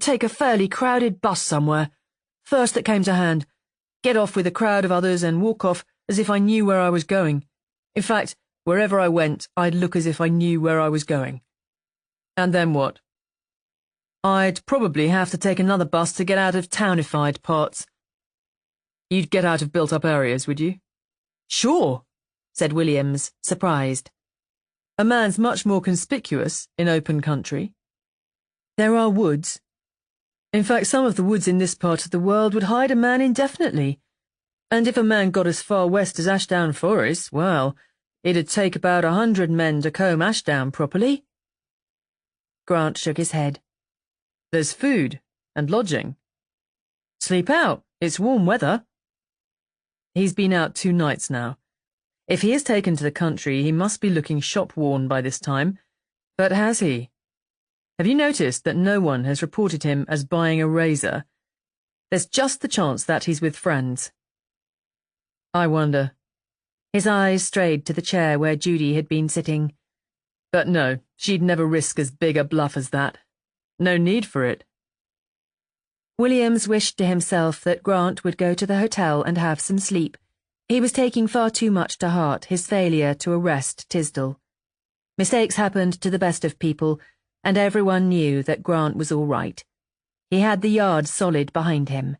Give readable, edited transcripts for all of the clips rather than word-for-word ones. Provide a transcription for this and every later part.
take a fairly crowded bus somewhere. First that came to hand. Get off with a crowd of others and walk off as if I knew where I was going. In fact, wherever I went, I'd look as if I knew where I was going. And then what? I'd probably have to take another bus to get out of townified parts. You'd get out of built-up areas, would you? Sure, said Williams, surprised. A man's much more conspicuous in open country. There are woods. In fact, some of the woods in this part of the world would hide a man indefinitely. And if a man got as far west as Ashdown Forest, well, it'd take about 100 men to comb Ashdown properly. Grant shook his head. There's food and lodging. Sleep out, it's warm weather. He's been out 2 nights now. If he has taken to the country, he must be looking shop-worn by this time. But has he? Have you noticed that no one has reported him as buying a razor? There's just the chance that he's with friends. I wonder. His eyes strayed to the chair where Judy had been sitting. But no, she'd never risk as big a bluff as that. No need for it. Williams wished to himself that Grant would go to the hotel and have some sleep. He was taking far too much to heart his failure to arrest Tisdall. Mistakes happened to the best of people, and everyone knew that Grant was all right. He had the yard solid behind him.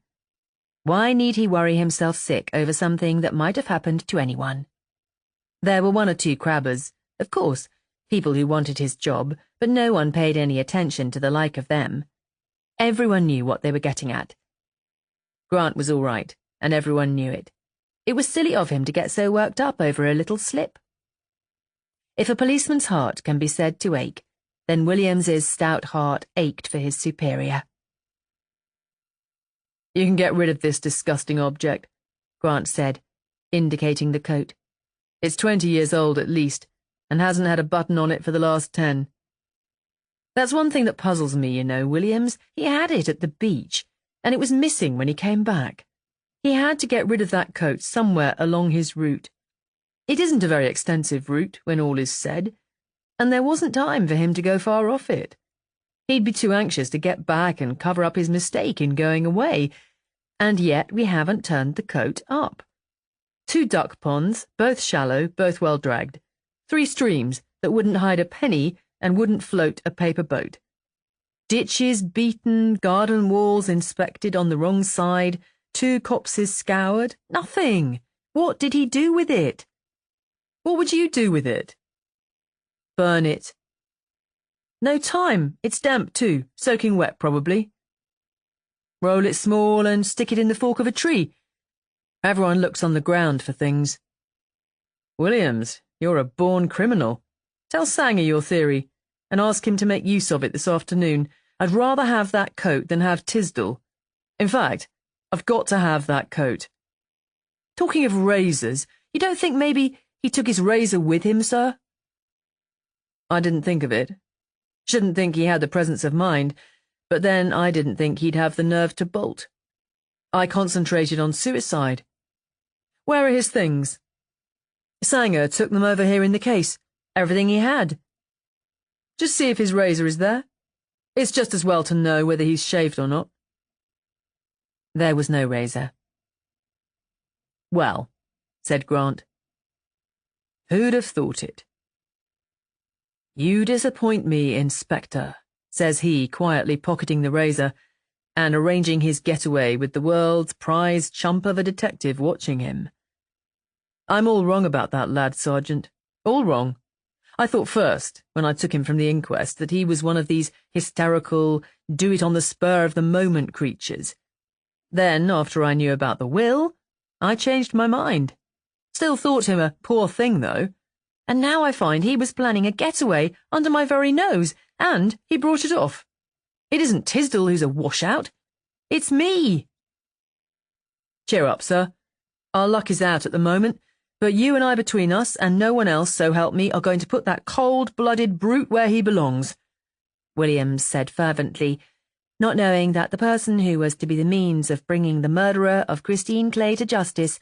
Why need he worry himself sick over something that might have happened to anyone? There were 1 or 2 crabbers, of course, people who wanted his job, but no one paid any attention to the like of them. Everyone knew what they were getting at. Grant was all right, and everyone knew it. It was silly of him to get so worked up over a little slip. If a policeman's heart can be said to ache, then Williams's stout heart ached for his superior. You can get rid of this disgusting object, Grant said, indicating the coat. It's 20 years old at least, and hasn't had a button on it for the last 10. That's one thing that puzzles me, you know, Williams. He had it at the beach, and it was missing when he came back. He had to get rid of that coat somewhere along his route. It isn't a very extensive route, when all is said, and there wasn't time for him to go far off it. He'd be too anxious to get back and cover up his mistake in going away, and yet we haven't turned the coat up. 2 duck ponds, both shallow, both well dragged. 3 streams that wouldn't hide a penny and wouldn't float a paper boat. Ditches beaten, garden walls inspected on the wrong side, 2 copses scoured. Nothing. What did he do with it? What would you do with it? Burn it. No time. It's damp too, soaking wet probably. Roll it small and stick it in the fork of a tree. Everyone looks on the ground for things. Williams, you're a born criminal. Tell Sanger your theory, and ask him to make use of it this afternoon. I'd rather have that coat than have Tisdall. In fact, I've got to have that coat. Talking of razors, you don't think maybe he took his razor with him, sir? I didn't think of it. Shouldn't think he had the presence of mind, but then I didn't think he'd have the nerve to bolt. I concentrated on suicide. Where are his things? Sanger took them over here in the case. Everything he had. Just see if his razor is there. It's just as well to know whether he's shaved or not. There was no razor. Well, said Grant. Who'd have thought it? You disappoint me, Inspector, says he, quietly pocketing the razor and arranging his getaway with the world's prized chump of a detective watching him. I'm all wrong about that lad, Sergeant. All wrong. I thought first, when I took him from the inquest, that he was one of these hysterical, do-it-on-the-spur-of-the-moment creatures. Then, after I knew about the will, I changed my mind. Still thought him a poor thing, though. And now I find he was planning a getaway under my very nose, and he brought it off. It isn't Tisdall who's a washout. It's me. Cheer up, sir. Our luck is out at the moment, but you and I between us, and no one else, so help me, are going to put that cold-blooded brute where he belongs, Williams said fervently, not knowing that the person who was to be the means of bringing the murderer of Christine Clay to justice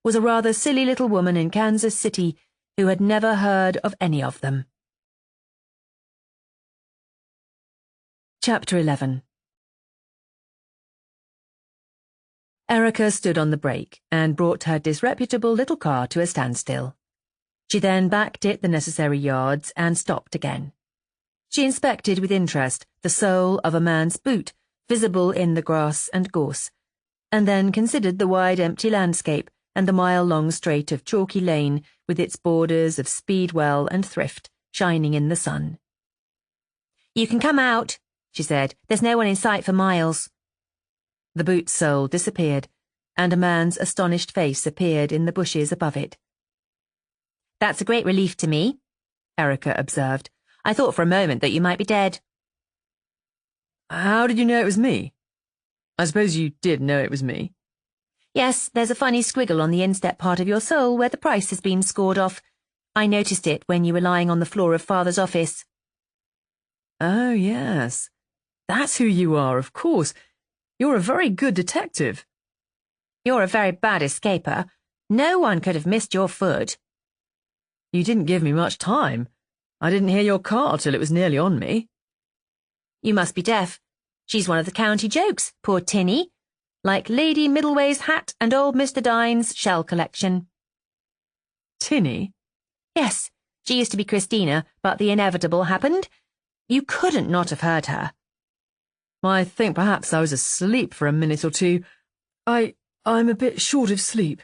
was a rather silly little woman in Kansas City who had never heard of any of them. Chapter 11 Erica stood on the brake and brought her disreputable little car to a standstill. She then backed it the necessary yards and stopped again. She inspected with interest the sole of a man's boot visible in the grass and gorse, and then considered the wide empty landscape and the mile-long straight of chalky lane with its borders of speedwell and thrift shining in the sun. "You can come out," she said. "There's no one in sight for miles." The boot's sole disappeared, and a man's astonished face appeared in the bushes above it. "That's a great relief to me," Erica observed. "I thought for a moment that you might be dead." "How did you know it was me? I suppose you did know it was me." "Yes, there's a funny squiggle on the instep part of your sole where the price has been scored off. I noticed it when you were lying on the floor of Father's office." "Oh, yes. That's who you are, of course. You're a very good detective." "You're a very bad escaper. No one could have missed your foot." "You didn't give me much time. I didn't hear your car till it was nearly on me." "You must be deaf. She's one of the county jokes, poor Tinny. Like Lady Middleway's hat and old Mr. Dine's shell collection." "Tinny?" "Yes, she used to be Christina, but the inevitable happened. You couldn't not have heard her." "I think perhaps I was asleep for a minute or two. I'm a bit short of sleep."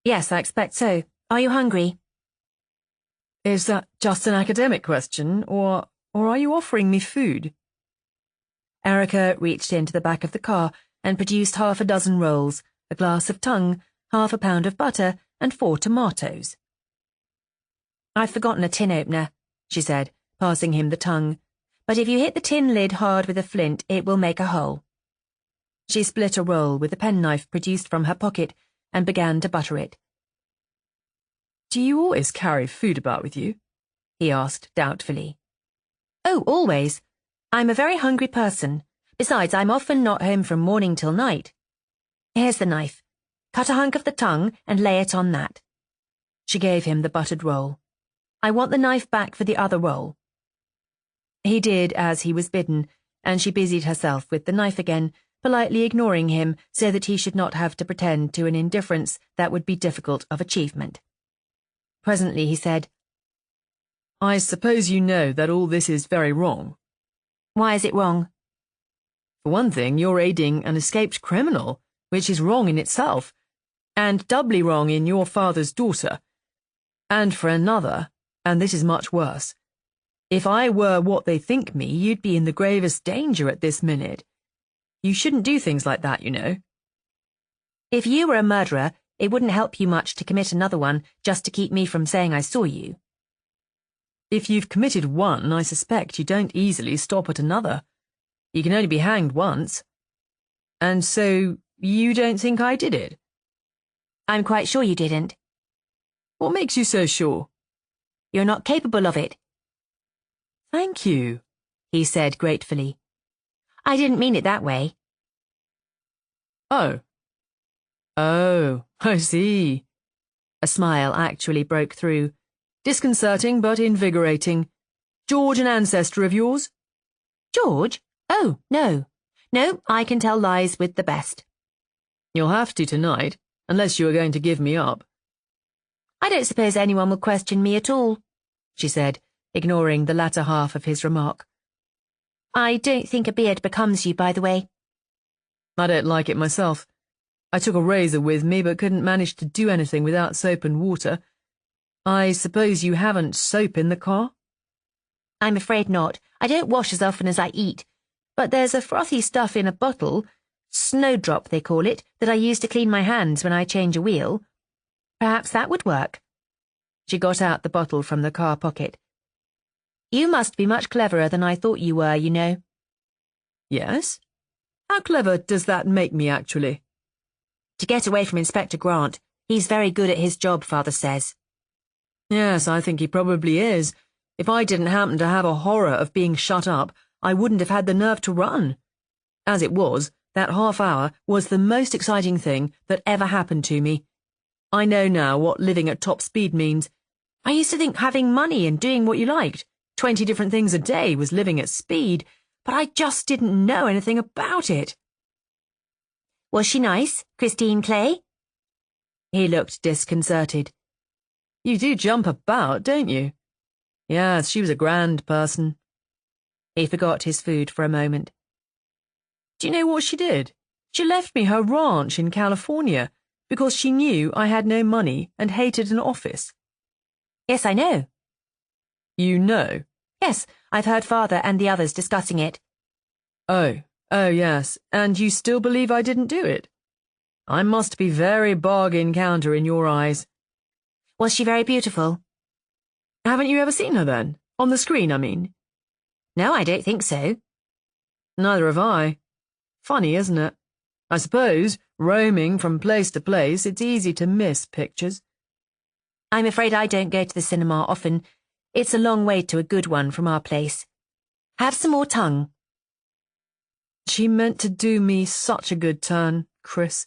"Yes, I expect so. Are you hungry?" "Is that just an academic question, or are you offering me food?" Erica reached into the back of the car and produced half a dozen rolls, a glass of tongue, half a pound of butter, and 4 tomatoes. "I've forgotten a tin opener," she said, passing him the tongue. "But if you hit the tin lid hard with a flint, it will make a hole." She split a roll with a penknife produced from her pocket and began to butter it. "Do you always carry food about with you?" he asked doubtfully. "Oh, always. I'm a very hungry person. Besides, I'm often not home from morning till night. Here's the knife. Cut a hunk of the tongue and lay it on that." She gave him the buttered roll. "I want the knife back for the other roll." He did as he was bidden, and she busied herself with the knife again, politely ignoring him so that he should not have to pretend to an indifference that would be difficult of achievement. Presently he said, "I suppose you know that all this is very wrong." "Why is it wrong?" "For one thing, you're aiding an escaped criminal, which is wrong in itself, and doubly wrong in your father's daughter. And for another, and this is much worse, if I were what they think me, you'd be in the gravest danger at this minute. You shouldn't do things like that, you know." "If you were a murderer, it wouldn't help you much to commit another one just to keep me from saying I saw you." "If you've committed one, I suspect you don't easily stop at another. You can only be hanged once. And so you don't think I did it?" "I'm quite sure you didn't." "What makes you so sure?" "You're not capable of it." "Thank you," he said gratefully. "I didn't mean it that way." Oh, I see." A smile actually broke through. "Disconcerting but invigorating. George an ancestor of yours?" "George? Oh, no. No, I can tell lies with the best." "You'll have to tonight, unless you are going to give me up." "I don't suppose anyone will question me at all," she said, ignoring the latter half of his remark. "I don't think a beard becomes you, by the way." "I don't like it myself. I took a razor with me but couldn't manage to do anything without soap and water. I suppose you haven't soap in the car?" "I'm afraid not. I don't wash as often as I eat. But there's a frothy stuff in a bottle, snowdrop they call it, that I use to clean my hands when I change a wheel. Perhaps that would work." She got out the bottle from the car pocket. "You must be much cleverer than I thought you were, you know." "Yes? How clever does that make me, actually?" "To get away from Inspector Grant. He's very good at his job, Father says." "Yes, I think he probably is. If I didn't happen to have a horror of being shut up, I wouldn't have had the nerve to run. As it was, that half hour was the most exciting thing that ever happened to me. I know now what living at top speed means. I used to think having money and doing what you liked, 20 different things a day, was living at speed, but I just didn't know anything about it." Was she nice, Christine Clay? He looked disconcerted. You do jump about, don't you? Yes, she was a grand person. He forgot his food for a moment. Do you know what she did? She left me her ranch in California because she knew I had no money and hated an office. Yes, I know. You know? Yes, I've heard Father and the others discussing it. Oh, yes, and you still believe I didn't do it? I must be very bargain counter in your eyes. Was she very beautiful? Haven't you ever seen her then? On the screen, I mean. No, I don't think so. Neither have I. Funny, isn't it? I suppose, roaming from place to place, it's easy to miss pictures. I'm afraid I don't go to the cinema often. It's a long way to a good one from our place. Have some more tongue. She meant to do me such a good turn, Chris.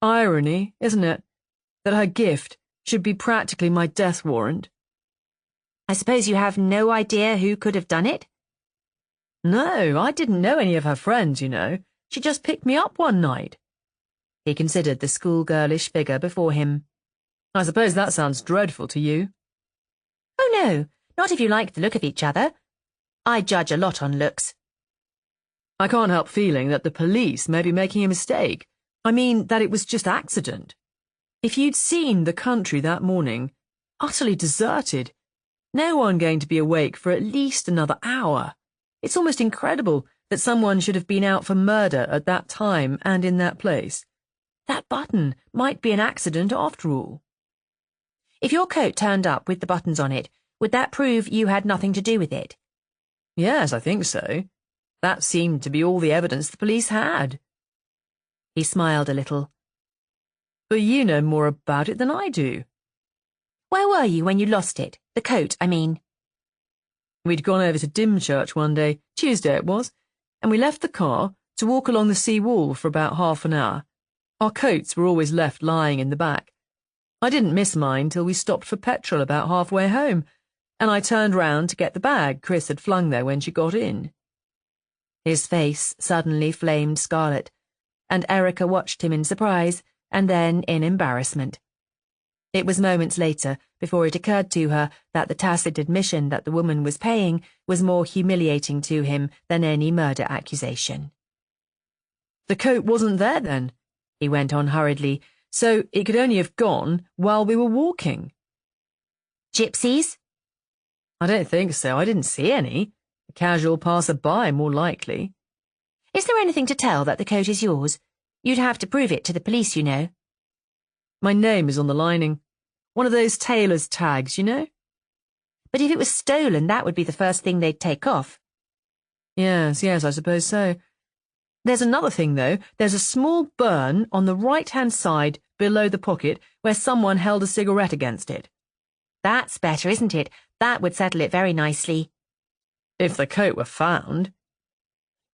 Irony, isn't it, that her gift should be practically my death warrant? I suppose you have no idea who could have done it? No, I didn't know any of her friends, you know. She just picked me up one night. He considered the schoolgirlish figure before him. I suppose that sounds dreadful to you. Oh, no, not if you like the look of each other. I judge a lot on looks. I can't help feeling that the police may be making a mistake. I mean, that it was just accident. If you'd seen the country that morning, utterly deserted, no one going to be awake for at least another hour. It's almost incredible that someone should have been out for murder at that time and in that place. That button might be an accident after all. If your coat turned up with the buttons on it, would that prove you had nothing to do with it? Yes, I think so. That seemed to be all the evidence the police had. He smiled a little. But you know more about it than I do. Where were you when you lost it? The coat, I mean. We'd gone over to Dymchurch one day, Tuesday it was, and we left the car to walk along the sea wall for about half an hour. Our coats were always left lying in the back. I didn't miss mine till we stopped for petrol about halfway home, and I turned round to get the bag Chris had flung there when she got in. His face suddenly flamed scarlet, and Erica watched him in surprise and then in embarrassment. It was moments later before it occurred to her that the tacit admission that the woman was paying was more humiliating to him than any murder accusation. The coat wasn't there then, he went on hurriedly, so it could only have gone while we were walking. Gypsies? I don't think so. I didn't see any. A casual passer-by, more likely. Is there anything to tell that the coat is yours? You'd have to prove it to the police, you know. My name is on the lining. One of those tailor's tags, you know? But if it was stolen, that would be the first thing they'd take off. Yes, I suppose so. There's another thing, though. There's a small burn on the right-hand side below the pocket where someone held a cigarette against it. That's better, isn't it? That would settle it very nicely. If the coat were found.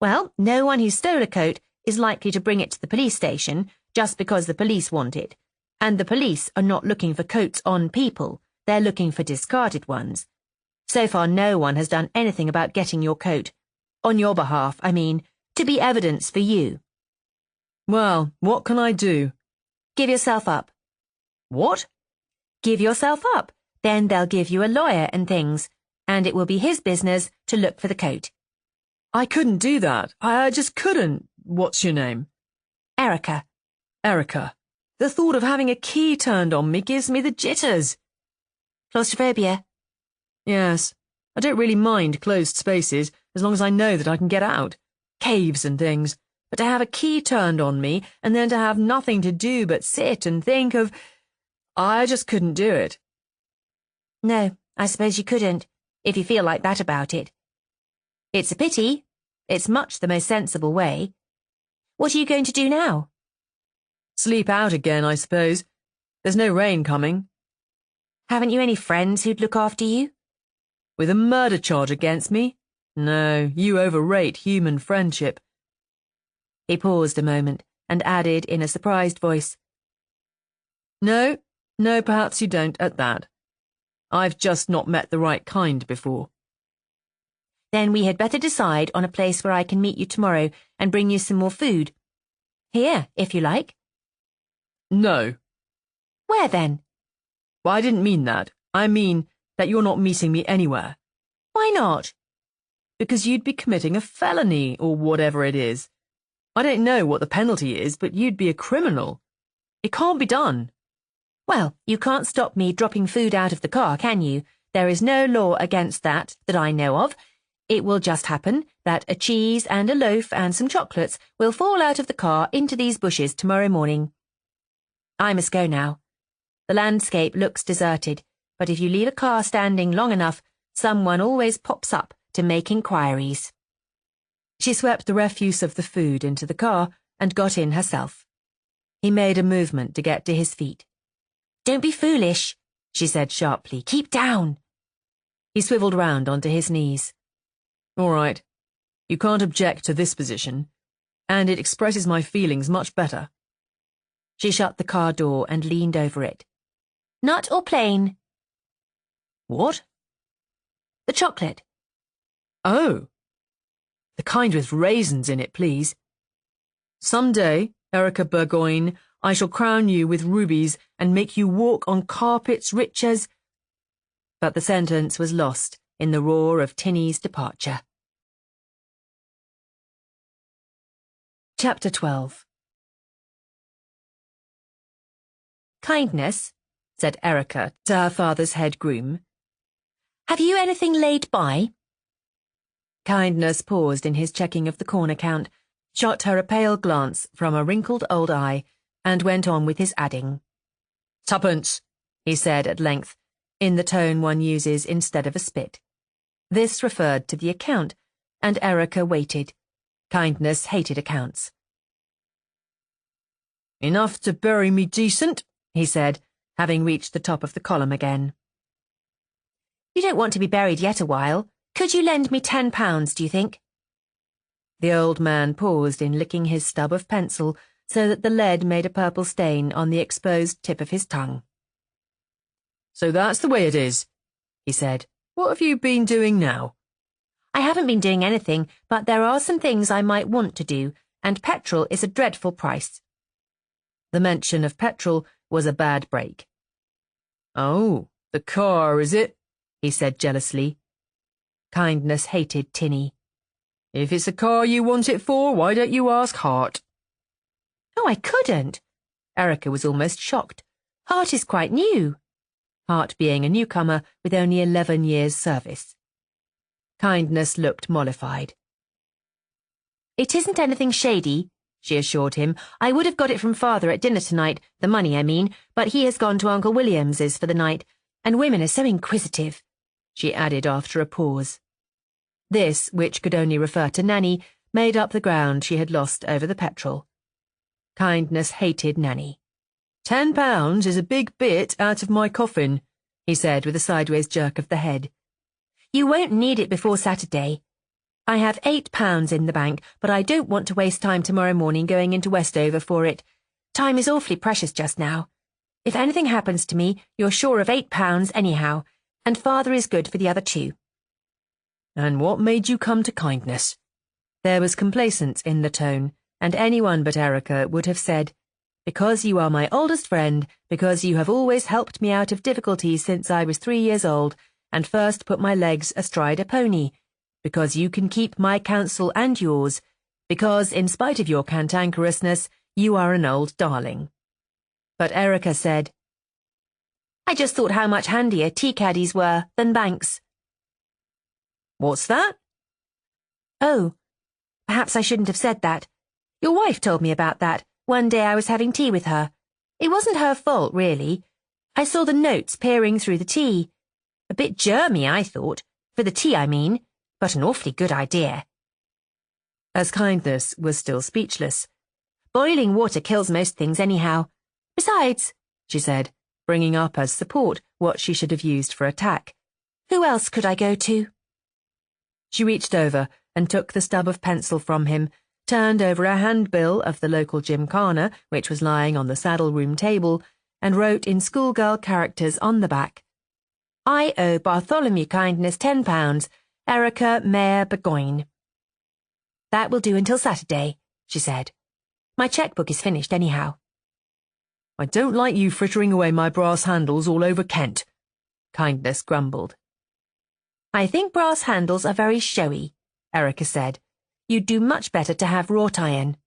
Well, no one who stole a coat is likely to bring it to the police station just because the police want it. And the police are not looking for coats on people. They're looking for discarded ones. So far, no one has done anything about getting your coat. On your behalf, I mean, to be evidence for you. Well, what can I do? Give yourself up. What? Give yourself up. Then they'll give you a lawyer and things, and it will be his business to look for the coat. I couldn't do that. I just couldn't. What's your name? Erica. Erica. The thought of having a key turned on me gives me the jitters. Claustrophobia? Yes. I don't really mind closed spaces as long as I know that I can get out. Caves and things. But to have a key turned on me and then to have nothing to do but sit and think of... I just couldn't do it. No, I suppose you couldn't, if you feel like that about it. It's a pity. It's much the most sensible way. What are you going to do now? Sleep out again, I suppose. There's no rain coming. Haven't you any friends who'd look after you? With a murder charge against me? No, you overrate human friendship. He paused a moment and added in a surprised voice. No, perhaps you don't at that. I've just not met the right kind before. Then we had better decide on a place where I can meet you tomorrow and bring you some more food. Here, if you like. No. Where then? Well, I didn't mean that. I mean that you're not meeting me anywhere. Why not? Because you'd be committing a felony or whatever it is. I don't know what the penalty is, but you'd be a criminal. It can't be done. Well, you can't stop me dropping food out of the car, can you? There is no law against that I know of. It will just happen that a cheese and a loaf and some chocolates will fall out of the car into these bushes tomorrow morning. I must go now. The landscape looks deserted, but if you leave a car standing long enough, someone always pops up to make inquiries. She swept the refuse of the food into the car and got in herself. He made a movement to get to his feet. Don't be foolish, she said sharply. Keep down. He swiveled round onto his knees. All right. You can't object to this position, and it expresses my feelings much better. She shut the car door and leaned over it. Nut or plain? What? The chocolate. Oh. The kind with raisins in it, please. Some day, Erica Burgoyne, I shall crown you with rubies and make you walk on carpets rich as... But the sentence was lost in the roar of Tinny's departure. Chapter 12. Kindness, said Erica to her father's head groom. Have you anything laid by? Kindness paused in his checking of the corn account, shot her a pale glance from a wrinkled old eye, and went on with his adding. Twopence, he said at length, in the tone one uses instead of a spit. This referred to the account, and Erica waited. Kindness hated accounts. Enough to bury me decent, he said, having reached the top of the column again. You don't want to be buried yet a while. Could you lend me £10, do you think? The old man paused in licking his stub of pencil so that the lead made a purple stain on the exposed tip of his tongue. So that's the way it is, he said. What have you been doing now? I haven't been doing anything, but there are some things I might want to do, and petrol is a dreadful price. The mention of petrol was a bad break. Oh, the car, is it? He said jealously. Kindness hated Tinny. If it's a car you want it for, why don't you ask Hart? Oh, I couldn't. Erica was almost shocked. Hart is quite new. Hart being a newcomer with only 11 years' service. Kindness looked mollified. It isn't anything shady, she assured him. I would have got it from father at dinner tonight, the money I mean, but he has gone to Uncle Williams's for the night, and women are so inquisitive, she added after a pause. This, which could only refer to Nanny, made up the ground she had lost over the petrol. Kindness hated Nanny. £10 is a big bit out of my coffin, he said with a sideways jerk of the head. You won't need it before Saturday. I have £8 in the bank, but I don't want to waste time tomorrow morning going into Westover for it. Time is awfully precious just now. If anything happens to me, you're sure of £8 anyhow, and father is good for the other two. And what made you come to Kindness? There was complacence in the tone, and anyone but Erica would have said, because you are my oldest friend, because you have always helped me out of difficulties since I was 3 years old, and first put my legs astride a pony, because you can keep my counsel and yours, because, in spite of your cantankerousness, you are an old darling. But Erica said, I just thought how much handier tea caddies were than banks. What's that? Oh, perhaps I shouldn't have said that. Your wife told me about that. One day I was having tea with her. It wasn't her fault, really. I saw the notes peering through the tea. A bit germy, I thought. For the tea, I mean. But an awfully good idea. As Kindness was still speechless. Boiling water kills most things anyhow. Besides, she said, bringing up as support what she should have used for attack. Who else could I go to? She reached over and took the stub of pencil from him, turned over a handbill of the local gymkhana, which was lying on the saddle-room table, and wrote in schoolgirl characters on the back, I owe Bartholomew Kindness £10, Erica Mayor Burgoyne. That will do until Saturday, she said. My checkbook is finished anyhow. I don't like you frittering away my brass handles all over Kent, Kindness grumbled. I think brass handles are very showy, Erica said. You'd do much better to have wrought iron.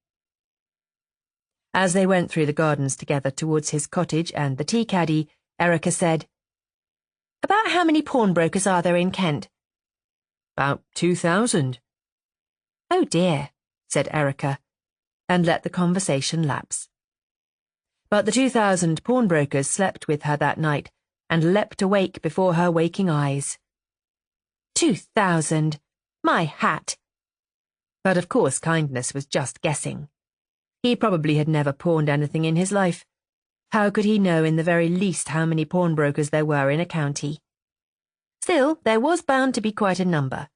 As they went through the gardens together towards his cottage and the tea caddy, Erica said, About how many pawnbrokers are there in Kent? About 2,000. Oh dear, said Erica, and let the conversation lapse. But the 2,000 pawnbrokers slept with her that night and leapt awake before her waking eyes. 2,000! My hat! But of course Kindness was just guessing. He probably had never pawned anything in his life. How could he know in the very least how many pawnbrokers there were in a county? Still, there was bound to be quite a number,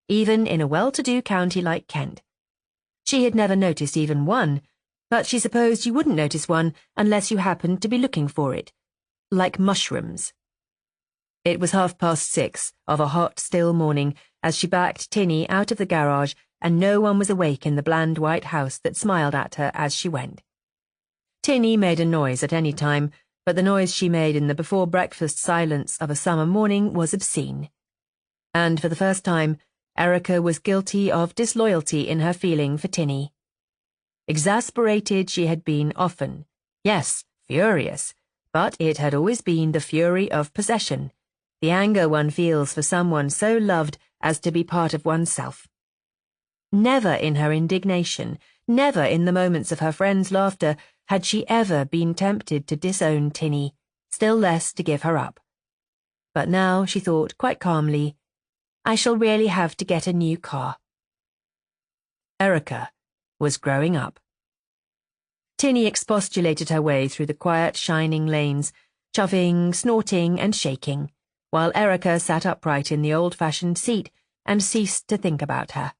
even in a well-to-do county like Kent. She had never noticed even one, but she supposed you wouldn't notice one unless you happened to be looking for it, like mushrooms. It was 6:30 of a hot, still morning as she backed Tinny out of the garage, and no one was awake in the bland white house that smiled at her as she went. Tinny made a noise at any time, but the noise she made in the before-breakfast silence of a summer morning was obscene. And for the first time, Erica was guilty of disloyalty in her feeling for Tinny. Exasperated she had been often, yes, furious, but it had always been the fury of possession, the anger one feels for someone so loved as to be part of oneself. Never in her indignation, never in the moments of her friends' laughter, had she ever been tempted to disown Tinny, still less to give her up. But now she thought quite calmly, I shall really have to get a new car. Erica was growing up. Tinny expostulated her way through the quiet, shining lanes, chuffing, snorting, and shaking, while Erica sat upright in the old-fashioned seat and ceased to think about her.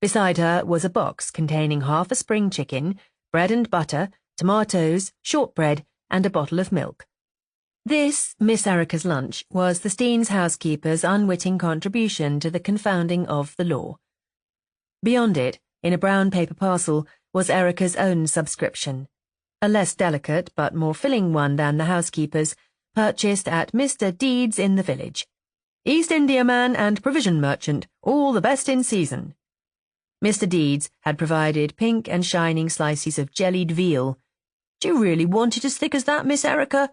Beside her was a box containing half a spring chicken, bread and butter, tomatoes, shortbread, and a bottle of milk. This, Miss Erica's lunch, was the Steens housekeeper's unwitting contribution to the confounding of the law. Beyond it, in a brown paper parcel, was Erica's own subscription, a less delicate but more filling one than the housekeeper's, purchased at Mr. Deeds in the village. East Indiaman and provision merchant, all the best in season. Mr. Deeds had provided pink and shining slices of jellied veal. Do you really want it as thick as that, Miss Erica?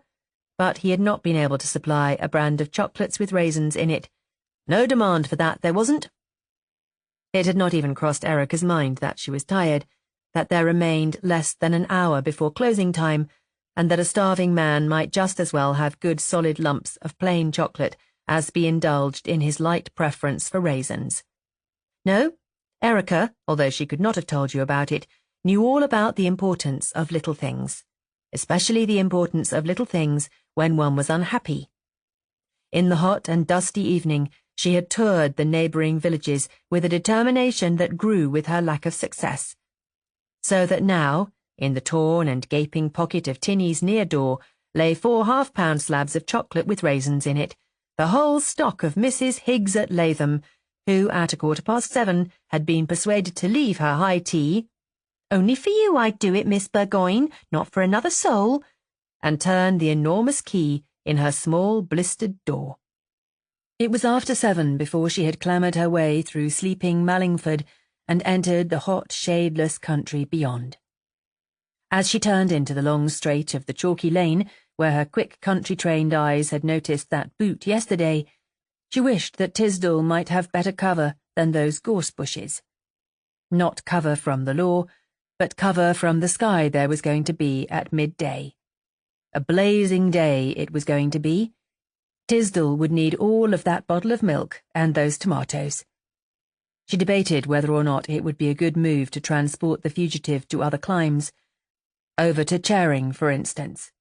But he had not been able to supply a brand of chocolates with raisins in it. No demand for that, there wasn't. It had not even crossed Erica's mind that she was tired, that there remained less than an hour before closing time, and that a starving man might just as well have good solid lumps of plain chocolate as be indulged in his light preference for raisins. No, Erica, although she could not have told you about it, knew all about the importance of little things, especially the importance of little things when one was unhappy. In the hot and dusty evening, she had toured the neighbouring villages with a determination that grew with her lack of success, so that now, in the torn and gaping pocket of Tinny's near door, lay 4 half-pound slabs of chocolate with raisins in it, the whole stock of Mrs. Higgs at Latham, who at 7:15 had been persuaded to leave her high tea, only for you I'd do it, Miss Burgoyne, not for another soul, and turn the enormous key in her small blistered door. It was after 7 before she had clambered her way through sleeping Mallingford and entered the hot, shadeless country beyond. As she turned into the long straight of the chalky lane, where her quick country-trained eyes had noticed that boot yesterday, she wished that Tisdall might have better cover than those gorse bushes. Not cover from the law, but cover from the sky there was going to be at midday. A blazing day it was going to be. Tisdall would need all of that bottle of milk and those tomatoes. She debated whether or not it would be a good move to transport the fugitive to other climes. Over to Charing, for instance.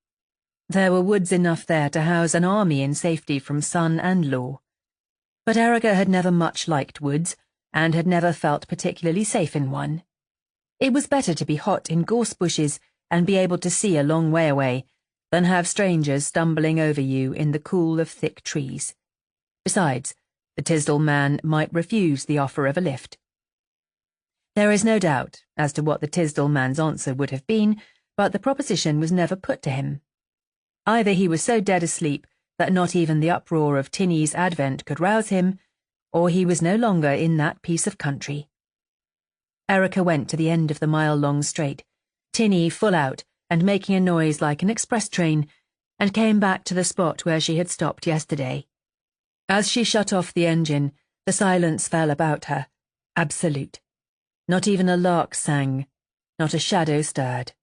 There were woods enough there to house an army in safety from sun and law. But Erica had never much liked woods, and had never felt particularly safe in one. It was better to be hot in gorse bushes and be able to see a long way away, than have strangers stumbling over you in the cool of thick trees. Besides, the Tisdall man might refuse the offer of a lift. There is no doubt as to what the Tisdall man's answer would have been, but the proposition was never put to him. Either he was so dead asleep that not even the uproar of Tinny's advent could rouse him, or he was no longer in that piece of country. Erica went to the end of the mile-long straight, Tinny full out and making a noise like an express train, and came back to the spot where she had stopped yesterday. As she shut off the engine, the silence fell about her, absolute. Not even a lark sang, not a shadow stirred.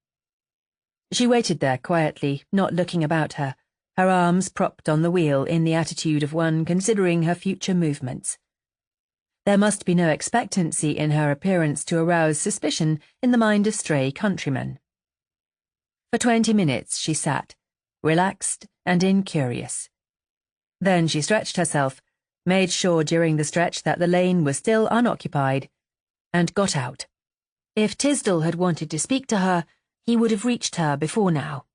She waited there quietly, not looking about her, her arms propped on the wheel in the attitude of one considering her future movements. There must be no expectancy in her appearance to arouse suspicion in the mind of stray countrymen. For 20 minutes she sat, relaxed and incurious. Then she stretched herself, made sure during the stretch that the lane was still unoccupied, and got out. If Tisdall had wanted to speak to her, he would have reached her before now.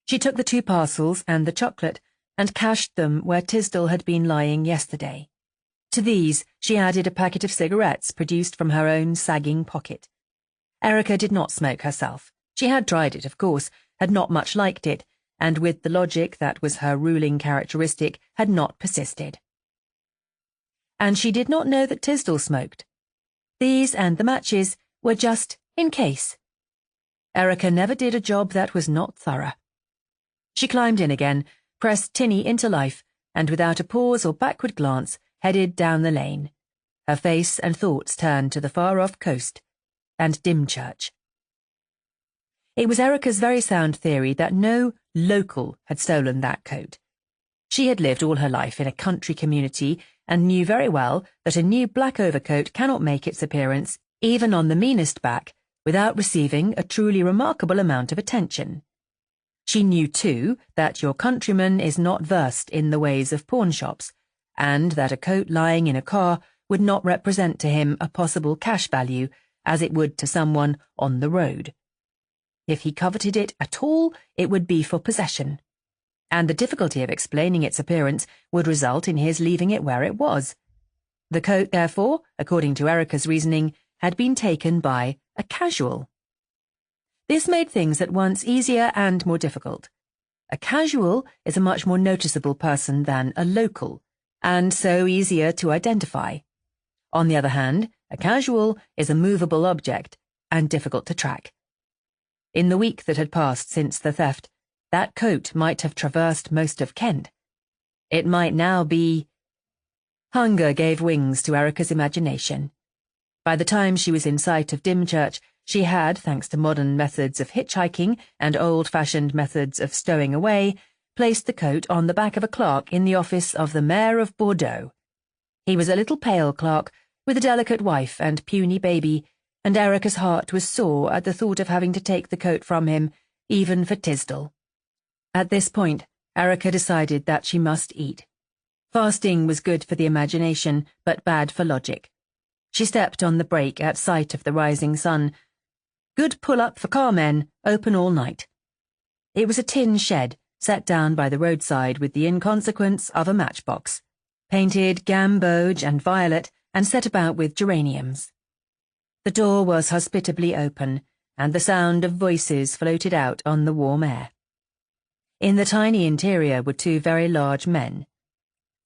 She took the 2 parcels and the chocolate and cached them where Tisdall had been lying yesterday. To these she added a packet of cigarettes produced from her own sagging pocket. Erica did not smoke herself. She had tried it, of course, had not much liked it, and with the logic that was her ruling characteristic, had not persisted. And she did not know that Tisdall smoked. These and the matches were just in case. Erica never did a job that was not thorough. She climbed in again, pressed Tinny into life, and without a pause or backward glance, headed down the lane, her face and thoughts turned to the far-off coast and Dymchurch. It was Erica's very sound theory that no local had stolen that coat. She had lived all her life in a country community and knew very well that a new black overcoat cannot make its appearance, even on the meanest back, without receiving a truly remarkable amount of attention. She knew, too, that your countryman is not versed in the ways of pawnshops, and that a coat lying in a car would not represent to him a possible cash value, as it would to someone on the road. If he coveted it at all, it would be for possession, and the difficulty of explaining its appearance would result in his leaving it where it was. The coat, therefore, according to Erica's reasoning, had been taken by a casual. This made things at once easier and more difficult. A casual is a much more noticeable person than a local, and so easier to identify. On the other hand, a casual is a movable object and difficult to track. In the week that had passed since the theft, that coat might have traversed most of Kent. It might now be... Hunger gave wings to Erica's imagination. By the time she was in sight of Dymchurch, she had, thanks to modern methods of hitchhiking and old-fashioned methods of stowing away, placed the coat on the back of a clerk in the office of the Mayor of Bordeaux. He was a little pale clerk, with a delicate wife and puny baby, and Erica's heart was sore at the thought of having to take the coat from him, even for Tisdall. At this point, Erica decided that she must eat. Fasting was good for the imagination, but bad for logic. She stepped on the brake at sight of the rising sun. Good pull-up for carmen, open all night. It was a tin shed, set down by the roadside with the inconsequence of a matchbox, painted gamboge and violet, and set about with geraniums. The door was hospitably open, and the sound of voices floated out on the warm air. In the tiny interior were 2 very large men.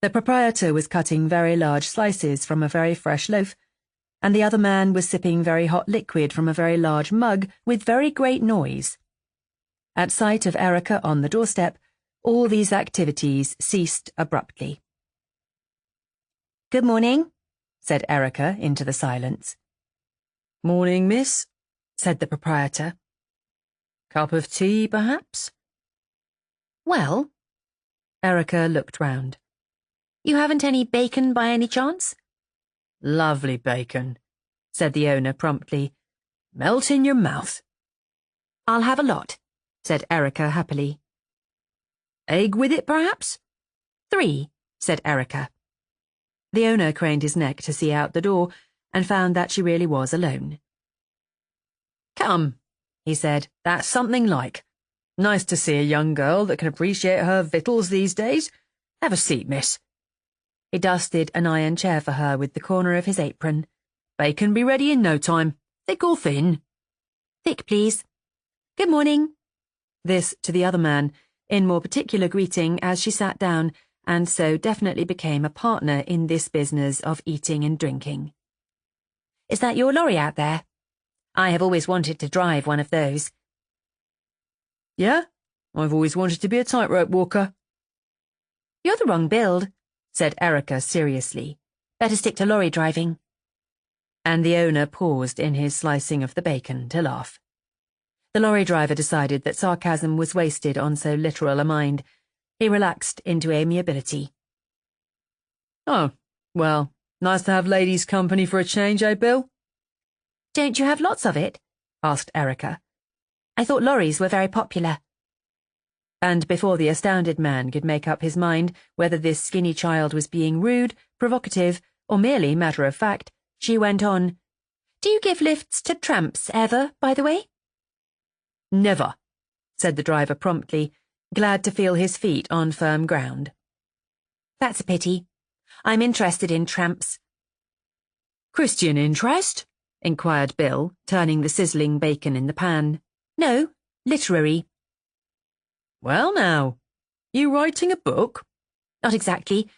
The proprietor was cutting very large slices from a very fresh loaf, and the other man was sipping very hot liquid from a very large mug with very great noise. At sight of Erica on the doorstep, all these activities ceased abruptly. "Good morning," said Erica into the silence. "Morning, miss," said the proprietor. "Cup of tea, perhaps?" "Well," Erica looked round. "You haven't any bacon by any chance?" "Lovely bacon," said the owner promptly. "Melt in your mouth." "I'll have a lot," said Erica happily. "Egg with it, perhaps?" 3, said Erica. The owner craned his neck to see out the door, and found that she really was alone. "Come," he said, "that's something like. Nice to see a young girl that can appreciate her victuals these days. Have a seat, miss." He dusted an iron chair for her with the corner of his apron. "Bacon be ready in no time. Thick or thin? Thick, please. Good morning. This to the other man, in more particular greeting as she sat down, and so definitely became a partner in this business of eating and drinking. Is that your lorry out there? I have always wanted to drive one of those. Yeah, I've always wanted to be a tightrope walker. You're the wrong build, said Erica seriously. Better stick to lorry driving. And the owner paused in his slicing of the bacon to laugh. The lorry driver decided that sarcasm was wasted on so literal a mind. He relaxed into amiability. Oh, well, nice to have ladies' company for a change, eh, Bill? Don't you have lots of it? Asked Erica. I thought lorries were very popular. And before the astounded man could make up his mind whether this skinny child was being rude, provocative, or merely matter-of-fact, she went on, Do you give lifts to tramps ever, by the way? Never, said the driver promptly, glad to feel his feet on firm ground. That's a pity. I'm interested in tramps. Christian interest? Inquired Bill, turning the sizzling bacon in the pan. No, literary. Well now, you writing a book? Not exactly.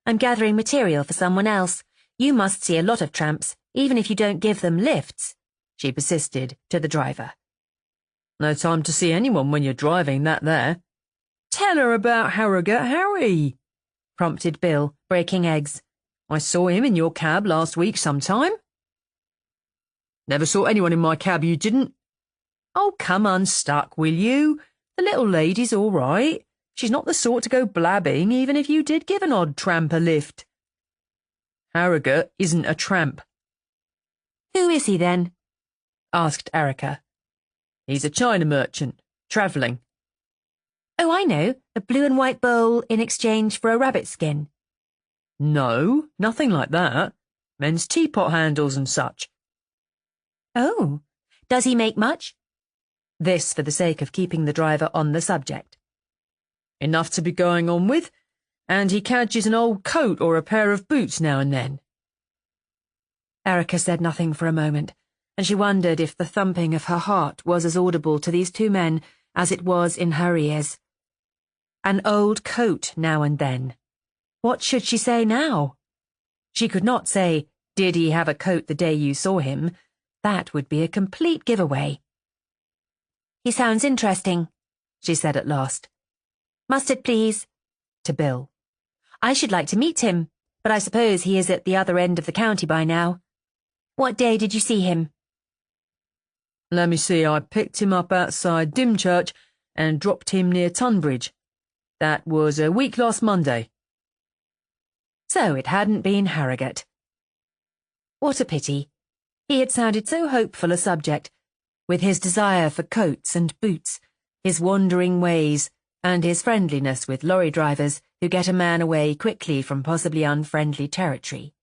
I'm gathering material for someone else. You must see a lot of tramps, even if you don't give them lifts, she persisted to the driver. No time to see anyone when you're driving that there. Tell her about Harrogate Harry, prompted Bill, breaking eggs. I saw him in your cab last week sometime. Never saw anyone in my cab you didn't. Oh, come unstuck, will you? The little lady's all right. She's not the sort to go blabbing even if you did give an odd tramp a lift. Harrogate isn't a tramp. Who is he then? Asked Erica. He's a China merchant, travelling. Oh, I know, a blue and white bowl in exchange for a rabbit skin. No, nothing like that. Men's teapot handles and such. Oh, does he make much? This for the sake of keeping the driver on the subject. Enough to be going on with, and he cadges an old coat or a pair of boots now and then. Erica said nothing for a moment, and she wondered if the thumping of her heart was as audible to these two men as it was in her ears. An old coat now and then. What should she say now? She could not say, Did he have a coat the day you saw him? That would be a complete giveaway. He sounds interesting, she said at last. Mustard, please, to Bill. I should like to meet him, but I suppose he is at the other end of the county by now. What day did you see him? Let me see, I picked him up outside Dymchurch and dropped him near Tunbridge. That was a week last Monday. So it hadn't been Harrogate. What a pity. He had sounded so hopeful a subject, with his desire for coats and boots, his wandering ways, and his friendliness with lorry drivers who get a man away quickly from possibly unfriendly territory.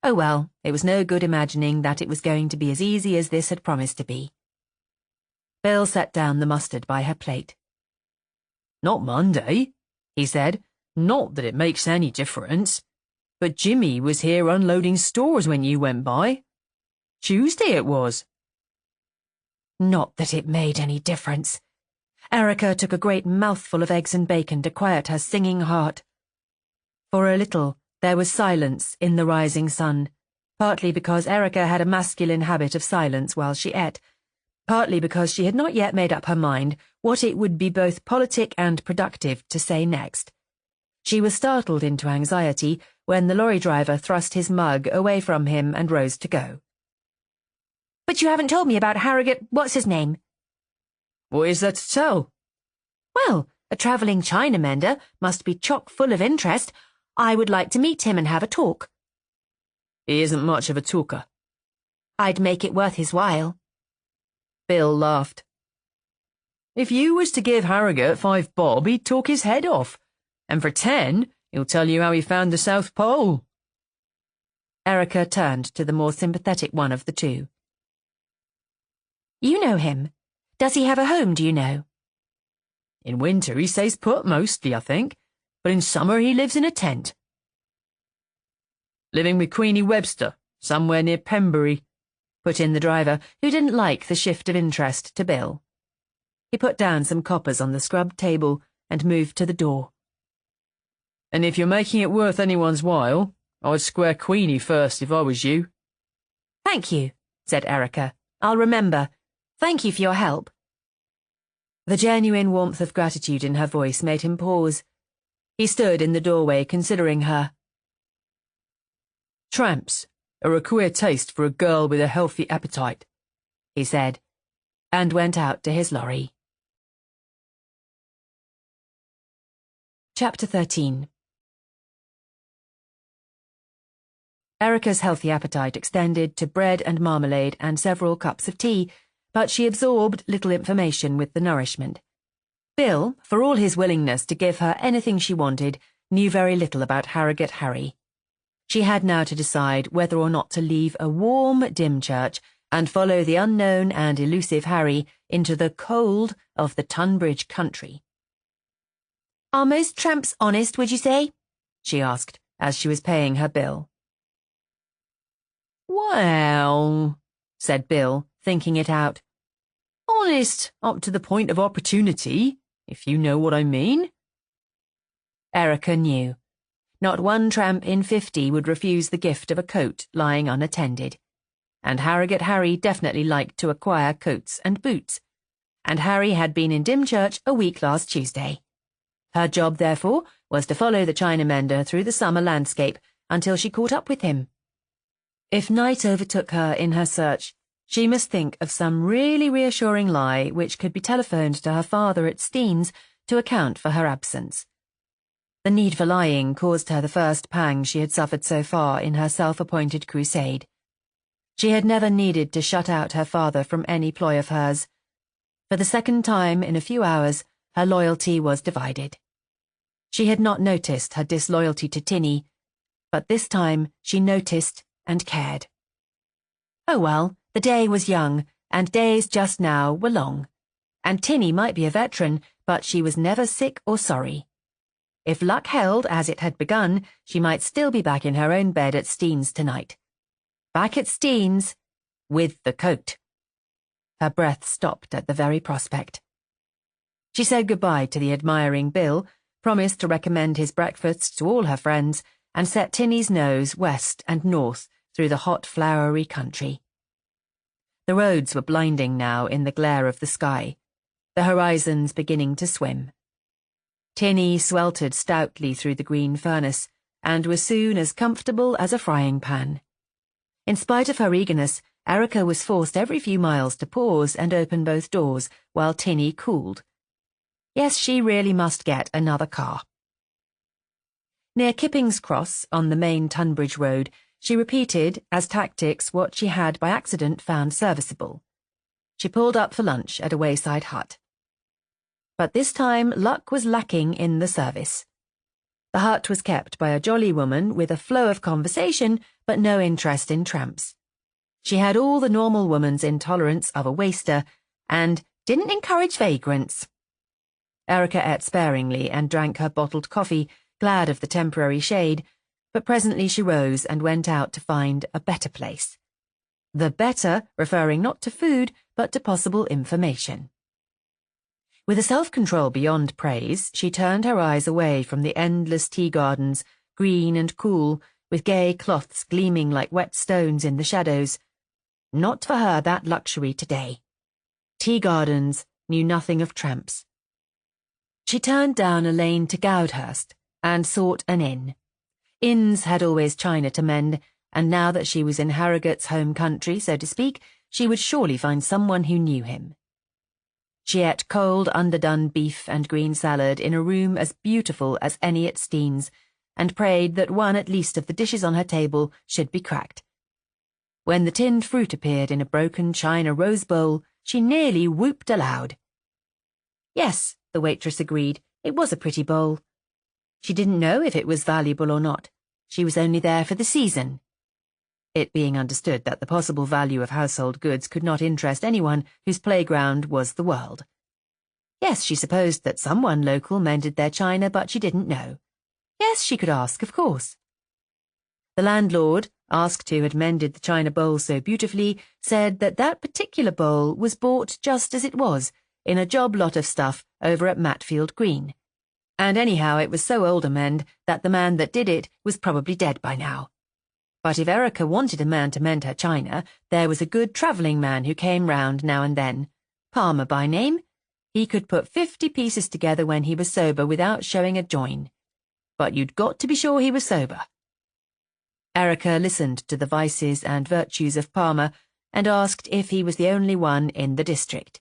Oh well, it was no good imagining that it was going to be as easy as this had promised to be. Bill set down the mustard by her plate. Not Monday, he said. Not that it makes any difference. But Jimmy was here unloading stores when you went by. Tuesday it was. Not that it made any difference. Erica took a great mouthful of eggs and bacon to quiet her singing heart. For a little, there was silence in the rising sun, partly because Erica had a masculine habit of silence while she ate, partly because she had not yet made up her mind what it would be both politic and productive to say next. She was startled into anxiety when the lorry driver thrust his mug away from him and rose to go. But you haven't told me about Harrogate, what's his name? What is there to tell? Well, a travelling China mender must be chock full of interest. I would like to meet him and have a talk. He isn't much of a talker. I'd make it worth his while. Bill laughed. If you was to give Harrogate 5 bob, he'd talk his head off. And for 10, he'll tell you how he found the South Pole. Erica turned to the more sympathetic one of the two. You know him. Does he have a home, do you know? In winter he stays put mostly, I think, but in summer he lives in a tent. Living with Queenie Webster, somewhere near Pembury. put in the driver, who didn't like the shift of interest to Bill. He put down some coppers on the scrubbed table and moved to the door. And if you're making it worth anyone's while, I'd square Queenie first if I was you. Thank you, said Erica. I'll remember. Thank you for your help. The genuine warmth of gratitude in her voice made him pause. He stood in the doorway considering her. Tramps are a queer taste for a girl with a healthy appetite, he said, and went out to his lorry. Chapter 13. Erica's healthy appetite extended to bread and marmalade and several cups of tea, but she absorbed little information with the nourishment. Bill, for all his willingness to give her anything she wanted, knew very little about Harrogate Harry. She had now to decide whether or not to leave a warm Dymchurch and follow the unknown and elusive Harry into the cold of the Tunbridge country. Are most tramps honest, would you say? She asked, as she was paying her bill. Well, said Bill, thinking it out. Honest up to the point of opportunity, if you know what I mean. Erica knew. Not one tramp in 50 would refuse the gift of a coat lying unattended. And Harrogate Harry definitely liked to acquire coats and boots. And Harry had been in Dymchurch a week last Tuesday. Her job, therefore, was to follow the China-mender through the summer landscape until she caught up with him. If night overtook her in her search, she must think of some really reassuring lie which could be telephoned to her father at Steen's to account for her absence. The need for lying caused her the first pang she had suffered so far in her self-appointed crusade. She had never needed to shut out her father from any ploy of hers. For the second time in a few hours, her loyalty was divided. She had not noticed her disloyalty to Tinny, but this time she noticed and cared. Oh well, the day was young, and days just now were long. And Tinny might be a veteran, but she was never sick or sorry. If luck held as it had begun, she might still be back in her own bed at Steen's tonight. Back at Steen's, with the coat. Her breath stopped at the very prospect. She said goodbye to the admiring Bill, promised to recommend his breakfasts to all her friends, and set Tinny's nose west and north through the hot, flowery country. The roads were blinding now in the glare of the sky, the horizons beginning to swim. Tinny sweltered stoutly through the green furnace, and was soon as comfortable as a frying pan. In spite of her eagerness, Erica was forced every few miles to pause and open both doors while Tinny cooled. Yes, she really must get another car. Near Kipping's Cross, on the main Tunbridge Road, she repeated, as tactics, what she had by accident found serviceable. She pulled up for lunch at a wayside hut. But this time luck was lacking in the service. The hut was kept by a jolly woman with a flow of conversation but no interest in tramps. She had all the normal woman's intolerance of a waster and didn't encourage vagrants. Erica ate sparingly and drank her bottled coffee, glad of the temporary shade, but presently she rose and went out to find a better place. The better referring not to food, but to possible information. With a self-control beyond praise, she turned her eyes away from the endless tea gardens, green and cool, with gay cloths gleaming like wet stones in the shadows. Not for her that luxury today. Tea gardens knew nothing of tramps. She turned down a lane to Goudhurst and sought an inn. Inns had always china to mend, and now that she was in Harrogate's home country, so to speak, she would surely find someone who knew him. She ate cold, underdone beef and green salad in a room as beautiful as any at Steen's, and prayed that one at least of the dishes on her table should be cracked. When the tinned fruit appeared in a broken china rose bowl, she nearly whooped aloud. Yes, the waitress agreed, it was a pretty bowl. She didn't know if it was valuable or not. She was only there for the season. It being understood that the possible value of household goods could not interest anyone whose playground was the world. Yes, she supposed that someone local mended their china, but she didn't know. Yes, she could ask, of course. The landlord, asked who had mended the china bowl so beautifully, said that that particular bowl was bought just as it was, in a job lot of stuff over at Matfield Green. And anyhow it was so old a mend that the man that did it was probably dead by now. But if Erica wanted a man to mend her china, there was a good travelling man who came round now and then. Palmer by name. He could put 50 pieces together when he was sober without showing a join. But you'd got to be sure he was sober. Erica listened to the vices and virtues of Palmer and asked if he was the only one in the district.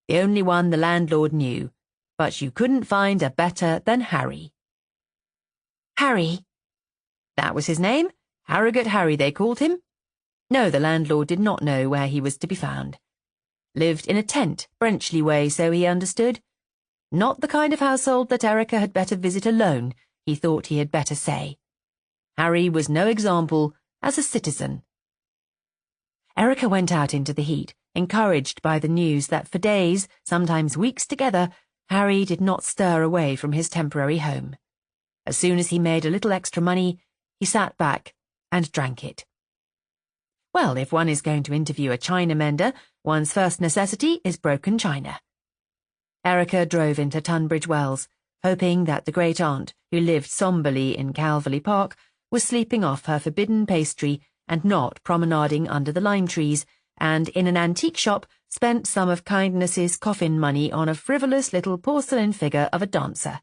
The only one the landlord knew, but you couldn't find a better than Harry. Harry? That was his name. Harrogate Harry, they called him. No, the landlord did not know where he was to be found. Lived in a tent, Brenchley way, so he understood. Not the kind of household that Erica had better visit alone, he thought he had better say. Harry was no example as a citizen. Erica went out into the heat, encouraged by the news that for days, sometimes weeks together, Harry did not stir away from his temporary home. As soon as he made a little extra money, he sat back and drank it. Well, if one is going to interview a china mender, one's first necessity is broken china. Erica drove into Tunbridge Wells, hoping that the great-aunt, who lived sombrely in Calverley Park, was sleeping off her forbidden pastry and not promenading under the lime trees, and in an antique shop spent some of kindness's coffin money on a frivolous little porcelain figure of a dancer.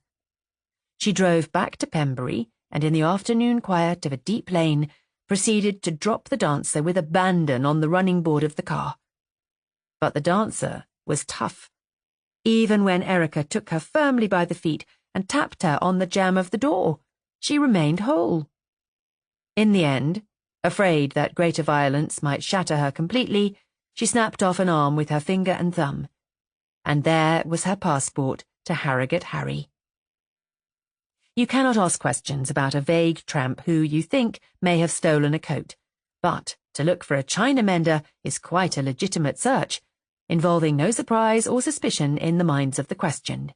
She drove back to Pembury, and in the afternoon quiet of a deep lane, proceeded to drop the dancer with abandon on the running board of the car. But the dancer was tough. Even when Erica took her firmly by the feet and tapped her on the jamb of the door, she remained whole. In the end, afraid that greater violence might shatter her completely, she snapped off an arm with her finger and thumb, and there was her passport to Harrogate Harry. You cannot ask questions about a vague tramp who you think may have stolen a coat, but to look for a china mender is quite a legitimate search, involving no surprise or suspicion in the minds of the questioned.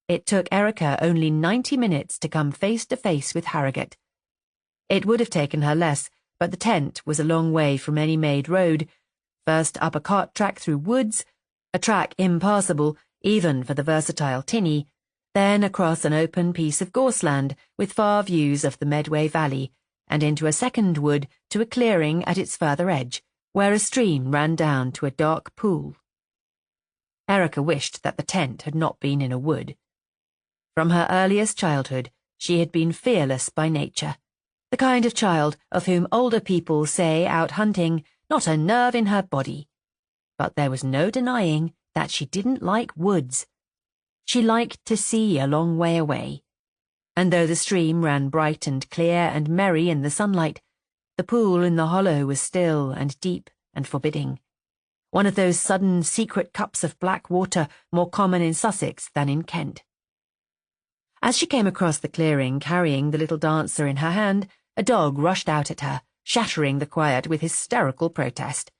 It took Erica only 90 minutes to come face to face with Harrogate. It would have taken her less, but the tent was a long way from any made road, first up a cart track through woods, a track impassable even for the versatile tinny, then across an open piece of gorseland with far views of the Medway Valley, and into a second wood to a clearing at its further edge, where a stream ran down to a dark pool. Erica wished that the tent had not been in a wood. From her earliest childhood, she had been fearless by nature, the kind of child of whom older people say out hunting, not a nerve in her body. But there was no denying that she didn't like woods. She liked to see a long way away, and though the stream ran bright and clear and merry in the sunlight, the pool in the hollow was still and deep and forbidding, one of those sudden secret cups of black water more common in Sussex than in Kent. As she came across the clearing carrying the little dancer in her hand, a dog rushed out at her, shattering the quiet with hysterical protest.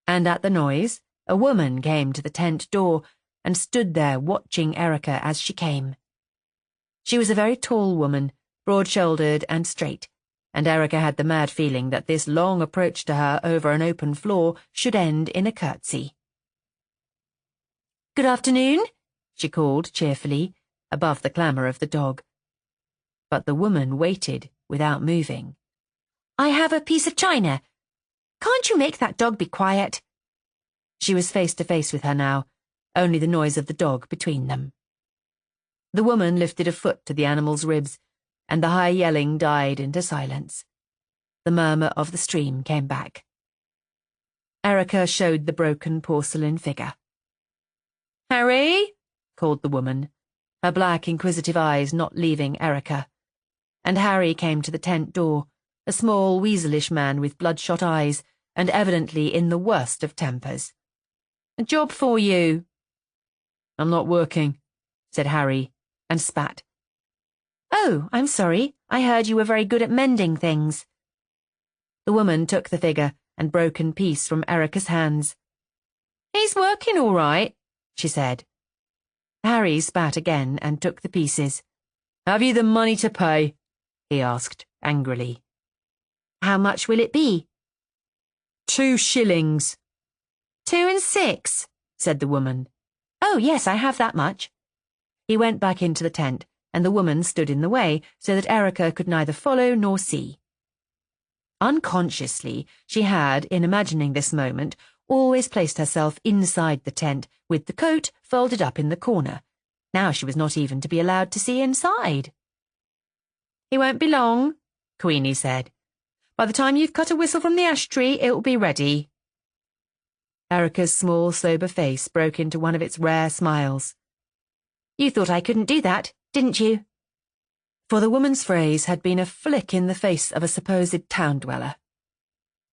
And at the noise, a woman came to the tent door and stood there watching Erica as she came. She was a very tall woman, broad-shouldered and straight, and Erica had the mad feeling that this long approach to her over an open floor should end in a curtsy. "Good afternoon," she called cheerfully, above the clamour of the dog. But the woman waited without moving. "I have a piece of china. Can't you make that dog be quiet?" She was face to face with her now, only the noise of the dog between them. The woman lifted a foot to the animal's ribs, and the high yelling died into silence. The murmur of the stream came back. Erica showed the broken porcelain figure. "Harry?" called the woman, her black inquisitive eyes not leaving Erica. And Harry came to the tent door, a small weaselish man with bloodshot eyes, and evidently in the worst of tempers. "A job for you." "I'm not working," said Harry, and spat. "Oh, I'm sorry. I heard you were very good at mending things." The woman took the figure and broken piece from Erica's hands. "He's working all right," she said. Harry spat again and took the pieces. "Have you the money to pay?" he asked angrily. How much will it be? 2 shillings. 2 and 6, said the woman. Oh, yes, I have that much. He went back into the tent, and the woman stood in the way so that Erica could neither follow nor see. Unconsciously, she had, in imagining this moment, always placed herself inside the tent, with the coat folded up in the corner. Now she was not even to be allowed to see inside. He won't be long, Queenie said. By the time you've cut a whistle from the ash tree, it will be ready. Erica's small, sober face broke into one of its rare smiles. You thought I couldn't do that, didn't you? For the woman's phrase had been a flick in the face of a supposed town dweller.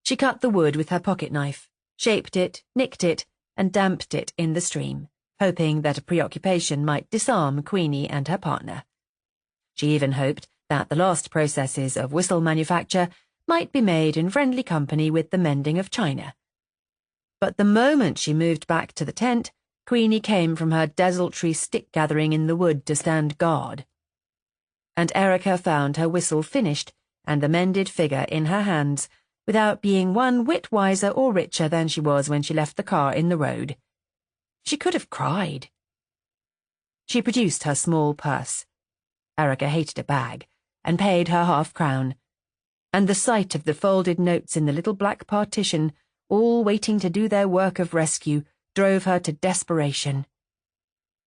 She cut the wood with her pocket knife, shaped it, nicked it, and damped it in the stream, hoping that a preoccupation might disarm Queenie and her partner. She even hoped that the last processes of whistle manufacture might be made in friendly company with the mending of china. But the moment she moved back to the tent, Queenie came from her desultory stick-gathering in the wood to stand guard. And Erica found her whistle finished and the mended figure in her hands, without being one whit wiser or richer than she was when she left the car in the road. She could have cried. She produced her small purse. Erica hated a bag, and paid her half-crown. And the sight of the folded notes in the little black partition, all waiting to do their work of rescue, drove her to desperation.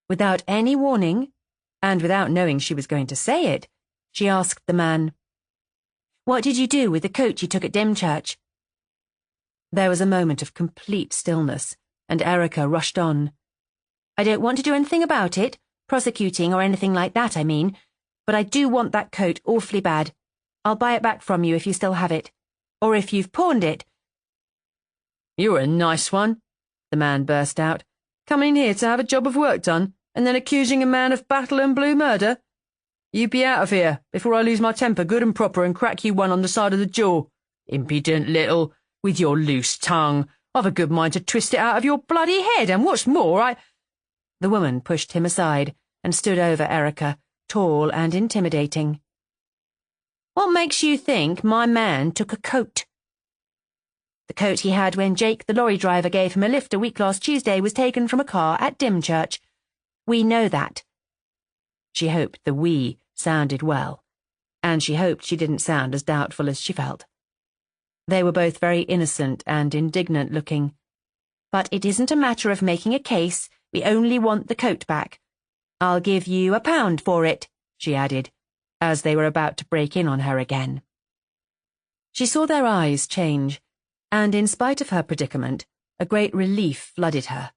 Without any warning, and without knowing she was going to say it, she asked the man, What did you do with the coat you took at Dymchurch? There was a moment of complete stillness, and Erica rushed on. I don't want to do anything about it, prosecuting or anything like that, I mean, but I do want that coat awfully bad. I'll buy it back from you if you still have it. Or if you've pawned it. You're a nice one, the man burst out, coming here to have a job of work done, and then accusing a man of battle and blue murder. You be out of here, before I lose my temper good and proper and crack you one on the side of the jaw. Impudent little, with your loose tongue. I've a good mind to twist it out of your bloody head, and what's more, The woman pushed him aside and stood over Erica, tall and intimidating. What makes you think my man took a coat? The coat he had when Jake, the lorry driver, gave him a lift a week last Tuesday was taken from a car at Dymchurch. We know that. She hoped the we sounded well, and she hoped she didn't sound as doubtful as she felt. They were both very innocent and indignant looking. But it isn't a matter of making a case, we only want the coat back. I'll give you £1 for it, she added, as they were about to break in on her again. She saw their eyes change, and in spite of her predicament, a great relief flooded her.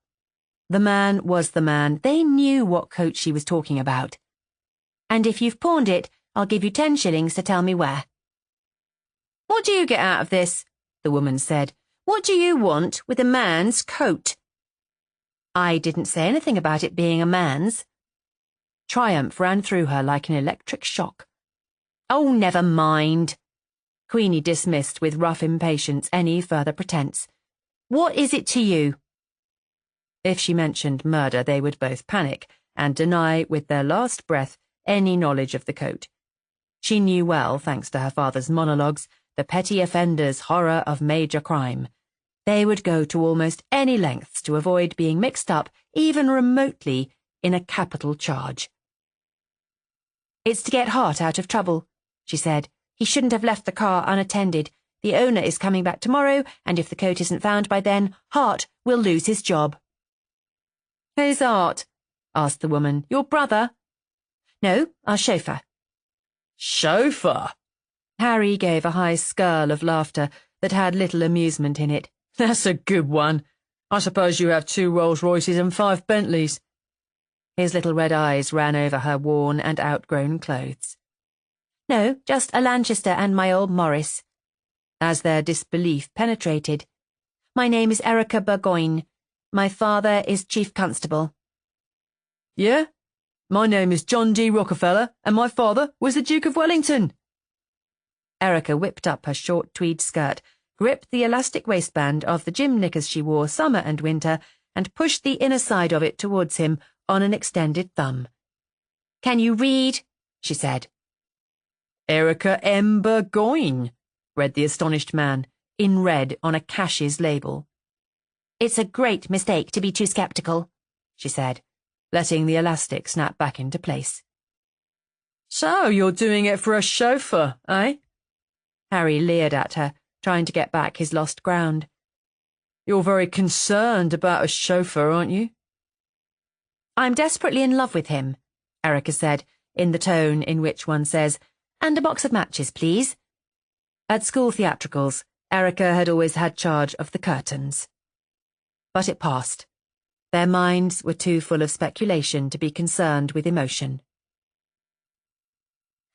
The man was the man. They knew what coat she was talking about. And if you've pawned it, I'll give you 10 shillings to tell me where. What do you get out of this? The woman said. What do you want with a man's coat? I didn't say anything about it being a man's. Triumph ran through her like an electric shock. Oh, never mind. Queenie dismissed with rough impatience any further pretense. What is it to you? If she mentioned murder, they would both panic and deny with their last breath any knowledge of the coat. She knew well, thanks to her father's monologues, the petty offender's horror of major crime. They would go to almost any lengths to avoid being mixed up, even remotely, in a capital charge. It's to get Hart out of trouble, she said. He shouldn't have left the car unattended. The owner is coming back tomorrow, and if the coat isn't found by then, Hart will lose his job. Who's Hart? Asked the woman. Your brother? No, our chauffeur. Chauffeur? Harry gave a high skirl of laughter that had little amusement in it. That's a good one. I suppose you have 2 Rolls-Royces and 5 Bentleys. His little red eyes ran over her worn and outgrown clothes. No, just a Lanchester and my old Morris. As their disbelief penetrated. My name is Erica Burgoyne. My father is Chief Constable. Yeah? My name is John D. Rockefeller, and my father was the Duke of Wellington. Erica whipped up her short tweed skirt, gripped the elastic waistband of the gym knickers she wore summer and winter, and pushed the inner side of it towards him on an extended thumb. Can you read? She said. Erica M. Burgoyne, read the astonished man, in red on a cash's label. It's a great mistake to be too sceptical, she said, letting the elastic snap back into place. So you're doing it for a chauffeur, eh? Harry leered at her, trying to get back his lost ground. You're very concerned about a chauffeur, aren't you? I'm desperately in love with him, Erica said, in the tone in which one says, and a box of matches, please. At school theatricals, Erica had always had charge of the curtains. But it passed. Their minds were too full of speculation to be concerned with emotion.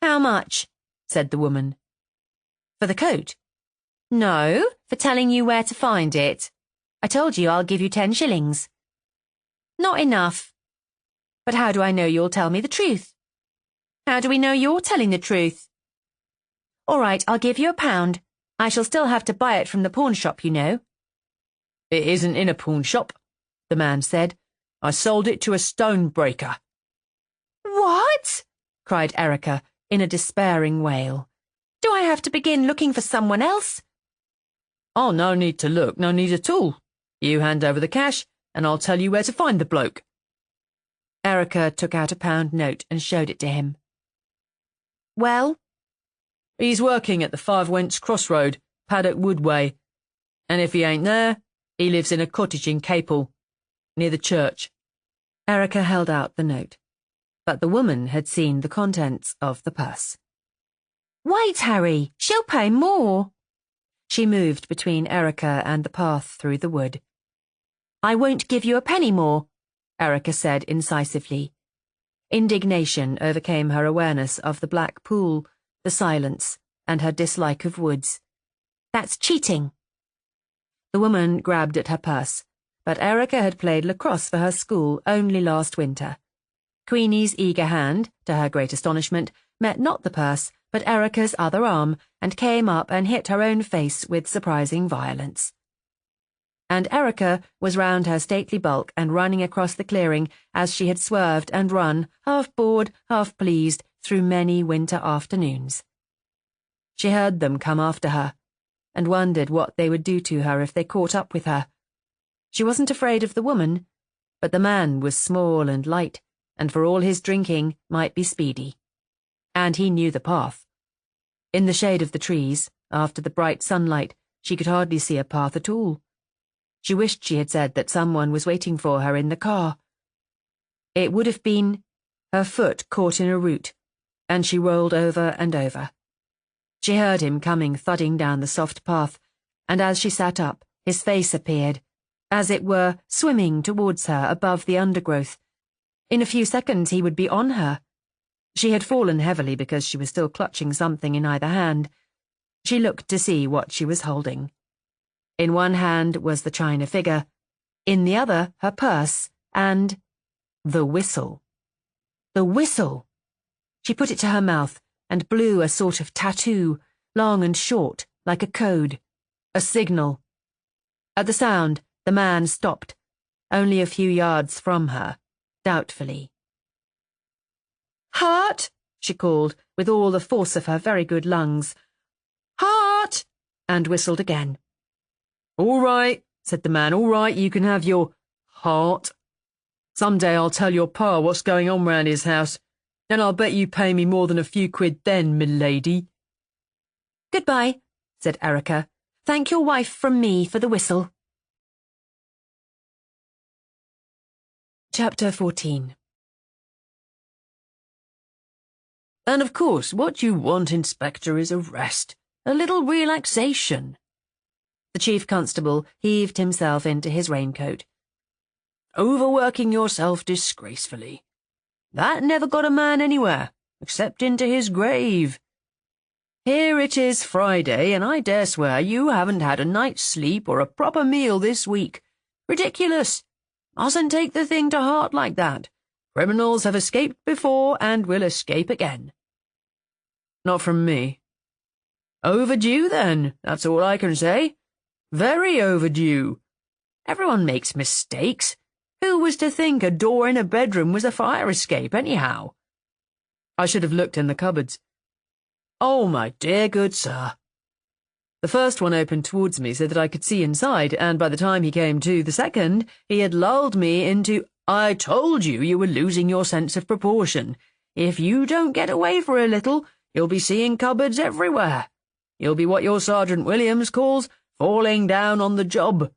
How much? Said the woman. For the coat? No, for telling you where to find it. I told you I'll give you 10 shillings. Not enough. But how do I know you'll tell me the truth? How do we know you're telling the truth? All right, I'll give you £1. I shall still have to buy it from the pawn shop, you know. It isn't in a pawn shop, the man said. I sold it to a stonebreaker. What? Cried Erica in a despairing wail. Do I have to begin looking for someone else? Oh, no need to look, no need at all. You hand over the cash, and I'll tell you where to find the bloke. Erica took out a £1 note and showed it to him. Well? He's working at the 5 Wents Crossroad, Paddock Wood Way. And if he ain't there, he lives in a cottage in Capel, near the church. Erica held out the note, but the woman had seen the contents of the purse. Wait, Harry, she'll pay more. She moved between Erica and the path through the wood. I won't give you a penny more, Erica said incisively. Indignation overcame her awareness of the black pool, the silence, and her dislike of woods. That's cheating. The woman grabbed at her purse, but Erica had played lacrosse for her school only last winter. Queenie's eager hand, to her great astonishment, met not the purse, but Erica's other arm, and came up and hit her own face with surprising violence. And Erica was round her stately bulk and running across the clearing as she had swerved and run, half bored, half pleased, through many winter afternoons. She heard them come after her, and wondered what they would do to her if they caught up with her. She wasn't afraid of the woman, but the man was small and light, and for all his drinking might be speedy. And he knew the path. In the shade of the trees, after the bright sunlight, she could hardly see a path at all. She wished she had said that someone was waiting for her in the car. It would have been her foot caught in a root, and she rolled over and over. She heard him coming thudding down the soft path, and as she sat up, his face appeared, as it were swimming towards her above the undergrowth. In a few seconds he would be on her. She had fallen heavily because she was still clutching something in either hand. She looked to see what she was holding. In one hand was the china figure, in the other her purse, and the whistle. The whistle! She put it to her mouth and blew a sort of tattoo, long and short, like a code, a signal. At the sound, the man stopped, only a few yards from her, doubtfully. "Hart!" she called, with all the force of her very good lungs. "Hart!" and whistled again. "All right," said the man, "all right, you can have your heart. Some day I'll tell your pa what's going on round his house. Then I'll bet you pay me more than a few quid then, milady." "Goodbye," said Erica. "Thank your wife from me for the whistle." Chapter 14. And of course, what you want, Inspector, is a rest, a little relaxation. The Chief Constable heaved himself into his raincoat. Overworking yourself disgracefully. That never got a man anywhere, except into his grave. Here it is Friday, and I dare swear you haven't had a night's sleep or a proper meal this week. Ridiculous. Mustn't take the thing to heart like that. Criminals have escaped before and will escape again. Not from me. Overdue, then, that's all I can say. Very overdue. Everyone makes mistakes. Who was to think a door in a bedroom was a fire escape, anyhow? I should have looked in the cupboards. "Oh, my dear good sir." The first one opened towards me so that I could see inside, and by the time he came to the second, he had lulled me into, "I told you you were losing your sense of proportion. If you don't get away for a little, you'll be seeing cupboards everywhere. You'll be what your Sergeant Williams calls falling down on the job.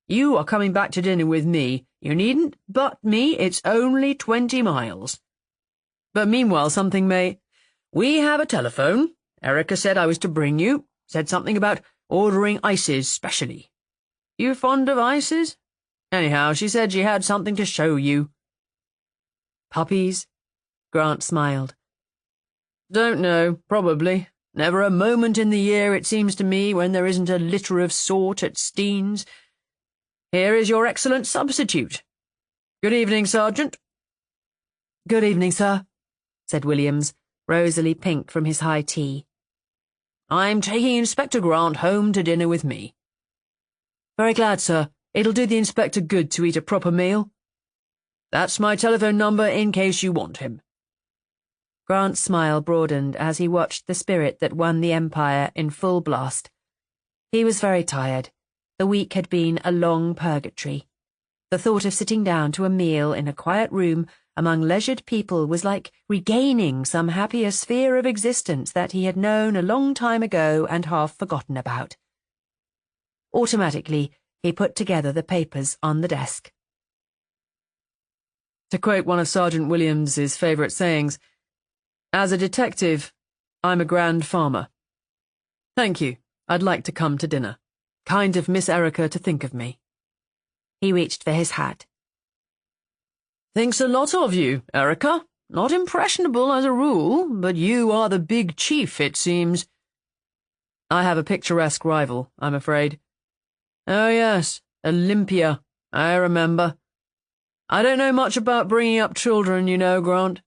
You are coming back to dinner with me. You needn't butt me, it's only 20 miles. But meanwhile something may— We have a telephone. Erica said I was to bring you. Said something about ordering ices specially. You fond of ices? Anyhow, she said she had something to show you." Puppies? Grant smiled. "Don't know, probably. Never a moment in the year, it seems to me, when there isn't a litter of sort at Steen's. Here is your excellent substitute. Good evening, Sergeant." "Good evening, sir," said Williams, rosily pink from his high tea. "I'm taking Inspector Grant home to dinner with me." "Very glad, sir. It'll do the inspector good to eat a proper meal." "That's my telephone number in case you want him." Grant's smile broadened as he watched the spirit that won the Empire in full blast. He was very tired. The week had been a long purgatory. The thought of sitting down to a meal in a quiet room among leisured people was like regaining some happier sphere of existence that he had known a long time ago and half forgotten about. Automatically, he put together the papers on the desk. To quote one of Sergeant Williams's favourite sayings, "As a detective, I'm a grand farmer. Thank you. I'd like to come to dinner. Kind of Miss Erica to think of me." He reached for his hat. "Thinks a lot of you, Erica. Not impressionable as a rule, but you are the big chief, it seems." "I have a picturesque rival, I'm afraid." "Oh yes, Olympia, I remember. I don't know much about bringing up children, you know, Grant,"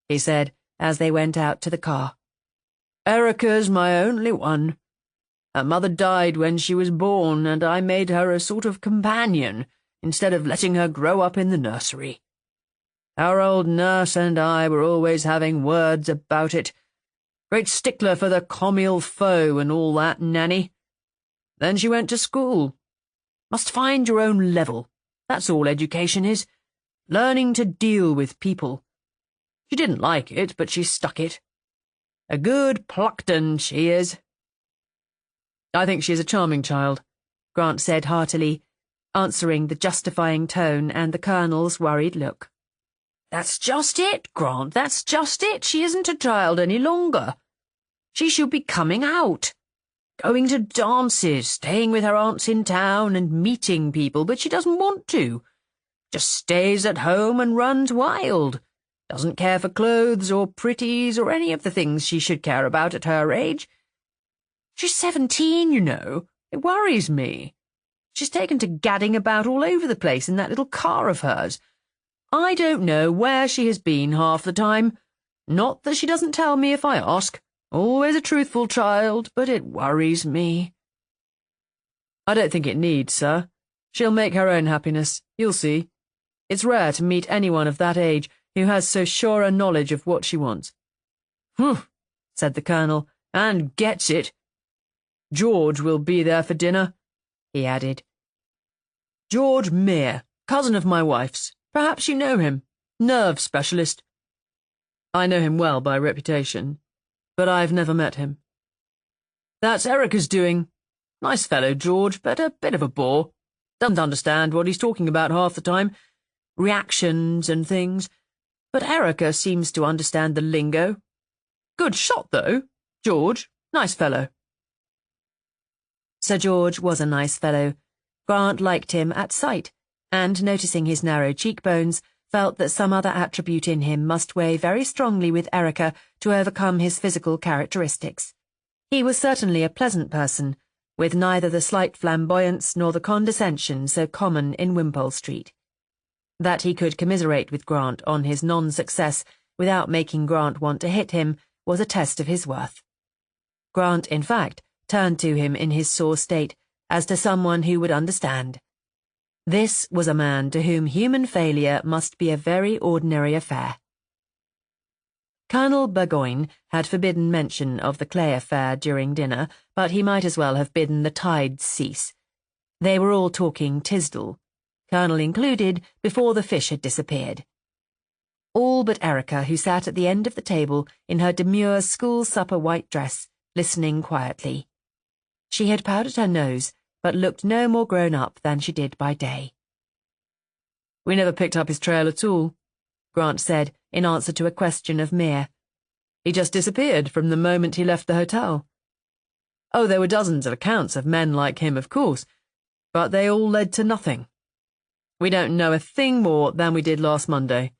he said as they went out to the car. "Erica's my only one. Her mother died when she was born, and I made her a sort of companion instead of letting her grow up in the nursery. Our old nurse and I were always having words about it. Great stickler for the comme faut and all that, Nanny. Then she went to school. Must find your own level. That's all education is. Learning to deal with people. She didn't like it, but she stuck it. A good plucked 'un, she is." "I think she is a charming child," Grant said heartily, answering the justifying tone and the Colonel's worried look. "That's just it, Grant, that's just it. She isn't a child any longer. She should be coming out. Going to dances, staying with her aunts in town and meeting people, but she doesn't want to. Just stays at home and runs wild. Doesn't care for clothes or pretties or any of the things she should care about at her age. She's 17, you know. It worries me. She's taken to gadding about all over the place in that little car of hers. I don't know where she has been half the time. Not that she doesn't tell me if I ask. Always a truthful child, but it worries me." "I don't think it needs, sir. She'll make her own happiness. You'll see. It's rare to meet anyone of that age who has so sure a knowledge of what she wants." "Humph," said the Colonel, "and gets it. George will be there for dinner," he added. "George Mear, cousin of my wife's. Perhaps you know him. Nerve specialist." "I know him well by reputation, but I've never met him." "That's Erica's doing. Nice fellow, George, but a bit of a bore. Doesn't understand what he's talking about half the time. Reactions and things. But Erica seems to understand the lingo. Good shot, though. George, nice fellow." Sir George was a nice fellow. Grant liked him at sight, and noticing his narrow cheekbones, felt that some other attribute in him must weigh very strongly with Erica to overcome his physical characteristics. He was certainly a pleasant person, with neither the slight flamboyance nor the condescension so common in Wimpole Street. That he could commiserate with Grant on his non-success without making Grant want to hit him was a test of his worth. Grant, in fact, turned to him in his sore state as to someone who would understand. This was a man to whom human failure must be a very ordinary affair. Colonel Burgoyne had forbidden mention of the Clay affair during dinner, but he might as well have bidden the tides cease. They were all talking Tisdall, Colonel included, before the fish had disappeared. All but Erica, who sat at the end of the table in her demure school supper white dress, listening quietly. She had powdered her nose, but looked no more grown up than she did by day. "We never picked up his trail at all," Grant said, in answer to a question of Mere. "He just disappeared from the moment he left the hotel. Oh, there were dozens of accounts of men like him, of course, but they all led to nothing. We don't know a thing more than we did last Monday.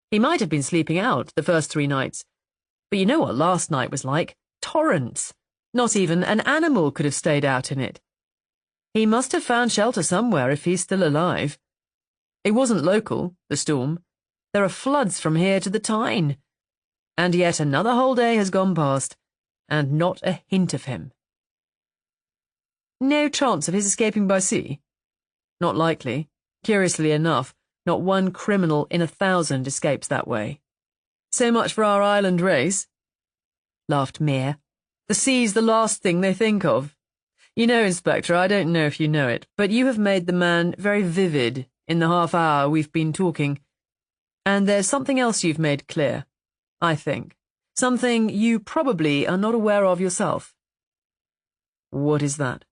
He might have been sleeping out the first 3 nights, but you know what last night was like? Torrents. Not even an animal could have stayed out in it. He must have found shelter somewhere if he's still alive. It wasn't local, the storm. There are floods from here to the Tyne. And yet another whole day has gone past, and not a hint of him." "No chance of his escaping by sea?" "Not likely. Curiously enough, not one criminal in 1,000 escapes that way." "So much for our island race," laughed Mere. "The sea's the last thing they think of. You know, Inspector, I don't know if you know it, but you have made the man very vivid in the half hour we've been talking. And there's something else you've made clear, I think. Something you probably are not aware of yourself." "What is that?"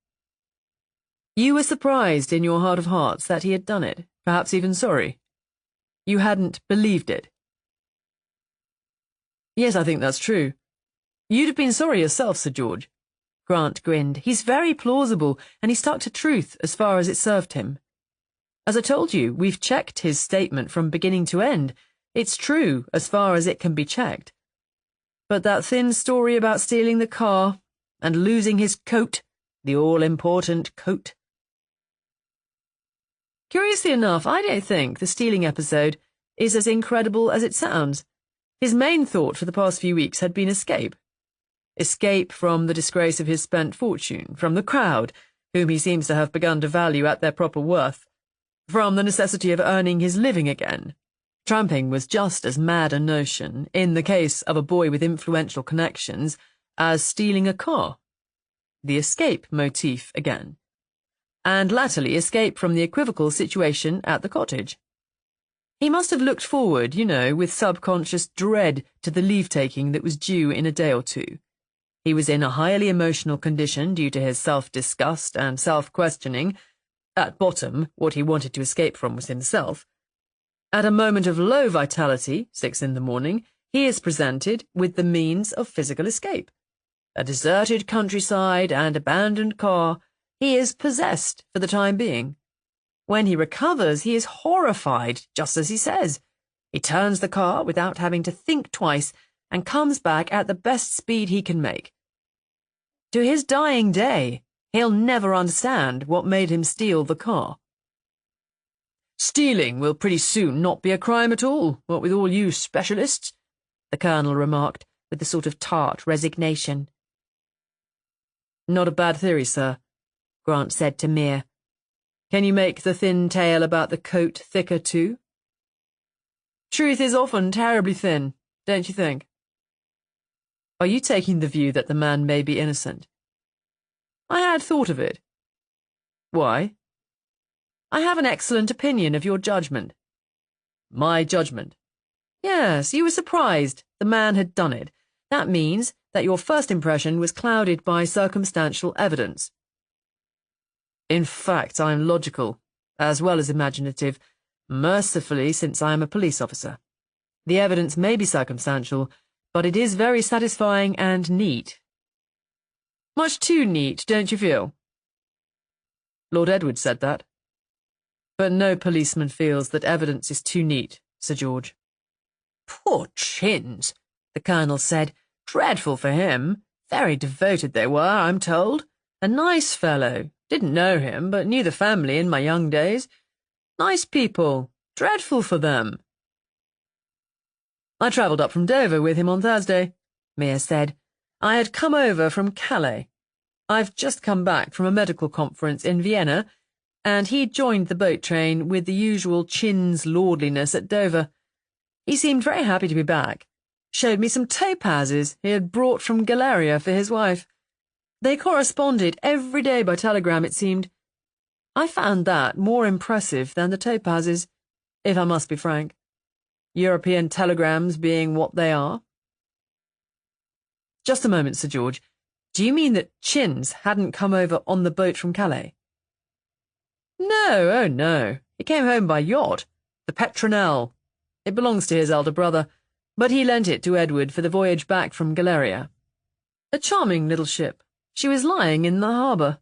"You were surprised in your heart of hearts that he had done it, perhaps even sorry. You hadn't believed it." "Yes, I think that's true. You'd have been sorry yourself, Sir George." Grant grinned. "He's very plausible, and he stuck to truth as far as it served him. As I told you, we've checked his statement from beginning to end. It's true as far as it can be checked. But that thin story about stealing the car and losing his coat, the all-important coat. Curiously enough, I don't think the stealing episode is as incredible as it sounds. His main thought for the past few weeks had been escape. Escape from the disgrace of his spent fortune, from the crowd, whom he seems to have begun to value at their proper worth, from the necessity of earning his living again. Tramping was just as mad a notion, in the case of a boy with influential connections, as stealing a car. The escape motif again. And latterly escape from the equivocal situation at the cottage. He must have looked forward, you know, with subconscious dread to the leave-taking that was due in a day or two. He was in a highly emotional condition due to his self-disgust and self-questioning. At bottom, what he wanted to escape from was himself. At a moment of low vitality, 6 in the morning, he is presented with the means of physical escape. A deserted countryside and abandoned car. He is possessed for the time being. When he recovers, he is horrified, just as he says. He turns the car without having to think twice and comes back at the best speed he can make. To his dying day, he'll never understand what made him steal the car. "Stealing will pretty soon not be a crime at all, what with all you specialists," the Colonel remarked with a sort of tart resignation. "Not a bad theory, sir," Grant said to Mere. "Can you make the thin tale about the coat thicker too?" "Truth is often terribly thin, don't you think?" "Are you taking the view that the man may be innocent?" "I had thought of it." "Why?" "I have an excellent opinion of your judgment." "My judgment?" "Yes, you were surprised the man had done it. That means that your first impression was clouded by circumstantial evidence." "In fact, I'm logical, as well as imaginative, mercifully, since I am a police officer. The evidence may be circumstantial, but it is very satisfying and neat." "Much too neat, don't you feel?" "Lord Edward said that. But no policeman feels that evidence is too neat, Sir George." "Poor Chins," the Colonel said. "Dreadful for him. Very devoted they were, I'm told. A nice fellow. Didn't know him, but knew the family in my young days. Nice people. Dreadful for them." "I travelled up from Dover with him on Thursday," Mere said. "I had come over from Calais. I've just come back from a medical conference in Vienna, and he joined the boat train with the usual Chins lordliness at Dover. He seemed very happy to be back. Showed me some topazes he had brought from Galeria for his wife. They corresponded every day by telegram, it seemed. I found that more impressive than the topazes, if I must be frank. European telegrams being what they are. Just a moment, Sir George. Do you mean that Chins hadn't come over on the boat from Calais? No, oh no. He came home by yacht, the Petronelle. It belongs to his elder brother, but he lent it to Edward for the voyage back from Galeria. A charming little ship. She was lying in the harbour.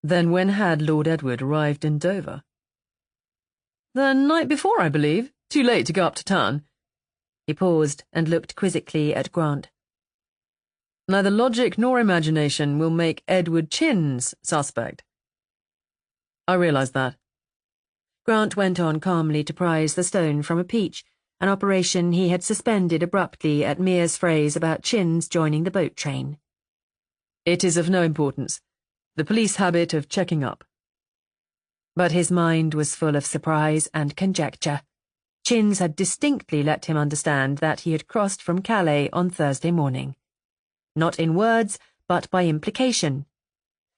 Then when had Lord Edward arrived in Dover? The night before, I believe. Too late to go up to town. He paused and looked quizzically at Grant. Neither logic nor imagination will make Edward Chins suspect. I realise that. Grant went on calmly to prise the stone from a peach, an operation he had suspended abruptly at Meare's phrase about Chins joining the boat train. It is of no importance. The police habit of checking up. But his mind was full of surprise and conjecture. Chins had distinctly let him understand that he had crossed from Calais on Thursday morning. Not in words, but by implication.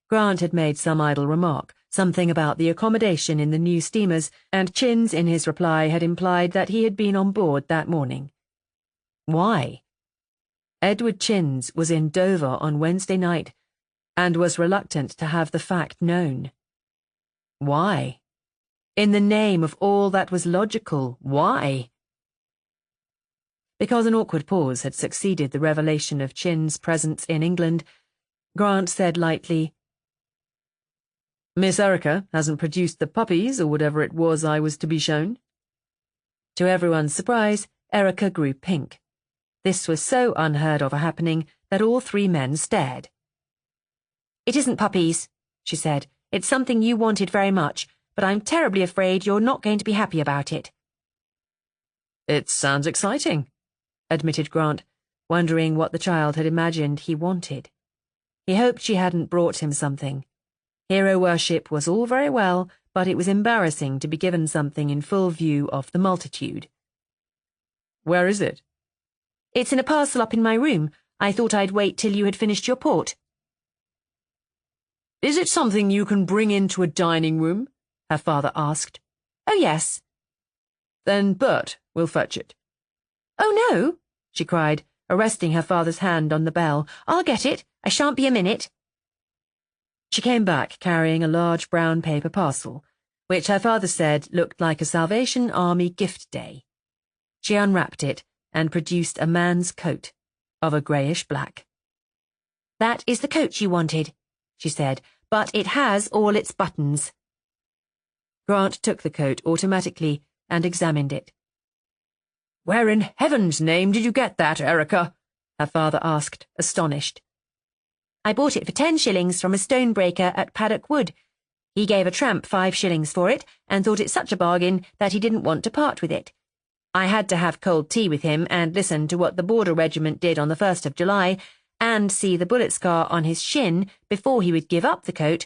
Grant had made some idle remark, something about the accommodation in the new steamers, and Chins in his reply had implied that he had been on board that morning. Why? Edward Chins was in Dover on Wednesday night, and was reluctant to have the fact known. Why? In the name of all that was logical, why? Because an awkward pause had succeeded the revelation of Chin's presence in England, Grant said lightly, Miss Erica hasn't produced the puppies or whatever it was I was to be shown. To everyone's surprise, Erica grew pink. This was so unheard of a happening that all three men stared. It isn't puppies, she said. It's something you wanted very much, but I'm terribly afraid you're not going to be happy about it. It sounds exciting, admitted Grant, wondering what the child had imagined he wanted. He hoped she hadn't brought him something. Hero worship was all very well, but it was embarrassing to be given something in full view of the multitude. Where is it? It's in a parcel up in my room. I thought I'd wait till you had finished your port. Is it something you can bring into a dining room? Her father asked. Oh, yes. Then Bert will fetch it. Oh, no, she cried, arresting her father's hand on the bell. I'll get it. I shan't be a minute. She came back carrying a large brown paper parcel, which her father said looked like a Salvation Army gift day. She unwrapped it and produced a man's coat of a greyish-black. That is the coat you wanted, she said, but it has all its buttons. Grant took the coat automatically and examined it. Where in heaven's name did you get that, Erica? Her father asked, astonished. I bought it for 10 shillings from a stonebreaker at Paddock Wood. He gave a tramp 5 shillings for it and thought it such a bargain that he didn't want to part with it. I had to have cold tea with him and listen to what the border regiment did on the 1st of July and see the bullet scar on his shin before he would give up the coat.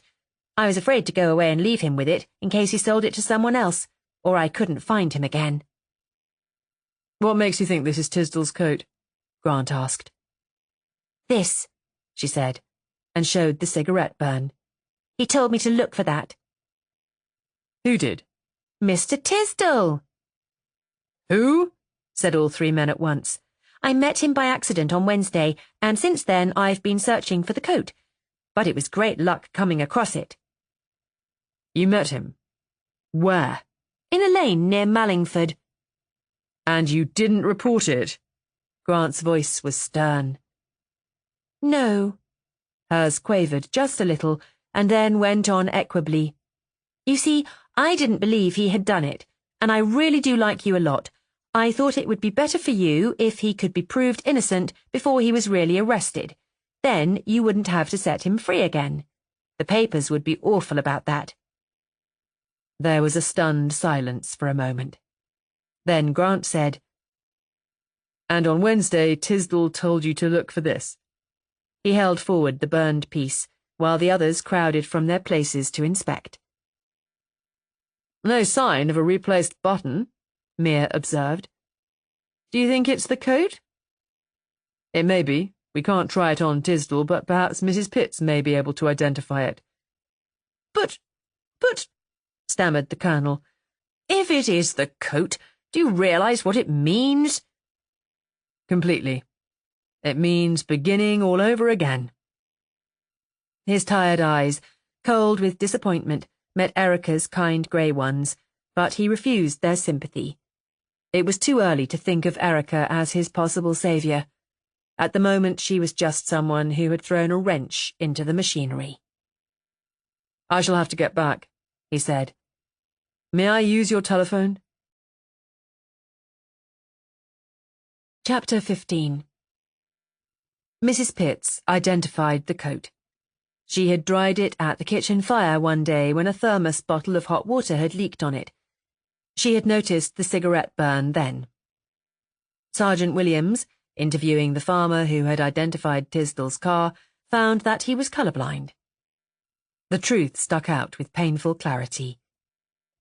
I was afraid to go away and leave him with it in case he sold it to someone else, or I couldn't find him again. What makes you think this is Tisdall's coat? Grant asked. This, she said, and showed the cigarette burn. He told me to look for that. Who did? Mr. Tisdall. Who? Said all three men at once. I met him by accident on Wednesday, and since then I've been searching for the coat. But it was great luck coming across it. You met him? Where? In a lane near Mallingford. And you didn't report it? Grant's voice was stern. No. Hers quavered just a little, and then went on equably. You see, I didn't believe he had done it, and I really do like you a lot. I thought it would be better for you if he could be proved innocent before he was really arrested. Then you wouldn't have to set him free again. The papers would be awful about that. There was a stunned silence for a moment. Then Grant said, And on Wednesday Tisdall told you to look for this. He held forward the burned piece, while the others crowded from their places to inspect. No sign of a replaced button, Meare observed. Do you think it's the coat? It may be. We can't try it on Tisdall, but perhaps Mrs. Pitts may be able to identify it. But, stammered the Colonel. if it is the coat, do you realise what it means? Completely. It means beginning all over again. His tired eyes, cold with disappointment, met Erica's kind grey ones, but he refused their sympathy. It was too early to think of Erica as his possible saviour. At the moment, she was just someone who had thrown a wrench into the machinery. I shall have to get back, he said. May I use your telephone? Chapter 15. Mrs. Pitts identified the coat. She had dried it at the kitchen fire one day when a thermos bottle of hot water had leaked on it. She had noticed the cigarette burn then. Sergeant Williams, interviewing the farmer who had identified Tisdall's car, found that he was colourblind. The truth stuck out with painful clarity.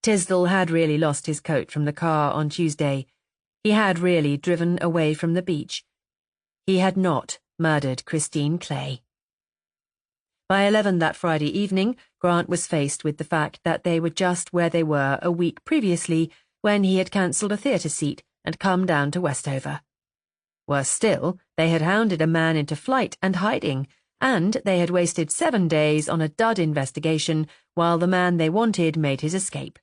Tisdall had really lost his coat from the car on Tuesday. He had really driven away from the beach. He had not murdered Christine Clay. By 11 that Friday evening, Grant was faced with the fact that they were just where they were a week previously when he had cancelled a theatre seat and come down to Westover. Worse still, they had hounded a man into flight and hiding, and they had wasted 7 days on a dud investigation while the man they wanted made his escape.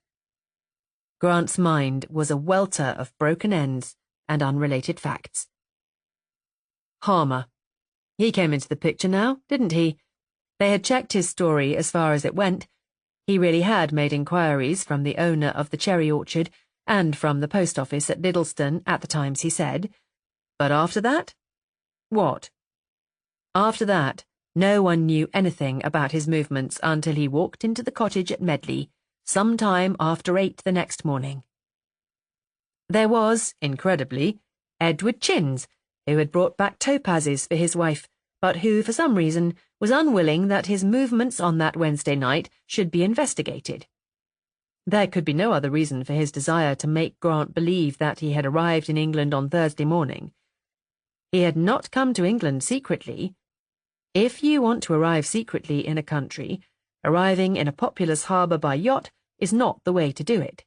Grant's mind was a welter of broken ends and unrelated facts. Harmer. He came into the picture now, didn't he? They had checked his story as far as it went. He really had made inquiries from the owner of the cherry orchard and from the post office at Liddleston at the times he said. But after that? What? After that, no one knew anything about his movements until he walked into the cottage at Medley, some time after 8 the next morning. There was, incredibly, Edward Chins, who had brought back topazes for his wife, but who, for some reason, was unwilling that his movements on that Wednesday night should be investigated. There could be no other reason for his desire to make Grant believe that he had arrived in England on Thursday morning. He had not come to England secretly. If you want to arrive secretly in a country, arriving in a populous harbour by yacht is not the way to do it.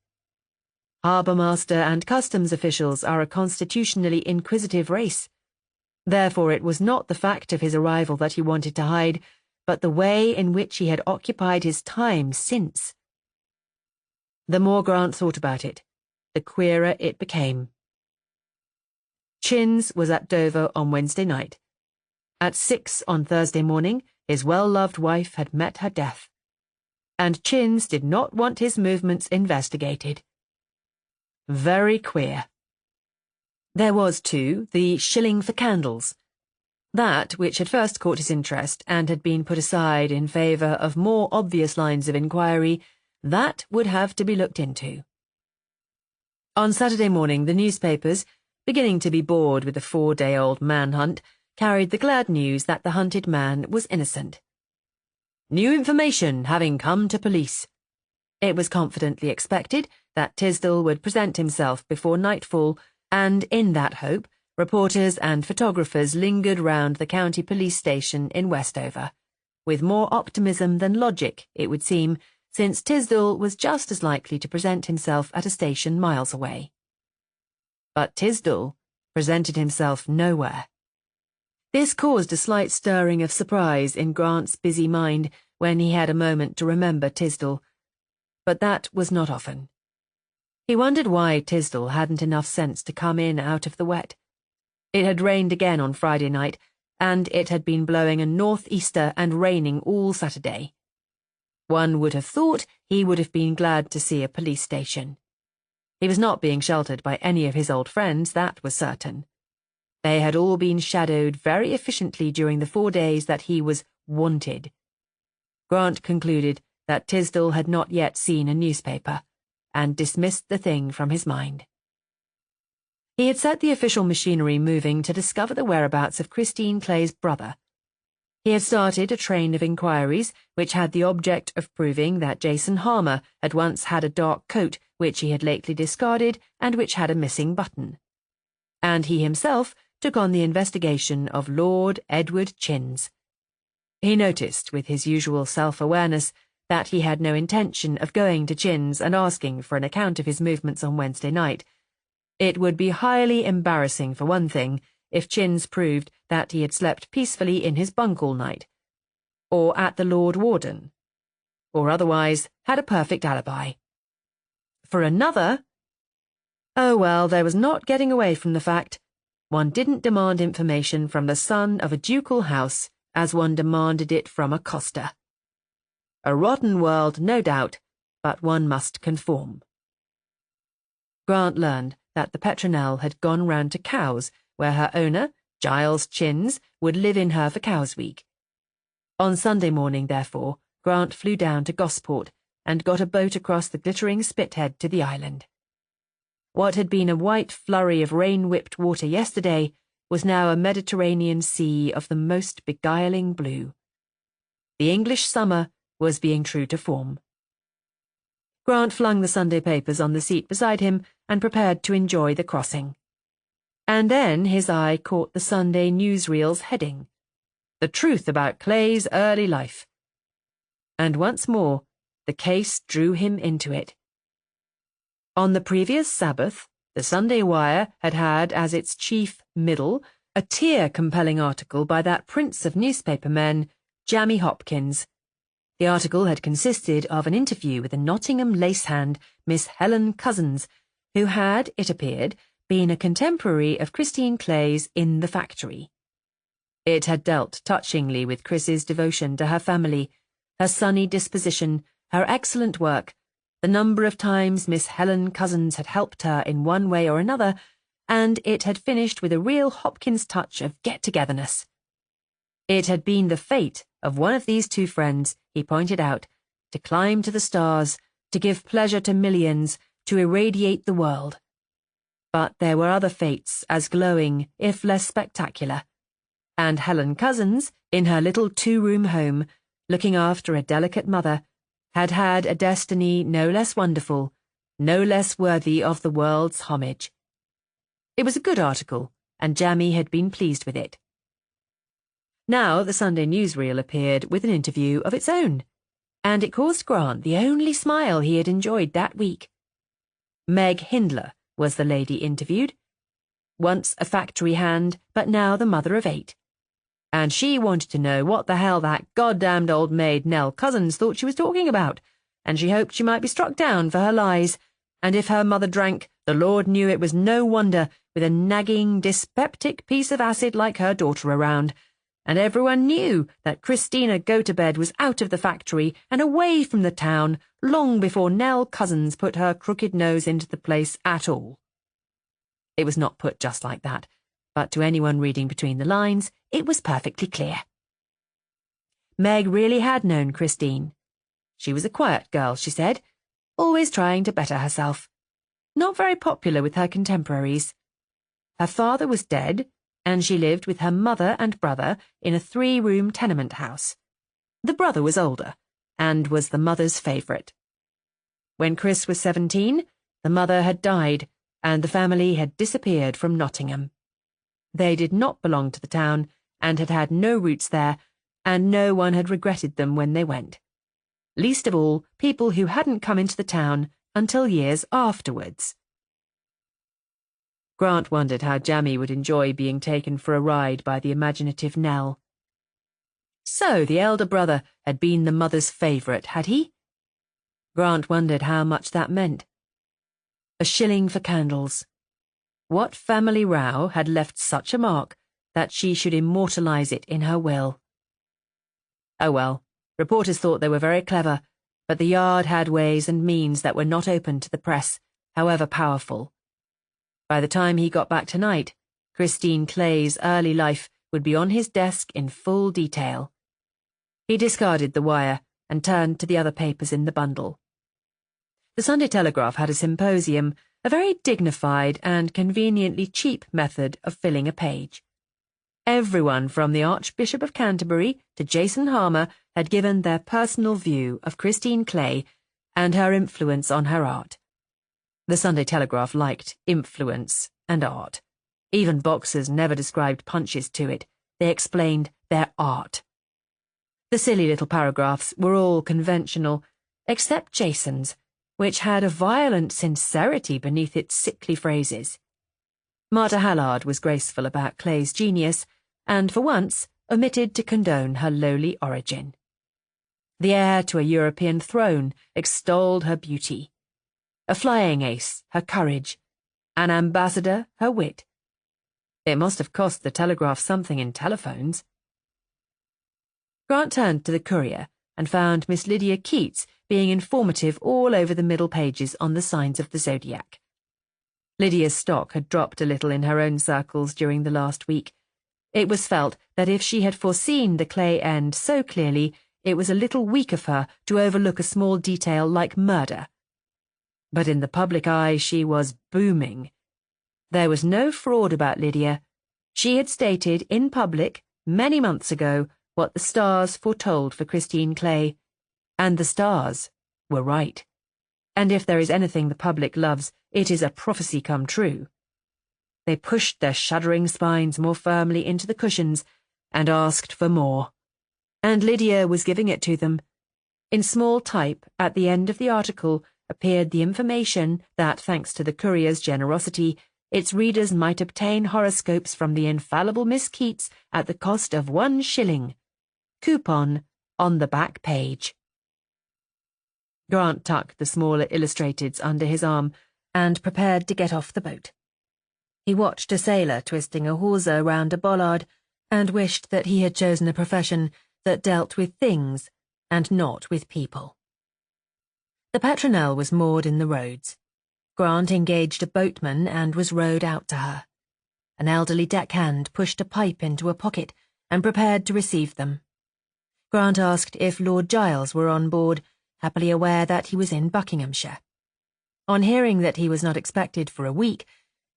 Harbour master and customs officials are a constitutionally inquisitive race. Therefore, it was not the fact of his arrival that he wanted to hide, but the way in which he had occupied his time since. The more Grant thought about it, the queerer it became. Chins was at Dover on Wednesday night. At 6 on Thursday morning, his well-loved wife had met her death. And Chins did not want his movements investigated. Very queer. There was, too, the shilling for candles. That which had first caught his interest and had been put aside in favour of more obvious lines of inquiry, that would have to be looked into. On Saturday morning, the newspapers, beginning to be bored with the 4-day-old manhunt, carried the glad news that the hunted man was innocent. New information having come to police. It was confidently expected that Tisdall would present himself before nightfall, and in that hope, reporters and photographers lingered round the county police station in Westover, with more optimism than logic, it would seem, since Tisdall was just as likely to present himself at a station miles away. But Tisdall presented himself nowhere. This caused a slight stirring of surprise in Grant's busy mind when he had a moment to remember Tisdall, but that was not often. He wondered why Tisdall hadn't enough sense to come in out of the wet. It had rained again on Friday night, and it had been blowing a northeaster and raining all Saturday. One would have thought he would have been glad to see a police station. He was not being sheltered by any of his old friends, that was certain. They had all been shadowed very efficiently during the 4 days that he was wanted. Grant concluded that Tisdall had not yet seen a newspaper, and dismissed the thing from his mind. He had set the official machinery moving to discover the whereabouts of Christine Clay's brother. He had started a train of inquiries which had the object of proving that Jason Harmer had once had a dark coat which he had lately discarded and which had a missing button. and he himself took on the investigation of Lord Edward Chins. He noticed, with his usual self-awareness, that he had no intention of going to Chins and asking for an account of his movements on Wednesday night. It would be highly embarrassing, for one thing, if Chins proved that he had slept peacefully in his bunk all night, or at the Lord Warden, or otherwise had a perfect alibi. For another, oh well, there was not getting away from the fact. One didn't demand information from the son of a ducal house as one demanded it from a coster. A rotten world, no doubt, but one must conform. Grant learned that the Petronelle had gone round to Cowes, where her owner, Giles Chins, would live in her for Cowes Week. On Sunday morning, therefore, Grant flew down to Gosport and got a boat across the glittering Spithead to the island. What had been a white flurry of rain-whipped water yesterday was now a Mediterranean sea of the most beguiling blue. The English summer was being true to form. Grant flung the Sunday papers on the seat beside him and prepared to enjoy the crossing. And then his eye caught the Sunday newsreel's heading, "The Truth About Clay's Early Life." And once more, the case drew him into it. On the previous Sabbath, the Sunday Wire had had as its chief middle a tear-compelling article by that prince of newspapermen, Jammy Hopkins. The article had consisted of an interview with a Nottingham lace-hand, Miss Helen Cousins, who had, it appeared, been a contemporary of Christine Clay's in the factory. It had dealt touchingly with Chris's devotion to her family, her sunny disposition, her excellent work, the number of times Miss Helen Cousins had helped her in one way or another, and it had finished with a real Hopkins touch of get-togetherness. It had been the fate of one of these two friends, he pointed out, to climb to the stars, to give pleasure to millions, to irradiate the world. But there were other fates as glowing, if less spectacular, and Helen Cousins, in her little two-room home, looking after a delicate mother, had had a destiny no less wonderful, no less worthy of the world's homage. It was a good article, and Jammy had been pleased with it. Now the Sunday newsreel appeared with an interview of its own, and it caused Grant the only smile he had enjoyed that week. Meg Hindler was the lady interviewed, once a factory hand, but now the mother of 8. And she wanted to know what the hell that goddamned old maid Nell Cousins thought she was talking about, and she hoped she might be struck down for her lies, and if her mother drank, the Lord knew it was no wonder, with a nagging, dyspeptic piece of acid like her daughter around, and everyone knew that Christina Go-to-Bed was out of the factory and away from the town long before Nell Cousins put her crooked nose into the place at all. It was not put just like that, but to anyone reading between the lines, it was perfectly clear. Meg really had known Christine. She was a quiet girl, she said, always trying to better herself. Not very popular with her contemporaries. Her father was dead, and she lived with her mother and brother in a 3-room tenement house. The brother was older, and was the mother's favourite. When Chris was 17, the mother had died, and the family had disappeared from Nottingham. They did not belong to the town, and had had no roots there, and no one had regretted them when they went. Least of all, people who hadn't come into the town until years afterwards. Grant wondered how Jammy would enjoy being taken for a ride by the imaginative Nell. So the elder brother had been the mother's favourite, had he? Grant wondered how much that meant. A shilling for candles. What family row had left such a mark that she should immortalise it in her will? Oh well, reporters thought they were very clever, but the Yard had ways and means that were not open to the press, however powerful. By the time he got back tonight, Christine Clay's early life would be on his desk in full detail. He discarded the Wire and turned to the other papers in the bundle. The Sunday Telegraph had a symposium, a very dignified and conveniently cheap method of filling a page. Everyone from the Archbishop of Canterbury to Jason Harmer had given their personal view of Christine Clay and her influence on her art. The Sunday Telegraph liked influence and art. Even boxers never described punches to it. They explained their art. The silly little paragraphs were all conventional, except Jason's, which had a violent sincerity beneath its sickly phrases. Marta Hallard was graceful about Clay's genius, and for once omitted to condone her lowly origin. The heir to a European throne extolled her beauty. A flying ace, her courage. An ambassador, her wit. It must have cost the Telegraph something in telephones. Grant turned to the Courier and found Miss Lydia Keats being informative all over the middle pages on the signs of the zodiac. Lydia's stock had dropped a little in her own circles during the last week. It was felt that if she had foreseen the Clay end so clearly, it was a little weak of her to overlook a small detail like murder. But in the public eye she was booming. There was no fraud about Lydia. She had stated in public, many months ago, what the stars foretold for Christine Clay. And the stars were right. And if there is anything the public loves, it is a prophecy come true. They pushed their shuddering spines more firmly into the cushions and asked for more. And Lydia was giving it to them. In small type at the end of the article appeared the information that, thanks to the Courier's generosity, its readers might obtain horoscopes from the infallible Miss Keats at the cost of 1 shilling. Coupon on the back page. Grant tucked the smaller illustrateds under his arm and prepared to get off the boat. He watched a sailor twisting a hawser round a bollard and wished that he had chosen a profession that dealt with things and not with people. The Petronelle was moored in the roads. Grant engaged a boatman and was rowed out to her. An elderly deckhand pushed a pipe into a pocket and prepared to receive them. Grant asked if Lord Giles were on board, happily aware that he was in Buckinghamshire. On hearing that he was not expected for a week,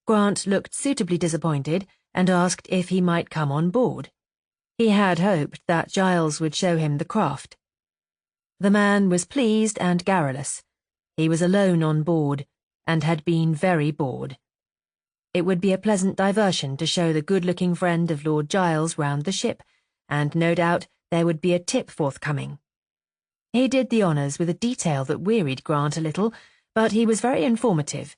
Grant looked suitably disappointed and asked if he might come on board. He had hoped that Giles would show him the craft. The man was pleased and garrulous. He was alone on board and had been very bored. It would be a pleasant diversion to show the good-looking friend of Lord Giles round the ship, and no doubt there would be a tip forthcoming. He did the honours with a detail that wearied Grant a little, but he was very informative.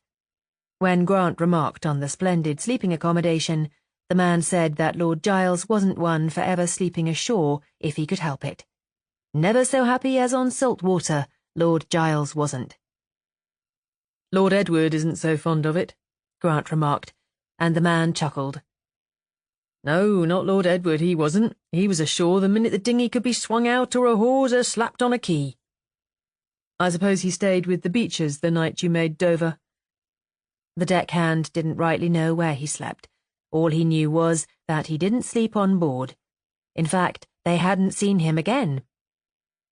When Grant remarked on the splendid sleeping accommodation, the man said that Lord Giles wasn't one for ever sleeping ashore if he could help it. Never so happy as on salt water, Lord Giles wasn't. Lord Edward isn't so fond of it, Grant remarked, and the man chuckled. No, not Lord Edward, he wasn't. He was ashore the minute the dinghy could be swung out or a hawser slapped on a key. I suppose he stayed with the Beechers the night you made Dover. The deckhand didn't rightly know where he slept. All he knew was that he didn't sleep on board. In fact, they hadn't seen him again.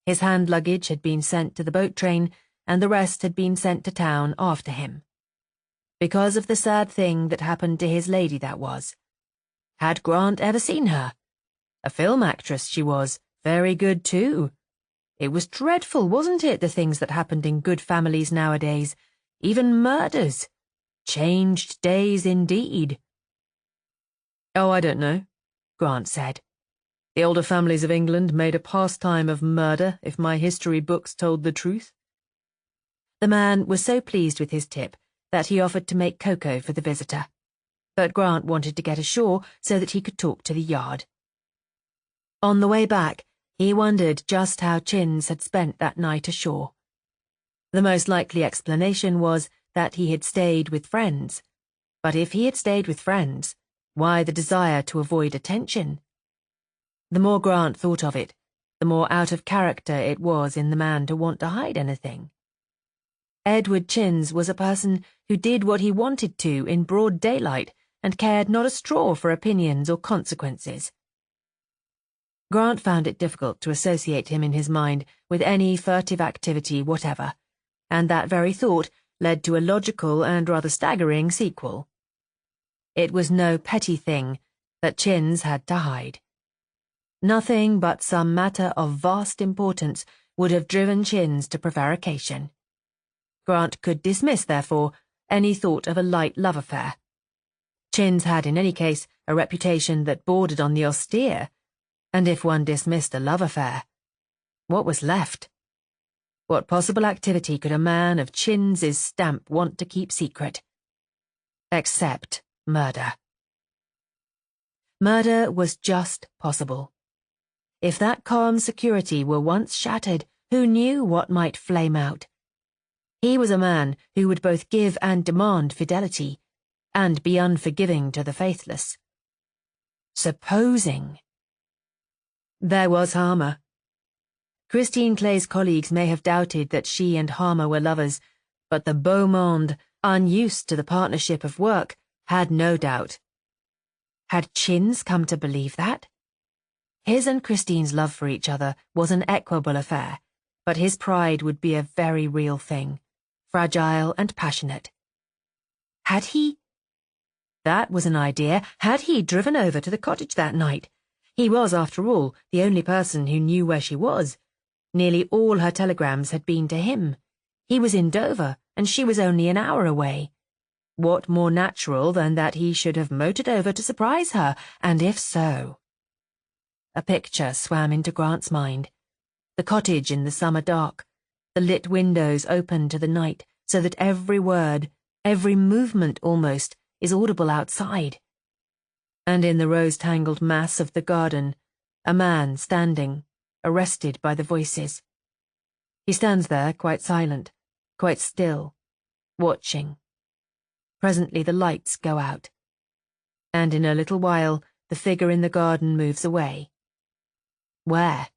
His hand luggage had been sent to the boat train, and the rest had been sent to town after him. Because of the sad thing that happened to his lady, that was. Had Grant ever seen her? A film actress she was, very good too. It was dreadful, wasn't it, the things that happened in good families nowadays? Even murders. Changed days indeed. Oh, I don't know, Grant said. The older families of England made a pastime of murder if my history books told the truth. The man was so pleased with his tip that he offered to make cocoa for the visitor. But Grant wanted to get ashore so that he could talk to the yard. On the way back, he wondered just how Chins had spent that night ashore. The most likely explanation was that he had stayed with friends. But if he had stayed with friends, why the desire to avoid attention? The more Grant thought of it, the more out of character it was in the man to want to hide anything. Edward Chins was a person who did what he wanted to in broad daylight and cared not a straw for opinions or consequences. Grant found it difficult to associate him in his mind with any furtive activity whatever, and that very thought led to a logical and rather staggering sequel. It was no petty thing that Chins had to hide. Nothing but some matter of vast importance would have driven Chins to prevarication. Grant could dismiss, therefore, any thought of a light love affair. Chins had, in any case, a reputation that bordered on the austere, and if one dismissed a love affair, what was left? What possible activity could a man of Chins's stamp want to keep secret? Except murder. Murder was just possible. If that calm security were once shattered, who knew what might flame out? He was a man who would both give and demand fidelity, and be unforgiving to the faithless. Supposing. There was Harmer. Christine Clay's colleagues may have doubted that she and Harmer were lovers, but the beau monde, unused to the partnership of work, had no doubt. Had Chins come to believe that? His and Christine's love for each other was an equable affair, but his pride would be a very real thing, fragile and passionate. Had he? That was an idea. Had he driven over to the cottage that night? He was, after all, the only person who knew where she was. Nearly all her telegrams had been to him. He was in Dover, and she was only an hour away. What more natural than that he should have motored over to surprise her, and if so... A picture swam into Grant's mind. The cottage in the summer dark, the lit windows open to the night, so that every word, every movement almost, is audible outside. And in the rose-tangled mass of the garden, a man standing, arrested by the voices. He stands there, quite silent, quite still, watching. Presently the lights go out, and in a little while the figure in the garden moves away. Where?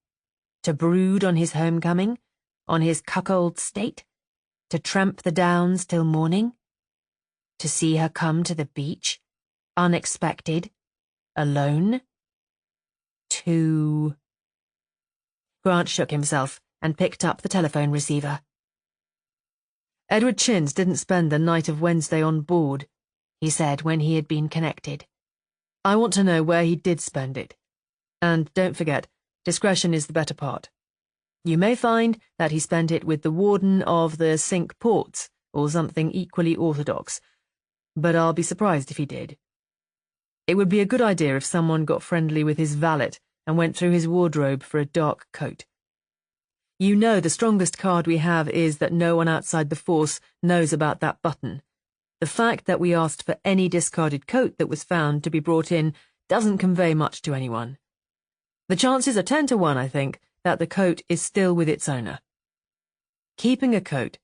To brood on his homecoming? On his cuckold state? To tramp the downs till morning? To see her come to the beach? Unexpected? Alone? To... Grant shook himself and picked up the telephone receiver. Edward Chins didn't spend the night of Wednesday on board, he said when he had been connected. I want to know where he did spend it. And don't forget, discretion is the better part. You may find that he spent it with the warden of the Cinque Ports, or something equally orthodox, but I'll be surprised if he did. It would be a good idea if someone got friendly with his valet and went through his wardrobe for a dark coat. You know the strongest card we have is that no one outside the force knows about that button. The fact that we asked for any discarded coat that was found to be brought in doesn't convey much to anyone. The chances are 10 to 1, I think, that the coat is still with its owner. Keeping a coat,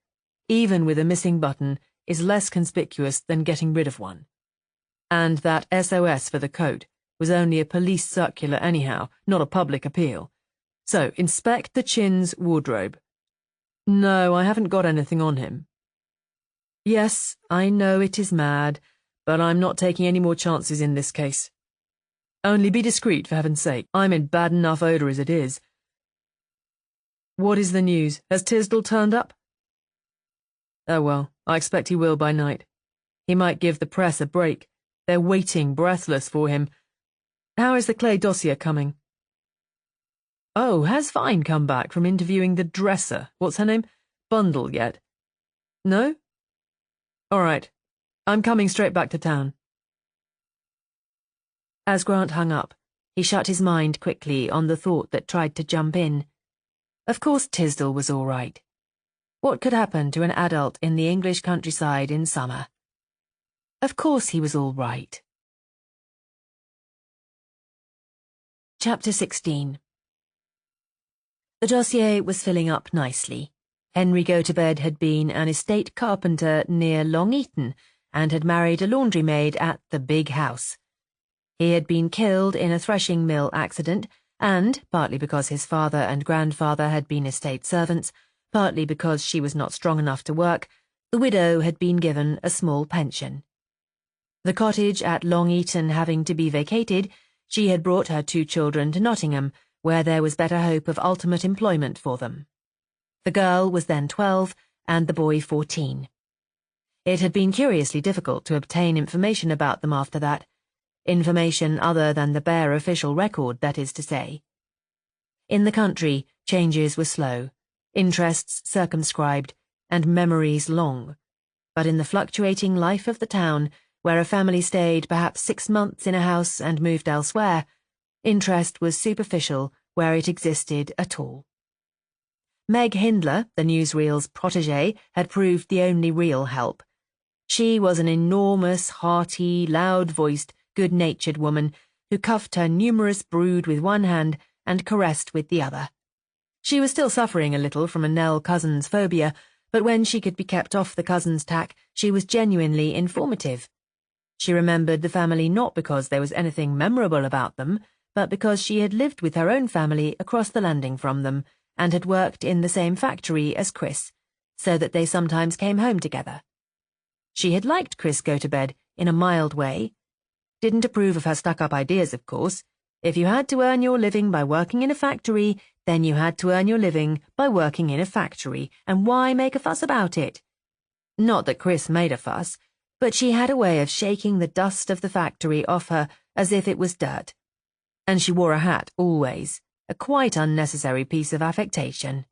even with a missing button, is less conspicuous than getting rid of one. And that SOS for the coat was only a police circular anyhow, not a public appeal. So, inspect the Chins' wardrobe. No, I haven't got anything on him. Yes, I know it is mad, but I'm not taking any more chances in this case. Only be discreet, for heaven's sake. I'm in bad enough odour as it is. What is the news? Has Tisdall turned up? Oh well, I expect he will by night. He might give the press a break. They're waiting, breathless, for him. How is the Clay dossier coming? Oh, has Vine come back from interviewing the dresser? What's her name? Bundle yet? No? All right. I'm coming straight back to town. As Grant hung up, he shut his mind quickly on the thought that tried to jump in. Of course Tisdall was all right. What could happen to an adult in the English countryside in summer? Of course he was all right. Chapter 16. The dossier was filling up nicely. Henry Gotobed had been an estate carpenter near Long Eaton and had married a laundry-maid at the big house. He had been killed in a threshing mill accident, and, partly because his father and grandfather had been estate servants, partly because she was not strong enough to work, the widow had been given a small pension. The cottage at Long Eaton having to be vacated, she had brought her 2 children to Nottingham, where there was better hope of ultimate employment for them. The girl was then 12, and the boy 14. It had been curiously difficult to obtain information about them after that. Information other than the bare official record, that is to say. In the country, changes were slow, interests circumscribed, and memories long. But in the fluctuating life of the town, where a family stayed perhaps 6 months in a house and moved elsewhere. Interest was superficial where it existed at all. Meg Hindler, the newsreel's protégée, had proved the only real help. She was an enormous, hearty, loud-voiced, good-natured woman who cuffed her numerous brood with one hand and caressed with the other. She was still suffering a little from a Nell Cousins phobia, but when she could be kept off the Cousins tack, she was genuinely informative. She remembered the family not because there was anything memorable about them, but because she had lived with her own family across the landing from them and had worked in the same factory as Chris, so that they sometimes came home together. She had liked Chris Gotobed in a mild way. Didn't approve of her stuck-up ideas, of course. If you had to earn your living by working in a factory, then you had to earn your living by working in a factory, and why make a fuss about it? Not that Chris made a fuss, but she had a way of shaking the dust of the factory off her as if it was dirt. And she wore a hat always, a quite unnecessary piece of affectation.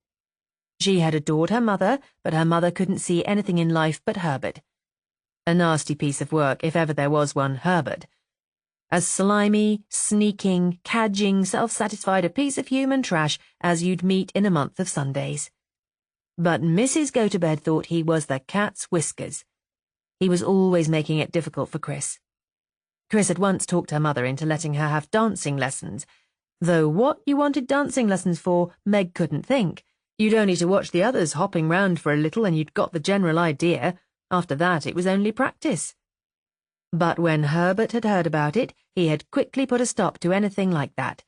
She had adored her mother, but her mother couldn't see anything in life but Herbert. A nasty piece of work, if ever there was one, Herbert. As slimy, sneaking, cadging, self-satisfied a piece of human trash as you'd meet in a month of Sundays. But Mrs. Gotobed thought he was the cat's whiskers. He was always making it difficult for Chris. Chris had once talked her mother into letting her have dancing lessons, though what you wanted dancing lessons for, Meg couldn't think. You'd only to watch the others hopping round for a little and you'd got the general idea. After that, it was only practice. But when Herbert had heard about it, he had quickly put a stop to anything like that.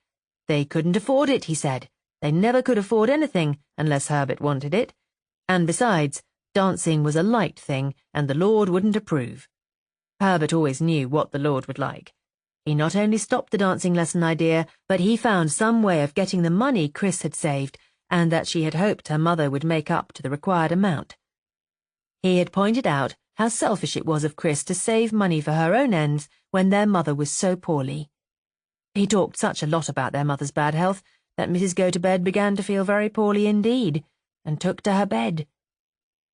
They couldn't afford it, he said. They never could afford anything unless Herbert wanted it. And besides, dancing was a light thing, and the Lord wouldn't approve. Herbert always knew what the Lord would like. He not only stopped the dancing lesson idea, but he found some way of getting the money Chris had saved, and that she had hoped her mother would make up to the required amount. He had pointed out how selfish it was of Chris to save money for her own ends when their mother was so poorly. He talked such a lot about their mother's bad health that Mrs. Gotobed began to feel very poorly indeed, and took to her bed.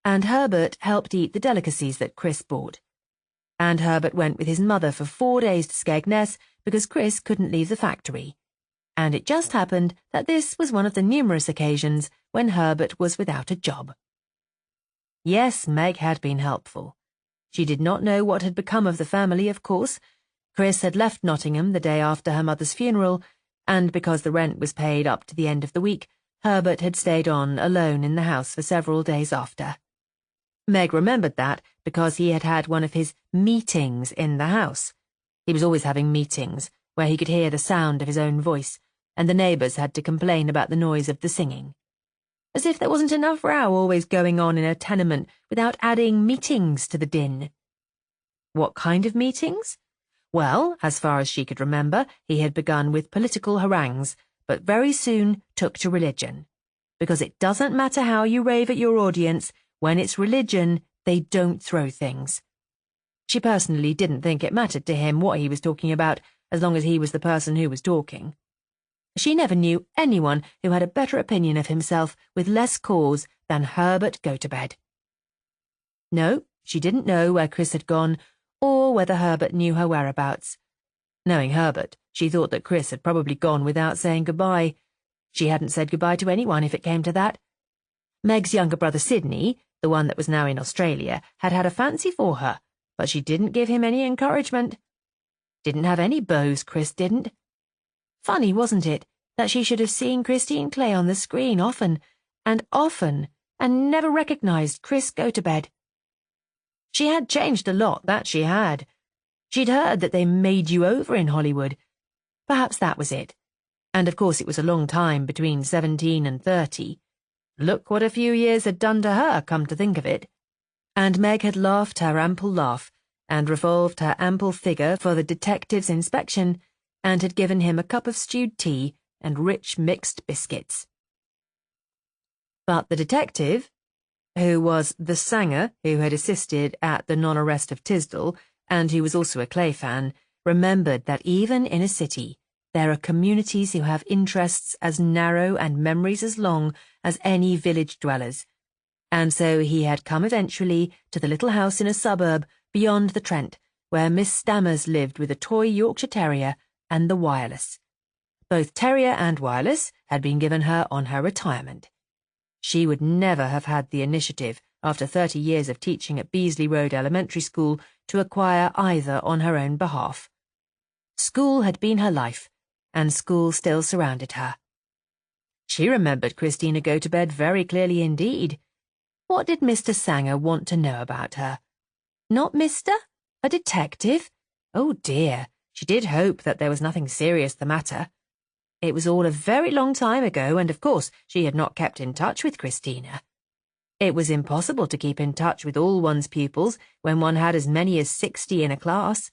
And Herbert helped eat the delicacies that Chris bought. And Herbert went with his mother for 4 days to Skegness because Chris couldn't leave the factory. And it just happened that this was one of the numerous occasions when Herbert was without a job. Yes, Meg had been helpful. She did not know what had become of the family, of course. Chris had left Nottingham the day after her mother's funeral, and because the rent was paid up to the end of the week, Herbert had stayed on alone in the house for several days after. Meg remembered that because he had had one of his meetings in the house. He was always having meetings where he could hear the sound of his own voice, and the neighbours had to complain about the noise of the singing. As if there wasn't enough row always going on in a tenement without adding meetings to the din. What kind of meetings? Well, as far as she could remember, he had begun with political harangues, but very soon took to religion. Because it doesn't matter how you rave at your audience, when it's religion, they don't throw things. She personally didn't think it mattered to him what he was talking about, as long as he was the person who was talking. She never knew anyone who had a better opinion of himself with less cause than Herbert Gotobed. No, she didn't know where Chris had gone, or whether Herbert knew her whereabouts. Knowing Herbert, she thought that Chris had probably gone without saying goodbye. She hadn't said goodbye to anyone if it came to that. Meg's younger brother Sidney, the one that was now in Australia, had had a fancy for her, but she didn't give him any encouragement. Didn't have any beaux, Chris didn't. Funny, wasn't it, that she should have seen Christine Clay on the screen often, and never recognised Chris Gotobed. She had changed a lot, that she had. She'd heard that they made you over in Hollywood. Perhaps that was it. And of course it was a long time between 17 and 30. Look what a few years had done to her, come to think of it. And Meg had laughed her ample laugh, and revolved her ample figure for the detective's inspection, and had given him a cup of stewed tea and rich mixed biscuits. But the detective, who was the Sanger who had assisted at the non-arrest of Tisdall, and who was also a Clay fan, remembered that even in a city, there are communities who have interests as narrow and memories as long as any village dwellers, and so he had come eventually to the little house in a suburb beyond the Trent, where Miss Stammers lived with a toy Yorkshire Terrier and the wireless. Both terrier and wireless had been given her on her retirement. She would never have had the initiative, after 30 years of teaching at Beasley Road Elementary School, to acquire either on her own behalf. School had been her life, and school still surrounded her. She remembered Christina Gotobed very clearly indeed. What did Mr. Sanger want to know about her? Not Mr.? A detective? Oh dear, she did hope that there was nothing serious the matter. It was all a very long time ago, and of course she had not kept in touch with Christina. It was impossible to keep in touch with all one's pupils when one had as many as 60 in a class.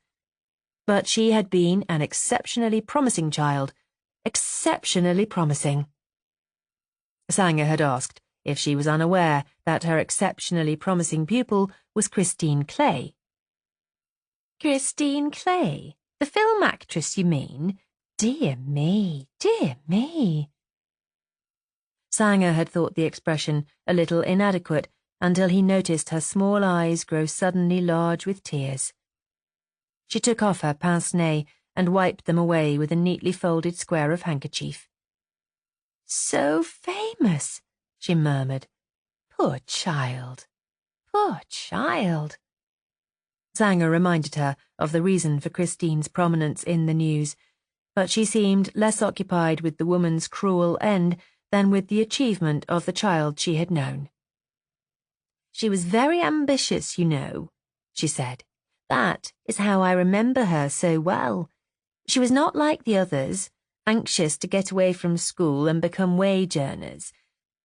But she had been an exceptionally promising child, exceptionally promising. Sanger had asked if she was unaware that her exceptionally promising pupil was Christine Clay. Christine Clay? The film actress, you mean? Dear me, dear me. Sanger had thought the expression a little inadequate until he noticed her small eyes grow suddenly large with tears. She took off her pince-nez and wiped them away with a neatly folded square of handkerchief. So famous, she murmured. Poor child, poor child. Sanger reminded her of the reason for Christine's prominence in the news, but she seemed less occupied with the woman's cruel end than with the achievement of the child she had known. She was very ambitious, you know, she said. That is how I remember her so well. She was not like the others, anxious to get away from school and become wage earners.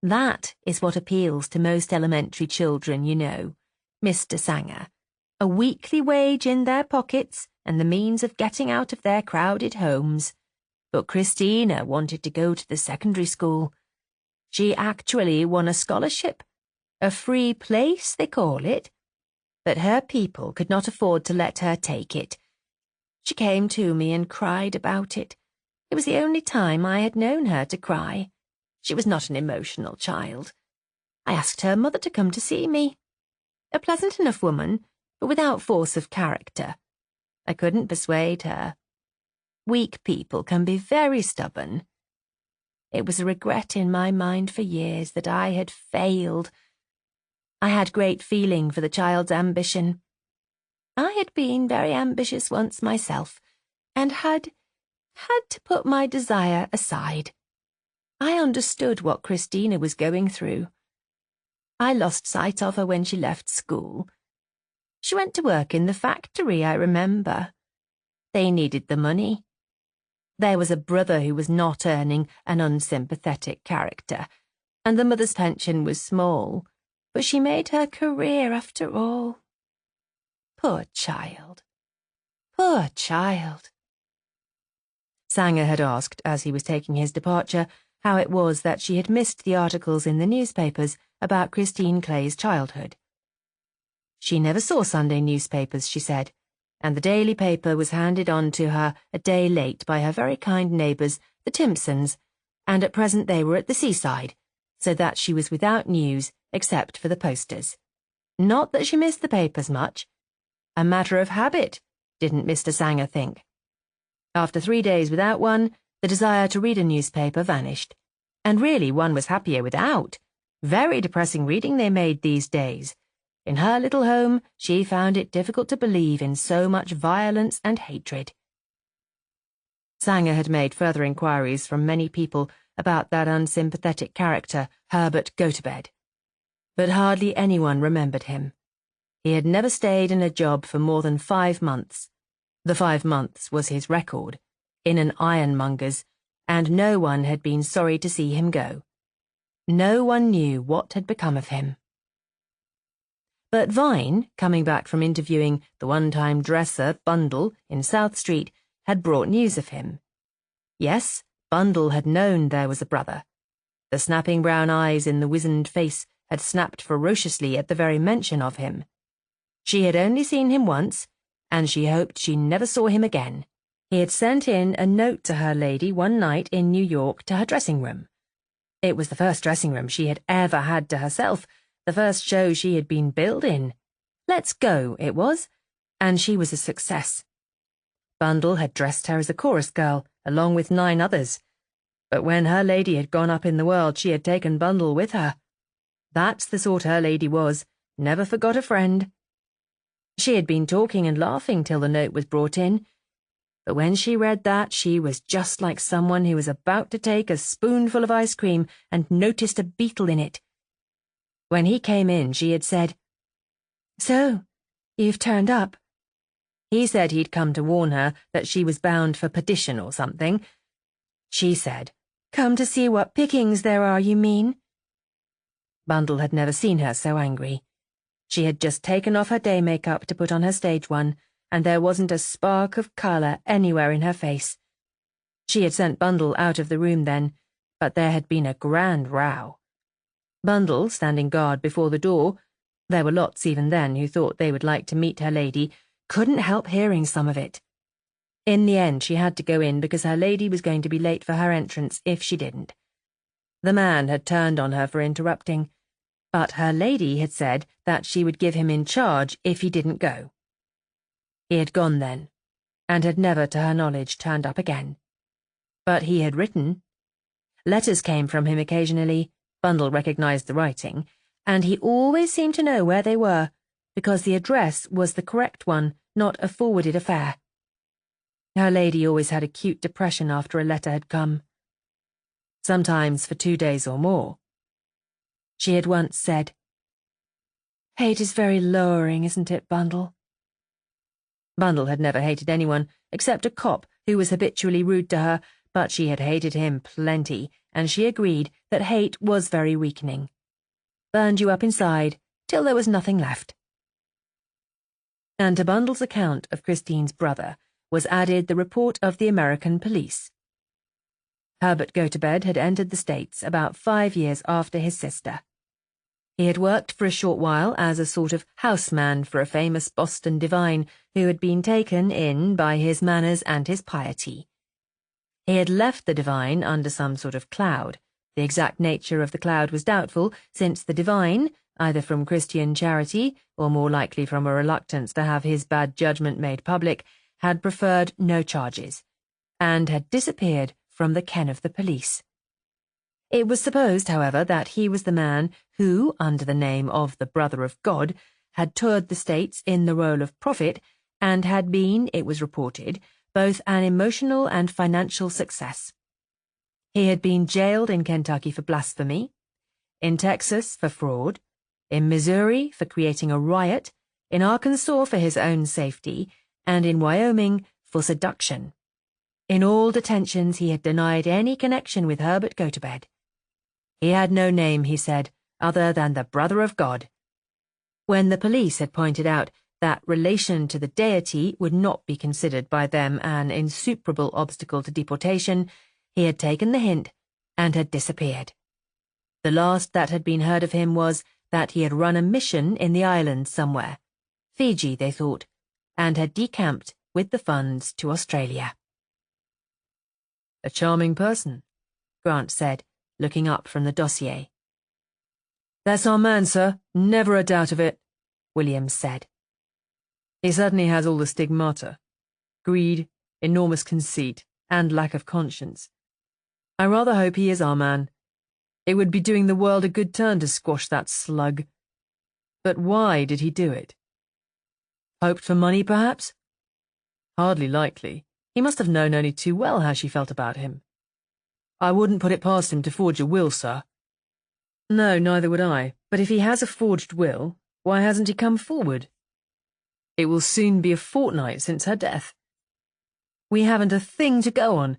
That is what appeals to most elementary children, you know, Mr. Sanger. A weekly wage in their pockets and the means of getting out of their crowded homes. But Christina wanted to go to the secondary school. She actually won a scholarship. A free place, they call it. But her people could not afford to let her take it. She came to me and cried about it. It was the only time I had known her to cry. She was not an emotional child. I asked her mother to come to see me. A pleasant enough woman, but without force of character. I couldn't persuade her. Weak people can be very stubborn. It was a regret in my mind for years that I had failed. I had great feeling for the child's ambition. I had been very ambitious once myself, and had to put my desire aside. I understood what Christina was going through. I lost sight of her when she left school. She went to work in the factory, I remember. They needed the money. There was a brother who was not earning, an unsympathetic character, and the mother's pension was small, but she made her career after all. Poor child. Poor child. Sanger had asked, as he was taking his departure, how it was that she had missed the articles in the newspapers about Christine Clay's childhood. She never saw Sunday newspapers, she said, and the daily paper was handed on to her a day late by her very kind neighbours, the Timpsons, and at present they were at the seaside, so that she was without news except for the posters. Not that she missed the papers much. A matter of habit, didn't Mr. Sanger think. After 3 days without one, the desire to read a newspaper vanished, and really one was happier without. Very depressing reading they made these days. In her little home, she found it difficult to believe in so much violence and hatred. Sanger had made further inquiries from many people about that unsympathetic character, Herbert Gotobed. But hardly anyone remembered him. He had never stayed in a job for more than 5 months. The 5 months was his record, in an ironmonger's, and no one had been sorry to see him go. No one knew what had become of him. But Vine, coming back from interviewing the one-time dresser, Bundle, in South Street, had brought news of him. Yes, Bundle had known there was a brother. The snapping brown eyes in the wizened face had snapped ferociously at the very mention of him. She had only seen him once, and she hoped she never saw him again. He had sent in a note to her lady one night in New York to her dressing room. It was the first dressing room she had ever had to herself, the first show she had been billed in. Let's Go, it was, and she was a success. Bundle had dressed her as a chorus girl, along with 9 others. But when her lady had gone up in the world, she had taken Bundle with her. That's the sort her lady was, never forgot a friend. She had been talking and laughing till the note was brought in, but when she read that, she was just like someone who was about to take a spoonful of ice cream and noticed a beetle in it. When he came in, she had said, "So, you've turned up." He said he'd come to warn her that she was bound for perdition or something. She said, "Come to see what pickings there are, you mean?" Bundle had never seen her so angry. She had just taken off her day makeup to put on her stage one, and there wasn't a spark of colour anywhere in her face. She had sent Bundle out of the room then, but there had been a grand row. Bundle, standing guard before the door, there were lots even then who thought they would like to meet her lady, couldn't help hearing some of it. In the end, she had to go in because her lady was going to be late for her entrance if she didn't. The man had turned on her for interrupting, but her lady had said that she would give him in charge if he didn't go. He had gone then, and had never, to her knowledge, turned up again. But he had written. Letters came from him occasionally. Bundle recognised the writing, and he always seemed to know where they were, because the address was the correct one, not a forwarded affair. Her lady always had acute depression after a letter had come, sometimes for 2 days or more. She had once said, "Hate is very lowering, isn't it, Bundle?" Bundle had never hated anyone, except a cop who was habitually rude to her, but she had hated him plenty, and she agreed that hate was very weakening. Burned you up inside, till there was nothing left. And to Bundle's account of Christine's brother was added the report of the American police. Herbert Gotobed had entered the States about 5 years after his sister. He had worked for a short while as a sort of houseman for a famous Boston divine who had been taken in by his manners and his piety. He had left the divine under some sort of cloud. The exact nature of the cloud was doubtful, since the divine, either from Christian charity or more likely from a reluctance to have his bad judgment made public, had preferred no charges, and had disappeared from the ken of the police. It was supposed, however, that he was the man who, under the name of the Brother of God, had toured the States in the role of prophet, and had been, it was reported, both an emotional and financial success. He had been jailed in Kentucky for blasphemy, in Texas for fraud, in Missouri for creating a riot, in Arkansas for his own safety, and in Wyoming for seduction. In all detentions he had denied any connection with Herbert Gotobed. He had no name, he said, other than the Brother of God. When the police had pointed out that relation to the deity would not be considered by them an insuperable obstacle to deportation, he had taken the hint and had disappeared. The last that had been heard of him was that he had run a mission in the islands somewhere, Fiji, they thought, and had decamped with the funds to Australia. "A charming person," Grant said, looking up from the dossier. "That's our man, sir, never a doubt of it," Williams said. "He certainly has all the stigmata: greed, enormous conceit, and lack of conscience. I rather hope he is our man. It would be doing the world a good turn to squash that slug. But why did he do it? Hoped for money, perhaps? Hardly likely. He must have known only too well how she felt about him. I wouldn't put it past him to forge a will, sir." "No, neither would I. But if he has a forged will, why hasn't he come forward? It will soon be a fortnight since her death. We haven't a thing to go on.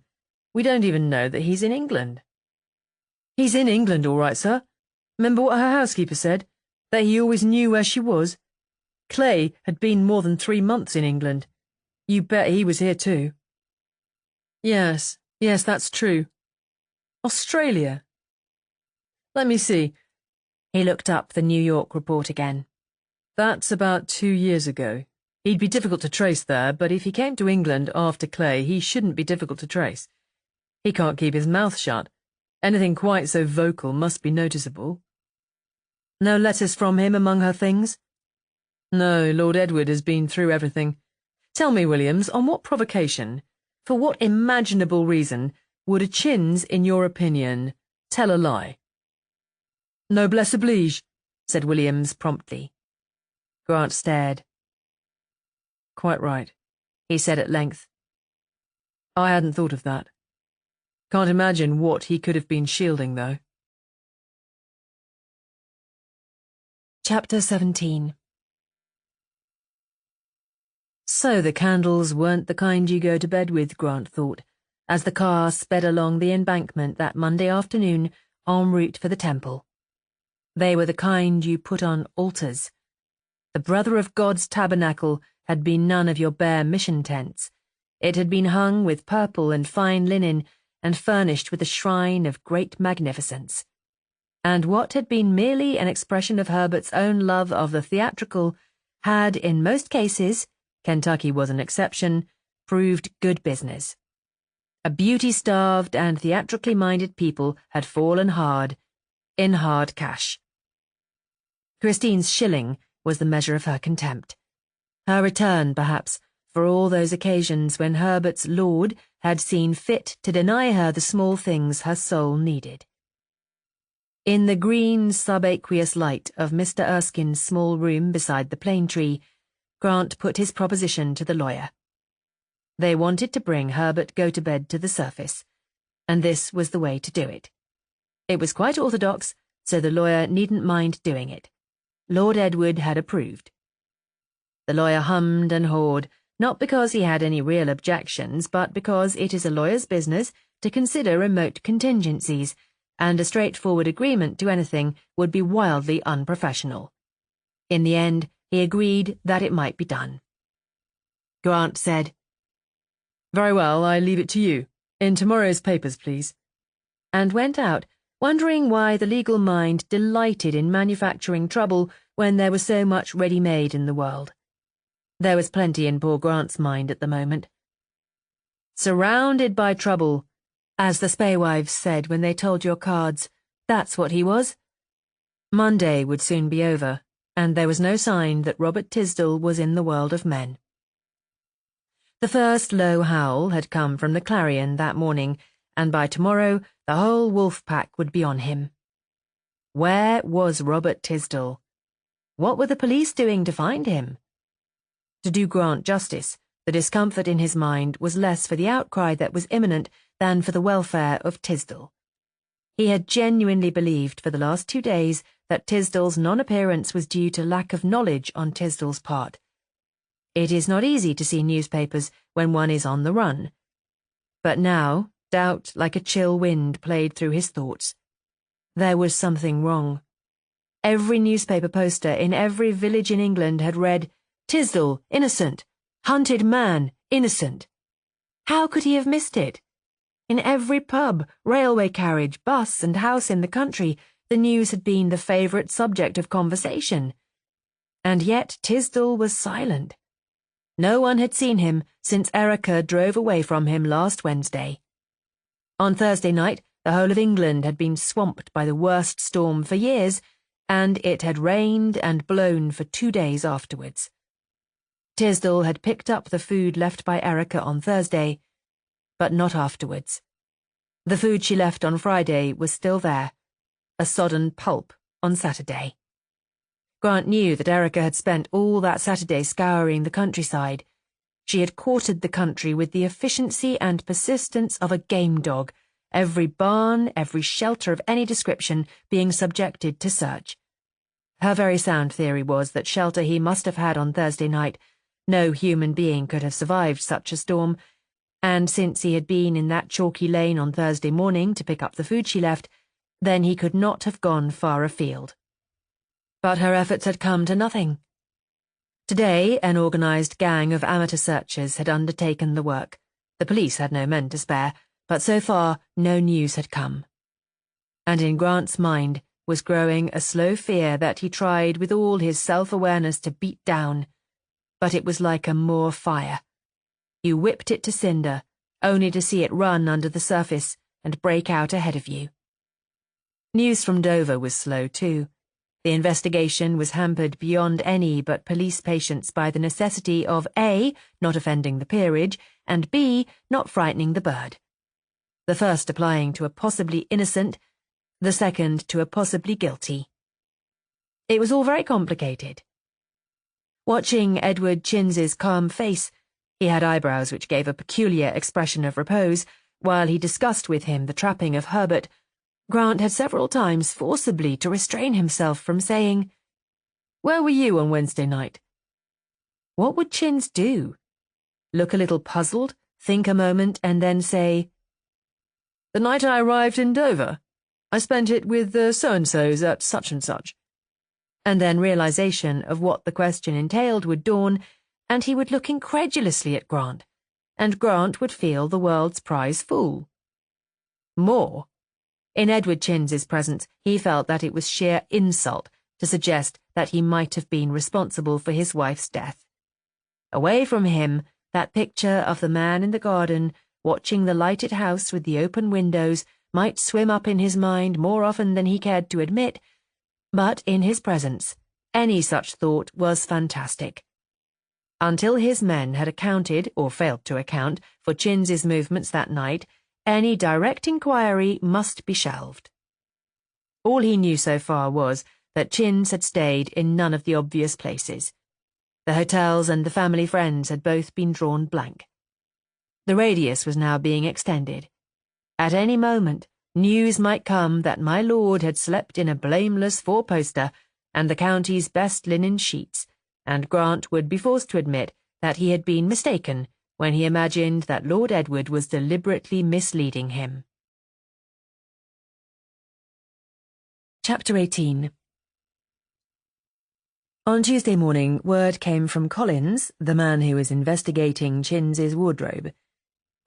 We don't even know that he's in England." "He's in England, all right, sir. Remember what her housekeeper said? That he always knew where she was? Clay had been more than 3 months in England. You bet he was here too." Yes, that's true. Australia. Let me see." He looked up the New York report again. "That's about 2 years ago. He'd be difficult to trace there, but if he came to England after Clay, he shouldn't be difficult to trace. He can't keep his mouth shut. Anything quite so vocal must be noticeable. No letters from him among her things?" No, Lord Edward has been through everything. Tell me, Williams, on what provocation, for what imaginable reason, would a chins, in your opinion, tell a lie? Noblesse oblige, said Williams promptly. Grant stared. Quite right, he said at length. I hadn't thought of that. Can't imagine what he could have been shielding, though. Chapter 17. So the candles weren't the kind you go to bed with, Grant thought, as the car sped along the embankment that Monday afternoon en route for the temple. They were the kind you put on altars. The Brother of God's tabernacle had been none of your bare mission tents. It had been hung with purple and fine linen and furnished with a shrine of great magnificence. And what had been merely an expression of Herbert's own love of the theatrical had, in most cases, Kentucky was an exception, proved good business. A beauty-starved and theatrically minded people had fallen hard, in hard cash. Christine's shilling was the measure of her contempt. Her return, perhaps, for all those occasions when Herbert's lord had seen fit to deny her the small things her soul needed. In the green subaqueous light of Mr. Erskine's small room beside the plane tree, Grant put his proposition to the lawyer. They wanted to bring Herbert Gotobed to the surface, and this was the way to do it. It was quite orthodox, so the lawyer needn't mind doing it. Lord Edward had approved. The lawyer hummed and hawed, not because he had any real objections, but because it is a lawyer's business to consider remote contingencies, and a straightforward agreement to anything would be wildly unprofessional. In the end, he agreed that it might be done. Grant said, "Very well, I leave it to you. In tomorrow's papers, please," and went out, wondering why the legal mind delighted in manufacturing trouble when there was so much ready-made in the world. There was plenty in poor Grant's mind at the moment. Surrounded by trouble, as the spaewives said when they told your cards, that's what he was. Monday would soon be over, and there was no sign that Robert Tisdall was in the world of men. The first low howl had come from the Clarion that morning, and by tomorrow the whole wolf pack would be on him. Where was Robert Tisdall? What were the police doing to find him? To do Grant justice, the discomfort in his mind was less for the outcry that was imminent than for the welfare of Tisdall. He had genuinely believed for the last 2 days that Tisdall's non-appearance was due to lack of knowledge on Tisdall's part. It is not easy to see newspapers when one is on the run. But now, doubt like a chill wind played through his thoughts. There was something wrong. Every newspaper poster in every village in England had read, "Tisdall, innocent. Hunted man, innocent." How could he have missed it? In every pub, railway carriage, bus, and house in the country, the news had been the favourite subject of conversation. And yet Tisdall was silent. No one had seen him since Erica drove away from him last Wednesday. On Thursday night, the whole of England had been swamped by the worst storm for years, and it had rained and blown for 2 days afterwards. Tisdall had picked up the food left by Erica on Thursday, but not afterwards. The food she left on Friday was still there, a sodden pulp on Saturday. Grant knew that Erica had spent all that Saturday scouring the countryside. She had courted the country with the efficiency and persistence of a game dog, every barn, every shelter of any description being subjected to search. Her very sound theory was that shelter he must have had on Thursday night. No human being could have survived such a storm, and since he had been in that chalky lane on Thursday morning to pick up the food she left, then he could not have gone far afield. But her efforts had come to nothing. Today, an organised gang of amateur searchers had undertaken the work. The police had no men to spare, but so far no news had come. And in Grant's mind was growing a slow fear that he tried with all his self-awareness to beat down, but it was like a moor fire. You whipped it to cinder, only to see it run under the surface and break out ahead of you. News from Dover was slow too. The investigation was hampered beyond any but police patience by the necessity of A, not offending the peerage, and B, not frightening the bird. The first applying to a possibly innocent, the second to a possibly guilty. It was all very complicated. Watching Edward Chinns's calm face, he had eyebrows which gave a peculiar expression of repose, while he discussed with him the trapping of Herbert, Grant had several times forcibly to restrain himself from saying, "Where were you on Wednesday night?" What would Chinns do? Look a little puzzled, think a moment, and then say, "The night I arrived in Dover. I spent it with the so-and-sos at such and such." And then realization of what the question entailed would dawn, and he would look incredulously at Grant, and Grant would feel the world's prize fool. More. In Edward Chinns's presence, he felt that it was sheer insult to suggest that he might have been responsible for his wife's death. Away from him, that picture of the man in the garden, watching the lighted house with the open windows, might swim up in his mind more often than he cared to admit, but in his presence, any such thought was fantastic. Until his men had accounted, or failed to account, for Chinns's movements that night, any direct inquiry must be shelved. All he knew so far was that Chinns had stayed in none of the obvious places. The hotels and the family friends had both been drawn blank. The radius was now being extended. At any moment, news might come that my lord had slept in a blameless four-poster and the county's best linen sheets, and Grant would be forced to admit that he had been mistaken when he imagined that Lord Edward was deliberately misleading him. Chapter 18. On Tuesday morning, word came from Collins, the man who was investigating Chinns's wardrobe.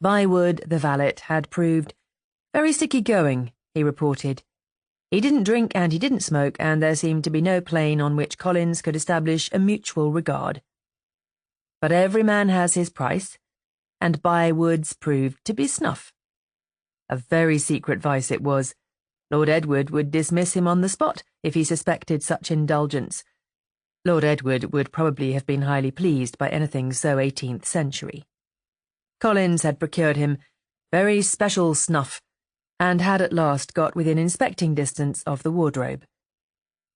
Bywood, the valet, had proved very sticky going, he reported. He didn't drink and he didn't smoke, and there seemed to be no plane on which Collins could establish a mutual regard. But every man has his price, and Bywood's proved to be snuff. A very secret vice it was. Lord Edward would dismiss him on the spot if he suspected such indulgence. Lord Edward would probably have been highly pleased by anything so 18th century. Collins had procured him very special snuff, and had at last got within inspecting distance of the wardrobe.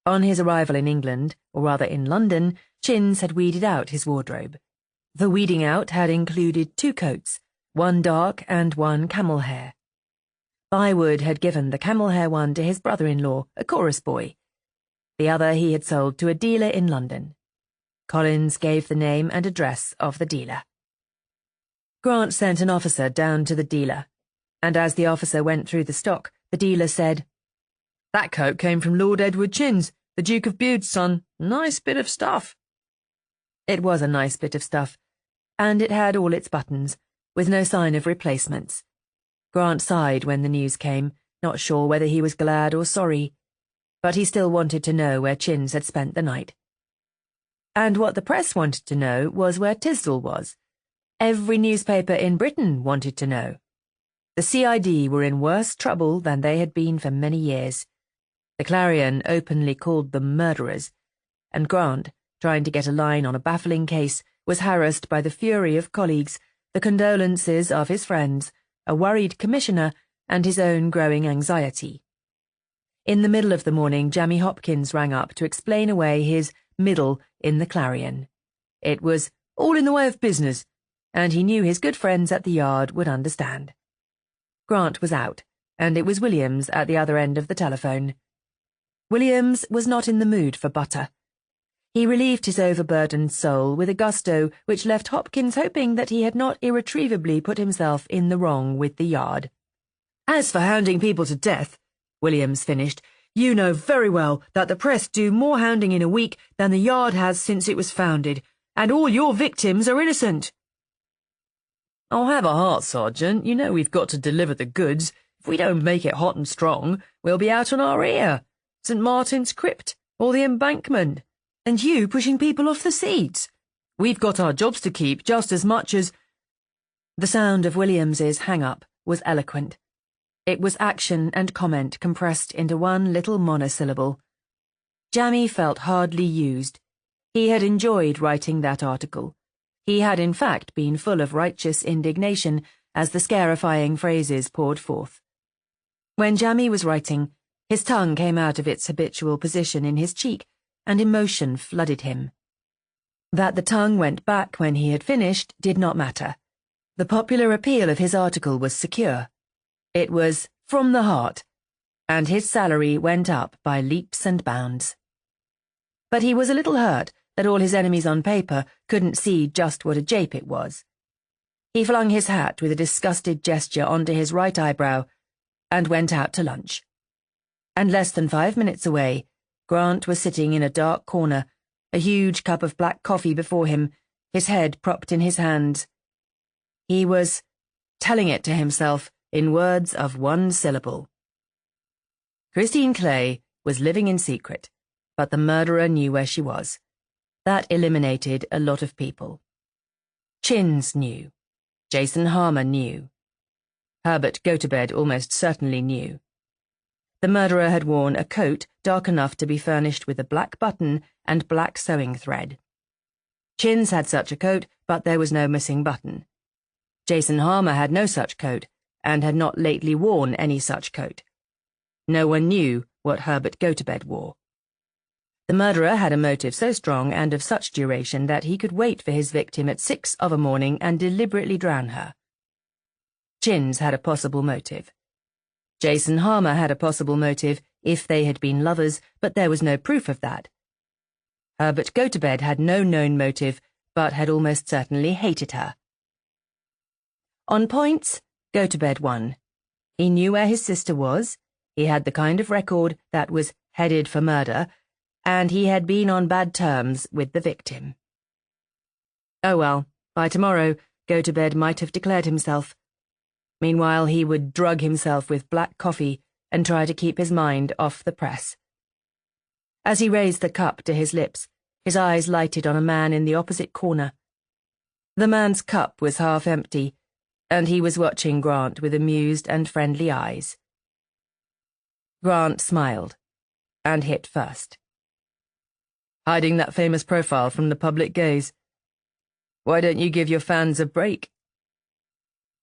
On his arrival in England, or rather in London, Chinns had weeded out his wardrobe. The weeding out had included 2 coats, one dark and one camel hair. Bywood had given the camel hair one to his brother-in-law, a chorus boy. The other he had sold to a dealer in London. Collins gave the name and address of the dealer. Grant sent an officer down to the dealer, and as the officer went through the stock, the dealer said, "That coat came from Lord Edward Chinns, the Duke of Bude's son. Nice bit of stuff." It was a nice bit of stuff, and it had all its buttons, with no sign of replacements. Grant sighed when the news came, not sure whether he was glad or sorry, but he still wanted to know where Chinns had spent the night. And what the press wanted to know was where Tisdall was. Every newspaper in Britain wanted to know. The CID were in worse trouble than they had been for many years. The Clarion openly called them murderers, and Grant, trying to get a line on a baffling case, was harassed by the fury of colleagues, the condolences of his friends, a worried commissioner, and his own growing anxiety. In the middle of the morning, Jamie Hopkins rang up to explain away his middle in the Clarion. It was all in the way of business, and he knew his good friends at the Yard would understand. Grant was out, and it was Williams at the other end of the telephone. Williams was not in the mood for butter. He relieved his overburdened soul with a gusto which left Hopkins hoping that he had not irretrievably put himself in the wrong with the Yard. "As for hounding people to death," Williams finished, "you know very well that the press do more hounding in a week than the Yard has since it was founded, and all your victims are innocent." "Oh, have a heart, Sergeant. You know we've got to deliver the goods. If we don't make it hot and strong, we'll be out on our ear. St. Martin's Crypt, or the Embankment. And you pushing people off the seats. We've got our jobs to keep just as much as—" The sound of Williams's hang-up was eloquent. It was action and comment compressed into one little monosyllable. Jammy felt hardly used. He had enjoyed writing that article. He had in fact been full of righteous indignation as the scarifying phrases poured forth. When Jammy was writing, his tongue came out of its habitual position in his cheek, and emotion flooded him. That the tongue went back when he had finished did not matter. The popular appeal of his article was secure. It was from the heart, and his salary went up by leaps and bounds. But he was a little hurt that all his enemies on paper couldn't see just what a jape it was. He flung his hat with a disgusted gesture onto his right eyebrow and went out to lunch. And less than 5 minutes away, Grant was sitting in a dark corner, a huge cup of black coffee before him, his head propped in his hands. He was telling it to himself in words of one syllable. Christine Clay was living in secret, but the murderer knew where she was. That eliminated a lot of people. Chins knew. Jason Harmer knew. Herbert Gotobed almost certainly knew. The murderer had worn a coat dark enough to be furnished with a black button and black sewing thread. Chins had such a coat, but there was no missing button. Jason Harmer had no such coat, and had not lately worn any such coat. No one knew what Herbert Gotobed wore. The murderer had a motive so strong and of such duration that he could wait for his victim at 6 of a morning and deliberately drown her. Chins had a possible motive. Jason Harmer had a possible motive if they had been lovers, but there was no proof of that. Herbert Gotobed had no known motive, but had almost certainly hated her. On points, Gotobed won. He knew where his sister was, he had the kind of record that was headed for murder, and he had been on bad terms with the victim. Oh well, by tomorrow, Gotobed might have declared himself. Meanwhile, he would drug himself with black coffee and try to keep his mind off the press. As he raised the cup to his lips, his eyes lighted on a man in the opposite corner. The man's cup was half empty, and he was watching Grant with amused and friendly eyes. Grant smiled, and hit first. Hiding that famous profile from the public gaze. Why don't you give your fans a break?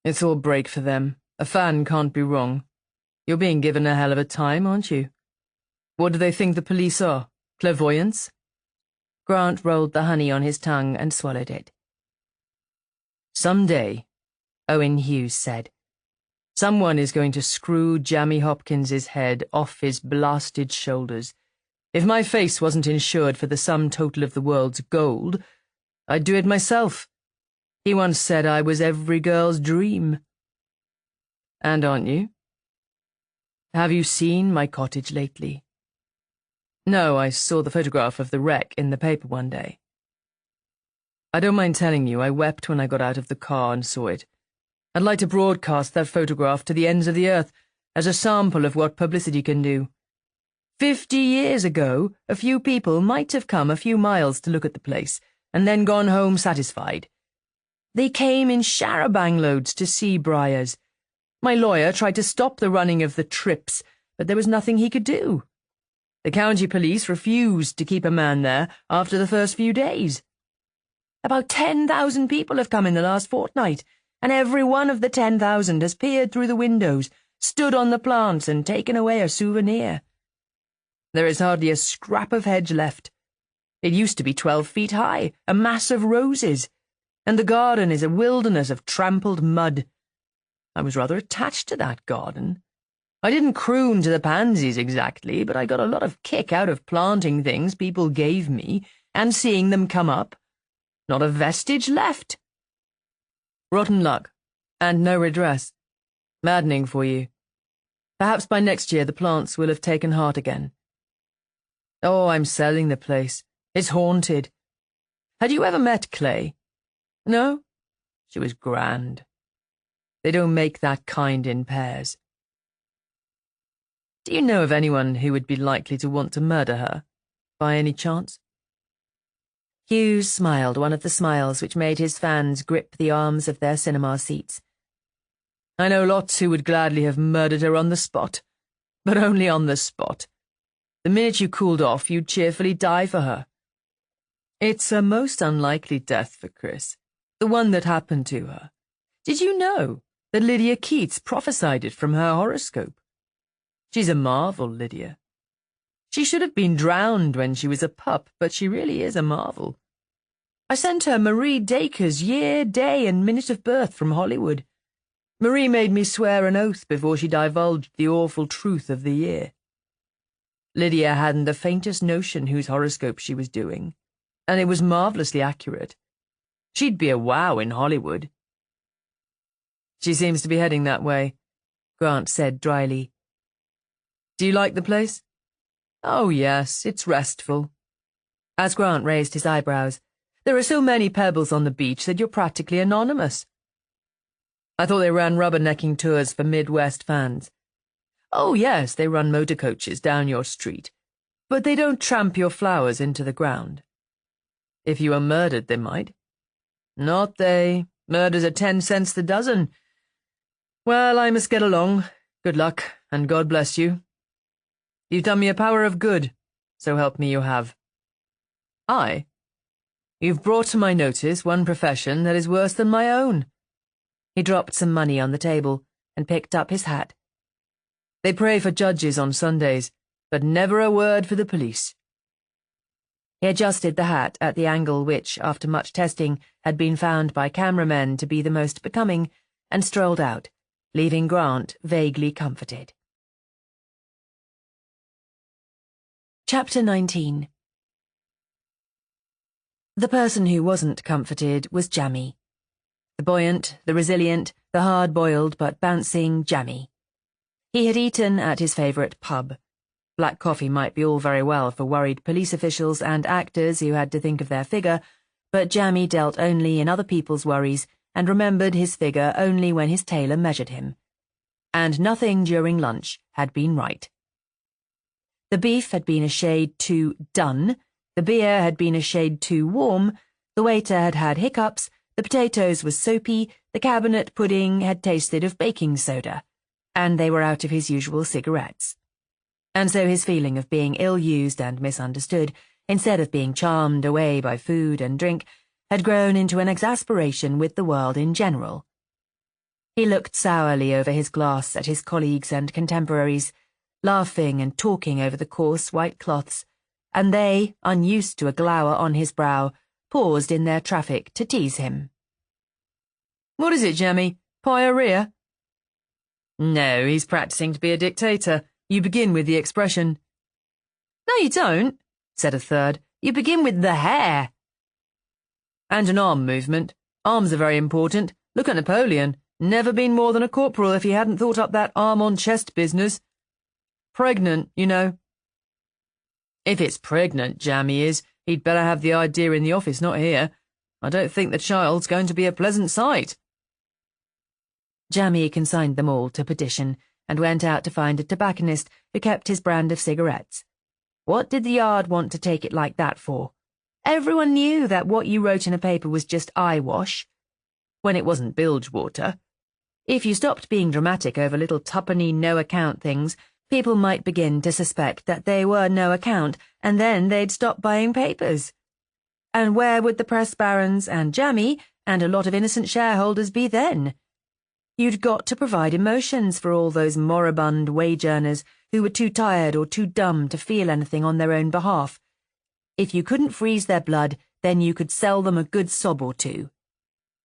It's all break for them. A fan can't be wrong. You're being given a hell of a time, aren't you? What do they think the police are? Clairvoyants? Grant rolled the honey on his tongue and swallowed it. Someday, Owen Hughes said, someone is going to screw Jammy Hopkins's head off his blasted shoulders. If my face wasn't insured for the sum total of the world's gold, I'd do it myself. He once said I was every girl's dream. And aren't you? Have you seen my cottage lately? No, I saw the photograph of the wreck in the paper one day. I don't mind telling you, I wept when I got out of the car and saw it. I'd like to broadcast that photograph to the ends of the earth as a sample of what publicity can do. 50 years ago, a few people might have come a few miles to look at the place and then gone home satisfied. They came in char-a-bang loads to see Briars. My lawyer tried to stop the running of the trips, but there was nothing he could do. The county police refused to keep a man there after the first few days. About 10,000 people have come in the last fortnight, and every one of the 10,000 has peered through the windows, stood on the plants, and taken away a souvenir. There is hardly a scrap of hedge left. It used to be 12 feet high, a mass of roses, and the garden is a wilderness of trampled mud. I was rather attached to that garden. I didn't croon to the pansies exactly, but I got a lot of kick out of planting things people gave me and seeing them come up. Not a vestige left. Rotten luck, and no redress. Maddening for you. Perhaps by next year the plants will have taken heart again. Oh, I'm selling the place. It's haunted. Had you ever met Clay? No? She was grand. They don't make that kind in pairs. Do you know of anyone who would be likely to want to murder her, by any chance? Hughes smiled one of the smiles which made his fans grip the arms of their cinema seats. I know lots who would gladly have murdered her on the spot, but only on the spot. The minute you cooled off, you'd cheerfully die for her. It's a most unlikely death for Chris, the one that happened to her. Did you know that Lydia Keats prophesied it from her horoscope? She's a marvel, Lydia. She should have been drowned when she was a pup, but she really is a marvel. I sent her Marie Dacre's year, day, and minute of birth from Hollywood. Marie made me swear an oath before she divulged the awful truth of the year. Lydia hadn't the faintest notion whose horoscope she was doing, and it was marvellously accurate. She'd be a wow in Hollywood. She seems to be heading that way, Grant said dryly. Do you like the place? Oh, yes, it's restful. As Grant raised his eyebrows, there are so many pebbles on the beach that you're practically anonymous. I thought they ran rubbernecking tours for Midwest fans. Oh, yes, they run motor coaches down your street, but they don't tramp your flowers into the ground. If you were murdered, they might. Not they. Murders are 10 cents the dozen. Well, I must get along. Good luck, and God bless you. You've done me a power of good, so help me you have. I? You've brought to my notice one profession that is worse than my own. He dropped some money on the table and picked up his hat. They pray for judges on Sundays, but never a word for the police. He adjusted the hat at the angle which, after much testing, had been found by cameramen to be the most becoming, and strolled out, leaving Grant vaguely comforted. Chapter 19. The person who wasn't comforted was Jammy. The buoyant, the resilient, the hard-boiled but bouncing Jammy. He had eaten at his favourite pub. Black coffee might be all very well for worried police officials and actors who had to think of their figure, but Jammy dealt only in other people's worries and remembered his figure only when his tailor measured him. And nothing during lunch had been right. The beef had been a shade too done, the beer had been a shade too warm, the waiter had had hiccups, the potatoes were soapy, the cabinet pudding had tasted of baking soda, and they were out of his usual cigarettes. And so his feeling of being ill-used and misunderstood, instead of being charmed away by food and drink, had grown into an exasperation with the world in general. He looked sourly over his glass at his colleagues and contemporaries, laughing and talking over the coarse white cloths, and they, unused to a glower on his brow, paused in their traffic to tease him. What is it, Jammy? Pyorrhea? No, he's practicing to be a dictator. You begin with the expression. No, you don't, said a third. You begin with the hair. And an arm movement. Arms are very important. Look at Napoleon. Never been more than a corporal if he hadn't thought up that arm-on-chest business. Pregnant, you know. If it's pregnant, Jammy is, he'd better have the idea in the office, not here. I don't think the child's going to be a pleasant sight. Jammy consigned them all to perdition and went out to find a tobacconist who kept his brand of cigarettes. What did the Yard want to take it like that for? Everyone knew that what you wrote in a paper was just eyewash, when it wasn't bilge water. If you stopped being dramatic over little tuppenny no-account things, people might begin to suspect that they were no account, and then they'd stop buying papers. And where would the press barons and Jammy and a lot of innocent shareholders be then? You'd got to provide emotions for all those moribund wage earners who were too tired or too dumb to feel anything on their own behalf. If you couldn't freeze their blood, then you could sell them a good sob or two.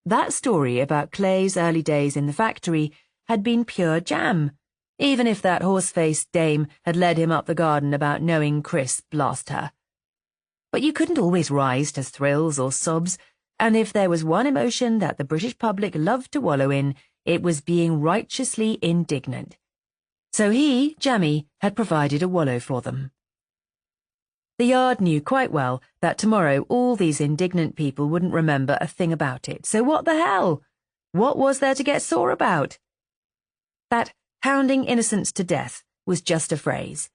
That story about Clay's early days in the factory had been pure jam, even if that horse-faced dame had led him up the garden about knowing Chris, blast her. But you couldn't always rise to thrills or sobs, and if there was one emotion that the British public loved to wallow in, it was being righteously indignant. So he, Jammy, had provided a wallow for them. The Yard knew quite well that tomorrow all these indignant people wouldn't remember a thing about it, so what the hell? What was there to get sore about? That hounding innocents to death was just a phrase.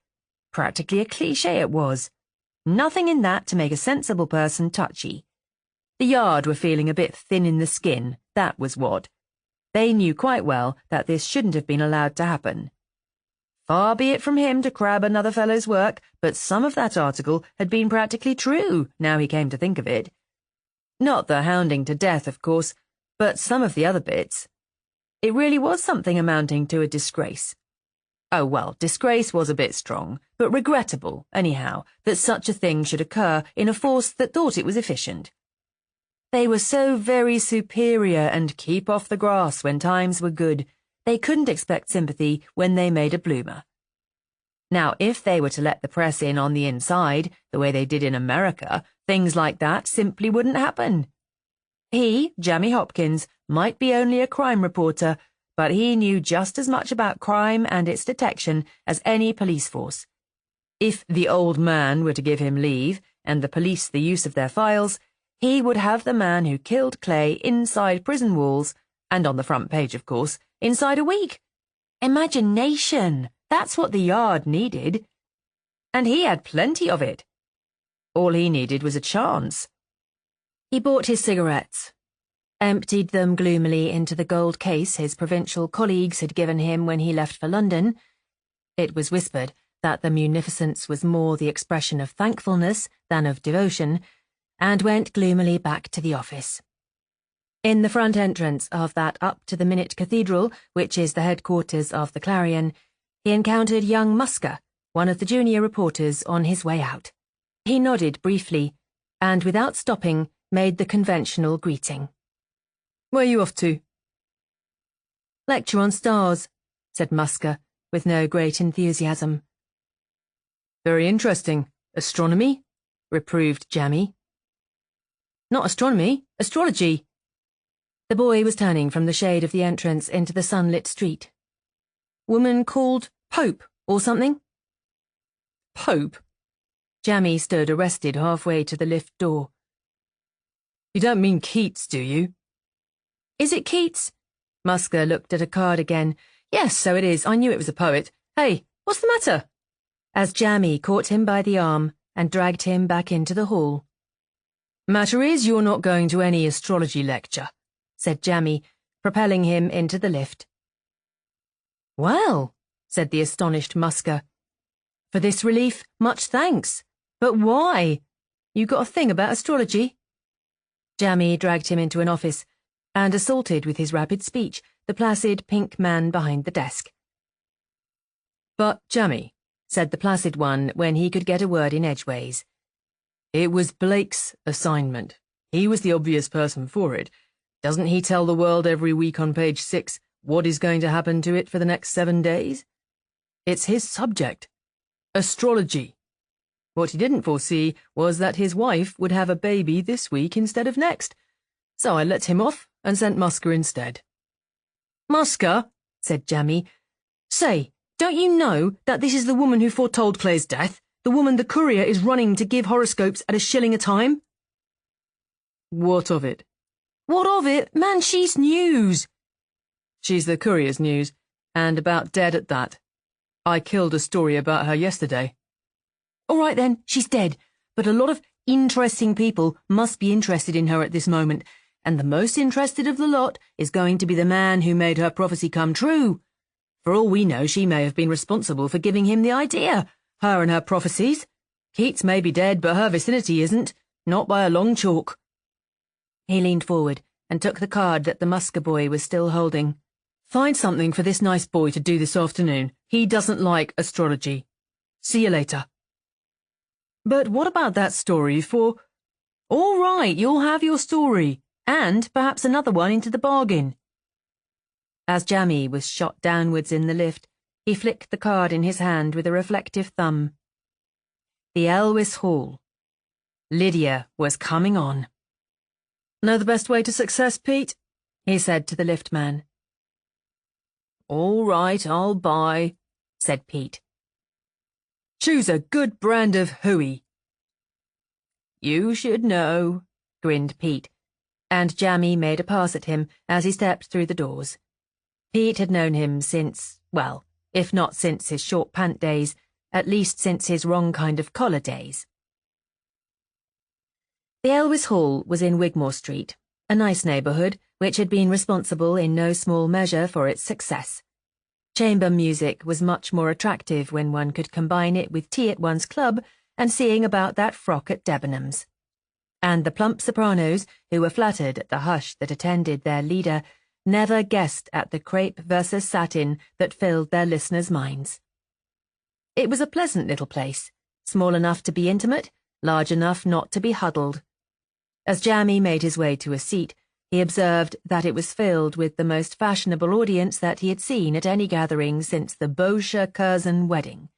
Practically a cliché it was. Nothing in that to make a sensible person touchy. The Yard were feeling a bit thin in the skin, that was what. They knew quite well that this shouldn't have been allowed to happen. Far be it from him to crab another fellow's work, but some of that article had been practically true, now he came to think of it. Not the hounding to death, of course, but some of the other bits. It really was something amounting to a disgrace. Oh, well, disgrace was a bit strong, but regrettable, anyhow, that such a thing should occur in a force that thought it was efficient. They were so very superior and keep off the grass when times were good, they couldn't expect sympathy when they made a bloomer. Now, if they were to let the press in on the inside, the way they did in America, things like that simply wouldn't happen. He, Jamie Hopkins, might be only a crime reporter, but he knew just as much about crime and its detection as any police force. If the old man were to give him leave, and the police the use of their files, he would have the man who killed Clay inside prison walls, and on the front page, of course, inside a week. Imagination! That's what the Yard needed. And he had plenty of it. All he needed was a chance. He bought his cigarettes, emptied them gloomily into the gold case his provincial colleagues had given him when he left for London. It was whispered that the munificence was more the expression of thankfulness than of devotion, and went gloomily back to the office. In the front entrance of that up-to-the-minute cathedral, which is the headquarters of the Clarion, he encountered young Musker, one of the junior reporters, on his way out. He nodded briefly, and without stopping, made the conventional greeting. Where are you off to? Lecture on stars, said Musker, with no great enthusiasm. Very interesting. Astronomy? Reproved Jamie. Not astronomy, astrology. The boy was turning from the shade of the entrance into the sunlit street. Woman called Pope, or something? Pope? Jamie stood arrested halfway to the lift door. You don't mean Keats, do you? Is it Keats? Musker looked at a card again. Yes, so it is. I knew it was a poet. Hey, what's the matter? As Jamie caught him by the arm and dragged him back into the hall. Matter is, you're not going to any astrology lecture, said Jamie, propelling him into the lift. Well, said the astonished Musker. For this relief, much thanks. But why? You got a thing about astrology? Jamie dragged him into an office and assaulted with his rapid speech the placid pink man behind the desk. But, Jamie, said the placid one when he could get a word in edgeways, it was Blake's assignment. He was the obvious person for it. Doesn't he tell the world every week on page 6 what is going to happen to it for the next 7 days? It's his subject. Astrology. What he didn't foresee was that his wife would have a baby this week instead of next. So I let him off and sent Musker instead. Musker, said Jamie. Say, don't you know that this is the woman who foretold Clay's death? The woman the courier is running to give horoscopes at $1 a time? What of it? What of it? Man, she's news. She's the courier's news, and about dead at that. I killed a story about her yesterday. All right then, she's dead, but a lot of interesting people must be interested in her at this moment, and the most interested of the lot is going to be the man who made her prophecy come true. For all we know, she may have been responsible for giving him the idea, her and her prophecies. Keats may be dead, but her vicinity isn't, not by a long chalk. He leaned forward and took the card that the Musker boy was still holding. Find something for this nice boy to do this afternoon. He doesn't like astrology. See you later. But what about that story for... All right, you'll have your story, and perhaps another one into the bargain. As Jamie was shot downwards in the lift, he flicked the card in his hand with a reflective thumb. The Elwes Hall. Lydia was coming on. Know the best way to success, Pete? He said to the liftman. All right, I'll buy, said Pete. Choose a good brand of hooey. You should know, grinned Pete, and Jamie made a pass at him as he stepped through the doors. Pete had known him since, well, if not since his short pant days, at least since his wrong kind of collar days. The Elwes Hall was in Wigmore Street, a nice neighbourhood which had been responsible in no small measure for its success. Chamber music was much more attractive when one could combine it with tea at one's club and seeing about that frock at Debenham's. And the plump sopranos, who were flattered at the hush that attended their leader, never guessed at the crepe versus satin that filled their listeners' minds. It was a pleasant little place, small enough to be intimate, large enough not to be huddled. As Jammy made his way to a seat, he observed that it was filled with the most fashionable audience that he had seen at any gathering since the Boscher Curzon wedding.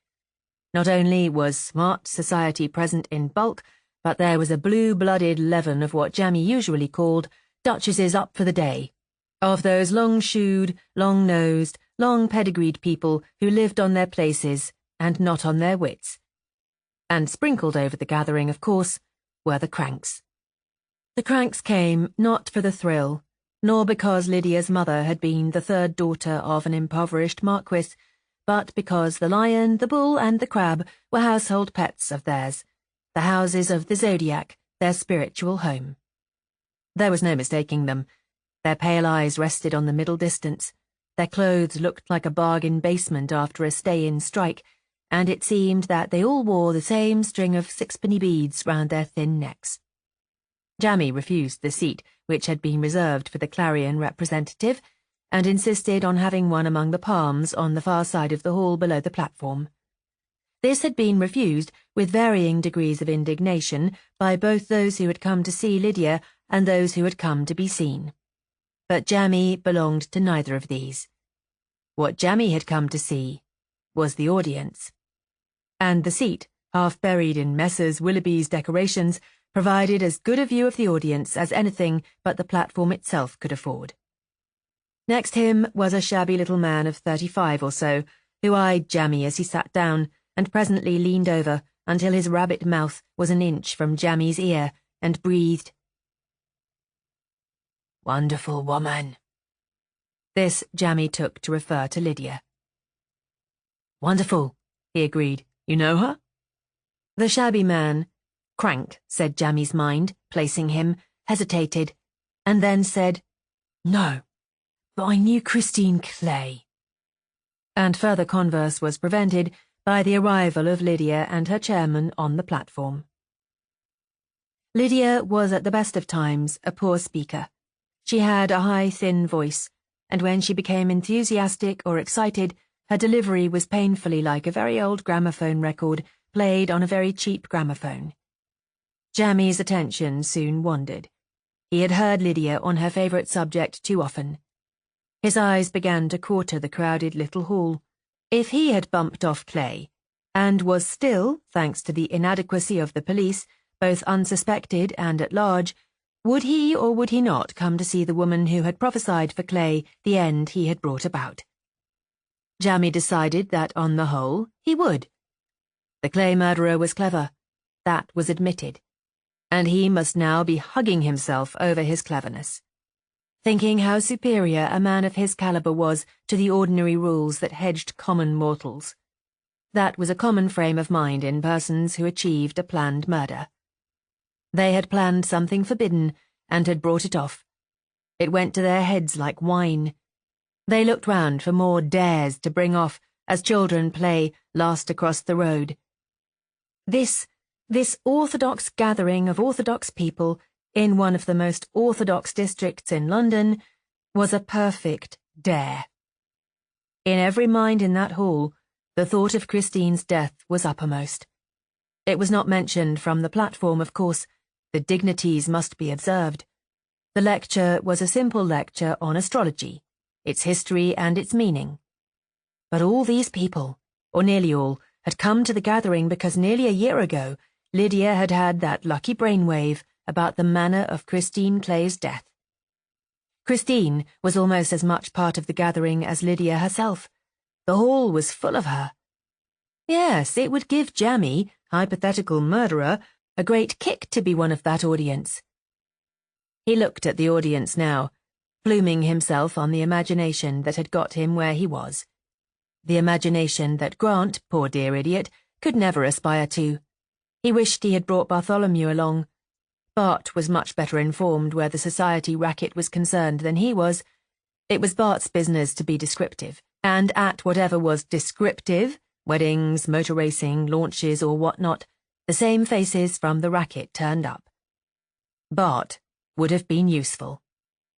Not only was smart society present in bulk, but there was a blue-blooded leaven of what Jammy usually called duchesses up for the day, of those long-shoed, long-nosed, long-pedigreed people who lived on their places and not on their wits. And sprinkled over the gathering, of course, were the cranks. The cranks came not for the thrill, nor because Lydia's mother had been the third daughter of an impoverished marquis, but because the lion, the bull, and the crab were household pets of theirs, the houses of the zodiac, their spiritual home. There was no mistaking them. Their pale eyes rested on the middle distance. Their clothes looked like a bargain basement after a stay-in strike, and it seemed that they all wore the same string of sixpenny beads round their thin necks. Jammy refused the seat which had been reserved for the Clarion representative, and insisted on having one among the palms on the far side of the hall below the platform. This had been refused with varying degrees of indignation by both those who had come to see Lydia and those who had come to be seen. But Jammy belonged to neither of these. What Jammy had come to see was the audience. And the seat, half buried in Messrs. Willoughby's decorations, provided as good a view of the audience as anything but the platform itself could afford. Next him was a shabby little man of 35 or so, who eyed Jammy as he sat down, and presently leaned over until his rabbit mouth was an inch from Jammy's ear, and breathed, "Wonderful woman." This Jammy took to refer to Lydia. "Wonderful," he agreed. "You know her?" The shabby man, crank, said Jammy's mind, placing him, hesitated, and then said, "No, but I knew Christine Clay." And further converse was prevented by the arrival of Lydia and her chairman on the platform. Lydia was at the best of times a poor speaker. She had a high, thin voice, and when she became enthusiastic or excited, her delivery was painfully like a very old gramophone record played on a very cheap gramophone. Jammy's attention soon wandered. He had heard Lydia on her favourite subject too often. His eyes began to quarter the crowded little hall. If he had bumped off Clay, and was still, thanks to the inadequacy of the police, both unsuspected and at large, would he or would he not come to see the woman who had prophesied for Clay the end he had brought about? Jammy decided that, on the whole, he would. The Clay murderer was clever. That was admitted. And he must now be hugging himself over his cleverness, thinking how superior a man of his caliber was to the ordinary rules that hedged common mortals. That was a common frame of mind in persons who achieved a planned murder. They had planned something forbidden and had brought it off. It went to their heads like wine. They looked round for more dares to bring off as children play last across the road. This orthodox gathering of orthodox people in one of the most orthodox districts in London was a perfect dare. In every mind in that hall, the thought of Christine's death was uppermost. It was not mentioned from the platform, of course. The dignities must be observed. The lecture was a simple lecture on astrology, its history and its meaning. But all these people, or nearly all, had come to the gathering because nearly a year ago Lydia had had that lucky brainwave about the manner of Christine Clay's death. Christine was almost as much part of the gathering as Lydia herself. The hall was full of her. Yes, it would give Jammy, hypothetical murderer, a great kick to be one of that audience. He looked at the audience now, pluming himself on the imagination that had got him where he was. The imagination that Grant, poor dear idiot, could never aspire to. He wished he had brought Bartholomew along. Bart was much better informed where the society racket was concerned than he was. It was Bart's business to be descriptive, and at whatever was descriptive, weddings, motor racing, launches, or whatnot, the same faces from the racket turned up. Bart would have been useful,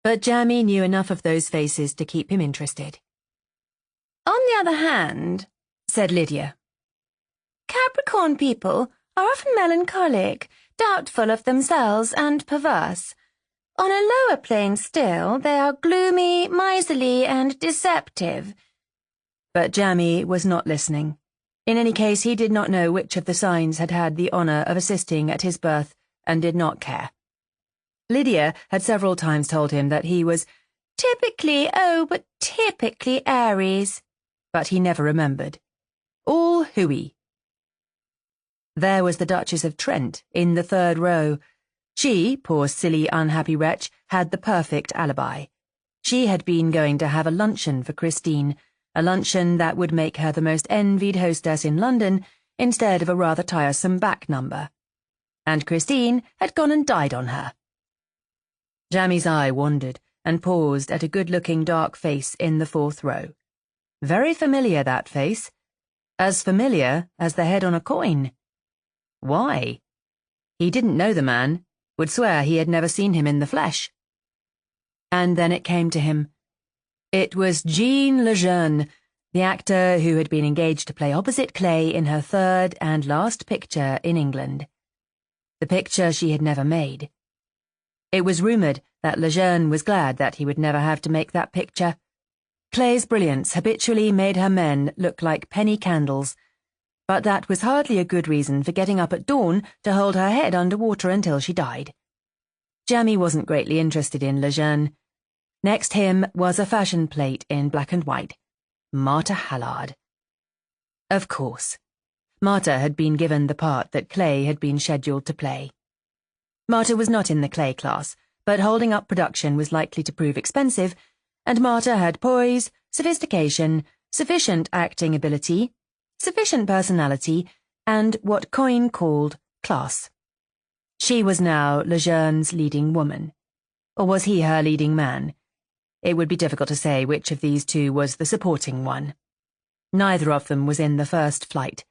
but Jamie knew enough of those faces to keep him interested. On the other hand, said Lydia, Capricorn people are often melancholic, doubtful of themselves, and perverse. On a lower plane still, they are gloomy, miserly, and deceptive. But Jamie was not listening. In any case, he did not know which of the signs had had the honour of assisting at his birth, and did not care. Lydia had several times told him that he was typically Aries, but he never remembered. All hooey. There was the Duchess of Trent in the third row. She, poor silly unhappy wretch, had the perfect alibi. She had been going to have a luncheon for Christine, a luncheon that would make her the most envied hostess in London instead of a rather tiresome back number. And Christine had gone and died on her. Jamie's eye wandered and paused at a good-looking dark face in the fourth row. Very familiar, that face. As familiar as the head on a coin. Why? He didn't know the man, would swear he had never seen him in the flesh. And then it came to him. It was Jean Lejeune, the actor who had been engaged to play opposite Clay in her third and last picture in England. The picture she had never made. It was rumoured that Lejeune was glad that he would never have to make that picture. Clay's brilliance habitually made her men look like penny candles, but that was hardly a good reason for getting up at dawn to hold her head under water until she died. Jamie wasn't greatly interested in Lejeune. Next him was a fashion plate in black and white. Martha Hallard. Of course. Martha had been given the part that Clay had been scheduled to play. Martha was not in the Clay class, but holding up production was likely to prove expensive, and Martha had poise, sophistication, sufficient acting ability, sufficient personality, and what Coyne called class. She was now Lejeune's leading woman. Or was he her leading man? It would be difficult to say which of these two was the supporting one. Neither of them was in the first flight.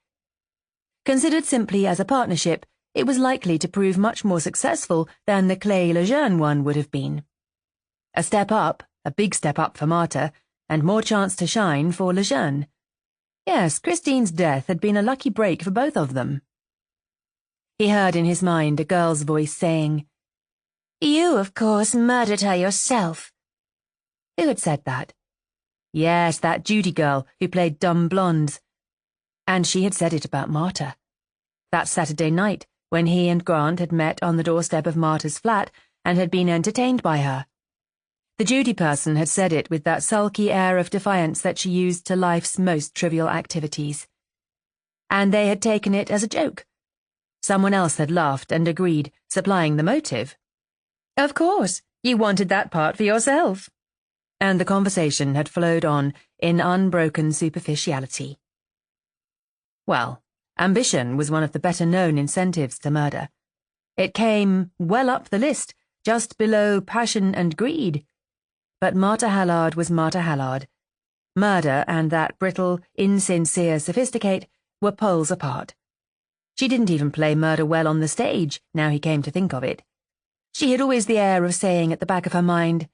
Considered simply as a partnership, it was likely to prove much more successful than the Clay-Lejeune one would have been. A step up, a big step up for Martha, and more chance to shine for Lejeune. Yes, Christine's death had been a lucky break for both of them. He heard in his mind a girl's voice saying, "You, of course, murdered her yourself." Who had said that? Yes, that Judy girl who played dumb blondes. And she had said it about Martha. That Saturday night, when he and Grant had met on the doorstep of Martha's flat and had been entertained by her. The Judy person had said it with that sulky air of defiance that she used to life's most trivial activities. And they had taken it as a joke. Someone else had laughed and agreed, supplying the motive. Of course, you wanted that part for yourself. And the conversation had flowed on in unbroken superficiality. Well, ambition was one of the better-known incentives to murder. It came well up the list, just below passion and greed. But Martha Hallard was Martha Hallard. Murder and that brittle, insincere sophisticate were poles apart. She didn't even play murder well on the stage, now he came to think of it. She had always the air of saying at the back of her mind,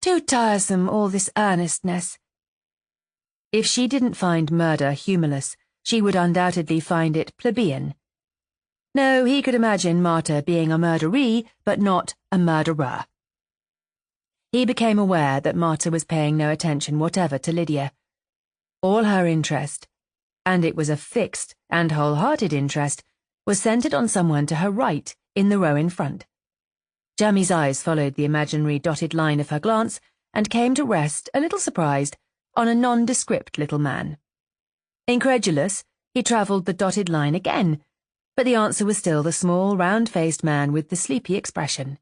"Too tiresome, all this earnestness." If she didn't find murder humorless, she would undoubtedly find it plebeian. No, he could imagine Martha being a murderee, but not a murderer. He became aware that Martha was paying no attention whatever to Lydia. All her interest, and it was a fixed and wholehearted interest, was centered on someone to her right in the row in front. Jamie's eyes followed the imaginary dotted line of her glance and came to rest, a little surprised, on a nondescript little man. Incredulous, he travelled the dotted line again, but the answer was still the small, round-faced man with the sleepy expression.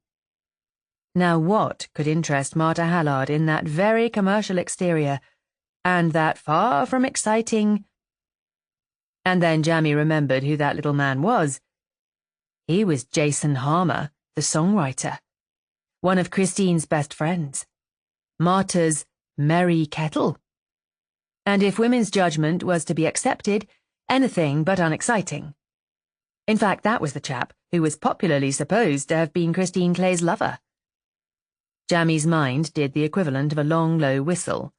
Now what could interest Martha Hallard in that very commercial exterior, and that far from exciting... And then Jamie remembered who that little man was. He was Jason Harmer, the songwriter. One of Christine's best friends. Martha's merry kettle. and if women's judgment was to be accepted, anything but unexciting. In fact, that was the chap who was popularly supposed to have been Christine Clay's lover. Jammy's mind did the equivalent of a long, low whistle.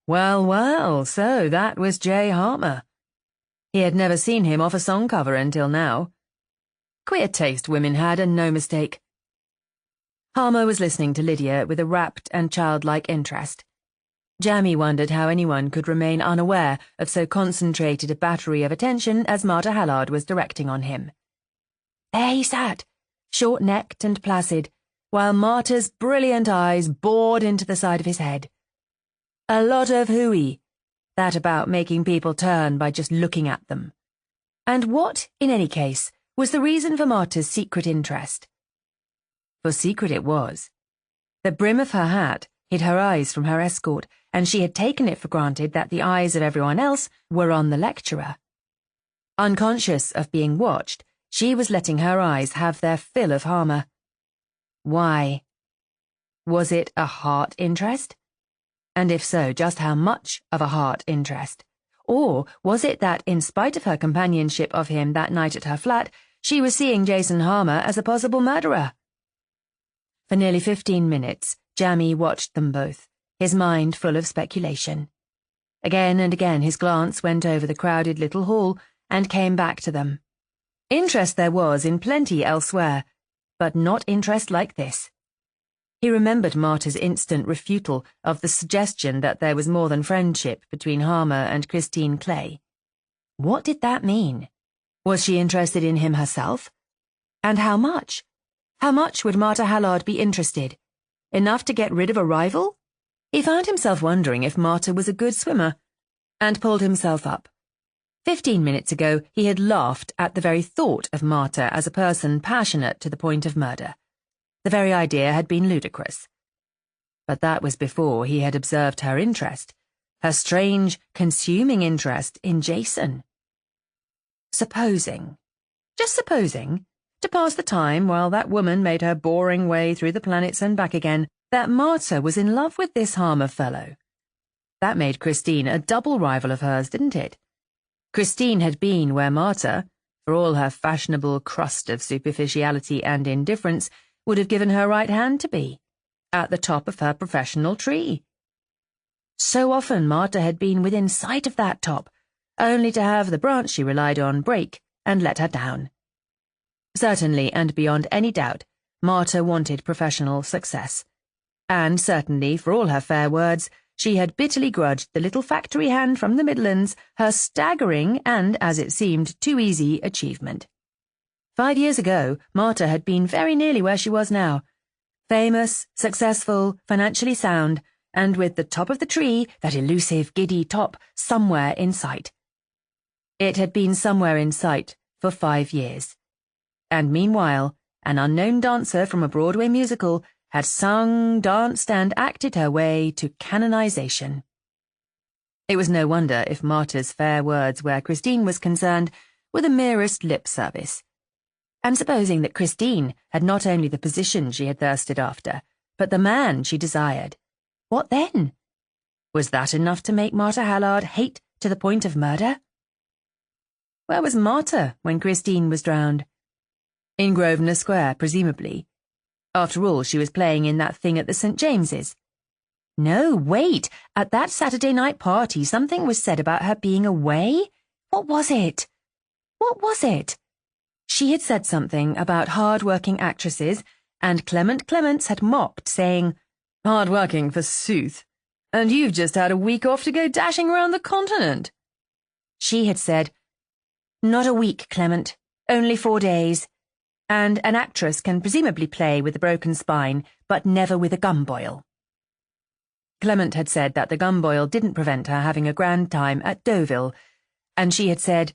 Well, well, so that was J. Harmer. He had never seen him off a song cover until now. Queer taste women had, and no mistake. Harmer was listening to Lydia with a rapt and childlike interest. Jammy wondered how anyone could remain unaware of so concentrated a battery of attention as Marta Hallard was directing on him. There he sat, short-necked and placid, while Marta's brilliant eyes bored into the side of his head. A lot of hooey, that about making people turn by just looking at them. And what, in any case, was the reason for Marta's secret interest? For secret it was. The brim of her hat hid her eyes from her escort, and she had taken it for granted that the eyes of everyone else were on the lecturer. Unconscious of being watched, she was letting her eyes have their fill of Harmer. Why? Was it a heart interest? And if so, just how much of a heart interest? Or was it that, in spite of her companionship of him that night at her flat, she was seeing Jason Harmer as a possible murderer? For nearly 15 minutes, Jammy watched them both, his mind full of speculation. Again and again his glance went over the crowded little hall and came back to them. Interest there was in plenty elsewhere, but not interest like this. He remembered Marta's instant refutal of the suggestion that there was more than friendship between Harmer and Christine Clay. What did that mean? Was she interested in him herself? And how much? How much would Marta Hallard be interested? Enough to get rid of a rival? He found himself wondering if Marta was a good swimmer, and pulled himself up. 15 minutes ago he had laughed at the very thought of Marta as a person passionate to the point of murder. The very idea had been ludicrous. But that was before he had observed her interest, her strange, consuming interest in Jason. Supposing, just supposing, to pass the time while that woman made her boring way through the planets and back again, that Marta was in love with this Harmer fellow. That made Christine a double rival of hers, didn't it? Christine had been where Marta, for all her fashionable crust of superficiality and indifference, would have given her right hand to be, at the top of her professional tree. So often Marta had been within sight of that top, only to have the branch she relied on break and let her down. Certainly, and beyond any doubt, Marta wanted professional success. And certainly, for all her fair words, she had bitterly grudged the little factory hand from the Midlands her staggering and, as it seemed, too easy achievement. 5 years ago, Marta had been very nearly where she was now. Famous, successful, financially sound, and with the top of the tree, that elusive, giddy top, somewhere in sight. It had been somewhere in sight for 5 years. And meanwhile, an unknown dancer from a Broadway musical had sung, danced, and acted her way to canonization. It was no wonder if Marta's fair words where Christine was concerned were the merest lip service. And supposing that Christine had not only the position she had thirsted after, but the man she desired, what then? Was that enough to make Marta Hallard hate to the point of murder? Where was Marta when Christine was drowned? In Grosvenor Square, presumably. After all, she was playing in that thing at the St. James's. No, wait, at that Saturday night party something was said about her being away? What was it? What was it? She had said something about hard-working actresses, and Clement Clements had mocked, saying, "Hard-working, forsooth, and you've just had a week off to go dashing round the continent." She had said, "Not a week, Clement, only 4 days. And an actress can presumably play with a broken spine, but never with a gumboil." Clement had said that the gumboil didn't prevent her having a grand time at Deauville, and she had said,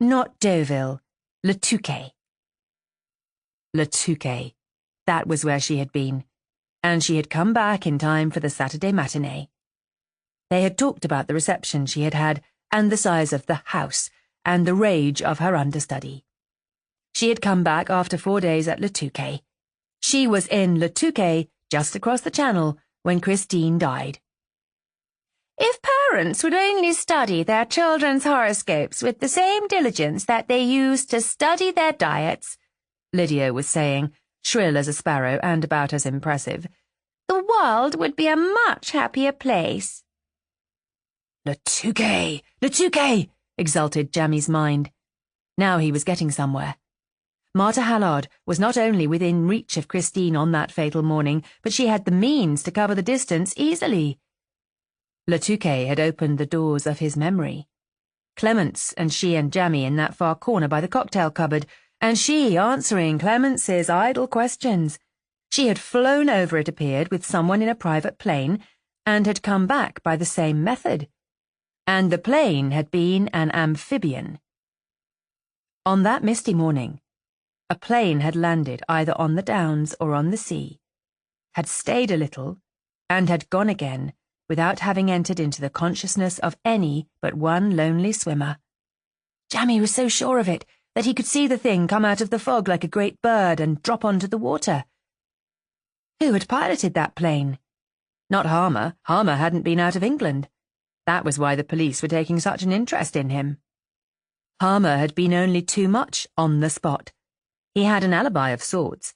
"Not Deauville, Le Touquet." Le Touquet. That was where she had been, and she had come back in time for the Saturday matinee. They had talked about the reception she had had, and the size of the house, and the rage of her understudy. She had come back after 4 days at Le Touquet. She was in Le Touquet, just across the channel, when Christine died. If parents would only study their children's horoscopes with the same diligence that they use to study their diets, Lydia was saying, shrill as a sparrow and about as impressive, the world would be a much happier place. Le Touquet, exulted Jammy's mind. Now he was getting somewhere. Martha Hallard was not only within reach of Christine on that fatal morning, but she had the means to cover the distance easily. Le Touquet had opened the doors of his memory. Clemence and she and Jammy in that far corner by the cocktail cupboard, and she answering Clemence's idle questions. She had flown over, it appeared, with someone in a private plane, and had come back by the same method. And the plane had been an amphibian. On that misty morning, a plane had landed either on the downs or on the sea, had stayed a little, and had gone again, without having entered into the consciousness of any but one lonely swimmer. Jammy was so sure of it that he could see the thing come out of the fog like a great bird and drop onto the water. Who had piloted that plane? Not Harmer. Harmer hadn't been out of England. That was why the police were taking such an interest in him. Harmer had been only too much on the spot. He had an alibi of sorts,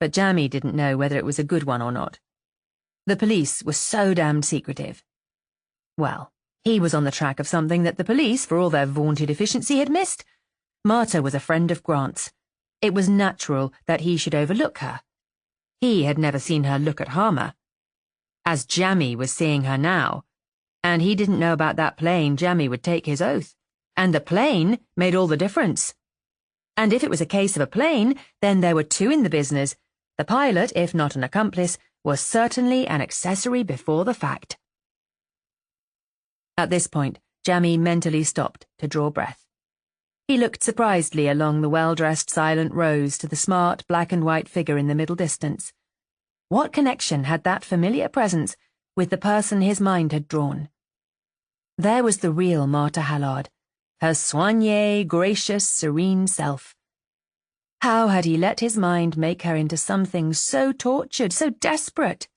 but Jammy didn't know whether it was a good one or not. The police were so damned secretive. Well, he was on the track of something that the police, for all their vaunted efficiency, had missed. Martha was a friend of Grant's. It was natural that he should overlook her. He had never seen her look at Harmer. As Jammy was seeing her now, and he didn't know about that plane, Jammy would take his oath. And the plane made all the difference. And if it was a case of a plane, then there were two in the business. The pilot, if not an accomplice, was certainly an accessory before the fact. At this point, Jammy mentally stopped to draw breath. He looked surprisedly along the well-dressed silent rows to the smart black and white figure in the middle distance. What connection had that familiar presence with the person his mind had drawn? There was the real Martha Hallard, her soignée, gracious, serene self. How had he let his mind make her into something so tortured, so desperate?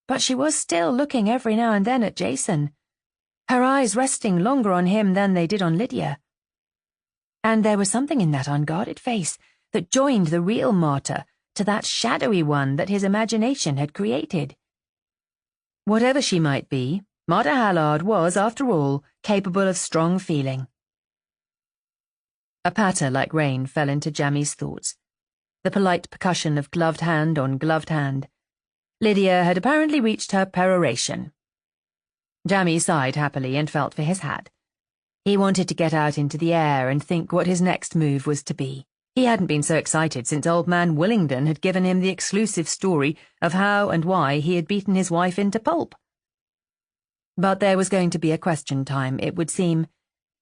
But she was still looking every now and then at Jason, her eyes resting longer on him than they did on Lydia. And there was something in that unguarded face that joined the real Martha to that shadowy one that his imagination had created. Whatever she might be, Martha Hallard was, after all, capable of strong feeling. A patter like rain fell into Jammy's thoughts, the polite percussion of gloved hand on gloved hand. Lydia had apparently reached her peroration. Jammy sighed happily and felt for his hat. He wanted to get out into the air and think what his next move was to be. He hadn't been so excited since old man Willingdon had given him the exclusive story of how and why he had beaten his wife into pulp. But there was going to be a question time, it would seem.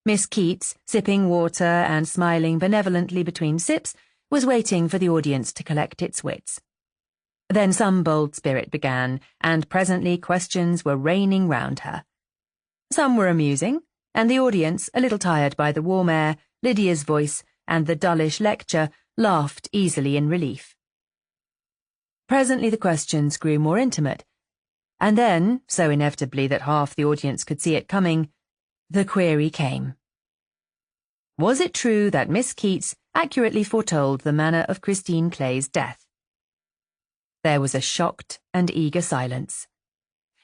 Miss Keats, sipping water and smiling benevolently between sips, was waiting for the audience to collect its wits. Then some bold spirit began, and presently questions were raining round her. Some were amusing, and the audience, a little tired by the warm air, Lydia's voice, and the dullish lecture, laughed easily in relief. Presently the questions grew more intimate, and then, so inevitably that half the audience could see it coming, the query came. Was it true that Miss Keats accurately foretold the manner of Christine Clay's death? There was a shocked and eager silence.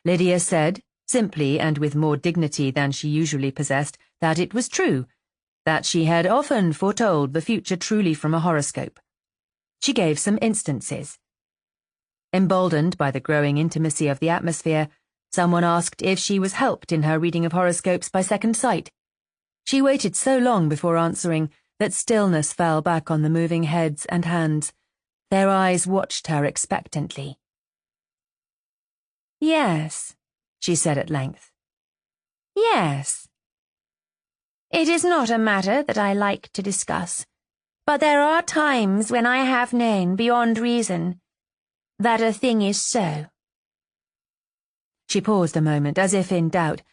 Lydia said, simply and with more dignity than she usually possessed, that it was true, that she had often foretold the future truly from a horoscope. She gave some instances. Emboldened by the growing intimacy of the atmosphere, someone asked if she was helped in her reading of horoscopes by second sight. She waited so long before answering that stillness fell back on the moving heads and hands. Their eyes watched her expectantly. "Yes," she said at length. "Yes. It is not a matter that I like to discuss, but there are times when I have known beyond reason that a thing is so." She paused a moment, as if in doubt,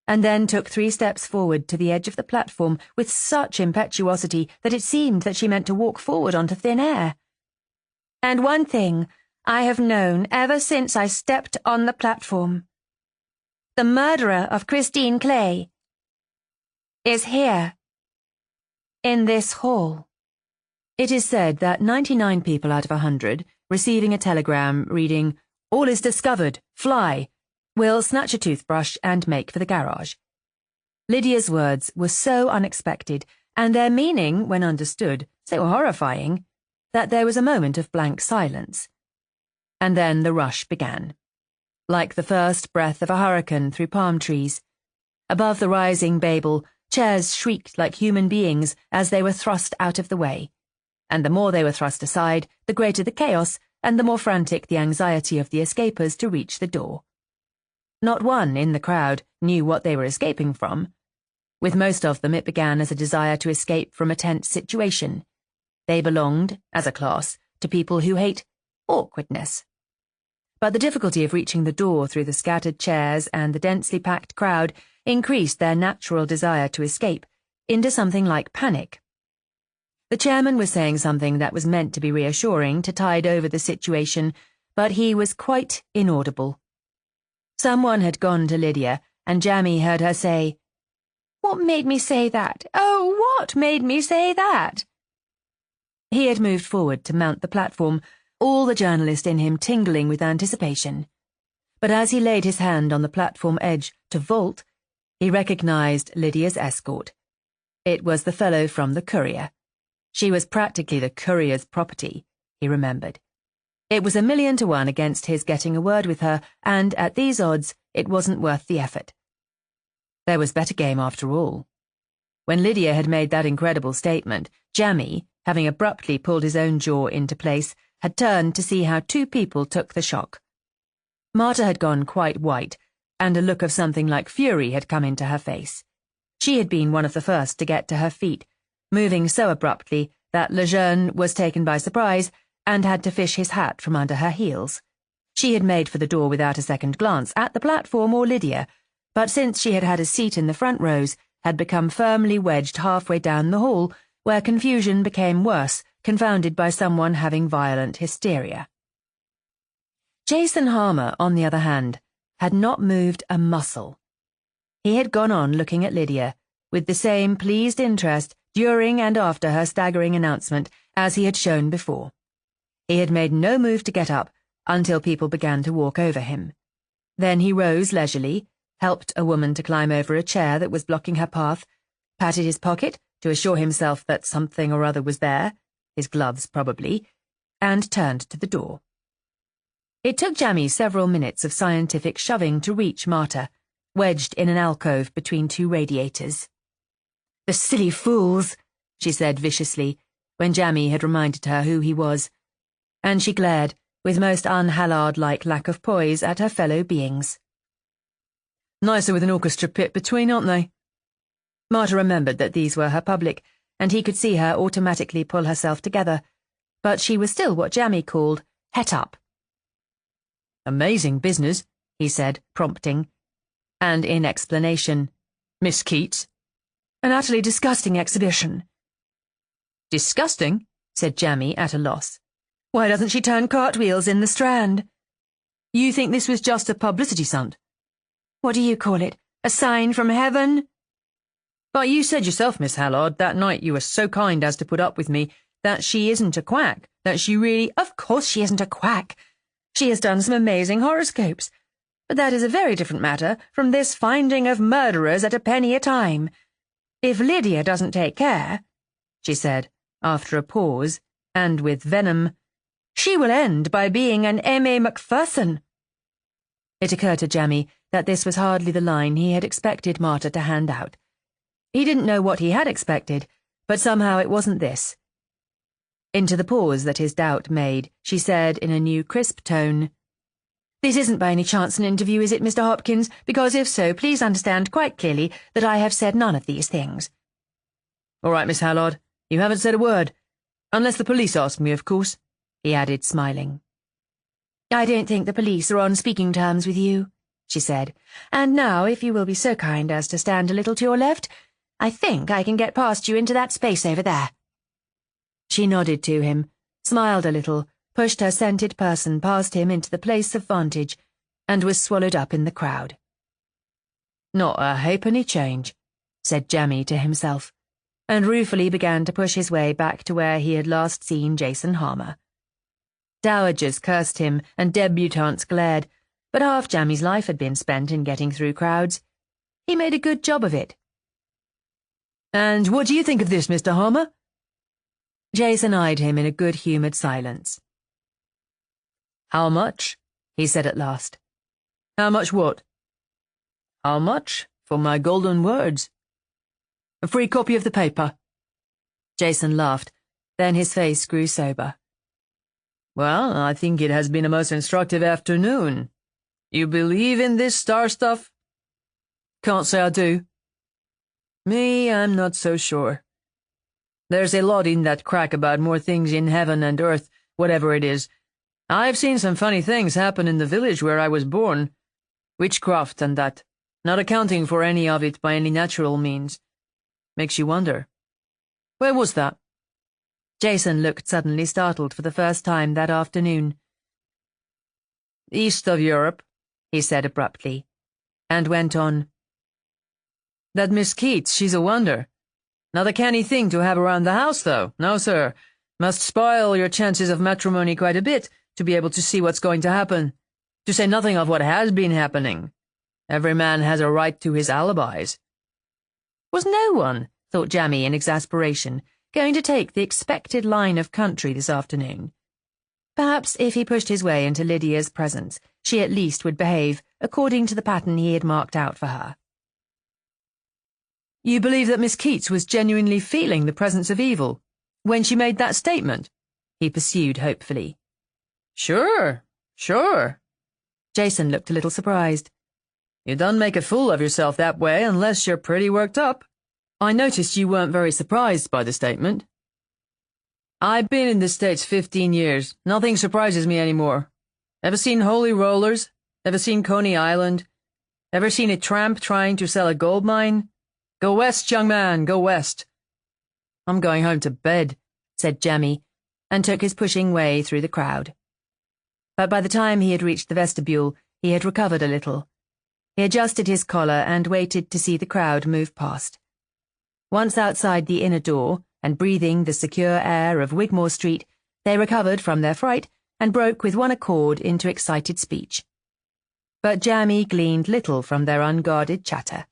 and then took 3 steps forward to the edge of the platform with such impetuosity that it seemed that she meant to walk forward onto thin air. "And one thing I have known ever since I stepped on the platform. the murderer of Christine Clay, is here, in this hall. It is said that 99 people out of 100, receiving a telegram reading, "All is discovered, fly," will snatch a toothbrush and make for the garage. Lydia's words were so unexpected, and their meaning, when understood, so horrifying, that there was a moment of blank silence. And then the rush began, like the first breath of a hurricane through palm trees. Above the rising Babel, chairs shrieked like human beings as they were thrust out of the way. And the more they were thrust aside, the greater the chaos, and the more frantic the anxiety of the escapers to reach the door. Not one in the crowd knew what they were escaping from. With most of them, it began as a desire to escape from a tense situation. They belonged, as a class, to people who hate awkwardness. But the difficulty of reaching the door through the scattered chairs and the densely packed crowd increased their natural desire to escape into something like panic. The chairman was saying something that was meant to be reassuring to tide over the situation, but he was quite inaudible. Someone had gone to Lydia, and Jammy heard her say, "What made me say that? Oh, what made me say that?" He had moved forward to mount the platform, all the journalist in him tingling with anticipation. But as he laid his hand on the platform edge to vault, he recognized Lydia's escort. It was the fellow from the Courier. She was practically the Courier's property, he remembered. It was 1,000,000 to 1 against his getting a word with her, and at these odds, it wasn't worth the effort. There was better game after all. When Lydia had made that incredible statement, Jammy, having abruptly pulled his own jaw into place, had turned to see how two people took the shock. Marta had gone quite white, and a look of something like fury had come into her face. She had been one of the first to get to her feet, moving so abruptly that Lejeune was taken by surprise and had to fish his hat from under her heels. She had made for the door without a second glance at the platform or Lydia, but since she had had a seat in the front rows, had become firmly wedged halfway down the hall, where confusion became worse, confounded by someone having violent hysteria. Jason Harmer, on the other hand, had not moved a muscle. He had gone on looking at Lydia, with the same pleased interest during and after her staggering announcement as he had shown before. He had made no move to get up until people began to walk over him. Then he rose leisurely, helped a woman to climb over a chair that was blocking her path, patted his pocket to assure himself that something or other was there, his gloves probably, and turned to the door. It took Jammy several minutes of scientific shoving to reach Marta, wedged in an alcove between two radiators. "The silly fools," she said viciously, when Jammy had reminded her who he was, and she glared, with most un-Hallard-like lack of poise, at her fellow beings. "Nicer with an orchestra pit between, aren't they?" Marta remembered that these were her public, and he could see her automatically pull herself together, but she was still what Jammy called het up. "Amazing business," he said, prompting, and in explanation, "Miss Keats." "An utterly disgusting exhibition." "Disgusting?" said Jammy at a loss. "Why doesn't she turn cartwheels in the Strand?" "You think this was just a publicity stunt?" "What do you call it? A sign from heaven?" "But you said yourself, Miss Hallard, that night you were so kind as to put up with me, that she isn't a quack, that she really—" "Of course she isn't a quack. She has done some amazing horoscopes. But that is a very different matter from this finding of murderers at a penny a time. If Lydia doesn't take care," she said, after a pause, and with venom, "she will end by being an M.A. Macpherson." It occurred to Jammy that this was hardly the line he had expected Marta to hand out. He didn't know what he had expected, but somehow it wasn't this. Into the pause that his doubt made, she said in a new crisp tone, "This isn't by any chance an interview, is it, Mr. Hopkins? Because if so, please understand quite clearly that I have said none of these things." "All right, Miss Hallard, you haven't said a word. Unless the police ask me, of course," he added, smiling. "I don't think the police are on speaking terms with you," she said. "And now, if you will be so kind as to stand a little to your left, I think I can get past you into that space over there." She nodded to him, smiled a little, pushed her scented person past him into the place of vantage, and was swallowed up in the crowd. Not a halfpenny change, said Jemmy to himself, and ruefully began to push his way back to where he had last seen Jason Harmer. Dowagers cursed him and debutantes glared, but half Jammy's life had been spent in getting through crowds. He made a good job of it. And what do you think of this, Mr. Harmer? Jason eyed him in a good-humoured silence. How much? He said at last. How much what? How much for my golden words? A free copy of the paper. Jason laughed, then his face grew sober. Well, I think it has been a most instructive afternoon. You believe in this star stuff? Can't say I do. Me, I'm not so sure. There's a lot in that crack about more things in heaven and earth, whatever it is. I've seen some funny things happen in the village where I was born. Witchcraft and that, not accounting for any of it by any natural means. Makes you wonder. Where was that? Jason looked suddenly startled for the first time that afternoon. East of Europe, he said abruptly, and went on. That Miss Keats, she's a wonder. Not a canny thing to have around the house, though. No, sir. Must spoil your chances of matrimony quite a bit to be able to see what's going to happen. To say nothing of what has been happening. Every man has a right to his alibis. Was no one, thought Jammy in exasperation, going to take the expected line of country this afternoon? Perhaps if he pushed his way into Lydia's presence, she at least would behave according to the pattern he had marked out for her. You believe that Miss Keats was genuinely feeling the presence of evil when she made that statement? He pursued hopefully. Sure. Jason looked a little surprised. You don't make a fool of yourself that way unless you're pretty worked up. I noticed you weren't very surprised by the statement. I've been in the States 15 years. Nothing surprises me anymore. Ever seen Holy Rollers? Ever seen Coney Island? Ever seen a tramp trying to sell a gold mine? Go west, young man, go west. I'm going home to bed, said Jemmy, and took his pushing way through the crowd. But by the time he had reached the vestibule, he had recovered a little. He adjusted his collar and waited to see the crowd move past. Once outside the inner door, and breathing the secure air of Wigmore Street, they recovered from their fright and broke with one accord into excited speech. But Jammy gleaned little from their unguarded chatter.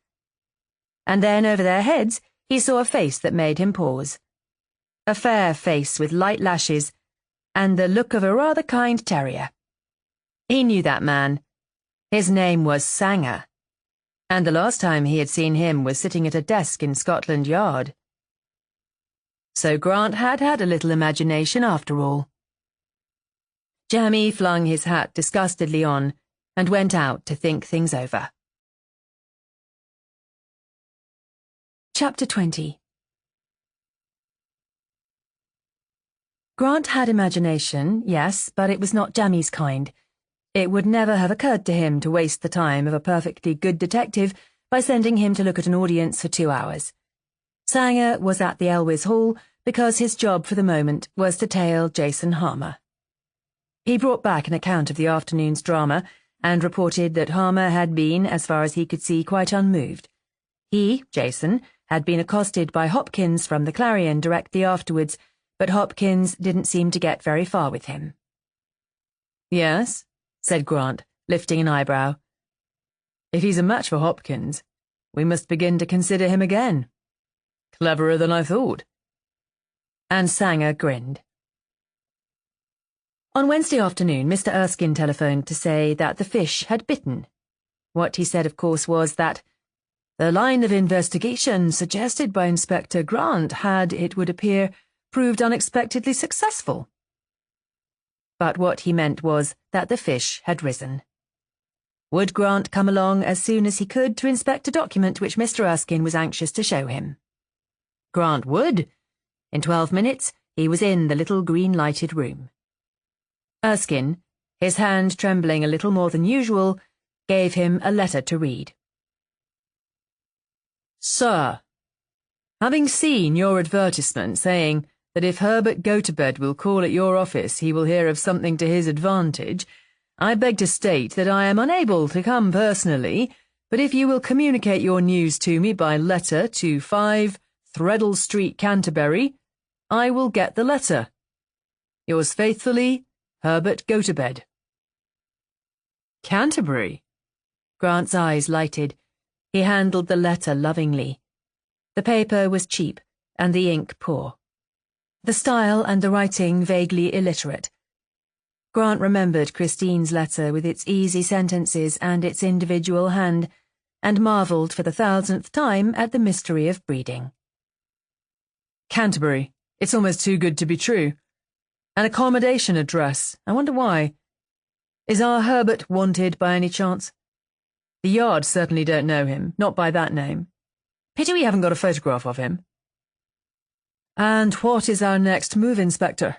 And then over their heads he saw a face that made him pause. A fair face with light lashes, and the look of a rather kind terrier. He knew that man. His name was Sanger, and the last time he had seen him was sitting at a desk in Scotland Yard. So Grant had had a little imagination after all. Jammy flung his hat disgustedly on and went out to think things over. Chapter 20. Grant had imagination, yes, but it was not Jammy's kind. It would never have occurred to him to waste the time of a perfectly good detective by sending him to look at an audience for 2 hours. Sanger was at the Elwes Hall because his job for the moment was to tail Jason Harmer. He brought back an account of the afternoon's drama and reported that Harmer had been, as far as he could see, quite unmoved. He, Jason, had been accosted by Hopkins from the Clarion directly afterwards, but Hopkins didn't seem to get very far with him. Yes, said Grant, lifting an eyebrow. If he's a match for Hopkins, we must begin to consider him again. Cleverer than I thought. And Sanger grinned. On Wednesday afternoon, Mr. Erskine telephoned to say that the fish had bitten. What he said, of course, was that the line of investigation suggested by Inspector Grant had, it would appear, proved unexpectedly successful. But what he meant was that the fish had risen. Would Grant come along as soon as he could to inspect a document which Mr. Erskine was anxious to show him? Grant would. In 12 minutes, he was in the little green-lighted room. Erskine, his hand trembling a little more than usual, gave him a letter to read. Sir, having seen your advertisement saying that if Herbert Gotobed will call at your office he will hear of something to his advantage, I beg to state that I am unable to come personally, but if you will communicate your news to me by letter to 5 Threadle Street, Canterbury, I will get the letter. Yours faithfully, Herbert Gotobed. Canterbury? Grant's eyes lighted. He handled the letter lovingly. The paper was cheap, and the ink poor. The style and the writing vaguely illiterate. Grant remembered Christine's letter with its easy sentences and its individual hand, and marvelled for the 1000th time at the mystery of breeding. Canterbury. It's almost too good to be true. An accommodation address. I wonder why. Is our Herbert wanted by any chance? The Yard certainly don't know him, not by that name. Pity we haven't got a photograph of him. And what is our next move, Inspector?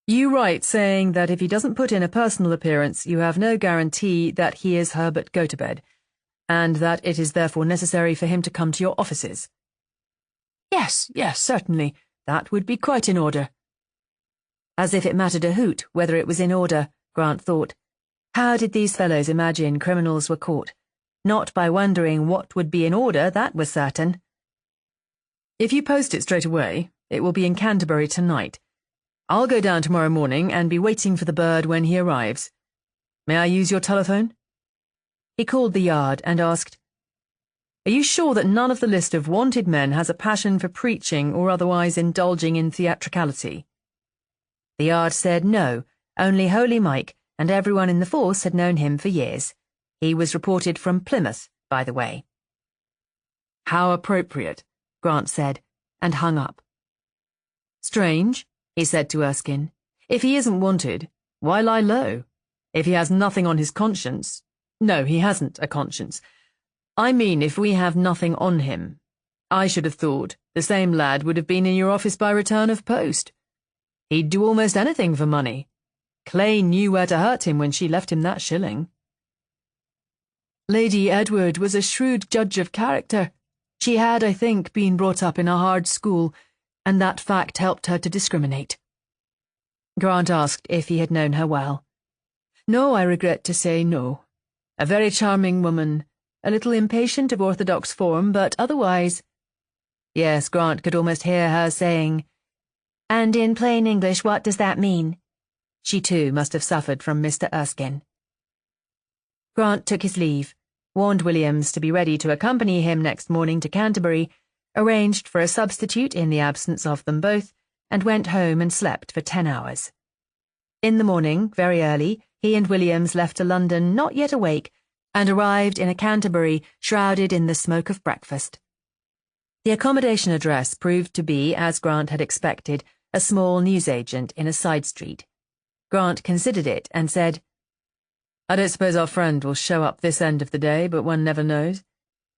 You write saying that if he doesn't put in a personal appearance, you have no guarantee that he is Herbert Gotobed, and that it is therefore necessary for him to come to your offices. Yes, certainly. That would be quite in order. As if it mattered a hoot whether it was in order, Grant thought. How did these fellows imagine criminals were caught? Not by wondering what would be in order, that was certain. If you post it straight away, it will be in Canterbury tonight. I'll go down tomorrow morning and be waiting for the bird when he arrives. May I use your telephone? He called the Yard and asked, Are you sure that none of the list of wanted men has a passion for preaching or otherwise indulging in theatricality? The Yard said no, only Holy Mike, and everyone in the force had known him for years. He was reported from Plymouth, by the way. How appropriate, Grant said, and hung up. Strange, he said to Erskine. If he isn't wanted, why lie low? If he has nothing on his conscience— No, he hasn't a conscience. I mean, if we have nothing on him. I should have thought the same lad would have been in your office by return of post. He'd do almost anything for money. Clay knew where to hurt him when she left him that shilling. Lady Edward was a shrewd judge of character. She had, I think, been brought up in a hard school, and that fact helped her to discriminate. Grant asked if he had known her well. No, I regret to say no. A very charming woman, a little impatient of orthodox form, but otherwise— Yes, Grant could almost hear her saying, "And in plain English, what does that mean?" She too must have suffered from Mr. Erskine. Grant took his leave, warned Williams to be ready to accompany him next morning to Canterbury, arranged for a substitute in the absence of them both, and went home and slept for 10 hours. In the morning, very early, he and Williams left to London not yet awake, and arrived in a Canterbury shrouded in the smoke of breakfast. The accommodation address proved to be, as Grant had expected, a small newsagent in a side street. Grant considered it and said, I don't suppose our friend will show up this end of the day, but one never knows.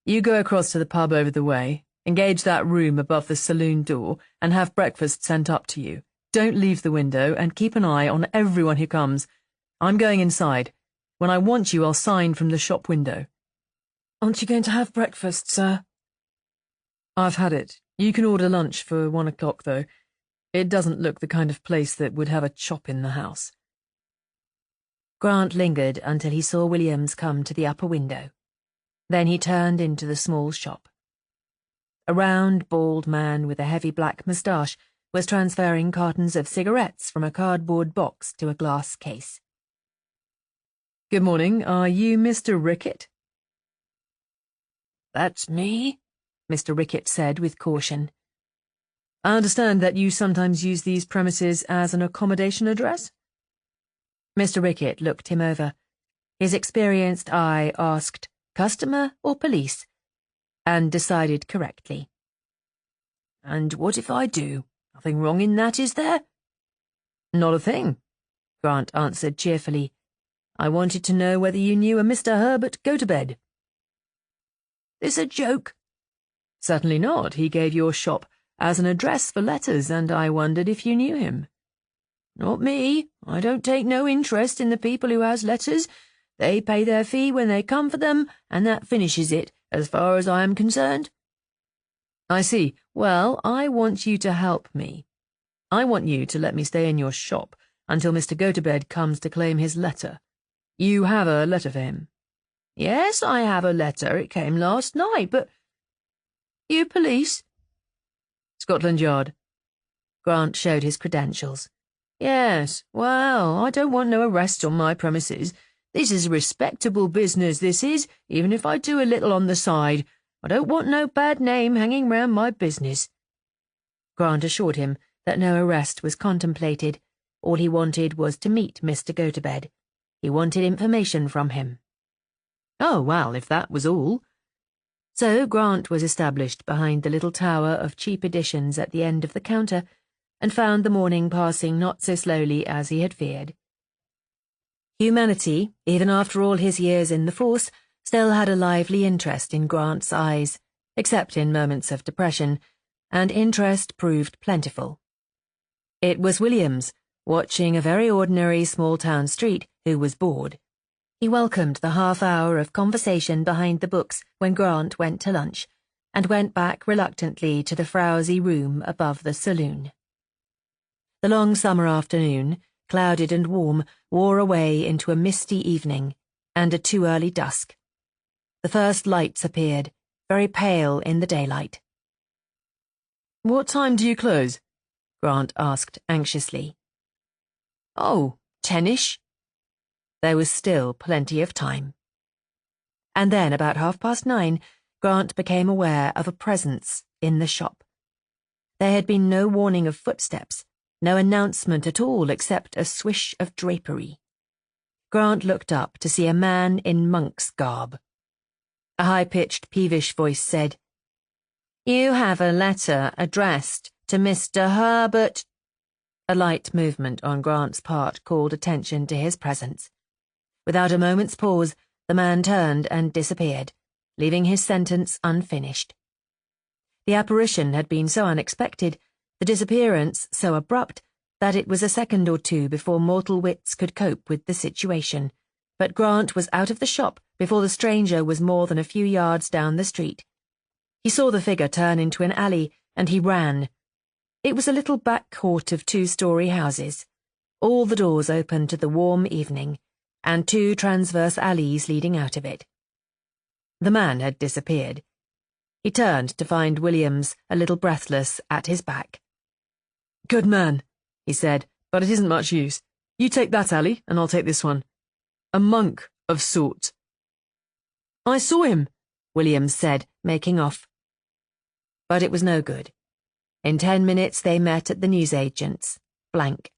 You go across to the pub over the way, engage that room above the saloon door, and have breakfast sent up to you. Don't leave the window, and keep an eye on everyone who comes. I'm going inside. When I want you, I'll sign from the shop window. Aren't you going to have breakfast, sir? I've had it. You can order lunch for 1 o'clock, though. It doesn't look the kind of place that would have a chop in the house. Grant lingered until he saw Williams come to the upper window. Then he turned into the small shop. A round, bald man with a heavy black moustache was transferring cartons of cigarettes from a cardboard box to a glass case. Good morning. Are you Mr. Rickett? That's me, Mr. Rickett said with caution. I understand that you sometimes use these premises as an accommodation address? Mr. Rickett looked him over. His experienced eye asked, customer or police, and decided correctly. And what if I do? Nothing wrong in that, is there? Not a thing, Grant answered cheerfully. I wanted to know whether you knew a Mr. Herbert Gotobed. This a joke? Certainly not. He gave your shop as an address for letters, and I wondered if you knew him. Not me. I don't take no interest in the people who has letters. They pay their fee when they come for them, and that finishes it, as far as I am concerned. I see. Well, I want you to help me. I want you to let me stay in your shop until Mr. Gotobed comes to claim his letter. You have a letter for him. Yes, I have a letter. It came last night, but... You police? Scotland Yard. Grant showed his credentials. Yes, well, I don't want no arrests on my premises. This is a respectable business, this is, even if I do a little on the side. I don't want no bad name hanging round my business. Grant assured him that no arrest was contemplated. All he wanted was to meet Mr. Gotobed. He wanted information from him. Oh, well, if that was all. So Grant was established behind the little tower of cheap editions at the end of the counter, and found the morning passing not so slowly as he had feared. Humanity, even after all his years in the force, still had a lively interest in Grant's eyes, except in moments of depression, and interest proved plentiful. It was Williams, watching a very ordinary small-town street, who was bored. He welcomed the half-hour of conversation behind the books when Grant went to lunch, and went back reluctantly to the frowsy room above the saloon. The long summer afternoon, clouded and warm, wore away into a misty evening, and a too early dusk. The first lights appeared, very pale in the daylight. "What time do you close?" Grant asked anxiously. "Oh, 10ish." There was still plenty of time. And then, about 9:30, Grant became aware of a presence in the shop. There had been no warning of footsteps, no announcement at all except a swish of drapery. Grant looked up to see a man in monk's garb. A high-pitched, peevish voice said, "You have a letter addressed to Mr. Herbert." A light movement on Grant's part called attention to his presence. Without a moment's pause, the man turned and disappeared, leaving his sentence unfinished. The apparition had been so unexpected, the disappearance so abrupt, that it was a second or two before mortal wits could cope with the situation. But Grant was out of the shop before the stranger was more than a few yards down the street. He saw the figure turn into an alley, and he ran. It was a little back court of 2-story houses. All the doors open to the warm evening, and 2 transverse alleys leading out of it. The man had disappeared. He turned to find Williams, a little breathless, at his back. "Good man," he said, "but it isn't much use. You take that alley, and I'll take this one. A monk of sort." "I saw him," Williams said, making off. But it was no good. In 10 minutes they met at the newsagent's, blank.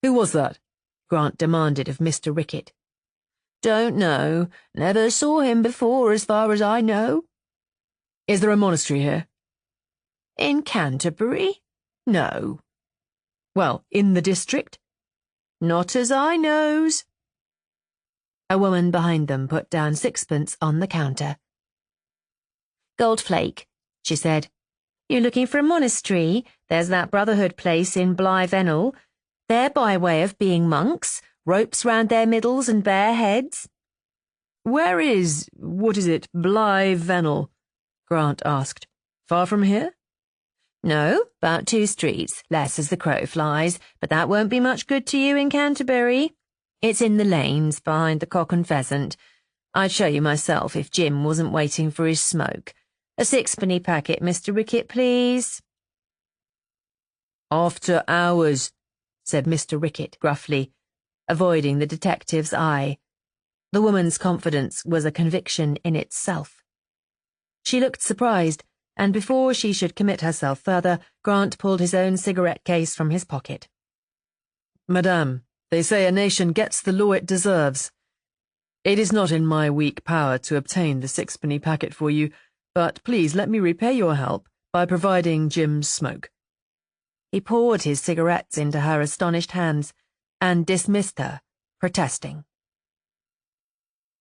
"Who was that?" Grant demanded of Mr. Rickett. "Don't know. Never saw him before, as far as I know." "Is there a monastery here?" "In Canterbury? No." "Well, in the district?" "Not as I knows." A woman behind them put down 6pence on the counter. "Goldflake," she said. "You're looking for a monastery? There's that Brotherhood place in Bly Venel. They're by way of being monks, ropes round their middles and bare heads." "Where is, Bly Venel?" Grant asked. "Far from here?" "No, about 2 streets, less as the crow flies, but that won't be much good to you in Canterbury. It's in the lanes behind the Cock and Pheasant. I'd show you myself if Jim wasn't waiting for his smoke. A 6-penny packet, Mr. Rickett, please." "After hours," said Mr. Rickett gruffly, avoiding the detective's eye. The woman's confidence was a conviction in itself. She looked surprised, and before she should commit herself further, Grant pulled his own cigarette case from his pocket. "Madame, they say a nation gets the law it deserves. It is not in my weak power to obtain the 6-penny packet for you, but please let me repay your help by providing Jim's smoke." He poured his cigarettes into her astonished hands and dismissed her, protesting.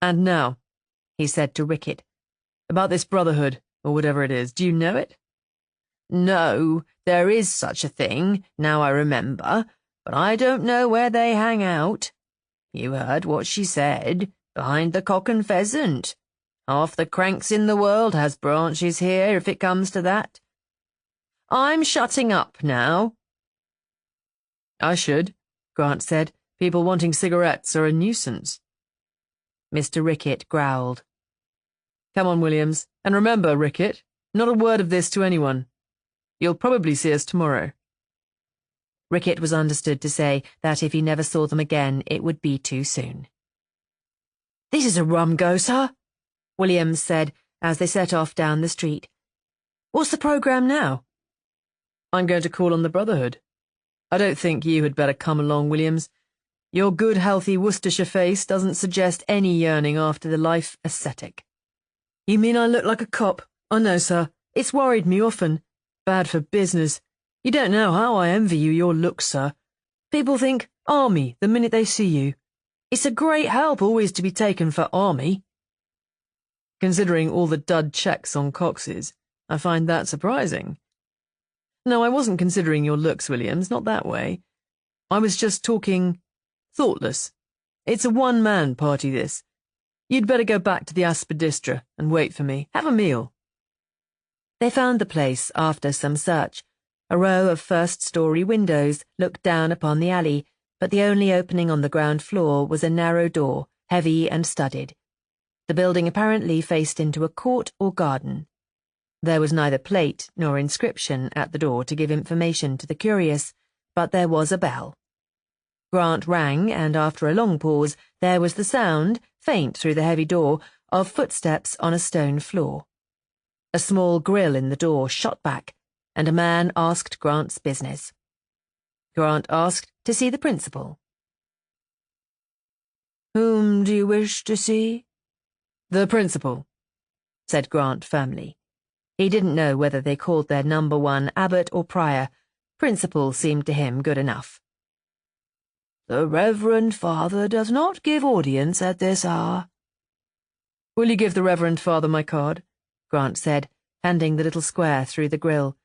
"And now," he said to Rickett, "about this Brotherhood, or whatever it is, do you know it?" "No, there is such a thing, now I remember, but I don't know where they hang out. You heard what she said, behind the Cock and Pheasant. Half the cranks in the world has branches here, if it comes to that. I'm shutting up now." "I should," Grant said. "People wanting cigarettes are a nuisance." Mr. Rickett growled. Come on, Williams, and remember, Rickett, not a word of this to anyone. You'll probably see us tomorrow. Rickett was understood to say that if he never saw them again, it would be too soon. This is a rum go, sir, Williams said as they set off down the street. What's the programme now? I'm going to call on the Brotherhood. I don't think you had better come along, Williams. Your good, healthy Worcestershire face doesn't suggest any yearning after the life ascetic. You mean I look like a cop? I know, sir. It's worried me often. Bad for business. You don't know how I envy you your looks, sir. People think Army the minute they see you. It's a great help always to be taken for Army. Considering all the dud checks on Cox's, I find that surprising. No, I wasn't considering your looks, Williams, not that way. I was just talking thoughtless. It's a one-man party, this. You'd better go back to the Aspidistra and wait for me. Have a meal. They found the place after some search. A row of first-story windows looked down upon the alley, but the only opening on the ground floor was a narrow door, heavy and studded. The building apparently faced into a court or garden. There was neither plate nor inscription at the door to give information to the curious, but there was a bell. Grant rang, and after a long pause, there was the sound, faint through the heavy door, of footsteps on a stone floor. A small grille in the door shot back, and a man asked Grant's business. Grant asked to see the principal. Whom do you wish to see? The principal, said Grant firmly. He didn't know whether they called their number one abbot or prior. Principal seemed to him good enough. The Reverend Father does not give audience at this hour. Will you give the Reverend Father my card? Grant said, handing the little square through the grill,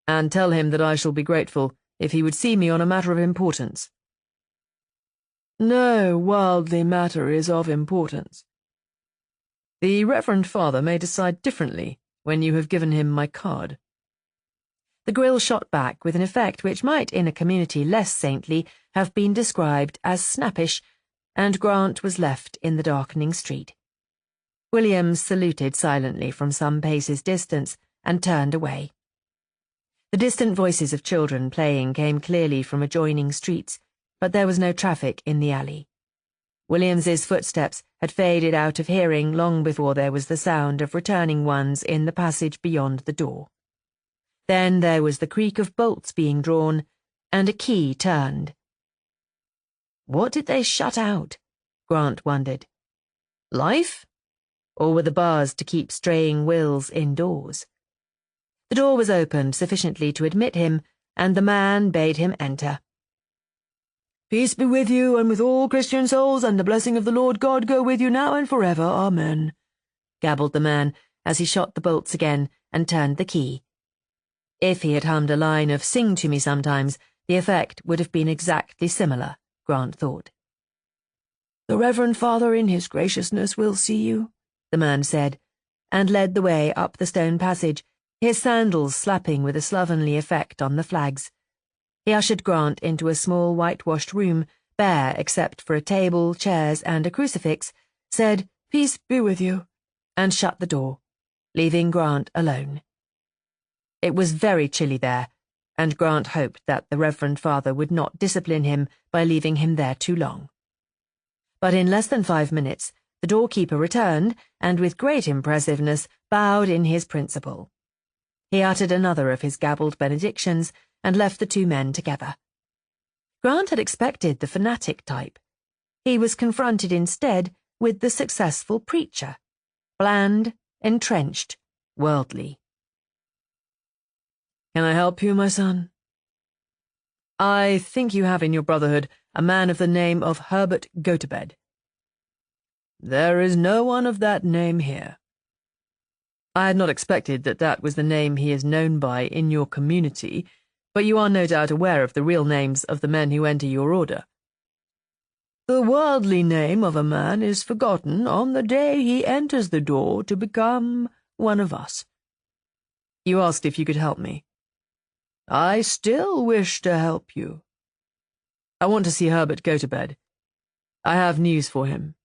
and tell him that I shall be grateful if he would see me on a matter of importance. No worldly matter is of importance. The Reverend Father may decide differently when you have given him my card. The grill shot back with an effect which might, in a community less saintly, have been described as snappish, and Grant was left in the darkening street. Williams saluted silently from some paces distance and turned away. The distant voices of children playing came clearly from adjoining streets, but there was no traffic in the alley. Williams's footsteps had faded out of hearing long before there was the sound of returning ones in the passage beyond the door. Then there was the creak of bolts being drawn, and a key turned. What did they shut out? Grant wondered. Life? Or were the bars to keep straying wills indoors? The door was opened sufficiently to admit him, and the man bade him enter. Peace be with you, and with all Christian souls, and the blessing of the Lord God go with you now and forever. Amen, gabbled the man as he shot the bolts again and turned the key. If he had hummed a line of Sing to Me Sometimes, the effect would have been exactly similar, Grant thought. The Reverend Father in his graciousness will see you, the man said, and led the way up the stone passage, his sandals slapping with a slovenly effect on the flags. He ushered Grant into a small whitewashed room, bare except for a table, chairs, and a crucifix, said, Peace be with you, and shut the door, leaving Grant alone. It was very chilly there, and Grant hoped that the Reverend Father would not discipline him by leaving him there too long. But in less than 5 minutes, the doorkeeper returned, and with great impressiveness bowed in his principal. He uttered another of his gabbled benedictions, and left the two men together. Grant had expected the fanatic type. He was confronted instead with the successful preacher, bland, entrenched, worldly. Can I help you, my son? I think you have in your brotherhood a man of the name of Herbert Gotobed. There is no one of that name here. I had not expected that that was the name he is known by in your community, but you are no doubt aware of the real names of the men who enter your order. The worldly name of a man is forgotten on the day he enters the door to become one of us. You asked if you could help me. I still wish to help you. I want to see Herbert Gotobed. I have news for him.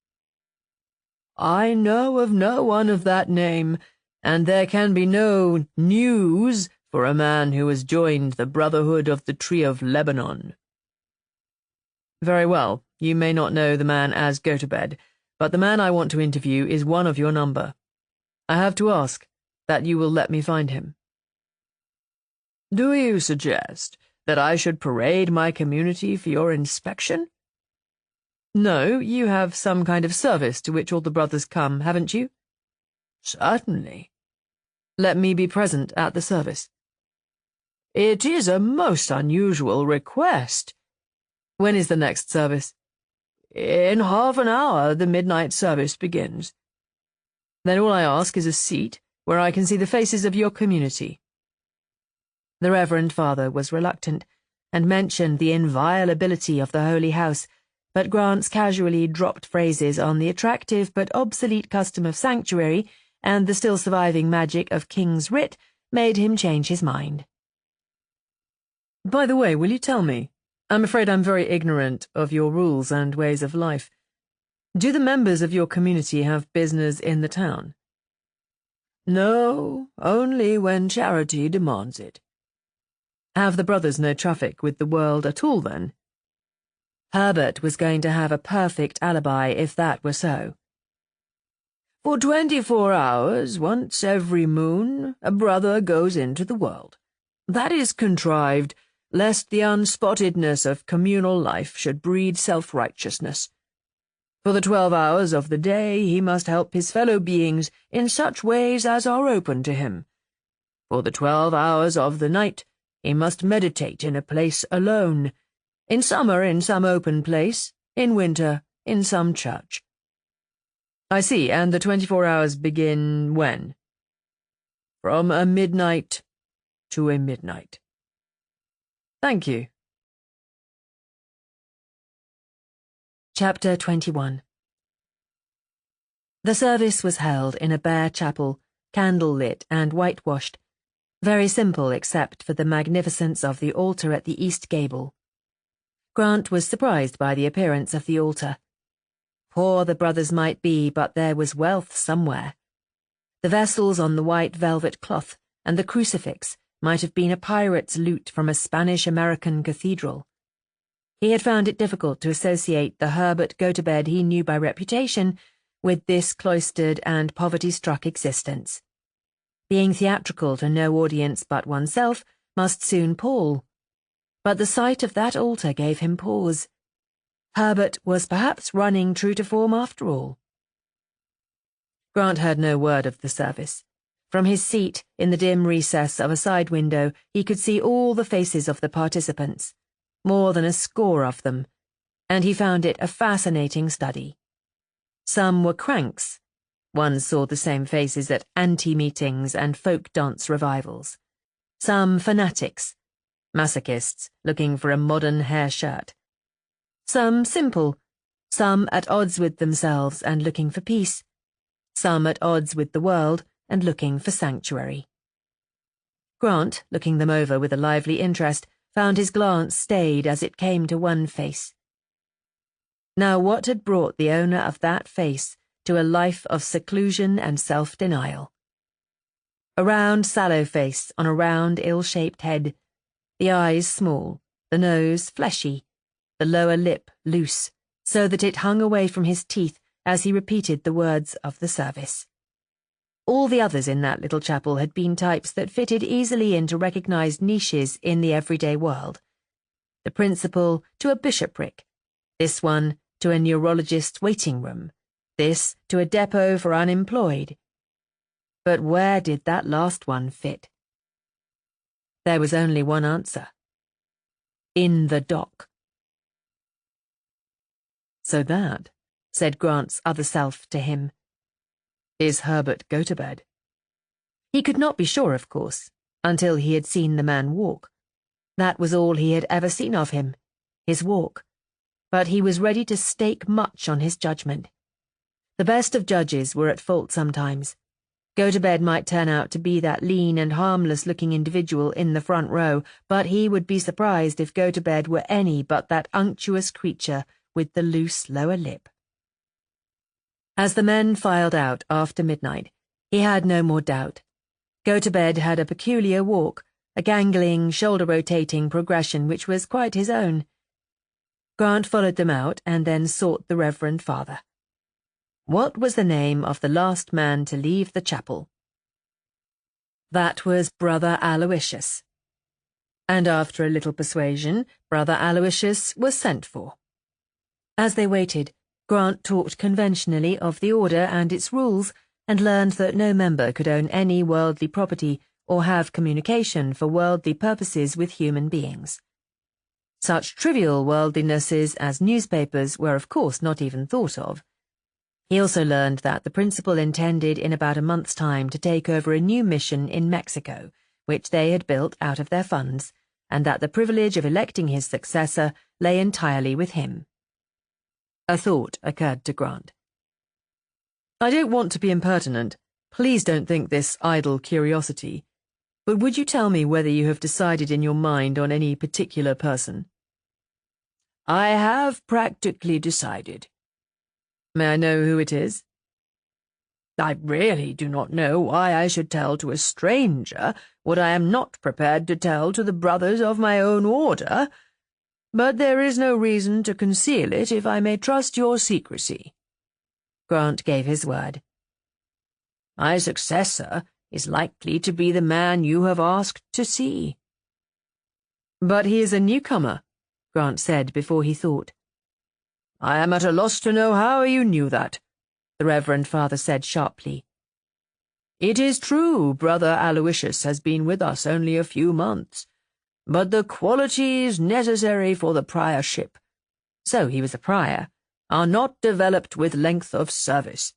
I know of no one of that name, and there can be no news for a man who has joined the Brotherhood of the Tree of Lebanon." "Very well, you may not know the man as Gotobed, but the man I want to interview is one of your number. I have to ask that you will let me find him." "Do you suggest that I should parade my community for your inspection?" "No, you have some kind of service to which all the brothers come, haven't you?" "Certainly." "Let me be present at the service." "It is a most unusual request." "When is the next service?" "In half an hour the midnight service begins." "Then all I ask is a seat where I can see the faces of your community." The Reverend Father was reluctant, and mentioned the inviolability of the Holy House, but Grant's casually dropped phrases on the attractive but obsolete custom of sanctuary and the still surviving magic of King's Writ made him change his mind. "By the way, will you tell me? I'm afraid I'm very ignorant of your rules and ways of life. Do the members of your community have business in the town?" "No, only when charity demands it." "Have the brothers no traffic with the world at all, then?" Herbert was going to have a perfect alibi if that were so. "For 24 hours, once every moon, a brother goes into the world. That is contrived, lest the unspottedness of communal life should breed self-righteousness. For the 12 hours of the day he must help his fellow beings in such ways as are open to him. For the 12 hours of the night he must meditate in a place alone, in summer in some open place, in winter in some church." "I see, and the 24 hours begin when?" "From a midnight to a midnight." "Thank you." Chapter 21. The service was held in a bare chapel, candle-lit and whitewashed, very simple except for the magnificence of the altar at the east gable. Grant was surprised by the appearance of the altar. Poor the brothers might be, but there was wealth somewhere. The vessels on the white velvet cloth and the crucifix might have been a pirate's loot from a Spanish-American cathedral. He had found it difficult to associate the Herbert Gotobed he knew by reputation with this cloistered and poverty-struck existence. Being theatrical to no audience but oneself must soon pall. But the sight of that altar gave him pause. Herbert was perhaps running true to form after all. Grant heard no word of the service. From his seat in the dim recess of a side window he could see all the faces of the participants, more than a score of them, and he found it a fascinating study. Some were cranks. One saw the same faces at anti-meetings and folk dance revivals. Some fanatics, masochists looking for a modern hair shirt. Some simple, some at odds with themselves and looking for peace. Some at odds with the world and looking for sanctuary. Grant, looking them over with a lively interest, found his glance stayed as it came to one face. Now what had brought the owner of that face to a life of seclusion and self-denial? A round, sallow face on a round, ill-shaped head, the eyes small, the nose fleshy, the lower lip loose, so that it hung away from his teeth as he repeated the words of the service. All the others in that little chapel had been types that fitted easily into recognized niches in the everyday world. The principal to a bishopric, this one to a neurologist's waiting room, this to a depot for unemployed. But where did that last one fit? There was only one answer. In the dock. "So that," said Grant's other self to him, "is Herbert Gotobed." He could not be sure, of course, until he had seen the man walk. That was all he had ever seen of him, his walk. But he was ready to stake much on his judgment. The best of judges were at fault sometimes. Gotobed might turn out to be that lean and harmless-looking individual in the front row, but he would be surprised if Gotobed were any but that unctuous creature with the loose lower lip. As the men filed out after midnight, he had no more doubt. Go-to-bed had a peculiar walk, a gangling, shoulder-rotating progression which was quite his own. Grant followed them out and then sought the Reverend Father. What was the name of the last man to leave the chapel? That was Brother Aloysius. And after a little persuasion, Brother Aloysius was sent for. As they waited, Grant talked conventionally of the order and its rules, and learned that no member could own any worldly property or have communication for worldly purposes with human beings. Such trivial worldlinesses as newspapers were of course not even thought of. He also learned that the principal intended in about a month's time to take over a new mission in Mexico, which they had built out of their funds, and that the privilege of electing his successor lay entirely with him. A thought occurred to Grant. I don't want to be impertinent. Please don't think this idle curiosity. But would you tell me whether you have decided in your mind on any particular person? I have practically decided. May I know who it is? I really do not know why I should tell to a stranger what I am not prepared to tell to the brothers of my own order, but there is no reason to conceal it if I may trust your secrecy. Grant gave his word. My successor is likely to be the man you have asked to see. But he is a newcomer, Grant said before he thought. I am at a loss to know how you knew that, the Reverend Father said sharply. It is true Brother Aloysius has been with us only a few months, but the qualities necessary for the priorship, so he was a prior, are not developed with length of service.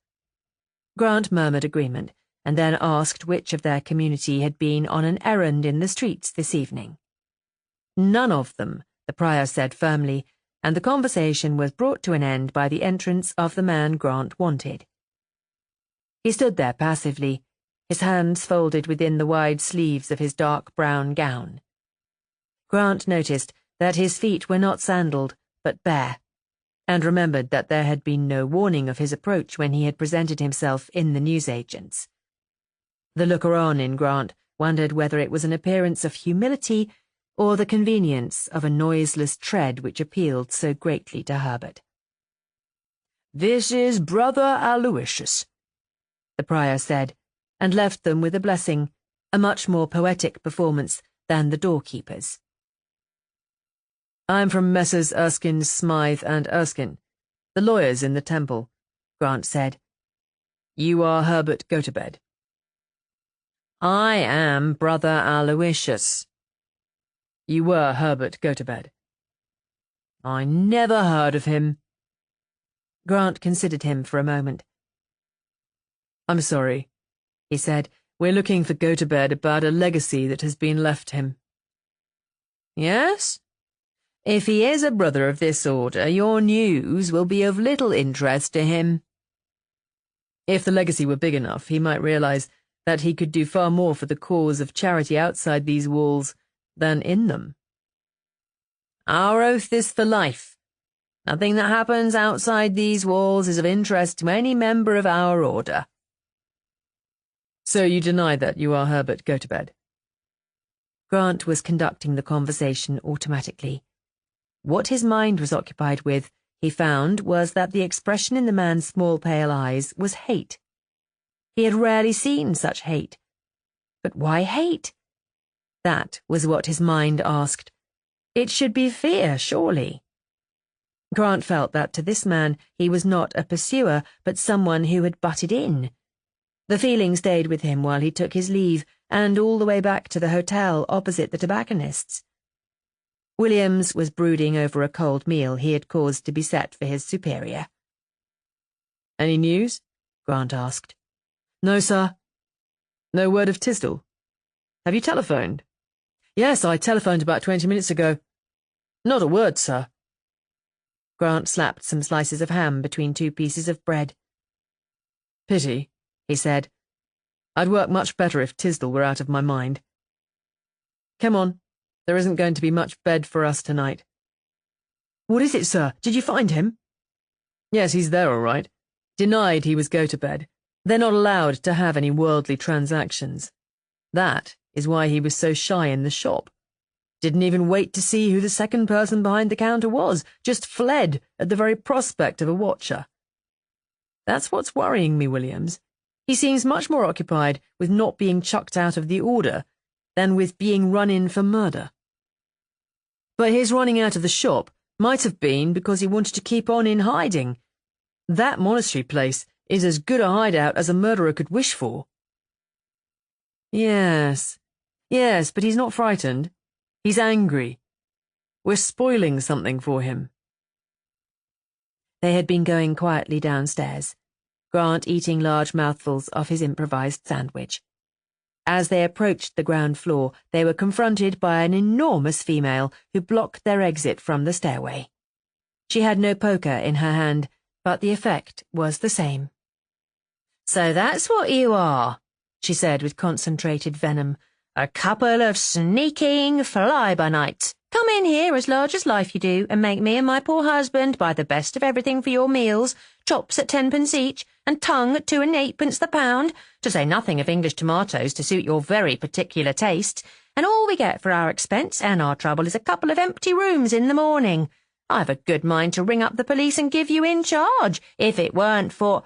Grant murmured agreement, and then asked which of their community had been on an errand in the streets this evening. None of them, the prior said firmly, and the conversation was brought to an end by the entrance of the man Grant wanted. He stood there passively, his hands folded within the wide sleeves of his dark brown gown. Grant noticed that his feet were not sandaled, but bare, and remembered that there had been no warning of his approach when he had presented himself in the newsagents. The looker-on in Grant wondered whether it was an appearance of humility or the convenience of a noiseless tread which appealed so greatly to Herbert. This is Brother Aloysius, the prior said, and left them with a blessing, a much more poetic performance than the doorkeeper's. I'm from Messrs. Erskine, Smythe and Erskine, the lawyers in the Temple, Grant said. You are Herbert Gotobed. I am Brother Aloysius. You were Herbert Gotobed. I never heard of him. Grant considered him for a moment. I'm sorry, he said. We're looking for Gotobed about a legacy that has been left him. Yes? If he is a brother of this order, your news will be of little interest to him. If the legacy were big enough, he might realize that he could do far more for the cause of charity outside these walls than in them. Our oath is for life. Nothing that happens outside these walls is of interest to any member of our order. So you deny that you are Herbert Gotobed? Grant was conducting the conversation automatically. What his mind was occupied with, he found, was that the expression in the man's small pale eyes was hate. He had rarely seen such hate. But why hate? That was what his mind asked. It should be fear, surely. Grant felt that to this man he was not a pursuer, but someone who had butted in. The feeling stayed with him while he took his leave, and all the way back to the hotel opposite the tobacconist's. Williams was brooding over a cold meal he had caused to be set for his superior. Any news? Grant asked. No, sir. No word of Tisdall? Have you telephoned? Yes, I telephoned about 20 minutes ago. Not a word, sir. Grant slapped some slices of ham between two pieces of bread. Pity, he said. I'd work much better if Tisdall were out of my mind. Come on. There isn't going to be much bed for us tonight. What is it, sir? Did you find him? Yes, he's there all right. Denied he was go-to-bed. They're not allowed to have any worldly transactions. That is why he was so shy in the shop. Didn't even wait to see who the second person behind the counter was, just fled at the very prospect of a watcher. That's what's worrying me, Williams. He seems much more occupied with not being chucked out of the order than with being run in for murder. But his running out of the shop might have been because he wanted to keep on in hiding. That monastery place is as good a hideout as a murderer could wish for. Yes, but he's not frightened. He's angry. We're spoiling something for him. They had been going quietly downstairs, Grant eating large mouthfuls of his improvised sandwich. As they approached the ground floor, they were confronted by an enormous female who blocked their exit from the stairway. She had no poker in her hand, but the effect was the same. "So that's what you are," she said with concentrated venom. "A couple of sneaking fly-by-nights. Come in here as large as life you do, and make me and my poor husband buy the best of everything for your meals, chops at 10p each, and tongue at 2 and 8p the pound, to say nothing of English tomatoes to suit your very particular tastes, and all we get for our expense and our trouble is a couple of empty rooms in the morning. I've a good mind to ring up the police and give you in charge, if it weren't for—"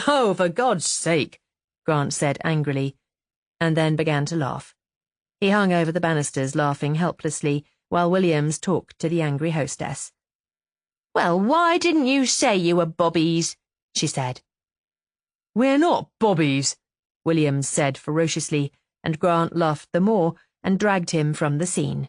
"Oh, for God's sake," Grant said angrily, and then began to laugh. He hung over the banisters, laughing helplessly, while Williams talked to the angry hostess. "Well, why didn't you say you were bobbies?" she said. "We're not bobbies," Williams said ferociously, and Grant laughed the more and dragged him from the scene.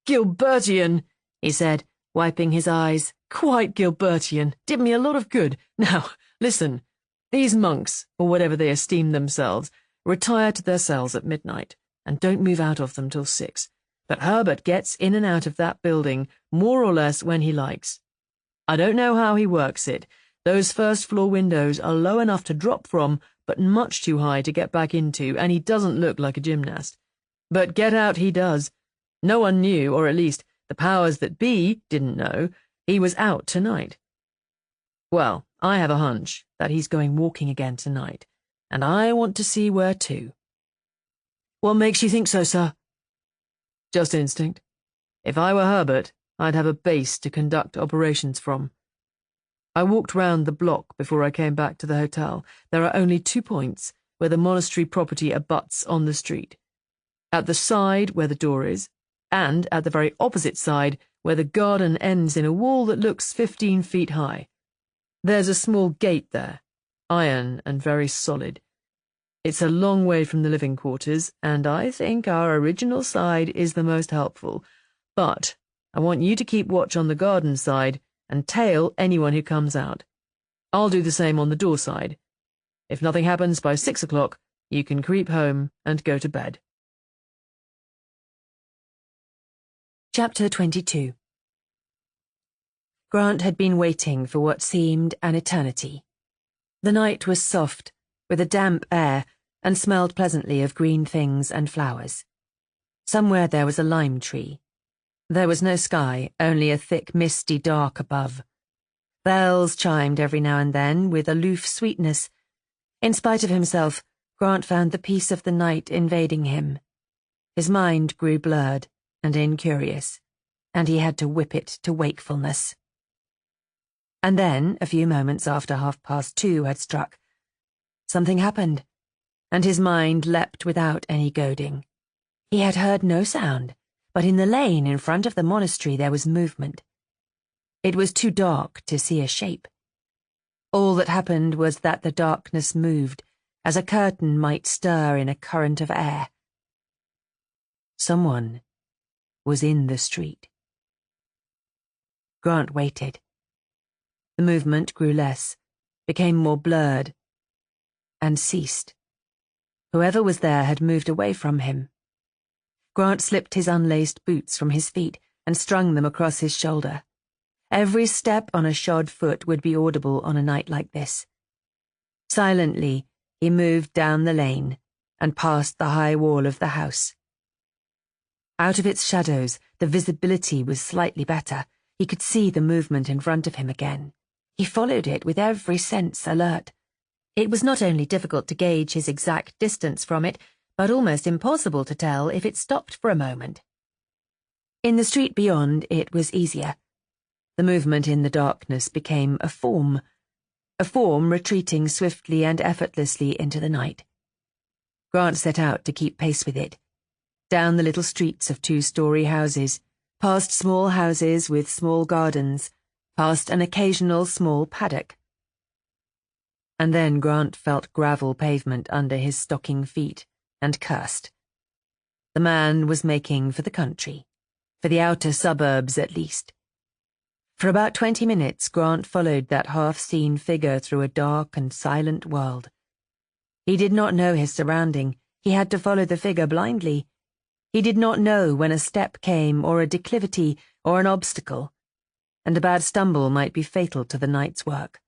"Gilbertian," he said, wiping his eyes. "Quite Gilbertian. Did me a lot of good. Now, listen. These monks, or whatever they esteem themselves, retire to their cells at midnight, and don't move out of them till 6. But Herbert gets in and out of that building more or less when he likes. I don't know how he works it. Those first-floor windows are low enough to drop from, but much too high to get back into, and he doesn't look like a gymnast. But get out he does. No one knew, or at least the powers that be didn't know, he was out tonight. Well, I have a hunch that he's going walking again tonight, and I want to see where to." "What makes you think so, sir?" "Just instinct. If I were Herbert, I'd have a base to conduct operations from. I walked round the block before I came back to the hotel. There are only 2 points where the monastery property abuts on the street. At the side where the door is, and at the very opposite side where the garden ends in a wall that looks 15 feet high. There's a small gate there, iron and very solid. It's a long way from the living quarters, and I think our original side is the most helpful. But I want you to keep watch on the garden side and tail anyone who comes out. I'll do the same on the door side. If nothing happens by 6 o'clock, you can creep home and go to bed." Chapter 22. Grant had been waiting for what seemed an eternity. The night was soft, with a damp air, and smelled pleasantly of green things and flowers. Somewhere there was a lime tree. There was no sky, only a thick misty dark above. Bells chimed every now and then with aloof sweetness. In spite of himself, Grant found the peace of the night invading him. His mind grew blurred and incurious, and he had to whip it to wakefulness. And then, a few moments after 2:30 had struck, something happened, and his mind leapt without any goading. He had heard no sound, but in the lane in front of the monastery there was movement. It was too dark to see a shape. All that happened was that the darkness moved, as a curtain might stir in a current of air. Someone was in the street. Grant waited. The movement grew less, became more blurred, and ceased. Whoever was there had moved away from him. Grant slipped his unlaced boots from his feet and strung them across his shoulder. Every step on a shod foot would be audible on a night like this. Silently, he moved down the lane and past the high wall of the house. Out of its shadows, the visibility was slightly better. He could see the movement in front of him again. He followed it with every sense alert. It was not only difficult to gauge his exact distance from it, but almost impossible to tell if it stopped for a moment. In the street beyond, it was easier. The movement in the darkness became a form retreating swiftly and effortlessly into the night. Grant set out to keep pace with it, down the little streets of two-story houses, past small houses with small gardens, past an occasional small paddock. And then Grant felt gravel pavement under his stocking feet and cursed. The man was making for the country, for the outer suburbs at least. For about 20 minutes, Grant followed that half-seen figure through a dark and silent world. He did not know his surrounding. He had to follow the figure blindly. He did not know when a step came, or a declivity, or an obstacle, and a bad stumble might be fatal to the night's work.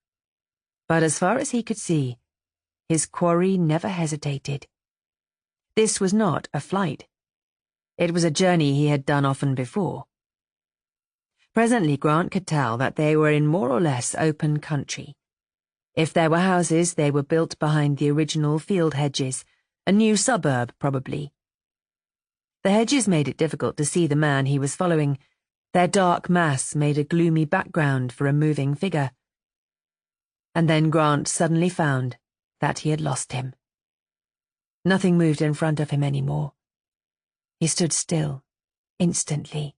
But as far as he could see, his quarry never hesitated. This was not a flight. It was a journey he had done often before. Presently Grant could tell that they were in more or less open country. If there were houses, they were built behind the original field hedges, a new suburb probably. The hedges made it difficult to see the man he was following. Their dark mass made a gloomy background for a moving figure. And then Grant suddenly found that he had lost him. Nothing moved in front of him anymore. He stood still, instantly.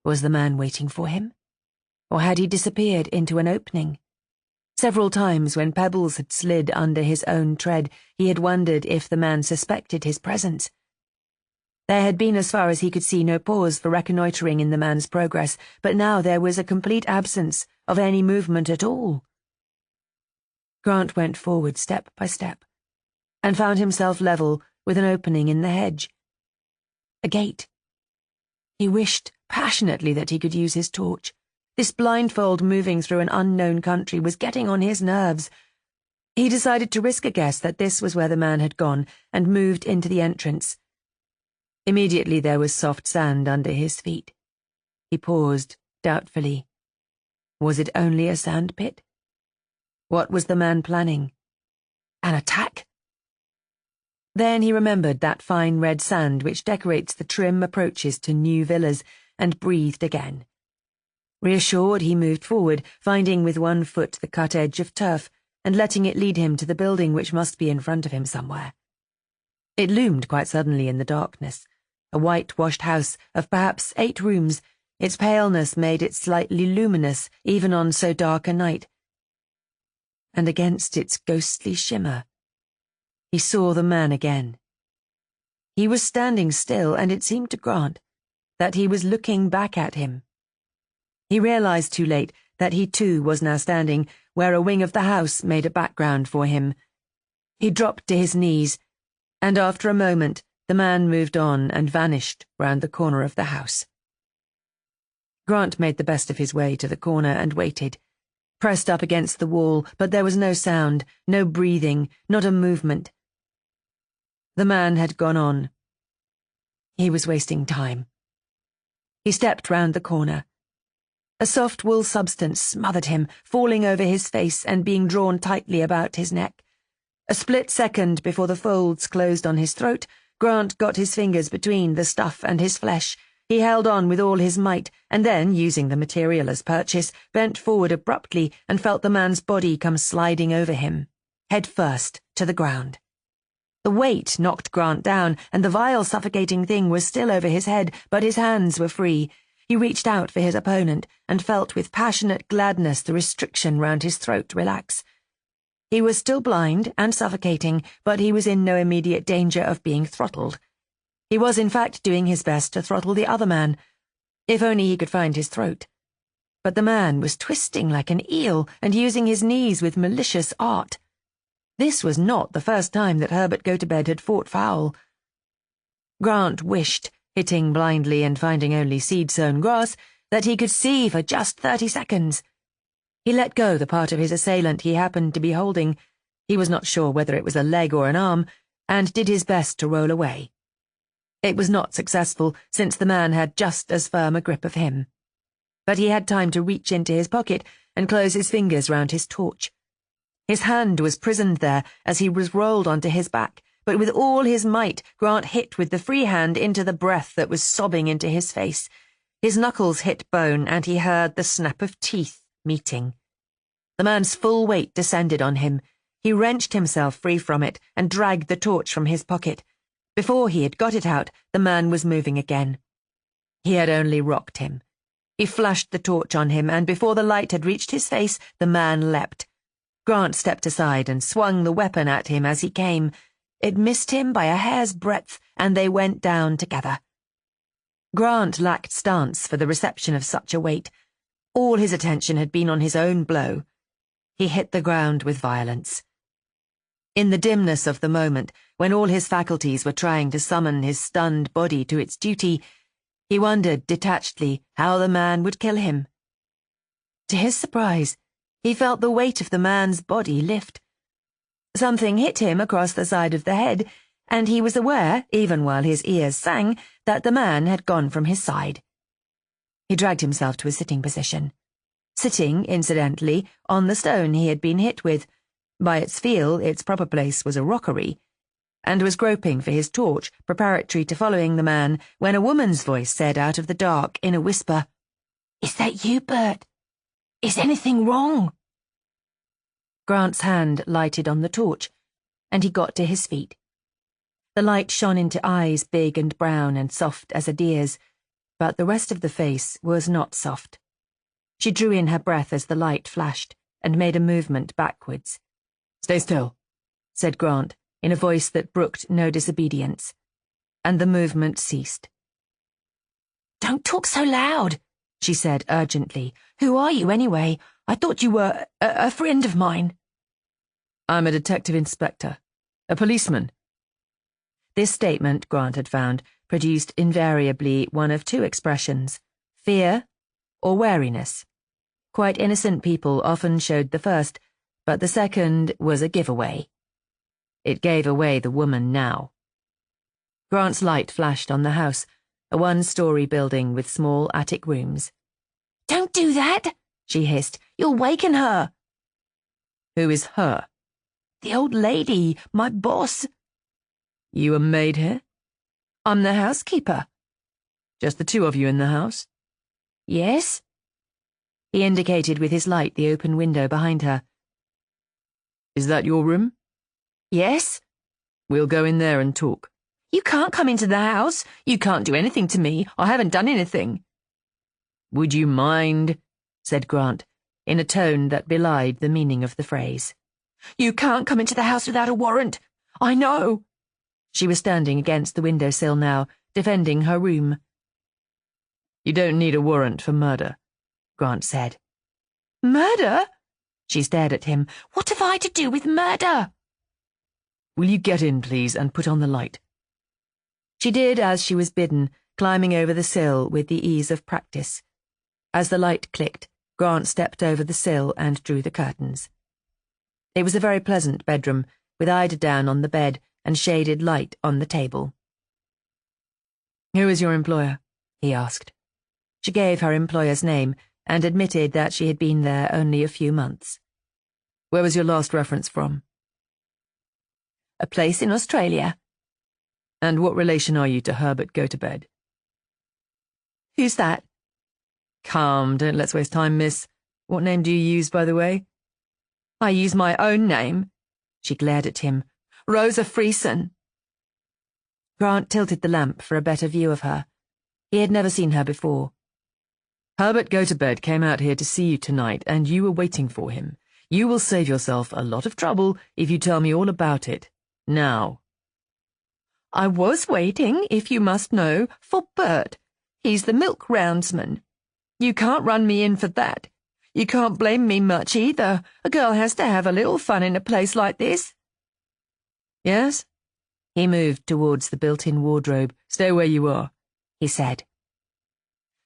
Was the man waiting for him? Or had he disappeared into an opening? Several times when pebbles had slid under his own tread, he had wondered if the man suspected his presence. There had been, as far as he could see, no pause for reconnoitering in the man's progress, but now there was a complete absence of any movement at all. Grant went forward step by step, and found himself level with an opening in the hedge. A gate. He wished passionately that he could use his torch. This blindfold moving through an unknown country was getting on his nerves. He decided to risk a guess that this was where the man had gone, and moved into the entrance. Immediately there was soft sand under his feet. He paused, doubtfully. Was it only a sand pit? What was the man planning? An attack? Then he remembered that fine red sand which decorates the trim approaches to new villas, and breathed again. Reassured, he moved forward, finding with one foot the cut edge of turf, and letting it lead him to the building which must be in front of him somewhere. It loomed quite suddenly in the darkness, a whitewashed house of perhaps 8 rooms. Its paleness made it slightly luminous even on so dark a night. And against its ghostly shimmer, he saw the man again. He was standing still, and it seemed to Grant that he was looking back at him. He realized too late that he too was now standing where a wing of the house made a background for him. He dropped to his knees, and after a moment the man moved on and vanished round the corner of the house. Grant made the best of his way to the corner and waited, pressed up against the wall, but there was no sound, no breathing, not a movement. The man had gone on. He was wasting time. He stepped round the corner. A soft wool substance smothered him, falling over his face and being drawn tightly about his neck. A split second before the folds closed on his throat, Grant got his fingers between the stuff and his flesh. He held on with all his might, and then, using the material as purchase, bent forward abruptly and felt the man's body come sliding over him, head first, to the ground. The weight knocked Grant down, and the vile, suffocating thing was still over his head, but his hands were free. He reached out for his opponent, and felt with passionate gladness the restriction round his throat relax. He was still blind and suffocating, but he was in no immediate danger of being throttled. He was in fact doing his best to throttle the other man, if only he could find his throat. But the man was twisting like an eel and using his knees with malicious art. This was not the first time that Herbert Gotobed had fought foul. Grant wished, hitting blindly and finding only seed-sown grass, that he could see for just 30 seconds. He let go the part of his assailant he happened to be holding. He was not sure whether it was a leg or an arm, and did his best to roll away. It was not successful, since the man had just as firm a grip of him. But he had time to reach into his pocket and close his fingers round his torch. His hand was prisoned there as he was rolled onto his back, but with all his might, Grant hit with the free hand into the breath that was sobbing into his face. His knuckles hit bone, and he heard the snap of teeth meeting. The man's full weight descended on him. He wrenched himself free from it and dragged the torch from his pocket. Before he had got it out, the man was moving again. He had only rocked him. He flashed the torch on him, and before the light had reached his face, the man leapt. Grant stepped aside and swung the weapon at him as he came. It missed him by a hair's breadth, and they went down together. Grant lacked stance for the reception of such a weight. All his attention had been on his own blow. He hit the ground with violence. In the dimness of the moment, when all his faculties were trying to summon his stunned body to its duty, he wondered detachedly how the man would kill him. To his surprise, he felt the weight of the man's body lift. Something hit him across the side of the head, and he was aware, even while his ears sang, that the man had gone from his side. He dragged himself to a sitting position. Sitting, incidentally, on the stone he had been hit with. By its feel, its proper place was a rockery, and was groping for his torch, preparatory to following the man, when a woman's voice said out of the dark in a whisper, "Is that you, Bert? Is anything wrong?" Grant's hand lighted on the torch, and he got to his feet. The light shone into eyes big and brown and soft as a deer's, but the rest of the face was not soft. She drew in her breath as the light flashed, and made a movement backwards. "Stay still," said Grant, in a voice that brooked no disobedience, and the movement ceased. "Don't talk so loud," she said urgently. "Who are you, anyway? I thought you were a friend of mine." "I'm a detective inspector. A policeman." This statement, Grant had found, produced invariably one of two expressions: fear or wariness. Quite innocent people often showed the first, but the second was a giveaway. It gave away the woman now. Grant's light flashed on the house, a one-story building with small attic rooms. "Don't do that," she hissed. "You'll waken her." "Who is her?" "The old lady, my boss." "You a maid here?" "I'm the housekeeper." "Just the two of you in the house?" "Yes." He indicated with his light the open window behind her. "Is that your room?" "Yes." "We'll go in there and talk." "You can't come into the house. You can't do anything to me. I haven't done anything." "Would you mind?" said Grant, in a tone that belied the meaning of the phrase. "You can't come into the house without a warrant. I know." She was standing against the windowsill now, defending her room. "You don't need a warrant for murder," Grant said. "Murder?" She stared at him. "What have I to do with murder?" "Will you get in, please, and put on the light?" She did as she was bidden, climbing over the sill with the ease of practice. As the light clicked, Grant stepped over the sill and drew the curtains. It was a very pleasant bedroom, with eiderdown on the bed and shaded light on the table. "Who is your employer?" he asked. She gave her employer's name and admitted that she had been there only a few months. "Where was your last reference from?" "A place in Australia." "And what relation are you to Herbert Gotobed?" "Who's that?" "Come, don't let's waste time, miss. What name do you use, by the way?" "I use my own name." She glared at him. "Rosa Freeson." Grant tilted the lamp for a better view of her. He had never seen her before. "Herbert Gotobed came out here to see you tonight, and you were waiting for him. You will save yourself a lot of trouble if you tell me all about it. Now." "I was waiting, if you must know, for Bert. He's the milk roundsman. You can't run me in for that. You can't blame me much either. A girl has to have a little fun in a place like this." "Yes?" He moved towards the built-in wardrobe. "Stay where you are," he said.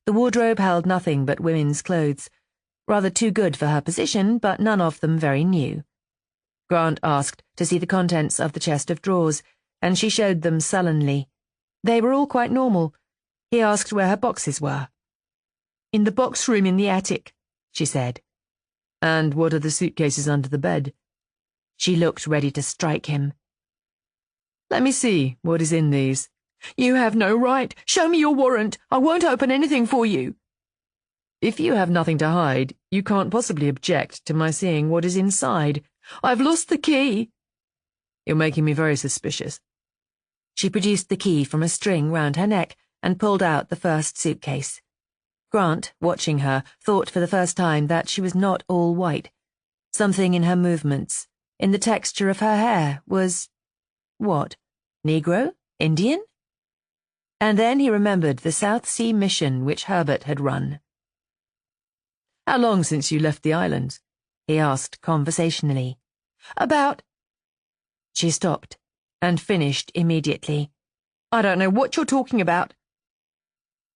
The wardrobe held nothing but women's clothes, rather too good for her position, but none of them very new. Grant asked to see the contents of the chest of drawers, and she showed them sullenly. They were all quite normal. He asked where her boxes were. "In the box room in the attic," she said. And what are the suitcases under the bed? She looked ready to strike him. Let me see what is in these. You have no right. Show me your warrant. I won't open anything for you. If you have nothing to hide, you can't possibly object to my seeing what is inside. I've lost the key. You're making me very suspicious. She produced the key from a string round her neck and pulled out the first suitcase. Grant, watching her, thought for the first time that she was not all white. Something in her movements, in the texture of her hair, was... what? Negro? Indian? And then he remembered the South Sea mission which Herbert had run. How long since you left the islands? He asked conversationally. About... She stopped and finished immediately. I don't know what you're talking about.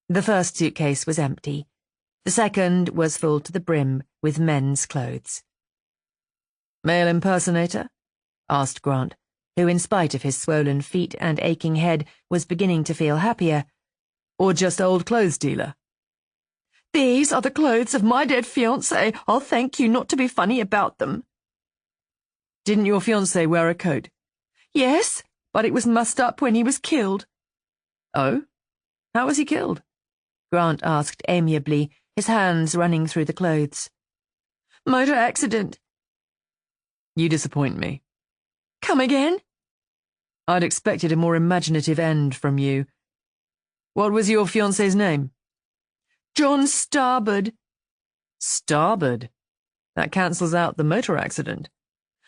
The first suitcase was empty. The second was full to the brim with men's clothes. Male impersonator? Asked Grant, who, in spite of his swollen feet and aching head, was beginning to feel happier. Or just old clothes dealer? These are the clothes of my dead fiancé. I'll thank you not to be funny about them. Didn't your fiancé wear a coat? Yes, but it was mussed up when he was killed. Oh? How was he killed? Grant asked amiably, his hands running through the clothes. Motor accident. You disappoint me. Come again? I'd expected a more imaginative end from you. What was your fiancé's name? John Starboard. Starboard? That cancels out the motor accident.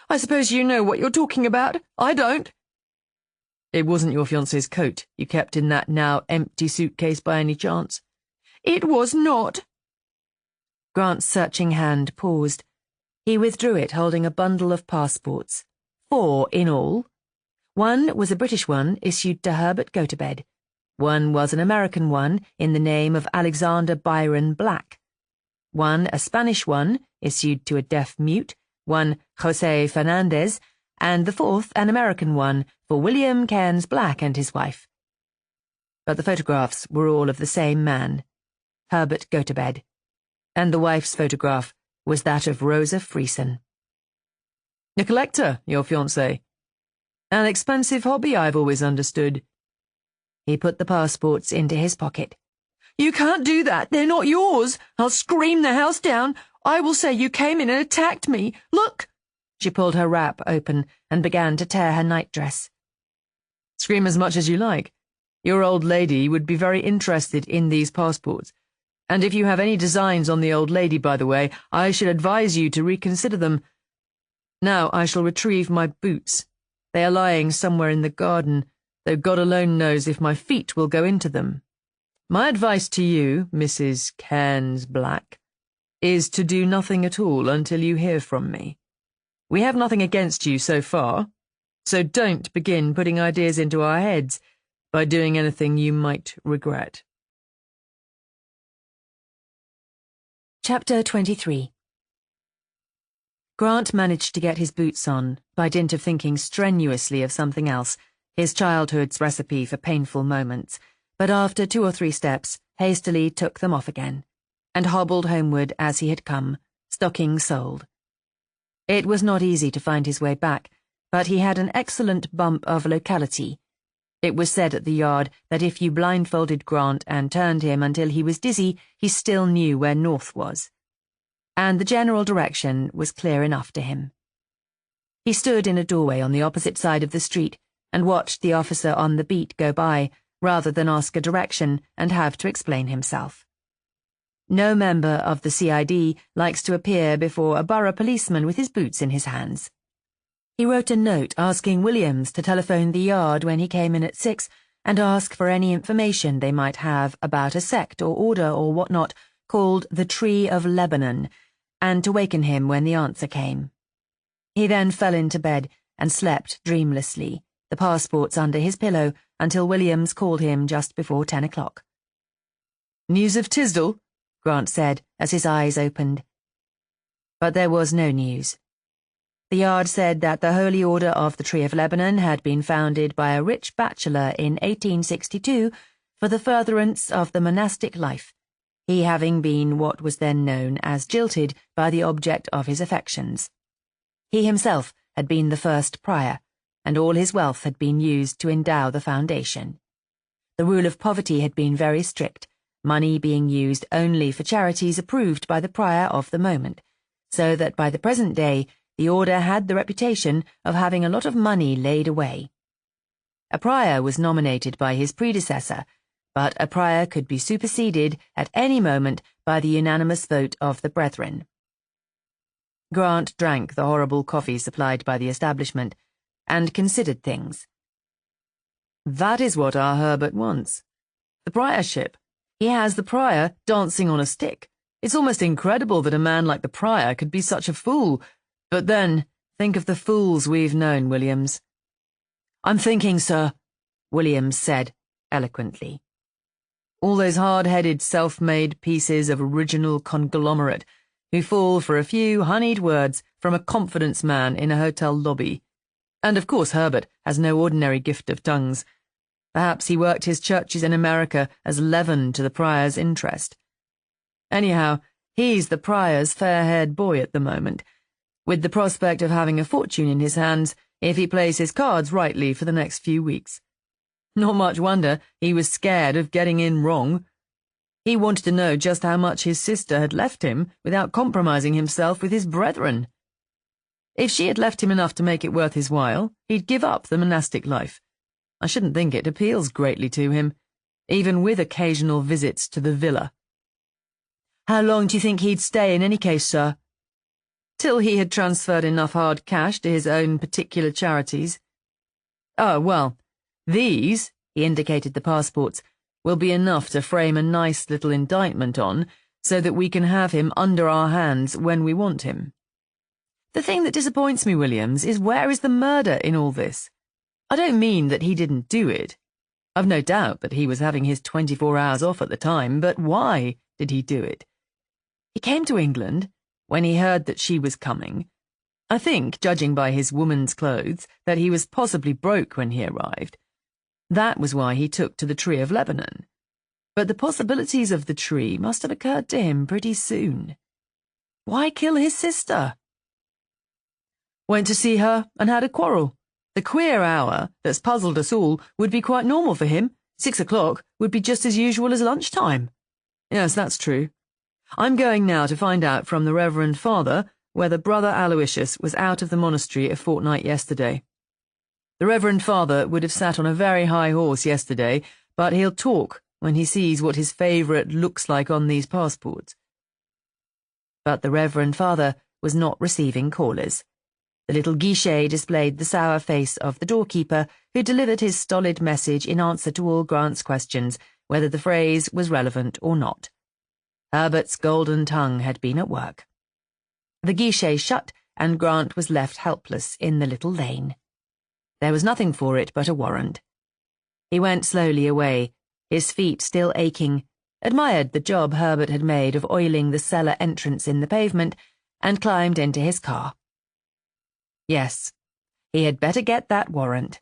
I suppose you know what you're talking about. I don't. It wasn't your fiancé's coat you kept in that now empty suitcase by any chance? It was not. Grant's searching hand paused. He withdrew it, holding a bundle of passports. 4 in all. One was a British one issued to Herbert Gotobed. One was an American one in the name of Alexander Byron Black. One a Spanish one issued to a deaf mute, one José Fernandez, and the fourth an American one for William Cairns Black and his wife. But the photographs were all of the same man, Herbert Gotobed, and the wife's photograph was that of Rosa Freeson. A collector, your fiancé. An expensive hobby, I've always understood. He put the passports into his pocket. You can't do that. They're not yours. I'll scream the house down. I will say you came in and attacked me. Look! She pulled her wrap open and began to tear her nightdress. Scream as much as you like. Your old lady would be very interested in these passports. And if you have any designs on the old lady, by the way, I should advise you to reconsider them. Now I shall retrieve my boots. They are lying somewhere in the garden, though God alone knows if my feet will go into them. My advice to you, Mrs. Cairns Black, is to do nothing at all until you hear from me. We have nothing against you so far, so don't begin putting ideas into our heads by doing anything you might regret. Chapter 23. Grant managed to get his boots on by dint of thinking strenuously of something else, his childhood's recipe for painful moments, but after 2 or 3 steps, hastily took them off again, and hobbled homeward as he had come, stocking soled. It was not easy to find his way back, but he had an excellent bump of locality. It was said at the yard that if you blindfolded Grant and turned him until he was dizzy, he still knew where north was. And the general direction was clear enough to him. He stood in a doorway on the opposite side of the street and watched the officer on the beat go by, rather than ask a direction and have to explain himself. No member of the CID likes to appear before a borough policeman with his boots in his hands. He wrote a note asking Williams to telephone the yard when he came in at 6 and ask for any information they might have about a sect or order or whatnot called the Tree of Lebanon, and to waken him when the answer came. He then fell into bed and slept dreamlessly, the passports under his pillow, until Williams called him just before 10 o'clock. News of Tisdall? Grant said as his eyes opened. But there was no news. The yard said that the Holy Order of the Tree of Lebanon had been founded by a rich bachelor in 1862 for the furtherance of the monastic life, he having been what was then known as jilted by the object of his affections. He himself had been the first prior, and all his wealth had been used to endow the foundation. The rule of poverty had been very strict, money being used only for charities approved by the prior of the moment, so that by the present day the order had the reputation of having a lot of money laid away. A prior was nominated by his predecessor, but a prior could be superseded at any moment by the unanimous vote of the brethren. Grant drank the horrible coffee supplied by the establishment, and considered things. That is what our Herbert wants. The priorship. He has the prior dancing on a stick. It's almost incredible that a man like the prior could be such a fool. But then, think of the fools we've known, Williams. I'm thinking, sir, Williams said eloquently. All those hard-headed, self-made pieces of original conglomerate who fall for a few honeyed words from a confidence man in a hotel lobby. And of course Herbert has no ordinary gift of tongues. Perhaps he worked his churches in America as leaven to the prior's interest. Anyhow, he's the prior's fair-haired boy at the moment, with the prospect of having a fortune in his hands if he plays his cards rightly for the next few weeks. Not much wonder he was scared of getting in wrong. He wanted to know just how much his sister had left him without compromising himself with his brethren. If she had left him enough to make it worth his while, he'd give up the monastic life. I shouldn't think it appeals greatly to him, even with occasional visits to the villa. How long do you think he'd stay in any case, sir? Till he had transferred enough hard cash to his own particular charities. Oh, well, these, he indicated the passports, will be enough to frame a nice little indictment on, so that we can have him under our hands when we want him. The thing that disappoints me, Williams, is where is the murder in all this? I don't mean that he didn't do it. I've no doubt that he was having his 24 hours off at the time, but why did he do it? He came to England when he heard that she was coming. I think, judging by his woman's clothes, that he was possibly broke when he arrived. That was why he took to the Tree of Lebanon. But the possibilities of the tree must have occurred to him pretty soon. Why kill his sister? Went to see her and had a quarrel. The queer hour that's puzzled us all would be quite normal for him. 6 o'clock would be just as usual as lunchtime. Yes, that's true. I'm going now to find out from the Reverend Father whether Brother Aloysius was out of the monastery a fortnight yesterday. The Reverend Father would have sat on a very high horse yesterday, but he'll talk when he sees what his favourite looks like on these passports. But the Reverend Father was not receiving callers. The little guichet displayed the sour face of the doorkeeper, who delivered his stolid message in answer to all Grant's questions, whether the phrase was relevant or not. Herbert's golden tongue had been at work. The guichet shut, and Grant was left helpless in the little lane. There was nothing for it but a warrant. He went slowly away, his feet still aching, admired the job Herbert had made of oiling the cellar entrance in the pavement, and climbed into his car. Yes, he had better get that warrant.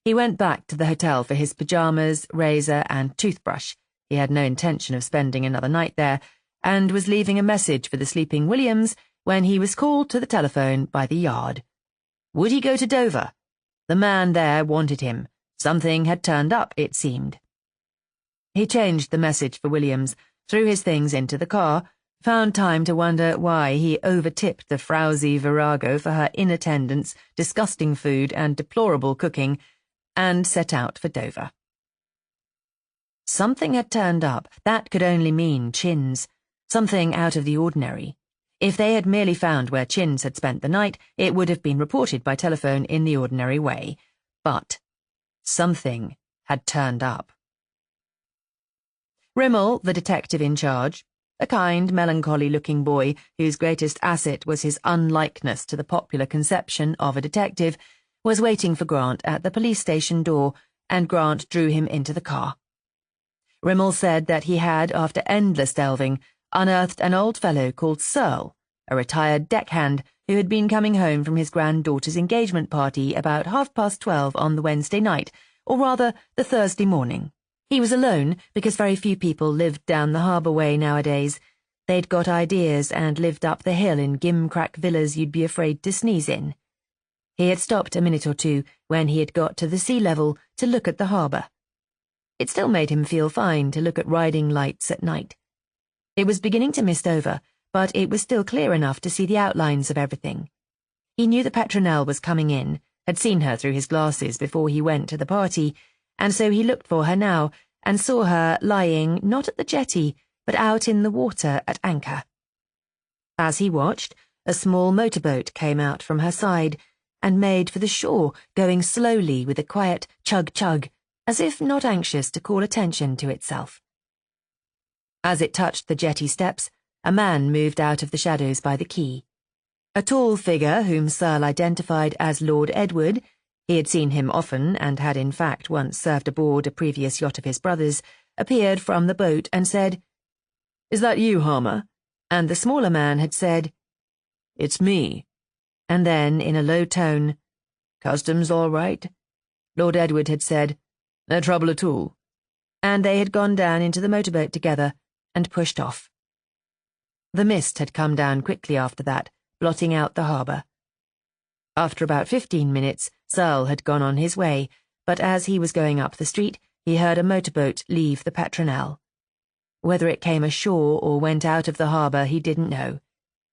He went back to the hotel for his pyjamas, razor, and toothbrush. He had no intention of spending another night there, and was leaving a message for the sleeping Williams when he was called to the telephone by the Yard. Would he go to Dover? The man there wanted him. Something had turned up, it seemed. He changed the message for Williams, threw his things into the car, found time to wonder why he overtipped the frowsy virago for her inattendance, disgusting food, and deplorable cooking, and set out for Dover. Something had turned up. That could only mean Chins. Something out of the ordinary. If they had merely found where Chins had spent the night, it would have been reported by telephone in the ordinary way. But something had turned up. Rimmel, the detective in charge, a kind, melancholy-looking boy whose greatest asset was his unlikeness to the popular conception of a detective, was waiting for Grant at the police station door, and Grant drew him into the car. Rimmel said that he had, after endless delving, unearthed an old fellow called Searle, a retired deckhand who had been coming home from his granddaughter's engagement party about 12:30 on the Wednesday night, or rather the Thursday morning. He was alone because very few people lived down the harbour way nowadays. They'd got ideas and lived up the hill in gimcrack villas you'd be afraid to sneeze in. He had stopped a minute or two when he had got to the sea level to look at the harbour. It still made him feel fine to look at riding lights at night. It was beginning to mist over, but it was still clear enough to see the outlines of everything. He knew the Petronelle was coming in, had seen her through his glasses before he went to the party, and so he looked for her now and saw her lying not at the jetty, but out in the water at anchor. As he watched, a small motorboat came out from her side and made for the shore, going slowly with a quiet chug-chug, as if not anxious to call attention to itself. As it touched the jetty steps, a man moved out of the shadows by the quay. A tall figure whom Searle identified as Lord Edward — he had seen him often and had in fact once served aboard a previous yacht of his brother's — appeared from the boat and said, "Is that you, Harmer?" And the smaller man had said, "It's me." And then, in a low tone, "Customs all right?" Lord Edward had said, "No trouble at all." And they had gone down into the motorboat together and pushed off. The mist had come down quickly after that, blotting out the harbour. After about 15 minutes, Searle had gone on his way, but as he was going up the street, he heard a motorboat leave the Petronelle. Whether it came ashore or went out of the harbour, he didn't know.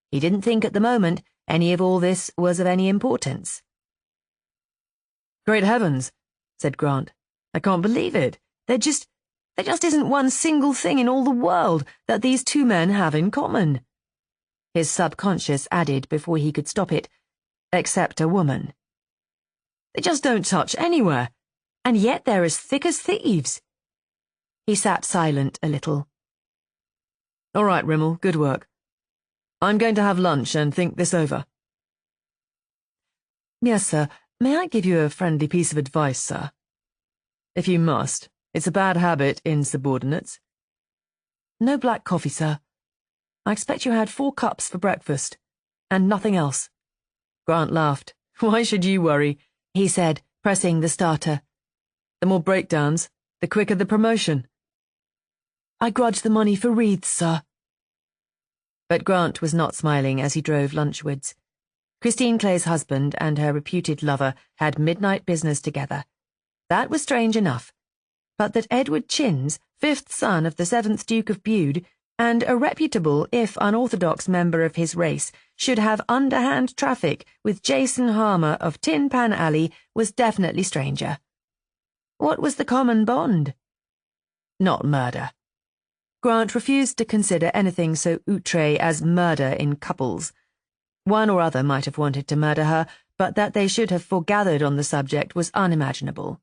He didn't think at the moment any of all this was of any importance. "Great heavens," said Grant. "I can't believe it. There just isn't one single thing in all the world that these two men have in common." His subconscious added before he could stop it, "except a woman." "They just don't touch anywhere, and yet they're as thick as thieves." He sat silent a little. "All right, Rimmel, good work. I'm going to have lunch and think this over." "Yes, sir. May I give you a friendly piece of advice, sir?" "If you must. It's a bad habit in subordinates." "No black coffee, sir. I expect you had 4 cups for breakfast, and nothing else." Grant laughed. "Why should you worry?" he said, pressing the starter. "The more breakdowns, the quicker the promotion." "I grudge the money for wreaths, sir." But Grant was not smiling as he drove lunchwards. Christine Clay's husband and her reputed lover had midnight business together. That was strange enough. But that Edward Chins, 5th son of the 7th Duke of Bude, and a reputable, if unorthodox member of his race, should have underhand traffic with Jason Harmer of Tin Pan Alley was definitely stranger. What was the common bond? Not murder. Grant refused to consider anything so outre as murder in couples. One or other might have wanted to murder her, but that they should have foregathered on the subject was unimaginable.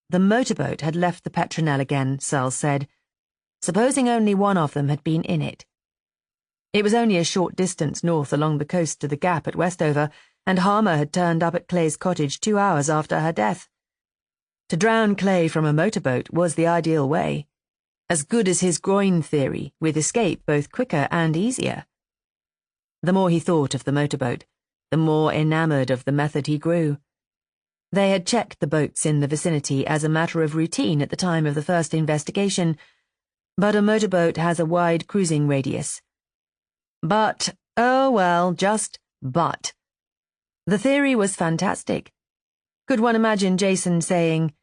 The motorboat had left the Petronelle again, Searle said. Supposing only one of them had been in it. It was only a short distance north along the coast to the Gap at Westover, and Harmer had turned up at Clay's cottage 2 hours after her death. To drown Clay from a motorboat was the ideal way. As good as his groin theory, with escape both quicker and easier. The more he thought of the motorboat, the more enamoured of the method he grew. They had checked the boats in the vicinity as a matter of routine at the time of the first investigation, but a motorboat has a wide cruising radius. But, oh well, just but. The theory was fantastic. Could one imagine Jason saying,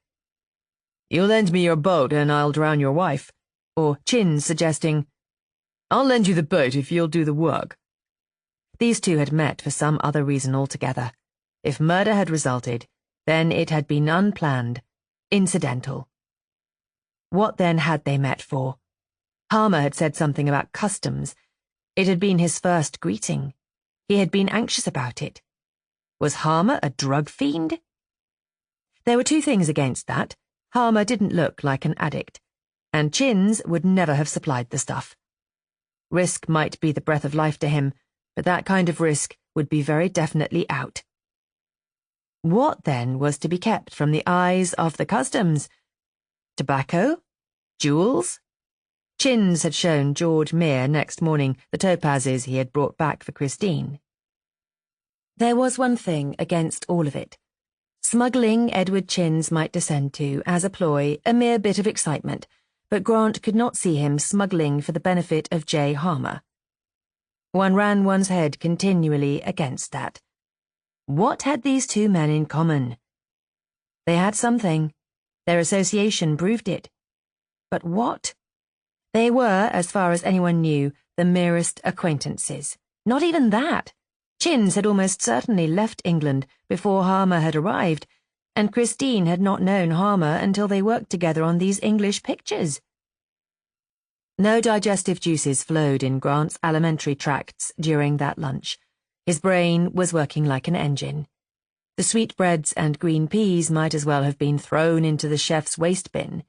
"You lend me your boat and I'll drown your wife," or Chins suggesting, "I'll lend you the boat if you'll do the work." These two had met for some other reason altogether. If murder had resulted, then it had been unplanned, incidental. What then had they met for? Harmer had said something about customs. It had been his first greeting. He had been anxious about it. Was Harmer a drug fiend? There were 2 things against that. Harmer didn't look like an addict, and Chins would never have supplied the stuff. Risk might be the breath of life to him, but that kind of risk would be very definitely out. What, then, was to be kept from the eyes of the customs? Tobacco? Jewels? Chins had shown George Mear next morning the topazes he had brought back for Christine. There was one thing against all of it. Smuggling Edward Chins might descend to, as a ploy, a mere bit of excitement, but Grant could not see him smuggling for the benefit of J. Harmer. One ran one's head continually against that. What had these two men in common? They had something. Their association proved it. But what? They were, as far as anyone knew, the merest acquaintances. Not even that. Chins had almost certainly left England before Harmer had arrived, and Christine had not known Harmer until they worked together on these English pictures. No digestive juices flowed in Grant's alimentary tracts during that lunch. His brain was working like an engine. The sweetbreads and green peas might as well have been thrown into the chef's waste bin.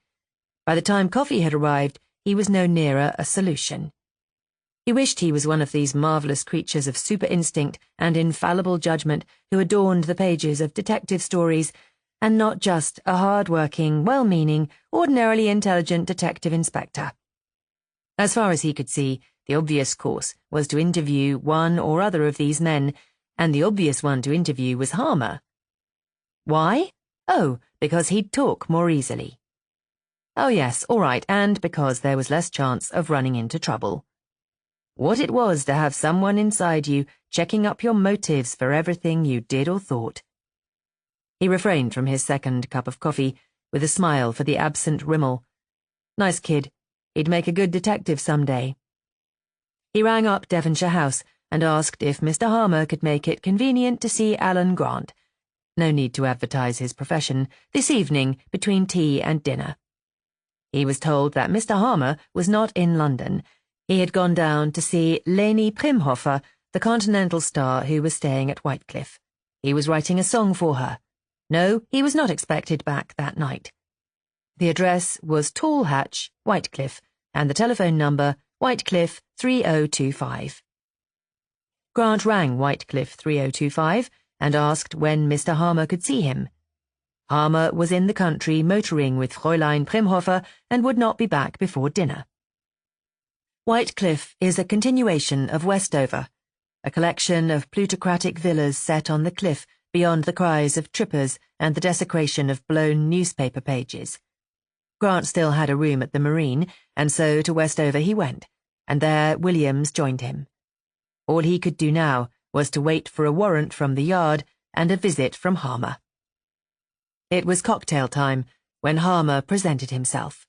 By the time coffee had arrived, he was no nearer a solution. He wished he was one of these marvelous creatures of super instinct and infallible judgment who adorned the pages of detective stories, and not just a hard-working, well-meaning, ordinarily intelligent detective inspector. As far as he could see, the obvious course was to interview one or other of these men, and the obvious one to interview was Harmer. Why? Oh, because he'd talk more easily. Oh yes, all right, and because there was less chance of running into trouble. What it was to have someone inside you checking up your motives for everything you did or thought. He refrained from his second cup of coffee, with a smile for the absent Rimmel. Nice kid. He'd make a good detective someday. He rang up Devonshire House and asked if Mr. Harmer could make it convenient to see Alan Grant. No need to advertise his profession, this evening between tea and dinner. He was told that Mr. Harmer was not in London. He had gone down to see Leni Primhofer, the continental star who was staying at Whitecliffe. He was writing a song for her. No, he was not expected back that night. The address was Tall Hatch, Whitecliffe, and the telephone number, Whitecliffe 3025. Grant rang Whitecliffe 3025 and asked when Mr. Harmer could see him. Harmer was in the country motoring with Fräulein Primhofer and would not be back before dinner. Whitecliffe is a continuation of Westover, a collection of plutocratic villas set on the cliff beyond the cries of trippers and the desecration of blown newspaper pages. Grant still had a room at the Marine, and so to Westover he went, and there Williams joined him. All he could do now was to wait for a warrant from the yard and a visit from Harmer. It was cocktail time when Harmer presented himself.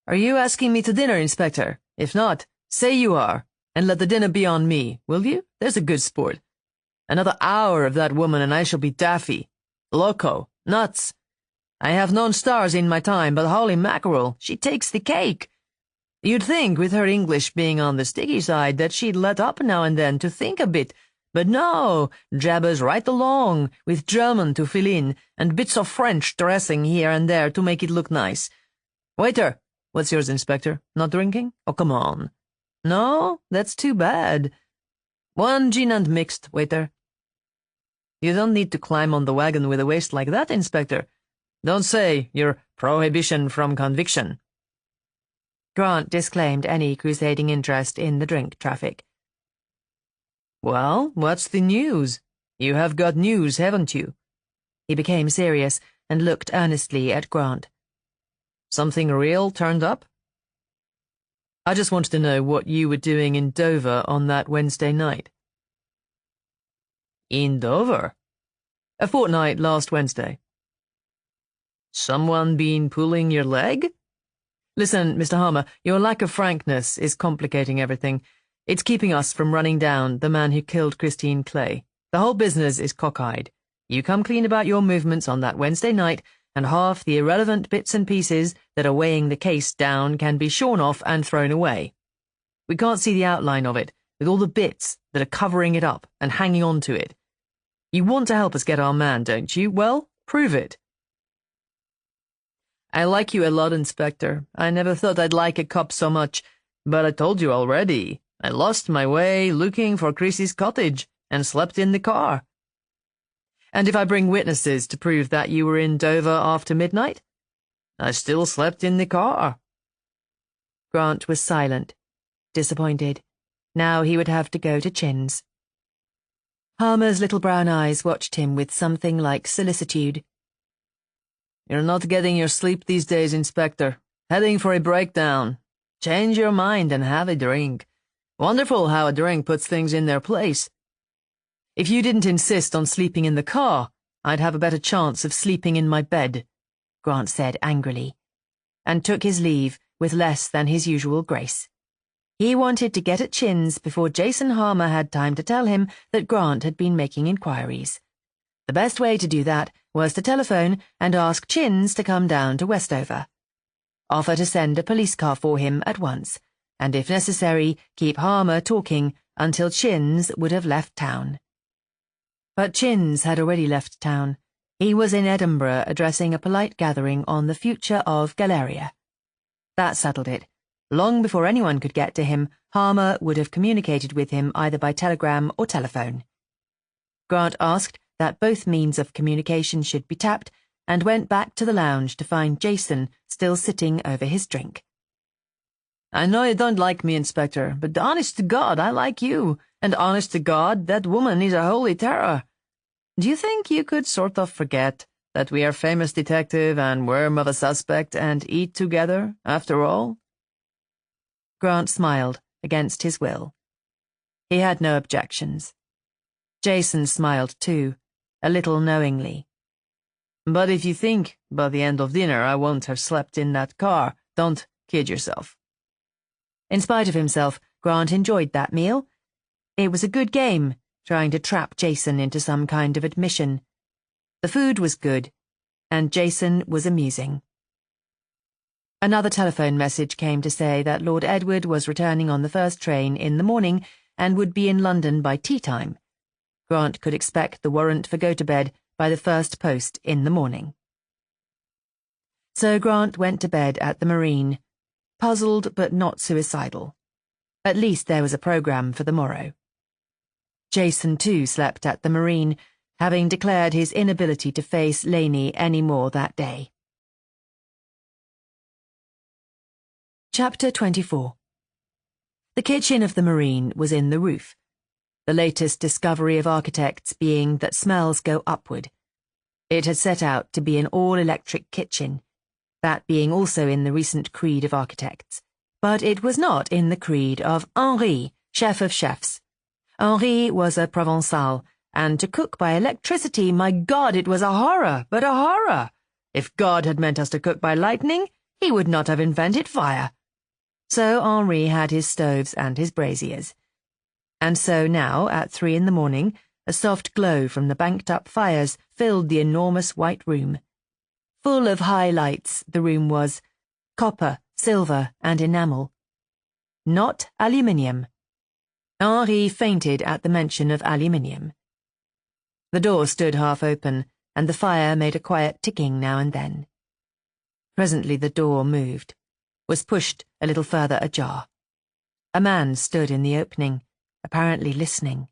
Are you asking me to dinner, Inspector? If not, say you are, and let the dinner be on me, will you? There's a good sport. Another hour of that woman and I shall be daffy. Loco. Nuts. I have known stars in my time, but holy mackerel, she takes the cake. You'd think, with her English being on the sticky side, that she'd let up now and then to think a bit, but no, jabbers right along, with German to fill in, and bits of French dressing here and there to make it look nice. Waiter! What's yours, Inspector? Not drinking? Oh, come on. No? That's too bad. One gin and mixed, waiter. You don't need to climb on the wagon with a waist like that, Inspector. Don't say you're prohibition from conviction. Grant disclaimed any crusading interest in the drink traffic. Well, what's the news? You have got news, haven't you? He became serious and looked earnestly at Grant. Something real turned up? I just wanted to know what you were doing in Dover on that Wednesday night. In Dover? A fortnight last Wednesday. Someone been pulling your leg? Listen, Mr. Harmer, your lack of frankness is complicating everything. It's keeping us from running down the man who killed Christine Clay. The whole business is cockeyed. You come clean about your movements on that Wednesday night, and half the irrelevant bits and pieces that are weighing the case down can be shorn off and thrown away. We can't see the outline of it, with all the bits that are covering it up and hanging on to it. You want to help us get our man, don't you? Well, prove it. I like you a lot, Inspector. I never thought I'd like a cop so much, but I told you already. I lost my way looking for Chrissy's cottage and slept in the car. And if I bring witnesses to prove that you were in Dover after midnight? I still slept in the car. Grant was silent, disappointed. Now he would have to go to Chins. Harmer's little brown eyes watched him with something like solicitude. You're not getting your sleep these days, Inspector. Heading for a breakdown. Change your mind and have a drink. Wonderful how a drink puts things in their place. If you didn't insist on sleeping in the car, I'd have a better chance of sleeping in my bed, Grant said angrily, and took his leave with less than his usual grace. He wanted to get at Chins before Jason Harmer had time to tell him that Grant had been making inquiries. The best way to do that was to telephone and ask Chins to come down to Westover. Offer to send a police car for him at once, and if necessary, keep Harmer talking until Chins would have left town. But Chins had already left town. He was in Edinburgh addressing a polite gathering on the future of Galeria. That settled it. Long before anyone could get to him, Harmer would have communicated with him either by telegram or telephone. Grant asked that both means of communication should be tapped and went back to the lounge to find Jason still sitting over his drink. I know you don't like me, Inspector, but honest to God, I like you, and honest to God, that woman is a holy terror. Do you think you could sort of forget that we are famous detective and worm of a suspect and eat together, after all? Grant smiled, against his will. He had no objections. Jason smiled too, a little knowingly. But if you think, by the end of dinner, I won't have slept in that car, don't kid yourself. In spite of himself, Grant enjoyed that meal. It was a good game, trying to trap Jason into some kind of admission. The food was good, and Jason was amusing. Another telephone message came to say that Lord Edward was returning on the first train in the morning and would be in London by tea-time. Grant could expect the warrant for go-to-bed by the first post in the morning. So Grant went to bed at the Marine, puzzled but not suicidal. At least there was a programme for the morrow. Jason too slept at the Marine, having declared his inability to face Laney any more that day. Chapter 24. The kitchen of the Marine was in the roof, the latest discovery of architects being that smells go upward. It had set out to be an all-electric kitchen, that being also in the recent creed of architects. But it was not in the creed of Henri, chef of chefs. Henri was a Provençal, and to cook by electricity, my God, it was a horror, but a horror. If God had meant us to cook by lightning, he would not have invented fire. So Henri had his stoves and his braziers. And so now, at 3 in the morning, a soft glow from the banked-up fires filled the enormous white room. Full of high lights, the room was, copper, silver, and enamel. Not aluminium. Henri fainted at the mention of aluminium. The door stood half open, and the fire made a quiet ticking now and then. Presently the door moved, was pushed a little further ajar. A man stood in the opening, apparently listening.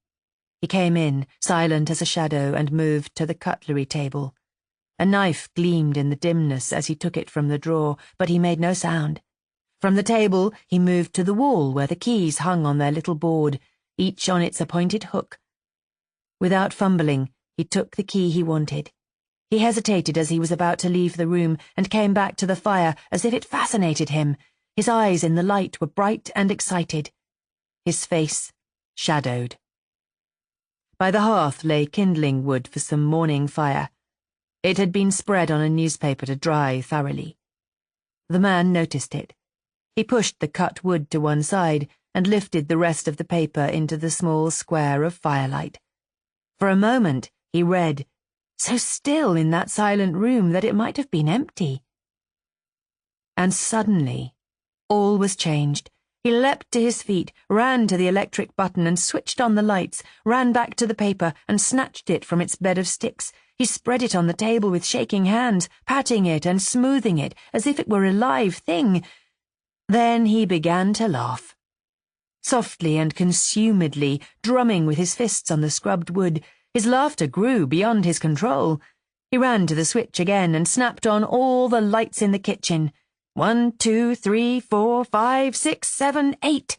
He came in, silent as a shadow, and moved to the cutlery table. A knife gleamed in the dimness as he took it from the drawer, but he made no sound. From the table he moved to the wall where the keys hung on their little board, each on its appointed hook. Without fumbling, he took the key he wanted. He hesitated as he was about to leave the room and came back to the fire as if it fascinated him. His eyes in the light were bright and excited. His face shadowed. By the hearth lay kindling wood for some morning fire. It had been spread on a newspaper to dry thoroughly. The man noticed it. He pushed the cut wood to one side and lifted the rest of the paper into the small square of firelight. For a moment he read, so still in that silent room that it might have been empty. And suddenly, all was changed. He leapt to his feet, ran to the electric button and switched on the lights, ran back to the paper and snatched it from its bed of sticks. He spread it on the table with shaking hands, patting it and smoothing it as if it were a live thing. Then he began to laugh. Softly and consumedly, drumming with his fists on the scrubbed wood, his laughter grew beyond his control. He ran to the switch again and snapped on all the lights in the kitchen. 1, 2, 3, 4, 5, 6, 7, 8.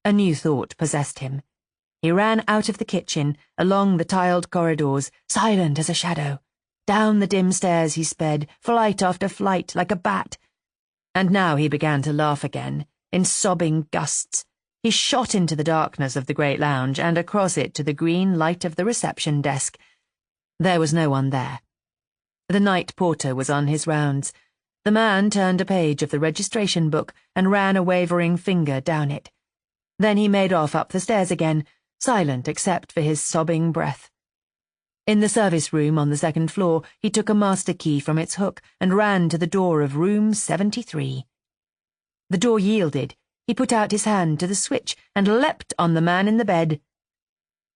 A new thought possessed him. He ran out of the kitchen, along the tiled corridors, silent as a shadow. Down the dim stairs he sped, flight after flight, like a bat. And now he began to laugh again, in sobbing gusts. He shot into the darkness of the great lounge and across it to the green light of the reception desk. There was no one there. The night porter was on his rounds. The man turned a page of the registration book and ran a wavering finger down it. Then he made off up the stairs again, silent except for his sobbing breath. In the service room on the second floor, he took a master key from its hook and ran to the door of room 73. The door yielded. He put out his hand to the switch and leapt on the man in the bed.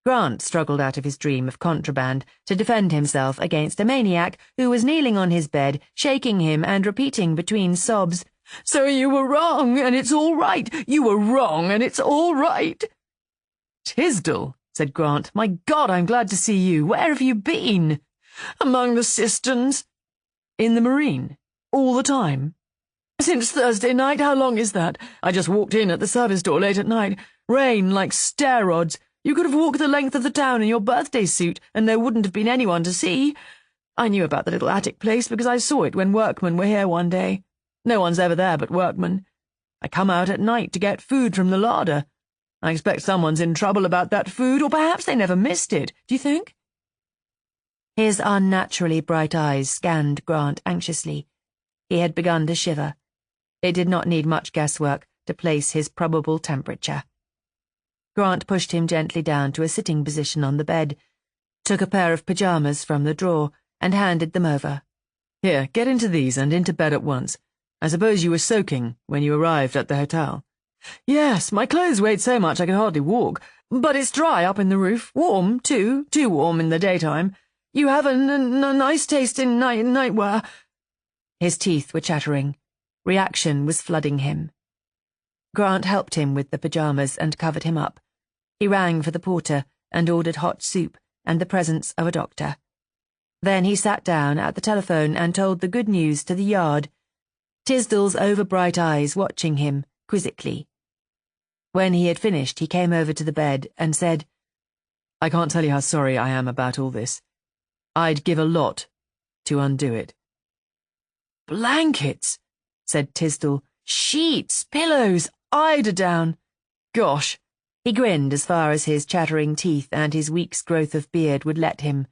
Grant struggled out of his dream of contraband to defend himself against a maniac who was kneeling on his bed, shaking him and repeating between sobs, "So you were wrong, and it's all right. You were wrong, and it's all right." "Tisdall," said Grant, "my God, I'm glad to see you. Where have you been?" "Among the cisterns." "In the Marine? All the time?" "Since Thursday night. How long is that? I just walked in at the service door late at night. Rain like stair rods. You could have walked the length of the town in your birthday suit, and there wouldn't have been anyone to see. I knew about the little attic place because I saw it when workmen were here one day. No one's ever there but workmen. I come out at night to get food from the larder. I expect someone's in trouble about that food, or perhaps they never missed it. Do you think?" His unnaturally bright eyes scanned Grant anxiously. He had begun to shiver. It did not need much guesswork to place his probable temperature. Grant pushed him gently down to a sitting position on the bed, took a pair of pyjamas from the drawer, and handed them over. "Here, get into these and into bed at once. I suppose you were soaking when you arrived at the hotel." "Yes, my clothes weighed so much I could hardly walk. But it's dry up in the roof. Warm, too warm in the daytime. You have a nice taste in nightwear." His teeth were chattering. Reaction was flooding him. Grant helped him with the pyjamas and covered him up. He rang for the porter and ordered hot soup and the presence of a doctor. Then he sat down at the telephone and told the good news to the yard, Tisdall's over-bright eyes watching him quizzically. When he had finished, he came over to the bed and said, "I can't tell you how sorry I am about all this. I'd give a lot to undo it." "Blankets," said Tisdall. "Sheets, pillows, eiderdown. Gosh." He grinned as far as his chattering teeth and his week's growth of beard would let him.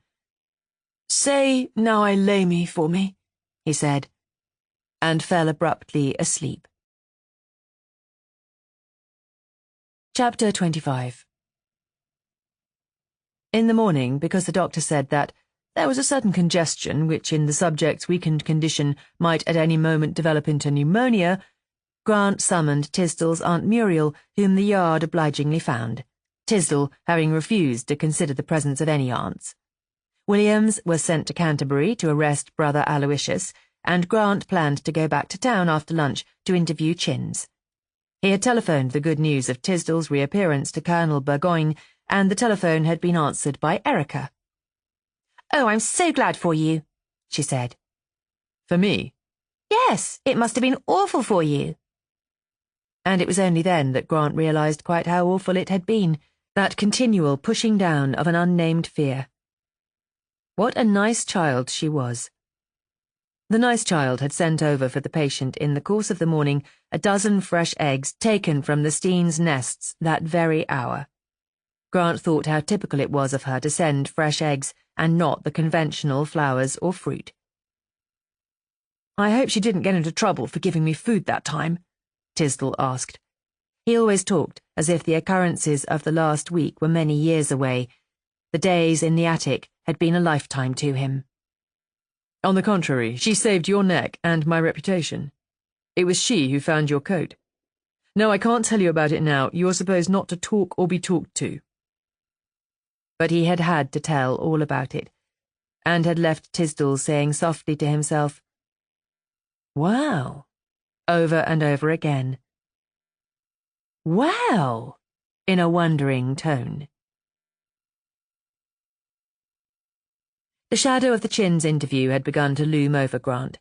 "Say, now I lay me for me," he said, and fell abruptly asleep. Chapter 25. In the morning, because the doctor said that there was a sudden congestion which in the subject's weakened condition might at any moment develop into pneumonia, Grant summoned Tisdall's Aunt Muriel, whom the yard obligingly found, Tisdall having refused to consider the presence of any aunts. Williams was sent to Canterbury to arrest Brother Aloysius, and Grant planned to go back to town after lunch to interview Chins. He had telephoned the good news of Tisdall's reappearance to Colonel Burgoyne, and the telephone had been answered by Erica. "Oh, I'm so glad for you," she said. "For me?" "Yes, it must have been awful for you." And it was only then that Grant realized quite how awful it had been, that continual pushing down of an unnamed fear. What a nice child she was. The nice child had sent over for the patient in the course of the morning a dozen fresh eggs taken from the Steens' nests that very hour. Grant thought how typical it was of her to send fresh eggs and not the conventional flowers or fruit. "I hope she didn't get into trouble for giving me food that time," Tisdall asked. He always talked as if the occurrences of the last week were many years away. The days in the attic had been a lifetime to him. "On the contrary, she saved your neck and my reputation. It was she who found your coat. No, I can't tell you about it now. You are supposed not to talk or be talked to." But he had had to tell all about it, and had left Tisdall saying softly to himself, "Well," over and over again. "Well," in a wondering tone. The shadow of the Chins interview had begun to loom over Grant.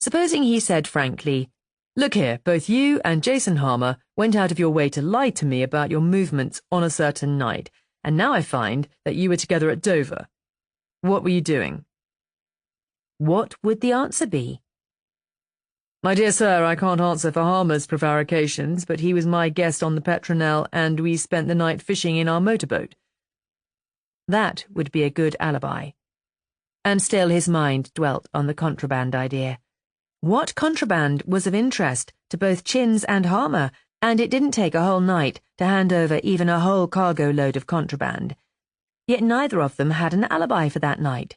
Supposing he said frankly, Look here, both you and Jason Harmer went out of your way to lie to me about your movements on a certain night, and now I find that you were together at Dover. What were you doing? What would the answer be? My dear sir, I can't answer for Harmer's prevarications, but he was my guest on the Petronelle and we spent the night fishing in our motorboat. That would be a good alibi. And still his mind dwelt on the contraband idea. What contraband was of interest to both Chins and Harmer, and it didn't take a whole night to hand over even a whole cargo load of contraband. Yet neither of them had an alibi for that night.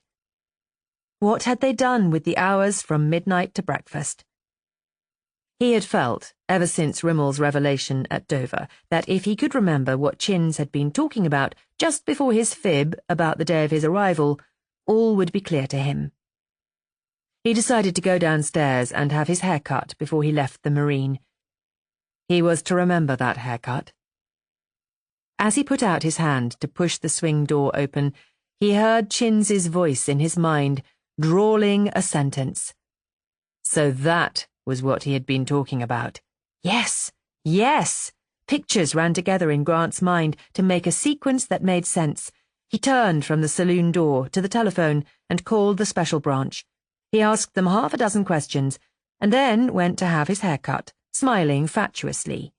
What had they done with the hours from midnight to breakfast? He had felt, ever since Rimmel's revelation at Dover, that if he could remember what Chins had been talking about just before his fib about the day of his arrival, all would be clear to him. He decided to go downstairs and have his hair cut before he left the Marine. He was to remember that haircut. As he put out his hand to push the swing door open, he heard Chins's voice in his mind, drawling a sentence. So that was what he had been talking about. Yes, yes! Pictures ran together in Grant's mind to make a sequence that made sense. He turned from the saloon door to the telephone and called the special branch. He asked them half a dozen questions, and then went to have his hair cut, smiling fatuously.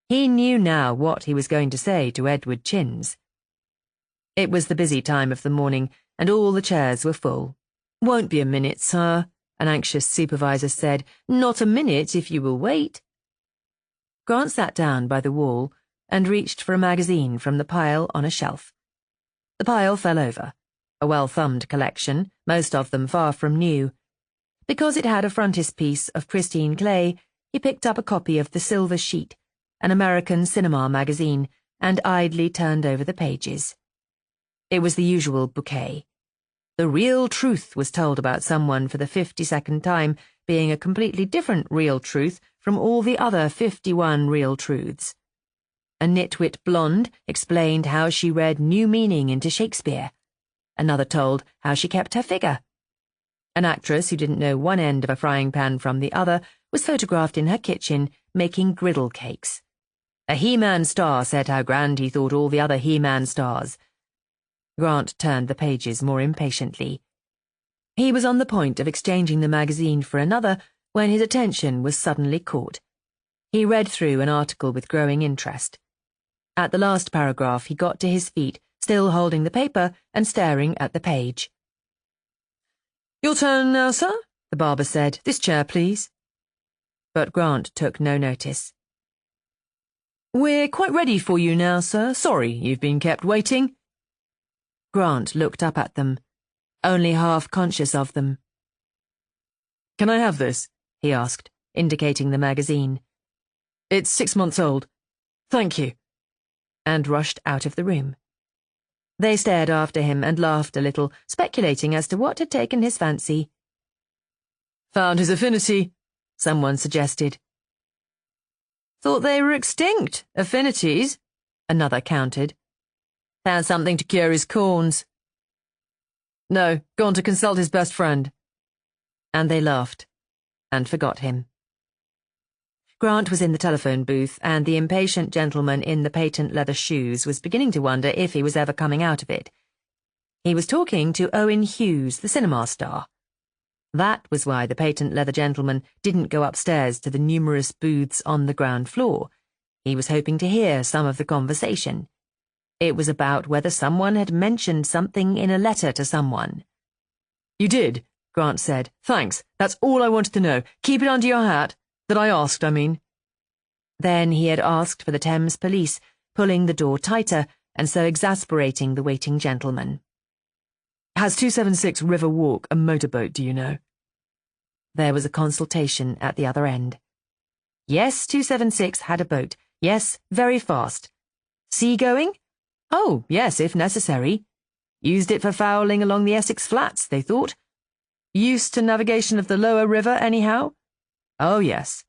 He knew now what he was going to say to Edward Chins. It was the busy time of the morning, and all the chairs were full. "Won't be a minute, sir," an anxious supervisor said. "Not a minute, if you will wait." Grant sat down by the wall and reached for a magazine from the pile on a shelf. The pile fell over, a well-thumbed collection, most of them far from new. Because it had a frontispiece of pristine clay, he picked up a copy of The Silver Sheet, an American cinema magazine, and idly turned over the pages. It was the usual bouquet. The real truth was told about someone for the 52nd time, being a completely different real truth from all the other 51 real truths. A nitwit blonde explained how she read new meaning into Shakespeare. Another told how she kept her figure. An actress who didn't know one end of a frying pan from the other was photographed in her kitchen making griddle cakes. A He-Man star said how grand he thought all the other He-Man stars. Grant turned the pages more impatiently. He was on the point of exchanging the magazine for another when his attention was suddenly caught. He read through an article with growing interest. At the last paragraph, he got to his feet, still holding the paper and staring at the page. "Your turn now, sir," the barber said. "This chair, please." But Grant took no notice. "We're quite ready for you now, sir. Sorry you've been kept waiting." Grant looked up at them, only half conscious of them. "Can I have this?" he asked, indicating the magazine. "It's 6 months old. Thank you." And rushed out of the room. They stared after him and laughed a little, speculating as to what had taken his fancy. "Found his affinity," someone suggested. "Thought they were extinct, affinities," another countered. "Found something to cure his corns." "No, gone to consult his best friend." And they laughed, and forgot him. Grant was in the telephone booth, and the impatient gentleman in the patent leather shoes was beginning to wonder if he was ever coming out of it. He was talking to Owen Hughes, the cinema star. That was why the patent leather gentleman didn't go upstairs to the numerous booths on the ground floor. He was hoping to hear some of the conversation. It was about whether someone had mentioned something in a letter to someone. "You did," Grant said. "Thanks. That's all I wanted to know. Keep it under your hat. That I asked, I mean." Then he had asked for the Thames police, pulling the door tighter and so exasperating the waiting gentleman. "Has 276 River Walk a motorboat, do you know?" There was a consultation at the other end. Yes, 276 had a boat. Yes, very fast. Sea-going? Oh, yes, if necessary. Used it for fowling along the Essex Flats, they thought. Used to navigation of the lower river, anyhow? Oh, yes.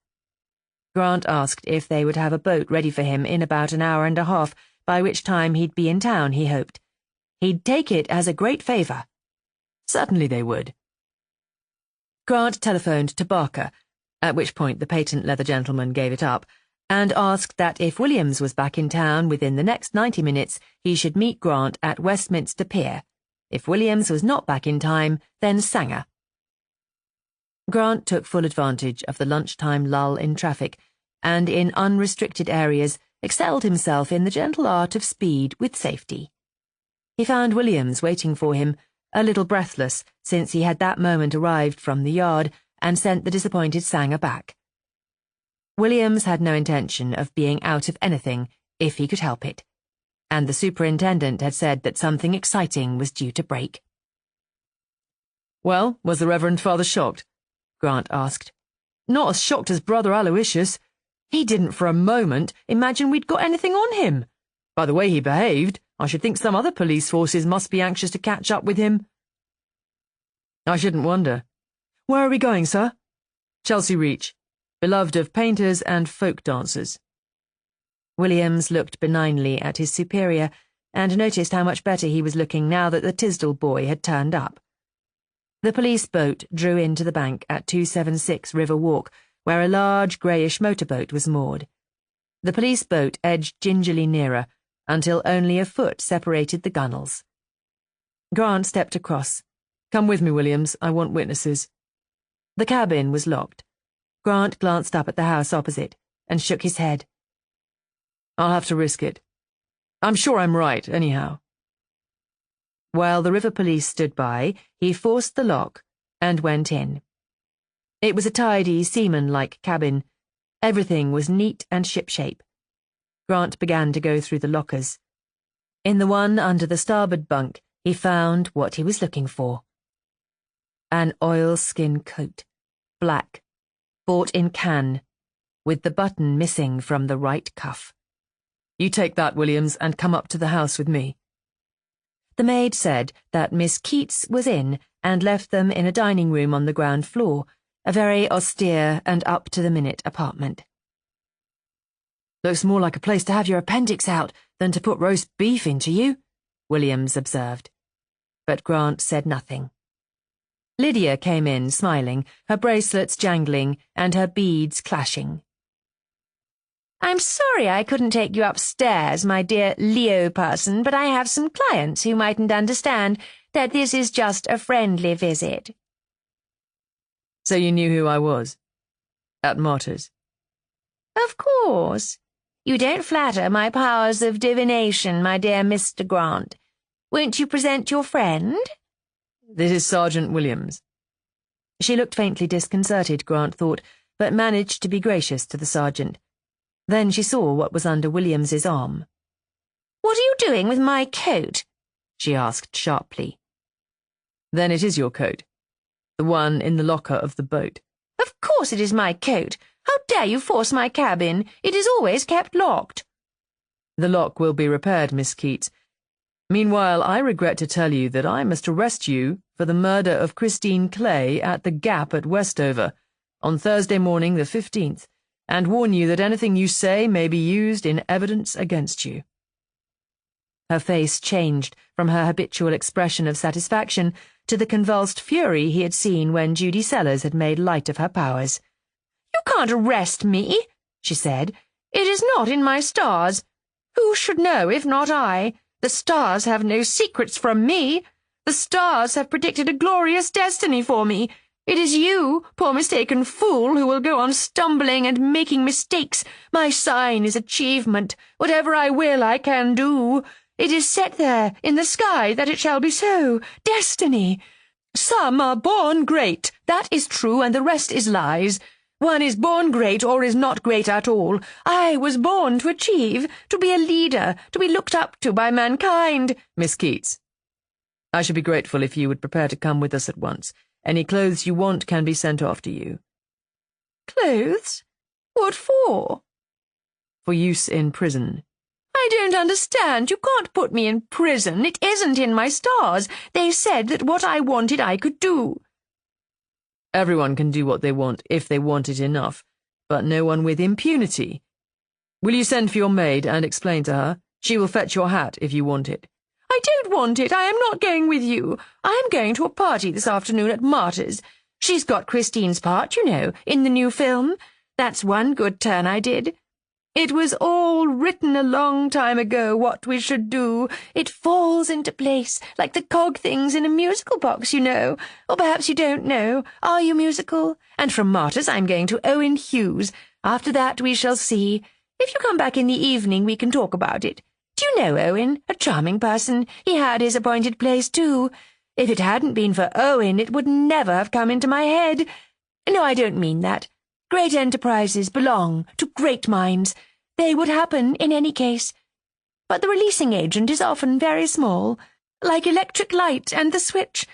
Grant asked if they would have a boat ready for him in about an hour and a half, by which time he'd be in town, he hoped. He'd take it as a great favour. Certainly they would. Grant telephoned to Barker, at which point the patent leather gentleman gave it up, and asked that if Williams was back in town within the next 90 minutes, he should meet Grant at Westminster Pier. If Williams was not back in time, then Sanger. Grant took full advantage of the lunchtime lull in traffic, and in unrestricted areas excelled himself in the gentle art of speed with safety. He found Williams waiting for him, a little breathless since he had that moment arrived from the yard and sent the disappointed Sanger back. Williams had no intention of being out of anything if he could help it, and the superintendent had said that something exciting was due to break. "Well, was the Reverend Father shocked?" Grant asked. "Not as shocked as Brother Aloysius. He didn't for a moment imagine we'd got anything on him. By the way he behaved, I should think some other police forces must be anxious to catch up with him." "I shouldn't wonder. Where are we going, sir?" "Chelsea Reach, beloved of painters and folk dancers." Williams looked benignly at his superior and noticed how much better he was looking now that the Tisdall boy had turned up. The police boat drew into the bank at 276 River Walk, where a large greyish motorboat was moored. The police boat edged gingerly nearer, until only a foot separated the gunwales. Grant stepped across. "Come with me, Williams. I want witnesses." The cabin was locked. Grant glanced up at the house opposite and shook his head. "I'll have to risk it. I'm sure I'm right, anyhow." While the river police stood by, he forced the lock and went in. It was a tidy, seaman-like cabin. Everything was neat and shipshape. Grant began to go through the lockers. In the one under the starboard bunk, he found what he was looking for. An oilskin coat, black, bought in Cannes, with the button missing from the right cuff. "You take that, Williams, and come up to the house with me." The maid said that Miss Keats was in and left them in a dining room on the ground floor, a very austere and up-to-the-minute apartment. "Looks more like a place to have your appendix out than to put roast beef into you," Williams observed. But Grant said nothing. Lydia came in, smiling, her bracelets jangling and her beads clashing. "I'm sorry I couldn't take you upstairs, my dear Leo person, but I have some clients who mightn't understand that this is just a friendly visit." "So you knew who I was? At Martyrs?" "Of course. You don't flatter my powers of divination, my dear Mr. Grant. Won't you present your friend?" "This is Sergeant Williams." She looked faintly disconcerted, Grant thought, but managed to be gracious to the sergeant. Then she saw what was under Williams's arm. "What are you doing with my coat?" she asked sharply. "Then it is your coat, the one in the locker of the boat." "Of course it is my coat. How dare you force my cabin? It is always kept locked." "The lock will be repaired, Miss Keats. Meanwhile, I regret to tell you that I must arrest you for the murder of Christine Clay at the Gap at Westover on Thursday morning the 15th, and warn you that anything you say may be used in evidence against you." Her face changed from her habitual expression of satisfaction to the convulsed fury he had seen when Judy Sellers had made light of her powers. "You can't arrest me," she said. "It is not in my stars. Who should know if not I? The stars have no secrets from me. The stars have predicted a glorious destiny for me. It is you, poor mistaken fool, who will go on stumbling and making mistakes. My sign is achievement. Whatever I will, I can do. It is set there in the sky that it shall be so. Destiny. Some are born great. That is true, and the rest is lies. One is born great or is not great at all. I was born to achieve, to be a leader, to be looked up to by mankind." "Miss Keats, I should be grateful if you would prepare to come with us at once. Any clothes you want can be sent off to you." "Clothes? What for?" "For use in prison." "I don't understand. You can't put me in prison. It isn't in my stars. They said that what I wanted I could do." "Everyone can do what they want if they want it enough, but no one with impunity. Will you send for your maid and explain to her? She will fetch your hat if you want it." "I don't want it. I am not going with you. I am going to a party this afternoon at Martyrs. She's got Christine's part, you know, in the new film. That's one good turn I did. It was all written a long time ago what we should do. It falls into place, like the cog things in a musical box, you know. Or perhaps you don't know. Are you musical? And from Martyrs I'm going to Owen Hughes. After that we shall see. If you come back in the evening we can talk about it. Do you know Owen? A charming person. He had his appointed place too. If it hadn't been for Owen, it would never have come into my head. No, I don't mean that. Great enterprises belong to great minds. They would happen in any case. But the releasing agent is often very small, like electric light and the switch.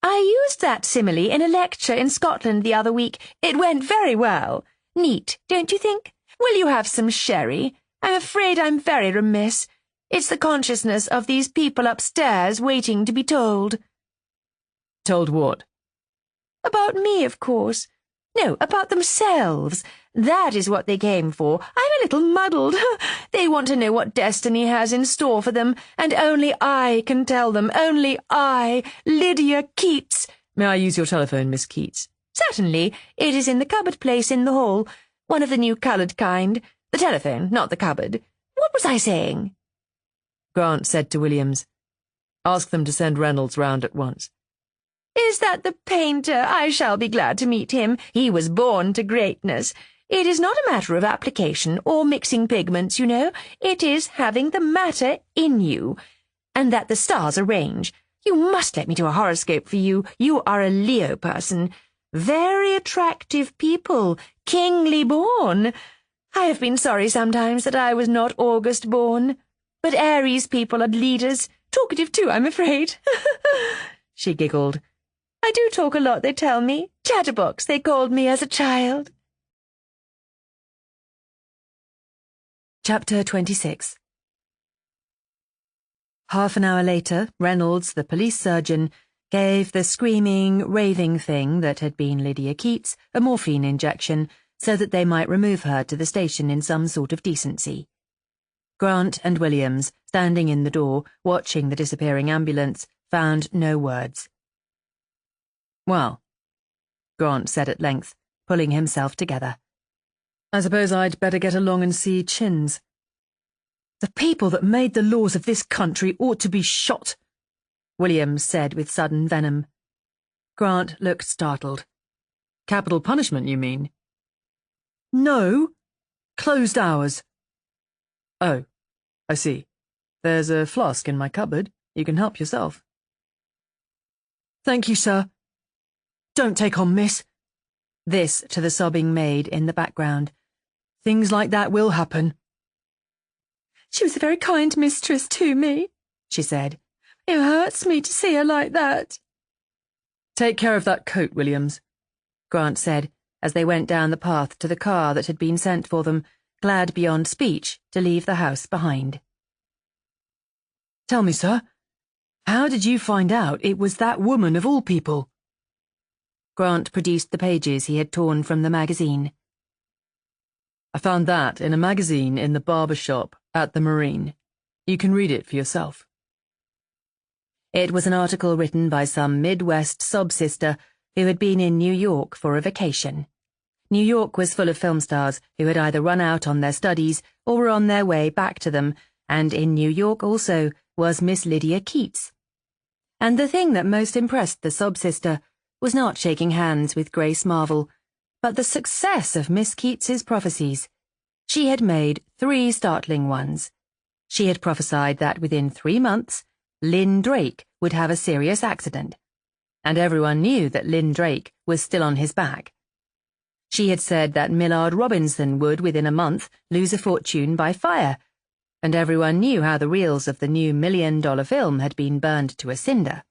I used that simile in a lecture in Scotland the other week. It went very well. Neat, don't you think? Will you have some sherry? I'm afraid I'm very remiss. It's the consciousness of these people upstairs waiting to be told. Told what? About me, of course. No, about themselves. That is what they came for. I'm a little muddled. They want to know what destiny has in store for them, and only I can tell them. Only I, Lydia Keats. May I use your telephone, Miss Keats? Certainly. It is in the cupboard place in the hall. One of the new coloured kind. The telephone, not the cupboard. What was I saying? Grant said to Williams, "Ask them to send Reynolds round at once." Is that the painter? I shall be glad to meet him. He was born to greatness. It is not a matter of application or mixing pigments, you know. It is having the matter in you. And that the stars arrange. You must let me do a horoscope for you. You are a Leo person. Very attractive people. Kingly born. I have been sorry sometimes that I was not August born. But Aries people are leaders. Talkative too, I'm afraid. She giggled. I do talk a lot, they tell me. Chatterbox, they called me as a child. Chapter 26. Half an hour later, Reynolds, the police surgeon, gave the screaming, raving thing that had been Lydia Keats a morphine injection so that they might remove her to the station in some sort of decency. Grant and Williams, standing in the door, watching the disappearing ambulance, found no words. "Well," Grant said at length, pulling himself together, "I suppose I'd better get along and see Chins. The people that made the laws of this country ought to be shot," Williams said with sudden venom. Grant looked startled. "Capital punishment, you mean?" "No. Closed hours." "Oh, I see. There's a flask in my cupboard. You can help yourself." "Thank you, sir. Don't take on, miss." This to the sobbing maid in the background. "Things like that will happen." "She was a very kind mistress to me," she said. "It hurts me to see her like that." "Take care of that coat, Williams," Grant said, as they went down the path to the car that had been sent for them, glad beyond speech to leave the house behind. "Tell me, sir, how did you find out it was that woman of all people?" Grant produced the pages he had torn from the magazine. "I found that in a magazine in the barber shop at the Marine. You can read it for yourself." It was an article written by some Midwest sob-sister who had been in New York for a vacation. New York was full of film stars who had either run out on their studies or were on their way back to them, and in New York also was Miss Lydia Keats. And the thing that most impressed the sob-sister was not shaking hands with Grace Marvel, but the success of Miss Keats's prophecies. She had made 3 startling ones. She had prophesied that within 3 months, Lynn Drake would have a serious accident, and everyone knew that Lynn Drake was still on his back. She had said that Millard Robinson would, within a month, lose a fortune by fire, and everyone knew how the reels of the new $1 million film had been burned to a cinder.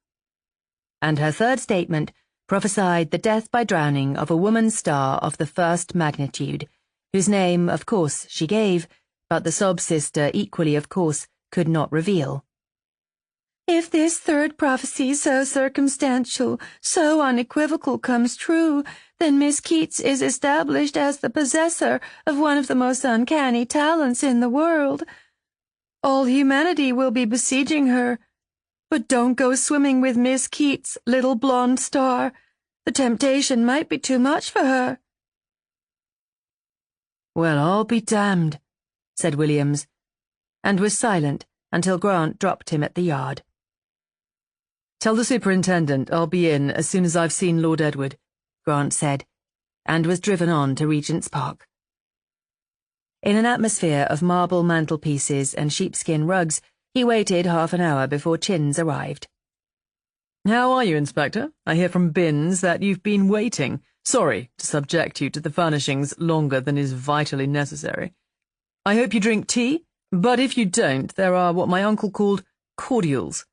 And her third statement prophesied the death by drowning of a woman star of the first magnitude, whose name, of course, she gave, but the sob-sister equally, of course, could not reveal. "If this third prophecy, so circumstantial, so unequivocal, comes true, then Miss Keats is established as the possessor of one of the most uncanny talents in the world. All humanity will be besieging her. But don't go swimming with Miss Keats, little blonde star. The temptation might be too much for her. Well, I'll be damned, said Williams, and was silent until Grant dropped him at the yard. Tell the superintendent I'll be in as soon as I've seen Lord Edward, Grant said, and was driven on to Regent's Park. In an atmosphere of marble mantelpieces and sheepskin rugs, he waited half an hour before Chins arrived. How are you, Inspector? I hear from Binns that you've been waiting. Sorry to subject you to the furnishings longer than is vitally necessary. I hope you drink tea, but if you don't, there are what my uncle called cordials.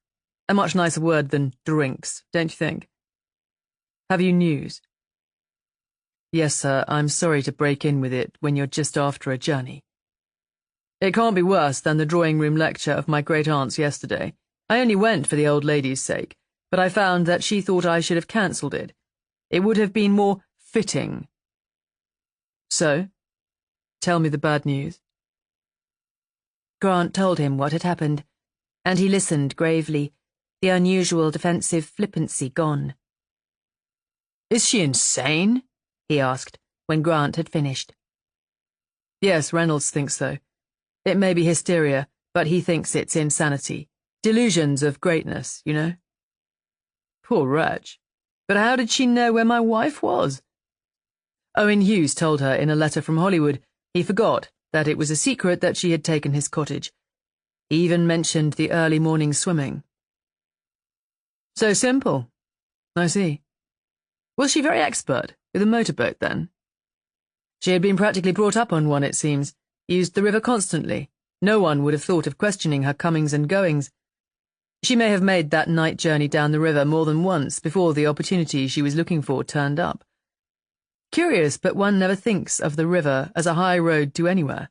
A much nicer word than drinks, don't you think? Have you news? Yes, sir, I'm sorry to break in with it when you're just after a journey. It can't be worse than the drawing-room lecture of my great-aunt's yesterday. I only went for the old lady's sake, but I found that she thought I should have cancelled it. It would have been more fitting. So, tell me the bad news. Grant told him what had happened, and he listened gravely, the unusual defensive flippancy gone. Is she insane? He asked, when Grant had finished. Yes, Reynolds thinks so. It may be hysteria, but he thinks it's insanity. Delusions of greatness, you know? Poor wretch. But how did she know where my wife was? Owen Hughes told her in a letter from Hollywood. He forgot that it was a secret that she had taken his cottage. He even mentioned the early morning swimming. So simple. I see. Was she very expert with a motorboat, then? She had been practically brought up on one, it seems. Used the river constantly. No one would have thought of questioning her comings and goings. She may have made that night journey down the river more than once before the opportunity she was looking for turned up. Curious, but one never thinks of the river as a high road to anywhere.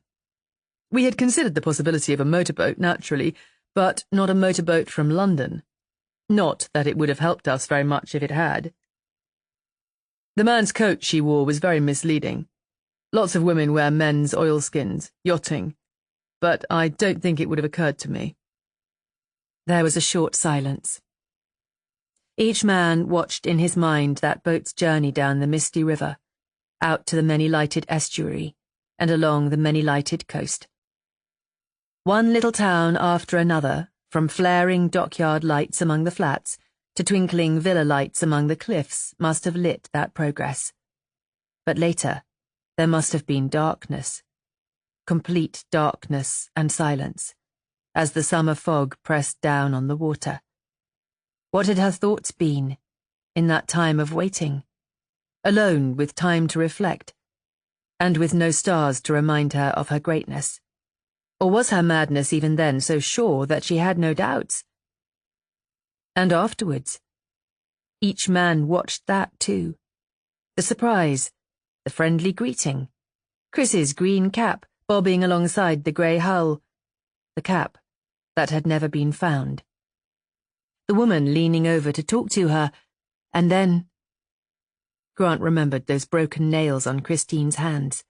We had considered the possibility of a motorboat, naturally, but not a motorboat from London. Not that it would have helped us very much if it had. The man's coat she wore was very misleading. Lots of women wear men's oilskins, yachting, but I don't think it would have occurred to me. There was a short silence. Each man watched in his mind that boat's journey down the misty river, out to the many-lighted estuary, and along the many-lighted coast. One little town after another, from flaring dockyard lights among the flats to twinkling villa lights among the cliffs, must have lit that progress. But later, there must have been darkness, complete darkness and silence, as the summer fog pressed down on the water. What had her thoughts been, in that time of waiting, alone with time to reflect, and with no stars to remind her of her greatness? Or was her madness even then so sure that she had no doubts? And afterwards, each man watched that too. The surprise, the friendly greeting, Chris's green cap bobbing alongside the grey hull, the cap that had never been found. The woman leaning over to talk to her, and then... Grant remembered those broken nails on Christine's hands.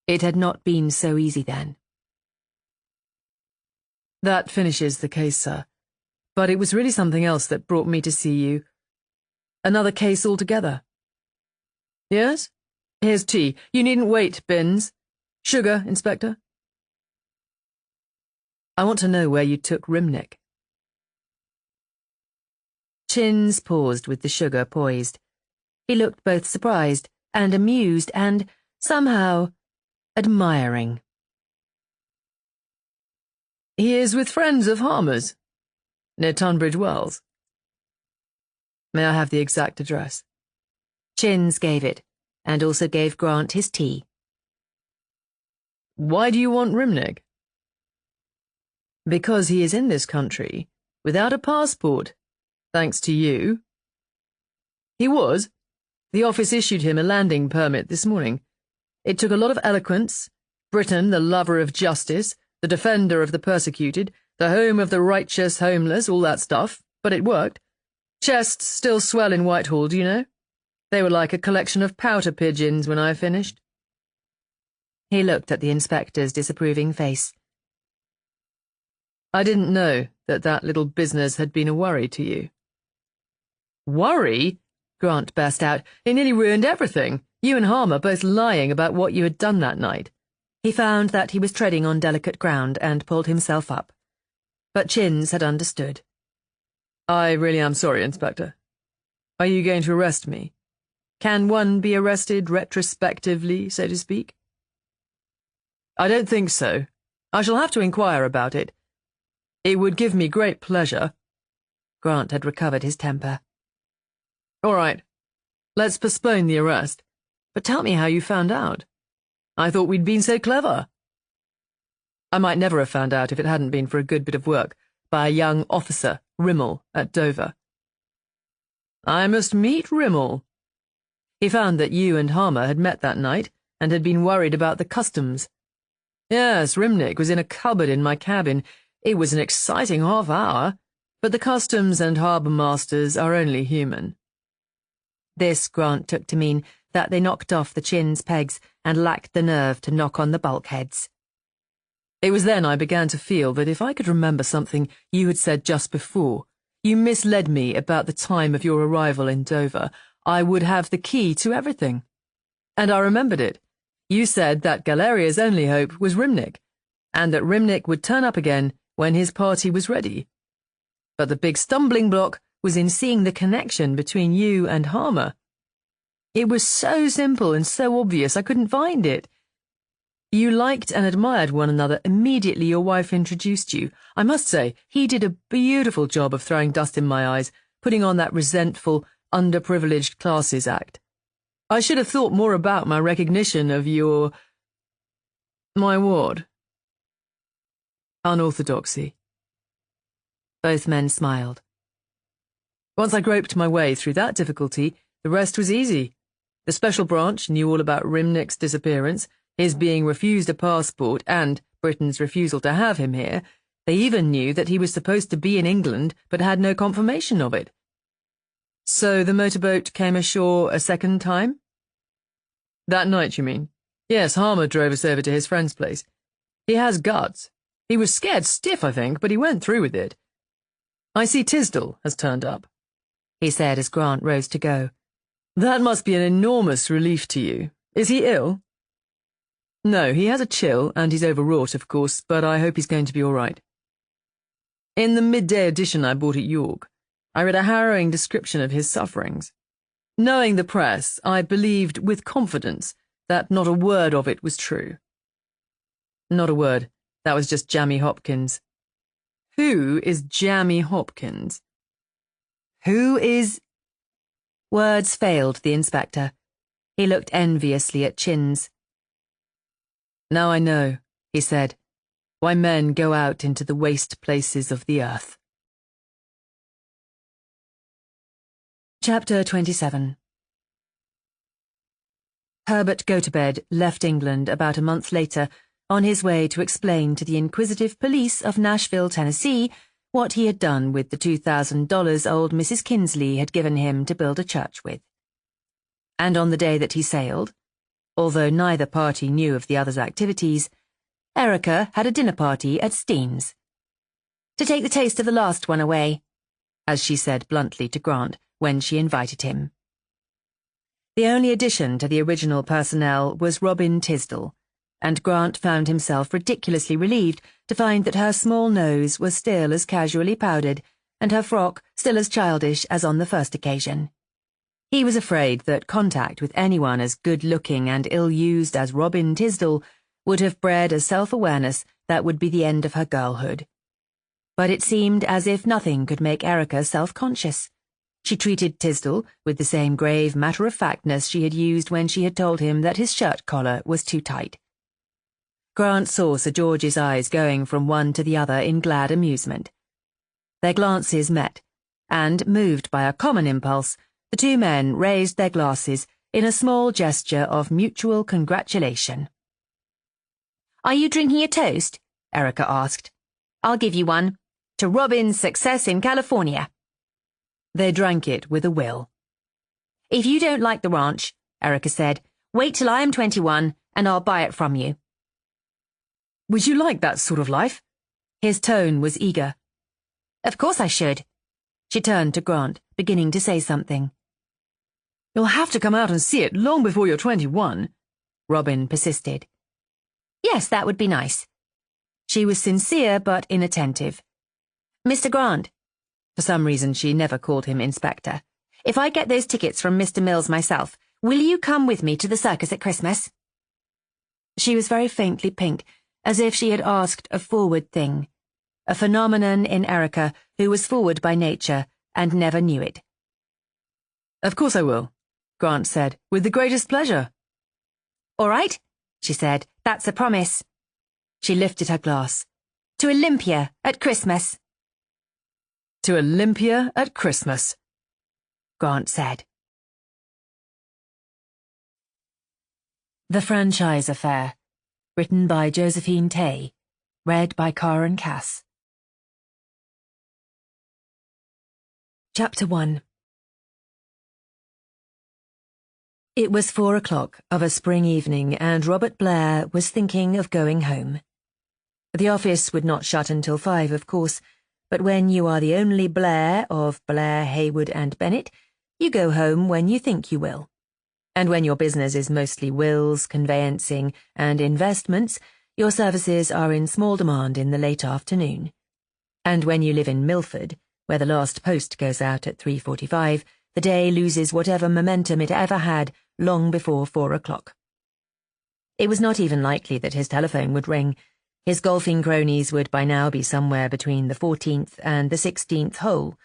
It had not been so easy then. That finishes the case, sir. But it was really something else that brought me to see you. Another case altogether. Yes? Here's tea. You needn't wait, Binns. Sugar, Inspector? I want to know where you took Rimnick. Chins paused with the sugar poised. He looked both surprised and amused and, somehow, admiring. He is with friends of Harmer's, near Tunbridge Wells. May I have the exact address? Chins gave it, and also gave Grant his tea. Why do you want Rimnick? Because he is in this country, without a passport, thanks to you. He was. The office issued him a landing permit this morning. It took a lot of eloquence. Britain, the lover of justice, the defender of the persecuted, the home of the righteous homeless, all that stuff, but it worked. Chests still swell in Whitehall, do you know? They were like a collection of pouter pigeons when I finished. He looked at the inspector's disapproving face. I didn't know that little business had been a worry to you. Worry? Grant burst out. "It nearly ruined everything. You and Harmer both lying about what you had done that night." He found that he was treading on delicate ground and pulled himself up. But Chins had understood. "I really am sorry, Inspector. Are you going to arrest me? Can one be arrested retrospectively, so to speak?" "I don't think so. I shall have to inquire about it. It would give me great pleasure." Grant had recovered his temper. "All right. Let's postpone the arrest. But tell me how you found out. I thought we'd been so clever." "I might never have found out if it hadn't been for a good bit of work by a young officer, Rimmel, at Dover." "I must meet Rimmel." "He found that you and Harmer had met that night and had been worried about the customs." "Yes, Rimnick was in a cupboard in my cabin. It was an exciting half hour, but the customs and harbour masters are only human." This Grant took to mean that they knocked off the Chins' pegs and lacked the nerve to knock on the bulkheads. "It was then I began to feel that if I could remember something you had said just before, you misled me about the time of your arrival in Dover, I would have the key to everything. And I remembered it. You said that Galeria's only hope was Rimnick, and that Rimnick would turn up again when his party was ready. But the big stumbling block was in seeing the connection between you and Harmer. It was so simple and so obvious I couldn't find it. You liked and admired one another immediately your wife introduced you. I must say, he did a beautiful job of throwing dust in my eyes, putting on that resentful, underprivileged classes act. I should have thought more about my recognition of your... my what? Unorthodoxy." Both men smiled. "Once I groped my way through that difficulty, the rest was easy. The Special Branch knew all about Rimnick's disappearance, his being refused a passport, and Britain's refusal to have him here. They even knew that he was supposed to be in England but had no confirmation of it." "So the motorboat came ashore a second time?" "That night, you mean? Yes, Harmer drove us over to his friend's place. He has guts. He was scared stiff, I think, but he went through with it. I see Tisdall has turned up," he said as Grant rose to go. "That must be an enormous relief to you. Is he ill?" "No, he has a chill, and he's overwrought, of course, but I hope he's going to be all right." In the midday edition I bought at York, I read a harrowing description of his sufferings. Knowing the press, I believed with confidence that not a word of it was true. Not a word. That was just Jammy Hopkins. Who is Jammy Hopkins? Who is... Words failed the inspector. He looked enviously at Chins. "Now I know," he said, "why men go out into the waste places of the earth." Chapter 27. Herbert Gotobed left England about a month later on his way to explain to the inquisitive police of Nashville, Tennessee, what he had done with the $2,000 old Mrs. Kinsley had given him to build a church with. And on the day that he sailed, although neither party knew of the other's activities, Erica had a dinner party at Steen's. "To take the taste of the last one away," as she said bluntly to Grant when she invited him. The only addition to the original personnel was Robin Tisdall, and Grant found himself ridiculously relieved to find that her small nose was still as casually powdered and her frock still as childish as on the first occasion. He was afraid that contact with anyone as good-looking and ill-used as Robin Tisdall would have bred a self-awareness that would be the end of her girlhood. But it seemed as if nothing could make Erica self-conscious. She treated Tisdall with the same grave matter-of-factness she had used when she had told him that his shirt collar was too tight. Grant saw Sir George's eyes going from one to the other in glad amusement. Their glances met, and, moved by a common impulse, the two men raised their glasses in a small gesture of mutual congratulation. "Are you drinking a toast?" Erica asked. "I'll give you one. To Robin's success in California." They drank it with a will. "If you don't like the ranch," Erica said, "wait till I am 21 and I'll buy it from you." "Would you like that sort of life?" His tone was eager. "Of course I should." She turned to Grant, beginning to say something. You'll have to come out and see it long before you're 21, Robin persisted. Yes, that would be nice. She was sincere but inattentive. Mr. Grant. For some reason she never called him Inspector. If I get those tickets from Mr. Mills myself, will you come with me to the circus at Christmas? She was very faintly pink, as if she had asked a forward thing, a phenomenon in Erica who was forward by nature and never knew it. Of course I will, Grant said, with the greatest pleasure. All right, she said, that's a promise. She lifted her glass. To Olympia at Christmas. To Olympia at Christmas, Grant said. The Franchise Affair, written by Josephine Tay, read by Karen Cass. Chapter 1. It was 4 o'clock of a spring evening, and Robert Blair was thinking of going home. The office would not shut until 5, of course, but when you are the only Blair of Blair, Hayward and Bennett, you go home when you think you will. And when your business is mostly wills, conveyancing, and investments, your services are in small demand in the late afternoon. And when you live in Milford, where the last post goes out at 3:45, the day loses whatever momentum it ever had long before 4 o'clock. It was not even likely that his telephone would ring. His golfing cronies would by now be somewhere between the 14th and the 16th hole.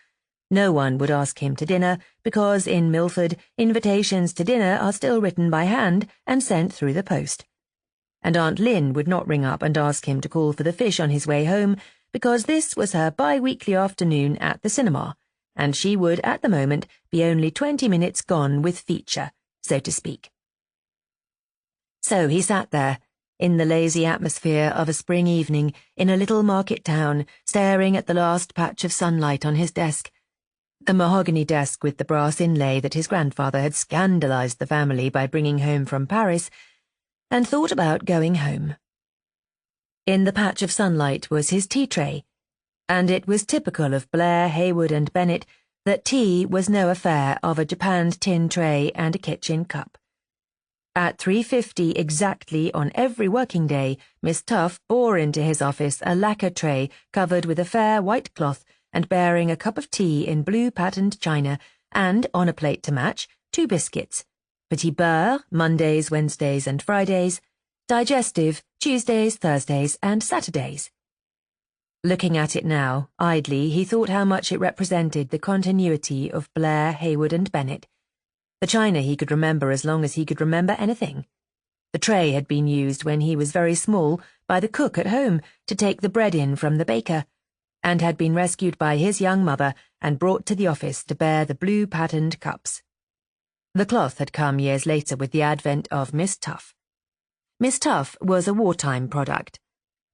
No one would ask him to dinner, because in Milford, invitations to dinner are still written by hand and sent through the post. And Aunt Lynn would not ring up and ask him to call for the fish on his way home, because this was her bi-weekly afternoon at the cinema, and she would, at the moment, be only 20 minutes gone with feature, so to speak. So he sat there, in the lazy atmosphere of a spring evening, in a little market town, staring at the last patch of sunlight on his desk, a mahogany desk with the brass inlay that his grandfather had scandalized the family by bringing home from Paris, and thought about going home. In the patch of sunlight was his tea tray, and it was typical of Blair, Hayward and Bennett that tea was no affair of a japanned tin tray and a kitchen cup. At 3:50 exactly on every working day, Miss Tuff bore into his office a lacquer tray covered with a fair white cloth and bearing a cup of tea in blue patterned china, and, on a plate to match, 2 biscuits, petit beurre, Mondays, Wednesdays and Fridays, digestive, Tuesdays, Thursdays and Saturdays. Looking at it now, idly, he thought how much it represented the continuity of Blair, Hayward and Bennett. The china he could remember as long as he could remember anything. The tray had been used when he was very small by the cook at home to take the bread in from the baker, and had been rescued by his young mother and brought to the office to bear the blue patterned cups. The cloth had come years later with the advent of Miss Tuff. Miss Tuff was a wartime product,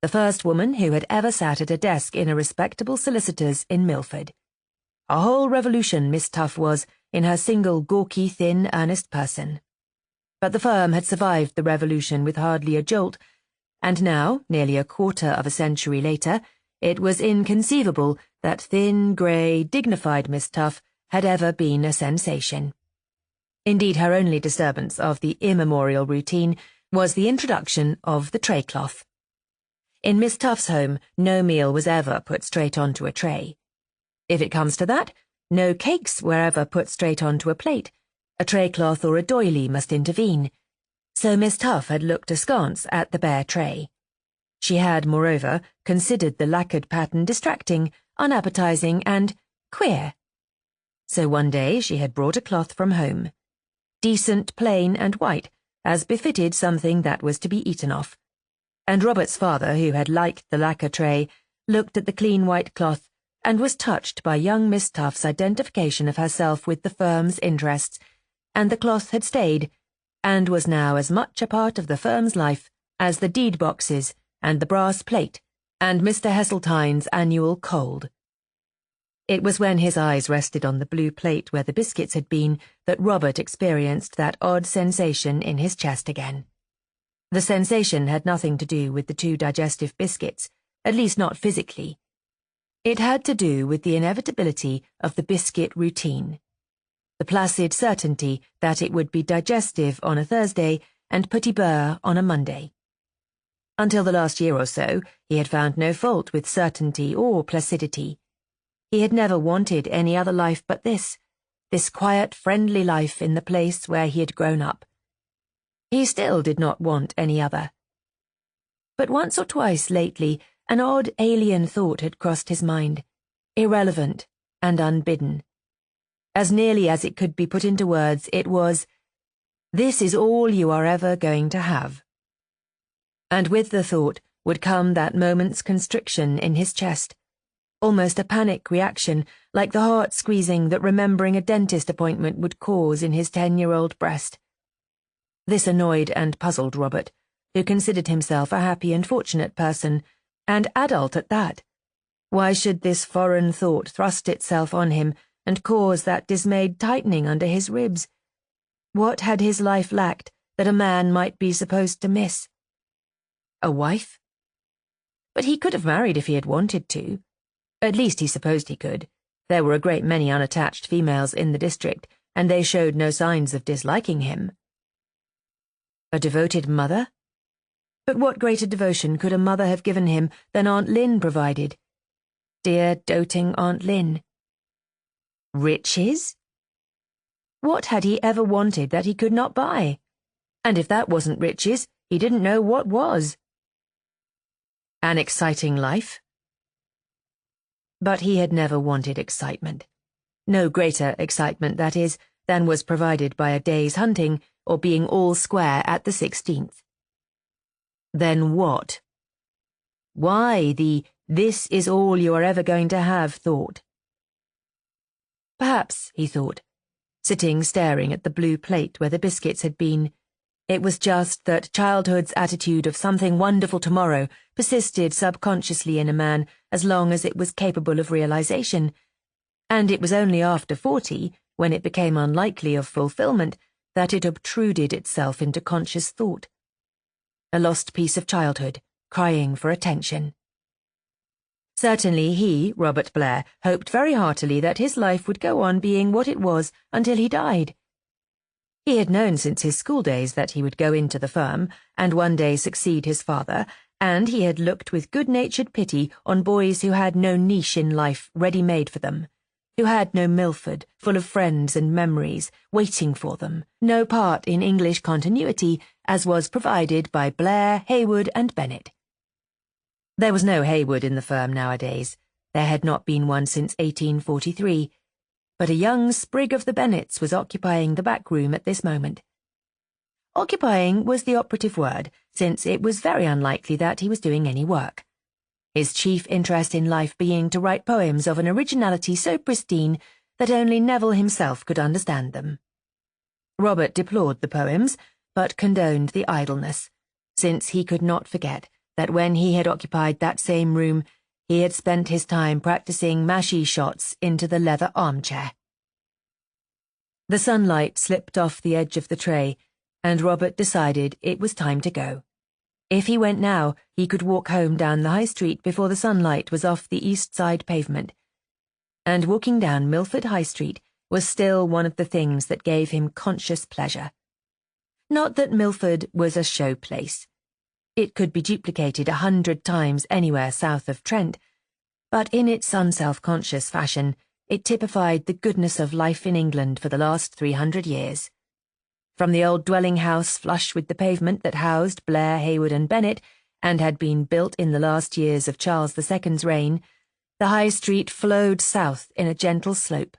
the first woman who had ever sat at a desk in a respectable solicitor's in Milford. A whole revolution Miss Tuff was in her single gawky, thin, earnest person. But the firm had survived the revolution with hardly a jolt, and now, nearly a quarter of a century later, it was inconceivable that thin, grey, dignified Miss Tuff had ever been a sensation. Indeed, her only disturbance of the immemorial routine was the introduction of the tray cloth. In Miss Tuff's home, no meal was ever put straight onto a tray. If it comes to that, no cakes were ever put straight onto a plate. A tray cloth or a doily must intervene. So Miss Tuff had looked askance at the bare tray. She had, moreover, considered the lacquered pattern distracting, unappetizing, and queer. So one day she had brought a cloth from home. Decent, plain, and white, as befitted something that was to be eaten off. And Robert's father, who had liked the lacquer tray, looked at the clean white cloth and was touched by young Miss Tuff's identification of herself with the firm's interests, and the cloth had stayed, and was now as much a part of the firm's life as the deed boxes and the brass plate and Mr. Heseltine's annual cold. It was when his eyes rested on the blue plate where the biscuits had been that Robert experienced that odd sensation in his chest again. The sensation had nothing to do with the 2 digestive biscuits, at least not physically. It had to do with the inevitability of the biscuit routine. the placid certainty that it would be digestive on a Thursday and petit beurre on a Monday. Until the last year or so, he had found no fault with certainty or placidity. He had never wanted any other life but this quiet, friendly life in the place where he had grown up. He still did not want any other. But once or twice lately, an odd alien thought had crossed his mind, irrelevant and unbidden. As nearly as it could be put into words, it was, "This is all you are ever going to have." And with the thought would come that moment's constriction in his chest, almost a panic reaction, like the heart squeezing that remembering a dentist appointment would cause in his 10-year-old breast. This annoyed and puzzled Robert, who considered himself a happy and fortunate person, and adult at that. Why should this foreign thought thrust itself on him and cause that dismayed tightening under his ribs? What had his life lacked that a man might be supposed to miss? A wife? But he could have married if he had wanted to. At least he supposed he could. There were a great many unattached females in the district, and they showed no signs of disliking him. A devoted mother? But what greater devotion could a mother have given him than Aunt Lynn provided? Dear, doting Aunt Lynn. Riches? What had he ever wanted that he could not buy? And if that wasn't riches, he didn't know what was. An exciting life? But he had never wanted excitement. No greater excitement, that is, than was provided by a day's hunting or being all square at the 16th. Then what? Why the "this is all you are ever going to have" thought? Perhaps, he thought, sitting staring at the blue plate where the biscuits had been, it was just that childhood's attitude of something wonderful tomorrow persisted subconsciously in a man as long as it was capable of realization, and it was only after 40, when it became unlikely of fulfillment, that it obtruded itself into conscious thought. A lost piece of childhood, crying for attention. Certainly he, Robert Blair, hoped very heartily that his life would go on being what it was until he died. He had known since his school days that he would go into the firm and one day succeed his father, and he had looked with good-natured pity on boys who had no niche in life ready-made for them, who had no Milford, full of friends and memories, waiting for them, no part in English continuity, as was provided by Blair, Hayward, and Bennett. There was no Hayward in the firm nowadays. There had not been one since 1843, but a young sprig of the Bennets was occupying the back room at this moment. Occupying was the operative word, since it was very unlikely that he was doing any work, his chief interest in life being to write poems of an originality so pristine that only Neville himself could understand them. Robert deplored the poems, but condoned the idleness, since he could not forget that when he had occupied that same room, he had spent his time practicing mashie shots into the leather armchair. The sunlight slipped off the edge of the tray, and Robert decided it was time to go. If he went now, he could walk home down the high street before the sunlight was off the east side pavement. And walking down Milford High Street was still one of the things that gave him conscious pleasure. Not that Milford was a show place. It could be duplicated 100 times anywhere south of Trent, but in its unself-conscious fashion, it typified the goodness of life in England for the last 300 years. From the old dwelling house flush with the pavement that housed Blair, Hayward, and Bennett, and had been built in the last years of Charles II's reign, the High Street flowed south in a gentle slope.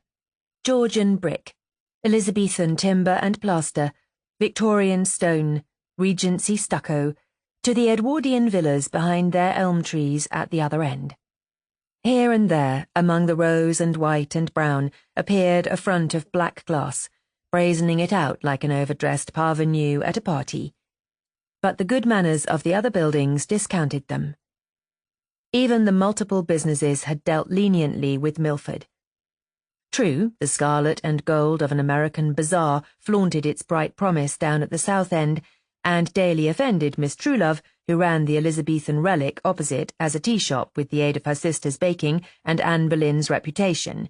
Georgian brick, Elizabethan timber and plaster, Victorian stone, Regency stucco, to the Edwardian villas behind their elm trees at the other end. Here and there, among the rose and white and brown, appeared a front of black glass, brazening it out like an overdressed parvenu at a party. But the good manners of the other buildings discounted them. Even the multiple businesses had dealt leniently with Milford. True, the scarlet and gold of an American bazaar flaunted its bright promise down at the south end, and daily offended Miss Truelove, who ran the Elizabethan relic opposite as a tea-shop with the aid of her sister's baking and Anne Boleyn's reputation.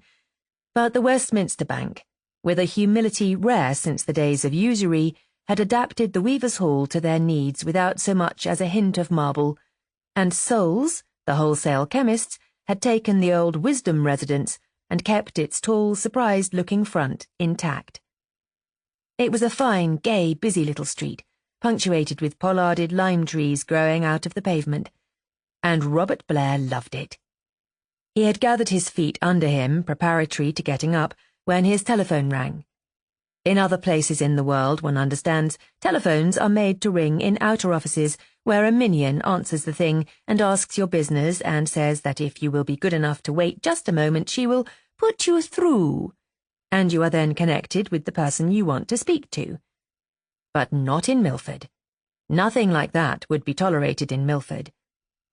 But the Westminster Bank, with a humility rare since the days of usury, had adapted the weaver's hall to their needs without so much as a hint of marble, and Souls, the wholesale chemists, had taken the old Wisdom residence and kept its tall, surprised-looking front intact. It was a fine, gay, busy little street, punctuated with pollarded lime trees growing out of the pavement, and Robert Blair loved it. He had gathered his feet under him, preparatory to getting up, when his telephone rang. In other places in the world, one understands, telephones are made to ring in outer offices where a minion answers the thing and asks your business and says that if you will be good enough to wait just a moment, she will put you through, and you are then connected with the person you want to speak to. But not in Milford. Nothing like that would be tolerated in Milford.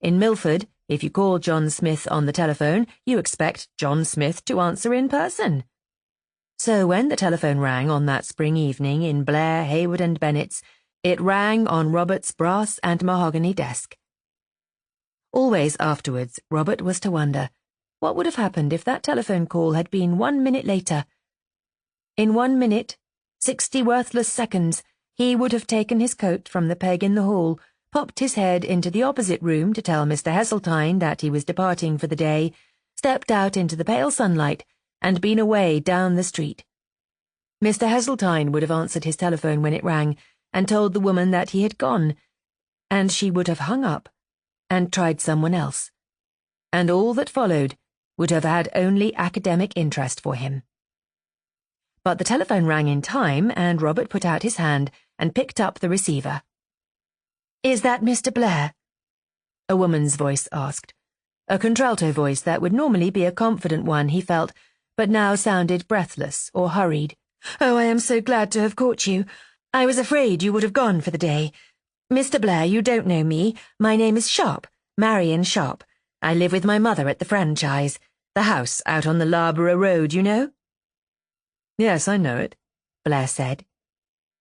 In Milford, if you call John Smith on the telephone, you expect John Smith to answer in person. So when the telephone rang on that spring evening in Blair, Hayward and Bennett's, it rang on Robert's brass and mahogany desk. Always afterwards, Robert was to wonder, what would have happened if that telephone call had been 1 minute later? In 1 minute, 60 worthless seconds, he would have taken his coat from the peg in the hall, popped his head into the opposite room to tell Mr. Heseltine that he was departing for the day, stepped out into the pale sunlight, and been away down the street. Mr. Heseltine would have answered his telephone when it rang and told the woman that he had gone, and she would have hung up and tried someone else, and all that followed would have had only academic interest for him. But the telephone rang in time, and Robert put out his hand and picked up the receiver. "Is that Mr. Blair?" a woman's voice asked, a contralto voice that would normally be a confident one, he felt, but now sounded breathless or hurried. "Oh, I am so glad to have caught you. I was afraid you would have gone for the day. Mr. Blair, you don't know me. My name is Sharp, Marion Sharp. I live with my mother at the franchise, the house out on the Loughborough Road, you know?" "Yes, I know it," Blair said.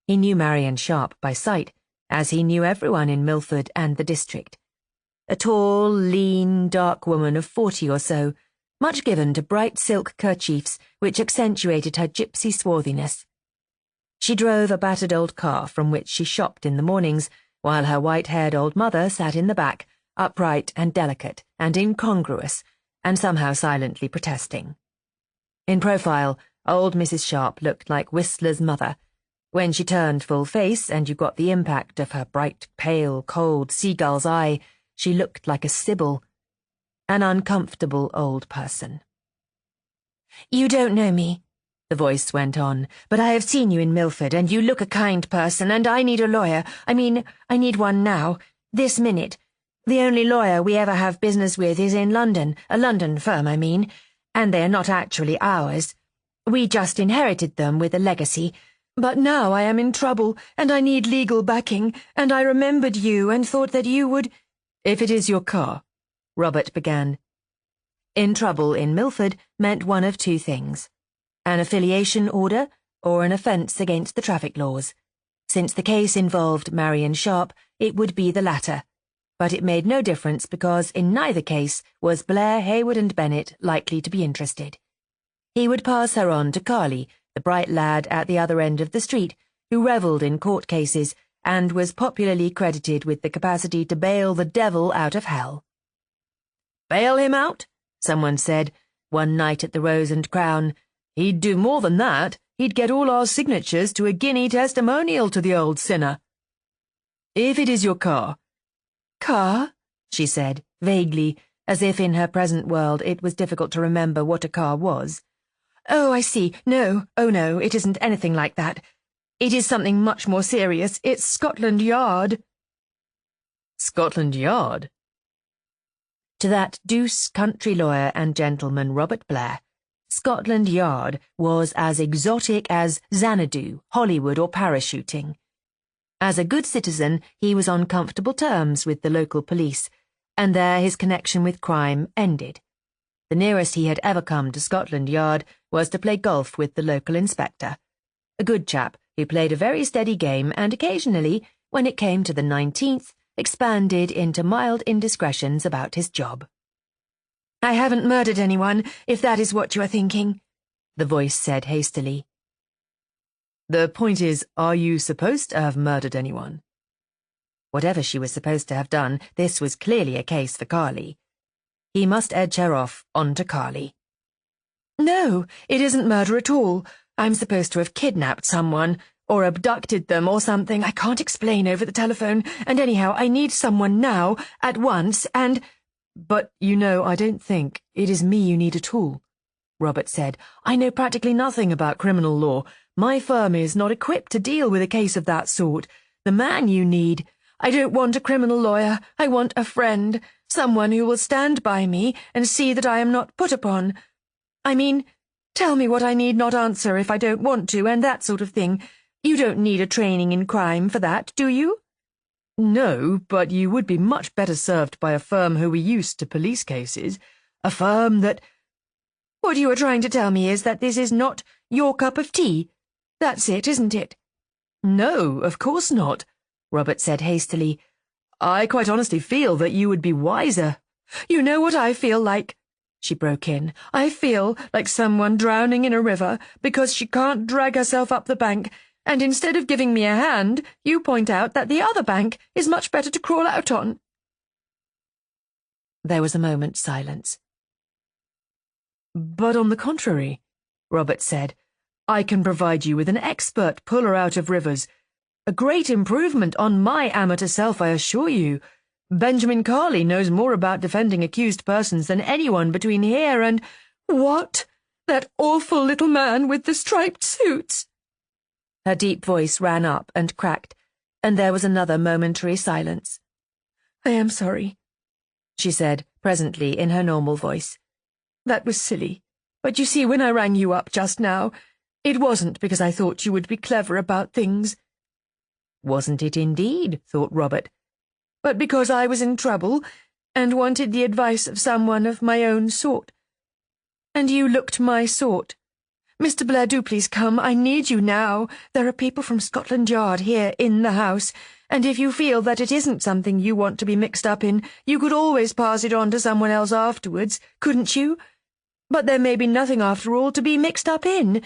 He knew Marion Sharp by sight, as he knew everyone in Milford and the district. A tall, lean, dark woman of 40 or so, much given to bright silk kerchiefs which accentuated her gypsy swarthiness. She drove a battered old car from which she shopped in the mornings, while her white-haired old mother sat in the back, upright and delicate and incongruous, and somehow silently protesting. In profile, old Mrs. Sharp looked like Whistler's mother. When she turned full face and you got the impact of her bright, pale, cold seagull's eye, she looked like a sibyl, an uncomfortable old person. "You don't know me," the voice went on, "but I have seen you in Milford, and you look a kind person, and I need a lawyer. I need one now, this minute. The only lawyer we ever have business with is in London, a London firm, and they are not actually ours. We just inherited them with a legacy. But now I am in trouble, and I need legal backing, and I remembered you and thought that you would—" "If it is your car," Robert began. In trouble in Milford meant one of two things: an affiliation order or an offence against the traffic laws. Since the case involved Marion Sharp, it would be the latter, but it made no difference because in neither case was Blair, Hayward and Bennett likely to be interested. He would pass her on to Carley, the bright lad at the other end of the street, who revelled in court cases and was popularly credited with the capacity to bail the devil out of hell. "Bail him out?" someone said, one night at the Rose and Crown. "He'd do more than that. He'd get all our signatures to a guinea testimonial to the old sinner." "If it is your car." "Car?" she said, vaguely, as if in her present world it was difficult to remember what a car was. "Oh, I see. No, oh no, it isn't anything like that. It is something much more serious. It's Scotland Yard." "Scotland Yard?" To that douce country lawyer and gentleman Robert Blair, Scotland Yard was as exotic as Xanadu, Hollywood or parachuting. As a good citizen, he was on comfortable terms with the local police, and there his connection with crime ended. The nearest he had ever come to Scotland Yard was to play golf with the local inspector, a good chap who played a very steady game and occasionally, when it came to the 19th, expanded into mild indiscretions about his job. "I haven't murdered anyone, if that is what you are thinking," the voice said hastily. The point is, are you supposed to have murdered anyone? Whatever she was supposed to have done, this was clearly a case for Carly. He must edge her off onto Carly. No, it isn't murder at all. I'm supposed to have kidnapped someone, or abducted them or something. I can't explain over the telephone, and anyhow, I need someone now, at once, and— But, you know, I don't think it is me you need at all, Robert said. I know practically nothing about criminal law. My firm is not equipped to deal with a case of that sort. The man you need— I don't want a criminal lawyer. I want a friend, someone who will stand by me and see that I am not put upon. I mean, tell me what I need not answer if I don't want to, and that sort of thing. You don't need a training in crime for that, do you? No, but you would be much better served by a firm who were used to police cases. A firm that— What you are trying to tell me is that this is not your cup of tea. That's it, isn't it? No, of course not, Robert said hastily. I quite honestly feel that you would be wiser. You know what I feel like, she broke in. I feel like someone drowning in a river because she can't drag herself up the bank, and instead of giving me a hand, you point out that the other bank is much better to crawl out on. There was a moment's silence. But on the contrary, Robert said, I can provide you with an expert puller out of rivers. A great improvement on my amateur self, I assure you. Benjamin Carly knows more about defending accused persons than anyone between here and— What? That awful little man with the striped suits? Her deep voice ran up and cracked, and there was another momentary silence. I am sorry, she said presently in her normal voice. That was silly. But you see, when I rang you up just now, it wasn't because I thought you would be clever about things. Wasn't it indeed, thought Robert. But because I was in trouble and wanted the advice of someone of my own sort. And you looked my sort. Mr. Blair, do please come. I need you now. There are people from Scotland Yard here in the house, and if you feel that it isn't something you want to be mixed up in, you could always pass it on to someone else afterwards, couldn't you? But there may be nothing after all to be mixed up in.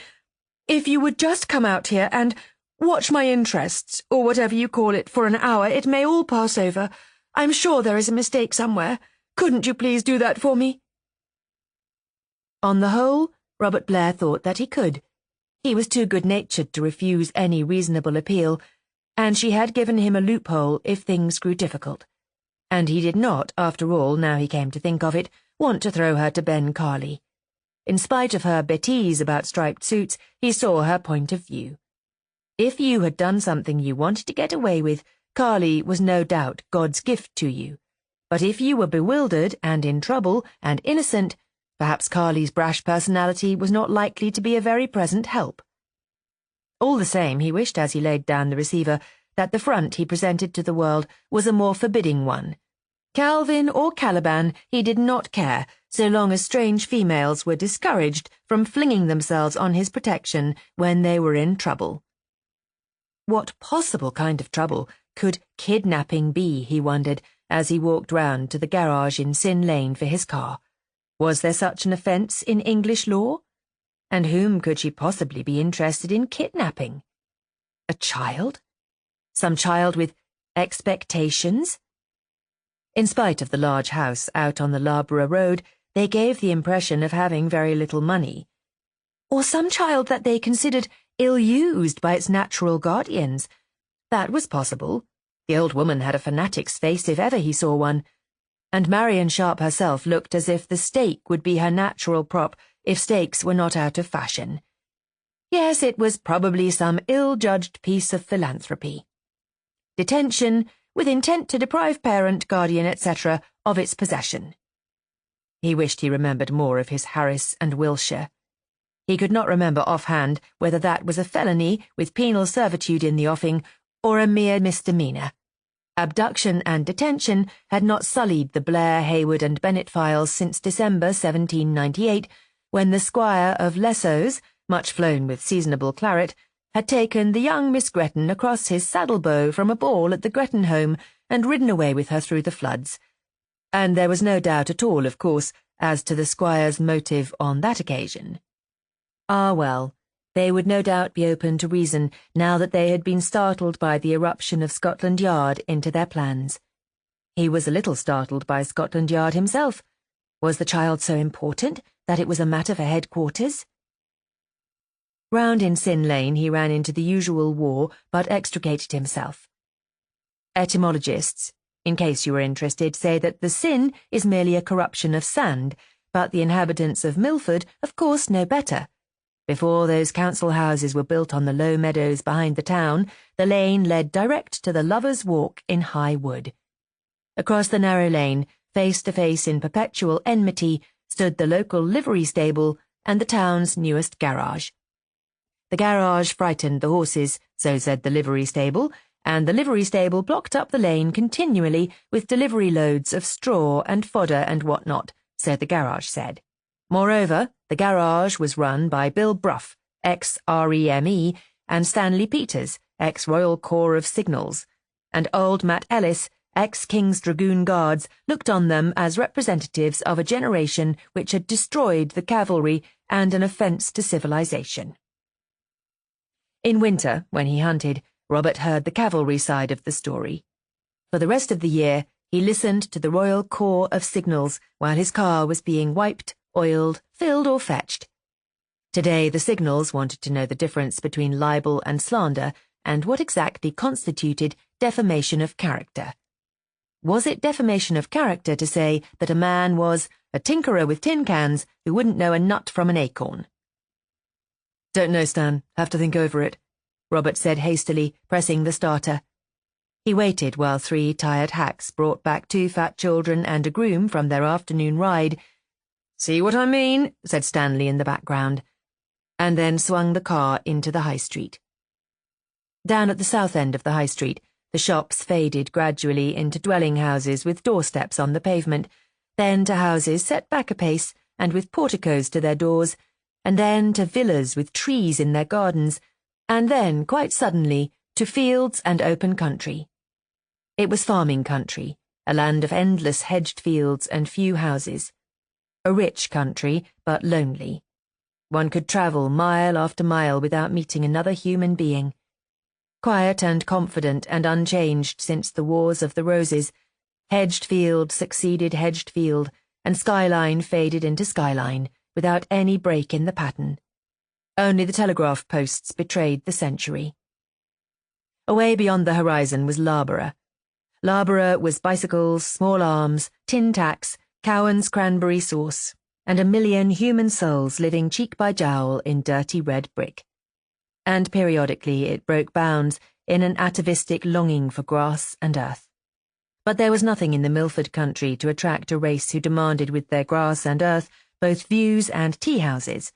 If you would just come out here and watch my interests, or whatever you call it, for an hour, it may all pass over. I'm sure there is a mistake somewhere. Couldn't you please do that for me? On the whole, Robert Blair thought that he could. He was too good-natured to refuse any reasonable appeal, and she had given him a loophole if things grew difficult. And he did not, after all, now he came to think of it, want to throw her to Ben Carly. In spite of her bêtise about striped suits, he saw her point of view. If you had done something you wanted to get away with, Carly was no doubt God's gift to you. But if you were bewildered and in trouble and innocent, perhaps Carly's brash personality was not likely to be a very present help. All the same, he wished as he laid down the receiver that the front he presented to the world was a more forbidding one. Calvin or Caliban, he did not care, so long as strange females were discouraged from flinging themselves on his protection when they were in trouble. What possible kind of trouble could kidnapping be, he wondered, as he walked round to the garage in Sin Lane for his car. Was there such an offence in English law? And whom could she possibly be interested in kidnapping? A child? Some child with expectations? In spite of the large house out on the Loughborough Road, they gave the impression of having very little money. Or some child that they considered ill-used by its natural guardians. That was possible. The old woman had a fanatic's face if ever he saw one. And Marion Sharp herself looked as if the stake would be her natural prop if stakes were not out of fashion. Yes, it was probably some ill-judged piece of philanthropy. Detention, with intent to deprive parent, guardian, etc., of its possession. He wished he remembered more of his Harris and Wiltshire. He could not remember offhand whether that was a felony with penal servitude in the offing or a mere misdemeanour. Abduction and detention had not sullied the Blair, Hayward and Bennett files since December 1798, when the squire of Lessos, much flown with seasonable claret, had taken the young Miss Gretton across his saddle-bow from a ball at the Gretton home and ridden away with her through the floods. And there was no doubt at all, of course, as to the squire's motive on that occasion. Ah, well, They would no doubt be open to reason now that they had been startled by the eruption of Scotland Yard into their plans. He was a little startled by Scotland Yard himself. Was the child so important that it was a matter for headquarters? Round in Sin Lane he ran into the usual war, but extricated himself. Etymologists, in case you were interested, say that the sin is merely a corruption of sand, but the inhabitants of Milford, of course, know better. Before those council houses were built on the low meadows behind the town, the lane led direct to the Lovers' Walk in High Wood. Across the narrow lane, face to face in perpetual enmity, stood the local livery stable and the town's newest garage. The garage frightened the horses, so said the livery stable, and the livery stable blocked up the lane continually with delivery loads of straw and fodder and what not, so the garage said. Moreover, the garage was run by Bill Bruff, ex-REME, and Stanley Peters, ex-Royal Corps of Signals, and old Matt Ellis, ex-King's Dragoon Guards, looked on them as representatives of a generation which had destroyed the cavalry and an offence to civilization. In winter, when he hunted, Robert heard the cavalry side of the story. For the rest of the year, he listened to the Royal Corps of Signals while his car was being wiped, oiled, filled or fetched. Today the Signals wanted to know the difference between libel and slander and what exactly constituted defamation of character. Was it defamation of character to say that a man was a tinkerer with tin cans who wouldn't know a nut from an acorn? Don't know, Stan. Have to think over it, Robert said hastily, pressing the starter. He waited while 3 tired hacks brought back 2 fat children and a groom from their afternoon ride. See what I mean? Said Stanley in the background, and then swung the car into the high street. Down at the south end of the high street, the shops faded gradually into dwelling houses with doorsteps on the pavement, then to houses set back a pace and with porticos to their doors, and then to villas with trees in their gardens, and then, quite suddenly, to fields and open country. It was farming country, a land of endless hedged fields and few houses. A rich country, but lonely. One could travel mile after mile without meeting another human being. Quiet and confident and unchanged since the Wars of the Roses, hedged field succeeded hedged field, and skyline faded into skyline, without any break in the pattern. Only the telegraph posts betrayed the century. Away beyond the horizon was Larborough. Larborough was bicycles, small arms, tin tacks, Cowan's cranberry sauce, and a million human souls living cheek by jowl in dirty red brick. And periodically it broke bounds in an atavistic longing for grass and earth. But there was nothing in the Milford country to attract a race who demanded with their grass and earth both views and tea-houses.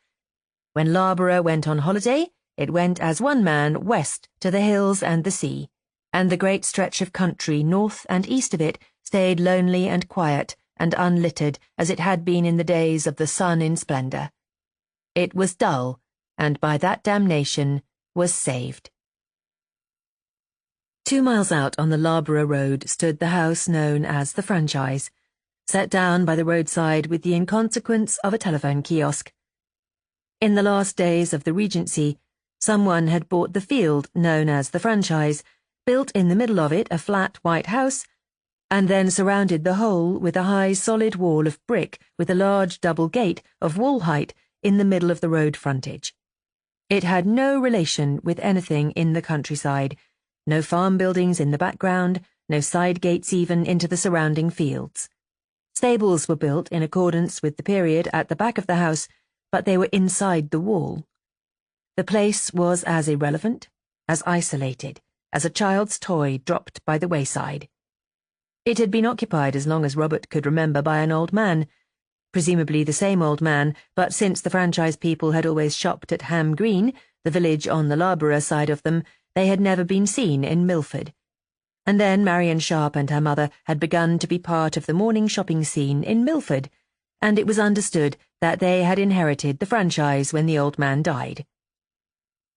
When Larborough went on holiday, it went as one man west to the hills and the sea, and the great stretch of country north and east of it stayed lonely and quiet and unlittered as it had been in the days of the sun in splendour. It was dull, and by that damnation was saved. 2 miles out on the Larborough Road stood the house known as the Franchise, set down by the roadside with the inconsequence of a telephone kiosk. In the last days of the Regency, someone had bought the field known as the Franchise, built in the middle of it a flat white house, and then surrounded the whole with a high solid wall of brick with a large double gate of wall height in the middle of the road frontage. It had no relation with anything in the countryside, no farm buildings in the background, no side gates even into the surrounding fields. Stables were built in accordance with the period at the back of the house, but they were inside the wall. The place was as irrelevant, as isolated, as a child's toy dropped by the wayside. It had been occupied as long as Robert could remember by an old man, presumably the same old man, but since the Franchise people had always shopped at Ham Green, the village on the Larborough side of them, they had never been seen in Milford. And then Marion Sharp and her mother had begun to be part of the morning shopping scene in Milford, and it was understood that they had inherited the franchise when the old man died.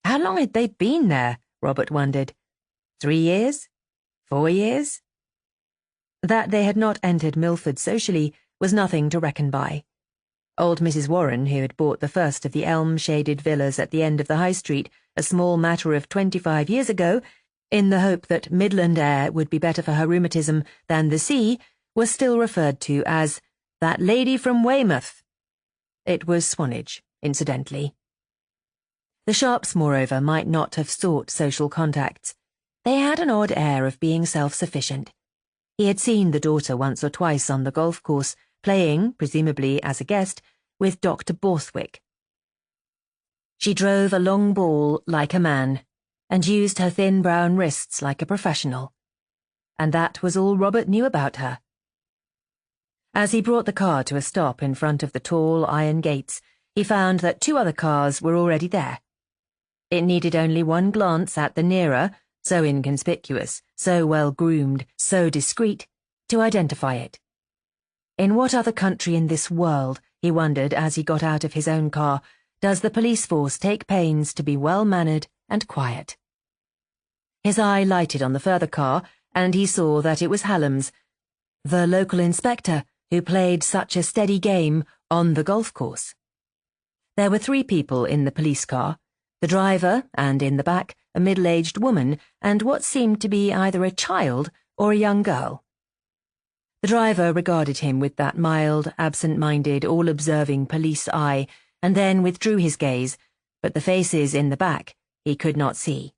How long had they been there? Robert wondered. 3 years? 4 years? That they had not entered Milford socially was nothing to reckon by. Old Mrs. Warren, who had bought the first of the elm-shaded villas at the end of the High Street a small matter of 25 years ago, in the hope that Midland air would be better for her rheumatism than the sea, was still referred to as that lady from Weymouth. It was Swanage, incidentally. The Sharps, moreover, might not have sought social contacts. They had an odd air of being self-sufficient. He had seen the daughter once or twice on the golf course, playing, presumably as a guest, with Dr. Borthwick. She drove a long ball like a man, and used her thin brown wrists like a professional. And that was all Robert knew about her. As he brought the car to a stop in front of the tall iron gates, he found that 2 other cars were already there. It needed only one glance at the nearer, so inconspicuous, so well-groomed, so discreet, to identify it. In what other country in this world, he wondered as he got out of his own car, does the police force take pains to be well-mannered and quiet? His eye lighted on the further car, and he saw that it was Hallam's, the local inspector who played such a steady game on the golf course. There were 3 people in the police car, the driver, and in the back, a middle-aged woman and what seemed to be either a child or a young girl. The driver regarded him with that mild, absent-minded, all-observing police eye, and then withdrew his gaze, but the faces in the back he could not see.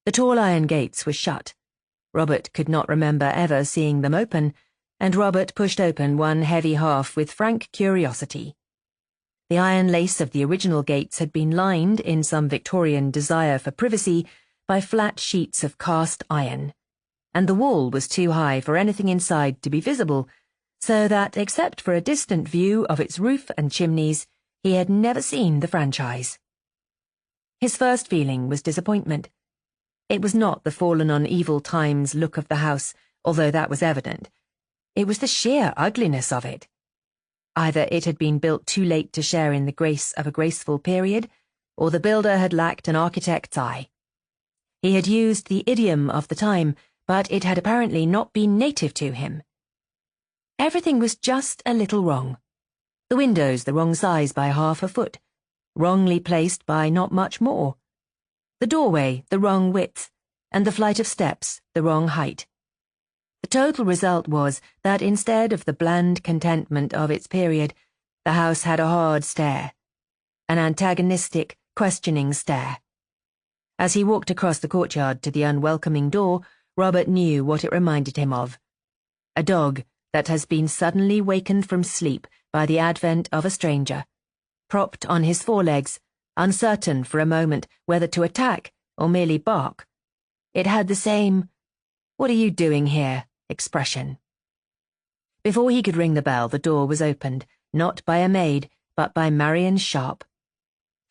The tall iron gates were shut. Robert could not remember ever seeing them open, and Robert pushed open one heavy half with frank curiosity. The iron lace of the original gates had been lined, in some Victorian desire for privacy, by flat sheets of cast iron, and the wall was too high for anything inside to be visible, so that, except for a distant view of its roof and chimneys, he had never seen the franchise. His first feeling was disappointment. It was not the fallen on evil times look of the house, although that was evident. It was the sheer ugliness of it. Either it had been built too late to share in the grace of a graceful period, or the builder had lacked an architect's eye. He had used the idiom of the time, but it had apparently not been native to him. Everything was just a little wrong. The windows the wrong size by half a foot, wrongly placed by not much more. The doorway the wrong width, and the flight of steps the wrong height. The total result was that instead of the bland contentment of its period, the house had a hard stare, an antagonistic, questioning stare. As he walked across the courtyard to the unwelcoming door, Robert knew what it reminded him of. A dog that has been suddenly wakened from sleep by the advent of a stranger, propped on his forelegs, uncertain for a moment whether to attack or merely bark. It had the same, "What are you doing here?" expression. Before he could ring the bell, the door was opened, not by a maid, but by Marion Sharp.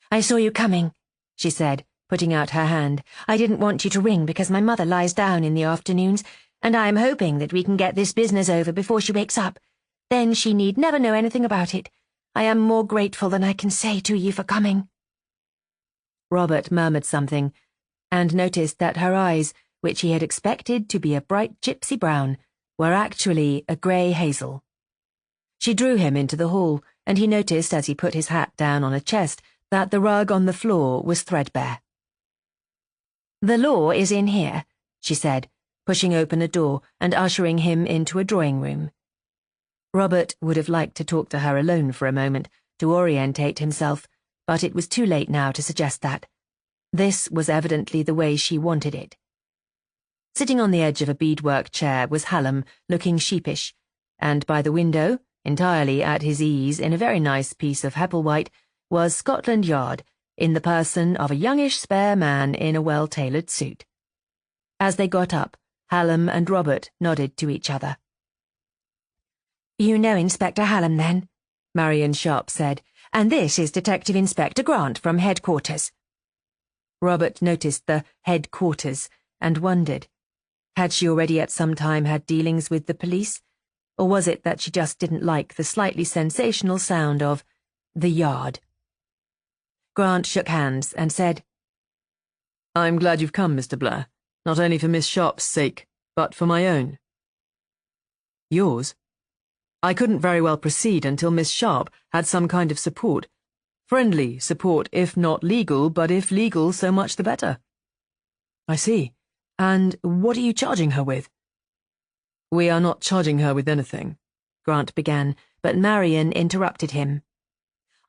"I saw you coming," she said, putting out her hand. "I didn't want you to ring because my mother lies down in the afternoons, and I am hoping that we can get this business over before she wakes up. Then she need never know anything about it. I am more grateful than I can say to you for coming." Robert murmured something, and noticed that her eyes, which he had expected to be a bright gypsy brown, were actually a grey hazel. She drew him into the hall, and he noticed as he put his hat down on a chest that the rug on the floor was threadbare. "The law is in here," she said, pushing open a door and ushering him into a drawing-room. Robert would have liked to talk to her alone for a moment, to orientate himself, but it was too late now to suggest that. This was evidently the way she wanted it. Sitting on the edge of a beadwork chair was Hallam, looking sheepish, and by the window, entirely at his ease in a very nice piece of Hepplewhite, was Scotland Yard, in the person of a youngish spare man in a well-tailored suit. As they got up, Hallam and Robert nodded to each other. "You know Inspector Hallam, then?" Marion Sharp said, "and this is Detective Inspector Grant from headquarters." Robert noticed the headquarters and wondered. Had she already at some time had dealings with the police, or was it that she just didn't like the slightly sensational sound of the yard? Grant shook hands and said, "I'm glad you've come, Mr. Blair, not only for Miss Sharp's sake, but for my own." "Yours?" I couldn't very well proceed until Miss Sharp had some kind of support. Friendly support, if not legal, but if legal, so much the better. I see. And what are you charging her with? We are not charging her with anything, Grant began, but Marian interrupted him.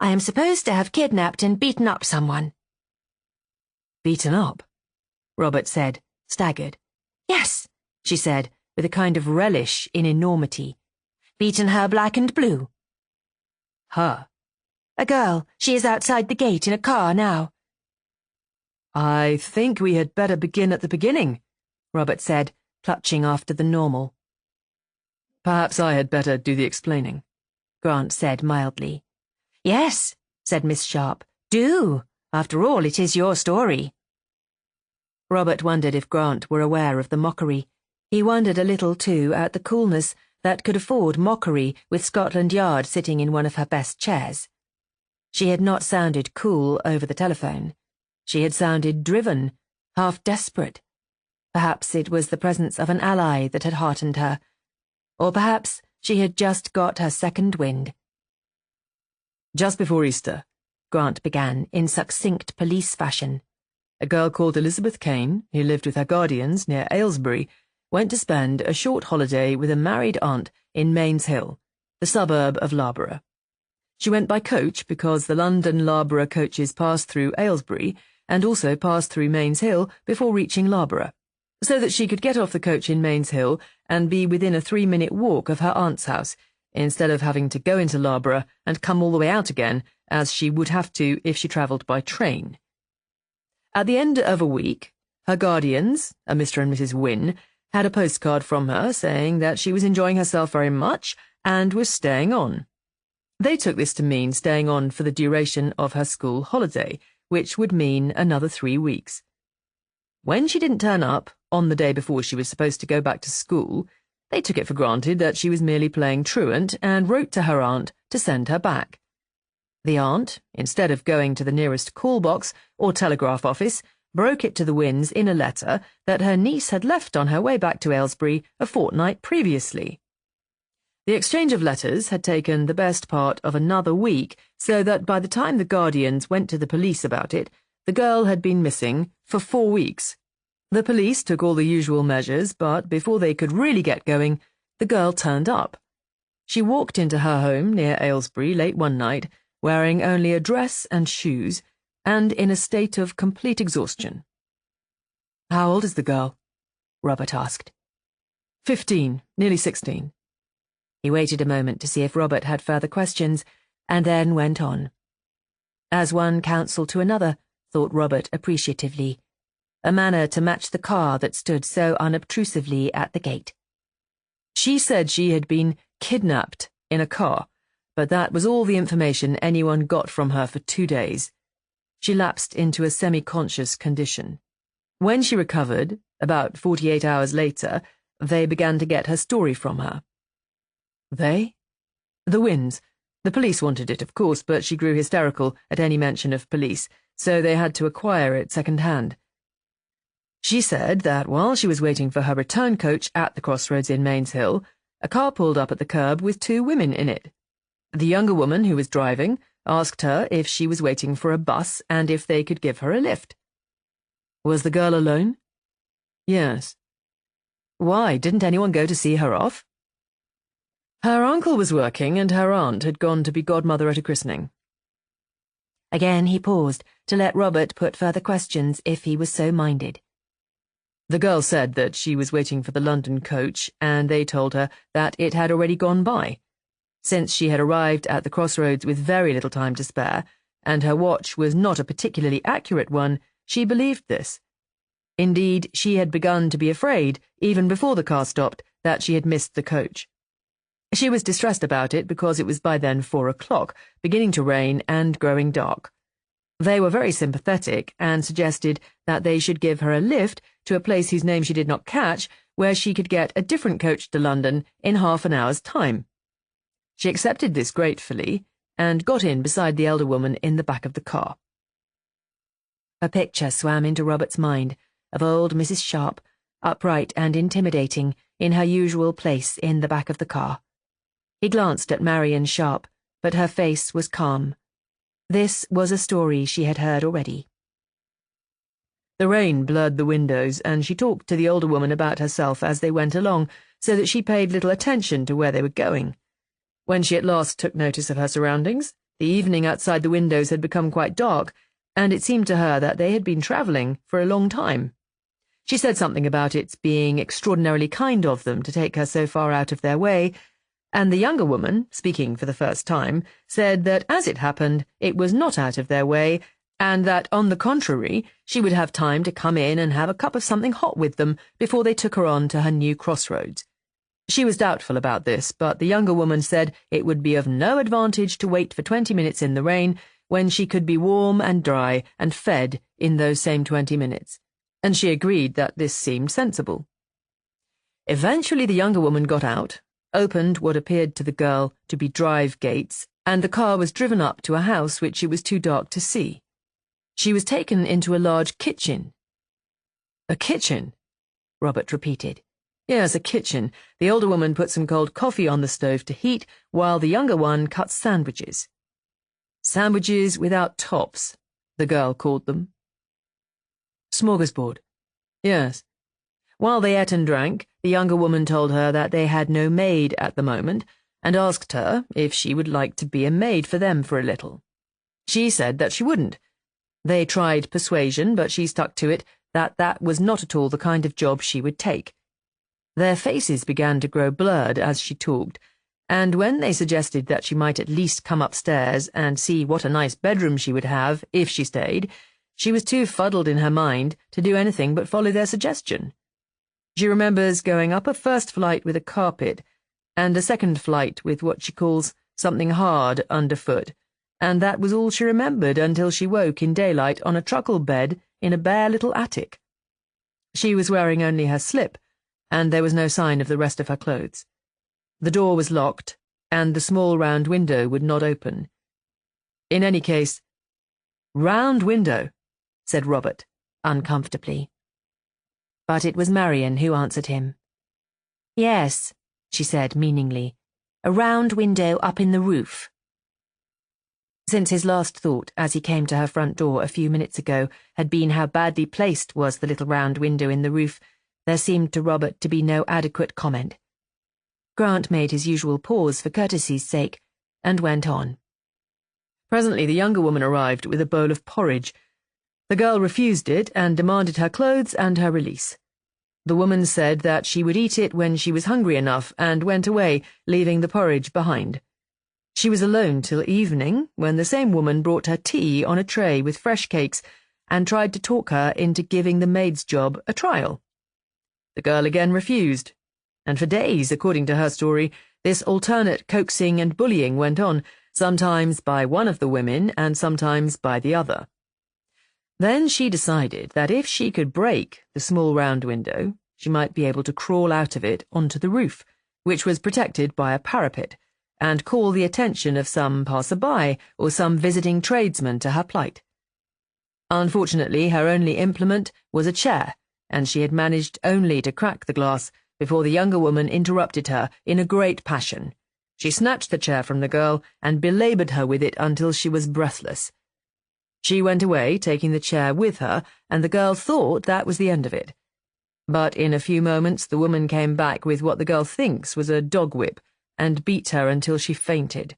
I am supposed to have kidnapped and beaten up someone. Beaten up? Robert said, staggered. Yes, she said, with a kind of relish in enormity. Beaten her black and blue. Her? A girl. She is outside the gate in a car now. I think we had better begin at the beginning, Robert said, clutching after the normal. Perhaps I had better do the explaining, Grant said mildly. Yes, said Miss Sharp. Do. After all, it is your story. Robert wondered if Grant were aware of the mockery. He wondered a little, too, at the coolness that could afford mockery with Scotland Yard sitting in one of her best chairs. She had not sounded cool over the telephone. She had sounded driven, half desperate. Perhaps it was the presence of an ally that had heartened her. Or perhaps she had just got her second wind. Just before Easter, Grant began in succinct police fashion. A girl called Elizabeth Kane, who lived with her guardians near Aylesbury, went to spend a short holiday with a married aunt in Mains Hill, the suburb of Loughborough. She went by coach because the London-Loughborough coaches passed through Aylesbury and also passed through Mains Hill before reaching Loughborough, so that she could get off the coach in Mains Hill and be within a 3-minute walk of her aunt's house, instead of having to go into Loughborough and come all the way out again, as she would have to if she travelled by train. At the end of a week, her guardians, a Mr. and Mrs. Wynne, had a postcard from her saying that she was enjoying herself very much and was staying on. They took this to mean staying on for the duration of her school holiday, which would mean another 3 weeks. When she didn't turn up, on the day before she was supposed to go back to school, they took it for granted that she was merely playing truant and wrote to her aunt to send her back. The aunt, instead of going to the nearest call box or telegraph office, broke it to the Wynnes in a letter that her niece had left on her way back to Aylesbury a fortnight previously. The exchange of letters had taken the best part of another week, so that by the time the guardians went to the police about it, the girl had been missing for 4 weeks. The police took all the usual measures, but before they could really get going, the girl turned up. She walked into her home near Aylesbury late one night, wearing only a dress and shoes, and in a state of complete exhaustion. "How old is the girl?" Robert asked. 15, nearly 16. He waited a moment to see if Robert had further questions, and then went on. As one counsel to another, thought Robert appreciatively, a manner to match the car that stood so unobtrusively at the gate. She said she had been kidnapped in a car, but that was all the information anyone got from her for 2 days. She lapsed into a semi-conscious condition. When she recovered, about 48 hours later, they began to get her story from her. They? The Wynnes. The police wanted it, of course, but she grew hysterical at any mention of police, so they had to acquire it second-hand. She said that while she was waiting for her return coach at the crossroads in Mains Hill, a car pulled up at the curb with 2 women in it. The younger woman who was driving asked her if she was waiting for a bus and if they could give her a lift. Was the girl alone? Yes. Why, didn't anyone go to see her off? Her uncle was working and her aunt had gone to be godmother at a christening. Again he paused to let Robert put further questions if he was so minded. The girl said that she was waiting for the London coach, and they told her that it had already gone by. Since she had arrived at the crossroads with very little time to spare, and her watch was not a particularly accurate one, she believed this. Indeed, she had begun to be afraid, even before the car stopped, that she had missed the coach. She was distressed about it because it was by then 4 o'clock, beginning to rain and growing dark. They were very sympathetic and suggested that they should give her a lift to a place whose name she did not catch, where she could get a different coach to London in half an hour's time. She accepted this gratefully and got in beside the elder woman in the back of the car. A picture swam into Robert's mind of old Mrs. Sharp, upright and intimidating, in her usual place in the back of the car. He glanced at Marion Sharp, but her face was calm. This was a story she had heard already. The rain blurred the windows, and she talked to the older woman about herself as they went along, so that she paid little attention to where they were going. When she at last took notice of her surroundings, the evening outside the windows had become quite dark, and it seemed to her that they had been travelling for a long time. She said something about its being extraordinarily kind of them to take her so far out of their way, and the younger woman, speaking for the first time, said that as it happened, it was not out of their way, and that, on the contrary, she would have time to come in and have a cup of something hot with them before they took her on to her new crossroads. She was doubtful about this, but the younger woman said it would be of no advantage to wait for 20 minutes in the rain when she could be warm and dry and fed in those same 20 minutes, and she agreed that this seemed sensible. Eventually the younger woman got out, opened what appeared to the girl to be drive gates, and the car was driven up to a house which it was too dark to see. She was taken into a large kitchen. "A kitchen?" Robert repeated. "Yes, a kitchen. The older woman put some cold coffee on the stove to heat, while the younger one cut sandwiches. Sandwiches without tops, the girl called them." "Smorgasbord." "Yes." While they ate and drank, the younger woman told her that they had no maid at the moment, and asked her if she would like to be a maid for them for a little. She said that she wouldn't. They tried persuasion, but she stuck to it that was not at all the kind of job she would take. Their faces began to grow blurred as she talked, and when they suggested that she might at least come upstairs and see what a nice bedroom she would have if she stayed, she was too fuddled in her mind to do anything but follow their suggestion. She remembers going up a first flight with a carpet, and a second flight with what she calls something hard underfoot, and that was all she remembered until she woke in daylight on a truckle bed in a bare little attic. She was wearing only her slip, and there was no sign of the rest of her clothes. The door was locked, and the small round window would not open. In any case— "Round window," said Robert, uncomfortably. But it was Marion who answered him. "Yes," she said meaningly, "a round window up in the roof." Since his last thought as he came to her front door a few minutes ago had been how badly placed was the little round window in the roof, there seemed to Robert to be no adequate comment. Grant made his usual pause for courtesy's sake, and went on. Presently the younger woman arrived with a bowl of porridge. The girl refused it and demanded her clothes and her release. The woman said that she would eat it when she was hungry enough, and went away, leaving the porridge behind. She was alone till evening, when the same woman brought her tea on a tray with fresh cakes, and tried to talk her into giving the maid's job a trial. The girl again refused, and for days, according to her story, this alternate coaxing and bullying went on, sometimes by one of the women and sometimes by the other. Then she decided that if she could break the small round window, she might be able to crawl out of it onto the roof, which was protected by a parapet, and call the attention of some passer-by or some visiting tradesman to her plight. Unfortunately, her only implement was a chair, and she had managed only to crack the glass before the younger woman interrupted her in a great passion. She snatched the chair from the girl and belaboured her with it until she was breathless. She went away, taking the chair with her, and the girl thought that was the end of it. But in a few moments the woman came back with what the girl thinks was a dog whip, and beat her until she fainted.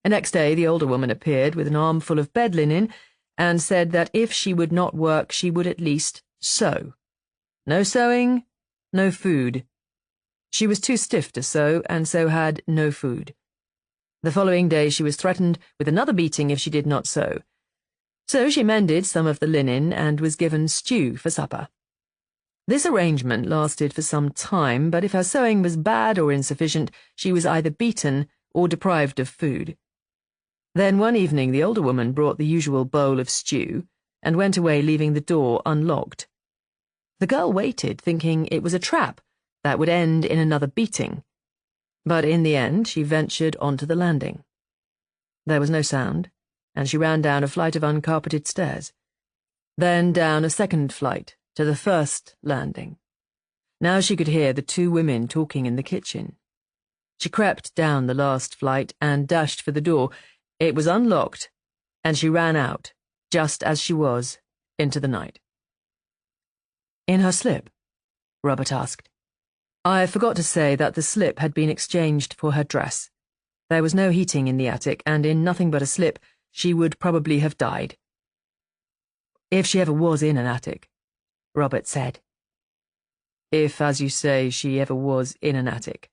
The next day the older woman appeared with an armful of bed linen, and said that if she would not work she would at least sew. No sewing, no food. She was too stiff to sew, and so had no food. The following day she was threatened with another beating if she did not sew. So she mended some of the linen and was given stew for supper. This arrangement lasted for some time, but if her sewing was bad or insufficient, she was either beaten or deprived of food. Then one evening the older woman brought the usual bowl of stew, and went away leaving the door unlocked. The girl waited, thinking it was a trap that would end in another beating, but in the end she ventured onto the landing. There was no sound, and she ran down a flight of uncarpeted stairs, then down a second flight to the first landing. Now she could hear the two women talking in the kitchen. She crept down the last flight and dashed for the door. It was unlocked, and she ran out, just as she was, into the night. In her slip? Robert asked. I forgot to say that the slip had been exchanged for her dress. There was no heating in the attic, and in nothing but a slip she would probably have died. If she ever was in an attic, Robert said. If, as you say, she ever was in an attic.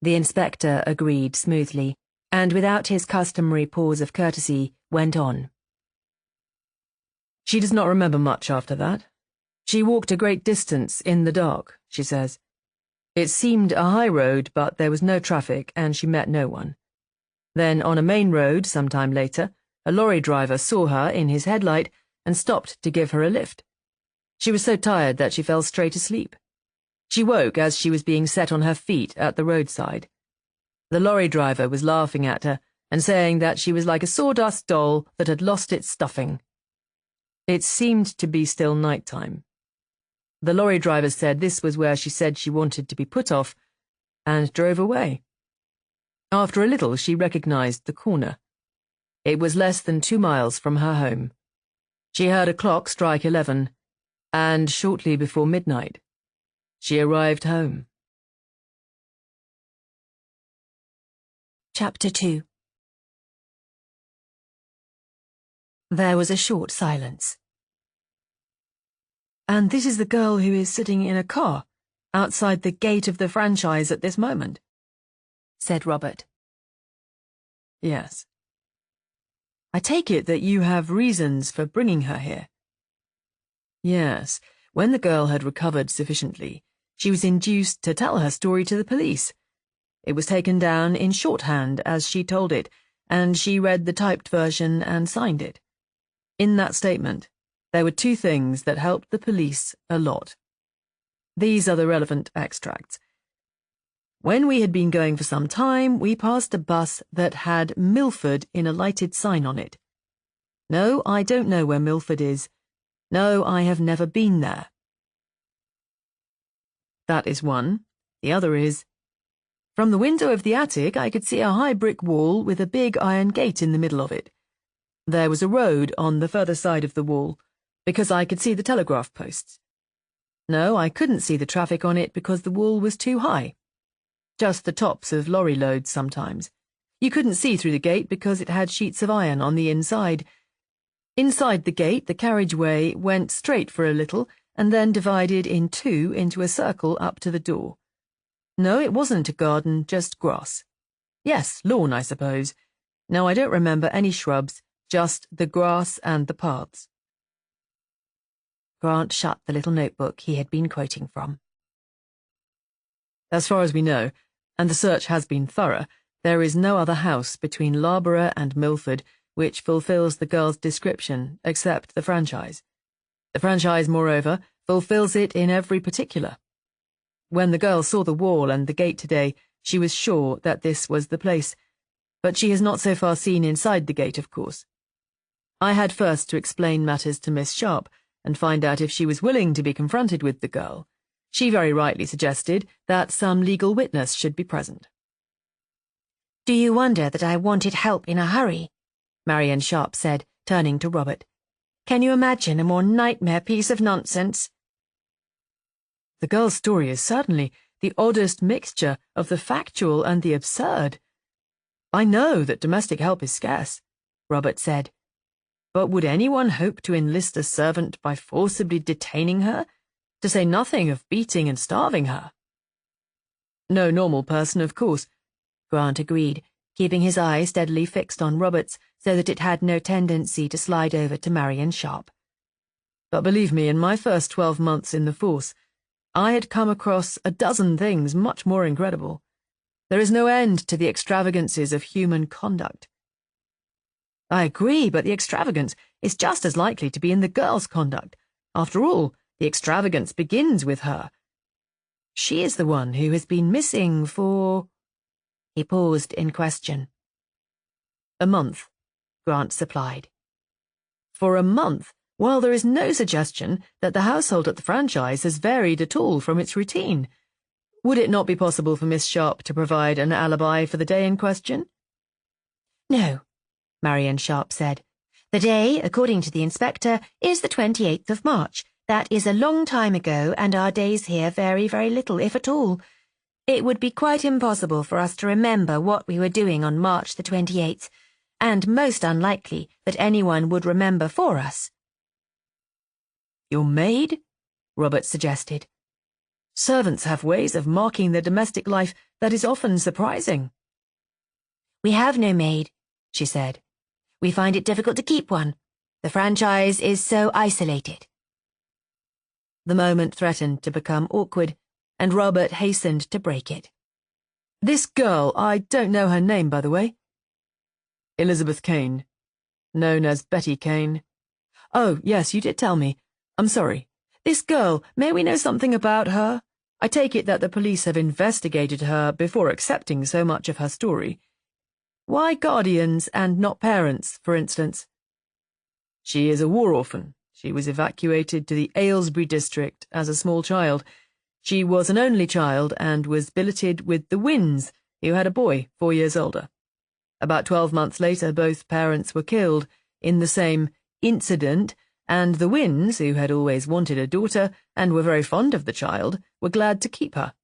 The inspector agreed smoothly, and without his customary pause of courtesy, went on. She does not remember much after that. She walked a great distance in the dark, she says. It seemed a high road, but there was no traffic, and she met no one. Then, on a main road, some time later, a lorry driver saw her in his headlight and stopped to give her a lift. She was so tired that she fell straight asleep. She woke as she was being set on her feet at the roadside. The lorry driver was laughing at her and saying that she was like a sawdust doll that had lost its stuffing. It seemed to be still night-time. The lorry driver said this was where she said she wanted to be put off, and drove away. After a little, she recognized the corner. It was less than 2 miles from her home. She heard a clock strike 11, and shortly before midnight, she arrived home. Chapter 2. There was a short silence. And this is the girl who is sitting in a car, outside the gate of the franchise at this moment, said Robert. Yes. I take it that you have reasons for bringing her here. Yes. When the girl had recovered sufficiently, she was induced to tell her story to the police. It was taken down in shorthand as she told it, and she read the typed version and signed it. In that statement, there were 2 things that helped the police a lot. These are the relevant extracts. When we had been going for some time, we passed a bus that had Milford in a lighted sign on it. No, I don't know where Milford is. No, I have never been there. That is one. The other is, from the window of the attic I could see a high brick wall with a big iron gate in the middle of it. There was a road on the further side of the wall, because I could see the telegraph posts. No, I couldn't see the traffic on it because the wall was too high. Just the tops of lorry loads sometimes. You couldn't see through the gate because it had sheets of iron on the inside. Inside the gate, the carriageway went straight for a little and then divided in 2 into a circle up to the door. No, it wasn't a garden, just grass. Yes, lawn, I suppose. No, I don't remember any shrubs, just the grass and the paths. Grant shut the little notebook he had been quoting from. As far as we know, and the search has been thorough, there is no other house between Larborough and Milford which fulfills the girl's description except the franchise. The franchise, moreover, fulfills it in every particular. When the girl saw the wall and the gate today, she was sure that this was the place, but she has not so far seen inside the gate, of course. I had first to explain matters to Miss Sharp and find out if she was willing to be confronted with the girl. She very rightly suggested that some legal witness should be present. Do you wonder that I wanted help in a hurry? Marion Sharp said, turning to Robert. Can you imagine a more nightmare piece of nonsense? The girl's story is certainly the oddest mixture of the factual and the absurd. I know that domestic help is scarce, Robert said, but would anyone hope to enlist a servant by forcibly detaining her, to say nothing of beating and starving her? No normal person, of course, Grant agreed, keeping his eye steadily fixed on Robert's so that it had no tendency to slide over to Marion Sharp. But believe me, in my first 12 months in the force, I had come across a dozen things much more incredible. There is no end to the extravagances of human conduct. I agree, but the extravagance is just as likely to be in the girl's conduct. After all, the extravagance begins with her. She is the one who has been missing for... He paused in question. A month, Grant supplied. For a month, while there is no suggestion that the household at the franchise has varied at all from its routine. Would it not be possible for Miss Sharp to provide an alibi for the day in question? No, Marion Sharp said. The day, according to the inspector, is the 28th of March. That is a long time ago, and our days here vary very little, if at all. It would be quite impossible for us to remember what we were doing on March the 28th, and most unlikely that anyone would remember for us. Your maid? Robert suggested. Servants have ways of marking their domestic life that is often surprising. We have no maid, she said. We find it difficult to keep one. The franchise is so isolated. The moment threatened to become awkward, and Robert hastened to break it. This girl, I don't know her name, by the way. Elizabeth Kane, known as Betty Kane. Oh, yes, you did tell me. I'm sorry. This girl, may we know something about her? I take it that the police have investigated her before accepting so much of her story. Why guardians and not parents, for instance? She is a war orphan. She was evacuated to the Aylesbury district as a small child. She was an only child and was billeted with the Wynns, who had a boy 4 years older. About 12 months later, both parents were killed in the same incident, and the Wynns, who had always wanted a daughter and were very fond of the child, were glad to keep her.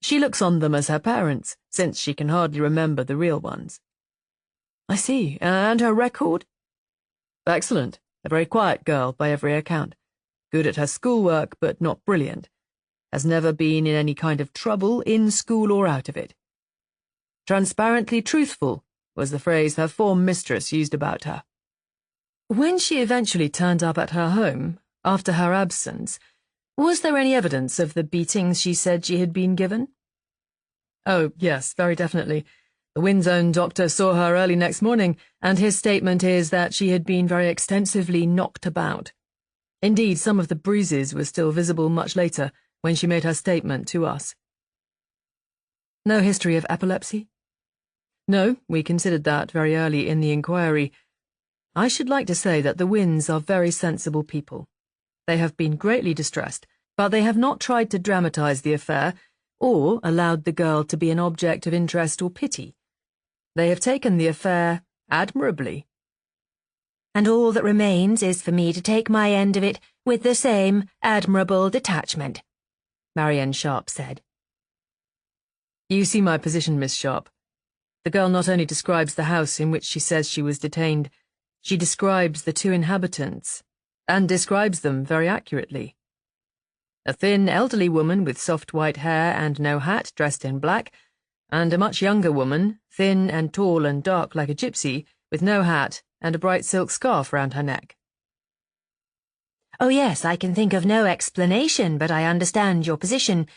She looks on them as her parents, since she can hardly remember the real ones. I see. And her record? Excellent. A very quiet girl, by every account. Good at her schoolwork, but not brilliant. Has never been in any kind of trouble, in school or out of it. Transparently truthful was the phrase her form mistress used about her. When she eventually turned up at her home, after her absence, was there any evidence of the beatings she said she had been given? Oh, yes, very definitely. The Wynn's own doctor saw her early next morning, and his statement is that she had been very extensively knocked about. Indeed, some of the bruises were still visible much later, when she made her statement to us. No history of epilepsy? No, we considered that very early in the inquiry. I should like to say that the Wynns are very sensible people. They have been greatly distressed, but they have not tried to dramatize the affair or allowed the girl to be an object of interest or pity. They have taken the affair admirably. And all that remains is for me to take my end of it with the same admirable detachment, Marion Sharp said. You see my position, Miss Sharp. The girl not only describes the house in which she says she was detained, she describes the two inhabitants, and describes them very accurately. A thin, elderly woman with soft white hair and no hat, dressed in black, and a much younger woman, thin and tall and dark like a gypsy, with no hat and a bright silk scarf round her neck. Oh yes, I can think of no explanation, but I understand your position.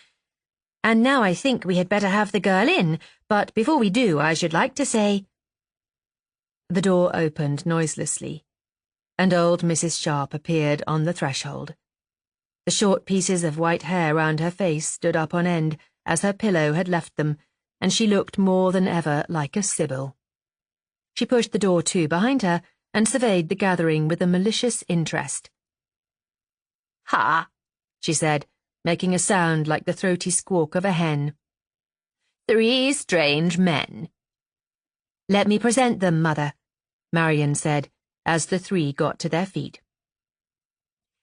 And now I think we had better have the girl in, but before we do, I should like to say— The door opened noiselessly, and old Mrs. Sharp appeared on the threshold. The short pieces of white hair round her face stood up on end, as her pillow had left them, and she looked more than ever like a sibyl. She pushed the door to behind her and surveyed the gathering with a malicious interest. "Ha!" she said, making a sound like the throaty squawk of a hen. "3 strange men." "Let me present them, Mother," Marion said, as the 3 got to their feet.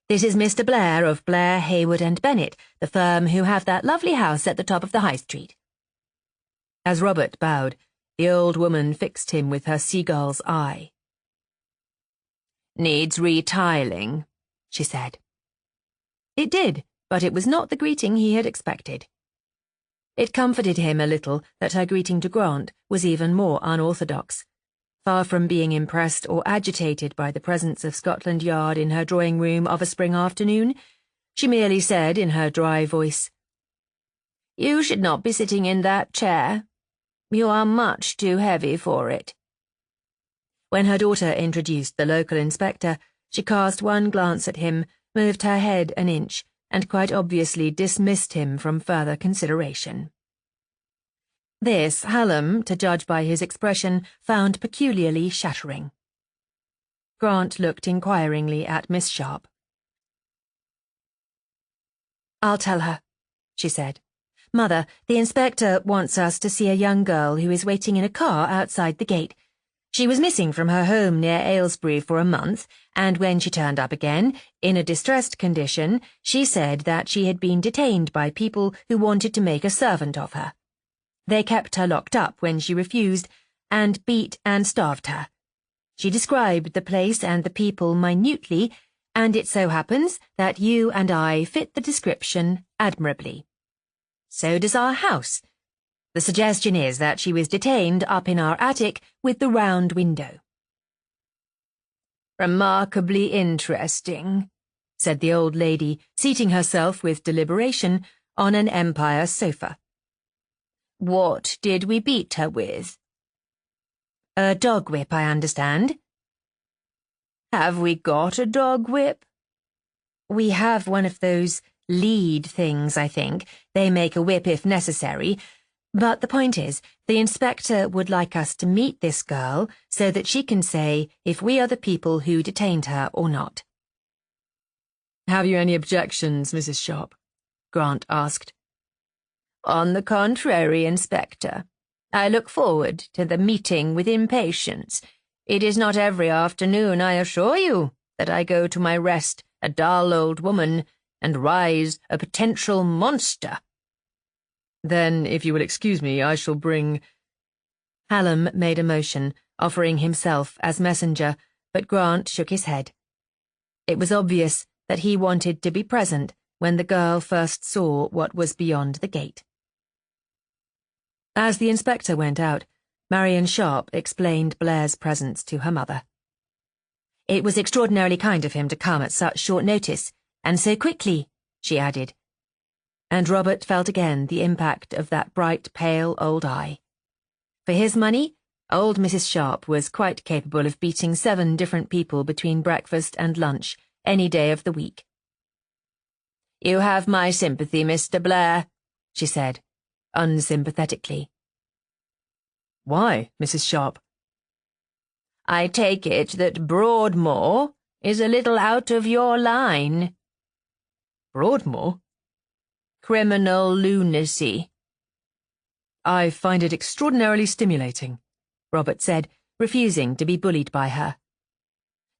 "This is Mr. Blair of Blair, Hayward and Bennett, the firm who have that lovely house at the top of the High Street." As Robert bowed, the old woman fixed him with her seagull's eye. "Needs retiling," she said. It did, but it was not the greeting he had expected. It comforted him a little that her greeting to Grant was even more unorthodox. Far from being impressed or agitated by the presence of Scotland Yard in her drawing-room of a spring afternoon, she merely said in her dry voice, "You should not be sitting in that chair. You are much too heavy for it." When her daughter introduced the local inspector, she cast one glance at him, moved her head an inch, and quite obviously dismissed him from further consideration. This Hallam, to judge by his expression, found peculiarly shattering. Grant looked inquiringly at Miss Sharp. "I'll tell her," she said. Mother, the inspector wants us to see a young girl who is waiting in a car outside the gate. She was missing from her home near Aylesbury for a month, and when she turned up again, in a distressed condition, she said that she had been detained by people who wanted to make a servant of her. They kept her locked up when she refused, and beat and starved her. She described the place and the people minutely, and it so happens that you and I fit the description admirably. So does our house. The suggestion is that she was detained up in our attic with the round window. Remarkably interesting, said the old lady, seating herself with deliberation on an Empire sofa. What did we beat her with? A dog whip, I understand. Have we got a dog whip? We have one of those lead things, I think. They make a whip if necessary. But the point is, the inspector would like us to meet this girl so that she can say if we are the people who detained her or not. Have you any objections, Mrs. Sharp? Grant asked. On the contrary, Inspector. I look forward to the meeting with impatience. It is not every afternoon, I assure you, that I go to my rest a dull old woman and rise a potential monster. Then, if you will excuse me, I shall bring— Hallam made a motion, offering himself as messenger, but Grant shook his head. It was obvious that he wanted to be present when the girl first saw what was beyond the gate. As the inspector went out, Marion Sharp explained Blair's presence to her mother. It was extraordinarily kind of him to come at such short notice, and so quickly, she added. And Robert felt again the impact of that bright, pale old eye. For his money, old Mrs. Sharp was quite capable of beating 7 different people between breakfast and lunch any day of the week. You have my sympathy, Mr. Blair, she said, unsympathetically. Why, Mrs. Sharp? I take it that Broadmoor is a little out of your line. Broadmoor? Criminal lunacy. I find it extraordinarily stimulating, Robert said, refusing to be bullied by her.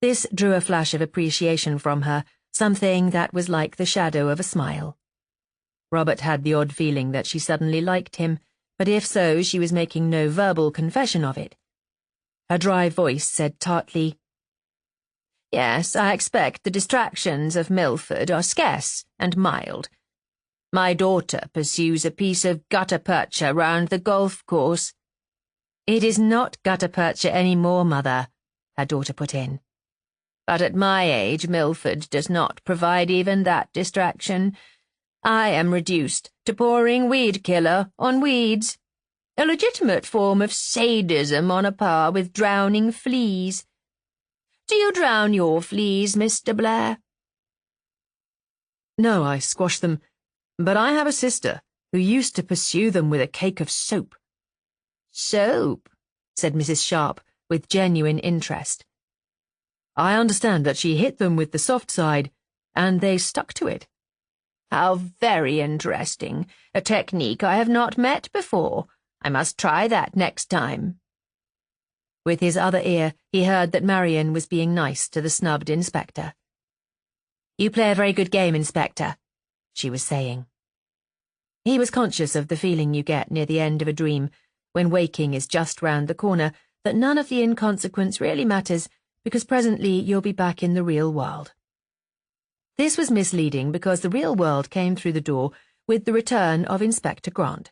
This drew a flash of appreciation from her, something that was like the shadow of a smile. Robert had the odd feeling that she suddenly liked him, but if so, she was making no verbal confession of it. Her dry voice said tartly, Yes, I expect the distractions of Milford are scarce and mild. My daughter pursues a piece of gutta-percha round the golf course. It is not gutta-percha any more, Mother, her daughter put in. But at my age, Milford does not provide even that distraction. I am reduced to pouring weed killer on weeds, a legitimate form of sadism on a par with drowning fleas. Do you drown your fleas, Mr. Blair? No, I squash them, but I have a sister who used to pursue them with a cake of soap. Soap, said Mrs. Sharp, with genuine interest. I understand that she hit them with the soft side, and they stuck to it. How very interesting. A technique I have not met before. I must try that next time. With his other ear, he heard that Marion was being nice to the snubbed inspector. You play a very good game, Inspector, she was saying. He was conscious of the feeling you get near the end of a dream, when waking is just round the corner, that none of the inconsequence really matters, because presently you'll be back in the real world. This was misleading because the real world came through the door with the return of Inspector Grant.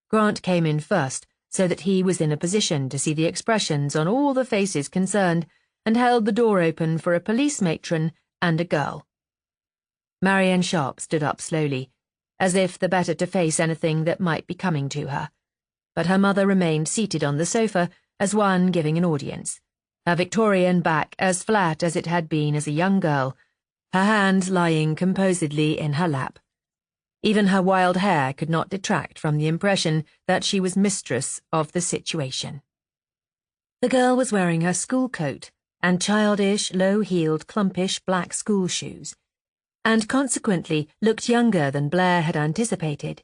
Grant came in first, so that he was in a position to see the expressions on all the faces concerned, and held the door open for a police matron and a girl. Marion Sharp stood up slowly, as if the better to face anything that might be coming to her, but her mother remained seated on the sofa as one giving an audience, her Victorian back as flat as it had been as a young girl, her hands lying composedly in her lap. Even her wild hair could not detract from the impression that she was mistress of the situation. The girl was wearing her school coat and childish, low-heeled, clumpish black school shoes, and consequently looked younger than Blair had anticipated.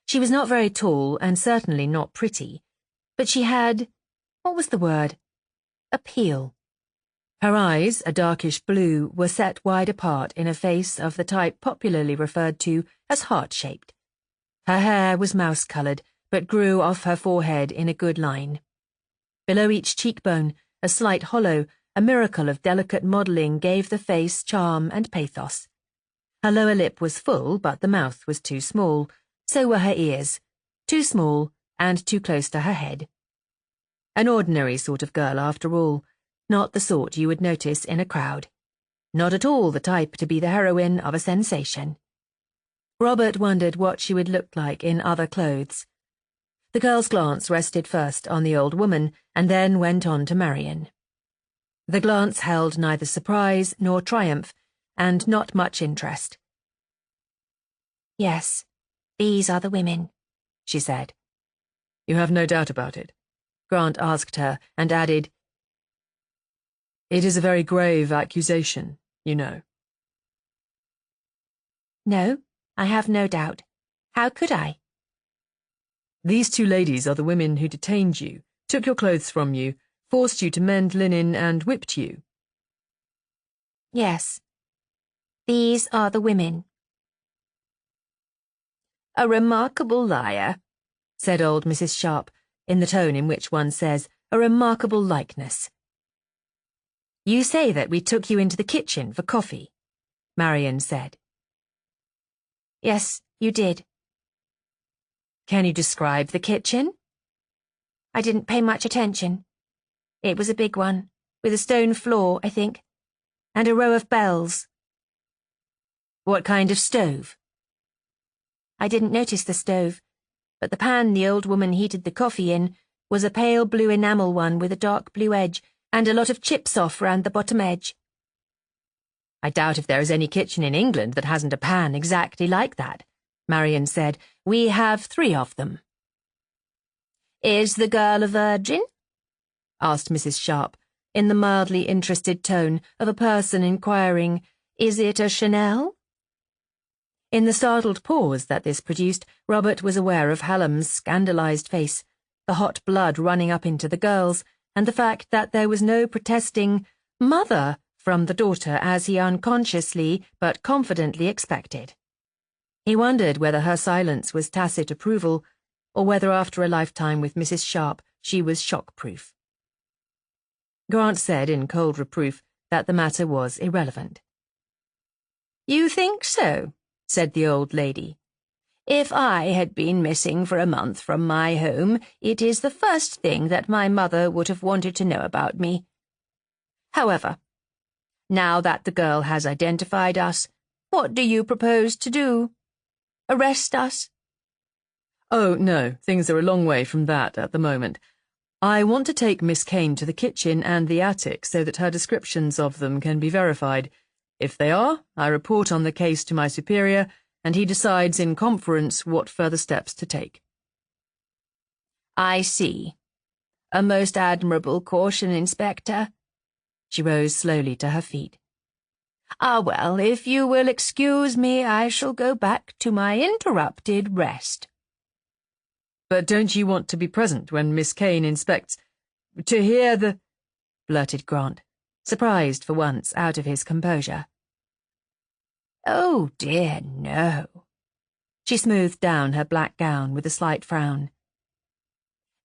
She was not very tall and certainly not pretty, but she had, what was the word? Appeal. Her eyes, a darkish blue, were set wide apart in a face of the type popularly referred to as heart-shaped. Her hair was mouse-coloured, but grew off her forehead in a good line. Below each cheekbone, a slight hollow, a miracle of delicate modelling gave the face charm and pathos. Her lower lip was full, but the mouth was too small. So were her ears, too small and too close to her head. An ordinary sort of girl, after all, not the sort you would notice in a crowd. Not at all the type to be the heroine of a sensation. Robert wondered what she would look like in other clothes. The girl's glance rested first on the old woman and then went on to Marian. The glance held neither surprise nor triumph, and not much interest. "Yes, these are the women," she said. "You have no doubt about it?" Grant asked her, and added, "It is a very grave accusation, you know." "No, I have no doubt. How could I?" "These two ladies are the women who detained you, took your clothes from you, forced you to mend linen, and whipped you." "Yes, these are the women." "A remarkable liar," said old Mrs. Sharp, in the tone in which one says, "a remarkable likeness." "You say that we took you into the kitchen for coffee," Marian said. "Yes, you did." "Can you describe the kitchen?" "I didn't pay much attention. It was a big one, with a stone floor, I think, and a row of bells." "What kind of stove?" "I didn't notice the stove, but the pan the old woman heated the coffee in was a pale blue enamel one with a dark blue edge and a lot of chips off round the bottom edge." "I doubt if there is any kitchen in England that hasn't a pan exactly like that," Marian said. "We have 3 of them." "Is the girl a virgin?" asked Mrs. Sharp, in the mildly interested tone of a person inquiring, "Is it a Chanel?" In the startled pause that this produced, Robert was aware of Hallam's scandalised face, the hot blood running up into the girls, and the fact that there was no protesting "mother" from the daughter as he unconsciously but confidently expected. He wondered whether her silence was tacit approval, or whether after a lifetime with Mrs. Sharp she was shock-proof. Grant said in cold reproof that the matter was irrelevant. "You think so?" said the old lady. "If I had been missing for a month from my home, it is the first thing that my mother would have wanted to know about me. However, now that the girl has identified us, what do you propose to do? Arrest us?" "Oh, no, things are a long way from that at the moment. I want to take Miss Kane to the kitchen and the attic so that her descriptions of them can be verified. If they are, I report on the case to my superior, and he decides in conference what further steps to take." "I see. A most admirable caution, Inspector." She rose slowly to her feet. Well, if you will excuse me, I shall go back to my interrupted rest." "But don't you want to be present when Miss Kane inspects? To hear the—" blurted Grant, surprised for once out of his composure. "Oh, dear, no." She smoothed down her black gown with a slight frown.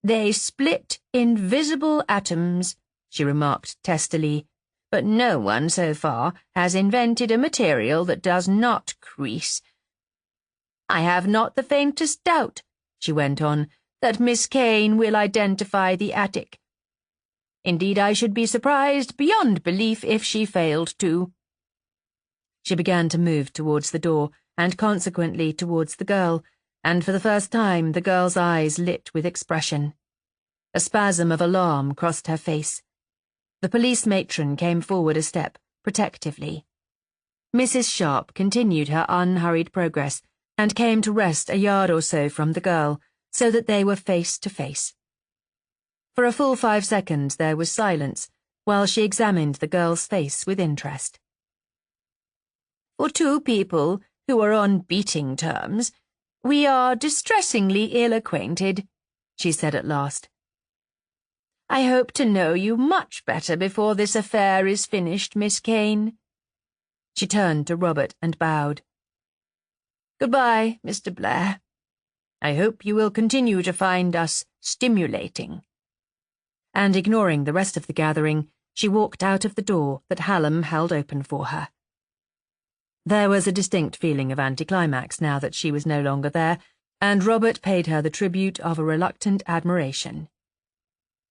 "They split in visible atoms," she remarked testily, "but no one so far has invented a material that does not crease. I have not the faintest doubt," she went on, "that Miss Kane will identify the attic. Indeed, I should be surprised beyond belief if she failed to." She began to move towards the door, and consequently towards the girl, and for the first time the girl's eyes lit with expression. A spasm of alarm crossed her face. The police matron came forward a step, protectively. Mrs. Sharp continued her unhurried progress, and came to rest a yard or so from the girl, so that they were face to face. For a full 5 seconds there was silence, while she examined the girl's face with interest. "For 2 people who are on beating terms, "We are distressingly ill-acquainted," she said at last. "I hope to know you much better before this affair is finished, Miss Kane." She turned to Robert and bowed. "Goodbye, Mr. Blair. I hope you will continue to find us stimulating." And ignoring the rest of the gathering, she walked out of the door that Hallam held open for her. There was a distinct feeling of anticlimax now that she was no longer there, and Robert paid her the tribute of a reluctant admiration.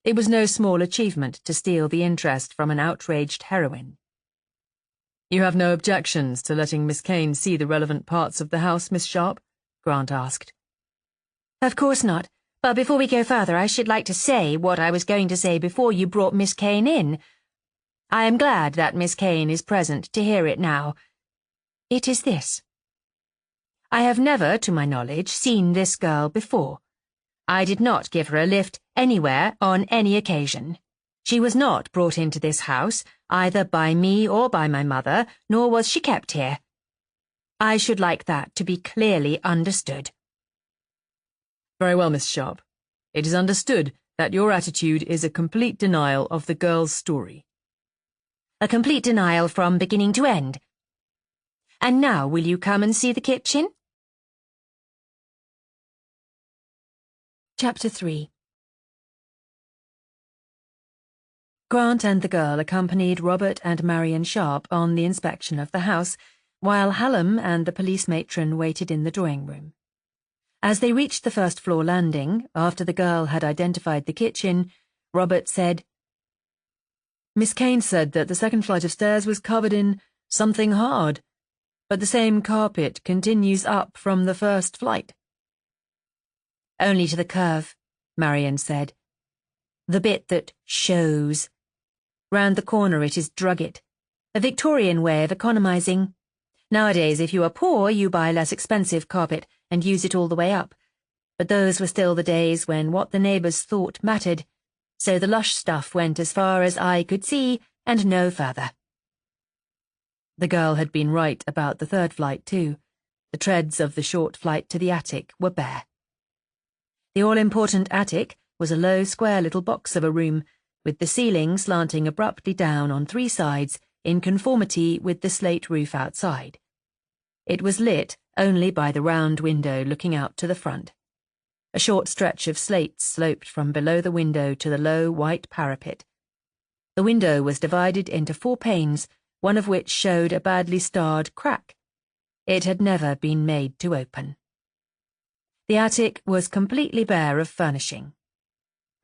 It was no small achievement to steal the interest from an outraged heroine. "You have no objections to letting Miss Kane see the relevant parts of the house, Miss Sharp?" Grant asked. "Of course not. But before we go further, I should like to say what I was going to say before you brought Miss Kane in. I am glad that Miss Kane is present to hear it now. It is this. I have never, to my knowledge, seen this girl before. I did not give her a lift anywhere on any occasion. She was not brought into this house, either by me or by my mother, nor was she kept here. I should like that to be clearly understood." "Very well, Miss Sharp. It is understood that your attitude is a complete denial of the girl's story." "A complete denial from beginning to end. And now will you come and see the kitchen?" Chapter 3. Grant and the girl accompanied Robert and Marion Sharp on the inspection of the house, while Hallam and the police matron waited in the drawing room. As they reached the first-floor landing, after the girl had identified the kitchen, Robert said, "Miss Kane said that the second flight of stairs was covered in something hard, but the same carpet continues up from the first flight." "Only to the curve," Marion said. "The bit that shows. Round the corner it is drugget. A Victorian way of economizing. Nowadays, if you are poor, you buy less expensive carpet and use it all the way up. But those were still the days when what the neighbours thought mattered, so the lush stuff went as far as eye could see and no further." The girl had been right about the third flight, too. The treads of the short flight to the attic were bare. The all-important attic was a low, square little box of a room, with the ceiling slanting abruptly down on three sides in conformity with the slate roof outside. It was lit only by the round window looking out to the front. A short stretch of slate sloped from below the window to the low white parapet. The window was divided into 4 panes, one of which showed a badly starred crack. It had never been made to open. The attic was completely bare of furnishing.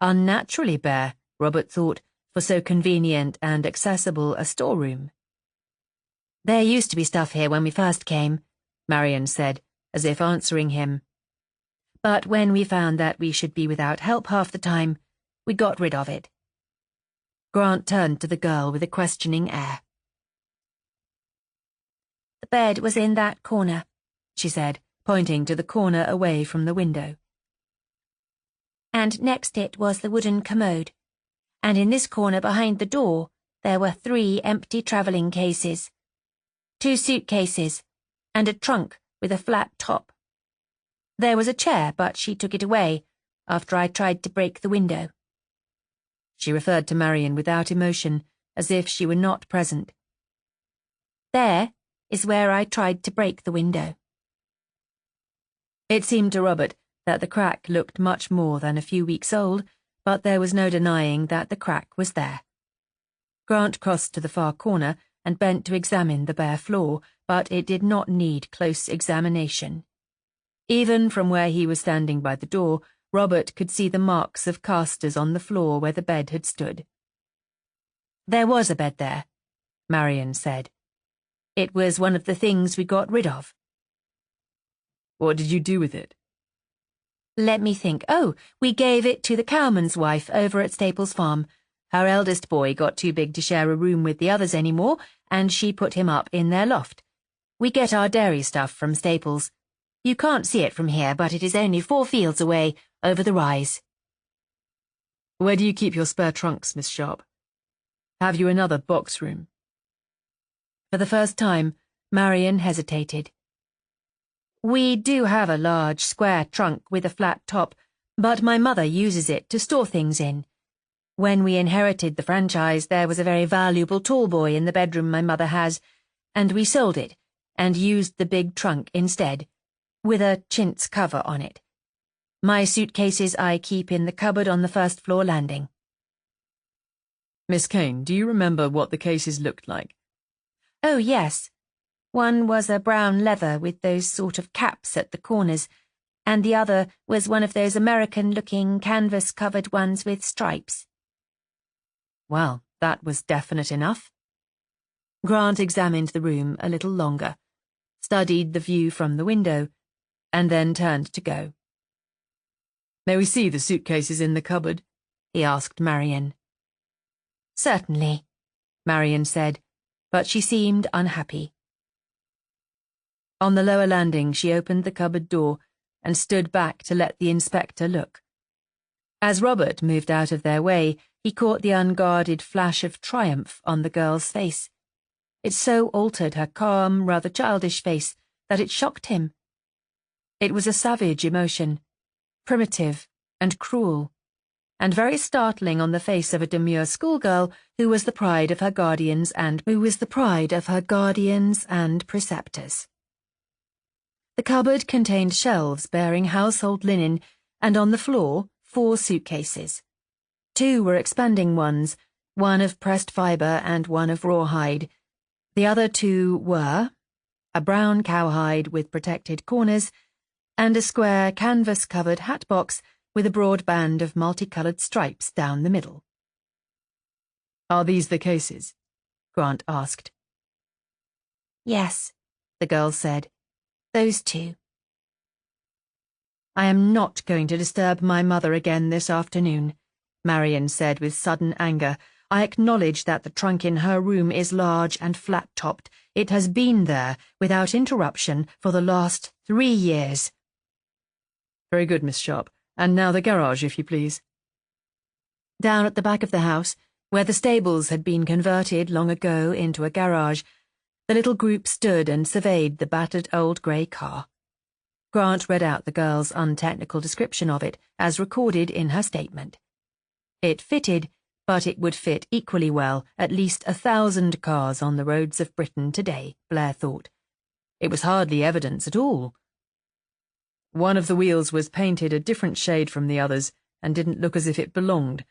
Unnaturally bare, Robert thought, for so convenient and accessible a storeroom. "There used to be stuff here when we first came," Marion said, as if answering him. "But when we found that we should be without help half the time, we got rid of it." Grant turned to the girl with a questioning air. "The bed was in that corner," she said, pointing to the corner away from the window. "And next it was the wooden commode. And in this corner behind the door, there were 3 empty travelling cases. 2 suitcases, and a trunk with a flat top. There was a chair, but she took it away after I tried to break the window." She referred to Marion without emotion, as if she were not present. "There is where I tried to break the window." It seemed to Robert that the crack looked much more than a few weeks old, but there was no denying that the crack was there. Grant crossed to the far corner and bent to examine the bare floor, but it did not need close examination. Even from where he was standing by the door, Robert could see the marks of casters on the floor where the bed had stood. "There was a bed there," Marion said. "It was one of the things we got rid of." "What did you do with it?" "Let me think. Oh, we gave it to the cowman's wife over at Staples Farm. Her eldest boy got too big to share a room with the others anymore, and she put him up in their loft. We get our dairy stuff from Staples. You can't see it from here, but it is only 4 fields away, over the rise." "Where do you keep your spare trunks, Miss Sharp? Have you another box room?" For the first time, Marion hesitated. We do have a large square trunk with a flat top, but my mother uses it to store things in. When we inherited the franchise, there was a very valuable tall boy in the bedroom my mother has, and we sold it and used the big trunk instead, with a chintz cover on it. My suitcases I keep in the cupboard on the first-floor landing. Miss Kane, do you remember what the cases looked like? Oh, yes. One was a brown leather with those sort of caps at the corners, and the other was one of those American-looking canvas-covered ones with stripes. Well, that was definite enough. Grant examined the room a little longer, studied the view from the window, and then turned to go. May we see the suitcases in the cupboard? He asked Marion. Certainly, Marion said, but she seemed unhappy. On the lower landing, she opened the cupboard door and stood back to let the inspector look. As Robert moved out of their way, he caught the unguarded flash of triumph on the girl's face. It so altered her calm, rather childish face that it shocked him. It was a savage emotion, primitive and cruel, and very startling on the face of a demure schoolgirl who was the pride of her guardians and preceptors. The cupboard contained shelves bearing household linen, and on the floor 4 suitcases. 2 were expanding ones, one of pressed fibre and one of rawhide. The other 2 were a brown cowhide with protected corners and a square canvas-covered hat box with a broad band of multicoloured stripes down the middle. Are these the cases? Grant asked. Yes, the girl said. Those 2. I am not going to disturb my mother again this afternoon, Marion said with sudden anger. I acknowledge that the trunk in her room is large and flat-topped. It has been there, without interruption, for the last 3 years. Very good, Miss Sharp. And now the garage, if you please. Down at the back of the house, where the stables had been converted long ago into a garage, the little group stood and surveyed the battered old grey car. Grant read out the girl's untechnical description of it, as recorded in her statement. It fitted, but it would fit equally well at least 1,000 cars on the roads of Britain today, Blair thought. It was hardly evidence at all. One of the wheels was painted a different shade from the others and didn't look as if it belonged.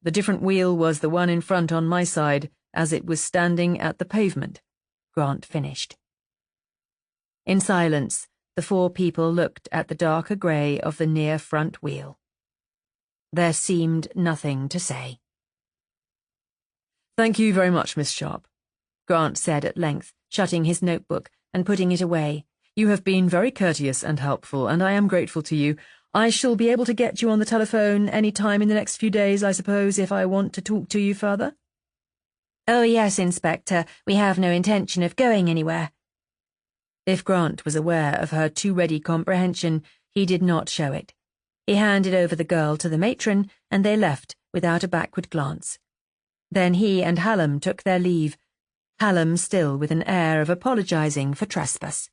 The different wheel was the one in front on my side, as it was standing at the pavement, Grant finished. In silence, the 4 people looked at the darker grey of the near front wheel. There seemed nothing to say. Thank you very much, Miss Sharp, Grant said at length, shutting his notebook and putting it away. You have been very courteous and helpful, and I am grateful to you. I shall be able to get you on the telephone any time in the next few days, I suppose, if I want to talk to you further? Oh, yes, Inspector. We have no intention of going anywhere. If Grant was aware of her too ready comprehension, he did not show it. He handed over the girl to the matron, and they left without a backward glance. Then he and Hallam took their leave, Hallam still with an air of apologising for trespass.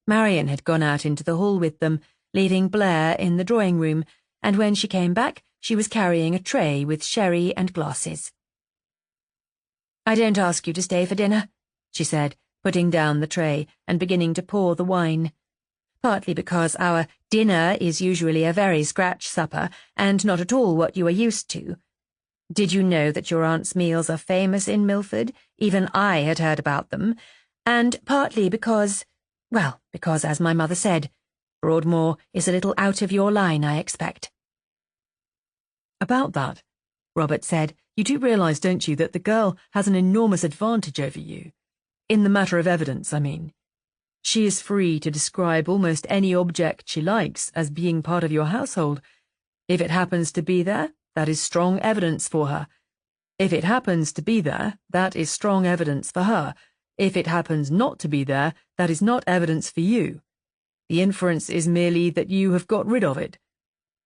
Marion had gone out into the hall with them, leaving Blair in the drawing-room, and when she came back, she was carrying a tray with sherry and glasses. I don't ask you to stay for dinner, she said, putting down the tray and beginning to pour the wine. Partly because our dinner is usually a very scratch supper and not at all what you are used to. Did you know that your aunt's meals are famous in Milford? Even I had heard about them. And partly because, well, because, as my mother said, Broadmoor is a little out of your line, I expect. About that, Robert said, you do realise, don't you, that the girl has an enormous advantage over you? In the matter of evidence, I mean. She is free to describe almost any object she likes as being part of your household. If it happens to be there, that is strong evidence for her. If it happens to be there, that is strong evidence for her. If it happens not to be there, that is not evidence for you. The inference is merely that you have got rid of it.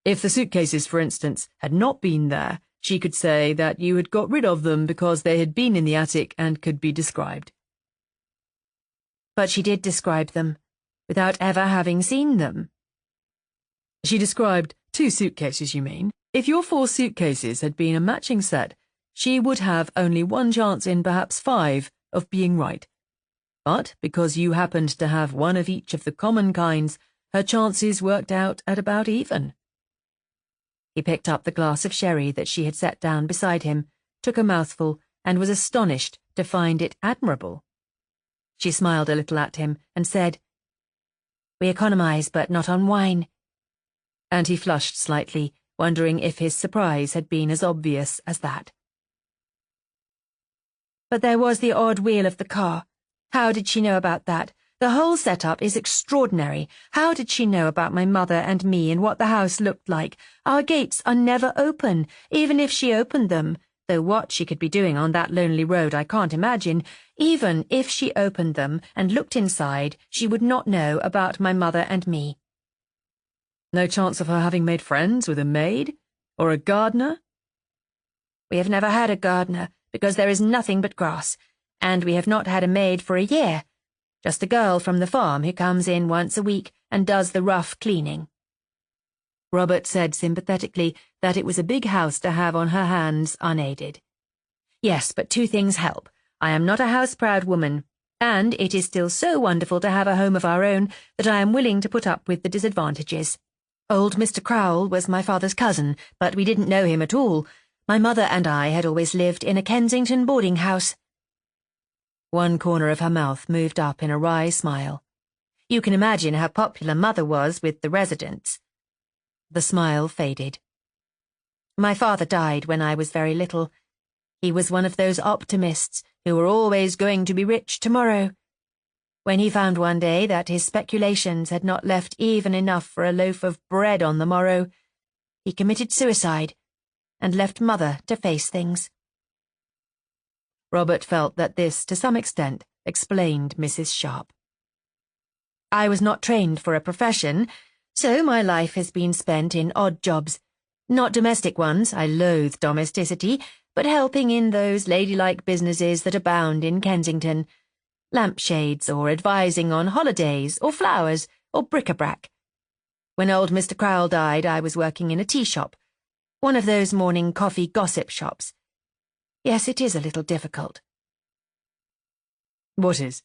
If the suitcases, for instance, had not been there, she could say that you had got rid of them because they had been in the attic and could be described. But she did describe them, without ever having seen them. She described 2 suitcases, you mean? If your 4 suitcases had been a matching set, she would have only 1 chance in perhaps 5 of being right. But because you happened to have 1 of each of the common kinds, her chances worked out at about even. He picked up the glass of sherry that she had set down beside him, took a mouthful, and was astonished to find it admirable. She smiled a little at him and said, "We economize, but not on wine." And he flushed slightly, wondering if his surprise had been as obvious as that. But there was the odd wheel of the car. How did she know about that? The whole setup is extraordinary. How did she know about my mother and me and what the house looked like? Our gates are never open, even if she opened them, though what she could be doing on that lonely road I can't imagine. Even if she opened them and looked inside, she would not know about my mother and me. No chance of her having made friends with a maid? Or a gardener? We have never had a gardener, because there is nothing but grass, and we have not had a maid for a year. Just a girl from the farm who comes in once a week and does the rough cleaning. Robert said sympathetically that it was a big house to have on her hands unaided. Yes, but 2 things help. I am not a house-proud woman, and it is still so wonderful to have a home of our own that I am willing to put up with the disadvantages. Old Mr. Crowell was my father's cousin, but we didn't know him at all. My mother and I had always lived in a Kensington boarding house. One corner of her mouth moved up in a wry smile. You can imagine how popular Mother was with the residents. The smile faded. My father died when I was very little. He was one of those optimists who were always going to be rich tomorrow. When he found one day that his speculations had not left even enough for a loaf of bread on the morrow, he committed suicide and left Mother to face things. Robert felt that this, to some extent, explained Mrs. Sharp. I was not trained for a profession, so my life has been spent in odd jobs. Not domestic ones, I loathe domesticity, but helping in those ladylike businesses that abound in Kensington. Lampshades, or advising on holidays, or flowers, or bric-a-brac. When old Mr. Crowell died, I was working in a tea shop, one of those morning coffee gossip shops. Yes, it is a little difficult. What is?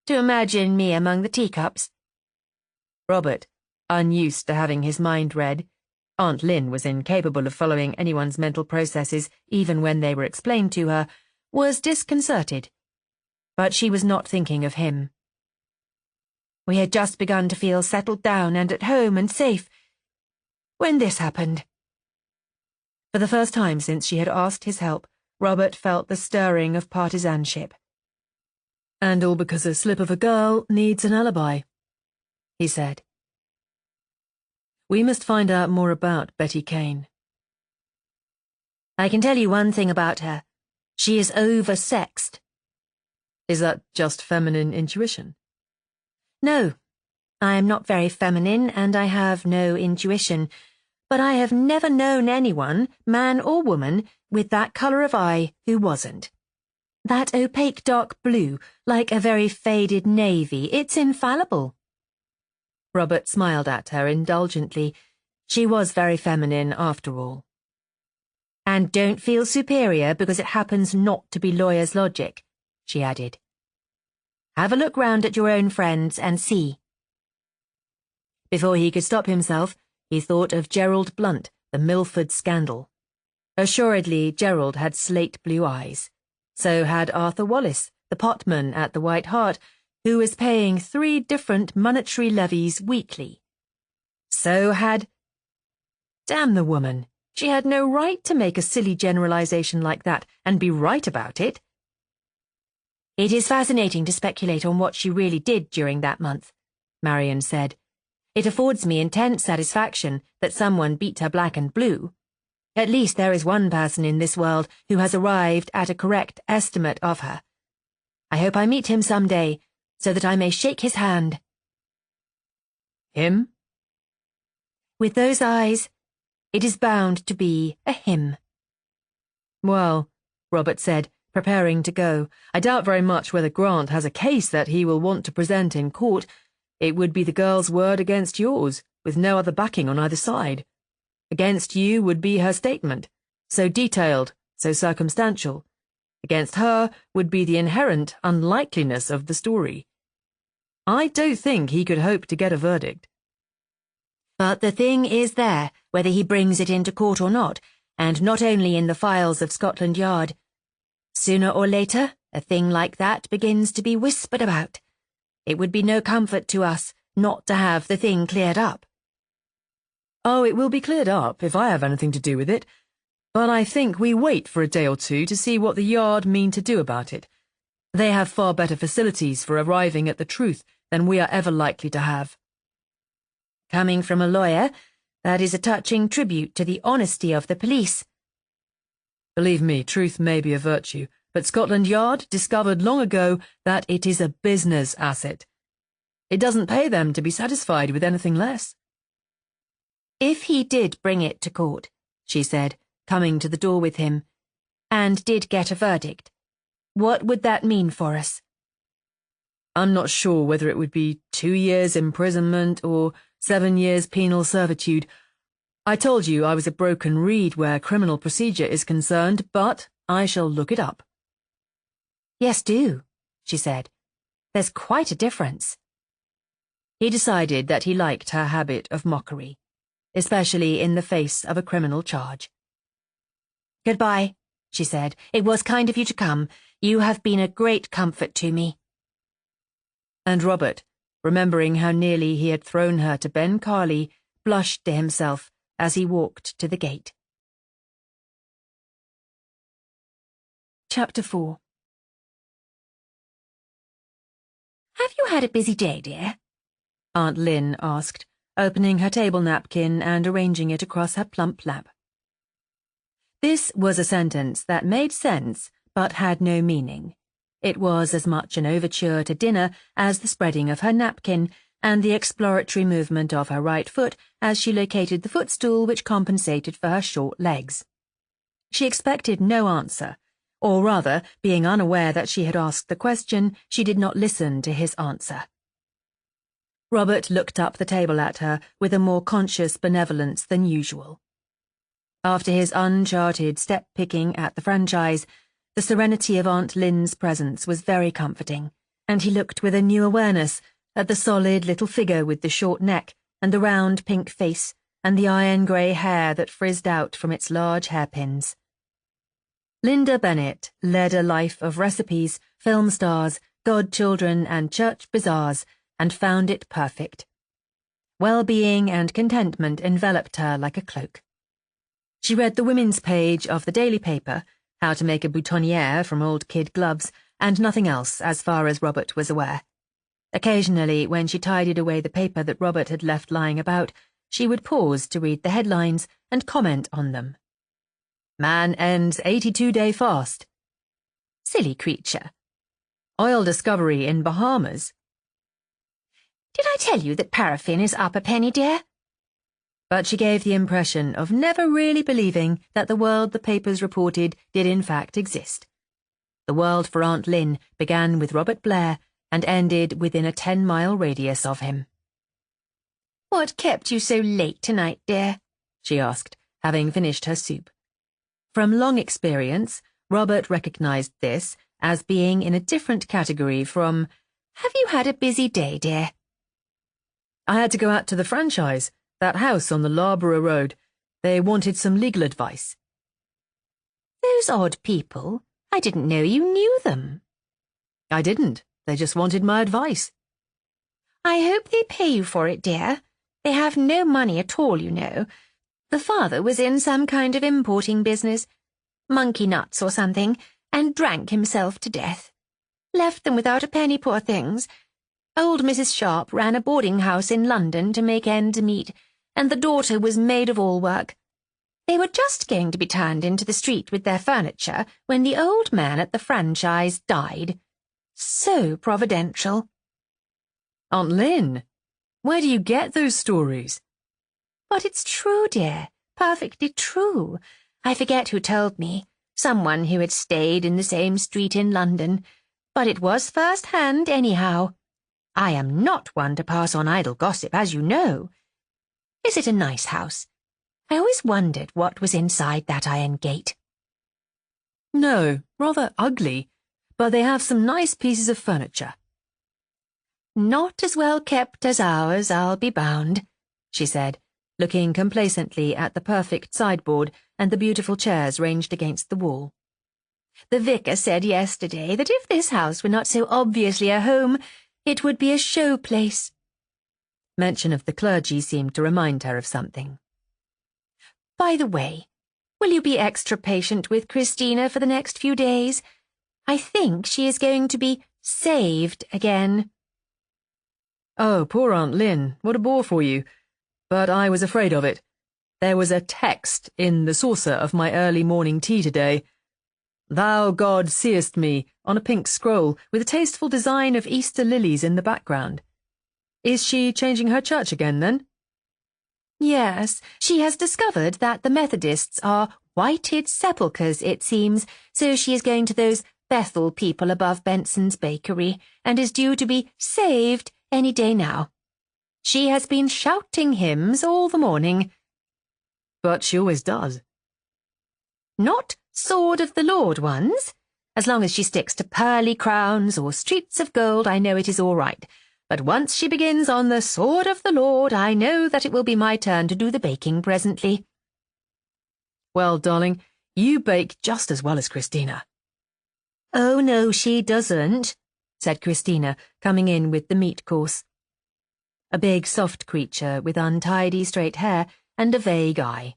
To imagine me among the teacups. Robert, unused to having his mind read, Aunt Lynn was incapable of following anyone's mental processes even when they were explained to her, was disconcerted. But she was not thinking of him. We had just begun to feel settled down and at home and safe when this happened. For the first time since she had asked his help, Robert felt the stirring of partisanship. And all because a slip of a girl needs an alibi, he said. We must find out more about Betty Kane. I can tell you one thing about her. She is oversexed. Is that just feminine intuition? No, I am not very feminine and I have no intuition, but I have never known anyone, man or woman, with that colour of eye who wasn't. That opaque dark blue, like a very faded navy, it's infallible. Robert smiled at her indulgently. She was very feminine after all. And don't feel superior because it happens not to be lawyer's logic, she added. Have a look round at your own friends and see. Before he could stop himself, he thought of Gerald Blunt, the Milford scandal. Assuredly, Gerald had slate blue eyes. So had Arthur Wallace, the potman at the White Hart, who was paying 3 different monetary levies weekly. So had... Damn the woman! She had no right to make a silly generalization like that and be right about it. It is fascinating to speculate on what she really did during that month, Marion said. It affords me intense satisfaction that someone beat her black and blue. At least there is one person in this world who has arrived at a correct estimate of her. I hope I meet him some day, so that I may shake his hand. Him? With those eyes, it is bound to be a him. Well, Robert said, preparing to go, I doubt very much whether Grant has a case that he will want to present in court, It would be the girl's word against yours, with no other backing on either side. Against you would be her statement, so detailed, so circumstantial. Against her would be the inherent unlikeliness of the story. I don't think he could hope to get a verdict. But the thing is there, whether he brings it into court or not, and not only in the files of Scotland Yard. Sooner or later, a thing like that begins to be whispered about. It would be no comfort to us not to have the thing cleared up. Oh, it will be cleared up if I have anything to do with it, but I think we wait for a day or two to see what the Yard mean to do about it. They have far better facilities for arriving at the truth than we are ever likely to have. Coming from a lawyer, that is a touching tribute to the honesty of the police. Believe me, truth may be a virtue, but Scotland Yard discovered long ago that it is a business asset. It doesn't pay them to be satisfied with anything less. If he did bring it to court, she said, coming to the door with him, and did get a verdict, what would that mean for us? I'm not sure whether it would be 2 years imprisonment or 7 years penal servitude. I told you I was a broken reed where criminal procedure is concerned, but I shall look it up. Yes, do, she said. There's quite a difference. He decided that he liked her habit of mockery, especially in the face of a criminal charge. Goodbye, she said. It was kind of you to come. You have been a great comfort to me. And Robert, remembering how nearly he had thrown her to Ben Carley, blushed to himself as he walked to the gate. Chapter 4. Have you had a busy day, dear? Aunt Lynn asked, opening her table napkin and arranging it across her plump lap. This was a sentence that made sense but had no meaning. It was as much an overture to dinner as the spreading of her napkin and the exploratory movement of her right foot as she located the footstool which compensated for her short legs. She expected no answer, or rather, being unaware that she had asked the question, she did not listen to his answer. Robert looked up the table at her with a more conscious benevolence than usual. After his uncharted step-picking at the franchise, the serenity of Aunt Lynn's presence was very comforting, and he looked with a new awareness at the solid little figure with the short neck and the round pink face and the iron-grey hair that frizzed out from its large hairpins. Linda Bennet led a life of recipes, film stars, godchildren and church bazaars, and found it perfect. Well-being and contentment enveloped her like a cloak. She read the women's page of the daily paper, how to make a boutonniere from old kid gloves, and nothing else as far as Robert was aware. Occasionally, when she tidied away the paper that Robert had left lying about, she would pause to read the headlines and comment on them. Man ends 82-day fast. Silly creature. Oil discovery in Bahamas. Did I tell you that paraffin is up a penny, dear? But she gave the impression of never really believing that the world the papers reported did in fact exist. The world for Aunt Lynn began with Robert Blair and ended within a 10-mile radius of him. What kept you so late tonight, dear? She asked, having finished her soup. From long experience, Robert recognized this as being in a different category from, Have you had a busy day, dear? I had to go out to the franchise, that house on the Loughborough Road. They wanted some legal advice. Those odd people. I didn't know you knew them. I didn't. They just wanted my advice. I hope they pay you for it, dear. They have no money at all, you know. The father was in some kind of importing business, monkey nuts or something, and drank himself to death. Left them without a penny, poor things. Old Mrs. Sharp ran a boarding house in London to make ends meet, and the daughter was maid of all work. They were just going to be turned into the street with their furniture when the old man at the franchise died. So providential. Aunt Lynn, where do you get those stories? But it's true, dear, perfectly true. I forget who told me. Someone who had stayed in the same street in London. But it was first-hand anyhow. I am not one to pass on idle gossip, as you know. Is it a nice house? I always wondered what was inside that iron gate. No, rather ugly, but they have some nice pieces of furniture. Not as well kept as ours, I'll be bound, she said, looking complacently at the perfect sideboard and the beautiful chairs ranged against the wall. The vicar said yesterday that if this house were not so obviously a home, it would be a show place. Mention of the clergy seemed to remind her of something. By the way, will you be extra patient with Christina for the next few days? I think she is going to be saved again. Oh, poor Aunt Lynn, what a bore for you. But I was afraid of it. There was a text in the saucer of my early morning tea today. Thou, God, seest me, on a pink scroll, with a tasteful design of Easter lilies in the background. Is she changing her church again, then? Yes, she has discovered that the Methodists are whited sepulchres, it seems, so she is going to those Bethel people above Benson's bakery, and is due to be saved any day now. She has been shouting hymns all the morning. But she always does. Not Sword of the Lord ones. As long as she sticks to pearly crowns or streets of gold, I know it is all right. But once she begins on the Sword of the Lord, I know that it will be my turn to do the baking presently. Well, darling, you bake just as well as Christina. Oh, no, she doesn't, said Christina, coming in with the meat course. A big, soft creature with untidy straight hair and a vague eye.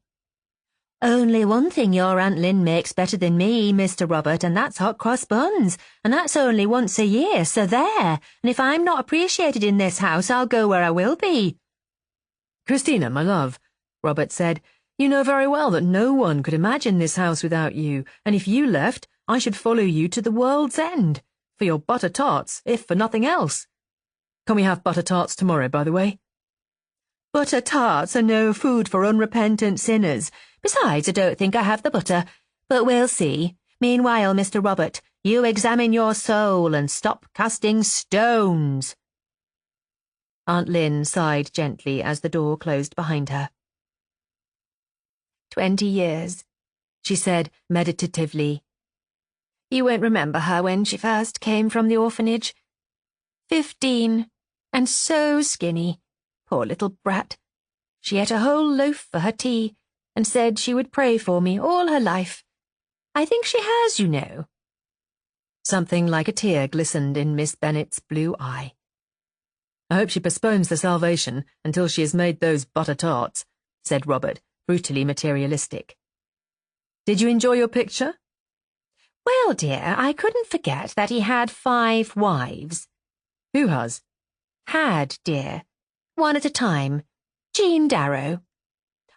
Only one thing your Aunt Lynn makes better than me, Mr. Robert, and that's hot cross buns, and that's only once a year, so there, and if I'm not appreciated in this house, I'll go where I will be. Christina, my love, Robert said, you know very well that no one could imagine this house without you, and if you left, I should follow you to the world's end, for your butter tarts, if for nothing else. Can we have butter tarts tomorrow, by the way? Butter tarts are no food for unrepentant sinners. Besides, I don't think I have the butter. But we'll see. Meanwhile, Mr. Robert, you examine your soul and stop casting stones. Aunt Lynn sighed gently as the door closed behind her. 20 years, she said meditatively. You won't remember her when she first came from the orphanage. 15, and so skinny. Poor little brat. She ate a whole loaf for her tea, and said she would pray for me all her life. I think she has, you know. Something like a tear glistened in Miss Bennet's blue eye. I hope she postpones the salvation until she has made those butter tarts, said Robert, brutally materialistic. Did you enjoy your picture? Well, dear, I couldn't forget that he had 5 wives. Who has? Had, dear. One at a time. Jean Darrow.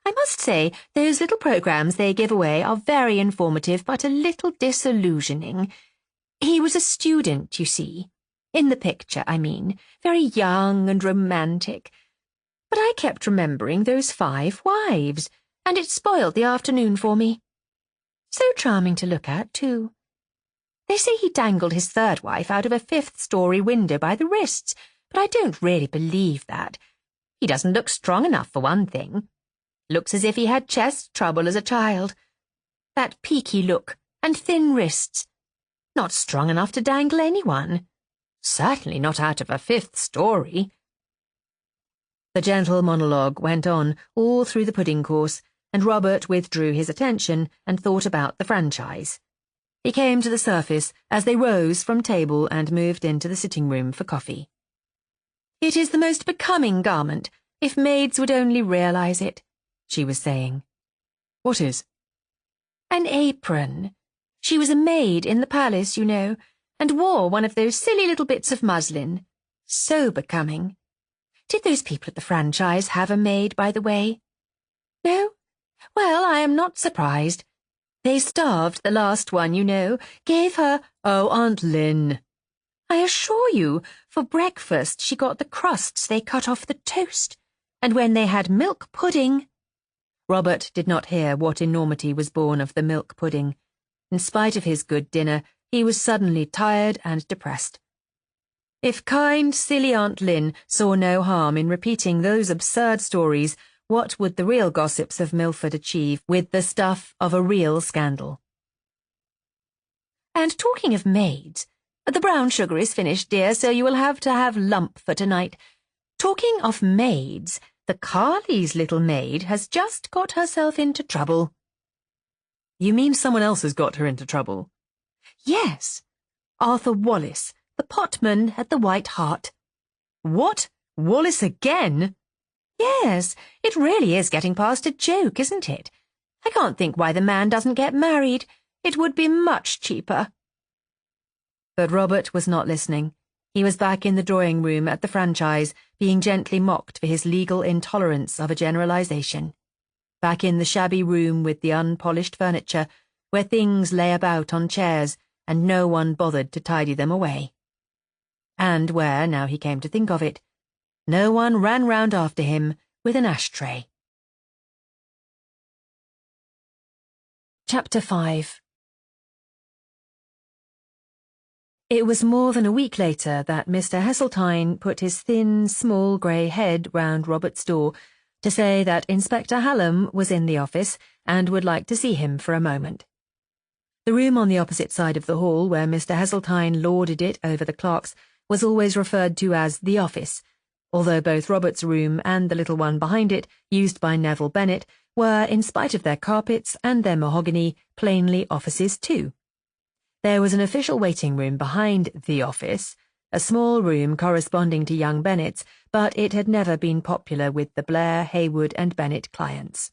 I must say, those little programmes they give away are very informative but a little disillusioning. He was a student, you see. In the picture, I mean. Very young and romantic. But I kept remembering those 5 wives, and it spoiled the afternoon for me. So charming to look at, too. They say he dangled his 3rd wife out of a 5th-story window by the wrists, but I don't really believe that. He doesn't look strong enough, for one thing. Looks as if he had chest trouble as a child. That peaky look and thin wrists. Not strong enough to dangle anyone. Certainly not out of a 5th story. The gentle monologue went on all through the pudding course, and Robert withdrew his attention and thought about the franchise. He came to the surface as they rose from table and moved into the sitting room for coffee. It is the most becoming garment, if maids would only realise it, she was saying. What is? An apron. She was a maid in the palace, you know, and wore one of those silly little bits of muslin. So becoming. Did those people at the franchise have a maid, by the way? No? Well, I am not surprised. They starved the last one, you know, gave her— Oh, Aunt Lynn. I assure you, for breakfast she got the crusts they cut off the toast, and when they had milk pudding— Robert did not hear what enormity was born of the milk pudding. In spite of his good dinner, he was suddenly tired and depressed. If kind, silly Aunt Lynn saw no harm in repeating those absurd stories, what would the real gossips of Milford achieve with the stuff of a real scandal? And talking of maids, the brown sugar is finished, dear, so you will have to have lump for tonight. Talking of maids, the Carleys' little maid has just got herself into trouble. You mean someone else has got her into trouble? Yes, Arthur Wallace, the potman at the White Hart. What? Wallace again? Yes, it really is getting past a joke, isn't it? I can't think why the man doesn't get married. It would be much cheaper. But Robert was not listening. He was back in the drawing room at the franchise, being gently mocked for his legal intolerance of a generalization. Back in the shabby room with the unpolished furniture, where things lay about on chairs and no one bothered to tidy them away. And where, now he came to think of it, no one ran round after him with an ashtray. Chapter 5. It was more than a week later that Mr. Heseltine put his thin, small grey head round Robert's door to say that Inspector Hallam was in the office and would like to see him for a moment. The room on the opposite side of the hall, where Mr. Heseltine lorded it over the clerks, was always referred to as the office, although both Robert's room and the little one behind it, used by Neville Bennet, were, in spite of their carpets and their mahogany, plainly offices too. There was an official waiting room behind the office, a small room corresponding to young Bennet's, but it had never been popular with the Blair, Haywood and Bennet clients.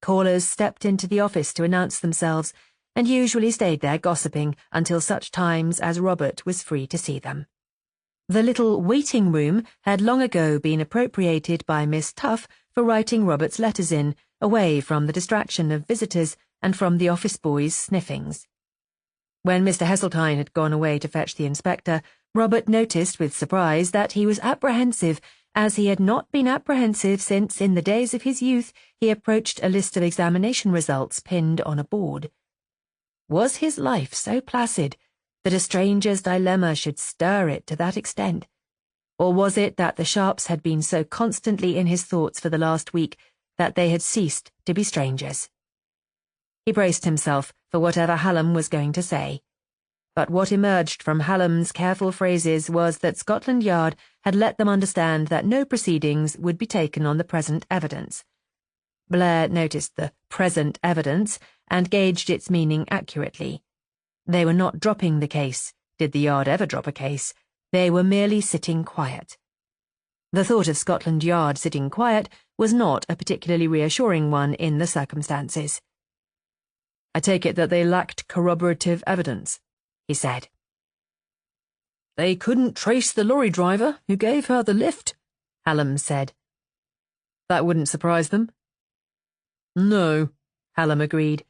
Callers stepped into the office to announce themselves, and usually stayed there gossiping until such times as Robert was free to see them. The little waiting room had long ago been appropriated by Miss Tuff for writing Robert's letters in, away from the distraction of visitors and from the office boys' sniffings. When Mr. Heseltine had gone away to fetch the inspector, Robert noticed with surprise that he was apprehensive, as he had not been apprehensive since, in the days of his youth, he approached a list of examination results pinned on a board. Was his life so placid that a stranger's dilemma should stir it to that extent? Or was it that the Sharps had been so constantly in his thoughts for the last week that they had ceased to be strangers? He braced himself for whatever Hallam was going to say. But what emerged from Hallam's careful phrases was that Scotland Yard had let them understand that no proceedings would be taken on the present evidence. Blair noticed the present evidence and gauged its meaning accurately. They were not dropping the case. Did the Yard ever drop a case? They were merely sitting quiet. The thought of Scotland Yard sitting quiet was not a particularly reassuring one in the circumstances. "I take it that they lacked corroborative evidence," he said. "They couldn't trace the lorry driver who gave her the lift," Hallam said. "That wouldn't surprise them." "No," Hallam agreed.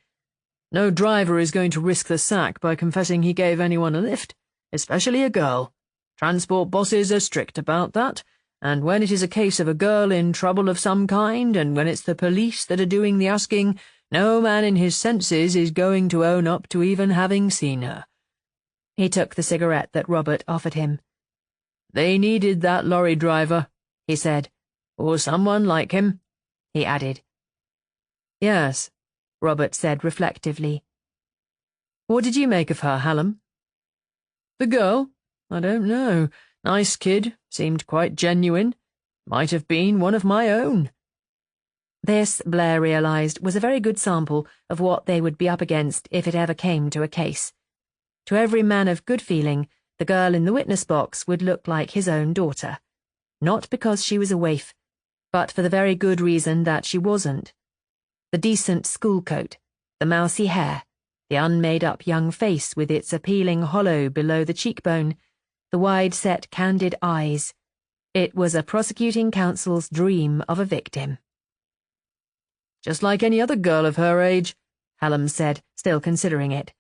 "No driver is going to risk the sack by confessing he gave anyone a lift, especially a girl. Transport bosses are strict about that, and when it is a case of a girl in trouble of some kind, and when it's the police that are doing the asking, no man in his senses is going to own up to even having seen her." He took the cigarette that Robert offered him. "They needed that lorry driver," he said. "Or someone like him," he added. "Yes," Robert said reflectively. "What did you make of her, Hallam?" "The girl? I don't know. Nice kid, seemed quite genuine. Might have been one of my own." This, Blair realized, was a very good sample of what they would be up against if it ever came to a case. To every man of good feeling, the girl in the witness box would look like his own daughter. Not because she was a waif, but for the very good reason that she wasn't. The decent school coat, the mousy hair, the unmade-up young face with its appealing hollow below the cheekbone, the wide-set candid eyes. It was a prosecuting counsel's dream of a victim. "Just like any other girl of her age," Hallam said, still considering it.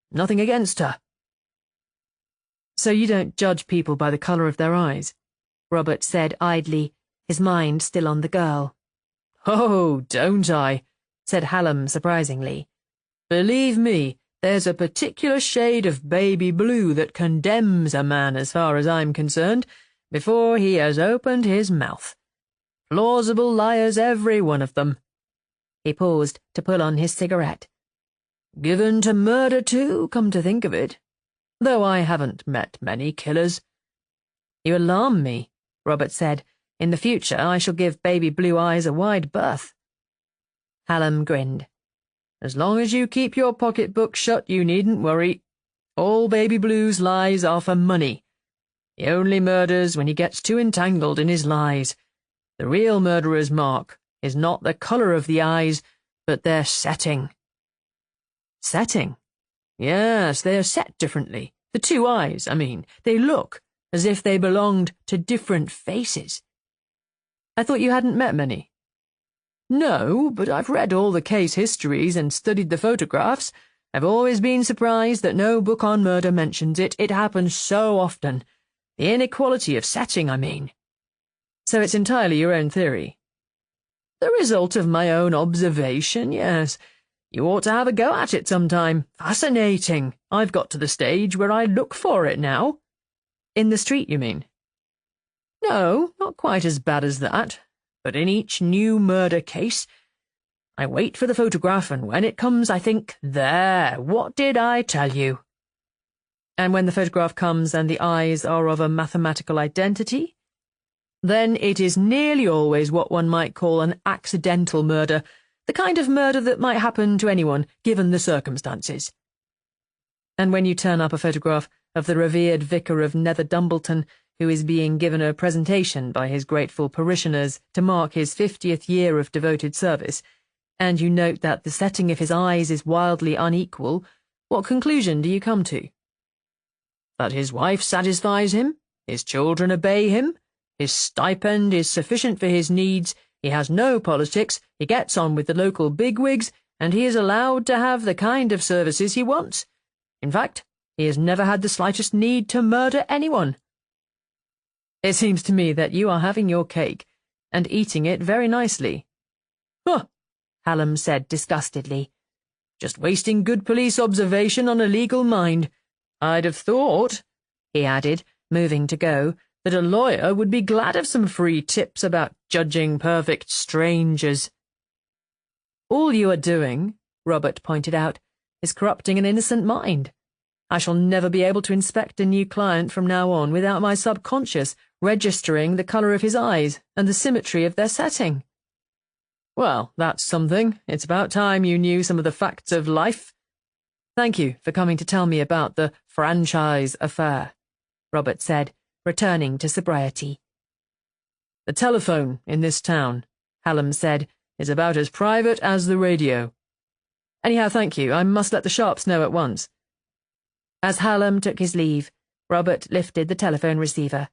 "Nothing against her." "So you don't judge people by the colour of their eyes?" Robert said idly, his mind still on the girl. "Oh, don't I?" said Hallam surprisingly. "Believe me, There's a particular shade of baby blue that condemns a man, as far as I'm concerned, before he has opened his mouth. Plausible liars, every one of them." He paused to pull on his cigarette. "Given to murder too, come to think of it. Though I haven't met many killers." "You alarm me," Robert said. "In the future I shall give baby blue eyes a wide berth." Hallam grinned. "As long as you keep your pocketbook shut, you needn't worry. All baby blue's lies are for money. He only murders when he gets too entangled in his lies. The real murderer's mark is not the colour of the eyes, but their setting." Setting? Yes, they are set differently. The two eyes, I mean. They look as if they belonged to different faces. I thought you hadn't met many. No, but I've read all the case histories and studied the photographs. I've always been surprised that no book on murder mentions it. It happens so often. The inequality of setting, I mean. So it's entirely your own theory? The result of my own observation, yes. You ought to have a go at it sometime. Fascinating. I've got to the stage where I look for it now. In the street, you mean? No, not quite as bad as that. But in each new murder case, I wait for the photograph, and when it comes, I think, there, what did I tell you? And when the photograph comes and the eyes are of a mathematical identity? Then it is nearly always what one might call an accidental murder, the kind of murder that might happen to anyone, given the circumstances. And when you turn up a photograph of the revered vicar of Nether Dumbleton, who is being given a presentation by his grateful parishioners to mark his 50th year of devoted service, and you note that the setting of his eyes is wildly unequal, what conclusion do you come to? That his wife satisfies him, his children obey him, his stipend is sufficient for his needs, he has no politics, he gets on with the local bigwigs, and he is allowed to have the kind of services he wants. In fact, he has never had the slightest need to murder anyone. It seems to me that you are having your cake, and eating it very nicely. Huh, Hallam said disgustedly. Just wasting good police observation on a legal mind. I'd have thought, he added, moving to go, that a lawyer would be glad of some free tips about judging perfect strangers. All you are doing, Robert pointed out, is corrupting an innocent mind. I shall never be able to inspect a new client from now on without my subconscious registering the colour of his eyes and the symmetry of their setting. Well, that's something. It's about time you knew some of the facts of life. Thank you for coming to tell me about the franchise affair, Robert said, returning to sobriety. The telephone in this town, Hallam said, is about as private as the radio. Anyhow, thank you. I must let the Sharps know at once. As Hallam took his leave, Robert lifted the telephone receiver.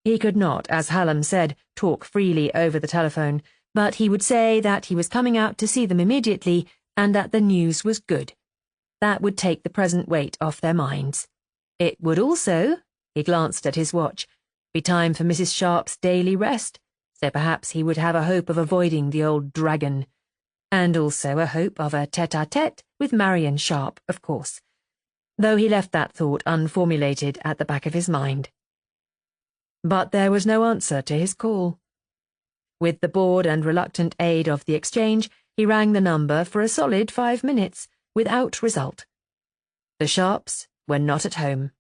He could not, as Hallam said, talk freely over the telephone, but he would say that he was coming out to see them immediately and that the news was good. That would take the present weight off their minds. It would also, he glanced at his watch, be time for Mrs. Sharp's daily rest, so perhaps he would have a hope of avoiding the old dragon. And also a hope of a tete-a-tete with Marion Sharp, of course, though he left that thought unformulated at the back of his mind. But there was no answer to his call. With the bored and reluctant aid of the exchange, he rang the number for a solid 5 minutes, without result. The Sharps were not at home.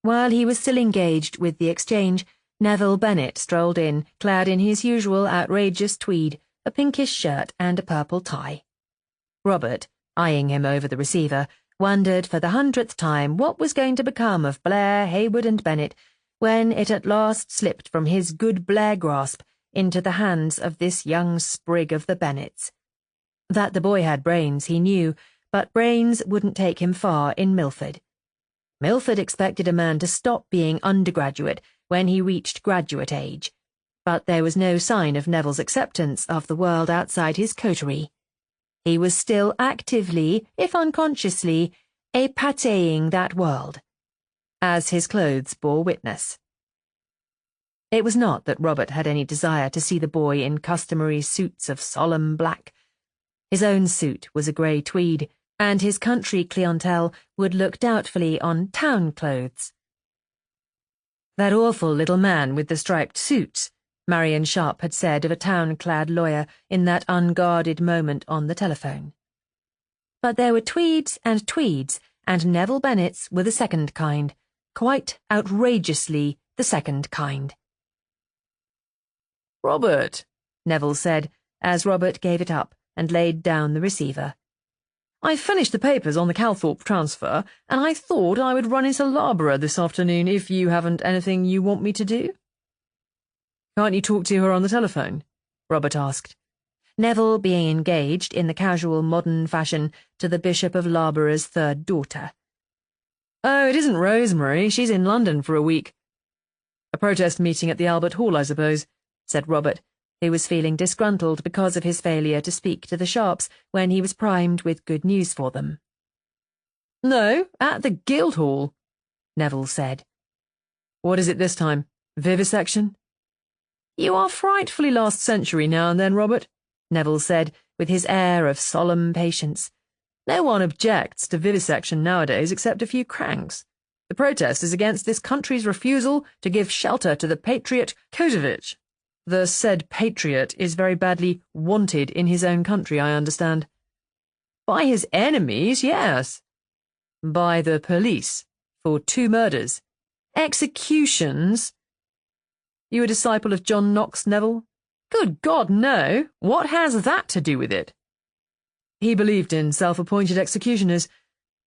While he was still engaged with the exchange, Neville Bennet strolled in, clad in his usual outrageous tweed, a pinkish shirt and a purple tie. Robert, eyeing him over the receiver, wondered for the 100th time what was going to become of Blair, Hayward and Bennet when it at last slipped from his good Blair grasp into the hands of this young sprig of the Bennets. That the boy had brains, he knew, but brains wouldn't take him far in Milford. Milford expected a man to stop being undergraduate when he reached graduate age, but there was no sign of Neville's acceptance of the world outside his coterie. He was still actively, if unconsciously, épatéing that world, as his clothes bore witness. It was not that Robert had any desire to see the boy in customary suits of solemn black. His own suit was a grey tweed, and his country clientele would look doubtfully on town clothes. "That awful little man with the striped suits," Marion Sharp had said of a town-clad lawyer in that unguarded moment on the telephone. But there were Tweeds, and Neville Bennets were the second kind, quite outrageously the second kind. "Robert," Neville said, as Robert gave it up and laid down the receiver. "I've finished the papers on the Calthorpe transfer, and I thought I would run into Loughborough this afternoon if you haven't anything you want me to do." "Can't you talk to her on the telephone?" Robert asked. Neville being engaged in the casual modern fashion to the Bishop of Loughborough's third daughter. "Oh, it isn't Rosemary. She's in London for a week." "A protest meeting at the Albert Hall, I suppose," said Robert, who was feeling disgruntled because of his failure to speak to the Sharps when he was primed with good news for them. "No, at the Guildhall," Neville said. "What is it this time? Vivisection?" "You are frightfully last century now and then, Robert," Neville said with his air of solemn patience. "No one objects to vivisection nowadays except a few cranks. The protest is against this country's refusal to give shelter to the patriot Kotovich. The said patriot is very badly wanted in his own country, I understand." "By his enemies, yes." "By the police, for 2 murders. Executions." "You a disciple of John Knox, Neville?" "Good God, no. What has that to do with it?" "He believed in self-appointed executioners.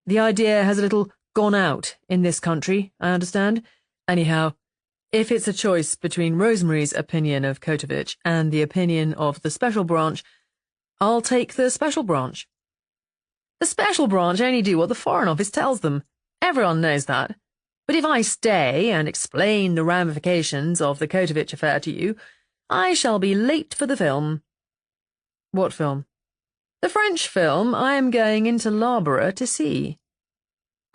The idea has a little gone out in this country, I understand. Anyhow, if it's a choice between Rosemary's opinion of Kotovich and the opinion of the Special Branch, I'll take the Special Branch." "The Special Branch only do what the Foreign Office tells them. Everyone knows that. But if I stay and explain the ramifications of the Kotovich affair to you, I shall be late for the film." "What film?" "The French film I am going into Loughborough to see."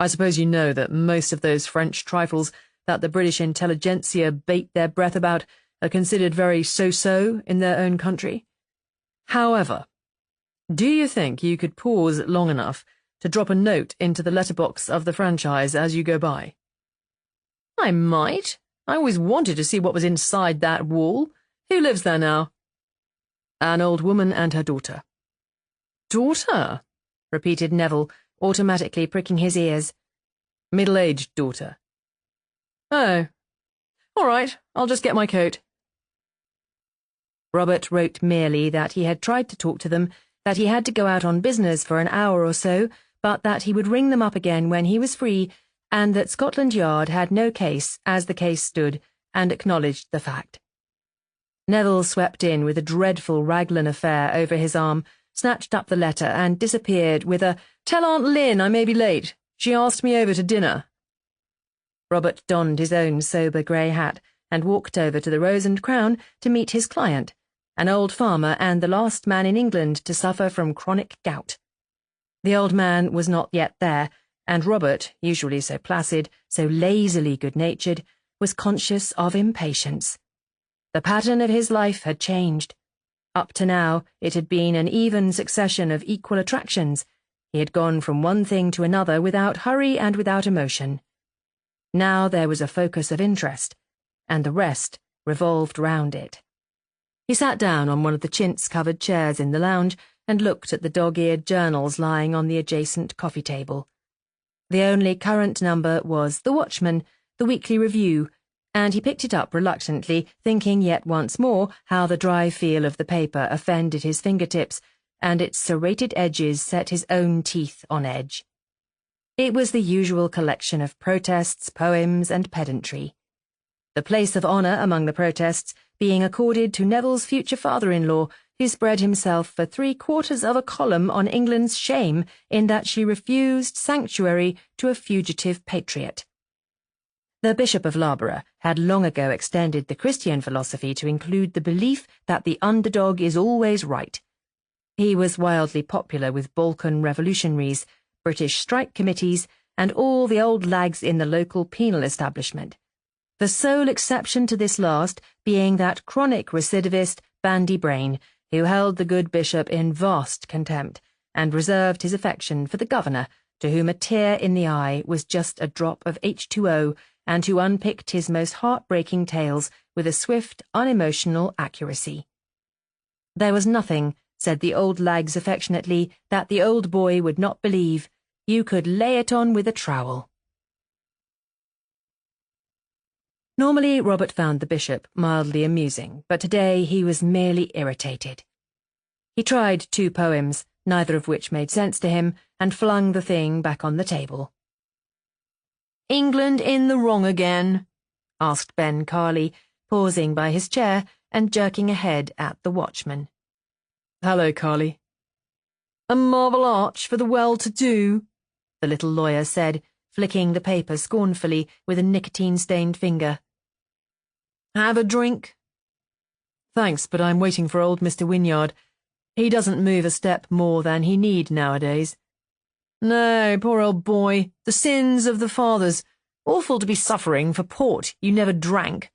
"I suppose you know that most of those French trifles that the British intelligentsia bate their breath about are considered very so-so in their own country. However, do you think you could pause long enough to drop a note into the letterbox of the franchise as you go by?" "I might. I always wanted to see what was inside that wall. Who lives there now?" "An old woman and her daughter." "Daughter?" repeated Neville, automatically pricking his ears. "Middle-aged daughter." "Oh. All right, I'll just get my coat." Robert wrote merely that he had tried to talk to them, that he had to go out on business for an hour or so, but that he would ring them up again when he was free, and that Scotland Yard had no case as the case stood, and acknowledged the fact. Neville swept in with a dreadful Raglan affair over his arm, snatched up the letter, and disappeared with a "Tell Aunt Lynn I may be late. She asked me over to dinner." Robert donned his own sober grey hat and walked over to the Rose and Crown to meet his client, an old farmer and the last man in England to suffer from chronic gout. The old man was not yet there, and Robert, usually so placid, so lazily good-natured, was conscious of impatience. The pattern of his life had changed. Up to now, it had been an even succession of equal attractions. He had gone from one thing to another without hurry and without emotion. Now there was a focus of interest, and the rest revolved round it. He sat down on one of the chintz-covered chairs in the lounge and looked at the dog-eared journals lying on the adjacent coffee table. The only current number was The Watchman, the weekly review, and he picked it up reluctantly, thinking yet once more how the dry feel of the paper offended his fingertips, and its serrated edges set his own teeth on edge. It was the usual collection of protests, poems, and pedantry. The place of honour among the protests being accorded to Neville's future father-in-law, who spread himself for 3/4 of a column on England's shame in that she refused sanctuary to a fugitive patriot. The Bishop of Loughborough had long ago extended the Christian philosophy to include the belief that the underdog is always right. He was wildly popular with Balkan revolutionaries, British strike committees, and all the old lags in the local penal establishment. The sole exception to this last being that chronic recidivist Bandy Brain, who held the good bishop in vast contempt, and reserved his affection for the governor, to whom a tear in the eye was just a drop of H2O, and who unpicked his most heartbreaking tales with a swift, unemotional accuracy. There was nothing, said the old lags affectionately, that the old boy would not believe. You could lay it on with a trowel. Normally, Robert found the bishop mildly amusing, but today he was merely irritated. He tried 2 poems, neither of which made sense to him, and flung the thing back on the table. "England in the wrong again?" asked Ben Carley, pausing by his chair and jerking a head at the watchman. "Hello, Carley." "A Marble Arch for the well-to-do," the little lawyer said, flicking the paper scornfully with a nicotine-stained finger. "Have a drink?" "Thanks, but I'm waiting for old Mr. Wynyard. He doesn't move a step more than he need nowadays." "No, poor old boy. The sins of the fathers. Awful to be suffering for port you never drank.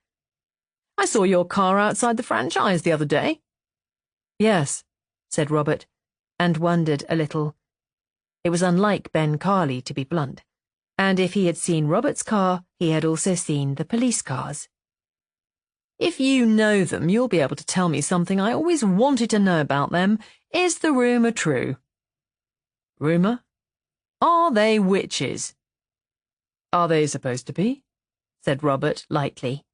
I saw your car outside the franchise the other day." "Yes," said Robert, and wondered a little. It was unlike Ben Carley to be blunt, and if he had seen Robert's car, he had also seen the police cars. "If you know them, you'll be able to tell me something I always wanted to know about them. Is the rumour true?" "Rumour? Are they witches?" "Are they supposed to be?" said Robert lightly.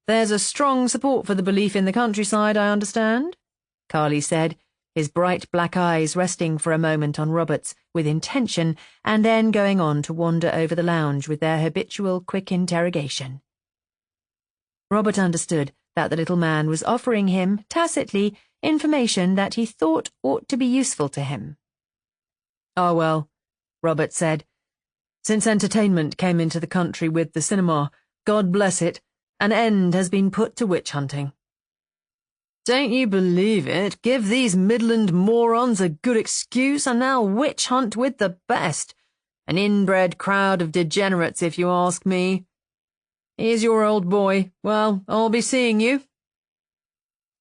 "There's a strong support for the belief in the countryside, I understand," Carley said, his bright black eyes resting for a moment on Robert's with intention, and then going on to wander over the lounge with their habitual quick interrogation. Robert understood that the little man was offering him, tacitly, information that he thought ought to be useful to him. "Ah, well," Robert said, "since entertainment came into the country with the cinema, God bless it, an end has been put to witch hunting. Don't you believe it? Give these Midland morons a good excuse and they'll witch hunt with the best. An inbred crowd of degenerates, if you ask me. Here's your old boy. Well, I'll be seeing you."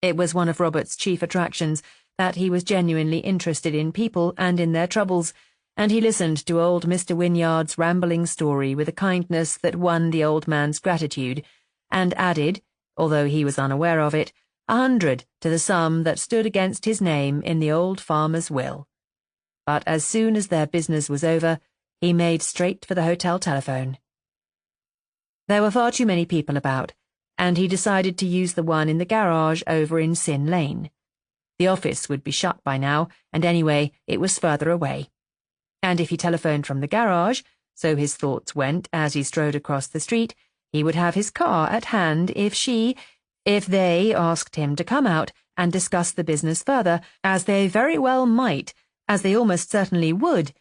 It was one of Robert's chief attractions that he was genuinely interested in people and in their troubles, and he listened to old Mr. Wynyard's rambling story with a kindness that won the old man's gratitude, and added, although he was unaware of it, 100 to the sum that stood against his name in the old farmer's will. But as soon as their business was over, he made straight for the hotel telephone. There were far too many people about, and he decided to use the one in the garage over in Sin Lane. The office would be shut by now, and anyway, it was further away. And if he telephoned from the garage, so his thoughts went as he strode across the street, he would have his car at hand if they asked him to come out and discuss the business further, as they very well might, as they almost certainly would.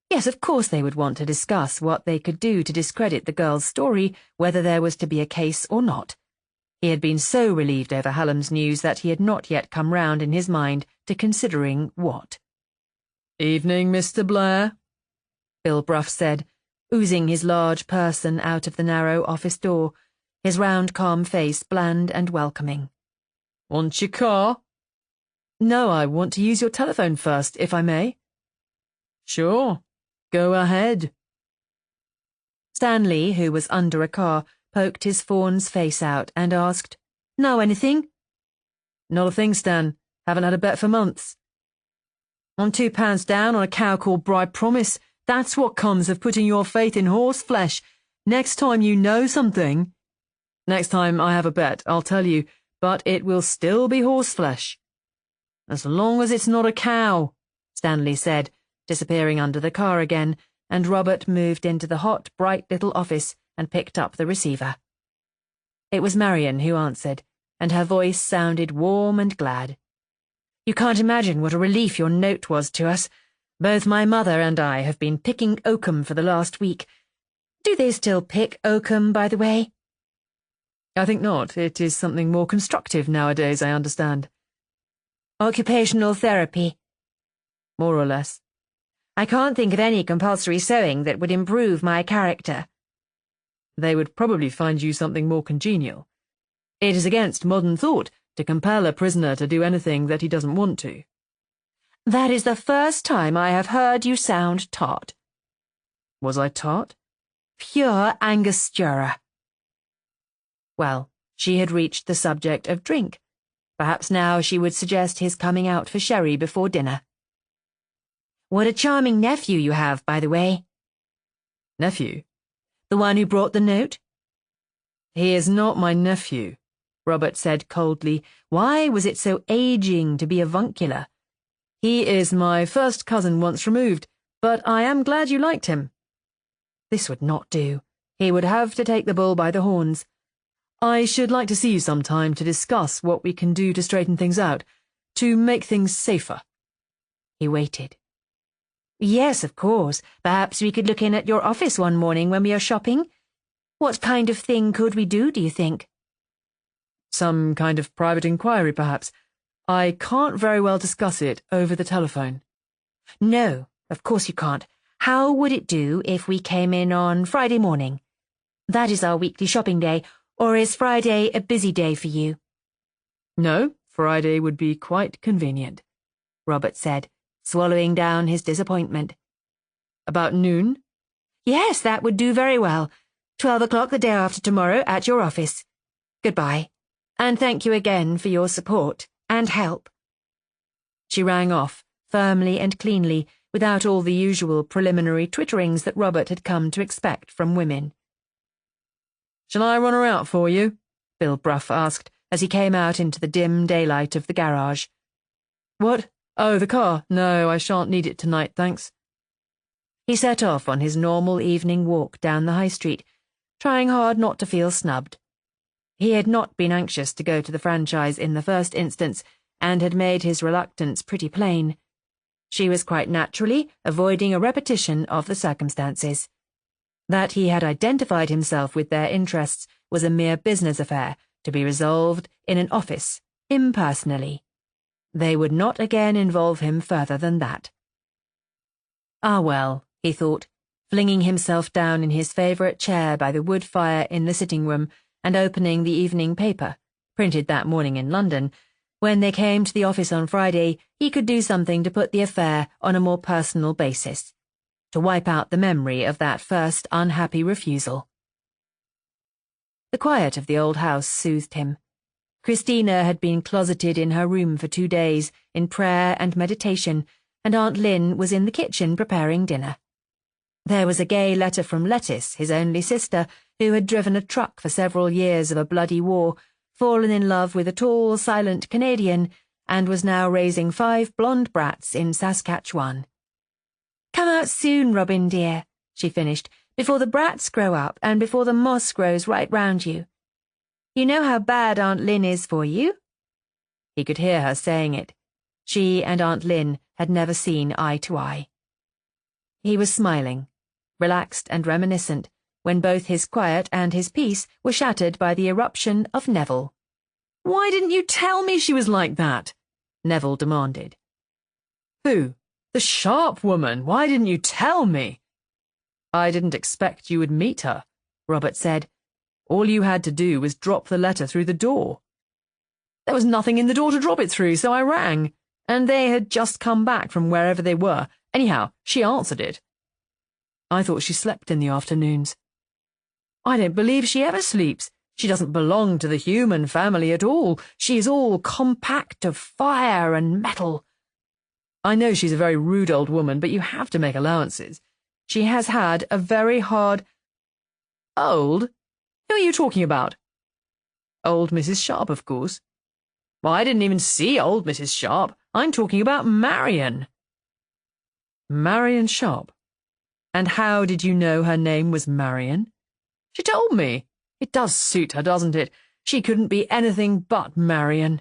Yes, of course they would want to discuss what they could do to discredit the girl's story, whether there was to be a case or not. He had been so relieved over Hallam's news that he had not yet come round in his mind to considering what. "Evening, Mr. Blair," Bill Bruff said, oozing his large person out of the narrow office door, his round calm face bland and welcoming. "Want your car?" "No, I want to use your telephone first, if I may." "Sure. Go ahead." Stanley, who was under a car, poked his fawn's face out and asked, "Know anything?" "Not a thing, Stan. Haven't had a bet for months." "I'm £2 down on a cow called Bride Promise. That's what comes of putting your faith in horse flesh. Next time you know something—" "Next time I have a bet, I'll tell you, but it will still be horseflesh." "As long as it's not a cow," Stanley said, disappearing under the car again, and Robert moved into the hot, bright little office and picked up the receiver. It was Marian who answered, and her voice sounded warm and glad. "You can't imagine what a relief your note was to us. Both my mother and I have been picking oakum for the last week. Do they still pick oakum, by the way?" "I think not. It is something more constructive nowadays, I understand." "Occupational therapy?" "More or less." "I can't think of any compulsory sewing that would improve my character." "They would probably find you something more congenial. It is against modern thought to compel a prisoner to do anything that he doesn't want to." That is the first time I have heard you sound tart. Was I tart? Pure Angostura. Well, she had reached the subject of drink. Perhaps now she would suggest his coming out for sherry before dinner. What a charming nephew you have, by the way. Nephew? The one who brought the note? He is not my nephew, Robert said coldly. Why was it so aging to be avuncular? He is my first cousin once removed, but I am glad you liked him. This would not do. He would have to take the bull by the horns. I should like to see you sometime to discuss what we can do to straighten things out, to make things safer. He waited. Yes, of course. Perhaps we could look in at your office one morning when we are shopping. What kind of thing could we do, do you think? Some kind of private inquiry, perhaps. I can't very well discuss it over the telephone. No, of course you can't. How would it do if we came in on Friday morning? That is our weekly shopping day, or is Friday a busy day for you? No, Friday would be quite convenient, Robert said, swallowing down his disappointment. About noon? Yes, that would do very well. 12 o'clock the day after tomorrow at your office. Goodbye, and thank you again for your support and help. She rang off, firmly and cleanly, without all the usual preliminary twitterings that Robert had come to expect from women. Shall I run her out for you? Bill Bruff asked, as he came out into the dim daylight of the garage. What? Oh, the car. No, I shan't need it tonight, thanks. He set off on his normal evening walk down the high street, trying hard not to feel snubbed. He had not been anxious to go to the franchise in the first instance, and had made his reluctance pretty plain. She was quite naturally avoiding a repetition of the circumstances. That he had identified himself with their interests was a mere business affair, to be resolved in an office, impersonally. They would not again involve him further than that. Ah well, he thought, flinging himself down in his favourite chair by the wood fire in the sitting room and opening the evening paper, printed that morning in London. When they came to the office on Friday, he could do something to put the affair on a more personal basis, to wipe out the memory of that first unhappy refusal. The quiet of the old house soothed him. Christina had been closeted in her room for 2 days, in prayer and meditation, and Aunt Lynn was in the kitchen preparing dinner. There was a gay letter from Lettice, his only sister, who had driven a truck for several years of a bloody war, fallen in love with a tall, silent Canadian, and was now raising 5 blonde brats in Saskatchewan. "Come out soon, Robin dear," she finished, "before the brats grow up and before the moss grows right round you. You know how bad Aunt Lynn is for you?" He could hear her saying it. She and Aunt Lynn had never seen eye to eye. He was smiling, relaxed and reminiscent, when both his quiet and his peace were shattered by the eruption of Neville. "Why didn't you tell me she was like that?" Neville demanded. "Who? The sharp woman. Why didn't you tell me?" "I didn't expect you would meet her," Robert said. "All you had to do was drop the letter through the door." "There was nothing in the door to drop it through, so I rang, and they had just come back from wherever they were. Anyhow, she answered it." "I thought she slept in the afternoons." "I don't believe she ever sleeps. She doesn't belong to the human family at all. She is all compact of fire and metal." "I know she's a very rude old woman, but you have to make allowances. She has had a very hard—" "Old? Who are you talking about?" "Old Mrs. Sharp, of course." "Well, I didn't even see old Mrs. Sharp. I'm talking about Marion." "Marion Sharp? And how did you know her name was Marion?" "She told me. It does suit her, doesn't it? She couldn't be anything but Marion."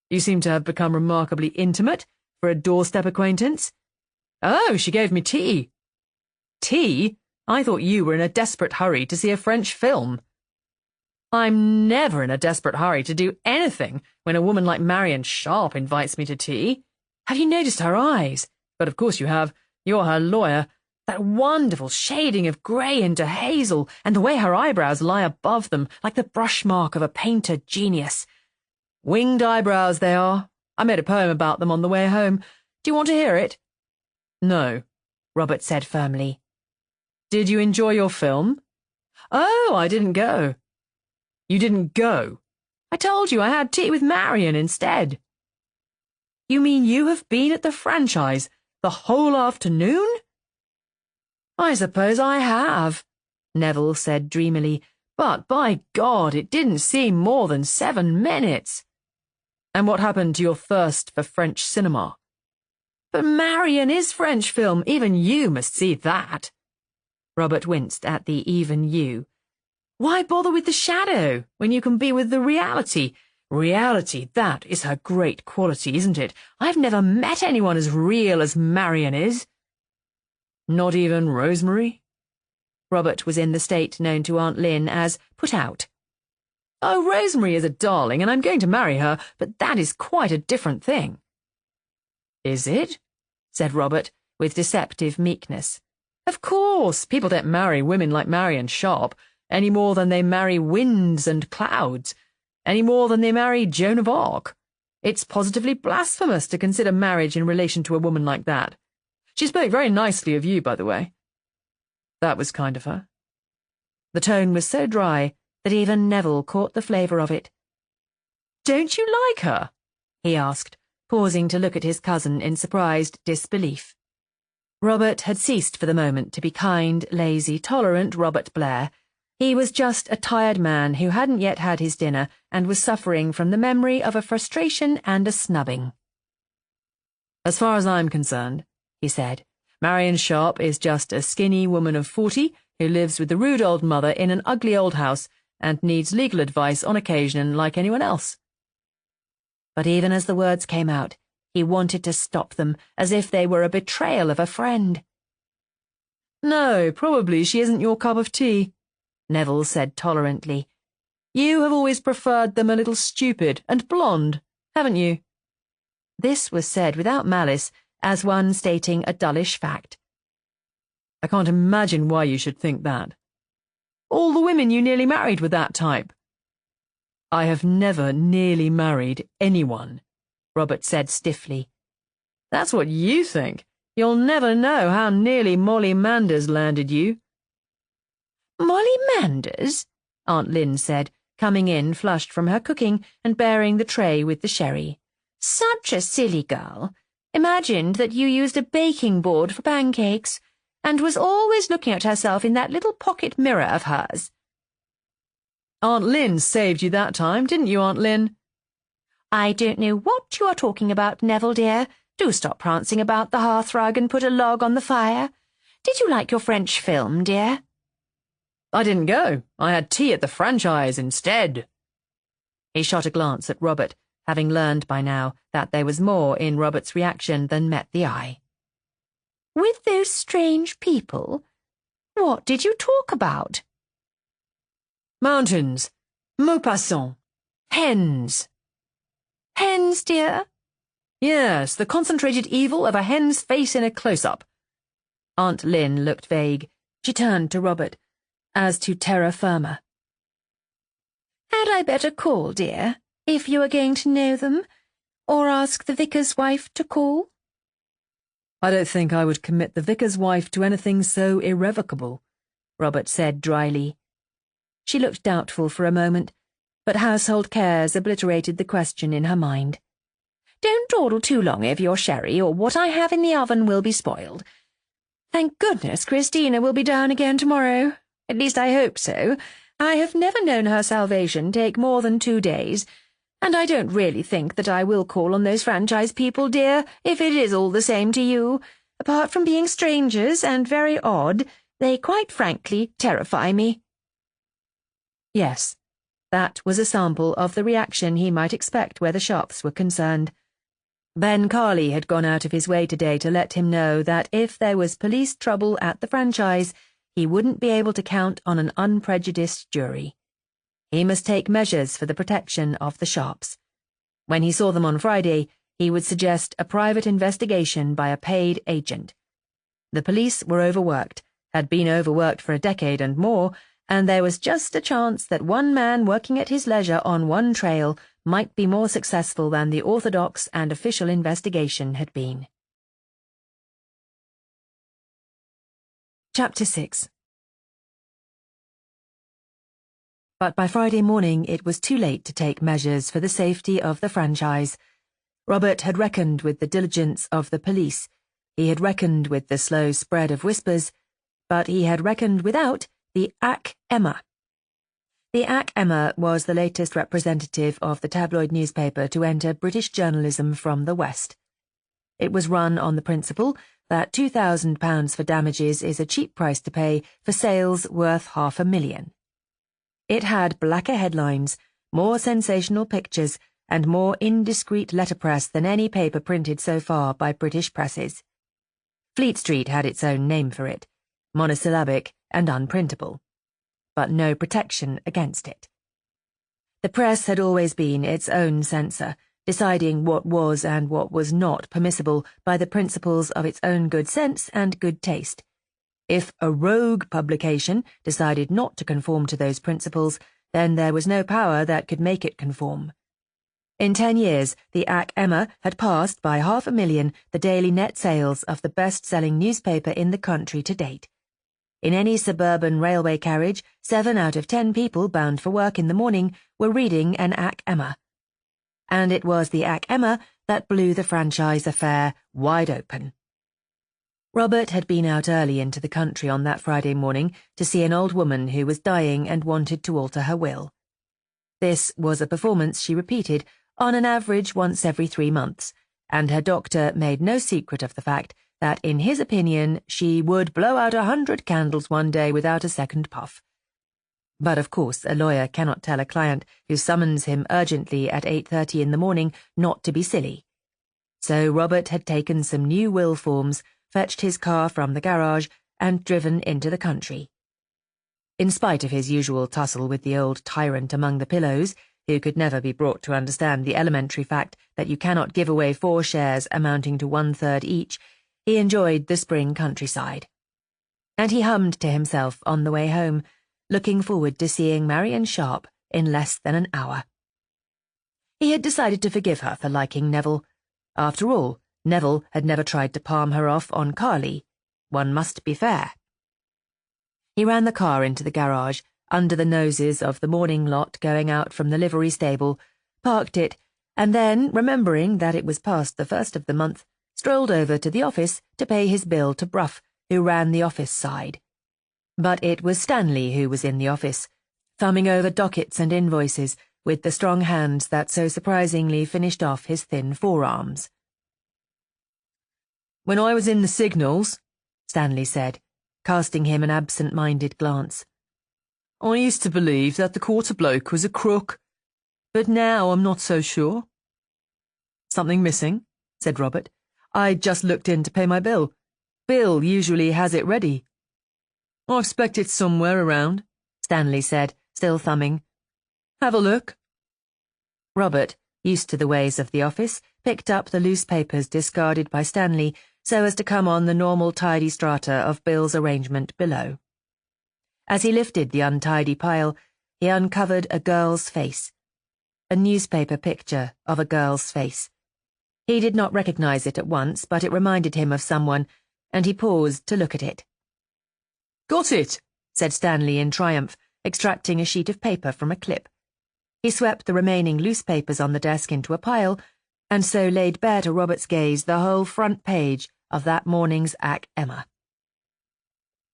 "You seem to have become remarkably intimate for a doorstep acquaintance." "Oh, she gave me tea." "Tea? I thought you were in a desperate hurry to see a French film." "I'm never in a desperate hurry to do anything when a woman like Marion Sharp invites me to tea. Have you noticed her eyes? But of course you have. You're her lawyer. That wonderful shading of grey into hazel, and the way her eyebrows lie above them, like the brush mark of a painter genius. Winged eyebrows they are. I made a poem about them on the way home. Do you want to hear it? No, Robert said firmly. Did you enjoy your film? Oh, I didn't go. You didn't go? I told you I had tea with Marion instead. You mean you have been at the franchise the whole afternoon? I suppose I have, Neville said dreamily, but by God, it didn't seem more than 7 minutes. And what happened to your thirst for French cinema? But Marion is French film, even you must see that. Robert winced at the even you. Why bother with the shadow when you can be with the reality? Reality, that is her great quality, isn't it? I've never met anyone as real as Marion is. Not even Rosemary? Robert was in the state known to Aunt Lynn as put out. Oh, Rosemary is a darling, and I'm going to marry her, but that is quite a different thing. Is it? Said Robert, with deceptive meekness. Of course, people don't marry women like Marion Sharp, any more than they marry winds and clouds, any more than they marry Joan of Arc. It's positively blasphemous to consider marriage in relation to a woman like that. She spoke very nicely of you, by the way. That was kind of her. The tone was so dry that even Neville caught the flavour of it. Don't you like her? He asked, pausing to look at his cousin in surprised disbelief. Robert had ceased for the moment to be kind, lazy, tolerant Robert Blair. He was just a tired man who hadn't yet had his dinner and was suffering from the memory of a frustration and a snubbing. As far as I'm concerned, he said, Marion Sharp is just a skinny woman of 40 who lives with a rude old mother in an ugly old house and needs legal advice on occasion like anyone else. But even as the words came out, he wanted to stop them, as if they were a betrayal of a friend. No, probably she isn't your cup of tea, Neville said tolerantly. You have always preferred them a little stupid and blonde, haven't you? This was said without malice, as one stating a dullish fact. I can't imagine why you should think that. All the women you nearly married were that type. I have never nearly married anyone, Robert said stiffly. That's what you think. You'll never know how nearly Molly Manders landed you. Molly Manders? Aunt Lynn said, coming in flushed from her cooking and bearing the tray with the sherry. Such a silly girl. Imagined that you used a baking board for pancakes, and was always looking at herself in that little pocket mirror of hers. Aunt Lynn saved you that time, didn't you, Aunt Lynn? I don't know what you are talking about, Neville dear. Do stop prancing about the hearthrug and put a log on the fire. Did you like your French film, dear? I didn't go. I had tea at the franchise instead. He shot a glance at Robert, having learned by now that there was more in Robert's reaction than met the eye. With those strange people? What did you talk about? Mountains, Maupassant, hens. Hens, dear? Yes, the concentrated evil of a hen's face in a close-up. Aunt Lynn looked vague. She turned to Robert, as to terra firma. Had I better call, dear, if you are going to know them, or ask the vicar's wife to call? I don't think I would commit the vicar's wife to anything so irrevocable, Robert said dryly. She looked doubtful for a moment, but household cares obliterated the question in her mind. Don't dawdle too long over your sherry, or what I have in the oven will be spoiled. Thank goodness Christina will be down again tomorrow. At least I hope so. I have never known her salvation take more than 2 days, and I don't really think that I will call on those franchise people, dear, if it is all the same to you. Apart from being strangers and very odd, they quite frankly terrify me. Yes, that was a sample of the reaction he might expect where the Sharps were concerned. Ben Carley had gone out of his way today to let him know that if there was police trouble at the franchise, he wouldn't be able to count on an unprejudiced jury. He must take measures for the protection of the Sharps. When he saw them on Friday, he would suggest a private investigation by a paid agent. The police were overworked, had been overworked for a decade and more, and there was just a chance that one man working at his leisure on one trail might be more successful than the orthodox and official investigation had been. Chapter 6. But by Friday morning it was too late to take measures for the safety of the franchise. Robert had reckoned with the diligence of the police. He had reckoned with the slow spread of whispers, but he had reckoned without the Ac Emma. The Ac Emma was the latest representative of the tabloid newspaper to enter British journalism from the West. It was run on the principle that £2,000 for damages is a cheap price to pay for sales worth £500,000. It had blacker headlines, more sensational pictures, and more indiscreet letterpress than any paper printed so far by British presses. Fleet Street had its own name for it, monosyllabic and unprintable, but no protection against it. The press had always been its own censor, deciding what was and what was not permissible by the principles of its own good sense and good taste. If a rogue publication decided not to conform to those principles, then there was no power that could make it conform. In 10 years, the Ac Emma had passed by £500,000 the daily net sales of the best-selling newspaper in the country to date. In any suburban railway carriage, 7 out of 10 people bound for work in the morning were reading an Ac Emma. And it was the Ac Emma that blew the franchise affair wide open. Robert had been out early into the country on that Friday morning to see an old woman who was dying and wanted to alter her will. This was a performance she repeated on an average once every 3 months, and her doctor made no secret of the fact that, in his opinion, she would blow out 100 candles one day without a second puff. But of course a lawyer cannot tell a client who summons him urgently at 8:30 in the morning not to be silly. So Robert had taken some new will forms, fetched his car from the garage, and driven into the country. In spite of his usual tussle with the old tyrant among the pillows, who could never be brought to understand the elementary fact that you cannot give away 4 shares amounting to 1/3 each, he enjoyed the spring countryside. And he hummed to himself on the way home, looking forward to seeing Marion Sharp in less than an hour. He had decided to forgive her for liking Neville. After all, Neville had never tried to palm her off on Carly. One must be fair. He ran the car into the garage, under the noses of the morning lot going out from the livery stable, parked it, and then, remembering that it was past the 1st of the month, strolled over to the office to pay his bill to Bruff, who ran the office side. But it was Stanley who was in the office, thumbing over dockets and invoices with the strong hands that so surprisingly finished off his thin forearms. "When I was in the signals," Stanley said, casting him an absent-minded glance, "I used to believe that the quarter bloke was a crook, but now I'm not so sure." "Something missing?" said Robert. "I just looked in to pay my bill. Bill usually has it ready." "I expect it's somewhere around," Stanley said, still thumbing. "Have a look." Robert, used to the ways of the office, picked up the loose papers discarded by Stanley so as to come on the normal tidy strata of Bill's arrangement below. As he lifted the untidy pile, he uncovered a girl's face. A newspaper picture of a girl's face. He did not recognize it at once, but it reminded him of someone, and he paused to look at it. "Got it," said Stanley in triumph, extracting a sheet of paper from a clip. He swept the remaining loose papers on the desk into a pile, and so laid bare to Robert's gaze the whole front page of that morning's Ac Emma.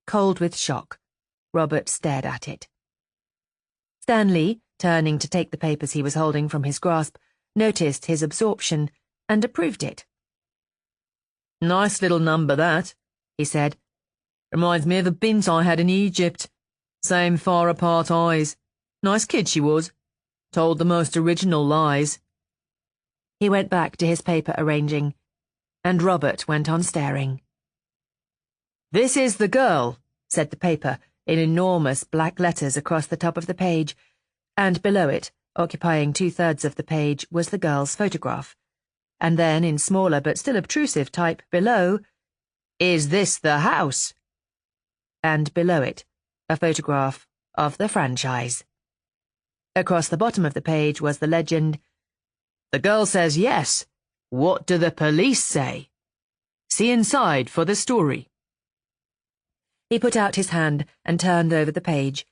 Cold with shock, Robert stared at it. Stanley, turning to take the papers he was holding from his grasp, noticed his absorption and approved it. "Nice little number, that," he said. "Reminds me of a bint I had in Egypt. Same far apart eyes. Nice kid she was. Told the most original lies." He went back to his paper arranging, and Robert went on staring. "This is the girl," said the paper, in enormous black letters across the top of the page, and below it, occupying 2/3 of the page, was the girl's photograph. And then, in smaller but still obtrusive type below, "Is this the house?" And below it, a photograph of the franchise. Across the bottom of the page was the legend, "The girl says yes. What do the police say? See inside for the story." He put out his hand and turned over the page.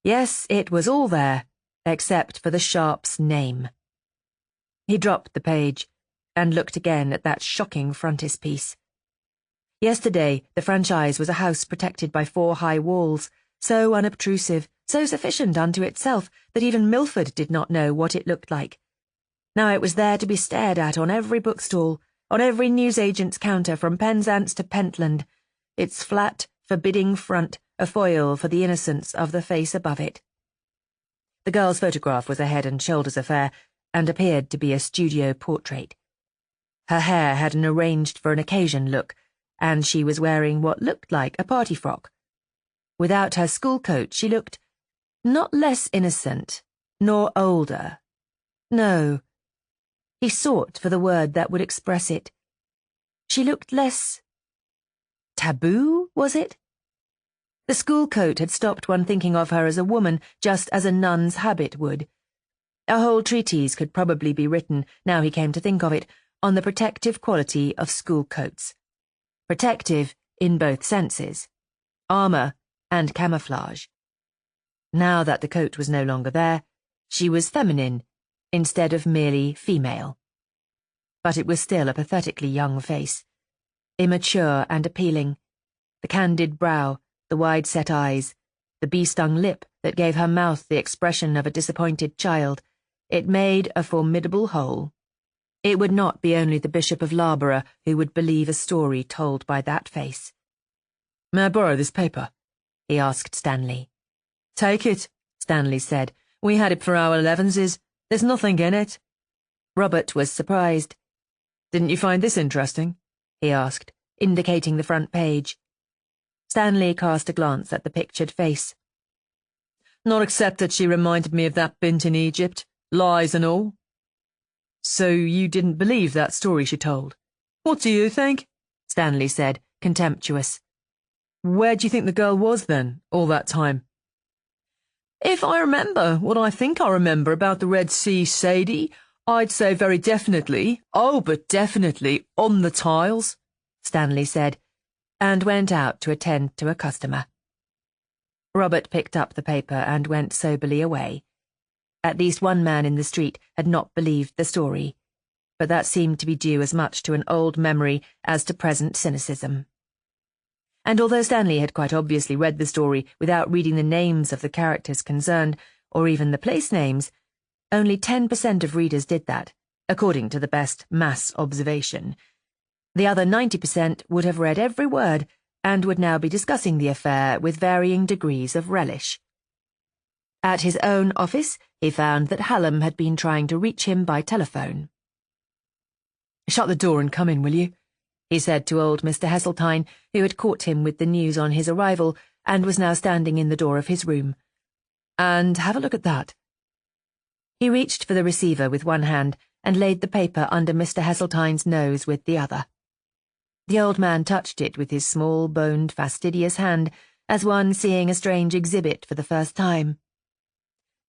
Yes, it was all there, except for the sharp's name. He dropped the page and looked again at that shocking frontispiece. Yesterday, the franchise was a house protected by 4 high walls, so unobtrusive, so sufficient unto itself that even Milford did not know what it looked like. Now it was there to be stared at on every bookstall, on every newsagent's counter from Penzance to Pentland, its flat, forbidding front a foil for the innocence of the face above it. The girl's photograph was a head and shoulders affair, and appeared to be a studio portrait. Her hair had an arranged for an occasion look, and she was wearing what looked like a party frock. Without her school coat, she looked not less innocent, nor older. No. He sought for the word that would express it. She looked less taboo, was it? The school coat had stopped one thinking of her as a woman, just as a nun's habit would. A whole treatise could probably be written, now he came to think of it, on the protective quality of school coats. Protective in both senses, armour and camouflage. Now that the coat was no longer there, she was feminine instead of merely female. But it was still a pathetically young face, immature and appealing, the candid brow, the wide-set eyes, the bee-stung lip that gave her mouth the expression of a disappointed child. It made a formidable whole. It would not be only the Bishop of Loughborough who would believe a story told by that face. "May I borrow this paper?" he asked Stanley. "Take it," Stanley said. "We had it for our 11s. There's nothing in it." Robert was surprised. "Didn't you find this interesting?" he asked, indicating the front page. Stanley cast a glance at the pictured face. "Not except that she reminded me of that bint in Egypt, lies and all." "So you didn't believe that story she told?" "What do you think?" Stanley said, contemptuous. "Where do you think the girl was then, all that time?" "If I remember what I think I remember about the Red Sea Sadie, I'd say very definitely, oh, but definitely, on the tiles," Stanley said, and went out to attend to a customer. Robert picked up the paper and went soberly away. At least one man in the street had not believed the story, but that seemed to be due as much to an old memory as to present cynicism. And although Stanley had quite obviously read the story without reading the names of the characters concerned, or even the place names, only 10% of readers did that, according to the best mass observation. The other 90% would have read every word and would now be discussing the affair with varying degrees of relish. At his own office, he found that Hallam had been trying to reach him by telephone. "Shut the door and come in, will you?" he said to old Mr. Heseltine, who had caught him with the news on his arrival and was now standing in the door of his room. "And have a look at that." He reached for the receiver with one hand and laid the paper under Mr. Heseltine's nose with the other. The old man touched it with his small-boned, fastidious hand, as one seeing a strange exhibit for the first time.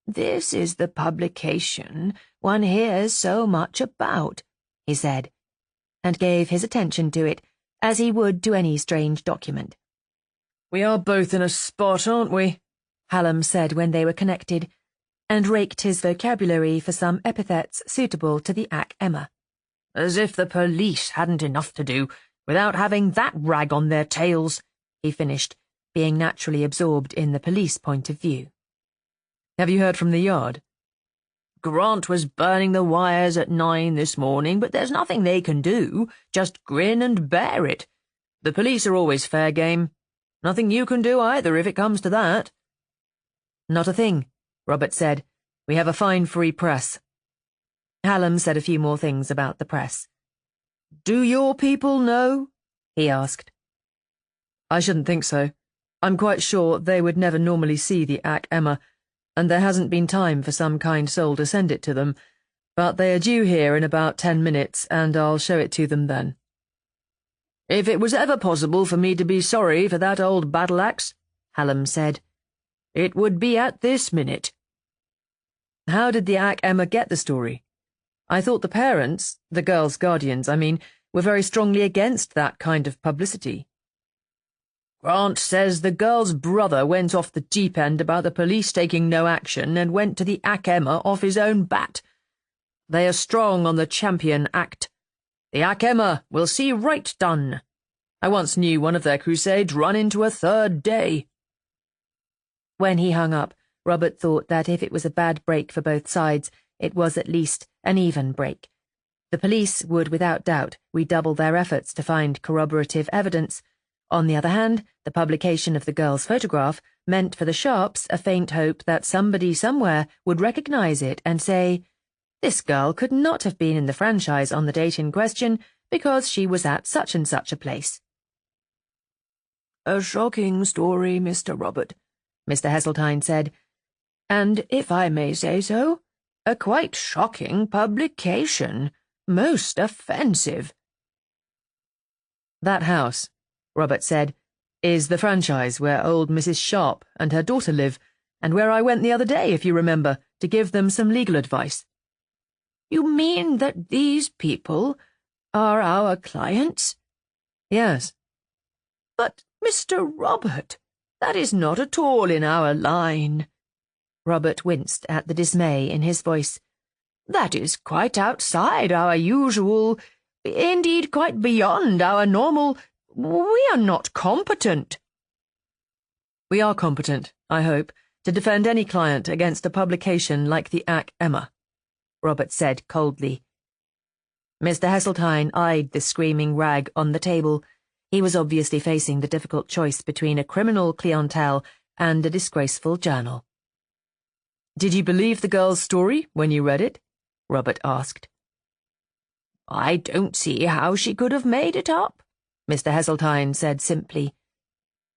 "This is the publication one hears so much about," he said, and gave his attention to it, as he would to any strange document. "We are both in a spot, aren't we?" Hallam said when they were connected, and raked his vocabulary for some epithets suitable to the Ac Emma. "As if the police hadn't enough to do without having that rag on their tails," he finished, being naturally absorbed in the police point of view. "Have you heard from the yard?" "Grant was burning the wires at 9 this morning, but there's nothing they can do. Just grin and bear it. The police are always fair game. Nothing you can do either if it comes to that." "Not a thing," Robert said. "We have a fine free press." Hallam said a few more things about the press. "Do your people know?" he asked. "I shouldn't think so. I'm quite sure they would never normally see the Ac Emma, and there hasn't been time for some kind soul to send it to them, but they are due here in about 10 minutes, and I'll show it to them then." "If it was ever possible for me to be sorry for that old battle-axe," Hallam said, "it would be at this minute." "How did the Ac Emma get the story? I thought the parents, the girl's guardians, I mean, were very strongly against that kind of publicity." Grant says the girl's brother went off the deep end about the police taking no action and went to the Ac Emma off his own bat. They are strong on the champion act. The Ac Emma will see right done. I once knew one of their crusades run into a third day. When he hung up, Robert thought that if it was a bad break for both sides, it was at least an even break. The police would without doubt redouble their efforts to find corroborative evidence. On the other hand, the publication of the girl's photograph meant for the Sharps a faint hope that somebody somewhere would recognize it and say, "This girl could not have been in the franchise on the date in question because she was at such and such a place." "A shocking story, Mr. Robert," Mr. Heseltine said, "and, if I may say so, a quite shocking publication. Most offensive." "That house," Robert said, "is the franchise where old Mrs. Sharp and her daughter live, and where I went the other day, if you remember, to give them some legal advice." "You mean that these people are our clients?" "Yes." "But, Mr. Robert, that is not at all in our line." Robert winced at the dismay in his voice. "That is quite outside our usual, indeed quite beyond our normal. We are not competent." "We are competent, I hope, to defend any client against a publication like the Ac Emma," Robert said coldly. Mr. Heseltine eyed the screaming rag on the table. He was obviously facing the difficult choice between a criminal clientele and a disgraceful journal. "Did you believe the girl's story when you read it?" Robert asked. "I don't see how she could have made it up," Mr. Heseltine said simply.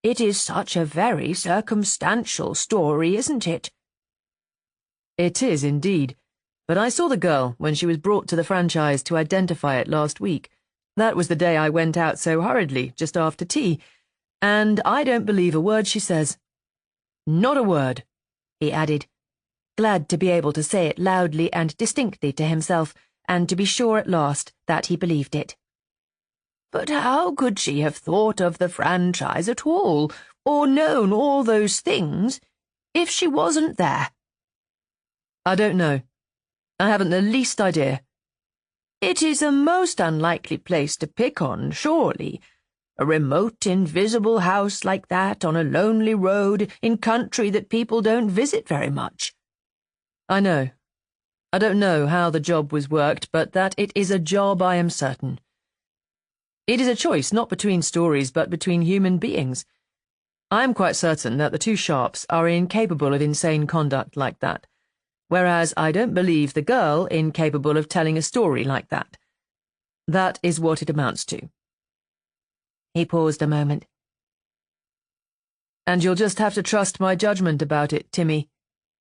"It is such a very circumstantial story, isn't it?" "It is, indeed. But I saw the girl when she was brought to the franchise to identify it last week. That was the day I went out so hurriedly, just after tea, and I don't believe a word she says. Not a word," he added, glad to be able to say it loudly and distinctly to himself, and to be sure at last that he believed it. "But how could she have thought of the franchise at all, or known all those things, if she wasn't there?" "I don't know. I haven't the least idea." "It is a most unlikely place to pick on, surely. A remote, invisible house like that on a lonely road in country that people don't visit very much." "I know. I don't know how the job was worked, but that it is a job I am certain. It is a choice not between stories but between human beings. I am quite certain that the two Sharps are incapable of insane conduct like that, whereas I don't believe the girl incapable of telling a story like that. That is what it amounts to." He paused a moment. "And you'll just have to trust my judgment about it, Timmy,"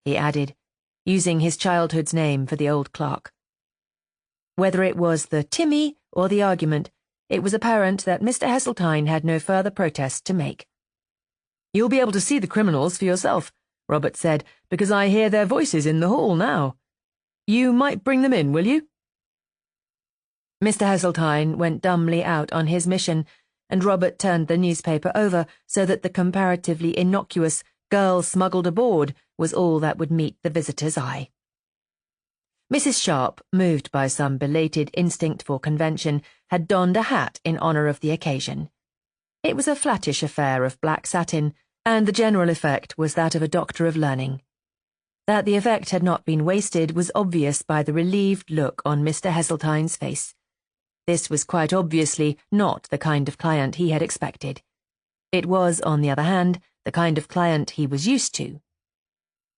he added, using his childhood's name for the old clerk. Whether it was the Timmy or the argument, it was apparent that Mr. Heseltine had no further protest to make. "You'll be able to see the criminals for yourself," Robert said, "because I hear their voices in the hall now. You might bring them in, will you?" Mr. Heseltine went dumbly out on his mission, and Robert turned the newspaper over so that the comparatively innocuous "girl smuggled aboard" was all that would meet the visitor's eye. Mrs. Sharp, moved by some belated instinct for convention, had donned a hat in honor of the occasion. It was a flattish affair of black satin, and the general effect was that of a doctor of learning. That the effect had not been wasted was obvious by the relieved look on Mr. Heseltine's face. This was quite obviously not the kind of client he had expected. It was, on the other hand, the kind of client he was used to.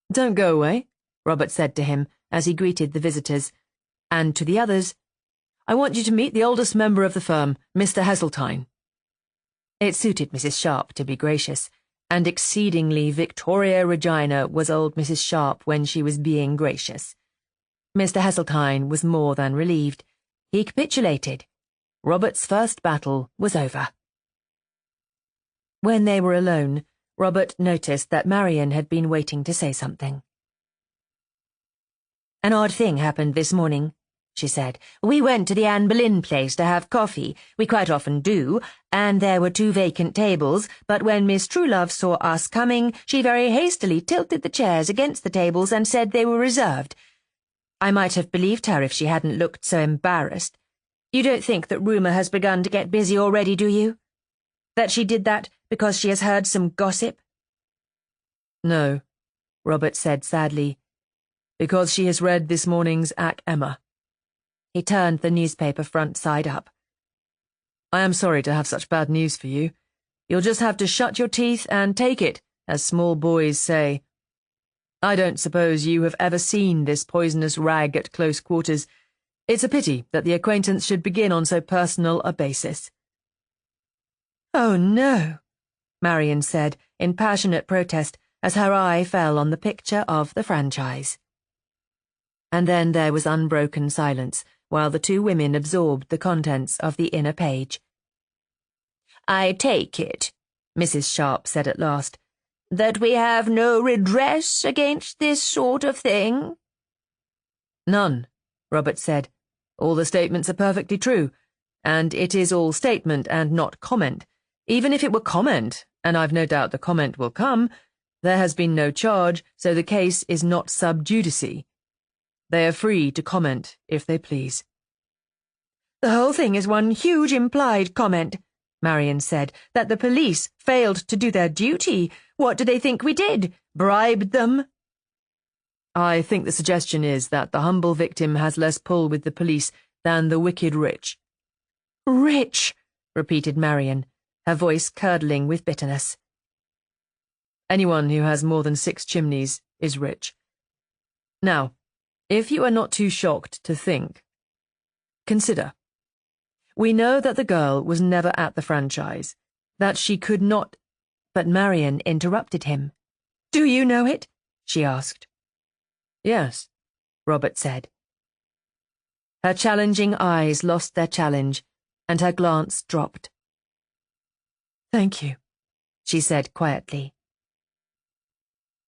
"Don't go away," Robert said to him as he greeted the visitors, and to the others, "I want you to meet the oldest member of the firm, Mr. Heseltine." It suited Mrs. Sharp to be gracious, and exceedingly Victoria Regina was old Mrs. Sharp when she was being gracious. Mr. Heseltine was more than relieved. He capitulated. Robert's first battle was over. When they were alone, Robert noticed that Marian had been waiting to say something. "An odd thing happened this morning," she said. "We went to the Anne Boleyn place to have coffee. We quite often do, and there were 2 vacant tables, but when Miss Truelove saw us coming, she very hastily tilted the chairs against the tables and said they were reserved. I might have believed her if she hadn't looked so embarrassed. You don't think that rumour has begun to get busy already, do you? That she did that because she has heard some gossip?" "No," Robert said sadly, "because she has read this morning's Ac Emma." He turned the newspaper front side up. "I am sorry to have such bad news for you. You'll just have to shut your teeth and take it, as small boys say. I don't suppose you have ever seen this poisonous rag at close quarters. It's a pity that the acquaintance should begin on so personal a basis." "Oh, no," Marion said in passionate protest as her eye fell on the picture of the franchise. And then there was unbroken silence while the 2 women absorbed the contents of the inner page. "I take it," Mrs. Sharp said at last, "that we have no redress against this sort of thing?" "None," Robert said. "All the statements are perfectly true, and it is all statement and not comment. Even if it were comment, and I've no doubt the comment will come, there has been no charge, so the case is not sub judice. They are free to comment if they please." "The whole thing is one huge implied comment," Marion said, "that the police failed to do their duty. What do they think we did? Bribed them?" "I think the suggestion is that the humble victim has less pull with the police than the wicked rich." "Rich," repeated Marion, her voice curdling with bitterness. "Anyone who has more than 6 chimneys is rich. Now, if you are not too shocked to think, consider. We know that the girl was never at the franchise, that she could not—" But Marion interrupted him. "Do you know it?" she asked. "Yes," Robert said. Her challenging eyes lost their challenge, and her glance dropped. "Thank you," she said quietly.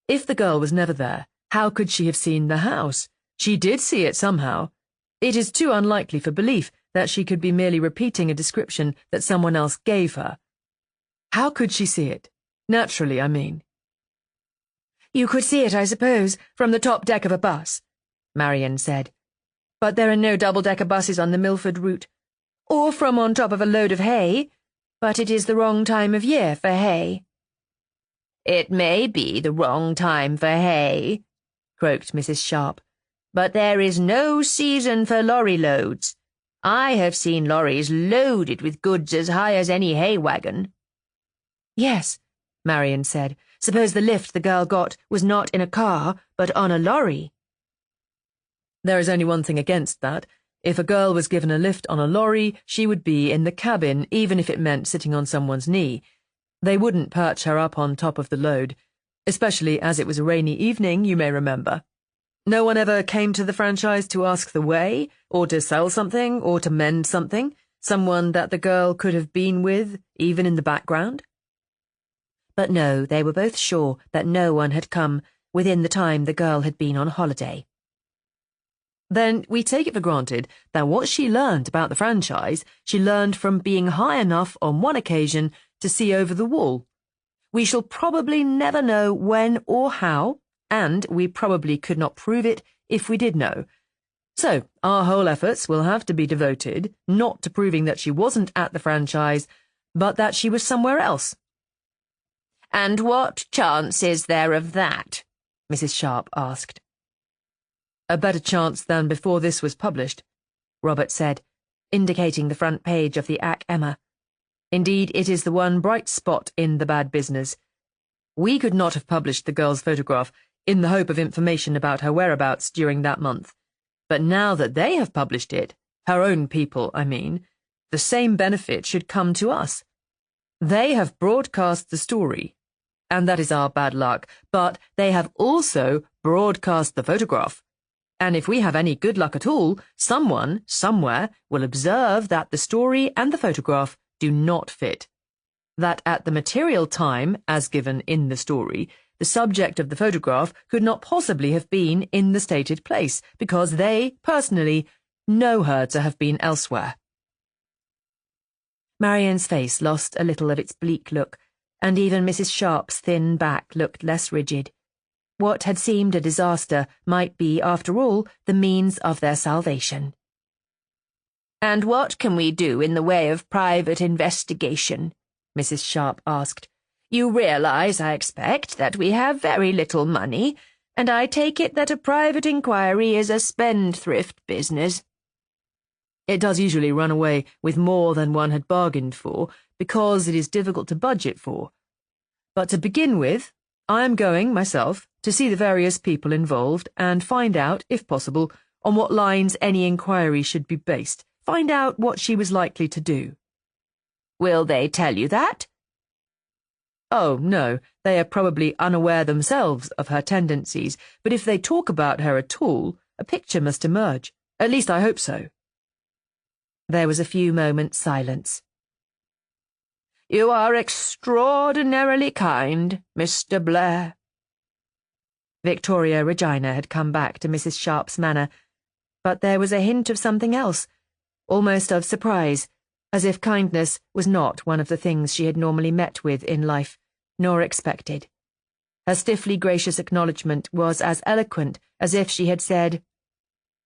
If the girl was never there, how could she have seen the house? She did see it somehow. It is too unlikely for belief that she could be merely repeating a description that someone else gave her. How could she see it? Naturally, I mean. "You could see it, I suppose, from the top deck of a bus," Marion said. "But there are no double-decker buses on the Milford route. Or from on top of a load of hay. But it is the wrong time of year for hay." "It may be the wrong time for hay," croaked Mrs. Sharp, "but there is no season for lorry loads. I have seen lorries loaded with goods as high as any hay wagon." "Yes," Marion said. "Suppose the lift the girl got was not in a car, but on a lorry." "There is only one thing against that. If a girl was given a lift on a lorry, she would be in the cabin, even if it meant sitting on someone's knee. They wouldn't perch her up on top of the load, especially as it was a rainy evening, you may remember. No one ever came to the franchise to ask the way, or to sell something, or to mend something, someone that the girl could have been with, even in the background?" But no, they were both sure that no one had come within the time the girl had been on holiday. "Then we take it for granted that what she learned about the franchise, she learned from being high enough on one occasion to see over the wall. We shall probably never know when or how, and we probably could not prove it if we did know. So our whole efforts will have to be devoted, not to proving that she wasn't at the franchise, but that she was somewhere else." "And what chance is there of that?" Mrs. Sharp asked. "A better chance than before this was published," Robert said, indicating the front page of the Ac Emma. "Indeed, it is the one bright spot in the bad business. We could not have published the girl's photograph in the hope of information about her whereabouts during that month. But now that they have published it, her own people, I mean, the same benefit should come to us. They have broadcast the story, and that is our bad luck, but they have also broadcast the photograph. And if we have any good luck at all, someone, somewhere, will observe that the story and the photograph do not fit. That at the material time, as given in the story, the subject of the photograph could not possibly have been in the stated place, because they, personally, know her to have been elsewhere." Marian's face lost a little of its bleak look, and even Mrs. Sharp's thin back looked less rigid. What had seemed a disaster might be, after all, the means of their salvation. "And what can we do in the way of private investigation?" Mrs. Sharp asked. "You realize, I expect, that we have very little money, and I take it that a private inquiry is a spendthrift business." It does usually run away with more than one had bargained for, because it is difficult to budget for. But to begin with, I am going, myself, to see the various people involved and find out, if possible, on what lines any inquiry should be based. Find out what she was likely to do. "Will they tell you that?" Oh, no, they are probably unaware themselves of her tendencies, but if they talk about her at all, a picture must emerge. At least I hope so. There was a few moments' silence. "You are extraordinarily kind, Mr. Blair." Victoria Regina had come back to Mrs. Sharp's manner, but there was a hint of something else, almost of surprise, as if kindness was not one of the things she had normally met with in life, nor expected. Her stiffly gracious acknowledgement was as eloquent as if she had said,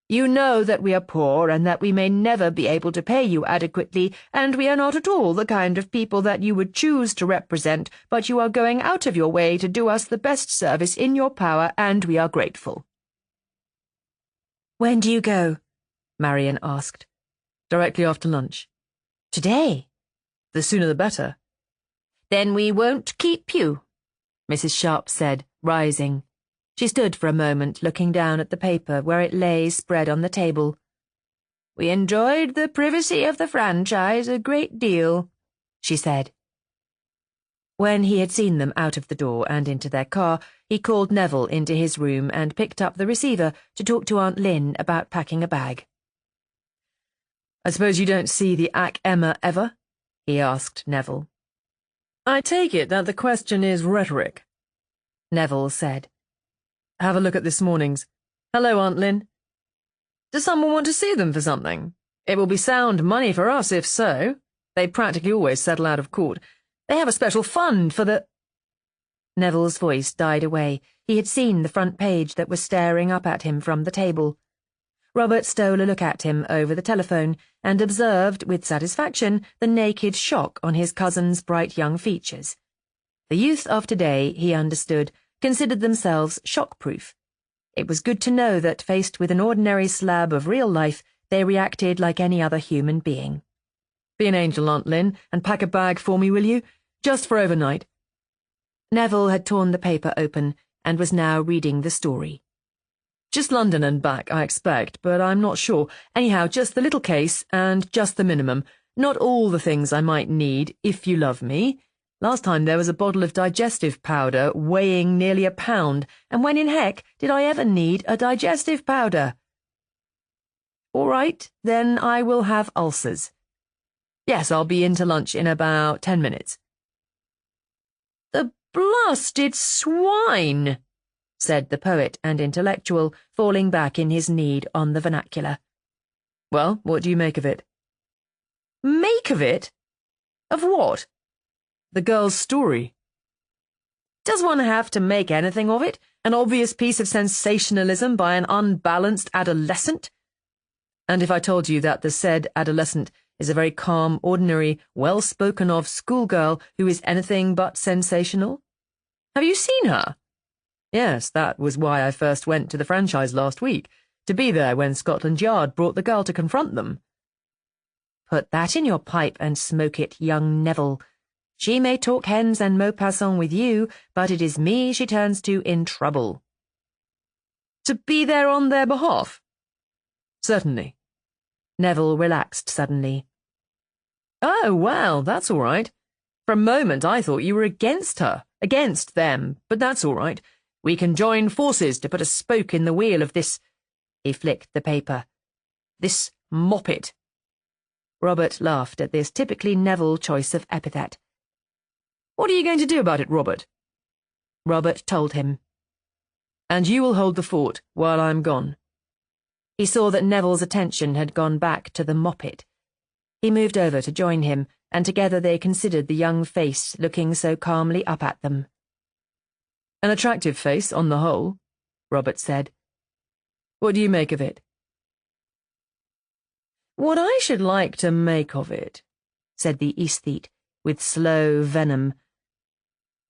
"You know that we are poor and that we may never be able to pay you adequately, and we are not at all the kind of people that you would choose to represent, but you are going out of your way to do us the best service in your power, and we are grateful." "When do you go?" Marian asked. "Directly after lunch." "Today?" "The sooner the better." "Then we won't keep you," Mrs. Sharp said, rising. She stood for a moment looking down at the paper where it lay spread on the table. "We enjoyed the privacy of the franchise a great deal," she said. When he had seen them out of the door and into their car, he called Neville into his room and picked up the receiver to talk to Aunt Lynn about packing a bag. "I suppose you don't see the Ac Emma ever?" he asked Neville. "I take it that the question is rhetoric," Neville said. "Have a look at this morning's. Hello, Aunt Lynn. Does someone want to see them for something? It will be sound money for us if so. They practically always settle out of court. They have a special fund for the—" Neville's voice died away. He had seen the front page that was staring up at him from the table. Robert stole a look at him over the telephone and observed with satisfaction the naked shock on his cousin's bright young features. The youth of today, he understood, considered themselves shock-proof. It was good to know that, faced with an ordinary slab of real life, they reacted like any other human being. "Be an angel, Aunt Lynn, and pack a bag for me, will you? Just for overnight." Neville had torn the paper open and was now reading the story. "Just London and back, I expect, but I'm not sure. Anyhow, just the little case and just the minimum. Not all the things I might need, if you love me. Last time there was a bottle of digestive powder weighing nearly a pound, and when in heck did I ever need a digestive powder? All right, then I will have ulcers. Yes, I'll be in to lunch in about 10 minutes. "The blasted swine," said the poet and intellectual, falling back in his need on the vernacular. "Well, what do you make of it?" "Make of it? Of what?" "The girl's story." "Does one have to make anything of it? An obvious piece of sensationalism by an unbalanced adolescent? And if I told you that the said adolescent is a very calm, ordinary, well-spoken-of schoolgirl who is anything but sensational? Have you seen her?" "Yes, that was why I first went to the franchise last week, to be there when Scotland Yard brought the girl to confront them." "Put that in your pipe and smoke it, young Neville. She may talk hens and Maupassant with you, but it is me she turns to in trouble." "To be there on their behalf?" "Certainly." Neville relaxed suddenly. "Oh, well, that's all right. For a moment I thought you were against her, against them, but that's all right. We can join forces to put a spoke in the wheel of this—" He flicked the paper. "This moppet." Robert laughed at this typically Neville choice of epithet. "What are you going to do about it, Robert?" Robert told him. "And you will hold the fort while I'm gone." He saw that Neville's attention had gone back to the moppet. He moved over to join him, and together they considered the young face looking so calmly up at them. An attractive face, on the whole, Robert said. What do you make of it? What I should like to make of it, said the aesthete, with slow venom,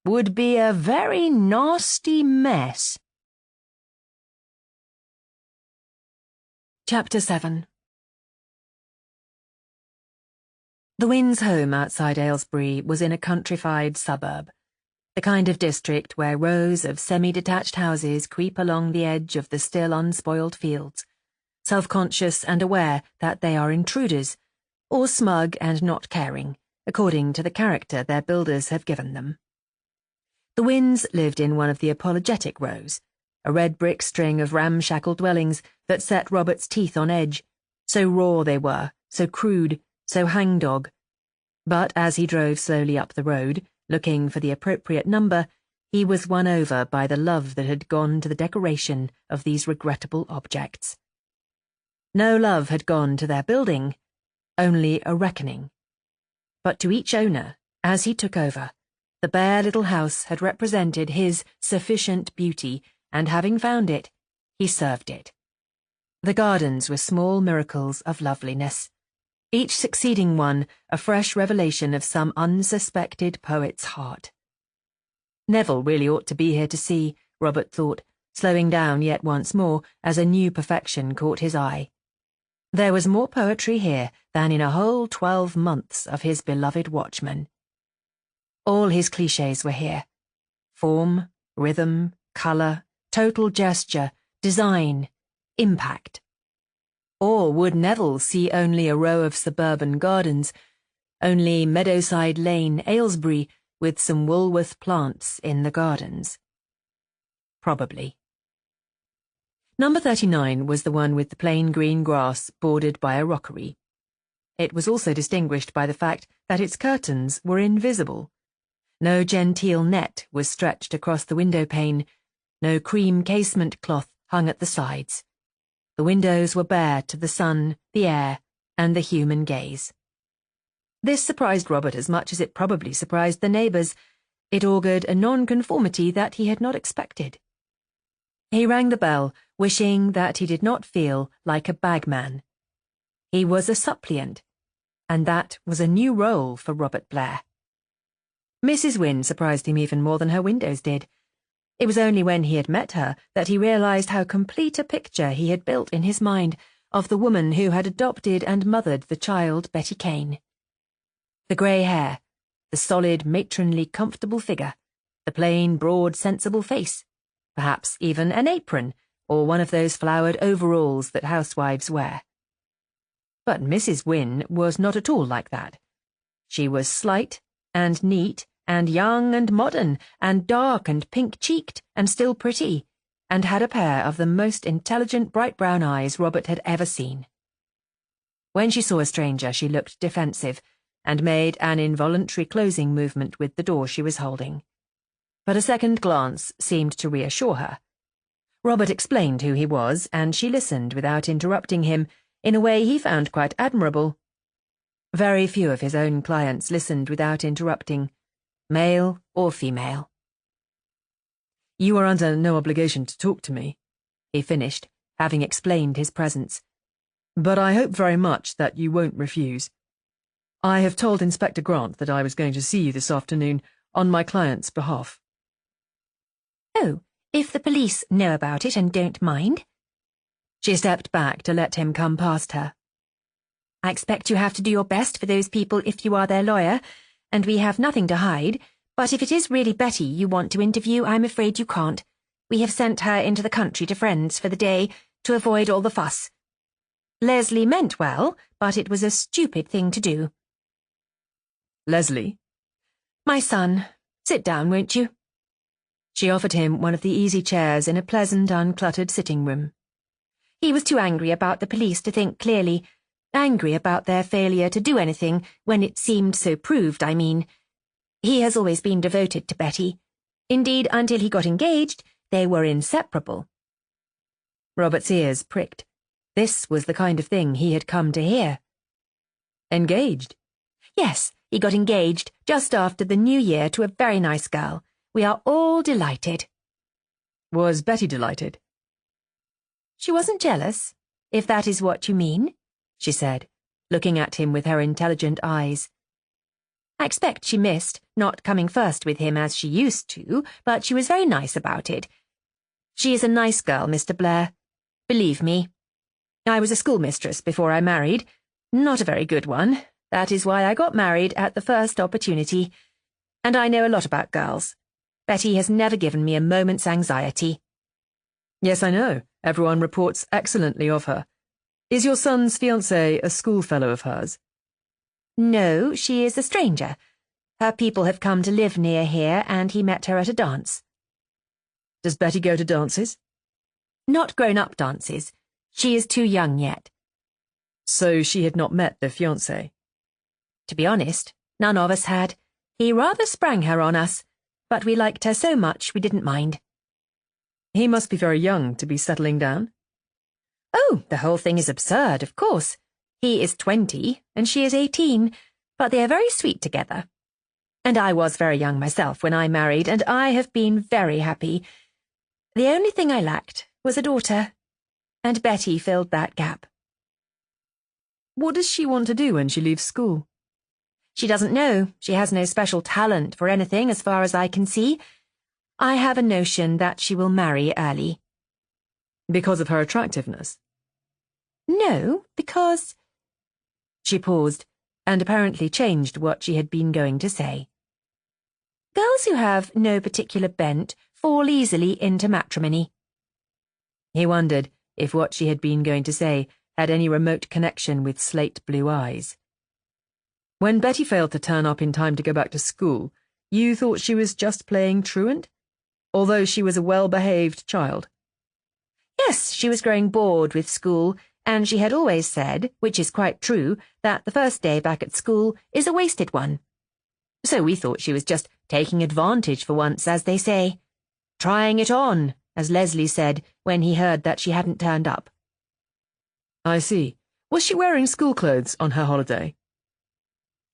would be a very nasty mess. Chapter 7. The Wynns' home outside Aylesbury was in a countrified suburb, the kind of district where rows of semi-detached houses creep along the edge of the still unspoiled fields, self-conscious and aware that they are intruders, or smug and not caring, according to the character their builders have given them. The Wynns lived in one of the apologetic rows, a red brick string of ramshackle dwellings that set Robert's teeth on edge, so raw they were, so crude, so hangdog. But as he drove slowly up the road, looking for the appropriate number, he was won over by the love that had gone to the decoration of these regrettable objects. No love had gone to their building, only a reckoning. But to each owner, as he took over, the bare little house had represented his sufficient beauty, and having found it, he served it. The gardens were small miracles of loveliness, each succeeding one a fresh revelation of some unsuspected poet's heart. Neville really ought to be here to see, Robert thought, slowing down yet once more as a new perfection caught his eye. There was more poetry here than in a whole 12 months of his beloved Watchman. All his clichés were here. Form, rhythm, colour, total gesture, design, impact. Or would Neville see only a row of suburban gardens, only Meadowside Lane, Aylesbury, with some Woolworth plants in the gardens? Probably. Number 39 was the one with the plain green grass bordered by a rockery. It was also distinguished by the fact that its curtains were invisible. No genteel net was stretched across the window pane, no cream casement cloth hung at the sides. The windows were bare to the sun, the air, and the human gaze. This surprised Robert as much as it probably surprised the neighbours. It augured a nonconformity that he had not expected. He rang the bell, wishing that he did not feel like a bagman. He was a suppliant, and that was a new role for Robert Blair. Mrs. Wynne surprised him even more than her windows did. It was only when he had met her that he realised how complete a picture he had built in his mind of the woman who had adopted and mothered the child Betty Kane. The grey hair, the solid, matronly, comfortable figure, the plain, broad, sensible face, perhaps even an apron, or one of those flowered overalls that housewives wear. But Mrs. Wynne was not at all like that. She was slight and neat and young and modern and dark and pink-cheeked and still pretty, and had a pair of the most intelligent bright brown eyes Robert had ever seen. When she saw a stranger, she looked defensive and made an involuntary closing movement with the door she was holding. But a second glance seemed to reassure her. Robert explained who he was, and she listened without interrupting him in a way he found quite admirable. Very few of his own clients listened without interrupting, male or female. You are under no obligation to talk to me, he finished, having explained his presence. But I hope very much that you won't refuse. I have told Inspector Grant that I was going to see you this afternoon on my client's behalf. Oh, if the police know about it and don't mind? She stepped back to let him come past her. I expect you have to do your best for those people if you are their lawyer, and we have nothing to hide, but if it is really Betty you want to interview, I'm afraid you can't. We have sent her into the country to friends for the day to avoid all the fuss. Leslie meant well, but it was a stupid thing to do. Leslie? My son. Sit down, won't you? She offered him one of the easy chairs in a pleasant, uncluttered sitting room. He was too angry about the police to think clearly, angry about their failure to do anything when it seemed so proved, I mean. He has always been devoted to Betty. Indeed, until he got engaged, they were inseparable. Robert's ears pricked. This was the kind of thing he had come to hear. Engaged? Yes, he got engaged just after the New Year to a very nice girl. We are all delighted. Was Betty delighted? She wasn't jealous, if that is what you mean, she said, looking at him with her intelligent eyes. I expect she missed not coming first with him as she used to, but she was very nice about it. She is a nice girl, Mr. Blair. Believe me. I was a schoolmistress before I married. Not a very good one. That is why I got married at the first opportunity. And I know a lot about girls. Betty has never given me a moment's anxiety. Yes, I know. Everyone reports excellently of her. Is your son's fiancé a schoolfellow of hers? No, she is a stranger. Her people have come to live near here, and he met her at a dance. Does Betty go to dances? Not grown-up dances. She is too young yet. So she had not met the fiancé? To be honest, none of us had. He rather sprang her on us, but we liked her so much we didn't mind. He must be very young to be settling down. Oh, the whole thing is absurd, of course. He is 20, and she is 18, but they are very sweet together. And I was very young myself when I married, and I have been very happy. The only thing I lacked was a daughter, and Betty filled that gap. What does she want to do when she leaves school? She doesn't know. She has no special talent for anything as far as I can see. I have a notion that she will marry early. Because of her attractiveness? No, because... She paused, and apparently changed what she had been going to say. Girls who have no particular bent fall easily into matrimony. He wondered if what she had been going to say had any remote connection with slate blue eyes. When Betty failed to turn up in time to go back to school, you thought she was just playing truant, although she was a well-behaved child? Yes, she was growing bored with school, and she had always said, which is quite true, that the first day back at school is a wasted one. So we thought she was just taking advantage for once, as they say. Trying it on, as Leslie said when he heard that she hadn't turned up. I see. Was she wearing school clothes on her holiday?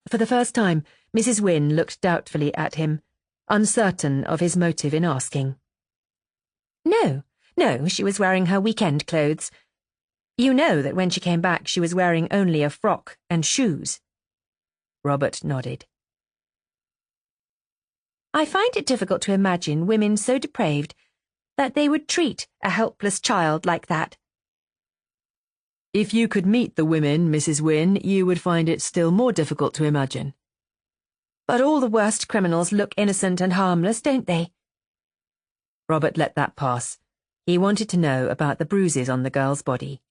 For the first time, Mrs. Wynne looked doubtfully at him, uncertain of his motive in asking. No, she was wearing her weekend clothes. You know that when she came back she was wearing only a frock and shoes. Robert nodded. I find it difficult to imagine women so depraved that they would treat a helpless child like that. If you could meet the women, Mrs. Wynne, you would find it still more difficult to imagine. But all the worst criminals look innocent and harmless, don't they? Robert let that pass. He wanted to know about the bruises on the girl's body.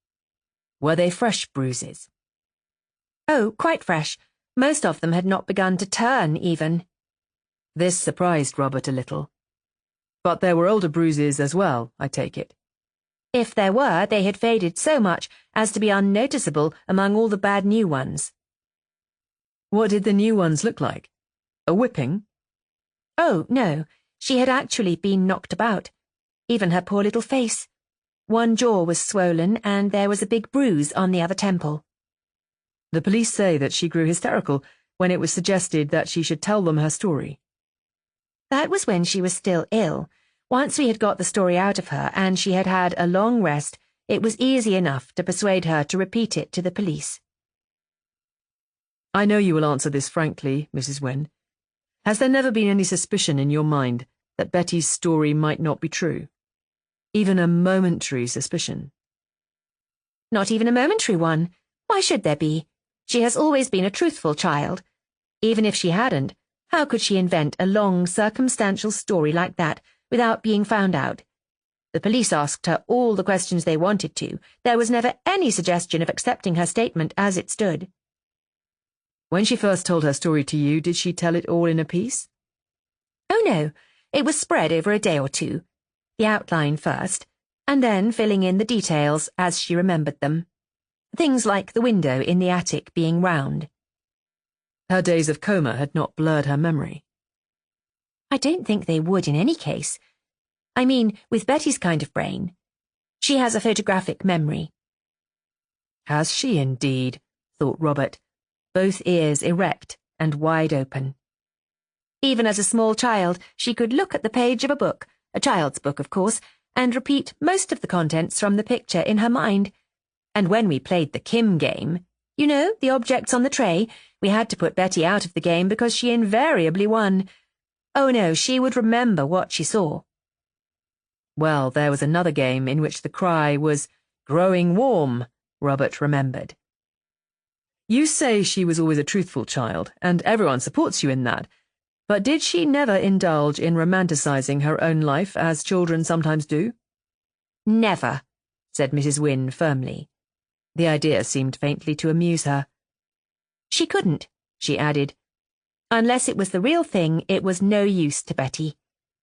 Were they fresh bruises? Oh, quite fresh. Most of them had not begun to turn, even. This surprised Robert a little. But there were older bruises as well, I take it. If there were, they had faded so much as to be unnoticeable among all the bad new ones. What did the new ones look like? A whipping? Oh, no. She had actually been knocked about. Even her poor little face. One jaw was swollen, and there was a big bruise on the other temple. The police say that she grew hysterical when it was suggested that she should tell them her story. That was when she was still ill. Once we had got the story out of her, and she had had a long rest, it was easy enough to persuade her to repeat it to the police. I know you will answer this frankly, Mrs. Wynne. Has there never been any suspicion in your mind that Betty's story might not be true? Even a momentary suspicion? Not even a momentary one. Why should there be? She has always been a truthful child. Even if she hadn't, how could she invent a long, circumstantial story like that without being found out? The police asked her all the questions they wanted to. There was never any suggestion of accepting her statement as it stood. When she first told her story to you, did she tell it all in a piece? Oh, no. It was spread over a day or two. The outline first, and then filling in the details as she remembered them. Things like the window in the attic being round. Her days of coma had not blurred her memory. I don't think they would in any case. I mean, with Betty's kind of brain. She has a photographic memory. Has she indeed? Thought Robert, both ears erect and wide open. Even as a small child, she could look at the page of a book, a child's book, of course, and repeat most of the contents from the picture in her mind. And when we played the Kim game, you know, the objects on the tray, we had to put Betty out of the game because she invariably won. Oh no, she would remember what she saw. Well, there was another game in which the cry was, "Growing warm," Robert remembered. You say she was always a truthful child, and everyone supports you in that, but did she never indulge in romanticizing her own life, as children sometimes do? Never, said Mrs. Wynne firmly. The idea seemed faintly to amuse her. She couldn't, she added. Unless it was the real thing, it was no use to Betty.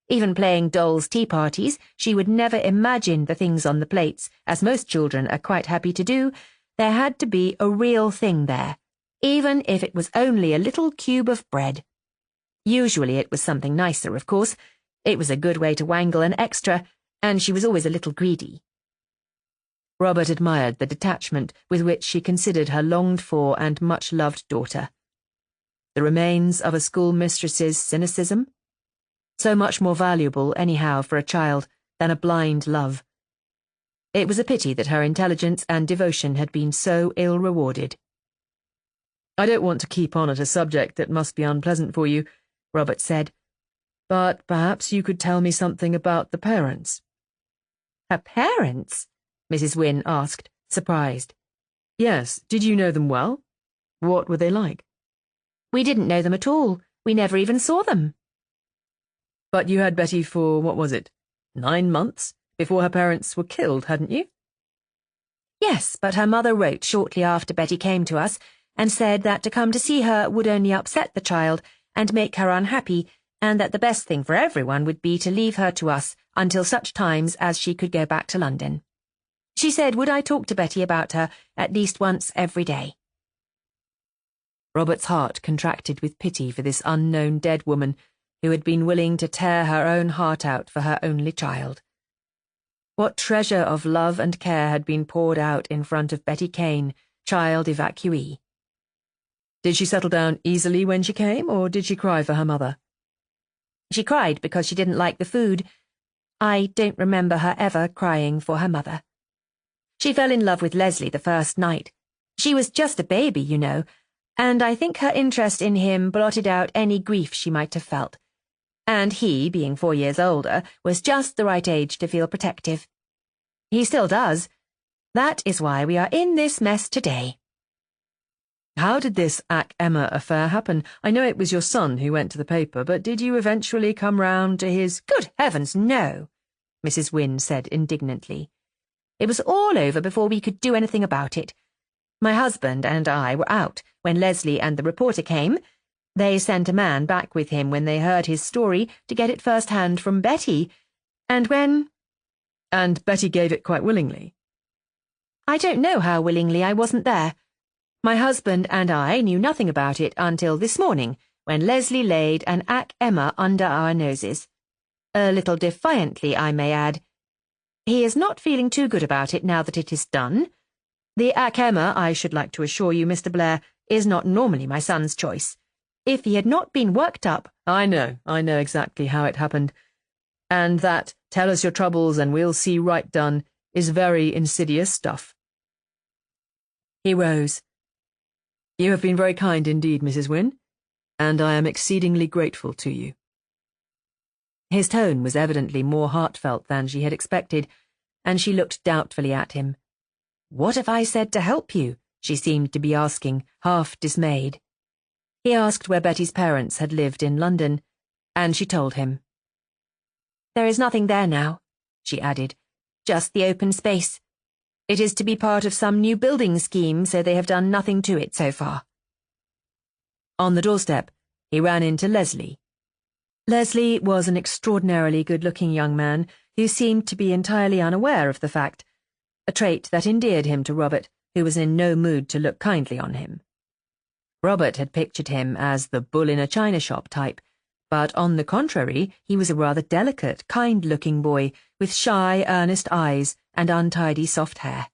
Even playing dolls' tea parties, she would never imagine the things on the plates, as most children are quite happy to do. There had to be a real thing there, even if it was only a little cube of bread. Usually it was something nicer, of course. It was a good way to wangle an extra, and she was always a little greedy. Robert admired the detachment with which she considered her longed-for and much-loved daughter. The remains of a schoolmistress's cynicism? So much more valuable, anyhow, for a child than a blind love. It was a pity that her intelligence and devotion had been so ill-rewarded. "I don't want to keep on at a subject that must be unpleasant for you," Robert said, "but perhaps you could tell me something about the parents." Her parents? Mrs. Wynne asked, surprised. Yes, did you know them well? What were they like? We didn't know them at all. We never even saw them. But you had Betty for, what was it, 9 months before her parents were killed, hadn't you? Yes, but her mother wrote shortly after Betty came to us and said that to come to see her would only upset the child and make her unhappy, and that the best thing for everyone would be to leave her to us until such times as she could go back to London. She said, would I talk to Betty about her at least once every day? Robert's heart contracted with pity for this unknown dead woman who had been willing to tear her own heart out for her only child. What treasure of love and care had been poured out in front of Betty Kane, child evacuee? Did she settle down easily when she came, or did she cry for her mother? She cried because she didn't like the food. I don't remember her ever crying for her mother. She fell in love with Leslie the first night. She was just a baby, you know, and I think her interest in him blotted out any grief she might have felt. And he, being 4 years older, was just the right age to feel protective. He still does. That is why we are in this mess today. How did this Emma affair happen? I know it was your son who went to the paper, but did you eventually come round to his— Good heavens, no, Mrs. Wynne said indignantly. It was all over before we could do anything about it. My husband and I were out when Leslie and the reporter came. They sent a man back with him when they heard his story to get it first-hand from Betty, and when— And Betty gave it quite willingly? I don't know how willingly. I wasn't there. My husband and I knew nothing about it until this morning, when Leslie laid an Emma under our noses. A little defiantly, I may add. He is not feeling too good about it now that it is done. The Emma, I should like to assure you, Mr. Blair, is not normally my son's choice. If he had not been worked up— I know exactly how it happened. And that, tell us your troubles and we'll see right done, is very insidious stuff. He rose. You have been very kind indeed, Mrs. Wynne, and I am exceedingly grateful to you. His tone was evidently more heartfelt than she had expected, and she looked doubtfully at him. What have I said to help you? She seemed to be asking, half dismayed. He asked where Betty's parents had lived in London, and she told him. There is nothing there now, she added, just the open space. It is to be part of some new building scheme, so they have done nothing to it so far. On the doorstep, he ran into Leslie. Leslie was an extraordinarily good-looking young man who seemed to be entirely unaware of the fact, a trait that endeared him to Robert, who was in no mood to look kindly on him. Robert had pictured him as the bull-in-a-china-shop type, but on the contrary, he was a rather delicate, kind-looking boy with shy, earnest eyes and untidy soft hair.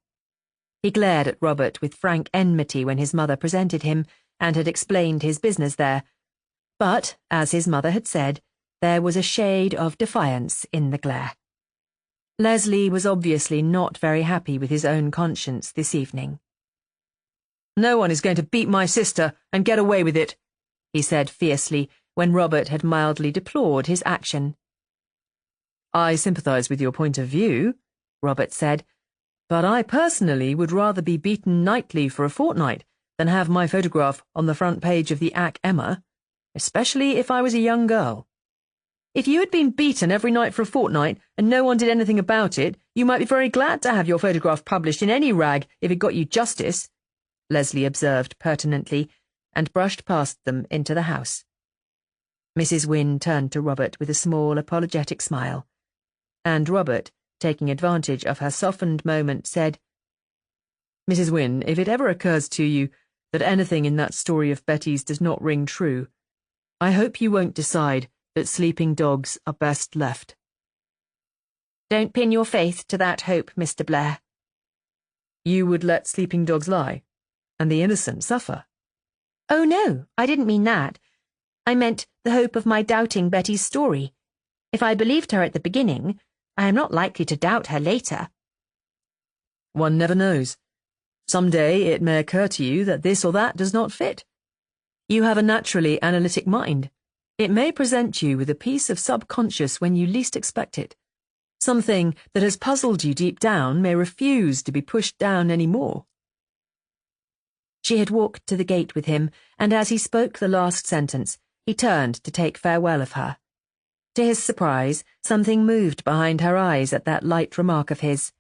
He glared at Robert with frank enmity when his mother presented him and had explained his business there. But, as his mother had said, there was a shade of defiance in the glare. Leslie was obviously not very happy with his own conscience this evening. "No one is going to beat my sister and get away with it," he said fiercely when Robert had mildly deplored his action. "I sympathise with your point of view," Robert said, "but I personally would rather be beaten nightly for a fortnight than have my photograph on the front page of the Ac Emma, especially if I was a young girl. If you had been beaten every night for a fortnight and no one did anything about it, you might be very glad to have your photograph published in any rag if it got you justice," Leslie observed pertinently, and brushed past them into the house. Mrs. Wynne turned to Robert with a small apologetic smile, and Robert, taking advantage of her softened moment, said, "Mrs. Wynne, if it ever occurs to you that anything in that story of Betty's does not ring true, I hope you won't decide that sleeping dogs are best left." Don't pin your faith to that hope, Mr. Blair. You would let sleeping dogs lie, and the innocent suffer? Oh, no, I didn't mean that. I meant the hope of my doubting Betty's story. If I believed her at the beginning, I am not likely to doubt her later. One never knows. Some day it may occur to you that this or that does not fit. You have a naturally analytic mind. It may present you with a piece of subconscious when you least expect it. Something that has puzzled you deep down may refuse to be pushed down any more. She had walked to the gate with him, and as he spoke the last sentence, he turned to take farewell of her. To his surprise, something moved behind her eyes at that light remark of his.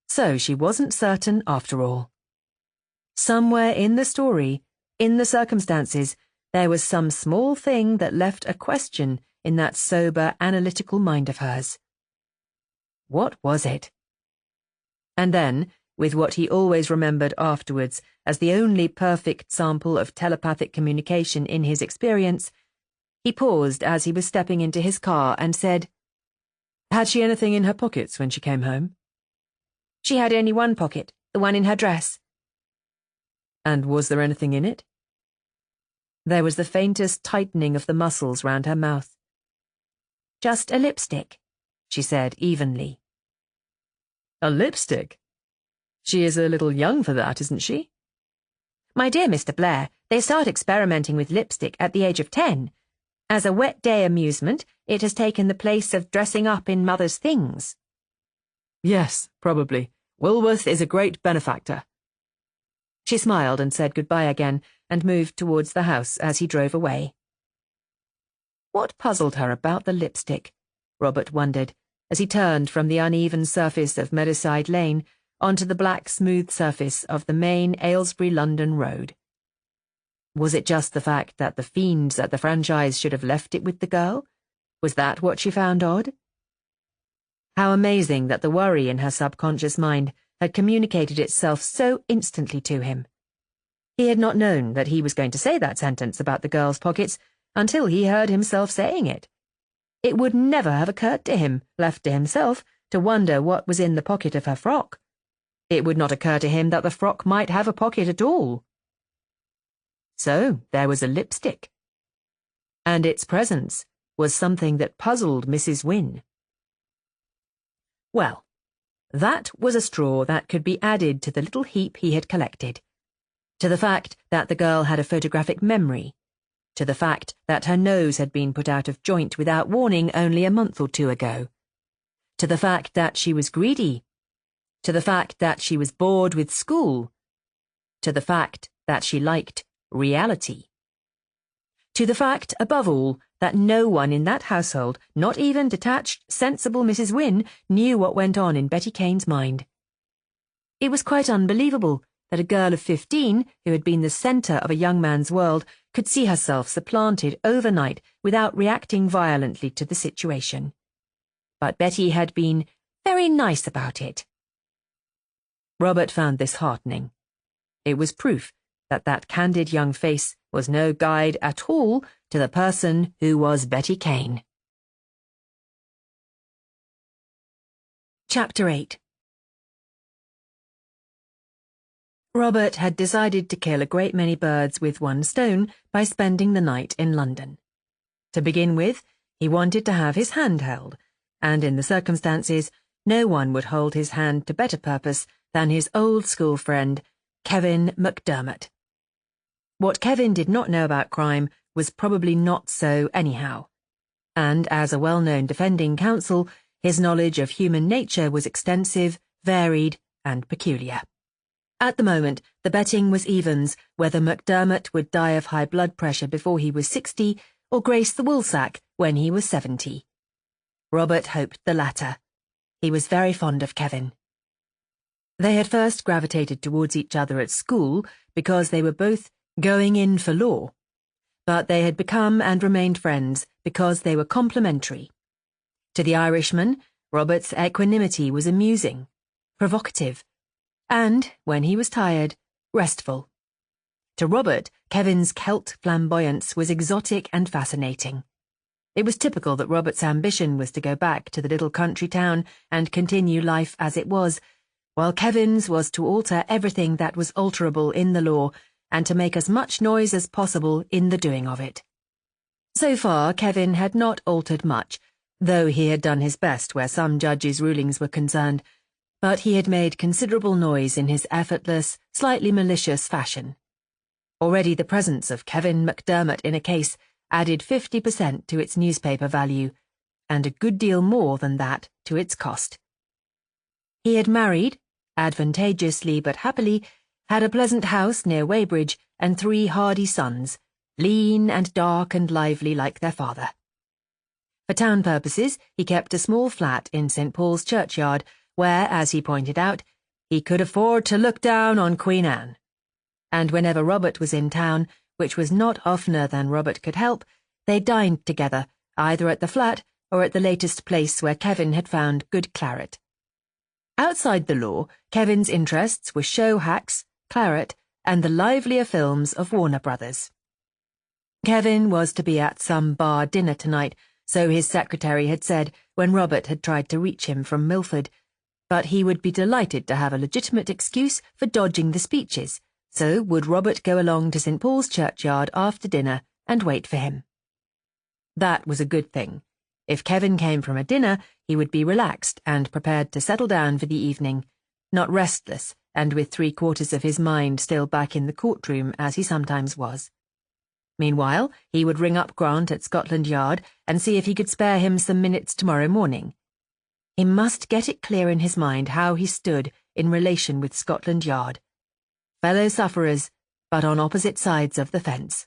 So she wasn't certain after all. Somewhere in the story, in the circumstances, there was some small thing that left a question in that sober, analytical mind of hers. What was it? And then, with what he always remembered afterwards as the only perfect sample of telepathic communication in his experience, he paused as he was stepping into his car and said, "Had she anything in her pockets when she came home?" She had only one pocket, the one in her dress. And was there anything in it? There was the faintest tightening of the muscles round her mouth. Just a lipstick, she said evenly. A lipstick? She is a little young for that, isn't she? My dear Mr. Blair, they start experimenting with lipstick at the age of 10. As a wet day amusement, it has taken the place of dressing up in mother's things. Yes, probably. Woolworth is a great benefactor. She smiled and said goodbye again, and moved towards the house as he drove away. What puzzled her about the lipstick? Robert wondered, as he turned from the uneven surface of Meadowside Lane onto the black smooth surface of the main Aylesbury-London road. Was it just the fact that the fiends at the franchise should have left it with the girl? Was that what she found odd? How amazing that the worry in her subconscious mind had communicated itself so instantly to him. He had not known that he was going to say that sentence about the girl's pockets until he heard himself saying it. It would never have occurred to him, left to himself, to wonder what was in the pocket of her frock. It would not occur to him that the frock might have a pocket at all. So there was a lipstick. And its presence was something that puzzled Mrs. Wynne. Well, that was a straw that could be added to the little heap he had collected. To the fact that the girl had a photographic memory. To the fact that her nose had been put out of joint without warning only a month or two ago. To the fact that she was greedy. To the fact that she was bored with school. To the fact that she liked reality. To the fact, above all, that no one in that household, not even detached, sensible Mrs. Wynne, knew what went on in Betty Kane's mind. It was quite unbelievable that a girl of 15, who had been the centre of a young man's world, could see herself supplanted overnight without reacting violently to the situation. But Betty had been very nice about it. Robert found this heartening. It was proof that that candid young face was no guide at all to the person who was Betty Kane. Chapter 8 Robert had decided to kill a great many birds with one stone by spending the night in London. To begin with, he wanted to have his hand held, and in the circumstances, no one would hold his hand to better purpose than his old school friend, Kevin McDermott. What Kevin did not know about crime was probably not so anyhow, and as a well-known defending counsel, his knowledge of human nature was extensive, varied, and peculiar. At the moment, the betting was evens whether McDermott would die of high blood pressure before he was 60 or grace the woolsack when he was 70. Robert hoped the latter. He was very fond of Kevin. They had first gravitated towards each other at school because they were both going in for law, but they had become and remained friends because they were complementary. To the Irishman, Robert's equanimity was amusing, provocative, and, when he was tired, restful. To Robert, Kevin's Celt flamboyance was exotic and fascinating. It was typical that Robert's ambition was to go back to the little country town and continue life as it was, while Kevin's was to alter everything that was alterable in the law and to make as much noise as possible in the doing of it. So far, Kevin had not altered much, though he had done his best where some judges' rulings were concerned, but he had made considerable noise in his effortless, slightly malicious fashion. Already the presence of Kevin McDermott in a case added 50% to its newspaper value, and a good deal more than that to its cost. He had married, advantageously but happily, had a pleasant house near Weybridge and 3 hardy sons, lean and dark and lively like their father. For town purposes, he kept a small flat in St. Paul's churchyard, where, as he pointed out, he could afford to look down on Queen Anne. And whenever Robert was in town, which was not oftener than Robert could help, they dined together, either at the flat or at the latest place where Kevin had found good claret. Outside the law, Kevin's interests were show hacks, claret, and the livelier films of Warner Brothers. Kevin was to be at some bar dinner tonight, so his secretary had said when Robert had tried to reach him from Milford, but he would be delighted to have a legitimate excuse for dodging the speeches, so would Robert go along to St. Paul's churchyard after dinner and wait for him. That was a good thing. If Kevin came from a dinner, he would be relaxed and prepared to settle down for the evening, not restless and with 3/4 of his mind still back in the courtroom as he sometimes was. Meanwhile, he would ring up Grant at Scotland Yard and see if he could spare him some minutes tomorrow morning. He must get it clear in his mind how he stood in relation with Scotland Yard. Fellow sufferers, but on opposite sides of the fence.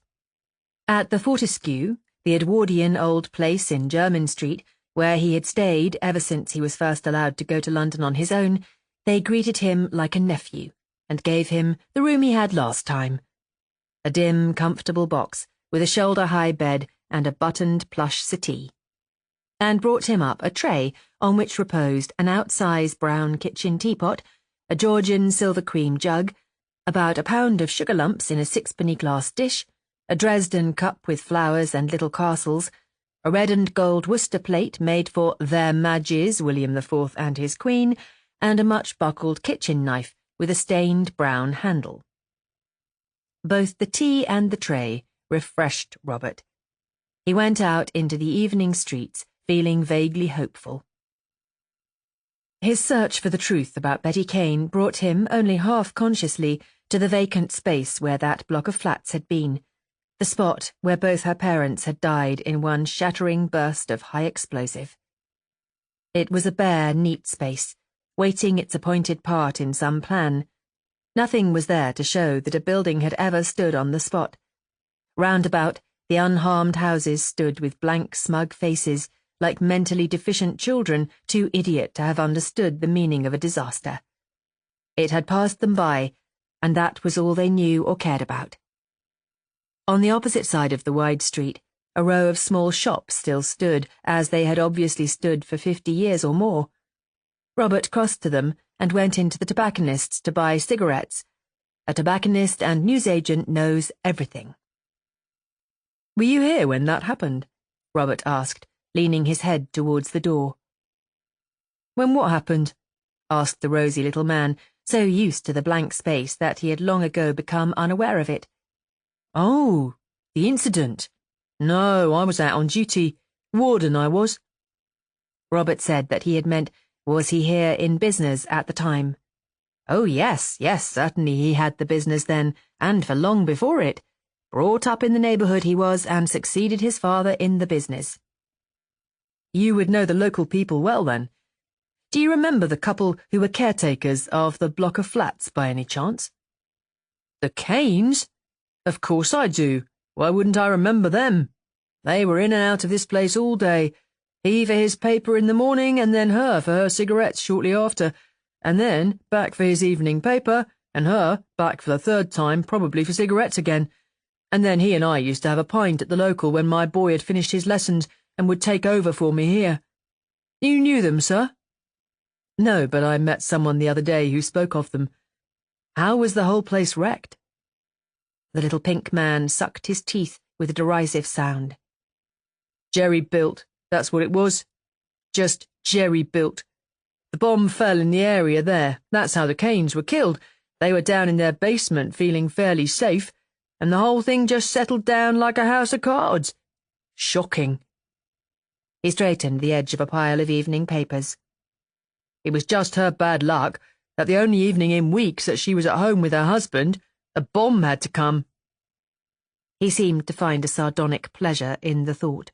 At the Fortescue, the Edwardian old place in Jermyn Street, where he had stayed ever since he was first allowed to go to London on his own, they greeted him like a nephew, and gave him the room he had last time. A dim, comfortable box, with a shoulder-high bed and a buttoned plush settee. And brought him up a tray on which reposed an outsize brown kitchen teapot, a Georgian silver cream jug, about a pound of sugar lumps in a 6-penny glass dish, a Dresden cup with flowers and little castles, a red and gold Worcester plate made for their Majes William IV and his Queen, and a much-buckled kitchen knife with a stained brown handle. Both the tea and the tray refreshed Robert. He went out into the evening streets, feeling vaguely hopeful. His search for the truth about Betty Kane brought him, only half-consciously, to the vacant space where that block of flats had been, the spot where both her parents had died in one shattering burst of high explosive. It was a bare, neat space, waiting its appointed part in some plan. Nothing was there to show that a building had ever stood on the spot. Round about, the unharmed houses stood with blank, smug faces, like mentally deficient children too idiot to have understood the meaning of a disaster. It had passed them by, and that was all they knew or cared about. On the opposite side of the wide street, a row of small shops still stood, as they had obviously stood for 50 years or more. Robert crossed to them and went into the tobacconist's to buy cigarettes. A tobacconist and newsagent knows everything. "Were you here when that happened?" Robert asked, leaning his head towards the door. "When what happened?" asked the rosy little man, so used to the blank space that he had long ago become unaware of it. Oh, the incident. No, I was out on duty. Warden, I was. Robert said that he had meant, was he here in business at the time? Oh, yes, certainly he had the business then, and for long before it. Brought up in the neighbourhood he was, and succeeded his father in the business. You would know the local people well, then. Do you remember the couple who were caretakers of the block of flats, by any chance? The Canes? Of course I do. Why wouldn't I remember them? They were in and out of this place all day. He for his paper in the morning, and then her for her cigarettes shortly after, and then back for his evening paper, and her back for the third time, probably for cigarettes again. And then he and I used to have a pint at the local when my boy had finished his lessons and would take over for me here. You knew them, sir? No, but I met someone the other day who spoke of them. How was the whole place wrecked? The little pink man sucked his teeth with a derisive sound. Jerry built, that's what it was. Just Jerry built. The bomb fell in the area there. That's how the Canes were killed. They were down in their basement feeling fairly safe, and the whole thing just settled down like a house of cards. Shocking. He straightened the edge of a pile of evening papers. It was just her bad luck that the only evening in weeks that she was at home with her husband, a bomb had to come. He seemed to find a sardonic pleasure in the thought.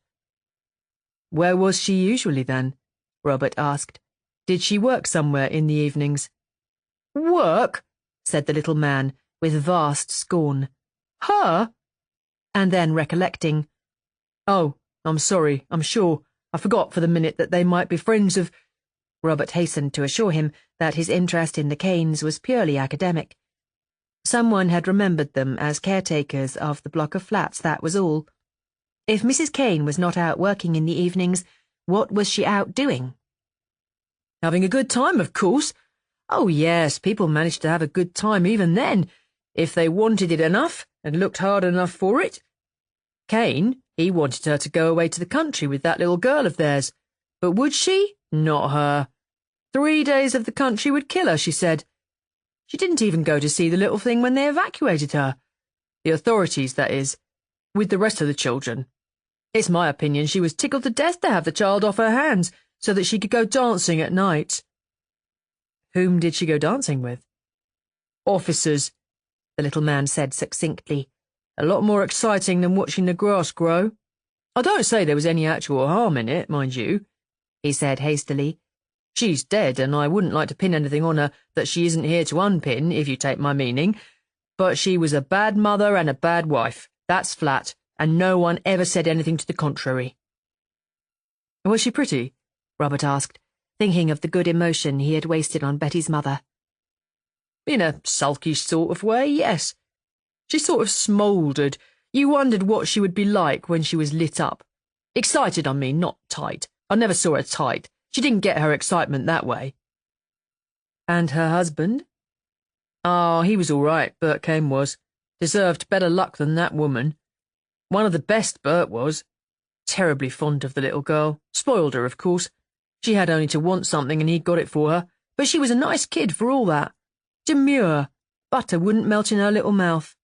Where was she usually then? Robert asked. Did she work somewhere in the evenings? Work? Said the little man, with vast scorn. Her? And then recollecting. Oh, I'm sorry, I'm sure. I forgot for the minute that they might be friends of... Robert hastened to assure him that his interest in the Canes was purely academic. Someone had remembered them as caretakers of the block of flats, that was all. If Mrs. Cane was not out working in the evenings, what was she out doing? Having a good time, of course. Oh, yes, people managed to have a good time even then, if they wanted it enough and looked hard enough for it. Cane, he wanted her to go away to the country with that little girl of theirs. But would she? Not her. 3 days of the country would kill her, she said. She didn't even go to see the little thing when they evacuated her. The authorities, that is, with the rest of the children. It's my opinion she was tickled to death to have the child off her hands so that she could go dancing at night. Whom did she go dancing with? Officers, the little man said succinctly. A lot more exciting than watching the grass grow. I don't say there was any actual harm in it, mind you, he said hastily. She's dead, and I wouldn't like to pin anything on her that she isn't here to unpin, if you take my meaning. But she was a bad mother and a bad wife, that's flat, and no one ever said anything to the contrary. Was she pretty? Robert asked, thinking of the good emotion he had wasted on Betty's mother. In a sulky sort of way, yes. She sort of smouldered. You wondered what she would be like when she was lit up. Excited, I mean, not tight. I never saw her tight. She didn't get her excitement that way. And her husband? Oh, he was all right, Bert Kane was. Deserved better luck than that woman. One of the best, Bert was. Terribly fond of the little girl. Spoiled her, of course. She had only to want something and he'd got it for her. But she was a nice kid for all that. Demure. Butter wouldn't melt in her little mouth.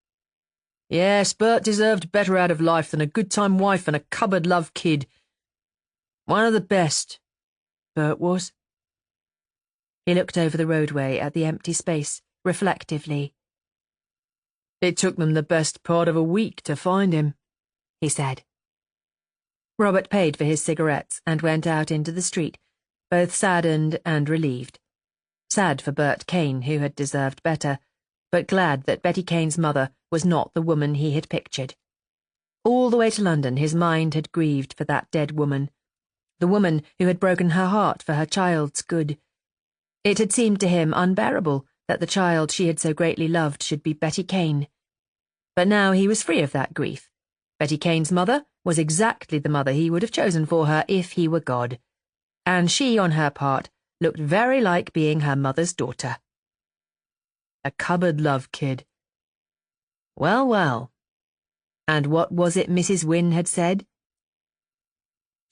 Yes, Bert deserved better out of life than a good-time wife and a cupboard-love kid. One of the best, Bert was. He looked over the roadway at the empty space, reflectively. It took them the best part of a week to find him, he said. Robert paid for his cigarettes and went out into the street, both saddened and relieved. Sad for Bert Kane, who had deserved better, but glad that Betty Kane's mother was not the woman he had pictured. All the way to London his mind had grieved for that dead woman, the woman who had broken her heart for her child's good. It had seemed to him unbearable that the child she had so greatly loved should be Betty Kane. But now he was free of that grief. Betty Kane's mother was exactly the mother he would have chosen for her if he were God, and she, on her part, looked very like being her mother's daughter. A cupboard-love kid. Well, well. And what was it Mrs. Wynne had said?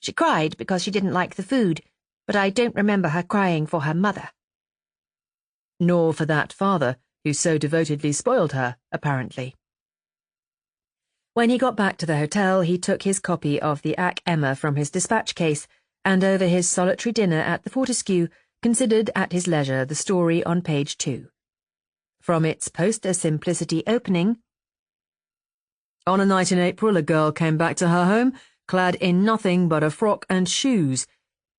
She cried because she didn't like the food, but I don't remember her crying for her mother. Nor for that father who so devotedly spoiled her, apparently. When he got back to the hotel, he took his copy of the Ac Emma from his dispatch case, and over his solitary dinner at the Fortescue, considered at his leisure the story on page 2. From its poster simplicity opening, on a night in April, a girl came back to her home, clad in nothing but a frock and shoes.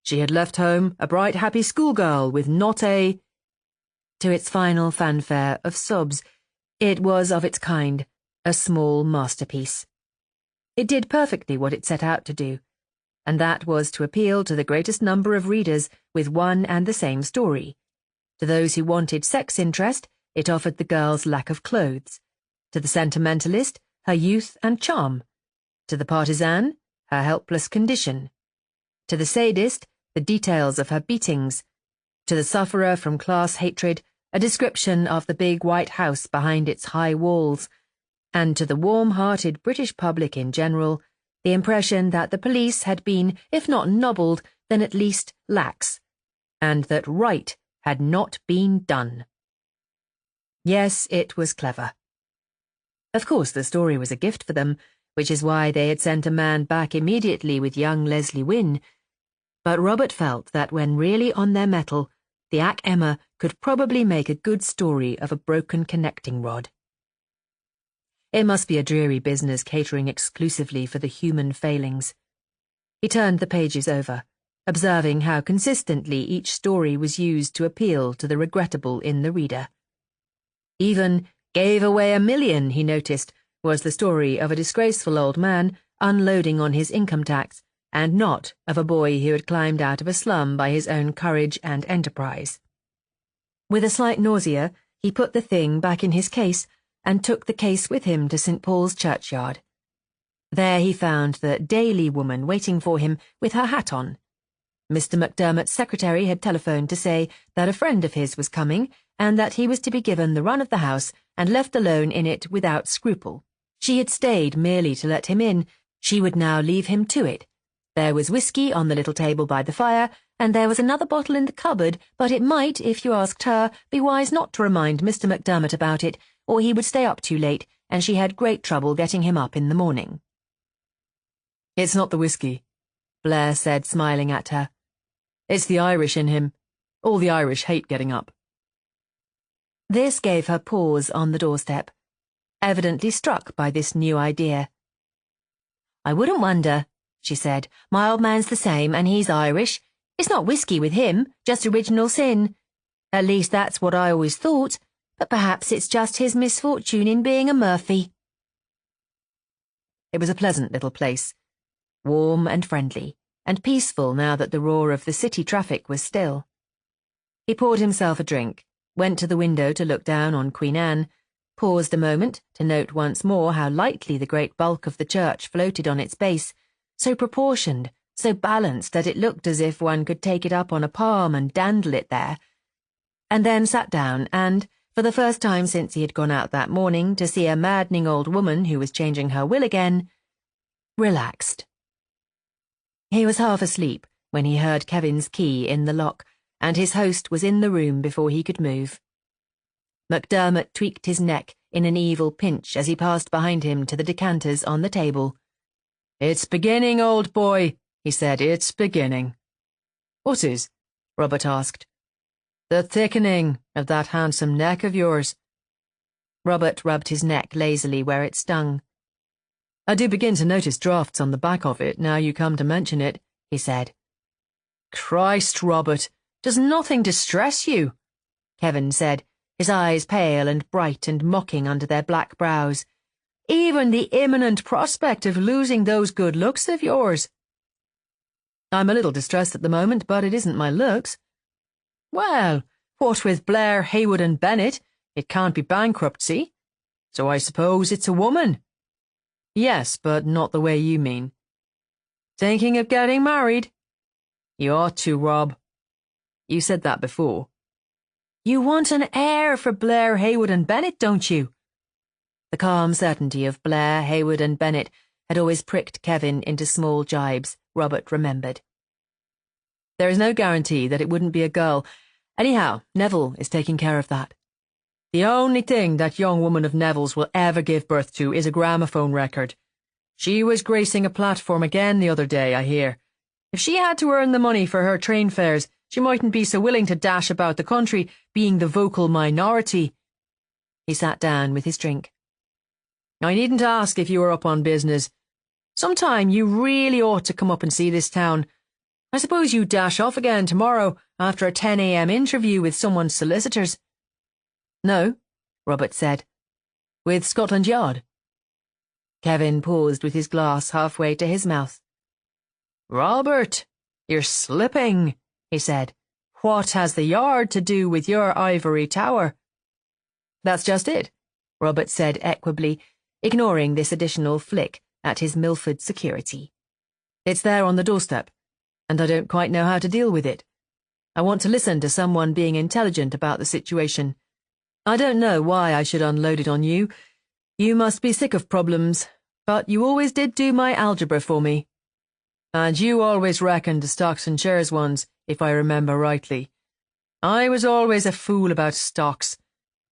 She had left home a bright, happy schoolgirl with not a... To its final fanfare of sobs, it was of its kind, a small masterpiece. It did perfectly what it set out to do, and that was to appeal to the greatest number of readers with one and the same story. To those who wanted sex interest, it offered the girl's lack of clothes. To the sentimentalist, her youth and charm. To the partisan, her helpless condition. To the sadist, the details of her beatings. To the sufferer from class hatred, a description of the big white house behind its high walls. And to the warm-hearted British public in general, the impression that the police had been, if not nobbled, then at least lax, and that right had not been done. Yes, it was clever. Of course, the story was a gift for them, which is why they had sent a man back immediately with young Leslie Wynne. But Robert felt that when really on their mettle, the Ac Emma could probably make a good story of a broken connecting rod. It must be a dreary business catering exclusively for the human failings. He turned the pages over, observing how consistently each story was used to appeal to the regrettable in the reader. Even "Gave Away $1 Million," he noticed, was the story of a disgraceful old man unloading on his income tax, and not of a boy who had climbed out of a slum by his own courage and enterprise. With a slight nausea, he put the thing back in his case and took the case with him to St. Paul's churchyard. There he found the Daily woman waiting for him with her hat on. Mr. McDermott's secretary had telephoned to say that a friend of his was coming and that he was to be given the run of the house and left alone in it without scruple. She had stayed merely to let him in. She would now leave him to it. There was whiskey on the little table by the fire, and there was another bottle in the cupboard, but it might, if you asked her, be wise not to remind Mr. McDermott about it, or he would stay up too late, and she had great trouble getting him up in the morning. "It's not the whiskey," Blair said, smiling at her. "It's the Irish in him. All the Irish hate getting up." This gave her pause on the doorstep, evidently struck by this new idea. "I wouldn't wonder," she said. "My old man's the same, and he's Irish. It's not whiskey with him, just original sin. At least that's what I always thought, but perhaps it's just his misfortune in being a Murphy." It was a pleasant little place, warm and friendly, and peaceful now that the roar of the city traffic was still. He poured himself a drink, went to the window to look down on Queen Anne, paused a moment to note once more how lightly the great bulk of the church floated on its base, so proportioned, so balanced that it looked as if one could take it up on a palm and dandle it there, and then sat down and, for the first time since he had gone out that morning to see a maddening old woman who was changing her will again, relaxed. He was half asleep when he heard Kevin's key in the lock, and his host was in the room before he could move. McDermott tweaked his neck in an evil pinch as he passed behind him to the decanters on the table. "It's beginning, old boy," he said. "It's beginning." "What is?" Robert asked. "The thickening of that handsome neck of yours." Robert rubbed his neck lazily where it stung. "I do begin to notice drafts on the back of it, now you come to mention it," he said. "Christ, Robert, does nothing distress you?" Kevin said, his eyes pale and bright and mocking under their black brows. "Even the imminent prospect of losing those good looks of yours?" "I'm a little distressed at the moment, but it isn't my looks." "Well, what with Blair, Hayward and Bennett, it can't be bankruptcy. So I suppose it's a woman." "Yes, but not the way you mean." "Thinking of getting married?" "You ought to, Rob." "You said that before." "You want an heir for Blair, Hayward and Bennett, don't you?" The calm certainty of Blair, Hayward and Bennett had always pricked Kevin into small jibes, Robert remembered. "There is no guarantee that it wouldn't be a girl, Anyhow, Neville is taking care of that. The only thing that young woman of Neville's will ever give birth to is a gramophone record. She was gracing a platform again the other day, I hear. If she had to earn the money for her train fares, she mightn't be so willing to dash about the country, being the vocal minority. He sat down with his drink. I needn't ask if you were up on business. Sometime you really ought to come up and see this town. I suppose you dash off again tomorrow after a 10 a.m. interview with someone's solicitors. No, Robert said. With Scotland Yard. Kevin paused with his glass halfway to his mouth. Robert, you're slipping, he said. What has the Yard to do with your ivory tower? That's just it, Robert said equably, ignoring this additional flick at his Milford security. It's there on the doorstep, and I don't quite know how to deal with it. I want to listen to someone being intelligent about the situation. I don't know why I should unload it on you. You must be sick of problems, but you always did do my algebra for me. And you always reckoned the stocks and shares ones, if I remember rightly. I was always a fool about stocks.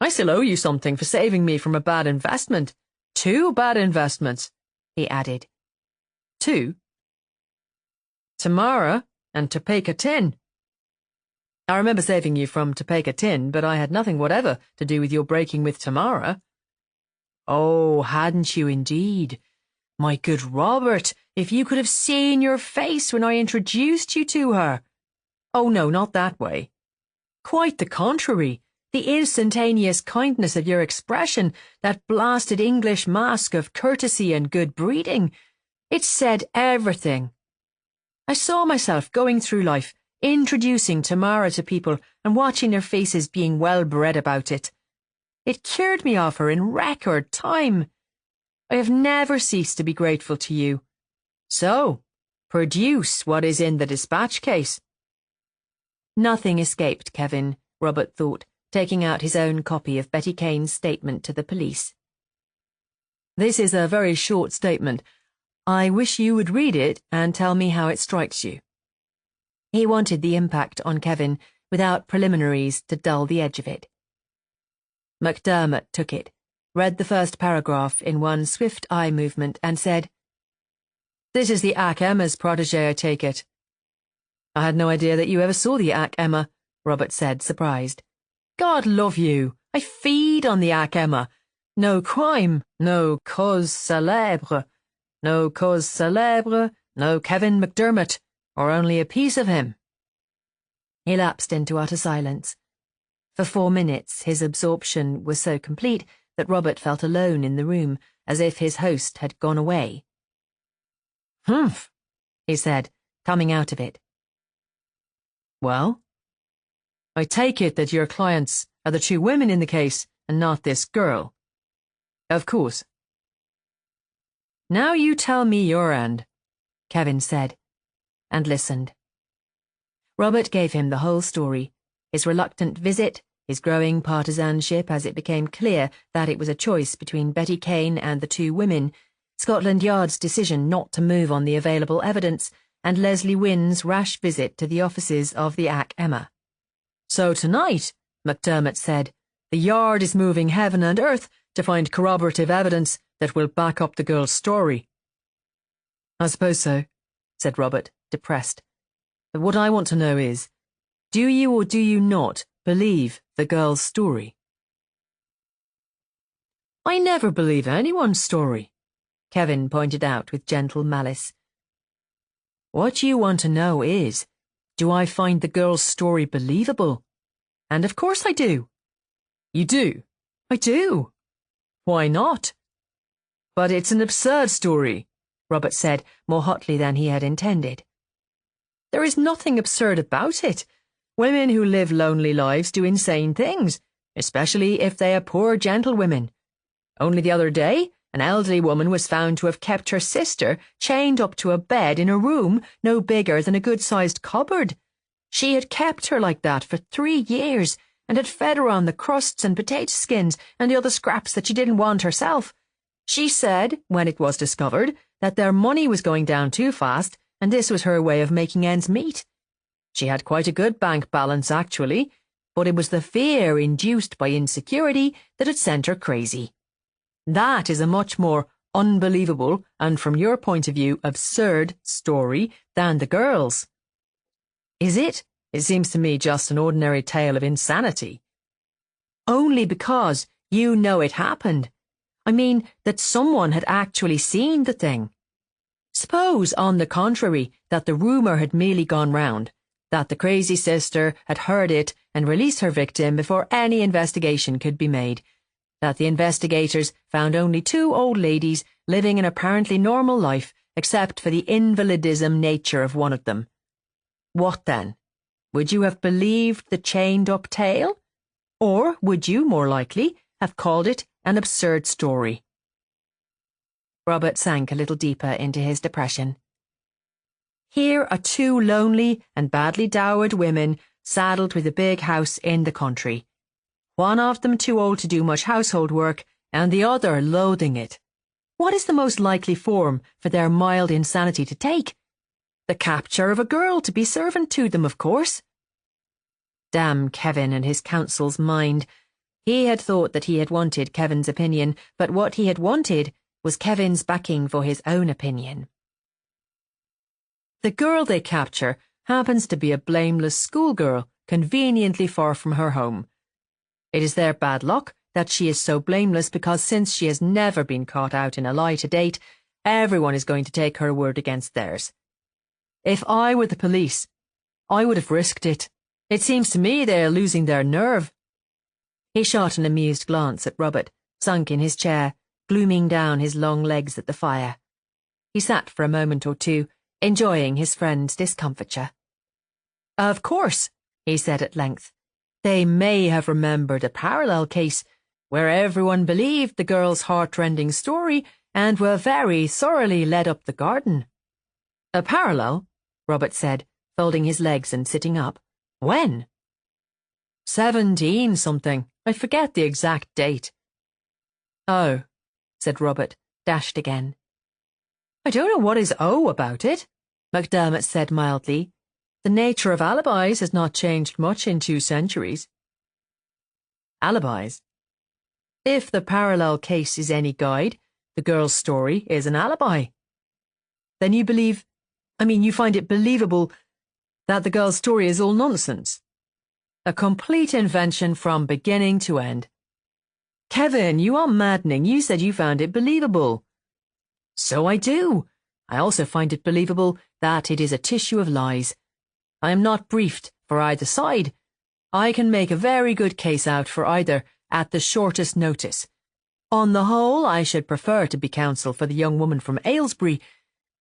I still owe you something for saving me from a bad investment. 2 bad investments, he added. 2? Tamara and Topeka Tin. I remember saving you from Topeka Tin, but I had nothing whatever to do with your breaking with Tamara. Oh, hadn't you indeed? My good Robert, if you could have seen your face when I introduced you to her. Oh, no, not that way. Quite the contrary. The instantaneous kindness of your expression, that blasted English mask of courtesy and good breeding. It said everything. I saw myself going through life, introducing Tamara to people and watching their faces being well bred about it. It cured me of her in record time. I have never ceased to be grateful to you. So, produce what is in the dispatch case. Nothing escaped Kevin, Robert thought, taking out his own copy of Betty Kane's statement to the police. This is a very short statement. I wish you would read it and tell me how it strikes you. He wanted the impact on Kevin without preliminaries to dull the edge of it. MacDermott took it, read the first paragraph in one swift eye movement, and said, This is the Ack Emma's protégé, I take it. I had no idea that you ever saw the Ack Emma, Robert said, surprised. God love you, I feed on the Ack Emma. No crime, no cause célèbre, no cause célèbre, no Kevin MacDermott, or only a piece of him. He lapsed into utter silence. For 4 minutes his absorption was so complete that Robert felt alone in the room, as if his host had gone away. Humph, he said, coming out of it. Well? I take it that your clients are the 2 women in the case and not this girl. Of course. Now you tell me your end, Kevin said, and listened. Robert gave him the whole story, his reluctant visit, his growing partisanship as it became clear that it was a choice between Betty Kane and the 2 women, Scotland Yard's decision not to move on the available evidence, and Leslie Wynn's rash visit to the offices of the Ack Emma. So tonight, MacDermott said, the Yard is moving heaven and earth to find corroborative evidence that will back up the girl's story. I suppose so, said Robert, depressed. But what I want to know is, do you or do you not believe the girl's story? I never believe anyone's story, Kevin pointed out with gentle malice. What you want to know is, do I find the girl's story believable? And of course I do. You do? I do. Why not? But it's an absurd story, Robert said, more hotly than he had intended. There is nothing absurd about it. Women who live lonely lives do insane things, especially if they are poor gentlewomen. Only the other day, an elderly woman was found to have kept her sister chained up to a bed in a room no bigger than a good-sized cupboard. She had kept her like that for 3 years and had fed her on the crusts and potato skins and the other scraps that she didn't want herself. She said, when it was discovered, that their money was going down too fast, and this was her way of making ends meet. She had quite a good bank balance, actually, but it was the fear induced by insecurity that had sent her crazy. That is a much more unbelievable and, from your point of view, absurd story than the girls. Is it? It seems to me just an ordinary tale of insanity. Only because you know it happened. I mean, that someone had actually seen the thing. Suppose, on the contrary, that the rumour had merely gone round, that the crazy sister had heard it and released her victim before any investigation could be made, that the investigators found only two old ladies living an apparently normal life except for the invalidism nature of one of them. What then? Would you have believed the chained-up tale? Or would you, more likely, have called it an absurd story? Robert sank a little deeper into his depression. Here are two lonely and badly dowered women saddled with a big house in the country. One of them too old to do much household work, and the other loathing it. What is the most likely form for their mild insanity to take? The capture of a girl to be servant to them, of course. Damn Kevin and his counsel's mind. He had thought that he had wanted Kevin's opinion, but what he had wanted was Kevin's backing for his own opinion. The girl they capture happens to be a blameless schoolgirl, conveniently far from her home. It is their bad luck that she is so blameless because since she has never been caught out in a lie to date, everyone is going to take her word against theirs. If I were the police, I would have risked it. It seems to me they are losing their nerve. He shot an amused glance at Robert, sunk in his chair, glooming down his long legs at the fire. He sat for a moment or two, enjoying his friend's discomfiture. Of course, he said at length, they may have remembered a parallel case where everyone believed the girl's heart-rending story and were very thoroughly led up the garden. A parallel? Robert said, folding his legs and sitting up. When? 17-something. I forget the exact date. Oh, said Robert, dashed again. I don't know what is about it, MacDermott said mildly. The nature of alibis has not changed much in 2 centuries. Alibis? If the parallel case is any guide, the girl's story is an alibi. Then you you find it believable that the girl's story is all nonsense. A complete invention from beginning to end. Kevin, you are maddening. You said you found it believable. So I do. I also find it believable that it is a tissue of lies. I am not briefed for either side. I can make a very good case out for either at the shortest notice. On the whole, I should prefer to be counsel for the young woman from Aylesbury.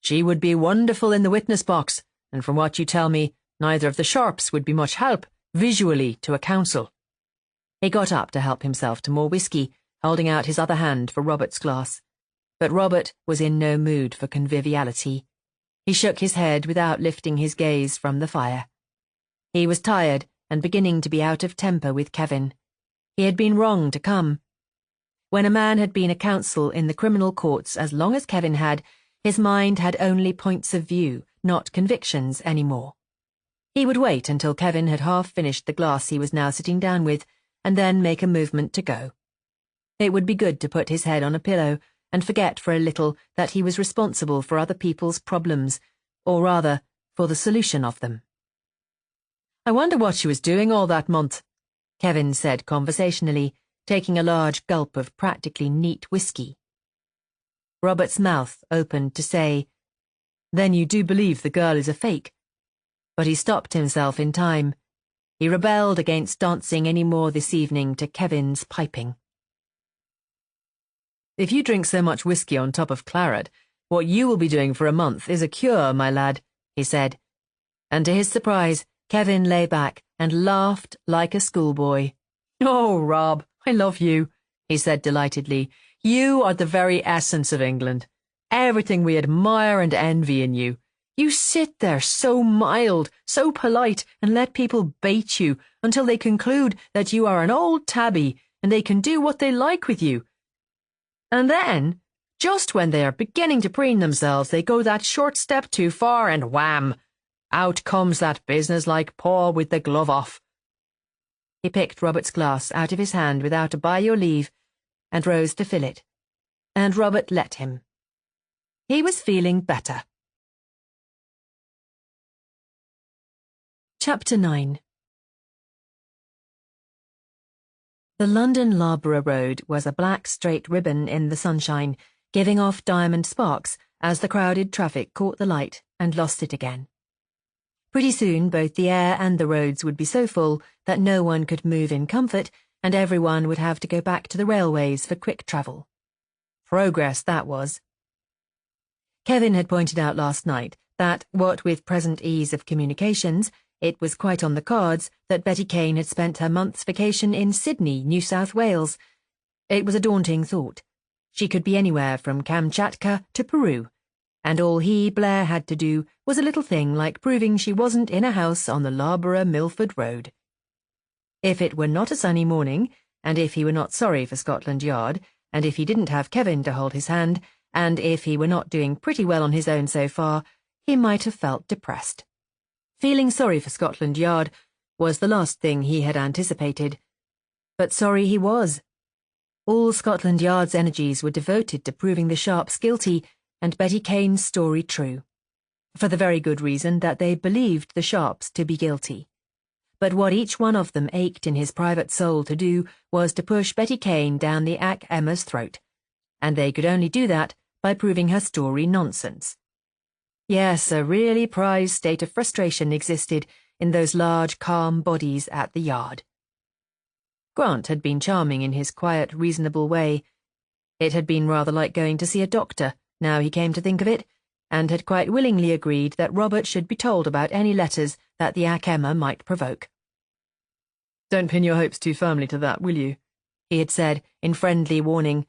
She would be wonderful in the witness box, and from what you tell me, neither of the Sharps would be much help, visually, to a counsel. He got up to help himself to more whiskey, holding out his other hand for Robert's glass. But Robert was in no mood for conviviality. He shook his head without lifting his gaze from the fire. He was tired and beginning to be out of temper with Kevin. He had been wrong to come. When a man had been a counsel in the criminal courts as long as Kevin had, his mind had only points of view, not convictions anymore. He would wait until Kevin had half finished the glass he was now sitting down with, and then make a movement to go. It would be good to put his head on a pillow and forget for a little that he was responsible for other people's problems, or rather, for the solution of them. I wonder what she was doing all that month, Kevin said conversationally, taking a large gulp of practically neat whiskey. Robert's mouth opened to say, Then you do believe the girl is a fake? But he stopped himself in time. He rebelled against dancing any more this evening to Kevin's piping. If you drink so much whiskey on top of claret, what you will be doing for a month is a cure, my lad, he said. And to his surprise, Kevin lay back and laughed like a schoolboy. Oh, Rob, I love you, he said delightedly. You are the very essence of England. Everything we admire and envy in you. You sit there so mild, so polite, and let people bait you until they conclude that you are an old tabby and they can do what they like with you. And then, just when they are beginning to preen themselves, they go that short step too far and wham! Out comes that business-like paw with the glove off. He picked Robert's glass out of his hand without a by your leave and rose to fill it, and Robert let him. He was feeling better. Chapter 9. The London Loughborough Road was a black straight ribbon in the sunshine, giving off diamond sparks as the crowded traffic caught the light and lost it again. Pretty soon both the air and the roads would be so full that no one could move in comfort, and everyone would have to go back to the railways for quick travel. Progress, that was. Kevin had pointed out last night that, what with present ease of communications, it was quite on the cards that Betty Kane had spent her month's vacation in Sydney, New South Wales. It was a daunting thought. She could be anywhere from Kamchatka to Peru, and all he, Blair, had to do was a little thing like proving she wasn't in a house on the Loughborough-Milford Road. If it were not a sunny morning, and if he were not sorry for Scotland Yard, and if he didn't have Kevin to hold his hand, and if he were not doing pretty well on his own so far, he might have felt depressed. Feeling sorry for Scotland Yard was the last thing he had anticipated. But sorry he was. All Scotland Yard's energies were devoted to proving the Sharps guilty and Betty Kane's story true, for the very good reason that they believed the Sharps to be guilty. But what each one of them ached in his private soul to do was to push Betty Kane down the Ac Emma's throat, and they could only do that by proving her story nonsense. Yes, a really prized state of frustration existed in those large, calm bodies at the Yard. Grant had been charming in his quiet, reasonable way. It had been rather like going to see a doctor, now he came to think of it, and had quite willingly agreed that Robert should be told about any letters that the Ac Emma might provoke. "Don't pin your hopes too firmly to that, will you?" he had said in friendly warning.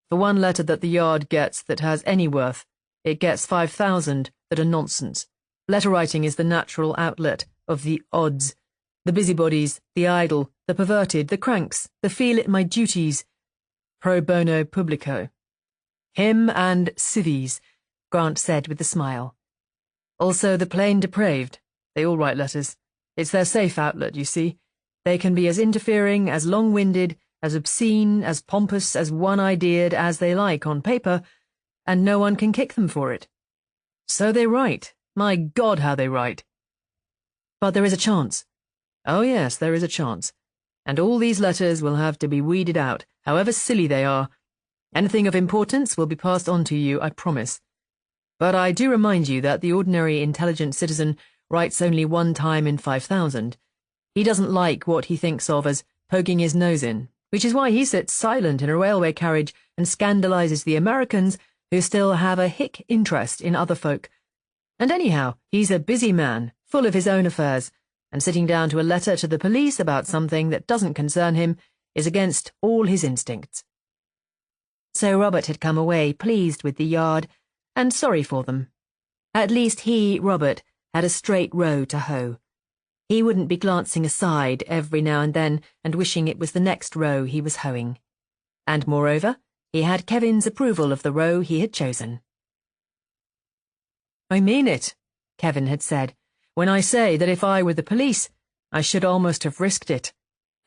"For one letter that the Yard gets that has any worth, it gets 5,000 that are nonsense. Letter writing is the natural outlet of the odds, the busybodies, the idle, the perverted, the cranks, the feel-it-my-duties. Pro bono publico. Him and civvies," Grant said with a smile. "Also the plain depraved. They all write letters. It's their safe outlet, you see. They can be as interfering, as long-winded, as obscene, as pompous, as one-ideaed as they like on paper, and no one can kick them for it. So they write. My God, how they write." "But there is a chance." "Oh yes, there is a chance. And all these letters will have to be weeded out, however silly they are. Anything of importance will be passed on to you, I promise. But I do remind you that the ordinary intelligent citizen writes only one time in 5,000. He doesn't like what he thinks of as poking his nose in, which is why he sits silent in a railway carriage and scandalizes the Americans who still have a hick interest in other folk. And anyhow, he's a busy man, full of his own affairs, and sitting down to a letter to the police about something that doesn't concern him is against all his instincts." So Robert had come away pleased with the Yard and sorry for them. At least he, Robert, had a straight row to hoe. He wouldn't be glancing aside every now and then and wishing it was the next row he was hoeing. And moreover, he had Kevin's approval of the row he had chosen. "I mean it," Kevin had said, "when I say that if I were the police, I should almost have risked it.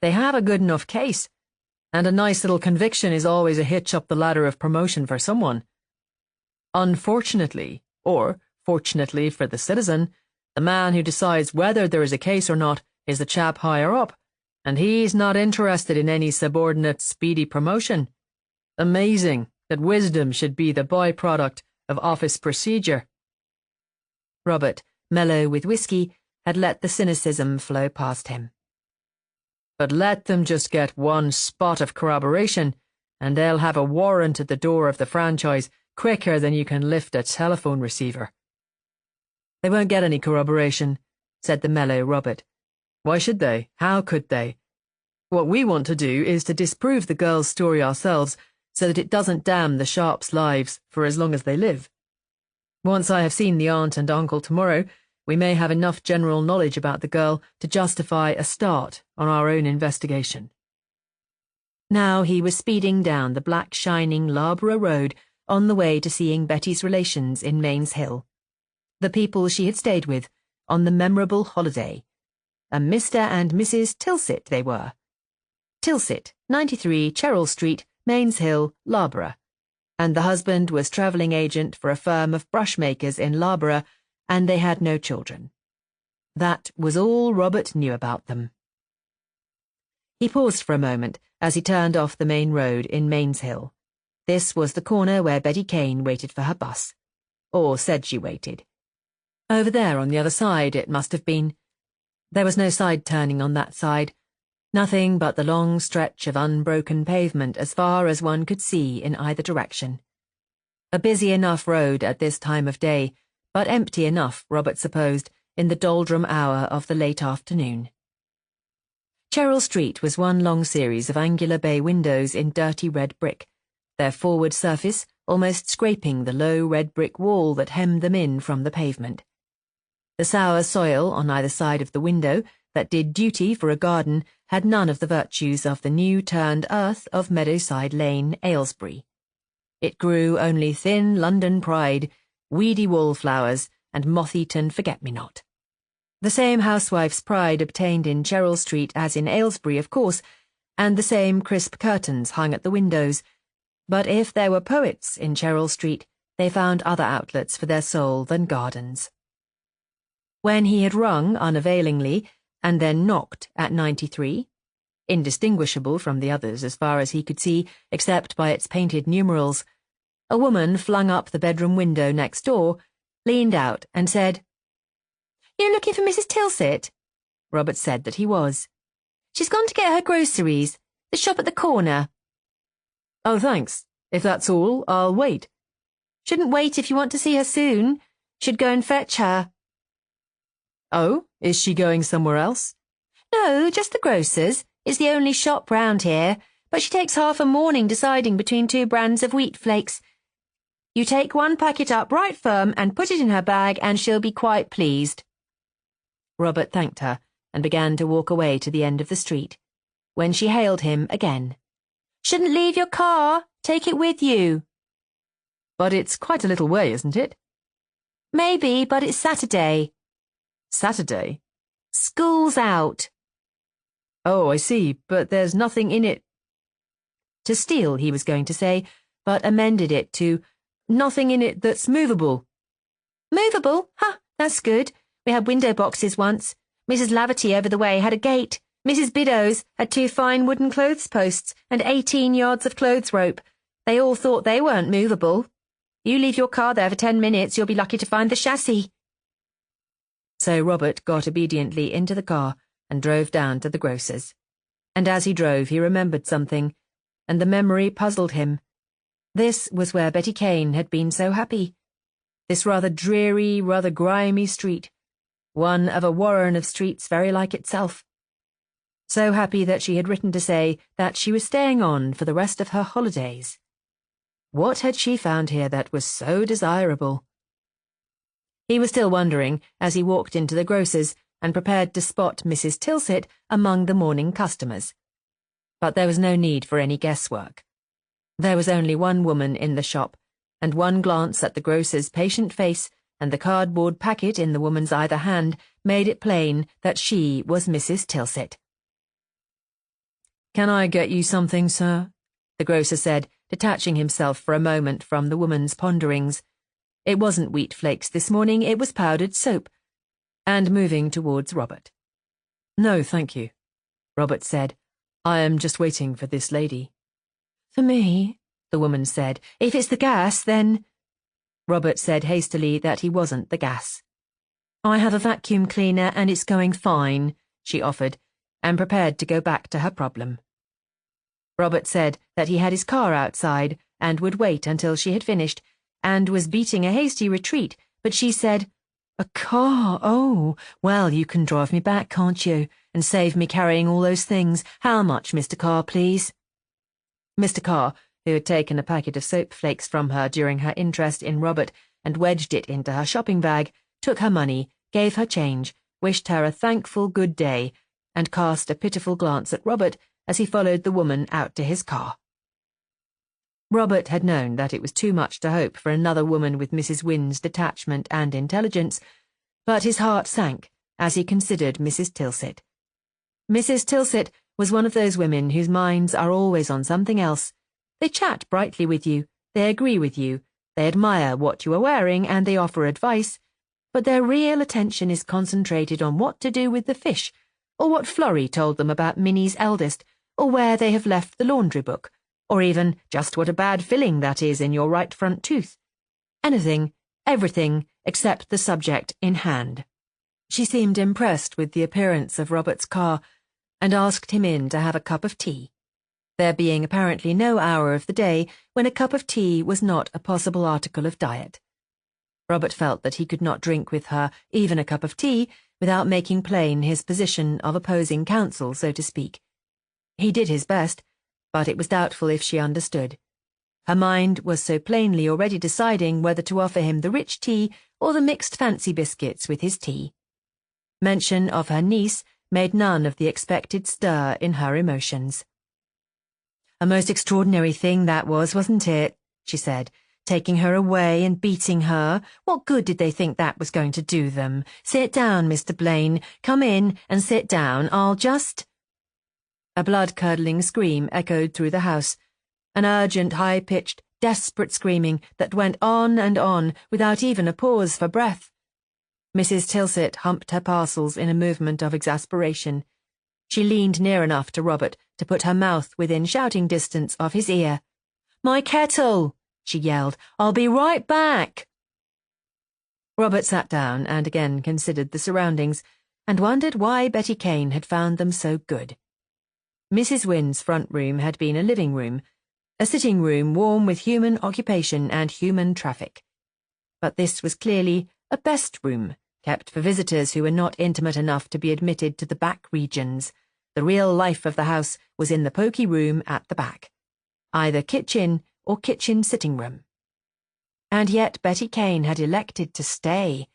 They have a good enough case, and a nice little conviction is always a hitch up the ladder of promotion for someone. Unfortunately, or fortunately for the citizen, the man who decides whether there is a case or not is the chap higher up, and he's not interested in any subordinate speedy promotion. Amazing that wisdom should be the byproduct of office procedure." Robert, mellow with whiskey, had let the cynicism flow past him. "But let them just get one spot of corroboration, and they'll have a warrant at the door of the franchise quicker than you can lift a telephone receiver." "They won't get any corroboration," said the mellow Robert. "Why should they? How could they? What we want to do is to disprove the girl's story ourselves so that it doesn't damn the Sharps' lives for as long as they live. Once I have seen the aunt and uncle tomorrow, we may have enough general knowledge about the girl to justify a start on our own investigation." Now he was speeding down the black shining Loughborough Road on the way to seeing Betty's relations in Mains Hill, the people she had stayed with on the memorable holiday, A Mr. and Mrs. Tilsit they were. Tilsit, 93 Cheryl Street, Mains Hill, Loughborough. And the husband was travelling agent for a firm of brushmakers in Loughborough, and they had no children. That was all Robert knew about them. He paused for a moment as he turned off the main road in Mains Hill. This was the corner where Betty Kane waited for her bus. Or said she waited. Over there on the other side, it must have been. There was no side turning on that side. Nothing but the long stretch of unbroken pavement as far as one could see in either direction. A busy enough road at this time of day, but empty enough, Robert supposed, in the doldrum hour of the late afternoon. Cheryl Street was one long series of angular bay windows in dirty red brick, their forward surface almost scraping the low red brick wall that hemmed them in from the pavement. The sour soil on either side of the window, that did duty for a garden, had none of the virtues of the new-turned earth of Meadowside Lane, Aylesbury. It grew only thin London pride, weedy wallflowers, and moth-eaten forget-me-not. The same housewife's pride obtained in Cheryl Street as in Aylesbury, of course, and the same crisp curtains hung at the windows, but if there were poets in Cheryl Street, they found other outlets for their soul than gardens. When he had rung unavailingly, and then knocked at 93, indistinguishable from the others as far as he could see, except by its painted numerals, a woman flung up the bedroom window next door, leaned out and said, "You're looking for Mrs. Tilsit?" Robert said that he was. "She's gone to get her groceries, the shop at the corner." "Oh, thanks. If that's all, I'll wait." "Shouldn't wait if you want to see her soon. Should go and fetch her." "Oh, is she going somewhere else?" "No, just the grocer's. It's the only shop round here, but she takes half a morning deciding between 2 brands of wheat flakes. You take one packet up right firm and put it in her bag and she'll be quite pleased." Robert thanked her and began to walk away to the end of the street, when she hailed him again. "Shouldn't leave your car. Take it with you." "But it's quite a little way, isn't it?" "Maybe, but it's Saturday." "Saturday?" "School's out." "Oh, I see, but there's nothing in it." To steal, he was going to say, but amended it to "nothing in it that's movable." "Movable? Ha, that's good. We had window boxes once. Mrs. Laverty over the way had a gate. Mrs. Biddows had 2 fine wooden clothes posts and 18 yards of clothes rope. They all thought they weren't movable. You leave your car there for 10 minutes, you'll be lucky to find the chassis." So Robert got obediently into the car and drove down to the grocer's. And as he drove, he remembered something, and the memory puzzled him. This was where Betty Kane had been so happy. This rather dreary, rather grimy street, one of a warren of streets very like itself. So happy that she had written to say that she was staying on for the rest of her holidays. What had she found here that was so desirable? He was still wondering as he walked into the grocer's and prepared to spot Mrs. Tilsit among the morning customers. But there was no need for any guesswork. There was only one woman in the shop, and one glance at the grocer's patient face and the cardboard packet in the woman's either hand made it plain that she was Mrs. Tilsit. "Can I get you something, sir?" the grocer said, detaching himself for a moment from the woman's ponderings. It wasn't wheat flakes this morning, it was powdered soap, and moving towards Robert. "No, thank you," Robert said. "I am just waiting for this lady." "For me?" the woman said. "If it's the gas, then—" Robert said hastily that he wasn't the gas. "I have a vacuum cleaner and it's going fine," she offered, and prepared to go back to her problem. Robert said that he had his car outside and would wait until she had finished, and was beating a hasty retreat, but she said, "A car? Oh, well, you can drive me back, can't you, and save me carrying all those things. How much, Mr. Carr, please?" Mr. Carr, who had taken a packet of soap flakes from her during her interest in Robert and wedged it into her shopping bag, took her money, gave her change, wished her a thankful good day, and cast a pitiful glance at Robert as he followed the woman out to his car. Robert had known that it was too much to hope for another woman with Mrs. Wynne's detachment and intelligence, but his heart sank as he considered Mrs. Tilsit. Mrs. Tilsit was one of those women whose minds are always on something else. They chat brightly with you, they agree with you, they admire what you are wearing, and they offer advice, but their real attention is concentrated on what to do with the fish, or what Florrie told them about Minnie's eldest, or where they have left the laundry book, or even just what a bad filling that is in your right front tooth. Anything, everything, except the subject in hand. She seemed impressed with the appearance of Robert's car, and asked him in to have a cup of tea, there being apparently no hour of the day when a cup of tea was not a possible article of diet. Robert felt that he could not drink with her even a cup of tea without making plain his position of opposing counsel, so to speak. He did his best, but it was doubtful if she understood. Her mind was so plainly already deciding whether to offer him the rich tea or the mixed fancy biscuits with his tea. Mention of her niece made none of the expected stir in her emotions. "A most extraordinary thing that was, wasn't it?" she said, taking her away and beating her. "What good did they think that was going to do them? Sit down, Mr. Blaine. Come in and sit down. I'll just—" A blood-curdling scream echoed through the house, an urgent, high-pitched, desperate screaming that went on and on without even a pause for breath. Mrs. Tilsit humped her parcels in a movement of exasperation. She leaned near enough to Robert to put her mouth within shouting distance of his ear. "My kettle!" she yelled. "I'll be right back!" Robert sat down and again considered the surroundings, and wondered why Betty Kane had found them so good. Mrs. Wynne's front room had been a living room, a sitting room warm with human occupation and human traffic. But this was clearly a best room, kept for visitors who were not intimate enough to be admitted to the back regions. The real life of the house was in the poky room at the back, either kitchen or kitchen sitting room. And yet Betty Kane had elected to stay.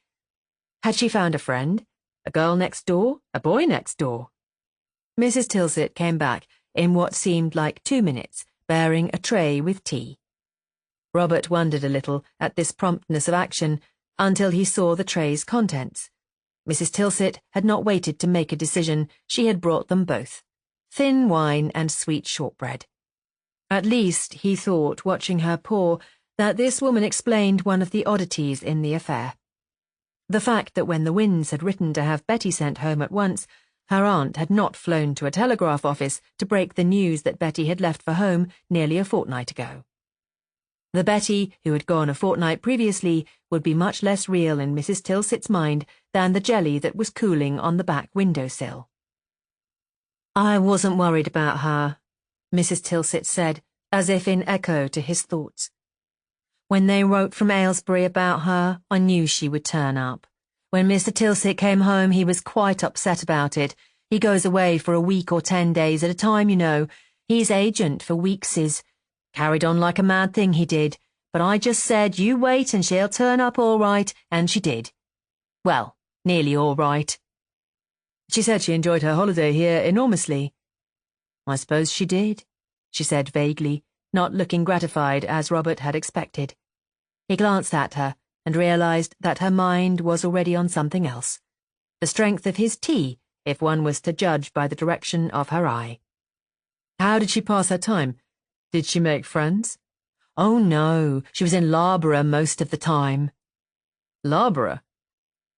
Had she found a friend? A girl next door? A boy next door? Mrs. Tilsit came back in what seemed like 2 minutes, bearing a tray with tea. Robert wondered a little at this promptness of action until he saw the tray's contents. Mrs. Tilsit had not waited to make a decision. She had brought them both, thin wine and sweet shortbread. At least, he thought, watching her pour, that this woman explained one of the oddities in the affair. The fact that when the Wynnes had written to have Betty sent home at once, her aunt had not flown to a telegraph office to break the news that Betty had left for home nearly a fortnight ago. The Betty who had gone a fortnight previously would be much less real in Mrs. Tilsit's mind than the jelly that was cooling on the back windowsill. "I wasn't worried about her," Mrs. Tilsit said, as if in echo to his thoughts. "When they wrote from Aylesbury about her, I knew she would turn up. When Mr. Tilsit came home, he was quite upset about it. He goes away for a week or 10 days at a time, you know. He's agent for Weekses. Carried on like a mad thing, he did. But I just said, you wait and she'll turn up all right, and she did. Well, nearly all right." She said she enjoyed her holiday here enormously. "I suppose she did," she said vaguely, not looking gratified as Robert had expected. He glanced at her and realized that her mind was already on something else. The strength of his tea, if one was to judge by the direction of her eye. How did she pass her time? Did she make friends? "Oh, no, she was in Loughborough most of the time." "Loughborough?"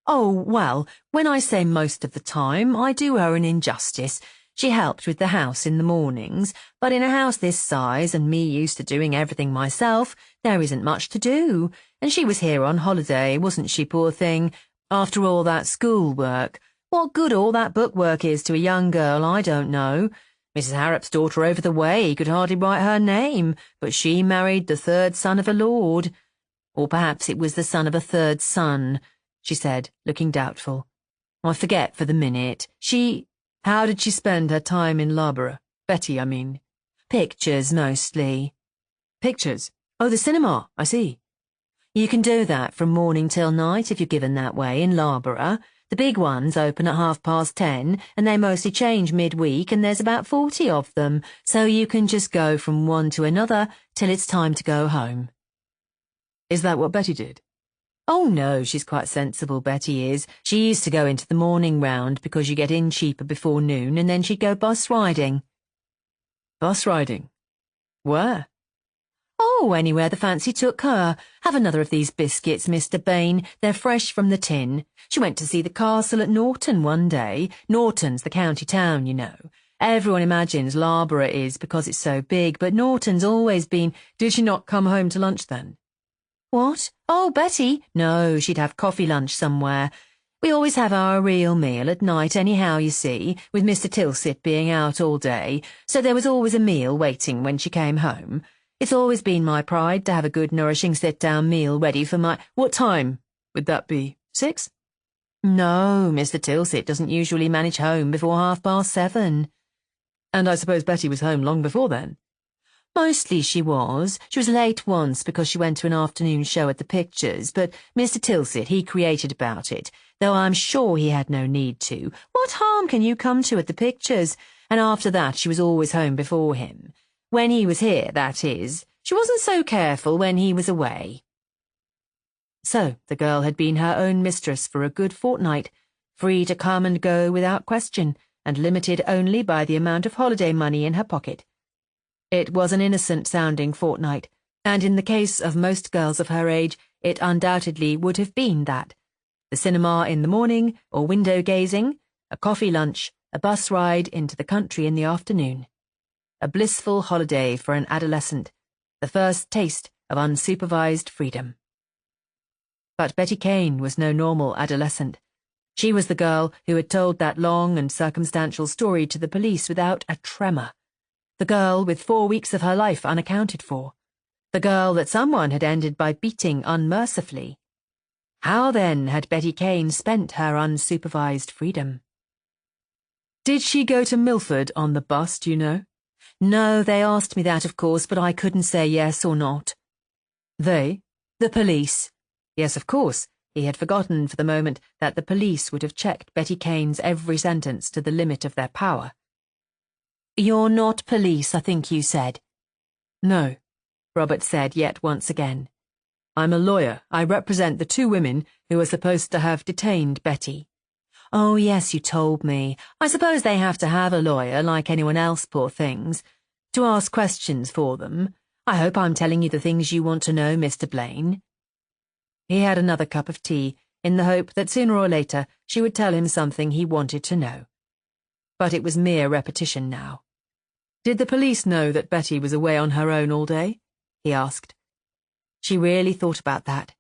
"Oh, well, when I say most of the time, I do her an injustice. She helped with the house in the mornings, but in a house this size and me used to doing everything myself, there isn't much to do. And she was here on holiday, wasn't she, poor thing? After all that school work. What good all that bookwork is to a young girl, I don't know. Mrs. Harrop's daughter over the way could hardly write her name, but she married the 3rd son of a lord. Or perhaps it was the son of a 3rd son," she said, looking doubtful. "I forget for the minute. How did she spend her time in Loughborough? Betty, I mean." "Pictures, mostly." "Pictures? Oh, the cinema, I see." "You can do that from morning till night if you're given that way in Loughborough. The big ones open at 10:30, and they mostly change midweek, and there's about 40 of them, so you can just go from one to another till it's time to go home." "Is that what Betty did?" Oh, no, she's quite sensible, Betty is. She used to go into the morning round because you get in cheaper before noon, and then she'd go bus riding. Bus riding? Where? Oh, anywhere the fancy took her. Have another of these biscuits, Mr. Bain. They're fresh from the tin. She went to see the castle at Norton one day. Norton's the county town, you know. Everyone imagines Loughborough is because it's so big, but Norton's always been— Did she not come home to lunch then? What? Oh, Betty? No, she'd have coffee lunch somewhere. We always have our real meal at night anyhow, you see, with Mr. Tilsit being out all day, so there was always a meal waiting when she came home. It's always been my pride to have a good nourishing sit-down meal ready for my— What time would that be? 6? No, Mr. Tilsit doesn't usually manage home before 7:30. And I suppose Betty was home long before then? Mostly she was. She was late once because she went to an afternoon show at the pictures, but Mr. Tilsit, he created about it, though I'm sure he had no need to. What harm can you come to at the pictures? And after that she was always home before him. When he was here, that is. She wasn't so careful when he was away. So the girl had been her own mistress for a good fortnight, free to come and go without question, and limited only by the amount of holiday money in her pocket. It was an innocent-sounding fortnight, and in the case of most girls of her age, it undoubtedly would have been that. The cinema in the morning, or window-gazing, a coffee lunch, a bus ride into the country in the afternoon. A blissful holiday for an adolescent, the first taste of unsupervised freedom. But Betty Kane was no normal adolescent. She was the girl who had told that long and circumstantial story to the police without a tremor. The girl with 4 weeks of her life unaccounted for. The girl that someone had ended by beating unmercifully. How then had Betty Kane spent her unsupervised freedom? Did she go to Milford on the bus, do you know? No, they asked me that, of course, but I couldn't say yes or not. They? The police. Yes, of course. He had forgotten for the moment that the police would have checked Betty Kane's every sentence to the limit of their power. You're not police, I think you said. No, Robert said yet once again. I'm a lawyer. I represent the 2 women who are supposed to have detained Betty. Oh, yes, you told me. I suppose they have to have a lawyer, like anyone else, poor things, to ask questions for them. I hope I'm telling you the things you want to know, Mr. Blaine. He had another cup of tea, in the hope that sooner or later she would tell him something he wanted to know. But it was mere repetition now. Did the police know that Betty was away on her own all day? He asked. She really thought about that.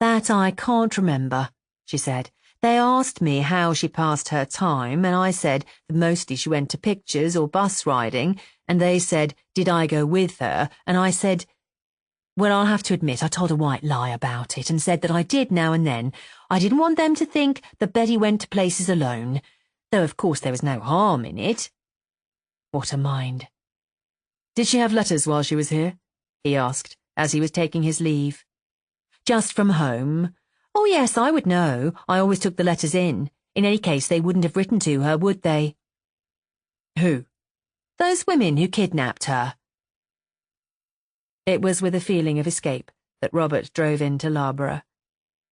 That I can't remember, she said. They asked me how she passed her time, and I said that mostly she went to pictures or bus riding, and they said, did I go with her, and I said, well, I'll have to admit I told a white lie about it and said that I did now and then. I didn't want them to think that Betty went to places alone, though of course there was no harm in it. What a mind. Did she have letters while she was here? He asked, as he was taking his leave. Just from home? Oh, yes, I would know. I always took the letters in. In any case, they wouldn't have written to her, would they? Who? Those women who kidnapped her. It was with a feeling of escape that Robert drove into Loughborough.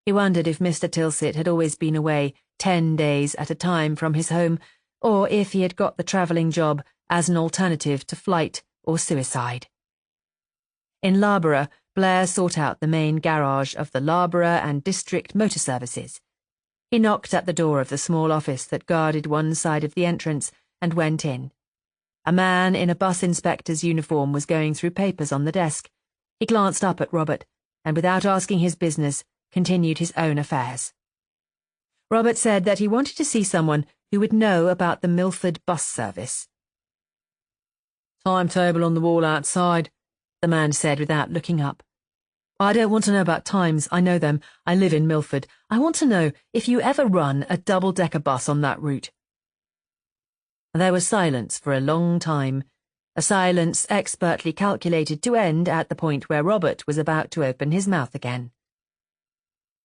He wondered if Mr. Tilsit had always been away 10 days at a time from his home, or if he had got the travelling job as an alternative to flight or suicide. In Loughborough, Blair sought out the main garage of the Loughborough and District Motor Services. He knocked at the door of the small office that guarded one side of the entrance and went in. A man in a bus inspector's uniform was going through papers on the desk. He glanced up at Robert, and without asking his business, continued his own affairs. Robert said that he wanted to see someone who would know about the Milford bus service. Timetable on the wall outside, the man said without looking up. I don't want to know about times, I know them. I live in Milford. I want to know if you ever run a double-decker bus on that route. There was silence for a long time, a silence expertly calculated to end at the point where Robert was about to open his mouth again.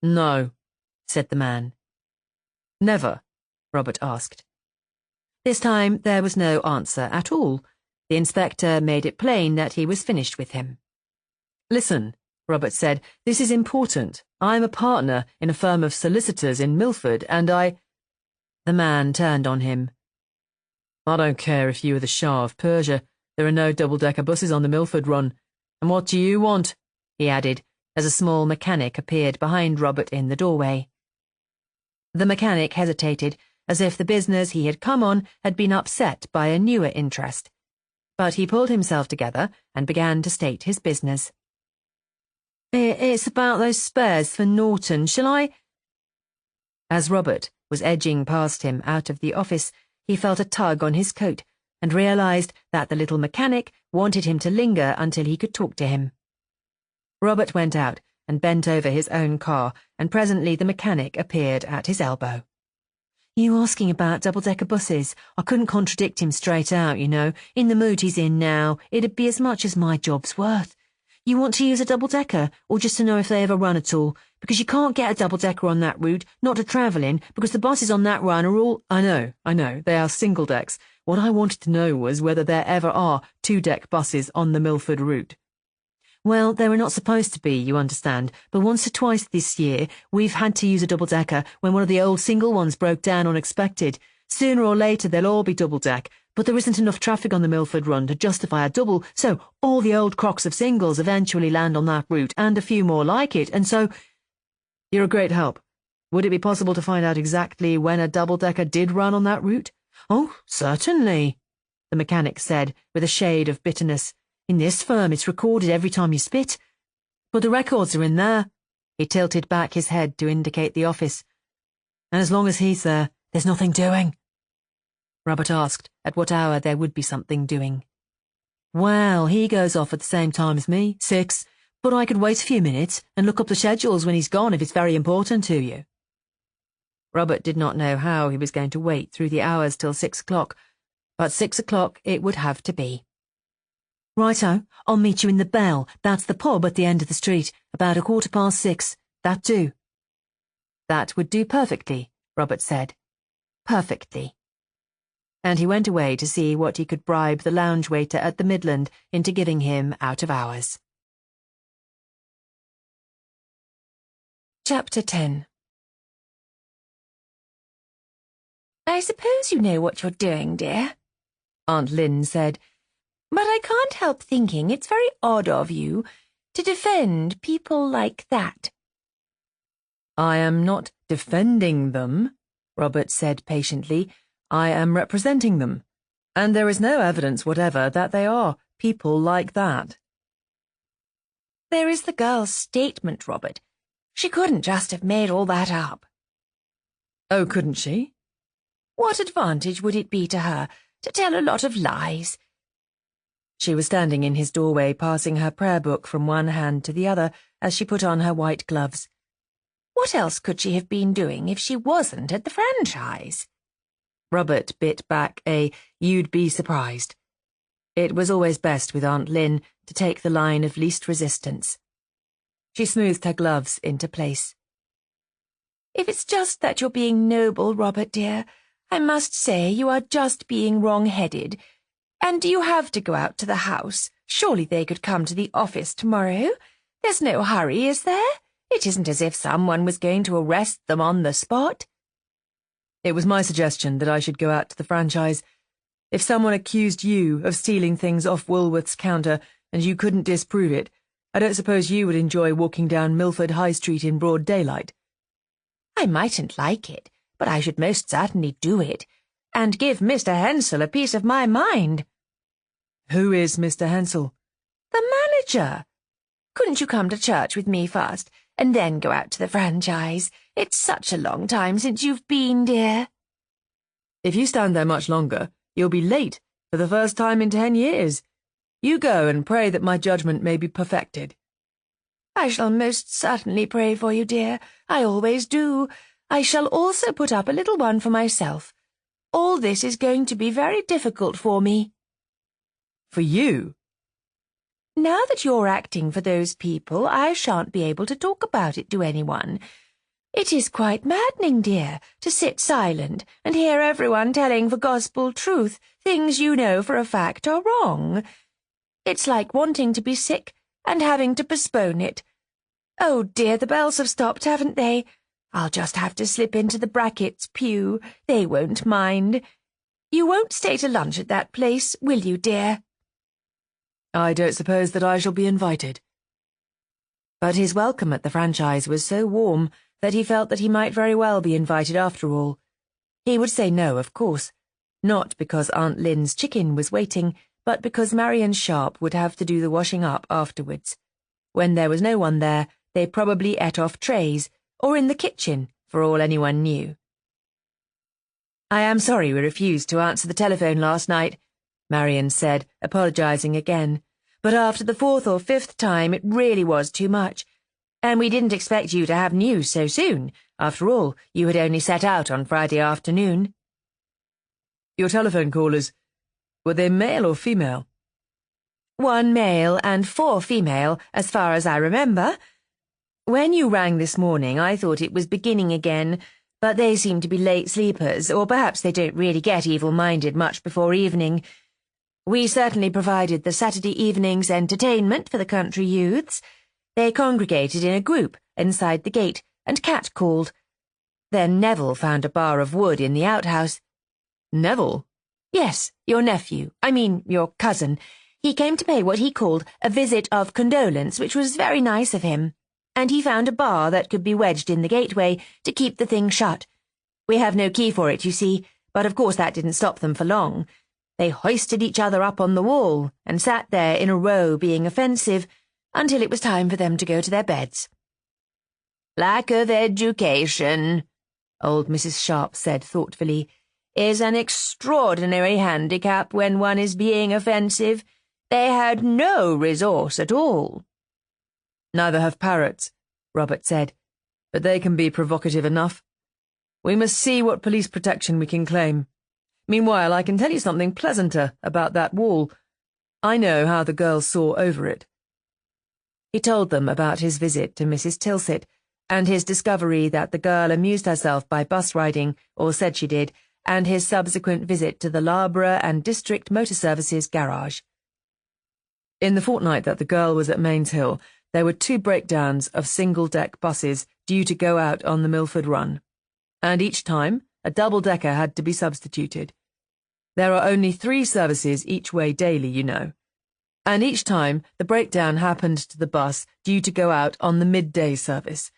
No, said the man. Never? Robert asked. This time there was no answer at all. The inspector made it plain that he was finished with him. Listen, Robert said, this is important. I'm a partner in a firm of solicitors in Milford, and I—" The man turned on him. "I don't care if you were the Shah of Persia. There are no double-decker buses on the Milford run. And what do you want?" he added, as a small mechanic appeared behind Robert in the doorway. The mechanic hesitated, as if the business he had come on had been upset by a newer interest. But he pulled himself together and began to state his business. "It's about those spares for Norton. Shall I—" As Robert was edging past him out of the office, he felt a tug on his coat and realized that the little mechanic wanted him to linger until he could talk to him. Robert went out and bent over his own car, and presently the mechanic appeared at his elbow. "You asking about double-decker buses? I couldn't contradict him straight out, you know. In the mood he's in now, it'd be as much as my job's worth. You want to use a double-decker, or just to know if they ever run at all? Because you can't get a double-decker on that route, not to travel in, because the buses on that run are all—" I know, they are single-decks. What I wanted to know was whether there ever are two-deck buses on the Milford route. "Well, they were not supposed to be, you understand, but once or twice this year we've had to use a double-decker when one of the old single ones broke down unexpected. Sooner or later they'll all be double-deck, but there isn't enough traffic on the Milford run to justify a double, so all the old crocks of singles eventually land on that route, and a few more like it, and so—" "You're a great help. Would it be possible to find out exactly when a double-decker did run on that route?" "Oh, certainly," the mechanic said, with a shade of bitterness. "In this firm it's recorded every time you spit. But the records are in there." He tilted back his head to indicate the office. "And as long as he's there, there's nothing doing." Robert asked at what hour there would be something doing. "Well, he goes off at the same time as me, 6, but I could wait a few minutes and look up the schedules when he's gone if it's very important to you." Robert did not know how he was going to wait through the hours till 6 o'clock, but 6 o'clock it would have to be. "Righto, I'll meet you in the Bell. That's the pub at the end of the street, about 6:15. That do?" "That would do perfectly," Robert said. "Perfectly." And he went away to see what he could bribe the lounge waiter at the Midland into giving him out of hours. Chapter 10. "I suppose you know what you're doing, dear," Aunt Lynn said, "but I can't help thinking it's very odd of you to defend people like that." "I am not defending them," Robert said patiently. "I am representing them, and there is no evidence whatever that they are people like that." "There is the girl's statement, Robert. She couldn't just have made all that up." "Oh, couldn't she?" "What advantage would it be to her to tell a lot of lies?" She was standing in his doorway, passing her prayer book from one hand to the other as she put on her white gloves. "What else could she have been doing if she wasn't at the franchise?" Robert bit back a "you'd be surprised." It was always best with Aunt Lynn to take the line of least resistance. She smoothed her gloves into place. "If it's just that you're being noble, Robert dear, I must say you are just being wrong-headed. And do you have to go out to the house? Surely they could come to the office tomorrow. There's no hurry, is there? It isn't as if someone was going to arrest them on the spot." "It was my suggestion that I should go out to the franchise. If someone accused you of stealing things off Woolworth's counter and you couldn't disprove it, I don't suppose you would enjoy walking down Milford High Street in broad daylight." "I mightn't like it, but I should most certainly do it, and give Mr. Hensel a piece of my mind." "Who is Mr. Hensel?" "The manager. Couldn't you come to church with me first, and then go out to the franchise? It's such a long time since you've been, dear." "If you stand there much longer, you'll be late for the first time in 10 years. You go and pray that my judgment may be perfected." "I shall most certainly pray for you, dear. I always do. I shall also put up a little one for myself. All this is going to be very difficult for me." "For you?" "Now that you're acting for those people, I shan't be able to talk about it to anyone. It is quite maddening, dear, to sit silent and hear everyone telling for gospel truth things you know for a fact are wrong. It's like wanting to be sick and having to postpone it. Oh dear, the bells have stopped, haven't they? I'll just have to slip into the Brackets' pew. They won't mind. You won't stay to lunch at that place, will you, dear? I don't suppose that I shall be invited. But his welcome at the franchise was so warm that he felt that he might very well be invited after all. He would say no, of course, not because Aunt Lynn's chicken was waiting, but because Marion Sharp would have to do the washing up afterwards. When there was no one there, they probably ate off trays, or in the kitchen, for all anyone knew. "I am sorry we refused to answer the telephone last night," Marion said, apologising again. "But after the 4th or 5th time, it really was too much. And we didn't expect you to have news so soon. After all, you had only set out on Friday afternoon." "Your telephone callers, were they male or female?" "1 male and 4 female, as far as I remember. When you rang this morning, I thought it was beginning again, but they seem to be late sleepers, or perhaps they don't really get evil-minded much before evening. We certainly provided the Saturday evening's entertainment for the country youths. They congregated in a group inside the gate and cat-called. Then Neville found a bar of wood in the outhouse." "Neville?" "Yes, your nephew. I mean, your cousin. He came to pay what he called a visit of condolence, which was very nice of him. And he found a bar that could be wedged in the gateway to keep the thing shut. We have no key for it, you see, but of course that didn't stop them for long. They hoisted each other up on the wall and sat there in a row being offensive until it was time for them to go to their beds." "Lack of education," old Mrs. Sharp said thoughtfully, "is an extraordinary handicap when one is being offensive. They had no resource at all." "Neither have parrots," Robert said, "but they can be provocative enough. We must see what police protection we can claim. Meanwhile, I can tell you something pleasanter about that wall. I know how the girls saw over it." He told them about his visit to Mrs. Tilsit, and his discovery that the girl amused herself by bus riding, or said she did, and his subsequent visit to the Loughborough and District Motor Services garage. In the fortnight that the girl was at Mains Hill, there were 2 breakdowns of single-deck buses due to go out on the Milford run, and each time a double-decker had to be substituted. There are only 3 services each way daily, you know, and each time the breakdown happened to the bus due to go out on the midday service.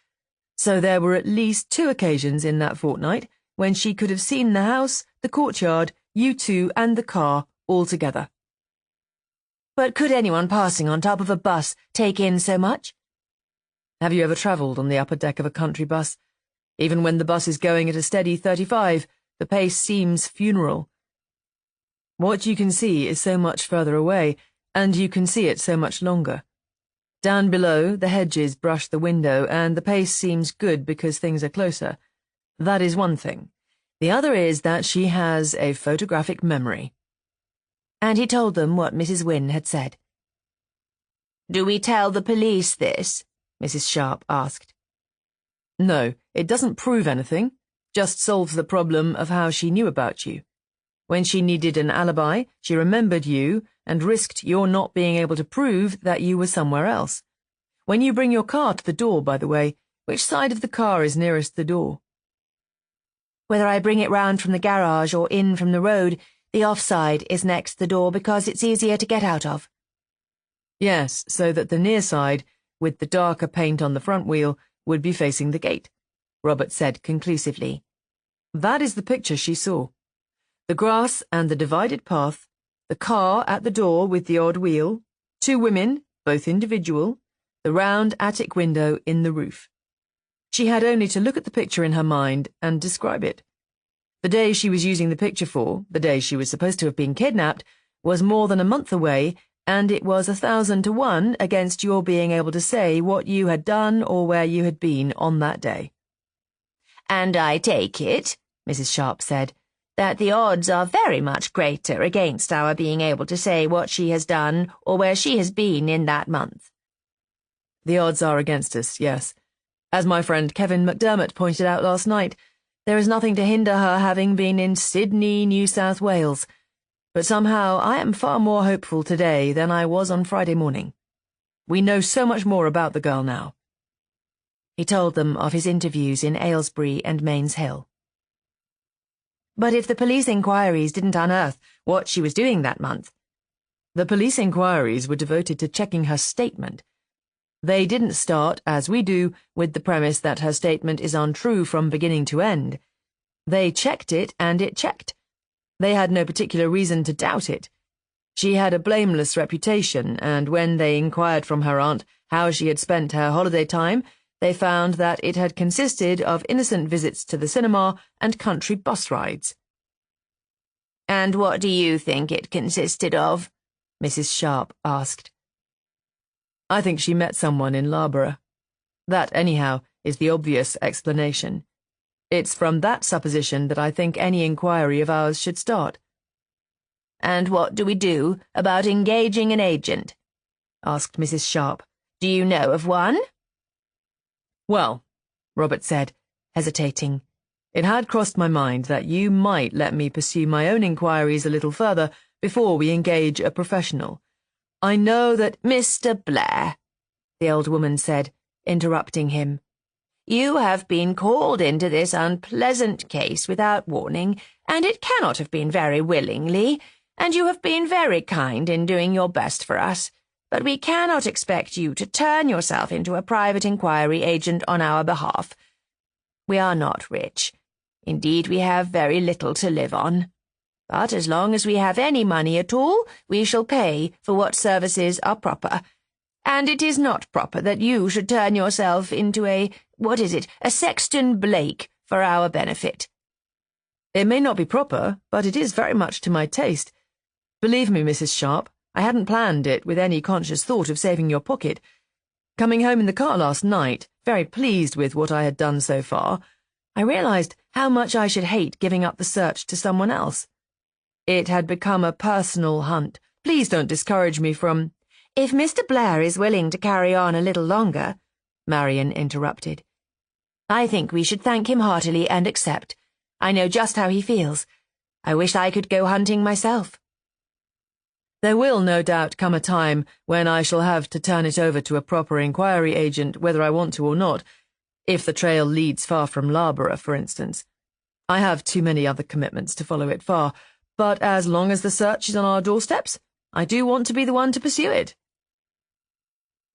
So there were at least 2 occasions in that fortnight when she could have seen the house, the courtyard, you two, and the car all together. But could anyone passing on top of a bus take in so much? Have you ever travelled on the upper deck of a country bus? Even when the bus is going at a steady 35, the pace seems funeral. What you can see is so much further away, and you can see it so much longer. Down below, the hedges brush the window, and the pace seems good because things are closer. That is one thing. The other is that she has a photographic memory. And he told them what Mrs. Wynne had said. "Do we tell the police this?" Mrs. Sharp asked. "No, it doesn't prove anything, just solves the problem of how she knew about you. When she needed an alibi, she remembered you and risked your not being able to prove that you were somewhere else. When you bring your car to the door, by the way, which side of the car is nearest the door?" "Whether I bring it round from the garage or in from the road, the offside is next the door because it's easier to get out of." "Yes, so that the near side, with the darker paint on the front wheel, would be facing the gate," Robert said conclusively. "That is the picture she saw. The grass and the divided path, the car at the door with the odd wheel, 2 women, both individual, the round attic window in the roof. She had only to look at the picture in her mind and describe it. The day she was using the picture for, the day she was supposed to have been kidnapped, was more than a month away, and it was 1,000 to 1 against your being able to say what you had done or where you had been on that day." "And I take it," Mrs. Sharp said, "that the odds are very much greater against our being able to say what she has done or where she has been in that month." "The odds are against us, yes. As my friend Kevin McDermott pointed out last night, there is nothing to hinder her having been in Sydney, New South Wales. But somehow I am far more hopeful today than I was on Friday morning. We know so much more about the girl now." He told them of his interviews in Aylesbury and Mains Hill. But if the police inquiries didn't unearth what she was doing that month, the police inquiries were devoted to checking her statement. They didn't start, as we do, with the premise that her statement is untrue from beginning to end. They checked it, and it checked. They had no particular reason to doubt it. She had a blameless reputation, and when they inquired from her aunt how she had spent her holiday time, they found that it had consisted of innocent visits to the cinema and country bus rides. "And what do you think it consisted of?" Mrs. Sharp asked. "I think she met someone in Loughborough. That, anyhow, is the obvious explanation. It's from that supposition that I think any inquiry of ours should start." "And what do we do about engaging an agent?" asked Mrs. Sharp. "Do you know of one?" "Well," Robert said, hesitating, "it had crossed my mind that you might let me pursue my own inquiries a little further before we engage a professional. I know that—" "Mr. Blair," the old woman said, interrupting him, "you have been called into this unpleasant case without warning, and it cannot have been very willingly, and you have been very kind in doing your best for us. But we cannot expect you to turn yourself into a private inquiry agent on our behalf. We are not rich. Indeed, we have very little to live on. But as long as we have any money at all, we shall pay for what services are proper. And it is not proper that you should turn yourself into a Sexton Blake for our benefit." "It may not be proper, but it is very much to my taste. Believe me, Mrs. Sharp, I hadn't planned it with any conscious thought of saving your pocket. Coming home in the car last night, very pleased with what I had done so far, I realized how much I should hate giving up the search to someone else. It had become a personal hunt. Please don't discourage me from—" "If Mr. Blair is willing to carry on a little longer," Marian interrupted, "I think we should thank him heartily and accept. I know just how he feels. I wish I could go hunting myself." "There will no doubt come a time when I shall have to turn it over to a proper inquiry agent whether I want to or not, if the trail leads far from Loughborough, for instance. I have too many other commitments to follow it far, but as long as the search is on our doorsteps, I do want to be the one to pursue it."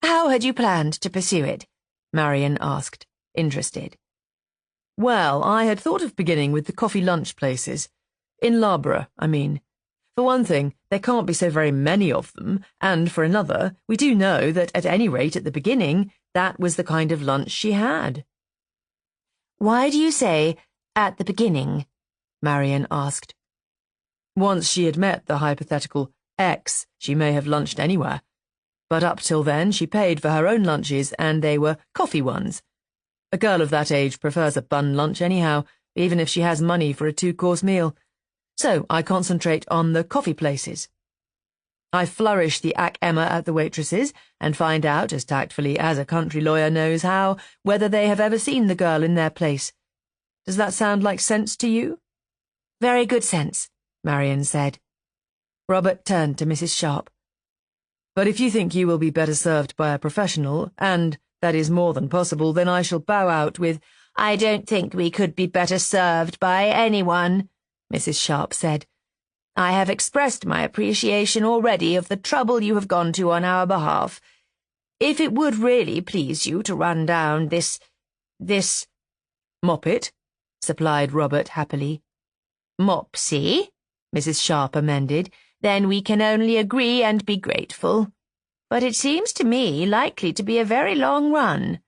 "How had you planned to pursue it?" Marian asked, interested. "Well, I had thought of beginning with the coffee lunch places. In Loughborough, I mean. For one thing, there can't be so very many of them, and for another, we do know that at any rate at the beginning, that was the kind of lunch she had." "Why do you say, 'at the beginning'?" Marian asked. Once she had met the hypothetical X, she may have lunched anywhere. But up till then, she paid for her own lunches, and they were coffee ones. A girl of that age prefers a bun lunch anyhow, even if she has money for a 2-course meal. So I concentrate on the coffee places. I flourish the Ac Emma at the waitresses and find out, as tactfully as a country lawyer knows how, whether they have ever seen the girl in their place. Does that sound like sense to you? "Very good sense," Marian said. Robert turned to Mrs. Sharp. "But if you think you will be better served by a professional, and that is more than possible, then I shall bow out with—" "I don't think we could be better served by anyone," Mrs. Sharp said. "I have expressed my appreciation already of the trouble you have gone to on our behalf. If it would really please you to run down this— "Moppet," supplied Robert happily. "Mopsy," Mrs. Sharp amended, "then we can only agree and be grateful. But it seems to me likely to be a very long run."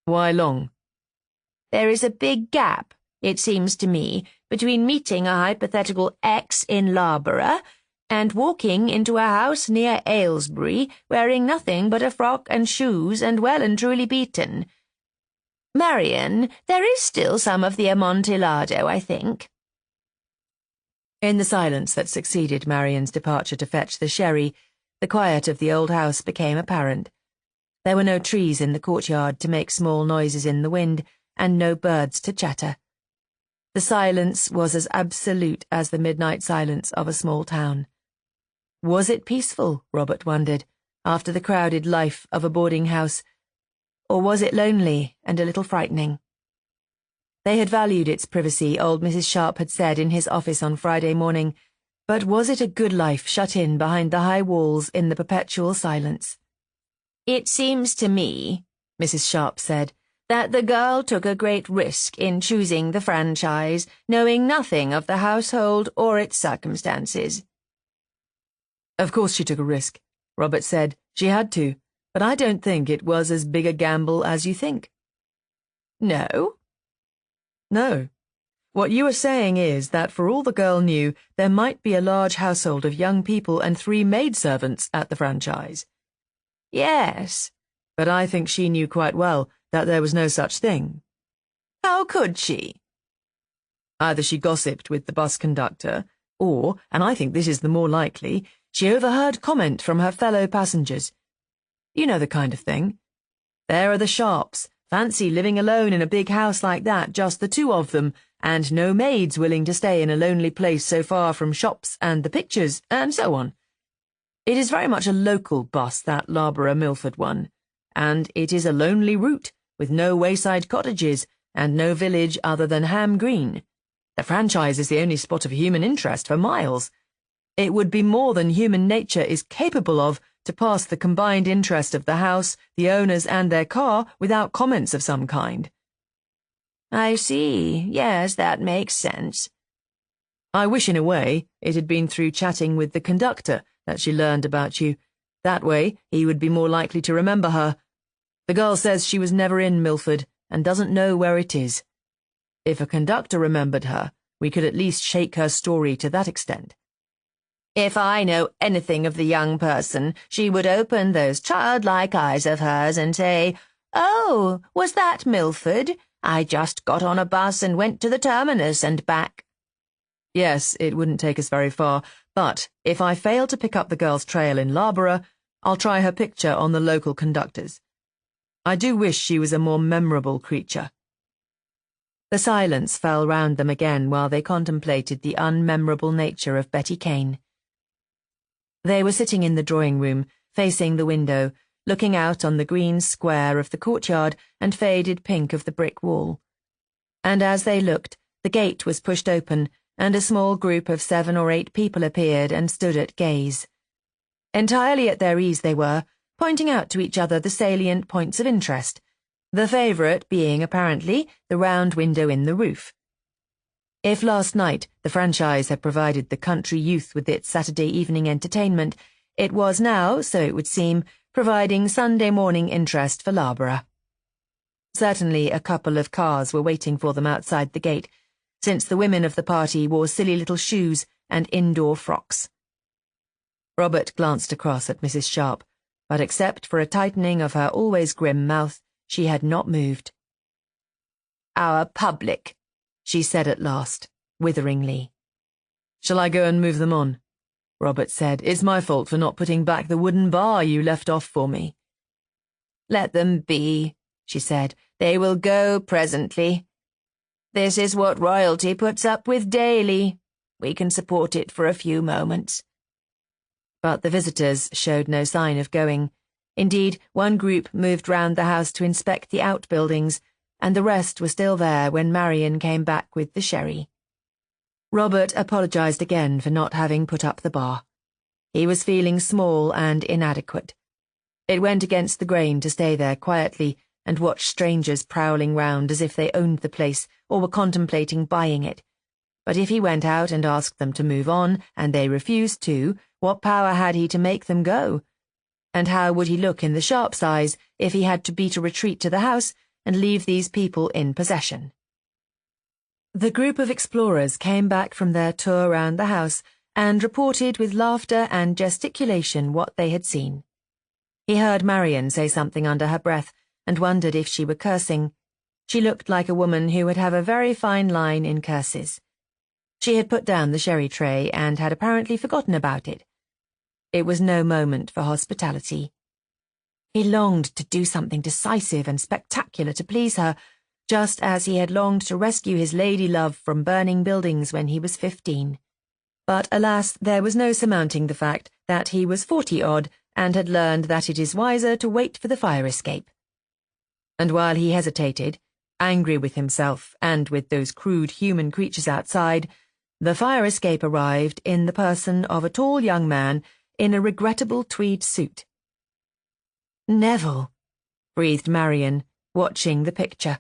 "Why long?" "There is a big gap, it seems to me, between meeting a hypothetical X in Loughborough and walking into a house near Aylesbury wearing nothing but a frock and shoes and well and truly beaten. Marian, there is still some of the Amontillado, I think." In the silence that succeeded Marian's departure to fetch the sherry, the quiet of the old house became apparent. There were no trees in the courtyard to make small noises in the wind, and no birds to chatter. The silence was as absolute as the midnight silence of a small town. Was it peaceful, Robert wondered, after the crowded life of a boarding house? Or was it lonely and a little frightening? They had valued its privacy, old Mrs. Sharp had said in his office on Friday morning, but was it a good life shut in behind the high walls in the perpetual silence? "It seems to me," Mrs. Sharp said, "that the girl took a great risk in choosing the franchise, knowing nothing of the household or its circumstances." Of course she took a risk, Robert said. She had to, but I don't think it was as big a gamble as you think. No? No. What you are saying is that for all the girl knew, there might be a large household of young people and 3 maidservants at the franchise. Yes. But I think she knew quite well that there was no such thing. How could she? Either she gossiped with the bus conductor, or, and I think this is the more likely, she overheard comment from her fellow passengers. You know the kind of thing. There are the Sharps. Fancy living alone in a big house like that, just the 2 of them, and no maids willing to stay in a lonely place so far from shops and the pictures, and so on. It is very much a local bus, that Loughborough-Milford one, and it is a lonely route, with no wayside cottages, and no village other than Ham Green. The franchise is the only spot of human interest for miles. It would be more than human nature is capable of to pass the combined interest of the house, the owners, and their car without comments of some kind. I see. Yes, that makes sense. I wish in a way it had been through chatting with the conductor that she learned about you. That way he would be more likely to remember her. The girl says she was never in Milford and doesn't know where it is. If a conductor remembered her, we could at least shake her story to that extent. If I know anything of the young person, she would open those childlike eyes of hers and say, "Oh, was that Milford? I just got on a bus and went to the terminus and back." Yes, it wouldn't take us very far, but if I fail to pick up the girl's trail in Loughborough, I'll try her picture on the local conductors. I do wish she was a more memorable creature. The silence fell round them again while they contemplated the unmemorable nature of Betty Kane. They were sitting in the drawing-room, facing the window, looking out on the green square of the courtyard and faded pink of the brick wall. And as they looked, the gate was pushed open, and a small group of 7 or 8 people appeared and stood at gaze. Entirely at their ease they were, pointing out to each other the salient points of interest, the favourite being, apparently, the round window in the roof. If last night the franchise had provided the country youth with its Saturday evening entertainment, it was now, so it would seem, providing Sunday morning interest for Loughborough. Certainly a couple of cars were waiting for them outside the gate, since the women of the party wore silly little shoes and indoor frocks. Robert glanced across at Mrs. Sharp, but except for a tightening of her always grim mouth, she had not moved. "Our public," she said at last, witheringly. "Shall I go and move them on?" Robert said. "It's my fault for not putting back the wooden bar you left off for me." "Let them be," she said. "They will go presently. This is what royalty puts up with daily. We can support it for a few moments." But the visitors showed no sign of going. Indeed, one group moved round the house to inspect the outbuildings, and the rest were still there when Marion came back with the sherry. Robert apologised again for not having put up the bar. He was feeling small and inadequate. It went against the grain to stay there quietly and watch strangers prowling round as if they owned the place or were contemplating buying it. But if he went out and asked them to move on, and they refused to, what power had he to make them go? And how would he look in the Sharp's eyes if he had to beat a retreat to the house and leave these people in possession? The group of explorers came back from their tour round the house and reported with laughter and gesticulation what they had seen. He heard Marion say something under her breath and wondered if she were cursing. She looked like a woman who would have a very fine line in curses. She had put down the sherry tray and had apparently forgotten about it. It was no moment for hospitality. He longed to do something decisive and spectacular to please her, just as he had longed to rescue his lady love from burning buildings when he was 15. But alas, there was no surmounting the fact that he was 40-odd and had learned that it is wiser to wait for the fire escape. And while he hesitated, angry with himself and with those crude human creatures outside, the fire escape arrived in the person of a tall young man in a regrettable tweed suit. "Neville," breathed Marion, watching the picture.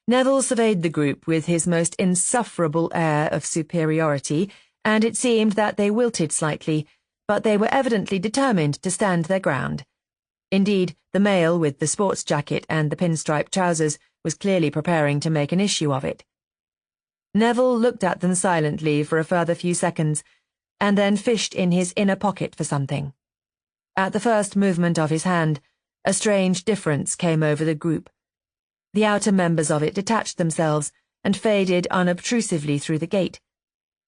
Neville surveyed the group with his most insufferable air of superiority, and it seemed that they wilted slightly, but they were evidently determined to stand their ground. Indeed, the male with the sports jacket and the pinstripe trousers was clearly preparing to make an issue of it. Neville looked at them silently for a further few seconds, and then fished in his inner pocket for something. At the first movement of his hand, a strange difference came over the group. The outer members of it detached themselves and faded unobtrusively through the gate.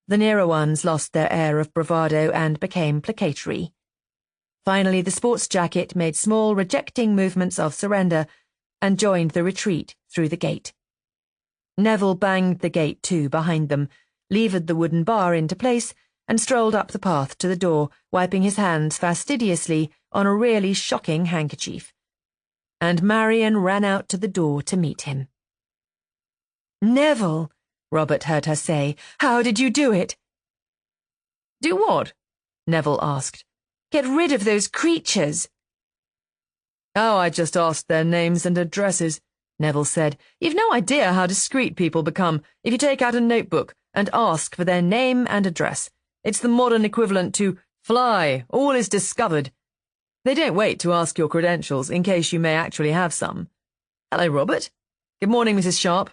The nearer ones lost their air of bravado and became placatory. Finally, the sports jacket made small rejecting movements of surrender and joined the retreat through the gate. Neville banged the gate to behind them, levered the wooden bar into place, and strolled up the path to the door, wiping his hands fastidiously on a really shocking handkerchief. And Marion ran out to the door to meet him. "Neville," Robert heard her say, "how did you do it?" "Do what?" Neville asked. "Get rid of those creatures." "Oh, I just asked their names and addresses," Neville said. "You've no idea how discreet people become if you take out a notebook and ask for their name and address. It's the modern equivalent to fly, all is discovered. They don't wait to ask your credentials in case you may actually have some. Hello, Robert. Good morning, Mrs. Sharp.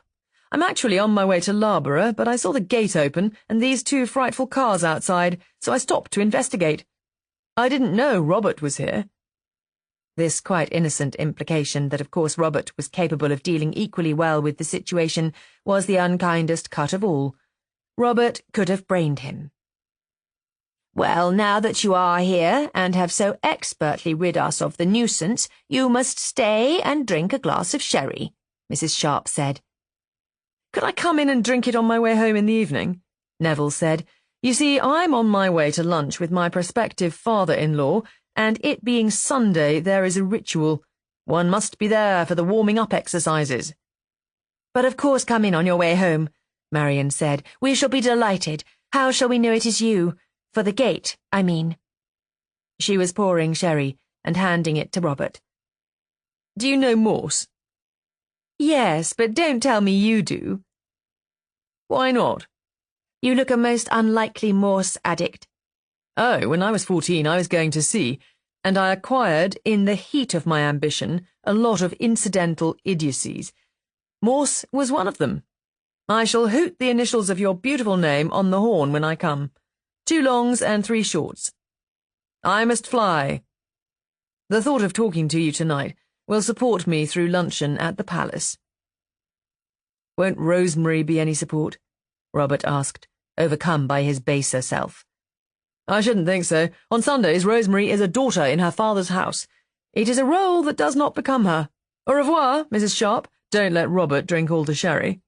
I'm actually on my way to Loughborough, but I saw the gate open and these two frightful cars outside, so I stopped to investigate. I didn't know Robert was here." This quite innocent implication that of course Robert was capable of dealing equally well with the situation was the unkindest cut of all. Robert could have brained him. "Well, now that you are here and have so expertly rid us of the nuisance, you must stay and drink a glass of sherry," Mrs. Sharp said. "Could I come in and drink it on my way home in the evening?" Neville said. "You see, I'm on my way to lunch with my prospective father-in-law, and it being Sunday, there is a ritual. One must be there for the warming-up exercises." "But of course come in on your way home," Marion said. "We shall be delighted. How shall we know it is you? For the gate, I mean." She was pouring sherry and handing it to Robert. "Do you know Morse?" "Yes, but don't tell me you do." "Why not?" "You look a most unlikely Morse addict." "Oh, when I was 14 I was going to sea, and I acquired, in the heat of my ambition, a lot of incidental idiocies. Morse was one of them. I shall hoot the initials of your beautiful name on the horn when I come. 2 longs and 3 shorts. I must fly. The thought of talking to you tonight will support me through luncheon at the palace." "Won't Rosemary be any support?" Robert asked, overcome by his baser self. "I shouldn't think so. On Sundays, Rosemary is a daughter in her father's house. It is a role that does not become her. Au revoir, Mrs. Sharp. Don't let Robert drink all the sherry."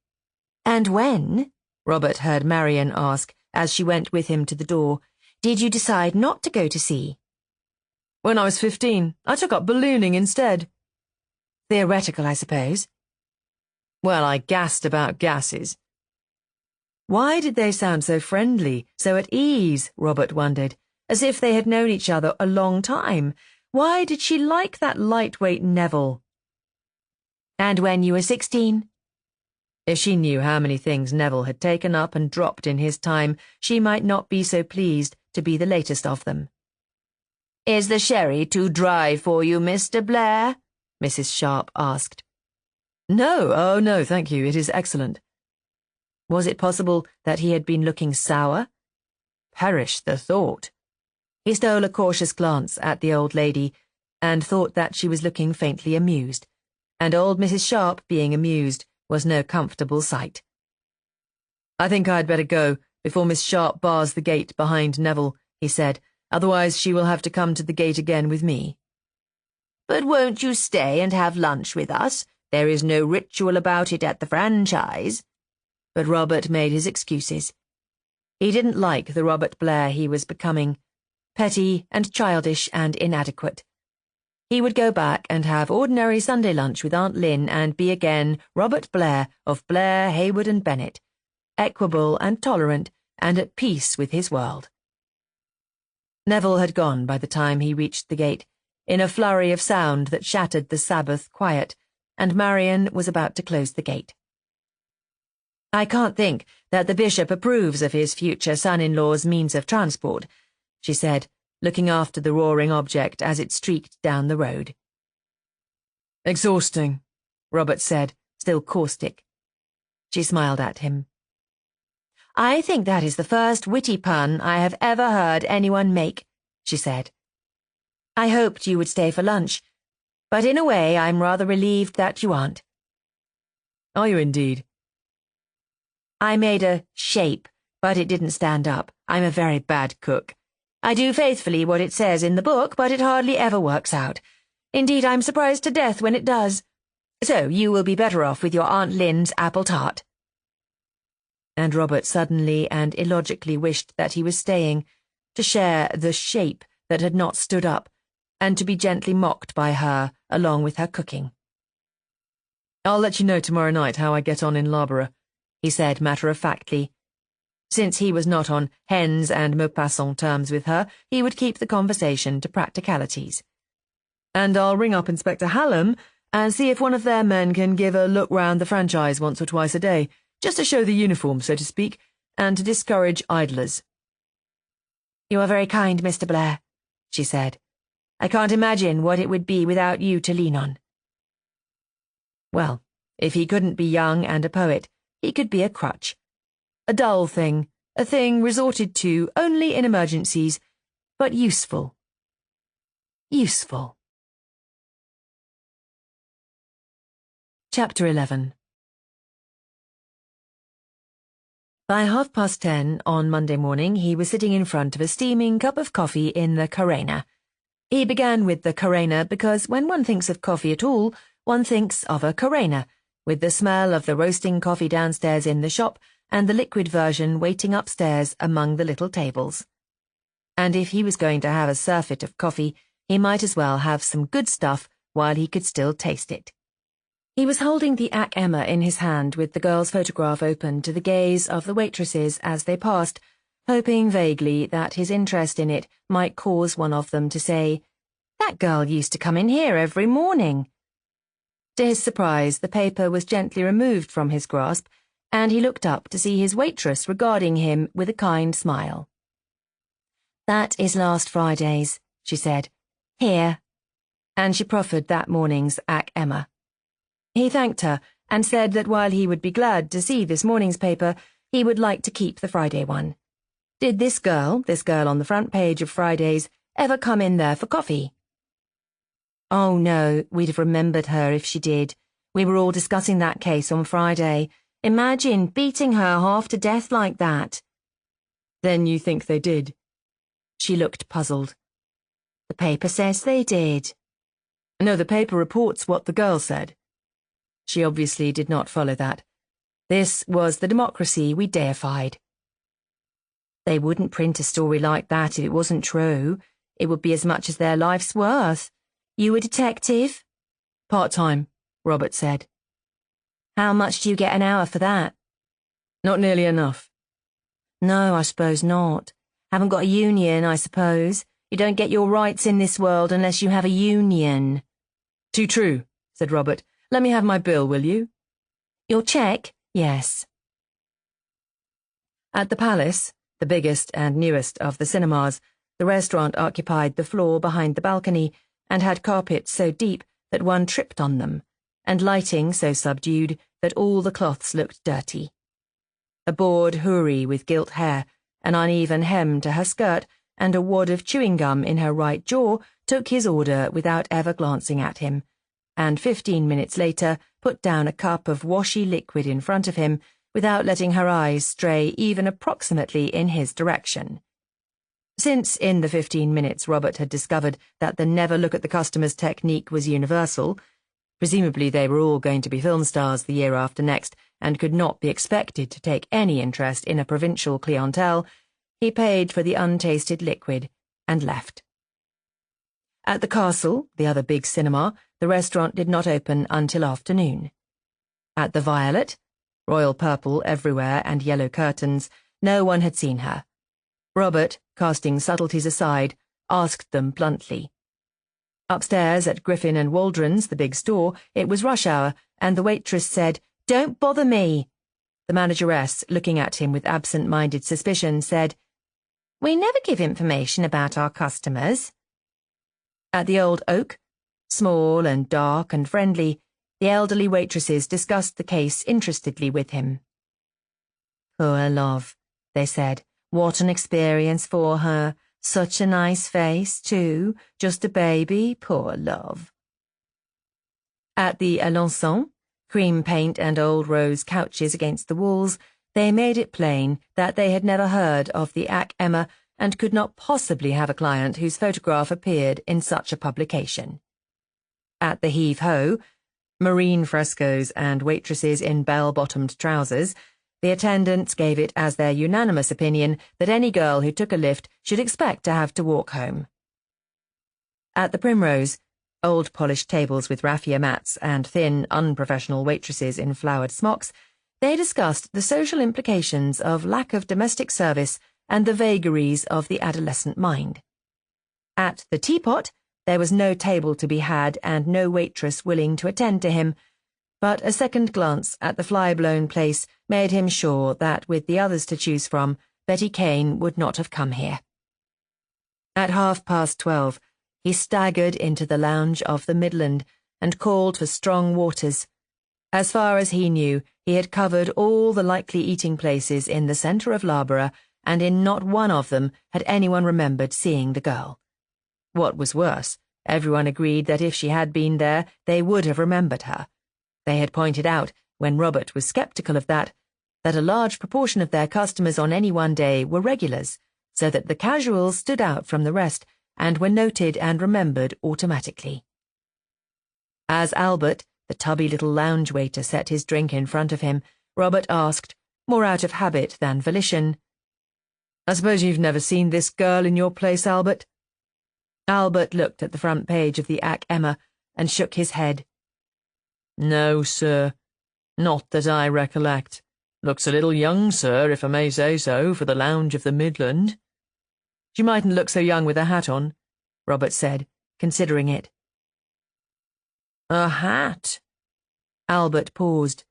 "And when," Robert heard Marion ask as she went with him to the door, "did you decide not to go to sea?" "When I was 15, I took up ballooning instead." "Theoretical, I suppose." "Well, I gassed about gases." Why did they sound so friendly, so at ease, Robert wondered, as if they had known each other a long time? Why did she like that lightweight Neville? "And when you were 16? If she knew how many things Neville had taken up and dropped in his time, she might not be so pleased to be the latest of them. "Is the sherry too dry for you, Mr. Blair?" Mrs. Sharp asked. "No, oh no, thank you, it is excellent." Was it possible that he had been looking sour? Perish the thought. He stole a cautious glance at the old lady and thought that she was looking faintly amused, and old Mrs. Sharp being amused was no comfortable sight. "I think I'd better go before Miss Sharp bars the gate behind Neville," he said. "Otherwise she will have to come to the gate again with me." "But won't you stay and have lunch with us? There is no ritual about it at the franchise." But Robert made his excuses. He didn't like the Robert Blair he was becoming, petty and childish and inadequate. he would go back and have ordinary Sunday lunch with Aunt Lynn and be again Robert Blair of Blair, Hayward and Bennett, equable and tolerant and at peace with his world. Neville had gone by the time he reached the gate, in a flurry of sound that shattered the Sabbath quiet, and Marian was about to close the gate. "I can't think that the bishop approves of his future son-in-law's means of transport," she said, looking after the roaring object as it streaked down the road. "Exhausting," Robert said, still caustic. She smiled at him. "I think that is the first witty pun I have ever heard anyone make," she said. "I hoped you would stay for lunch, but in a way I'm rather relieved that you aren't." "Are you indeed?" "I made a shape, but it didn't stand up. I'm a very bad cook. I do faithfully what it says in the book, but it hardly ever works out. Indeed, I'm surprised to death when it does. So you will be better off with your Aunt Lynn's apple tart." And Robert suddenly and illogically wished that he was staying, to share the shape that had not stood up, and to be gently mocked by her along with her cooking. "I'll let you know tomorrow night how I get on in Loughborough," he said matter-of-factly. Since he was not on hens and Maupassant terms with her, he would keep the conversation to practicalities. "And I'll ring up Inspector Hallam and see if one of their men can give a look round the franchise once or twice a day, just to show the uniform, so to speak, and to discourage idlers." "You are very kind, Mr. Blair," she said. "I can't imagine what it would be without you to lean on." Well, if he couldn't be young and a poet, he could be a crutch. A dull thing, a thing resorted to only in emergencies, but useful. Useful. Chapter 11. By 10:30 on Monday morning, he was sitting in front of a steaming cup of coffee in the Carena. He began with the Carena because when one thinks of coffee at all, one thinks of a Carena, with the smell of the roasting coffee downstairs in the shop and the liquid version waiting upstairs among the little tables. And if he was going to have a surfeit of coffee, he might as well have some good stuff while he could still taste it. He was holding the Ac Emma in his hand with the girl's photograph open to the gaze of the waitresses as they passed, hoping vaguely that his interest in it might cause one of them to say, "That girl used to come in here every morning." To his surprise, the paper was gently removed from his grasp, and he looked up to see his waitress regarding him with a kind smile. "That is last Friday's," she said. "Here." And she proffered that morning's Ac Emma. He thanked her and said that while he would be glad to see this morning's paper, he would like to keep the Friday one. Did this girl on the front page of Fridays, ever come in there for coffee? "Oh, no, we'd have remembered her if she did. We were all discussing that case on Friday. Imagine beating her half to death like that." "Then you think they did?" She looked puzzled. "The paper says they did." "No, the paper reports what the girl said." She obviously did not follow that. This was the democracy we deified. "They wouldn't print a story like that if it wasn't true. It would be as much as their life's worth. You a detective?" "Part-time," Robert said. "How much do you get an hour for that?" "Not nearly enough." "No, I suppose not. Haven't got a union, I suppose. You don't get your rights in this world unless you have a union." "Too true," said Robert. "Let me have my bill, will you?" "Your cheque?" "Yes." At the Palace, the biggest and newest of the cinemas, the restaurant occupied the floor behind the balcony and had carpets so deep that one tripped on them, and lighting so subdued that all the cloths looked dirty. A bored houri with gilt hair, an uneven hem to her skirt, and a wad of chewing gum in her right jaw took his order without ever glancing at him, and 15 minutes later put down a cup of washy liquid in front of him without letting her eyes stray even approximately in his direction. Since in the 15 minutes Robert had discovered that the never look at the customers technique was universal, presumably they were all going to be film stars the year after next and could not be expected to take any interest in a provincial clientele, he paid for the untasted liquid and left. At the Castle, the other big cinema, the restaurant did not open until afternoon. At the Violet, royal purple everywhere and yellow curtains, no one had seen her. Robert, casting subtleties aside, asked them bluntly. Upstairs at Griffin and Waldron's, the big store, it was rush hour, and the waitress said, "Don't bother me." The manageress, looking at him with absent-minded suspicion, said, "We never give information about our customers." At the Old Oak, small and dark and friendly, the elderly waitresses discussed the case interestedly with him. "Poor love," they said. "What an experience for her. Such a nice face, too. Just a baby, poor love." At the Alençon, cream paint and old rose couches against the walls, they made it plain that they had never heard of the Ac Emma and could not possibly have a client whose photograph appeared in such a publication. At the Heave-Ho, marine frescoes and waitresses in bell-bottomed trousers, the attendants gave it as their unanimous opinion that any girl who took a lift should expect to have to walk home. At the Primrose, old polished tables with raffia mats and thin, unprofessional waitresses in flowered smocks, they discussed the social implications of lack of domestic service and the vagaries of the adolescent mind. At the Teapot, there was no table to be had and no waitress willing to attend to him, but a second glance at the fly-blown place made him sure that with the others to choose from, Betty Kane would not have come here. At 12:30, he staggered into the lounge of the Midland and called for strong waters. As far as he knew, he had covered all the likely eating places in the centre of Loughborough, and in not one of them had anyone remembered seeing the girl. What was worse, everyone agreed that if she had been there, they would have remembered her. They had pointed out, when Robert was sceptical of that a large proportion of their customers on any one day were regulars, so that the casuals stood out from the rest and were noted and remembered automatically. As Albert, the tubby little lounge waiter, set his drink in front of him, Robert asked, more out of habit than volition, "I suppose you've never seen this girl in your place, Albert?" Albert looked at the front page of the Ac Emma and shook his head. "No, sir. Not that I recollect. Looks a little young, sir, if I may say so, for the lounge of the Midland." "She mightn't look so young with a hat on," Robert said, considering it. "A hat?" Albert paused.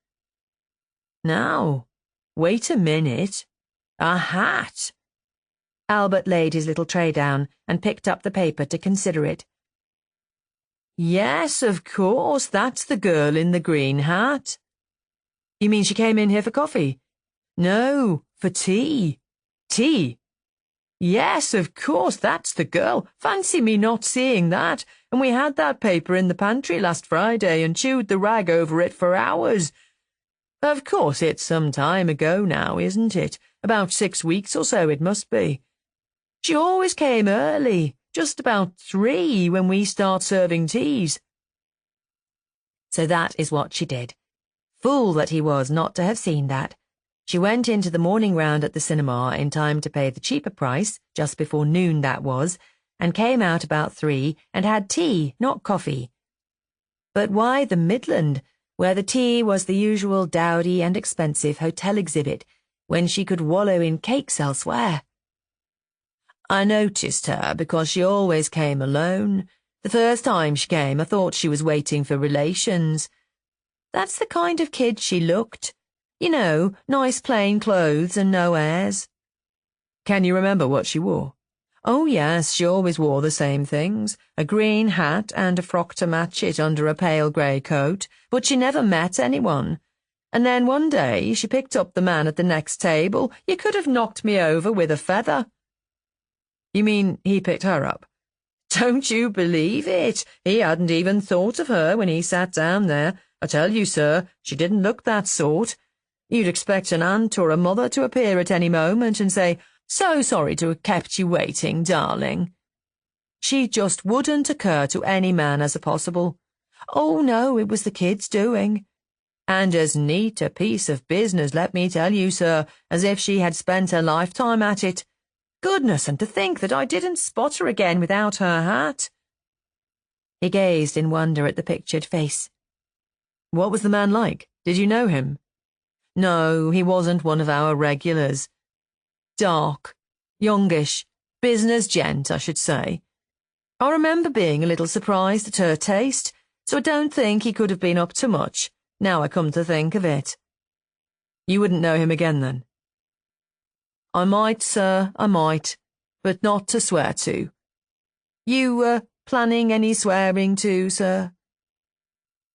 "Now, wait a minute. A hat?" Albert laid his little tray down and picked up the paper to consider it. "Yes, of course, that's the girl in the green hat." "You mean she came in here for coffee?" "No, for tea." "Tea?" "Yes, of course, that's the girl. Fancy me not seeing that. And we had that paper in the pantry last Friday and chewed the rag over it for hours. Of course, it's some time ago now, isn't it? About 6 weeks or so it must be. She always came early, just about 3 when we start serving teas." So that is what she did. Fool that he was not to have seen that. She went into the morning round at the cinema in time to pay the cheaper price, just before noon that was, and came out about 3 and had tea, not coffee. But why the Midland, where the tea was the usual dowdy and expensive hotel exhibit, when she could wallow in cakes elsewhere? "I noticed her because she always came alone. The first time she came, I thought she was waiting for relations. That's the kind of kid she looked. You know, nice plain clothes and no airs." "Can you remember what she wore?" "Oh, yes, she always wore the same things, a green hat and a frock to match it under a pale grey coat, but she never met anyone. And then one day she picked up the man at the next table. You could have knocked me over with a feather." "You mean he picked her up?" "Don't you believe it? He hadn't even thought of her when he sat down there. I tell you, sir, she didn't look that sort. You'd expect an aunt or a mother to appear at any moment and say, 'So sorry to have kept you waiting, darling.' She just wouldn't occur to any man as a possible. Oh, no, it was the kid's doing. And as neat a piece of business, let me tell you, sir, as if she had spent her lifetime at it. Goodness, and to think that I didn't spot her again without her hat." He gazed in wonder at the pictured face. What was the man like? Did you know him? No, he wasn't one of our regulars. Dark, youngish, business gent, I should say. I remember being a little surprised at her taste, so I don't think he could have been up to much, now I come to think of it. You wouldn't know him again, then? I might, sir, I might, but not to swear to. You, planning any swearing to, sir?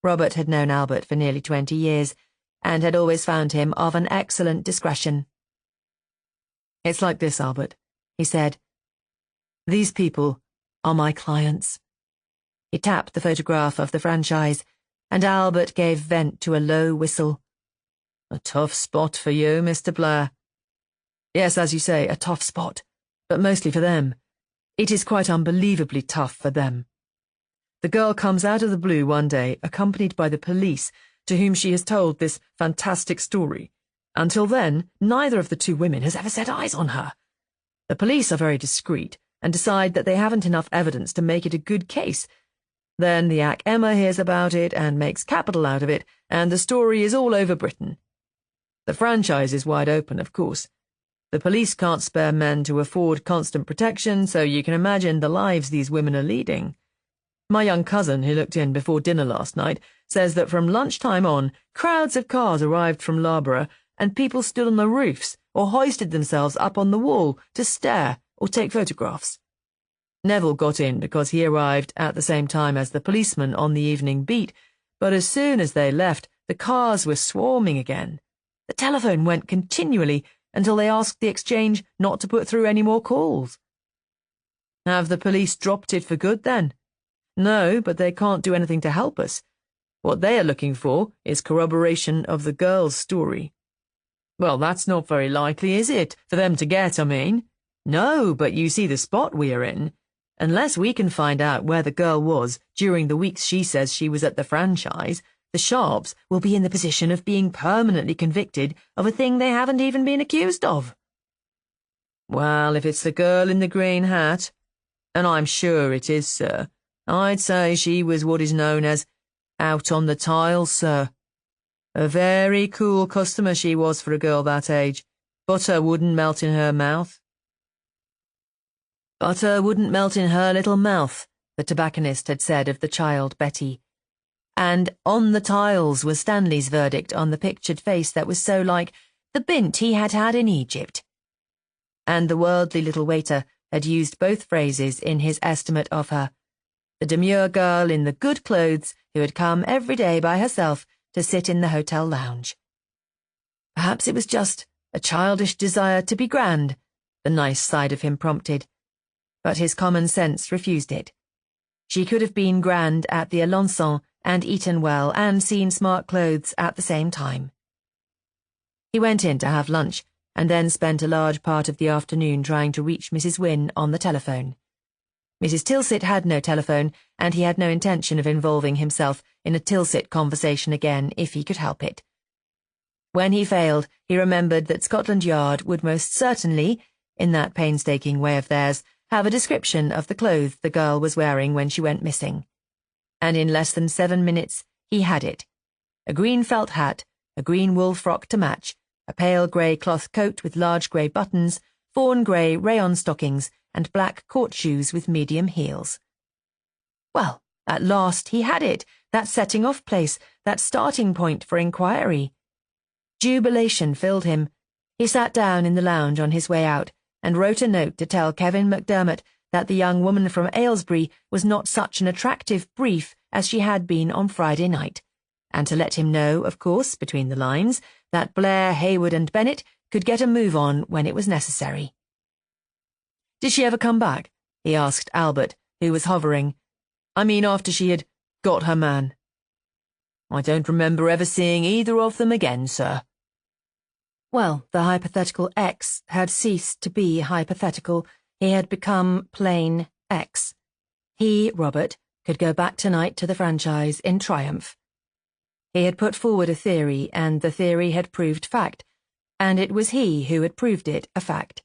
Robert had known Albert for nearly 20 years, and had always found him of an excellent discretion. It's like this, Albert, he said. These people are my clients. He tapped the photograph of the franchise, and Albert gave vent to a low whistle. A tough spot for you, Mr. Blair. Yes, as you say, a tough spot, but mostly for them. It is quite unbelievably tough for them. The girl comes out of the blue one day, accompanied by the police, to whom she has told this fantastic story. Until then, neither of the two women has ever set eyes on her. The police are very discreet, and decide that they haven't enough evidence to make it a good case. Then the Ac Emma hears about it and makes capital out of it, and the story is all over Britain. The franchise is wide open, of course. The police can't spare men to afford constant protection, so you can imagine the lives these women are leading. My young cousin, who looked in before dinner last night, says that from lunchtime on, crowds of cars arrived from Loughborough, and people stood on the roofs or hoisted themselves up on the wall to stare or take photographs. Neville got in because he arrived at the same time as the policeman on the evening beat, but as soon as they left, the cars were swarming again. The telephone went continually until they asked the exchange not to put through any more calls. Have the police dropped it for good, then? No, but they can't do anything to help us. What they are looking for is corroboration of the girl's story. Well, that's not very likely, is it, for them to get, I mean? No, but you see the spot we are in. Unless we can find out where the girl was during the weeks she says she was at the franchise, the Sharps will be in the position of being permanently convicted of a thing they haven't even been accused of. Well, if it's the girl in the green hat, and I'm sure it is, sir, I'd say she was what is known as out on the tiles, sir. A very cool customer she was for a girl that age. Butter wouldn't melt in her mouth. Butter wouldn't melt in her little mouth, the tobacconist had said of the child Betty. And on the tiles was Stanley's verdict on the pictured face that was so like the bint he had had in Egypt. And the worldly little waiter had used both phrases in his estimate of her. The demure girl in the good clothes who had come every day by herself to sit in the hotel lounge. Perhaps it was just a childish desire to be grand, the nice side of him prompted. But his common sense refused it. She could have been grand at the Alençon and eaten well and seen smart clothes at the same time. He went in to have lunch and then spent a large part of the afternoon trying to reach Mrs. Wynne on the telephone. Mrs. Tilsit had no telephone, and he had no intention of involving himself in a Tilsit conversation again if he could help it. When he failed, he remembered that Scotland Yard would most certainly, in that painstaking way of theirs, have a description of the clothes the girl was wearing when she went missing. And in less than 7 minutes, he had it. A green felt hat, a green wool frock to match, a pale grey cloth coat with large grey buttons, fawn grey rayon stockings, and black court shoes with medium heels. Well, at last he had it, that setting-off place, that starting point for inquiry. Jubilation filled him. He sat down in the lounge on his way out, and wrote a note to tell Kevin McDermott that the young woman from Aylesbury was not such an attractive brief as she had been on Friday night, and to let him know, of course, between the lines, that Blair, Hayward and Bennett could get a move on when it was necessary. Did she ever come back? He asked Albert, who was hovering. I mean, after she had got her man. I don't remember ever seeing either of them again, sir. Well, the hypothetical X had ceased to be hypothetical. He had become plain X. He, Robert, could go back tonight to the franchise in triumph. He had put forward a theory, and the theory had proved fact, and it was he who had proved it a fact.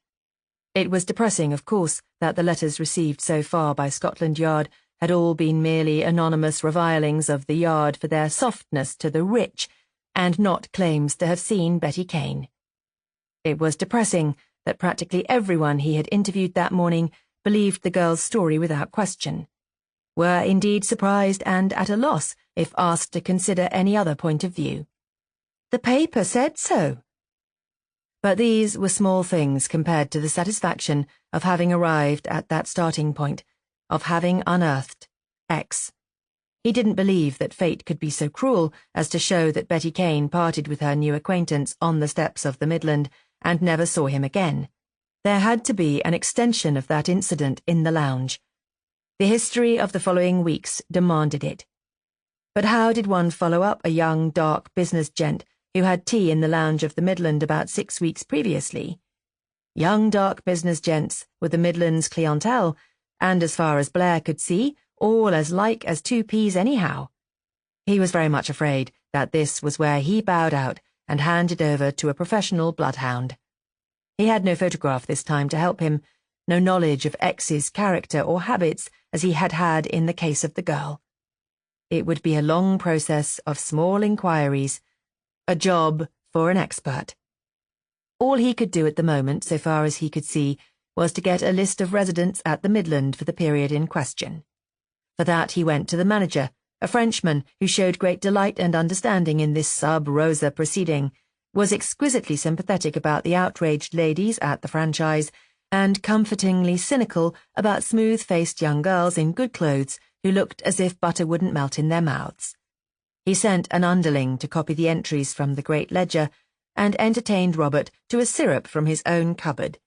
It was depressing, of course, that the letters received so far by Scotland Yard had all been merely anonymous revilings of the yard for their softness to the rich, and not claims to have seen Betty Kane. It was depressing that practically everyone he had interviewed that morning believed the girl's story without question, were indeed surprised and at a loss if asked to consider any other point of view. The paper said so. But these were small things compared to the satisfaction of having arrived at that starting point, of having unearthed X. He didn't believe that fate could be so cruel as to show that Betty Kane parted with her new acquaintance on the steps of the Midland and never saw him again. There had to be an extension of that incident in the lounge. The history of the following weeks demanded it. But how did one follow up a young, dark business gent who had tea in the lounge of the Midland about 6 weeks previously? Young, dark business gents were the Midland's clientele, and as far as Blair could see, all as like as 2 peas anyhow. He was very much afraid that this was where he bowed out and handed over to a professional bloodhound. He had no photograph this time to help him, no knowledge of X's character or habits as he had had in the case of the girl. It would be a long process of small inquiries, a job for an expert. All he could do at the moment, so far as he could see, was to get a list of residents at the Midland for the period in question. For that he went to the manager, a Frenchman who showed great delight and understanding in this sub rosa proceeding, was exquisitely sympathetic about the outraged ladies at the franchise, and comfortingly cynical about smooth-faced young girls in good clothes who looked as if butter wouldn't melt in their mouths. He sent an underling to copy the entries from the great ledger, and entertained Robert to a syrup from his own cupboard.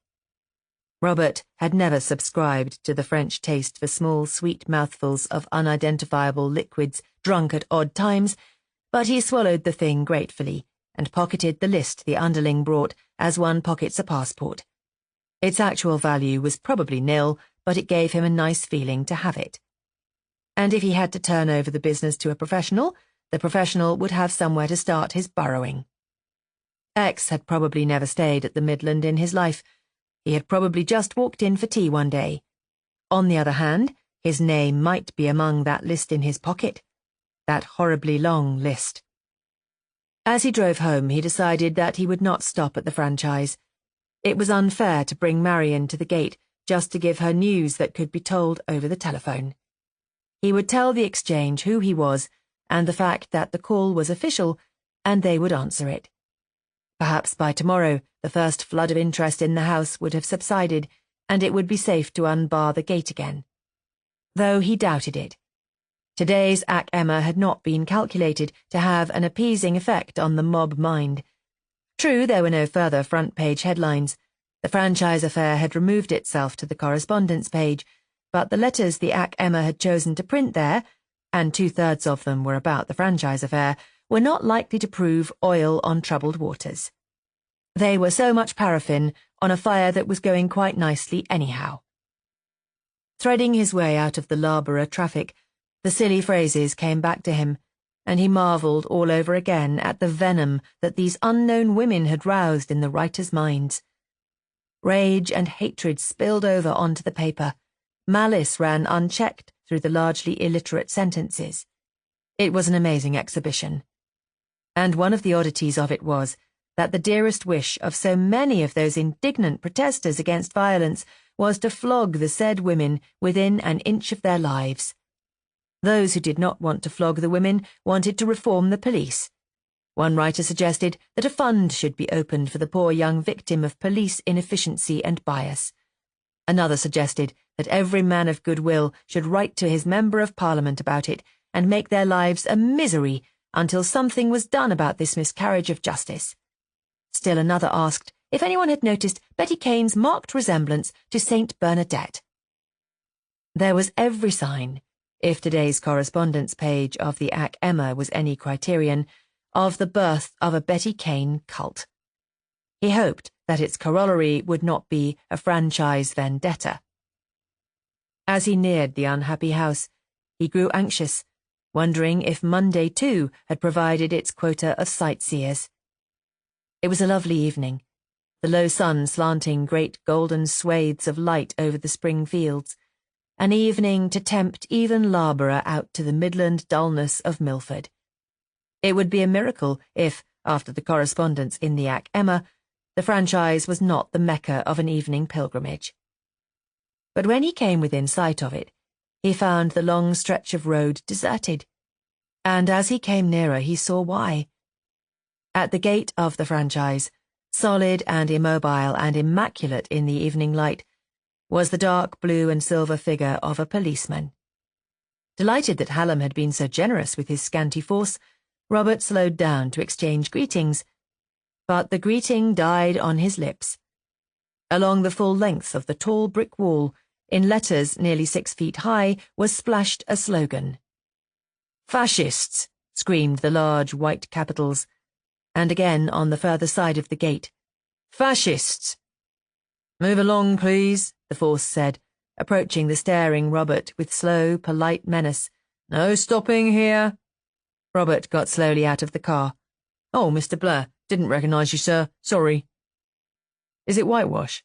Robert had never subscribed to the French taste for small, sweet mouthfuls of unidentifiable liquids drunk at odd times, but he swallowed the thing gratefully and pocketed the list the underling brought as one pockets a passport. Its actual value was probably nil, but it gave him a nice feeling to have it. And if he had to turn over the business to a professional, the professional would have somewhere to start his burrowing. X had probably never stayed at the Midland in his life. He had probably just walked in for tea one day. On the other hand, his name might be among that list in his pocket. That horribly long list. As he drove home, he decided that he would not stop at the franchise. It was unfair to bring Marion to the gate just to give her news that could be told over the telephone. He would tell the exchange who he was and the fact that the call was official, and they would answer it. Perhaps by tomorrow the first flood of interest in the house would have subsided, and it would be safe to unbar the gate again. Though he doubted it. Today's Ac Emma had not been calculated to have an appeasing effect on the mob mind. True, there were no further front-page headlines. The franchise affair had removed itself to the correspondence page, but the letters the Ac Emma had chosen to print there, and 2/3 of them were about the franchise affair, were not likely to prove oil on troubled waters. They were so much paraffin on a fire that was going quite nicely anyhow. Threading his way out of the Loughborough traffic, the silly phrases came back to him, and he marvelled all over again at the venom that these unknown women had roused in the writers' minds. Rage and hatred spilled over onto the paper. Malice ran unchecked through the largely illiterate sentences. It was an amazing exhibition. And one of the oddities of it was that the dearest wish of so many of those indignant protesters against violence was to flog the said women within an inch of their lives. Those who did not want to flog the women wanted to reform the police. One writer suggested that a fund should be opened for the poor young victim of police inefficiency and bias. Another suggested that every man of goodwill should write to his Member of Parliament about it and make their lives a misery until something was done about this miscarriage of justice. Still another asked if anyone had noticed Betty Kane's marked resemblance to Saint Bernadette. There was every sign, if today's correspondence page of the Ac Emma was any criterion, of the birth of a Betty Kane cult. He hoped that its corollary would not be a franchise vendetta. As he neared the unhappy house, he grew anxious, wondering if Monday too had provided its quota of sightseers. It was a lovely evening, the low sun slanting great golden swathes of light over the spring fields, an evening to tempt even Loughborough out to the Midland dullness of Milford. It would be a miracle if, after the correspondence in the Ac Emma, the franchise was not the Mecca of an evening pilgrimage. But when he came within sight of it, he found the long stretch of road deserted, and as he came nearer he saw why. At the gate of the franchise, solid and immobile and immaculate in the evening light, was the dark blue and silver figure of a policeman. Delighted that Hallam had been so generous with his scanty force, Robert slowed down to exchange greetings, but the greeting died on his lips. Along the full length of the tall brick wall, in letters nearly 6 feet high, was splashed a slogan. "Fascists!" screamed the large white capitals, and again on the further side of the gate. "Fascists!" "Move along, please," the force said, approaching the staring Robert with slow, polite menace. "No stopping here." Robert got slowly out of the car. "Oh, Mr. Blair, didn't recognise you, sir. Sorry." "Is it whitewash?"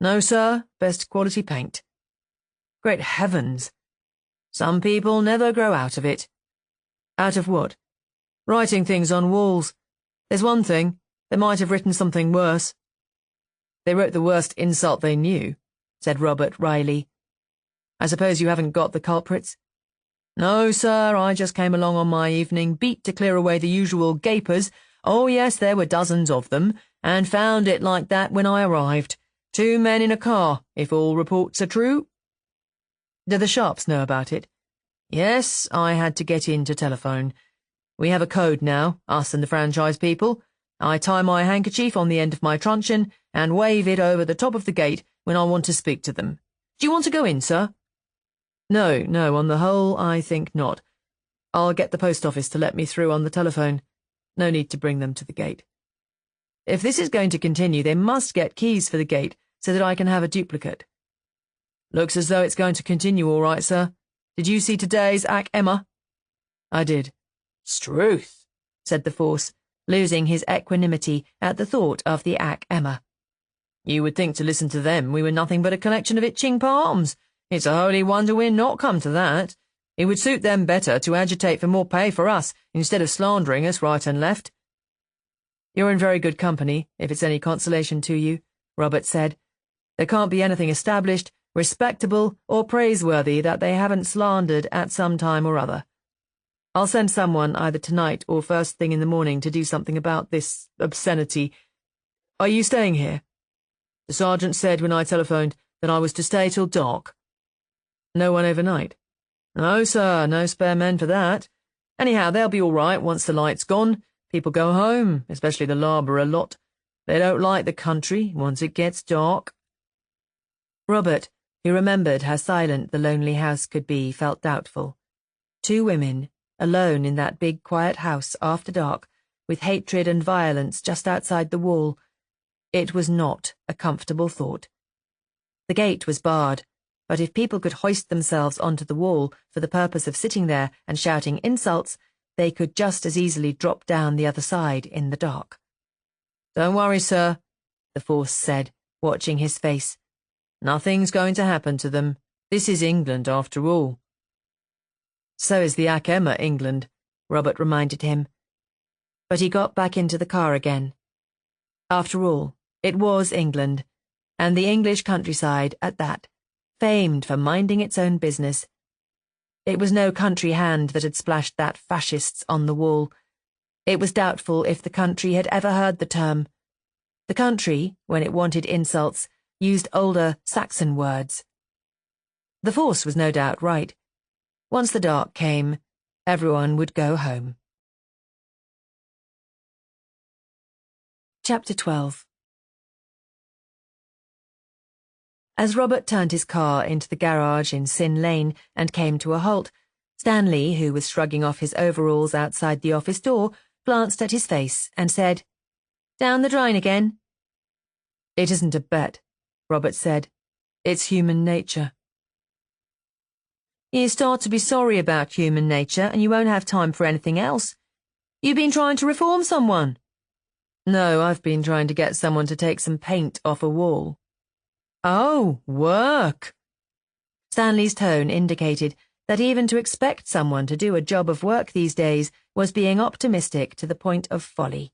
"No, sir. Best quality paint." "Great heavens. Some people never grow out of it." "Out of what?" "Writing things on walls. There's one thing, they might have written something worse." "They wrote the worst insult they knew," said Robert wryly. "I suppose you haven't got the culprits?" "No, sir, I just came along on my evening beat to clear away the usual gapers. Oh, yes, there were dozens of them, and found it like that when I arrived. 2 men in a car, if all reports are true." "Do the Sharps know about it?" "Yes, I had to get in to telephone. We have a code now, us and the franchise people. I tie my handkerchief on the end of my truncheon and wave it over the top of the gate when I want to speak to them. Do you want to go in, sir?" No, on the whole, I think not. I'll get the post office to let me through on the telephone. No need to bring them to the gate. If this is going to continue, they must get keys for the gate so that I can have a duplicate." "Looks as though it's going to continue all right, sir. Did you see today's Ac Emma?" "I did." "Struth," said the force, losing his equanimity at the thought of the Ac Emma. "You would think to listen to them we were nothing but a collection of itching palms. It's a holy wonder we're not come to that. It would suit them better to agitate for more pay for us instead of slandering us right and left." "You're in very good company, if it's any consolation to you," Robert said. "There can't be anything established, respectable, or praiseworthy that they haven't slandered at some time or other. I'll send someone either tonight or first thing in the morning to do something about this obscenity. Are you staying here?" "The sergeant said when I telephoned that I was to stay till dark." "No one overnight?" "No, sir, no spare men for that. Anyhow, they'll be all right once the light's gone. People go home, especially the Loughborough lot. They don't like the country once it gets dark." Robert, who remembered how silent the lonely house could be, felt doubtful. 2 women, alone in that big quiet house after dark, with hatred and violence just outside the wall. It was not a comfortable thought. The gate was barred, but if people could hoist themselves onto the wall for the purpose of sitting there and shouting insults, they could just as easily drop down the other side in the dark. "Don't worry, sir," the force said, watching his face. "Nothing's going to happen to them. This is England, after all." "So is the Ac Emma England," Robert reminded him. But he got back into the car again. After all, it was England, and the English countryside at that, famed for minding its own business. It was no country hand that had splashed that fascists on the wall. It was doubtful if the country had ever heard the term. The country, when it wanted insults, used older Saxon words. The force was no doubt right. Once the dark came, everyone would go home. Chapter 12. As Robert turned his car into the garage in Sin Lane and came to a halt, Stanley, who was shrugging off his overalls outside the office door, glanced at his face and said, "Down the drain again?" "It isn't a bet," Robert said. "It's human nature." "You start to be sorry about human nature and you won't have time for anything else. You've been trying to reform someone." "No, I've been trying to get someone to take some paint off a wall." "Oh, work." Stanley's tone indicated that even to expect someone to do a job of work these days was being optimistic to the point of folly.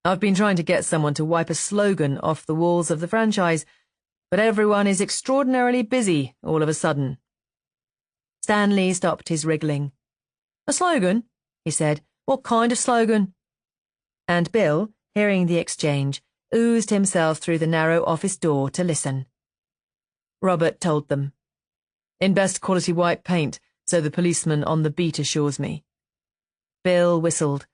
I've been trying to get someone to wipe a slogan off the walls of the franchise, but everyone is extraordinarily busy all of a sudden. Stanley stopped his wriggling. A slogan? He said. What kind of slogan? And Bill, hearing the exchange, oozed himself through the narrow office door to listen. Robert told them. In best quality white paint, so the policeman on the beat assures me. Bill whistled.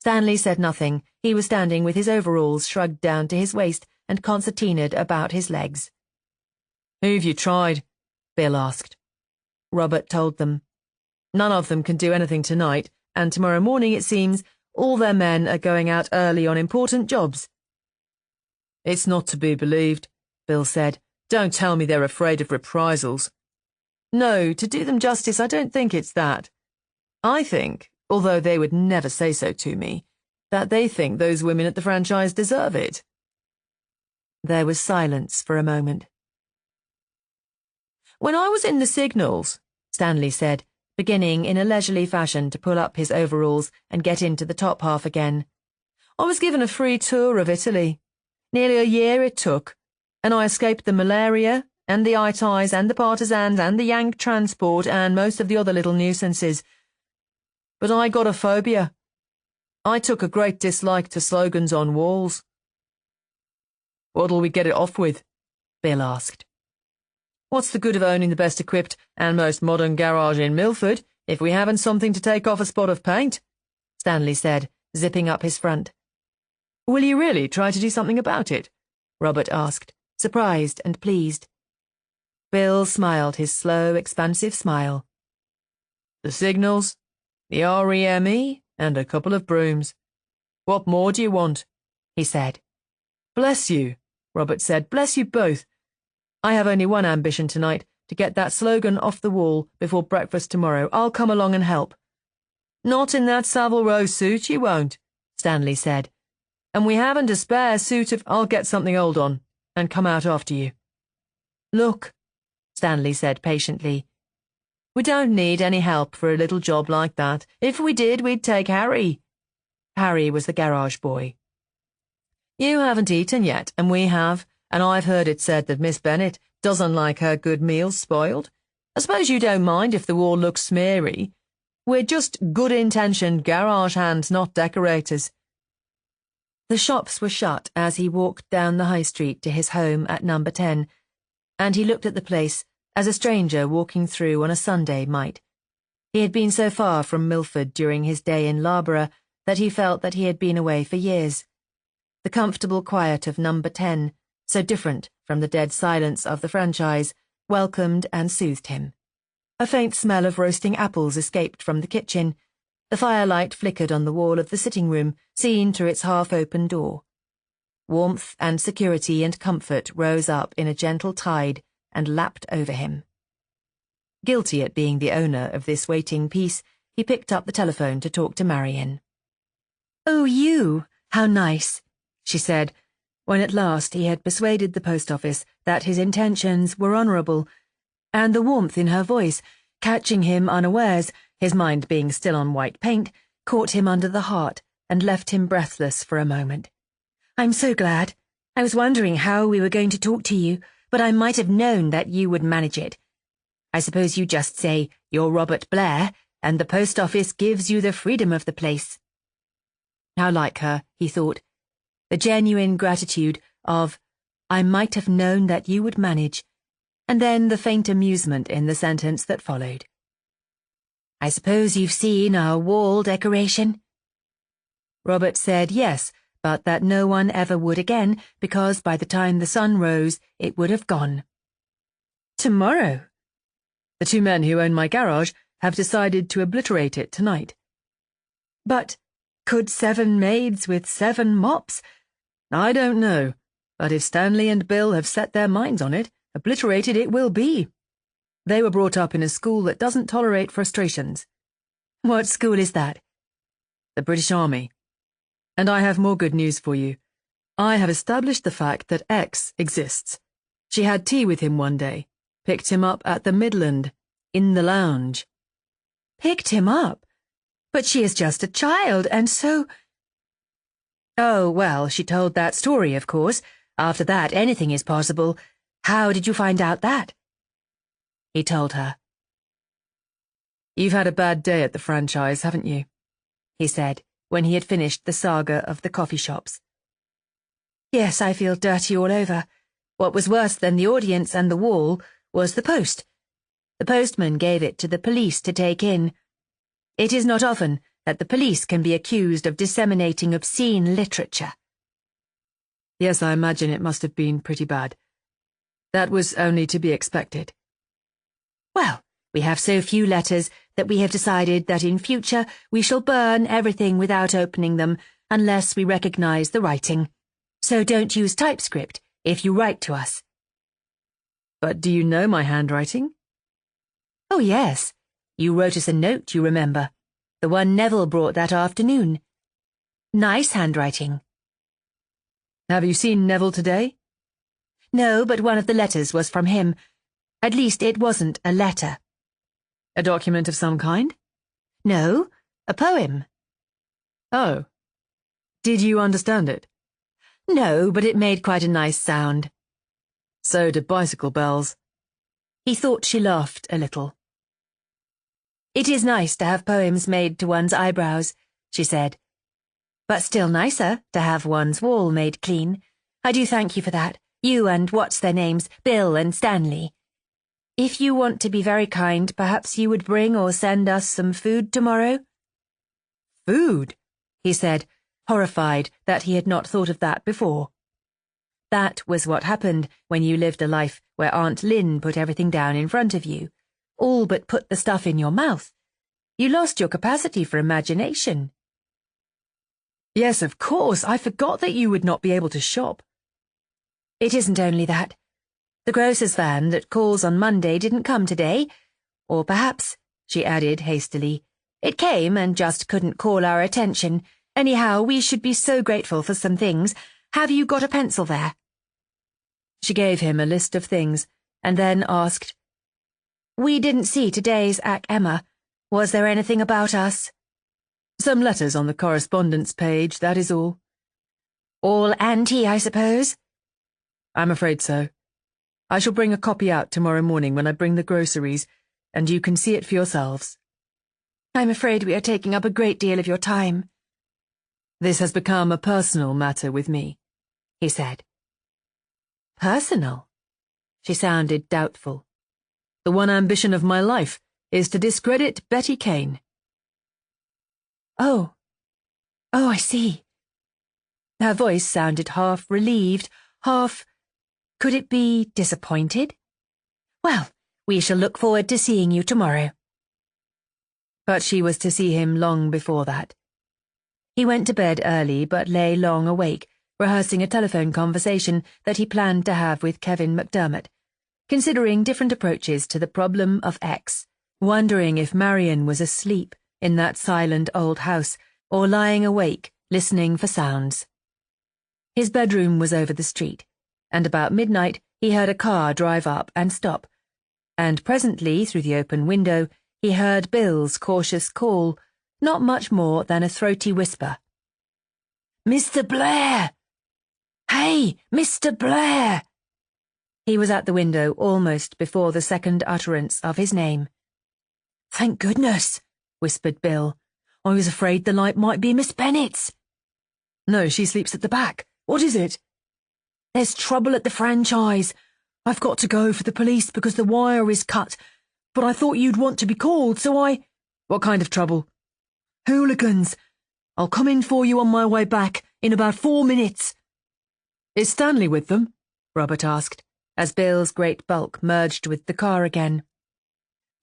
Stanley said nothing. He was standing with his overalls shrugged down to his waist and concertinaed about his legs. Who've you tried? Bill asked. Robert told them. None of them can do anything tonight, and tomorrow morning, it seems, all their men are going out early on important jobs. It's not to be believed, Bill said. Don't tell me they're afraid of reprisals. No, to do them justice, I don't think it's that. I think, although they would never say so to me, that they think those women at the franchise deserve it. There was silence for a moment. When I was in the signals, Stanley said, beginning in a leisurely fashion to pull up his overalls and get into the top half again, I was given a free tour of Italy. Nearly a year it took, and I escaped the malaria and the eye-ties and the partisans and the Yank transport and most of the other little nuisances. But I got a phobia. I took a great dislike to slogans on walls. What'll we get it off with? Bill asked. What's the good of owning the best equipped and most modern garage in Milford if we haven't something to take off a spot of paint? Stanley said, zipping up his front. Will you really try to do something about it? Robert asked, surprised and pleased. Bill smiled his slow, expansive smile. The signals, the REME, and a couple of brooms. What more do you want? He said. Bless you, Robert said. Bless you both. I have only one ambition tonight, to get that slogan off the wall before breakfast tomorrow. I'll come along and help. Not in that Savile Row suit, you won't, Stanley said. And we haven't a spare suit of... I'll get something old on, and come out after you. Look, Stanley said patiently. We don't need any help for a little job like that. If we did, we'd take Harry. Harry was the garage boy. You haven't eaten yet, and we have, and I've heard it said that Miss Bennet doesn't like her good meals spoiled. I suppose you don't mind if the wall looks smeary. We're just good-intentioned garage hands, not decorators. The shops were shut as he walked down the high street to his home at number 10, and he looked at the place as a stranger walking through on a Sunday might. He had been so far from Milford during his day in Loughborough that he felt that he had been away for years. The comfortable quiet of number 10, so different from the dead silence of the franchise, welcomed and soothed him. A faint smell of roasting apples escaped from the kitchen. The firelight flickered on the wall of the sitting room, seen through its half-open door. Warmth and security and comfort rose up in a gentle tide and lapped over him. Guilty at being the owner of this waiting peace, he picked up the telephone to talk to Marion. "Oh, you! How nice," she said, when at last he had persuaded the post office that his intentions were honourable, and the warmth in her voice, catching him unawares, his mind being still on white paint, caught him under the heart and left him breathless for a moment. "I'm so glad. I was wondering how we were going to talk to you, but I might have known that you would manage it. I suppose you just say you're Robert Blair, and the post office gives you the freedom of the place." How like her, he thought. The genuine gratitude of, "I might have known that you would manage," and then the faint amusement in the sentence that followed. "I suppose you've seen our wall decoration?" Robert said yes, but that no one ever would again, because by the time the sun rose, it would have gone. "Tomorrow. The two men who own my garage have decided to obliterate it tonight." "But could 7 maids with 7 mops?" "I don't know, but if Stanley and Bill have set their minds on it, obliterated it will be. They were brought up in a school that doesn't tolerate frustrations." "What school is that?" "The British Army. And I have more good news for you. I have established the fact that X exists. She had tea with him one day, Picked him up at the Midland, in the lounge. Picked him up? But she is just a child, and so— Oh, well, she told that story, of course. After that, anything is possible. How did you find out that? He told her. You've had a bad day at the franchise, haven't you? He said, when he had finished the saga of the coffee shops. Yes, I feel dirty all over. What was worse than the audience and the wall was the post. The postman gave it to the police to take in. It is not often that the police can be accused of disseminating obscene literature. Yes, I imagine it must have been pretty bad. That was only to be expected. Well, we have so few letters that we have decided that in future we shall burn everything without opening them unless we recognize the writing. So don't use typescript if you write to us. But do you know my handwriting? Oh, yes. You wrote us a note, you remember. The one Neville brought that afternoon. Nice handwriting. Have you seen Neville today? No, but one of the letters was from him. At least it wasn't a letter. A document of some kind? No, a poem. Oh. Did you understand it? No, but it made quite a nice sound. So did bicycle bells. He thought she laughed a little. It is nice to have poems made to one's eyebrows, she said. But still nicer to have one's wall made clean. I do thank you for that. You and what's their names, Bill and Stanley. If you want to be very kind, perhaps you would bring or send us some food tomorrow? Food? He said, horrified that he had not thought of that before. That was what happened when you lived a life where Aunt Lynn put everything down in front of you, all but put the stuff in your mouth. You lost your capacity for imagination. Yes, of course. I forgot that you would not be able to shop. It isn't only that. The grocer's van that calls on Monday didn't come today. Or perhaps, she added hastily, it came and just couldn't call our attention. Anyhow, we should be so grateful for some things. Have you got a pencil there? She gave him a list of things, and then asked, We didn't see today's Ac Emma. Was there anything about us? Some letters on the correspondence page, that is all. All anti, I suppose? I'm afraid so. I shall bring a copy out tomorrow morning when I bring the groceries, and you can see it for yourselves. I'm afraid we are taking up a great deal of your time. This has become a personal matter with me, he said. Personal? She sounded doubtful. The one ambition of my life is to discredit Betty Kane. Oh, I see. Her voice sounded half relieved, half— could it be disappointed? Well, we shall look forward to seeing you tomorrow. But she was to see him long before that. He went to bed early but lay long awake, rehearsing a telephone conversation that he planned to have with Kevin McDermott, considering different approaches to the problem of X, wondering if Marion was asleep in that silent old house or lying awake, listening for sounds. His bedroom was over the street, and about midnight he heard a car drive up and stop, and presently, through the open window, he heard Bill's cautious call, not much more than a throaty whisper. Mr. Blair! Hey, Mr. Blair! He was at the window almost before the second utterance of his name. Thank goodness, whispered Bill. I was afraid the light might be Miss Bennet's. No, she sleeps at the back. What is it? There's trouble at the franchise. I've got to go for the police because the wire is cut, but I thought you'd want to be called, so I— What kind of trouble? Hooligans. I'll come in for you on my way back in about 4 minutes. Is Stanley with them? Robert asked, as Bill's great bulk merged with the car again.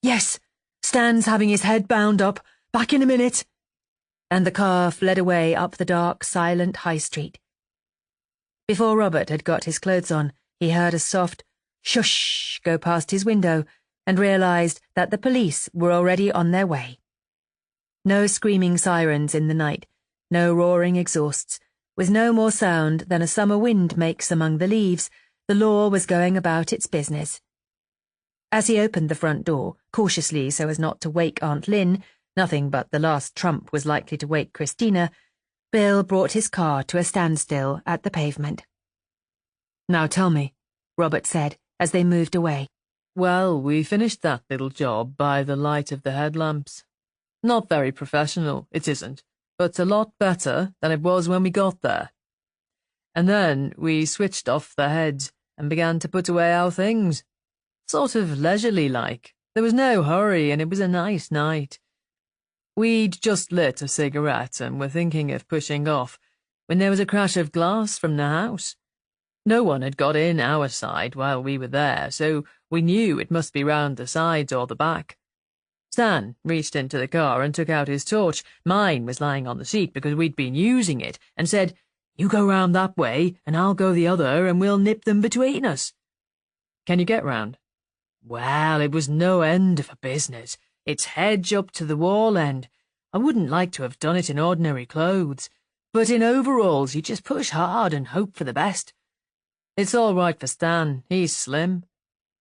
Yes, Stan's having his head bound up. Back in a minute. And the car fled away up the dark, silent high street. Before Robert had got his clothes on, he heard a soft shush go past his window and realized that the police were already on their way. No screaming sirens in the night, no roaring exhausts. With no more sound than a summer wind makes among the leaves, the law was going about its business. As he opened the front door, cautiously so as not to wake Aunt Lynn, nothing but the last trump was likely to wake Christina, Bill brought his car to a standstill at the pavement. "Now tell me," Robert said as they moved away. "Well, we finished that little job by the light of the headlamps. Not very professional, it isn't, but a lot better than it was when we got there. And then we switched off the heads and began to put away our things. Sort of leisurely-like. There was no hurry, and it was a nice night. We'd just lit a cigarette and were thinking of pushing off when there was a crash of glass from the house. No one had got in our side while we were there, so we knew it must be round the sides or the back. Stan reached into the car and took out his torch. Mine was lying on the seat because we'd been using it, and said, 'You go round that way, and I'll go the other, and we'll nip them between us.' Can you get round?" "Well, it was no end of a business. It's hedge up to the wall end. I wouldn't like to have done it in ordinary clothes, but in overalls you just push hard and hope for the best. It's all right for Stan, he's slim.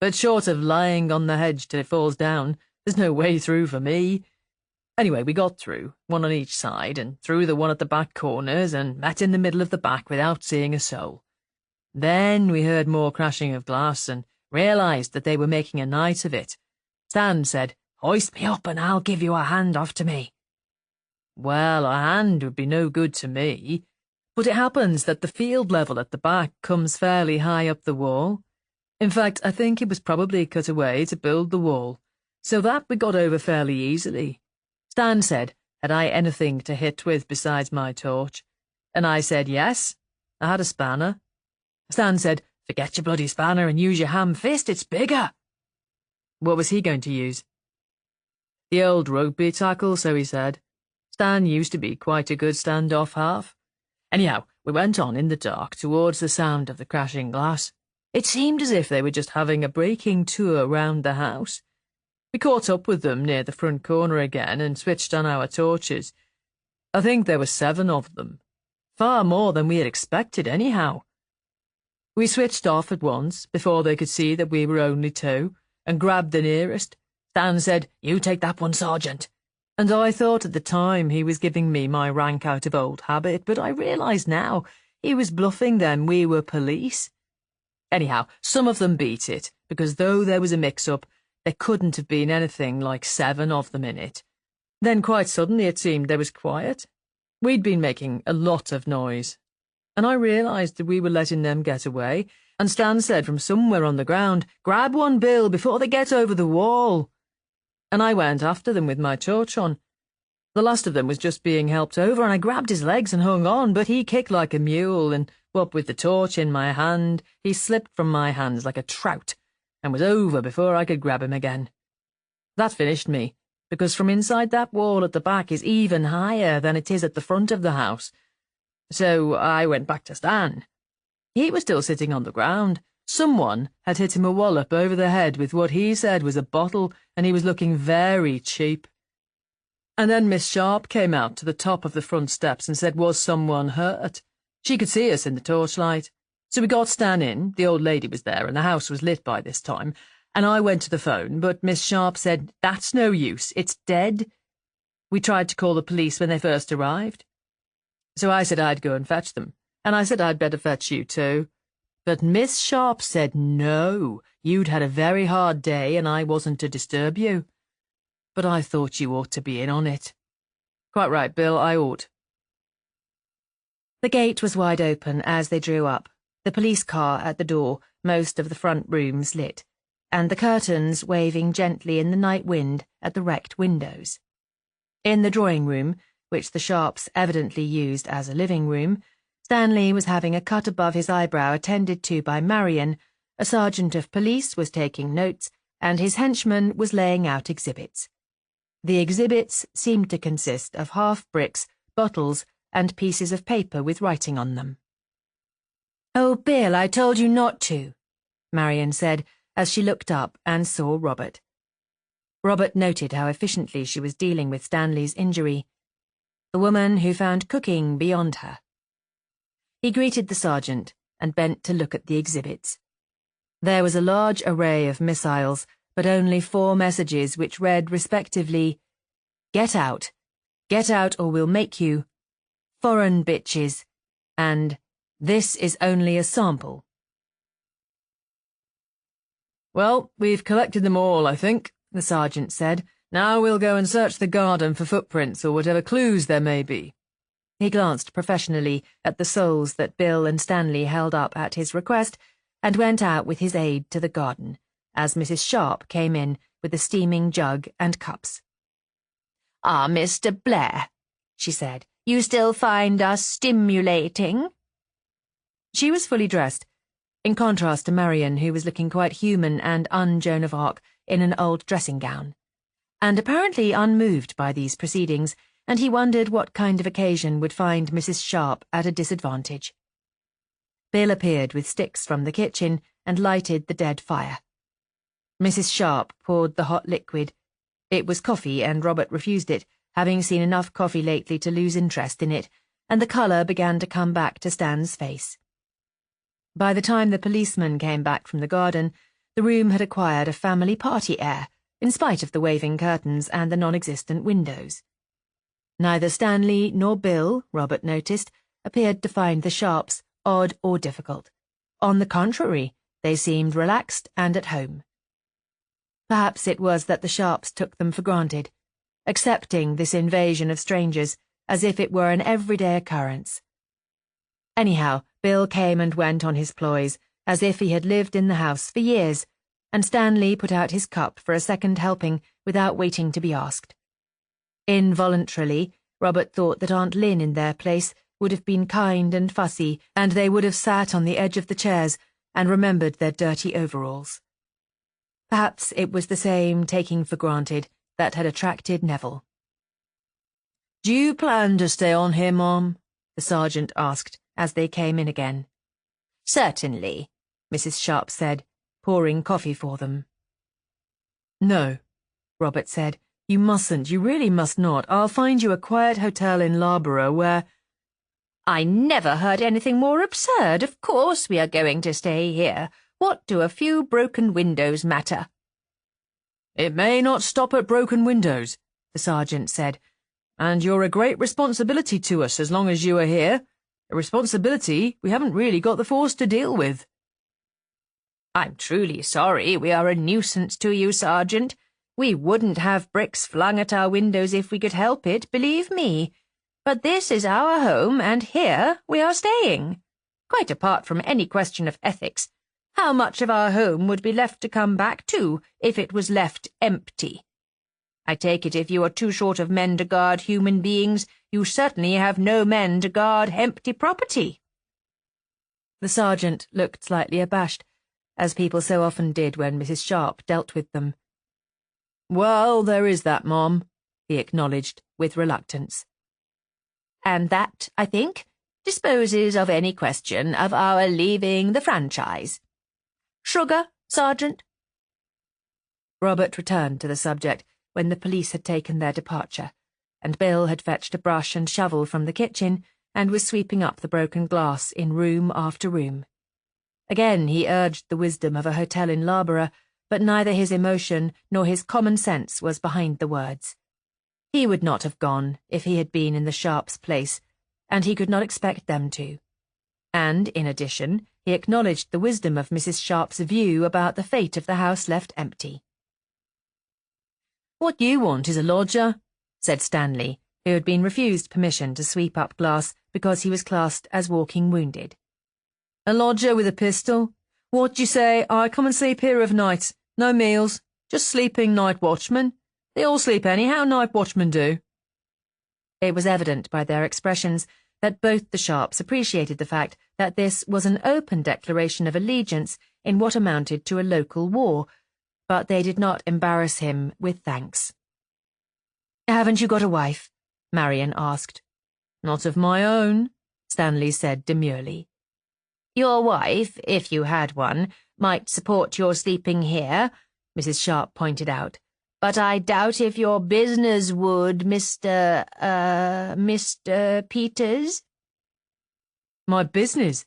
But short of lying on the hedge till it falls down, there's no way through for me. Anyway, we got through, one on each side, and through the one at the back corners, and met in the middle of the back without seeing a soul. Then we heard more crashing of glass and realised that they were making a night of it. Stan said, 'Hoist me up and I'll give you a hand off to me.' Well, a hand would be no good to me, but it happens that the field level at the back comes fairly high up the wall. In fact, I think it was probably cut away to build the wall, so that we got over fairly easily. Stan said, had I anything to hit with besides my torch? And I said yes, I had a spanner. Stan said, 'Forget your bloody spanner and use your ham fist, it's bigger.' What was he going to use? The old rugby tackle, so he said. Stan used to be quite a good stand-off half. Anyhow, we went on in the dark towards the sound of the crashing glass. It seemed as if they were just having a breaking tour round the house. We caught up with them near the front corner again and switched on our torches. I think there were 7 of them. Far more than we had expected, anyhow. We switched off at once, before they could see that we were only 2, and grabbed the nearest. Stan said, 'You take that one, Sergeant.' And I thought at the time he was giving me my rank out of old habit, but I realised now he was bluffing them we were police. Anyhow, some of them beat it, because though there was a mix-up, there couldn't have been anything like 7 of them in it. Then quite suddenly it seemed there was quiet. We'd been making a lot of noise, and I realised that we were letting them get away, and Stan said from somewhere on the ground, 'Grab one, Bill, before they get over the wall.' And I went after them with my torch on. The last of them was just being helped over, and I grabbed his legs and hung on, but he kicked like a mule, and what with the torch in my hand, he slipped from my hands like a trout, and was over before I could grab him again. That finished me, because from inside that wall at the back is even higher than it is at the front of the house. So I went back to Stan. He was still sitting on the ground. Someone had hit him a wallop over the head with what he said was a bottle, and he was looking very cheap. And then Miss Sharp came out to the top of the front steps and said, was someone hurt? She could see us in the torchlight. So we got Stan in, the old lady was there, and the house was lit by this time, and I went to the phone, but Miss Sharp said, 'That's no use, it's dead.' We tried to call the police when they first arrived. So I said I'd go and fetch them, and I said I'd better fetch you too. But Miss Sharp said no, you'd had a very hard day and I wasn't to disturb you. But I thought you ought to be in on it. Quite right, Bill, I ought. The gate was wide open as they drew up, the police car at the door, most of the front rooms lit, and the curtains waving gently in the night wind at the wrecked windows. In the drawing room, which the Sharps evidently used as a living room, Stanley was having a cut above his eyebrow attended to by Marion, a sergeant of police was taking notes, and his henchman was laying out exhibits. The exhibits seemed to consist of half-bricks, bottles, and pieces of paper with writing on them. "Oh, Bill, I told you not to," Marion said, as she looked up and saw Robert. Robert noted how efficiently she was dealing with Stanley's injury, the woman who found cooking beyond her. He greeted the sergeant and bent to look at the exhibits. There was a large array of missiles, but only 4 messages which read respectively, "Get out or we'll make you," "Foreign bitches," and "This is only a sample." "Well, we've collected them all, I think," the sergeant said. "Now we'll go and search the garden for footprints or whatever clues there may be." He glanced professionally at the soles that Bill and Stanley held up at his request and went out with his aide to the garden, as Mrs. Sharp came in with a steaming jug and cups. "Ah, Mr. Blair," she said, "you still find us stimulating?" She was fully dressed, in contrast to Marian, who was looking quite human and un-Joan of Arc in an old dressing gown, and apparently unmoved by these proceedings, and he wondered what kind of occasion would find Mrs. Sharp at a disadvantage. Bill appeared with sticks from the kitchen and lighted the dead fire. Mrs. Sharp poured the hot liquid. It was coffee, and Robert refused it, having seen enough coffee lately to lose interest in it, and the colour began to come back to Stan's face. By the time the policeman came back from the garden, the room had acquired a family party air, in spite of the waving curtains and the non-existent windows. Neither Stanley nor Bill, Robert noticed, appeared to find the Sharps odd or difficult. On the contrary, they seemed relaxed and at home. Perhaps it was that the Sharps took them for granted, accepting this invasion of strangers as if it were an everyday occurrence. Anyhow, Bill came and went on his ploys, as if he had lived in the house for years, and Stanley put out his cup for a second helping without waiting to be asked. Involuntarily, Robert thought that Aunt Lynn in their place would have been kind and fussy, and they would have sat on the edge of the chairs and remembered their dirty overalls. Perhaps it was the same taking for granted that had attracted Neville. "Do you plan to stay on here, Mom?" the sergeant asked as they came in again. "Certainly," Mrs. Sharp said, pouring coffee for them. "No," Robert said. "You mustn't. You really must not. I'll find you a quiet hotel in Loughborough where—" "I never heard anything more absurd. Of course we are going to stay here. What do a few broken windows matter?" "It may not stop at broken windows," the sergeant said, "and you're a great responsibility to us as long as you are here. A responsibility we haven't really got the force to deal with." "I'm truly sorry we are a nuisance to you, Sergeant. We wouldn't have bricks flung at our windows if we could help it, believe me. But this is our home, and here we are staying. Quite apart from any question of ethics, how much of our home would be left to come back to if it was left empty? I take it if you are too short of men to guard human beings, you certainly have no men to guard empty property." The sergeant looked slightly abashed, as people so often did when Mrs. Sharp dealt with them. "Well, there is that, Mom," he acknowledged with reluctance. "And that, I think, disposes of any question of our leaving the franchise. Sugar, Sergeant?" Robert returned to the subject when the police had taken their departure, and Bill had fetched a brush and shovel from the kitchen and was sweeping up the broken glass in room after room. Again he urged the wisdom of a hotel in Loughborough, but neither his emotion nor his common sense was behind the words. He would not have gone if he had been in the Sharps' place, and he could not expect them to. And, in addition, he acknowledged the wisdom of Mrs. Sharp's view about the fate of the house left empty. "What you want is a lodger," said Stanley, who had been refused permission to sweep up glass because he was classed as walking wounded. "A lodger with a pistol. What do you say I come and sleep here of nights? No meals, just sleeping night watchman. They all sleep anyhow, night watchmen do." It was evident by their expressions that both the Sharps appreciated the fact that this was an open declaration of allegiance in what amounted to a local war, but they did not embarrass him with thanks. "Haven't you got a wife?" Marian asked. "Not of my own," Stanley said demurely. "Your wife, if you had one, might support your sleeping here," Mrs. Sharp pointed out. "But I doubt if your business would, Mr. Peters." "My business?"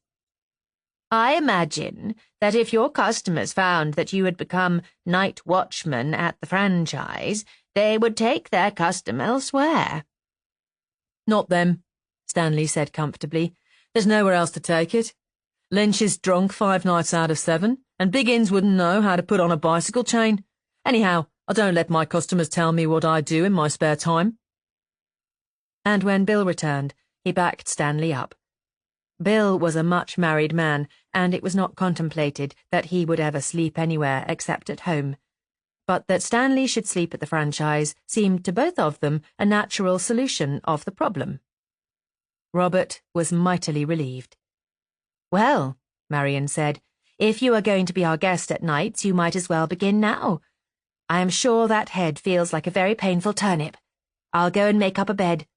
I imagine that if your customers found that you had become night watchman at the franchise, they would take their custom elsewhere. Not them, Stanley said comfortably. There's nowhere else to take it. Lynch is drunk 5 nights out of 7, and Biggins wouldn't know how to put on a bicycle chain. Anyhow, I don't let my customers tell me what I do in my spare time. And when Bill returned, he backed Stanley up. Bill was a much married man, and it was not contemplated that he would ever sleep anywhere except at home. But that Stanley should sleep at the franchise seemed to both of them a natural solution of the problem. Robert was mightily relieved. Well, Marion said, if you are going to be our guest at nights, you might as well begin now. I am sure that head feels like a very painful turnip. I'll go and make up a bed.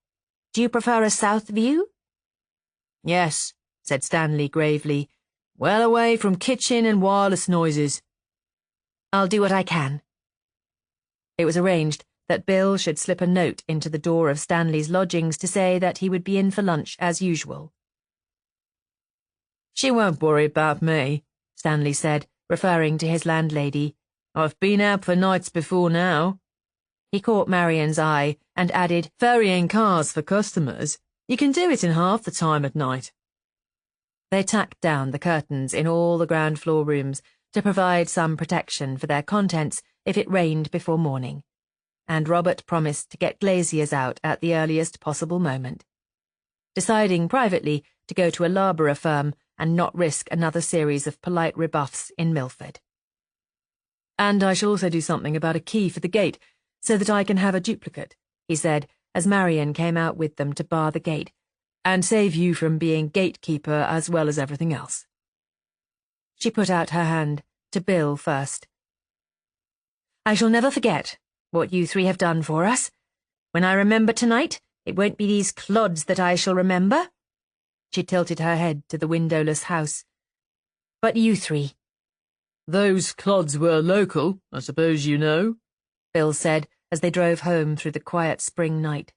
Do you prefer a south view? Yes, said Stanley gravely, well away from kitchen and wireless noises. I'll do what I can. It was arranged that Bill should slip a note into the door of Stanley's lodgings to say that he would be in for lunch as usual. She won't worry about me, Stanley said, referring to his landlady. I've been out for nights before now. He caught Marion's eye and added, ferrying cars for customers. You can do it in half the time at night. They tacked down the curtains in all the ground floor rooms to provide some protection for their contents if it rained before morning, and Robert promised to get glaziers out at the earliest possible moment, deciding privately to go to a labourer firm and not risk another series of polite rebuffs in Milford. And I shall also do something about a key for the gate, so that I can have a duplicate, he said, as Marion came out with them to bar the gate, and save you from being gatekeeper as well as everything else. She put out her hand, to Bill first. I shall never forget what you 3 have done for us. When I remember tonight, it won't be these clods that I shall remember. She tilted her head to the windowless house. But you 3. Those clods were local, I suppose you know, Bill said as they drove home through the quiet spring night.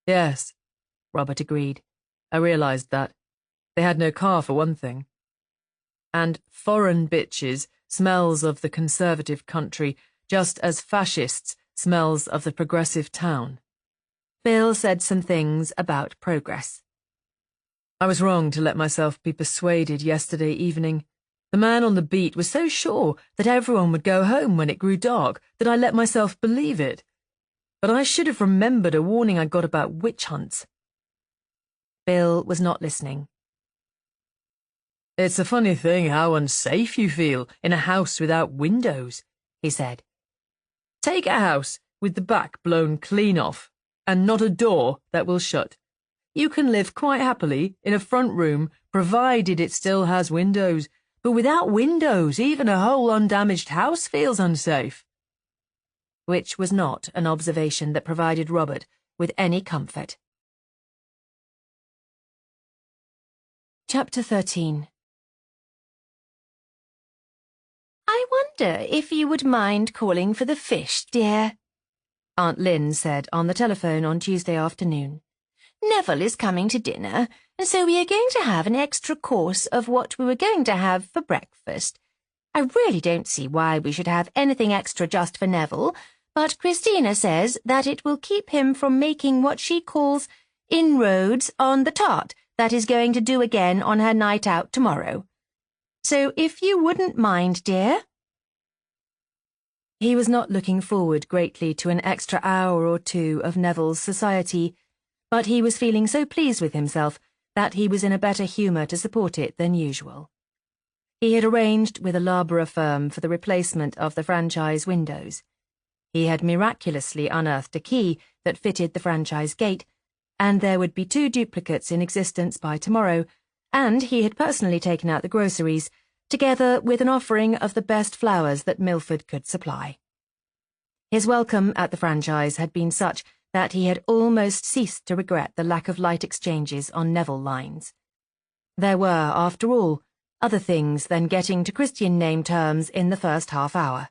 Yes, Robert agreed. I realised that. They had no car for one thing. And foreign bitches smells of the conservative country just as fascists smells of the progressive town. Bill said some things about progress. I was wrong to let myself be persuaded yesterday evening. The man on the beat was so sure that everyone would go home when it grew dark that I let myself believe it. But I should have remembered a warning I got about witch hunts. Bill was not listening. It's a funny thing how unsafe you feel in a house without windows, he said. Take a house with the back blown clean off, and not a door that will shut. You can live quite happily in a front room, provided it still has windows, but without windows, even a whole undamaged house feels unsafe. Which was not an observation that provided Robert with any comfort. Chapter 13. I wonder if you would mind calling for the fish, dear, Aunt Lynn said on the telephone on Tuesday afternoon. Neville is coming to dinner, and so we are going to have an extra course of what we were going to have for breakfast. I really don't see why we should have anything extra just for Neville, but Christina says that it will keep him from making what she calls inroads on the tart that is going to do again on her night out tomorrow. So if you wouldn't mind, dear. He was not looking forward greatly to an extra hour or 2 of Neville's society, but he was feeling so pleased with himself that he was in a better humour to support it than usual. He had arranged with a labourer firm for the replacement of the franchise windows. He had miraculously unearthed a key that fitted the franchise gate, and there would be 2 duplicates in existence by tomorrow, and he had personally taken out the groceries, together with an offering of the best flowers that Milford could supply. His welcome at the franchise had been such that he had almost ceased to regret the lack of light exchanges on Neville lines. There were, after all, other things than getting to Christian name terms in the first half hour.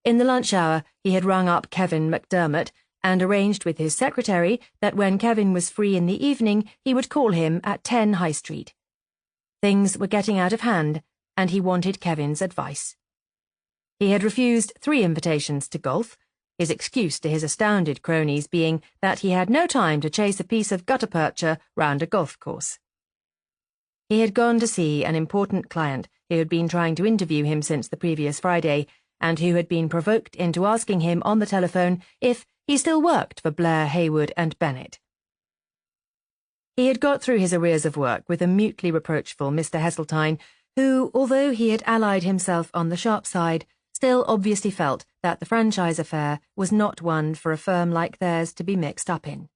In the lunch hour, he had rung up Kevin McDermott and arranged with his secretary that when Kevin was free in the evening, he would call him at 10 High Street. Things were getting out of hand, and he wanted Kevin's advice. He had refused 3 invitations to golf, his excuse to his astounded cronies being that he had no time to chase a piece of gutta-percha round a golf course. He had gone to see an important client who had been trying to interview him since the previous Friday, and who had been provoked into asking him on the telephone if he still worked for Blair, Hayward and Bennett. He had got through his arrears of work with a mutely reproachful Mr. Heseltine, who, although he had allied himself on the sharp side, still obviously felt that the franchise affair was not one for a firm like theirs to be mixed up in.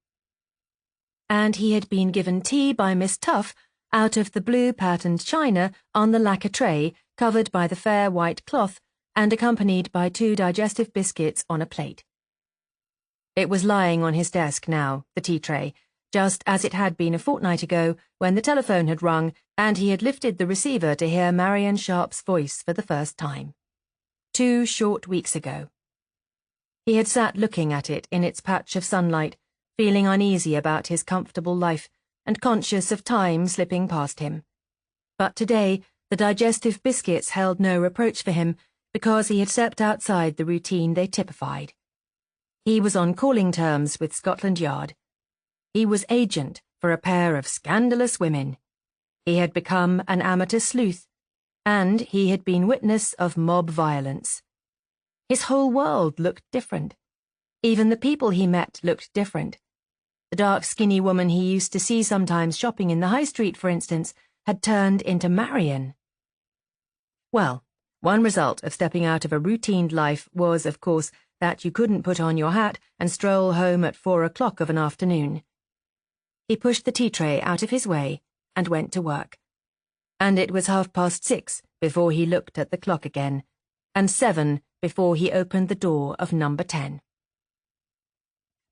And he had been given tea by Miss Tuff out of the blue-patterned china on the lacquer tray covered by the fair white cloth and accompanied by 2 digestive biscuits on a plate. It was lying on his desk now, the tea tray, just as it had been a fortnight ago when the telephone had rung and he had lifted the receiver to hear Marian Sharp's voice for the first time. 2 short weeks ago. He had sat looking at it in its patch of sunlight, feeling uneasy about his comfortable life and conscious of time slipping past him. But today, the digestive biscuits held no reproach for him because he had stepped outside the routine they typified. He was on calling terms with Scotland Yard. He was agent for a pair of scandalous women. He had become an amateur sleuth, and he had been witness of mob violence. His whole world looked different. Even the people he met looked different. The dark, skinny woman he used to see sometimes shopping in the high street, for instance, had turned into Marian. Well, one result of stepping out of a routined life was, of course, that you couldn't put on your hat and stroll home at 4 o'clock of an afternoon. He pushed the tea tray out of his way and went to work. And it was 6:30 before he looked at the clock again, and 7 before he opened the door of number 10.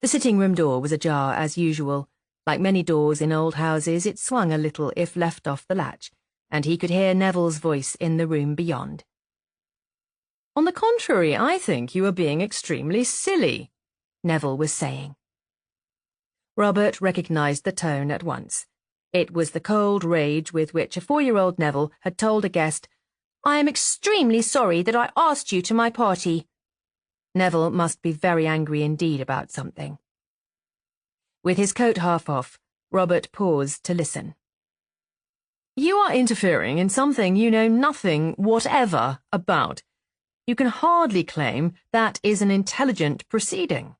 The sitting-room door was ajar as usual. Like many doors in old houses, it swung a little if left off the latch, and he could hear Neville's voice in the room beyond. "On the contrary, I think you are being extremely silly," Neville was saying. Robert recognised the tone at once. It was the cold rage with which a 4-year-old Neville had told a guest, "I am extremely sorry that I asked you to my party." Neville must be very angry indeed about something. With his coat half off, Robert paused to listen. "You are interfering in something you know nothing whatever about. You can hardly claim that is an intelligent proceeding."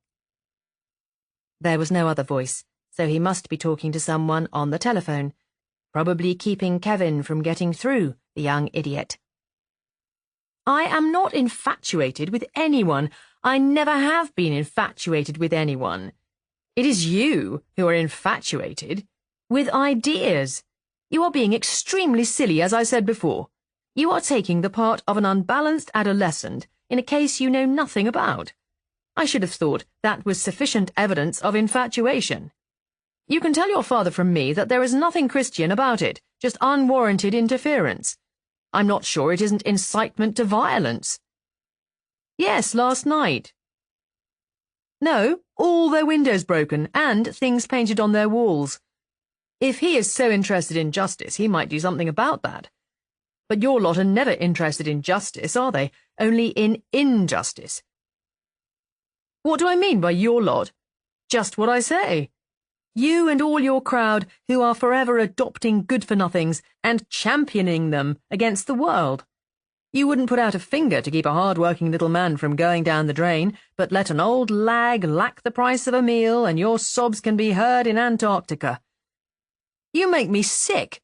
There was no other voice, so he must be talking to someone on the telephone, probably keeping Kevin from getting through, the young idiot. "I am not infatuated with anyone. I never have been infatuated with anyone. It is you who are infatuated with ideas. You are being extremely silly, as I said before. You are taking the part of an unbalanced adolescent in a case you know nothing about. I should have thought that was sufficient evidence of infatuation. You can tell your father from me that there is nothing Christian about it, just unwarranted interference. I'm not sure it isn't incitement to violence. Yes, last night. No, all their windows broken and things painted on their walls. If he is so interested in justice, he might do something about that. But your lot are never interested in justice, are they? Only in injustice. What do I mean by your lot? Just what I say. You and all your crowd who are forever adopting good-for-nothings and championing them against the world. You wouldn't put out a finger to keep a hard-working little man from going down the drain, but let an old lag lack the price of a meal and your sobs can be heard in Antarctica. You make me sick.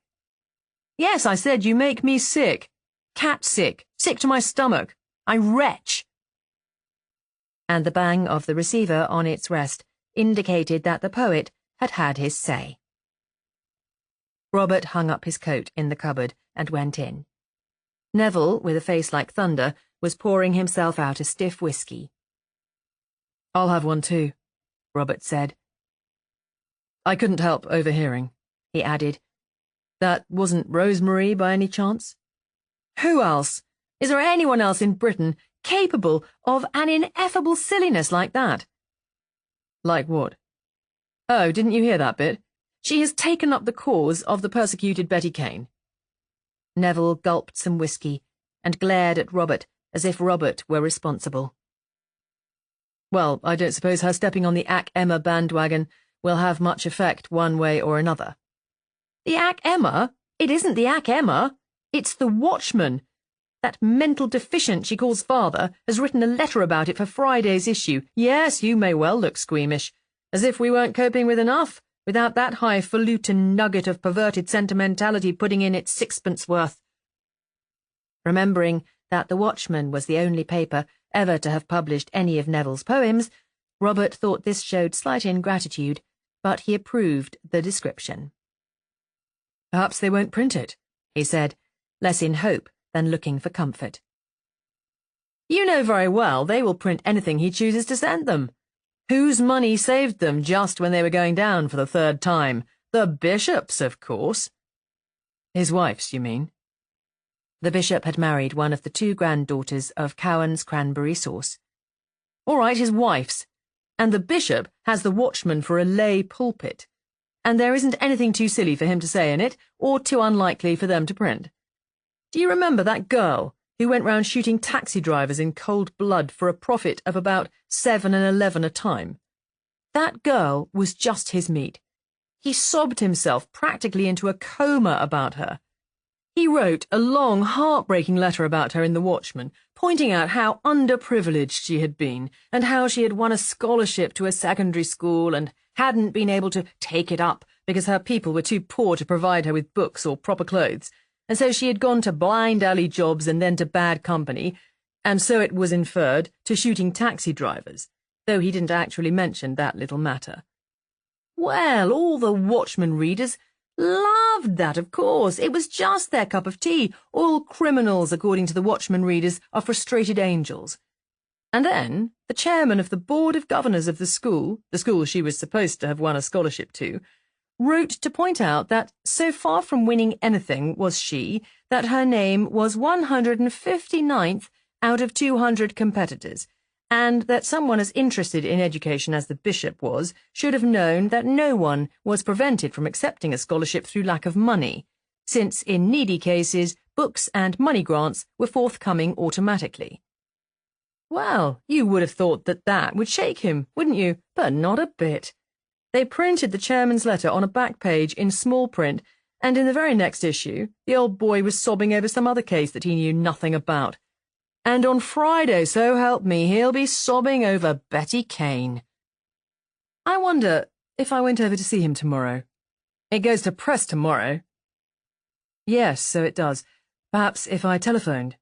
Yes, I said you make me sick. Cat sick, sick to my stomach. I retch." And the bang of the receiver on its rest indicated that the poet had had his say. Robert hung up his coat in the cupboard and went in. Neville, with a face like thunder, was pouring himself out a stiff whiskey. "I'll have one too," Robert said. "I couldn't help overhearing," he added. "That wasn't Rosemary by any chance?" "Who else? Is there anyone else in Britain capable of an ineffable silliness like that?" "Like what?" "Oh, didn't you hear that bit? She has taken up the cause of the persecuted Betty Kane." Neville gulped some whiskey and glared at Robert as if Robert were responsible. Well, I don't suppose her stepping on the Ack Emma bandwagon will have much effect one way or another. The Ack Emma? It isn't the Ack Emma. It's the Watchman. That mental deficient she calls father has written a letter about it for Friday's issue. Yes, you may well look squeamish, as if we weren't coping with enough, without that highfalutin nugget of perverted sentimentality putting in its sixpence worth. Remembering that the Watchman was the only paper ever to have published any of Neville's poems, Robert thought this showed slight ingratitude, but he approved the description. Perhaps they won't print it, he said, less in hope than looking for comfort. You know very well they will print anything he chooses to send them. Whose money saved them just when they were going down for the third time? The bishop's, of course. His wife's, you mean? The bishop had married one of the 2 granddaughters of Cowan's cranberry sauce. All right, his wife's. And the bishop has the Watchman for a lay pulpit. And there isn't anything too silly for him to say in it, or too unlikely for them to print. Do you remember that girl who went round shooting taxi drivers in cold blood for a profit of about 7 and 11 a time? That girl was just his meat. He sobbed himself practically into a coma about her. He wrote a long, heartbreaking letter about her in The Watchman, pointing out how underprivileged she had been, and how she had won a scholarship to a secondary school and hadn't been able to take it up because her people were too poor to provide her with books or proper clothes, and so she had gone to blind alley jobs and then to bad company, and so it was inferred to shooting taxi drivers, though he didn't actually mention that little matter. Well, all the Watchman readers loved that, of course. It was just their cup of tea. All criminals, according to the Watchman readers, are frustrated angels. And then the chairman of the board of governors of the school she was supposed to have won a scholarship to, wrote to point out that so far from winning anything was she, that her name was 159th out of 200 competitors, and that someone as interested in education as the bishop was should have known that no one was prevented from accepting a scholarship through lack of money, since in needy cases books and money grants were forthcoming automatically. Well, you would have thought that would shake him, wouldn't you? But not a bit. They printed the chairman's letter on a back page in small print, and in the very next issue, the old boy was sobbing over some other case that he knew nothing about. And on Friday, so help me, he'll be sobbing over Betty Kane. I wonder if I went over to see him tomorrow. It goes to press tomorrow. Yes, so it does. Perhaps if I telephoned.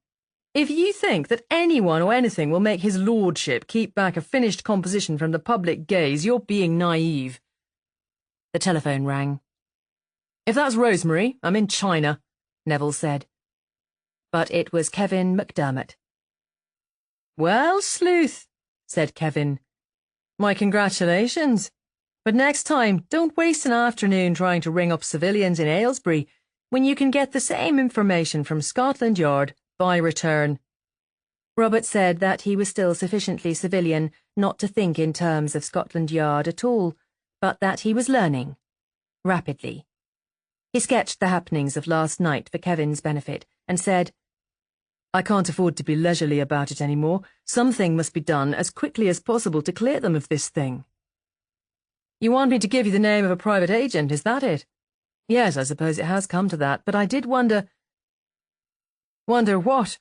If you think that anyone or anything will make his lordship keep back a finished composition from the public gaze, you're being naive. The telephone rang. If that's Rosemary, I'm in China, Neville said. But it was Kevin McDermott. Well, sleuth, said Kevin. My congratulations. But next time, don't waste an afternoon trying to ring up civilians in Aylesbury when you can get the same information from Scotland Yard by return. Robert said that he was still sufficiently civilian not to think in terms of Scotland Yard at all, but that he was learning. Rapidly. He sketched the happenings of last night for Kevin's benefit and said, I can't afford to be leisurely about it any more. Something must be done as quickly as possible to clear them of this thing. You want me to give you the name of a private agent, is that it? Yes, I suppose it has come to that, but I did wonder... Wonder what?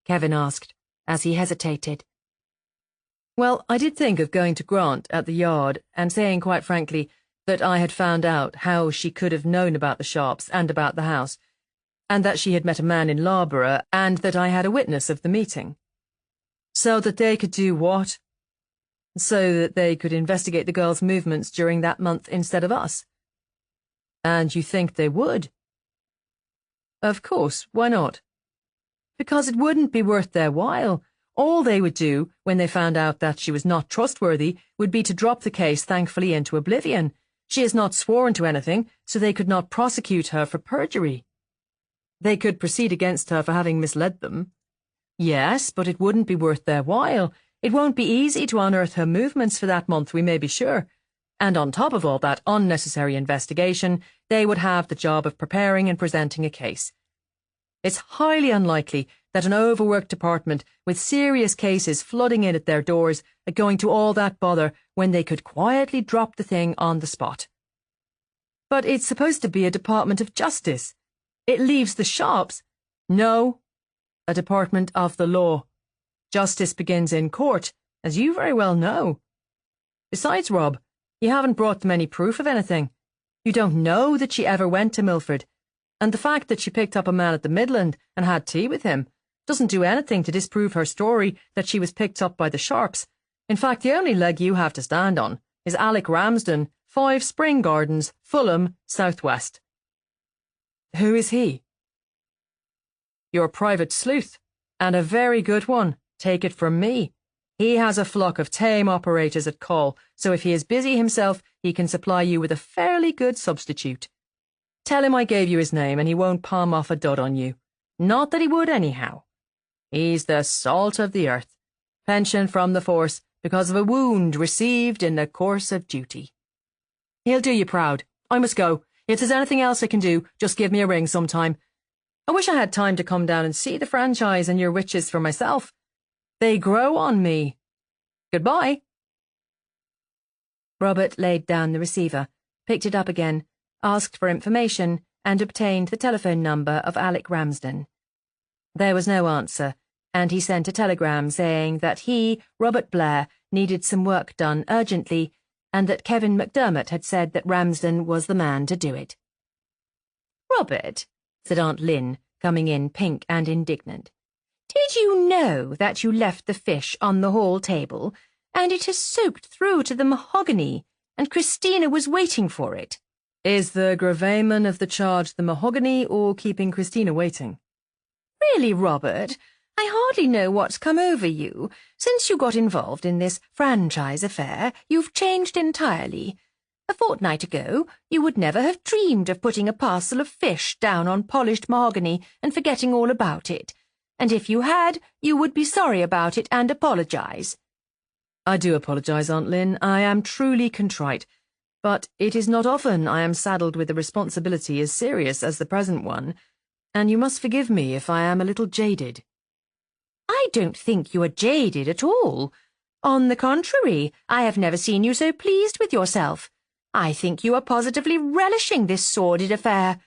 Kevin asked, as he hesitated. Well, I did think of going to Grant at the Yard and saying quite frankly that I had found out how she could have known about the Sharps and about the house, and that she had met a man in Loughborough, and that I had a witness of the meeting. So that they could do what? So that they could investigate the girl's movements during that month instead of us. And you think they would? Of course, why not? Because it wouldn't be worth their while. All they would do, when they found out that she was not trustworthy, would be to drop the case thankfully into oblivion. She has not sworn to anything, so they could not prosecute her for perjury. They could proceed against her for having misled them. Yes, but it wouldn't be worth their while. It won't be easy to unearth her movements for that month, we may be sure. And on top of all that unnecessary investigation, they would have the job of preparing and presenting a case. It's highly unlikely that an overworked department with serious cases flooding in at their doors are going to all that bother when they could quietly drop the thing on the spot. But it's supposed to be a department of justice. It leaves the shops. No, a department of the law. Justice begins in court, as you very well know. Besides, Rob, you haven't brought them any proof of anything. You don't know that she ever went to Milford, and the fact that she picked up a man at the Midland and had tea with him doesn't do anything to disprove her story that she was picked up by the Sharps. In fact, the only leg you have to stand on is Alec Ramsden, 5 Spring Gardens, Fulham, Southwest. Who is he? Your private sleuth, and a very good one, take it from me. He has a flock of tame operators at call, so if he is busy himself, he can supply you with a fairly good substitute. Tell him I gave you his name and he won't palm off a dud on you. Not that he would anyhow. He's the salt of the earth, pensioned from the force because of a wound received in the course of duty. He'll do you proud. I must go. If there's anything else I can do, just give me a ring sometime. I wish I had time to come down and see the franchise and your witches for myself. They grow on me. Goodbye. Robert laid down the receiver, picked it up again, asked for information, and obtained the telephone number of Alec Ramsden. There was no answer, and he sent a telegram saying that he, Robert Blair, needed some work done urgently, and that Kevin McDermott had said that Ramsden was the man to do it. Robert, said Aunt Lynn, coming in pink and indignant, did you know that you left the fish on the hall table, and it has soaked through to the mahogany, and Christina was waiting for it? Is the gravamen of the charge the mahogany or keeping Christina waiting? Really, Robert, I hardly know what's come over you. Since you got involved in this franchise affair, you've changed entirely. A fortnight ago, you would never have dreamed of putting a parcel of fish down on polished mahogany and forgetting all about it. And if you had, you would be sorry about it and apologize. I do apologize, Aunt Lynn. I am truly contrite. But it is not often I am saddled with a responsibility as serious as the present one, and you must forgive me if I am a little jaded. I don't think you are jaded at all. On the contrary, I have never seen you so pleased with yourself. I think you are positively relishing this sordid affair.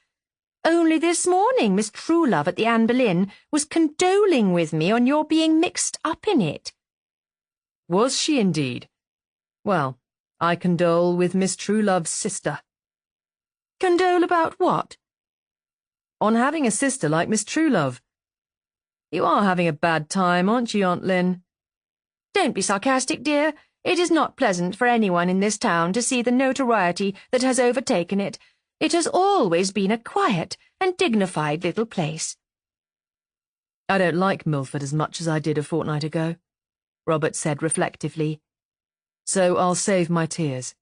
Only this morning Miss Truelove at the Anne Boleyn was condoling with me on your being mixed up in it. Was she indeed? Well, I condole with Miss Truelove's sister. Condole about what? On having a sister like Miss Truelove. You are having a bad time, aren't you, Aunt Lynn? Don't be sarcastic, dear. It is not pleasant for anyone in this town to see the notoriety that has overtaken it. It has always been a quiet and dignified little place. I don't like Milford as much as I did a fortnight ago, Robert said reflectively. So I'll save my tears.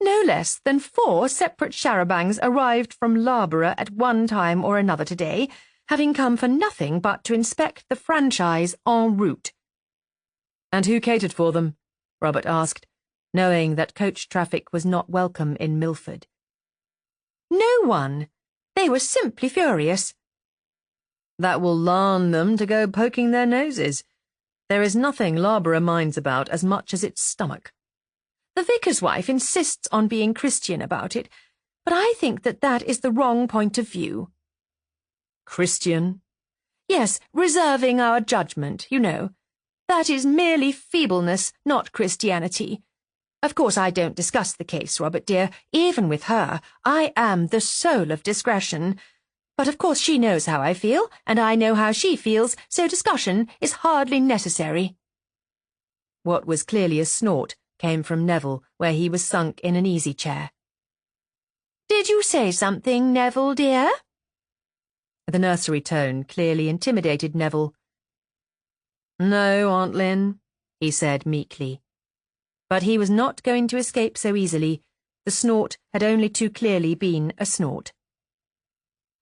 No less than 4 separate charabancs arrived from Loughborough at one time or another today, having come for nothing but to inspect the franchise en route. And who catered for them? Robert asked, knowing that coach traffic was not welcome in Milford. No one. They were simply furious. That will larn them to go poking their noses. There is nothing Loughborough minds about as much as its stomach. The vicar's wife insists on being Christian about it, but I think that is the wrong point of view. Christian? Yes, reserving our judgment, you know. That is merely feebleness, not Christianity. Of course, I don't discuss the case, Robert dear. Even with her, I am the soul of discretion. But of course she knows how I feel, and I know how she feels, so discussion is hardly necessary. What was clearly a snort came from Neville, where he was sunk in an easy-chair. Did you say something, Neville, dear? The nursery tone clearly intimidated Neville. No, Aunt Lynn, he said meekly. But he was not going to escape so easily. The snort had only too clearly been a snort.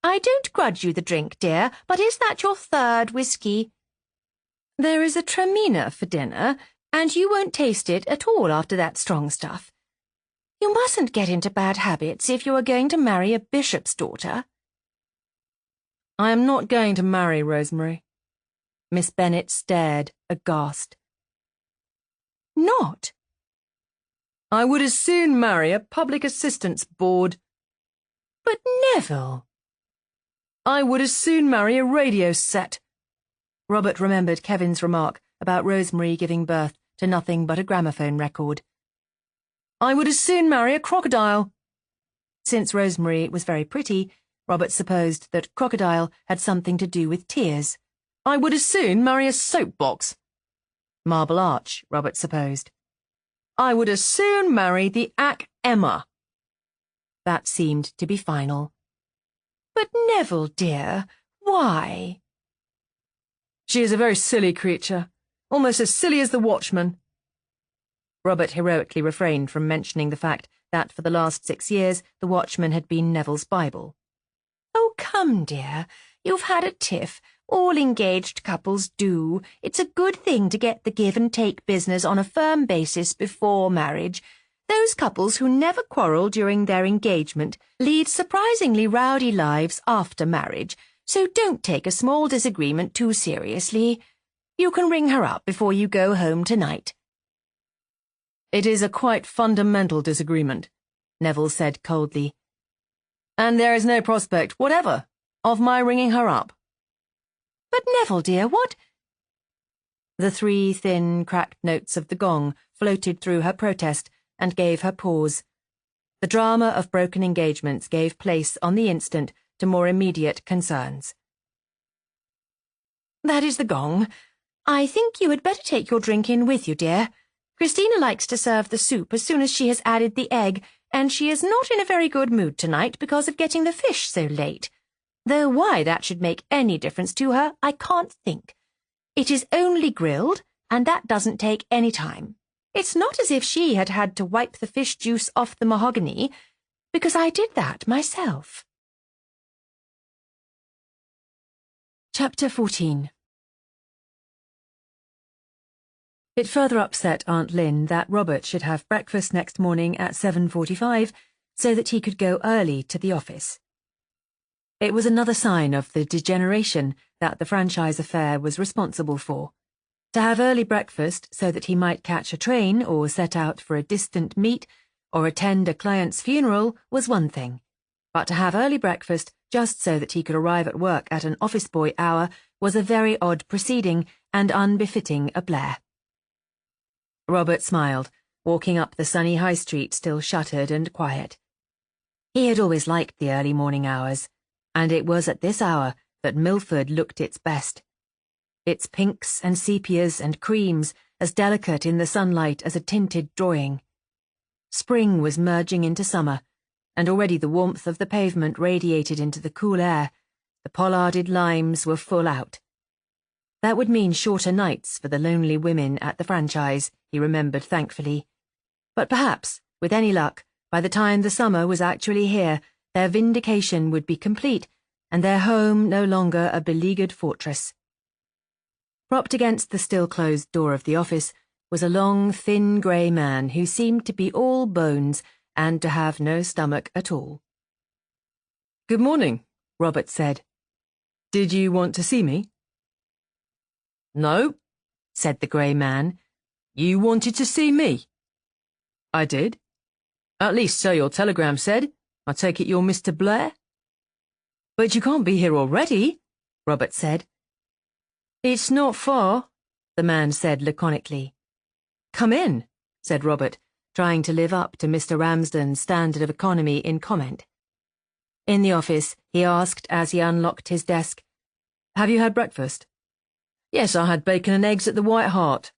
I don't grudge you the drink, dear, but is that your 3rd whiskey? There is a Tramina for dinner, and you won't taste it at all after that strong stuff. You mustn't get into bad habits if you are going to marry a bishop's daughter. I am not going to marry Rosemary. Miss Bennet stared, aghast. Not? I would as soon marry a public assistance board. But Neville. I would as soon marry a radio set. Robert remembered Kevin's remark about Rosemary giving birth to nothing but a gramophone record. I would as soon marry a crocodile. Since Rosemary was very pretty, Robert supposed that crocodile had something to do with tears. I would as soon marry a soapbox. Marble Arch, Robert supposed. I would as soon marry the Emma. That seemed to be final. But Neville, dear, why? She is a very silly creature, almost as silly as the watchman. Robert heroically refrained from mentioning the fact that for the last 6 years the watchman had been Neville's Bible. Oh, come, dear, you've had a tiff. All engaged couples do. It's a good thing to get the give-and-take business on a firm basis before marriage. Those couples who never quarrel during their engagement lead surprisingly rowdy lives after marriage, so don't take a small disagreement too seriously. You can ring her up before you go home tonight. It is a quite fundamental disagreement, Neville said coldly. And there is no prospect whatever of my ringing her up. But Neville, dear, what? The 3 thin, cracked notes of the gong floated through her protest and gave her pause. The drama of broken engagements gave place on the instant to more immediate concerns. That is the gong. I think you had better take your drink in with you, dear. Christina likes to serve the soup as soon as she has added the egg, and she is not in a very good mood tonight because of getting the fish so late. Though why that should make any difference to her, I can't think. It is only grilled, and that doesn't take any time. It's not as if she had had to wipe the fish juice off the mahogany, because I did that myself. Chapter 14. It further upset Aunt Lynn that Robert should have breakfast next morning at 7:45 so that he could go early to the office. It was another sign of the degeneration that the franchise affair was responsible for. To have early breakfast so that he might catch a train or set out for a distant meet or attend a client's funeral was one thing, but to have early breakfast just so that he could arrive at work at an office boy hour was a very odd proceeding and unbefitting a Blair. Robert smiled, walking up the sunny high street still shuttered and quiet. He had always liked the early morning hours, and it was at this hour that Milford looked its best. Its pinks and sepias and creams as delicate in the sunlight as a tinted drawing. Spring was merging into summer, and already the warmth of the pavement radiated into the cool air. The pollarded limes were full out. That would mean shorter nights for the lonely women at the franchise, he remembered thankfully. But perhaps, with any luck, by the time the summer was actually here, their vindication would be complete, and their home no longer a beleaguered fortress. Propped against the still-closed door of the office was a long, thin grey man who seemed to be all bones and to have no stomach at all. "Good morning," Robert said. "Did you want to see me?" "No," said the grey man. "You wanted to see me?" "I did. At least so your telegram said. I take it you're Mr. Blair?" "But you can't be here already," Robert said. "It's not far," the man said laconically. "Come in," said Robert, trying to live up to Mr. Ramsden's standard of economy in comment. In the office, he asked as he unlocked his desk, "Have you had breakfast?" "Yes, I had bacon and eggs at the White Hart."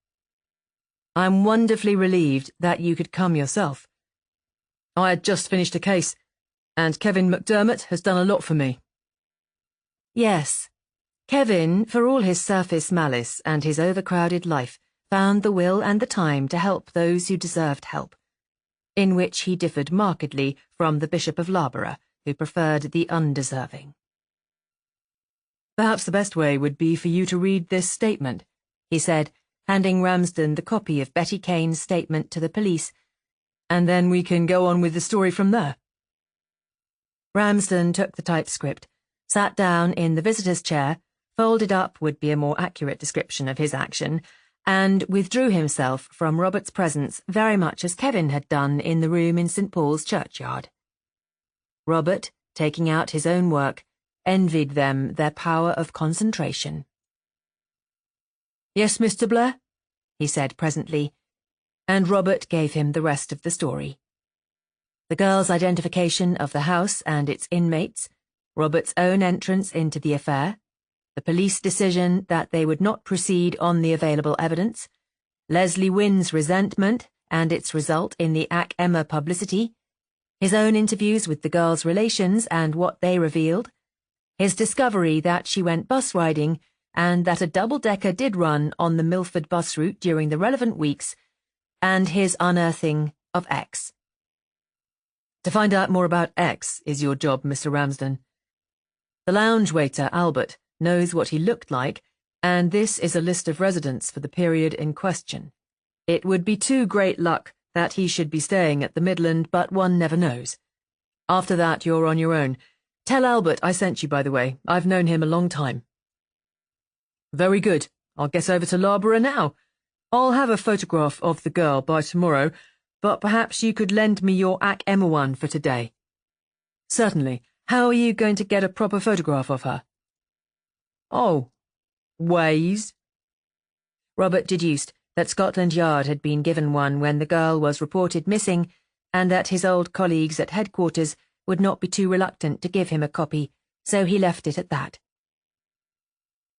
"I'm wonderfully relieved that you could come yourself. I had just finished a case, and Kevin McDermott has done a lot for me." Yes, Kevin, for all his surface malice and his overcrowded life, found the will and the time to help those who deserved help, in which he differed markedly from the Bishop of Loughborough, who preferred the undeserving. "Perhaps the best way would be for you to read this statement," he said, handing Ramsden the copy of Betty Kane's statement to the police, "and then we can go on with the story from there." Ramsden took the typescript, sat down in the visitor's chair, folded up would be a more accurate description of his action, and withdrew himself from Robert's presence very much as Kevin had done in the room in St. Paul's churchyard. Robert, taking out his own work, envied them their power of concentration. "Yes, Mr. Blair?" he said presently, and Robert gave him the rest of the story. The girl's identification of the house and its inmates, Robert's own entrance into the affair, the police decision that they would not proceed on the available evidence, Leslie Wynn's resentment and its result in the Ac Emma publicity, his own interviews with the girl's relations and what they revealed, his discovery that she went bus riding and that a double-decker did run on the Milford bus route during the relevant weeks, and his unearthing of X. To find out more about X is your job, Mr. Ramsden. The lounge waiter, Albert, knows what he looked like, and this is a list of residents for the period in question. It would be too great luck that he should be staying at the Midland, but one never knows. After that, you're on your own. Tell Albert I sent you, by the way. I've known him a long time. Very good. I'll get over to Loughborough now. I'll have a photograph of the girl by tomorrow, but perhaps you could lend me your Ac Emma one for today. Certainly. How are you going to get a proper photograph of her? Oh, ways. Robert deduced that Scotland Yard had been given one when the girl was reported missing, and that his old colleagues at headquarters would not be too reluctant to give him a copy, so he left it at that.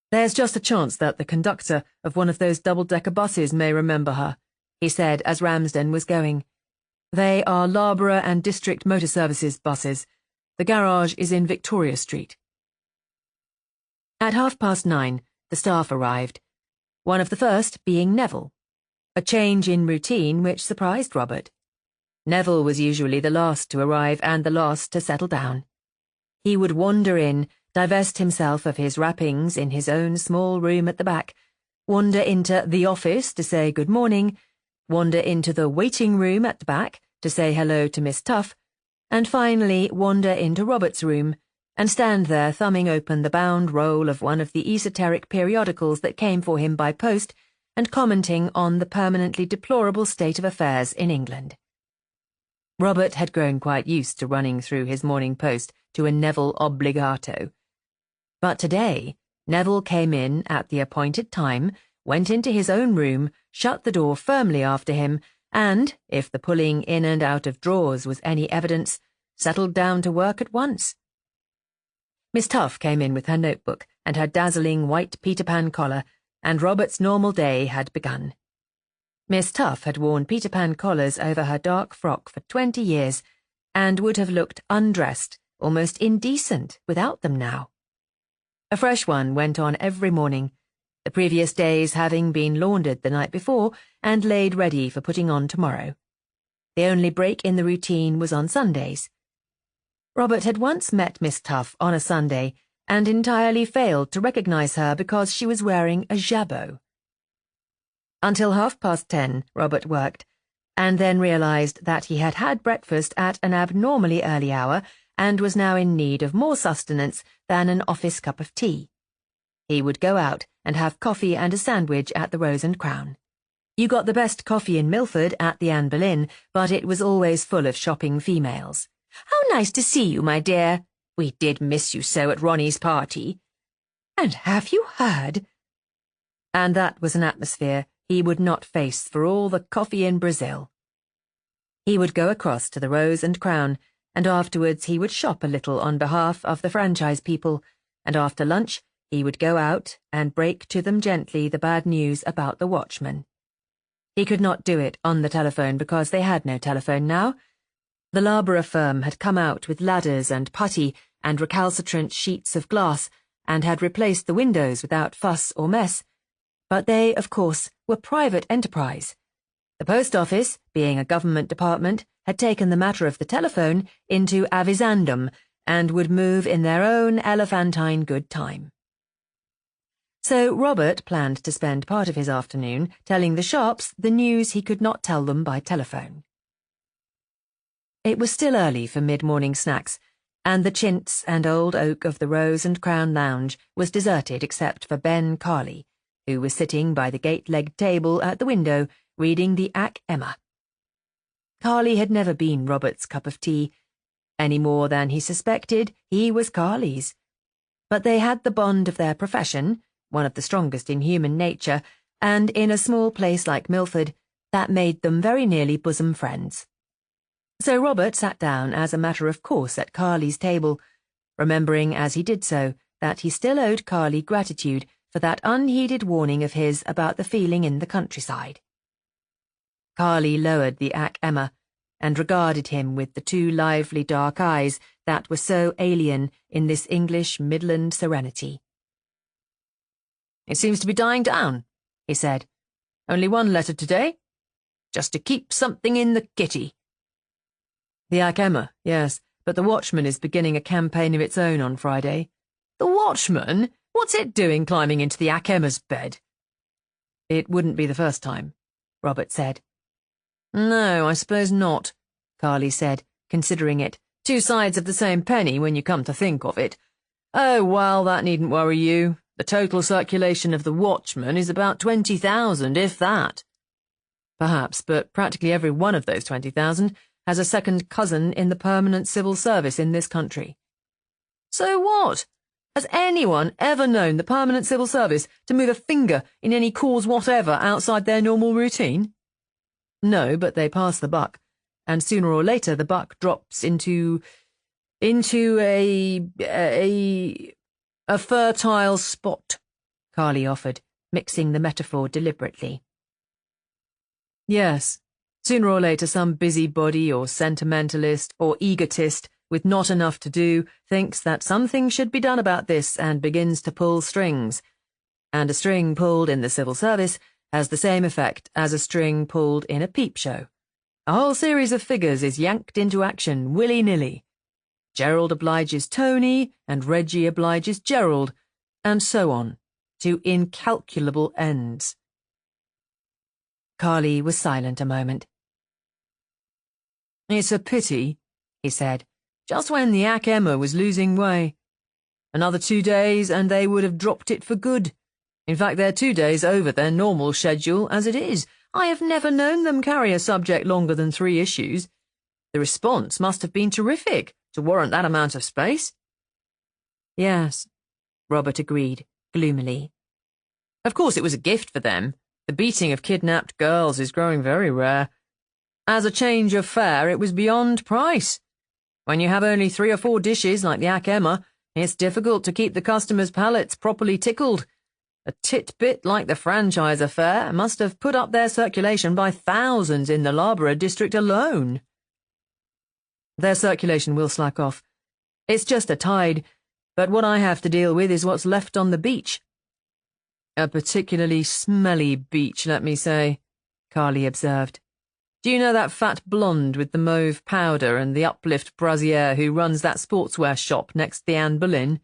There's just a chance that the conductor of one of those double-decker buses may remember her, he said as Ramsden was going. They are Loughborough and District Motor Services buses. The garage is in Victoria Street. At 9:30, the staff arrived, one of the first being Neville, a change in routine which surprised Robert. Neville was usually the last to arrive and the last to settle down. He would wander in, divest himself of his wrappings in his own small room at the back, wander into the office to say good morning, wander into the waiting room at the back to say hello to Miss Tuff, and finally wander into Robert's room and stand there thumbing open the bound roll of one of the esoteric periodicals that came for him by post and commenting on the permanently deplorable state of affairs in England. Robert had grown quite used to running through his Morning Post to a Neville obligato. But today, Neville came in at the appointed time, went into his own room, shut the door firmly after him, and, if the pulling in and out of drawers was any evidence, settled down to work at once. Miss Tuff came in with her notebook and her dazzling white Peter Pan collar, and Robert's normal day had begun. Miss Tuff had worn Peter Pan collars over her dark frock for 20 years, and would have looked undressed, almost indecent, without them now. A fresh one went on every morning, the previous days having been laundered the night before and laid ready for putting on tomorrow. The only break in the routine was on Sundays. Robert had once met Miss Tuff on a Sunday and entirely failed to recognize her because she was wearing a jabot. Until 10:30, Robert worked, and then realized that he had had breakfast at an abnormally early hour and was now in need of more sustenance than an office cup of tea. He would go out and have coffee and a sandwich at the Rose and Crown. You got the best coffee in Milford at the Anne Boleyn, but it was always full of shopping females. "How nice to see you, my dear. We did miss you so at Ronnie's party. And have you heard?" And that was an atmosphere he would not face for all the coffee in Brazil. He would go across to the Rose and Crown, and afterwards he would shop a little on behalf of the franchise people, and after lunch he would go out and break to them gently the bad news about the watchman. He could not do it on the telephone because they had no telephone now. The Loughborough firm had come out with ladders and putty and recalcitrant sheets of glass and had replaced the windows without fuss or mess, but they, of course, were private enterprise. The post office, being a government department, had taken the matter of the telephone into avisandum and would move in their own elephantine good time. So Robert planned to spend part of his afternoon telling the shops the news he could not tell them by telephone. It was still early for mid-morning snacks, and the chintz and old oak of the Rose and Crown lounge was deserted except for Ben Carley, who was sitting by the gate-legged table at the window reading the Ac Emma. Carley had never been Robert's cup of tea. Any more than he suspected, he was Carley's. But they had the bond of their profession, one of the strongest in human nature, and in a small place like Milford, that made them very nearly bosom friends. So Robert sat down as a matter of course at Carley's table, remembering as he did so that he still owed Carley gratitude for that unheeded warning of his about the feeling in the countryside. Carley lowered the Ac Emma and regarded him with the two lively dark eyes that were so alien in this English Midland serenity. "It seems to be dying down," he said. "Only one letter today. Just to keep something in the kitty." The Ac Emma, yes, but the Watchman is beginning a campaign of its own on Friday. "The Watchman? What's it doing climbing into the Ac Emma's bed?" It wouldn't be the first time, Robert said. "No, I suppose not," Carley said, considering it. "Two sides of the same penny when you come to think of it. Oh, well, that needn't worry you. The total circulation of the Watchman is about 20,000, if that." Perhaps, but practically every one of those 20,000 has a second cousin in the permanent civil service in this country. So what? Has anyone ever known the permanent civil service to move a finger in any cause whatever outside their normal routine? No, but they pass the buck, and sooner or later the buck drops into a fertile spot, Carley offered, mixing the metaphor deliberately. Yes, sooner or later some busybody or sentimentalist or egotist with not enough to do thinks that something should be done about this and begins to pull strings. And a string pulled in the civil service has the same effect as a string pulled in a peep show. A whole series of figures is yanked into action willy-nilly. Gerald obliges Tony, and Reggie obliges Gerald, and so on, to incalculable ends. Carley was silent a moment. "It's a pity," he said, "just when the Ac Emma was losing way. Another 2 days and they would have dropped it for good. In fact, they're 2 days over their normal schedule as it is. I have never known them carry a subject longer than 3 issues. The response must have been terrific to warrant that amount of space." Yes, Robert agreed, gloomily. "Of course it was a gift for them. The beating of kidnapped girls is growing very rare. As a change of fare, it was beyond price. When you have only 3 or 4 dishes like the Ac Emma, it's difficult to keep the customers' palates properly tickled. A titbit like the franchise affair must have put up their circulation by thousands in the Loughborough district alone." Their circulation will slack off. It's just a tide, but what I have to deal with is what's left on the beach. A particularly smelly beach, let me say, Carley observed. Do you know that fat blonde with the mauve powder and the uplift brassiere who runs that sportswear shop next the Anne Boleyn?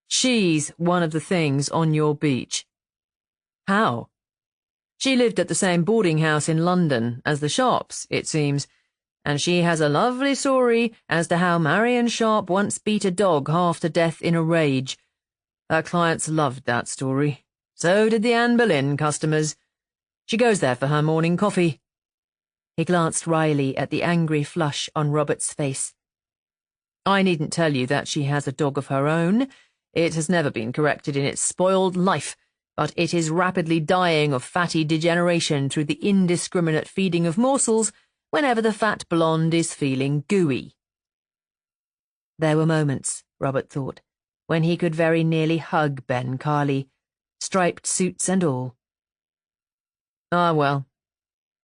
She's one of the things on your beach. How? She lived at the same boarding house in London as the Sharps, it seems, and she has a lovely story as to how Marion Sharp once beat a dog half to death in a rage. Her clients loved that story. So did the Anne Boleyn customers. She goes there for her morning coffee. He glanced wryly at the angry flush on Robert's face. I needn't tell you that she has a dog of her own. It has never been corrected in its spoiled life, but it is rapidly dying of fatty degeneration through the indiscriminate feeding of morsels whenever the fat blonde is feeling gooey. There were moments, Robert thought, when he could very nearly hug Ben Carley, striped suits and all. Ah, well,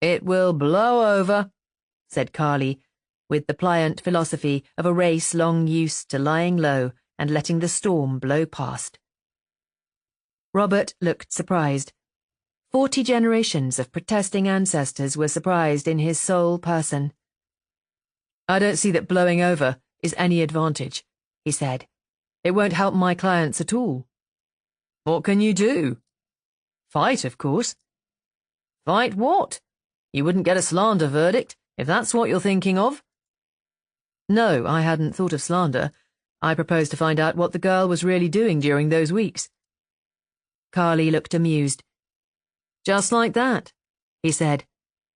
it will blow over, said Carley, with the pliant philosophy of a race long used to lying low and letting the storm blow past. Robert looked surprised. 40 generations of protesting ancestors were surprised in his sole person. I don't see that blowing over is any advantage, he said. It won't help my clients at all. What can you do? Fight, of course. Fight what? You wouldn't get a slander verdict, if that's what you're thinking of. No, I hadn't thought of slander. I proposed to find out what the girl was really doing during those weeks. Carly looked amused. Just like that, he said,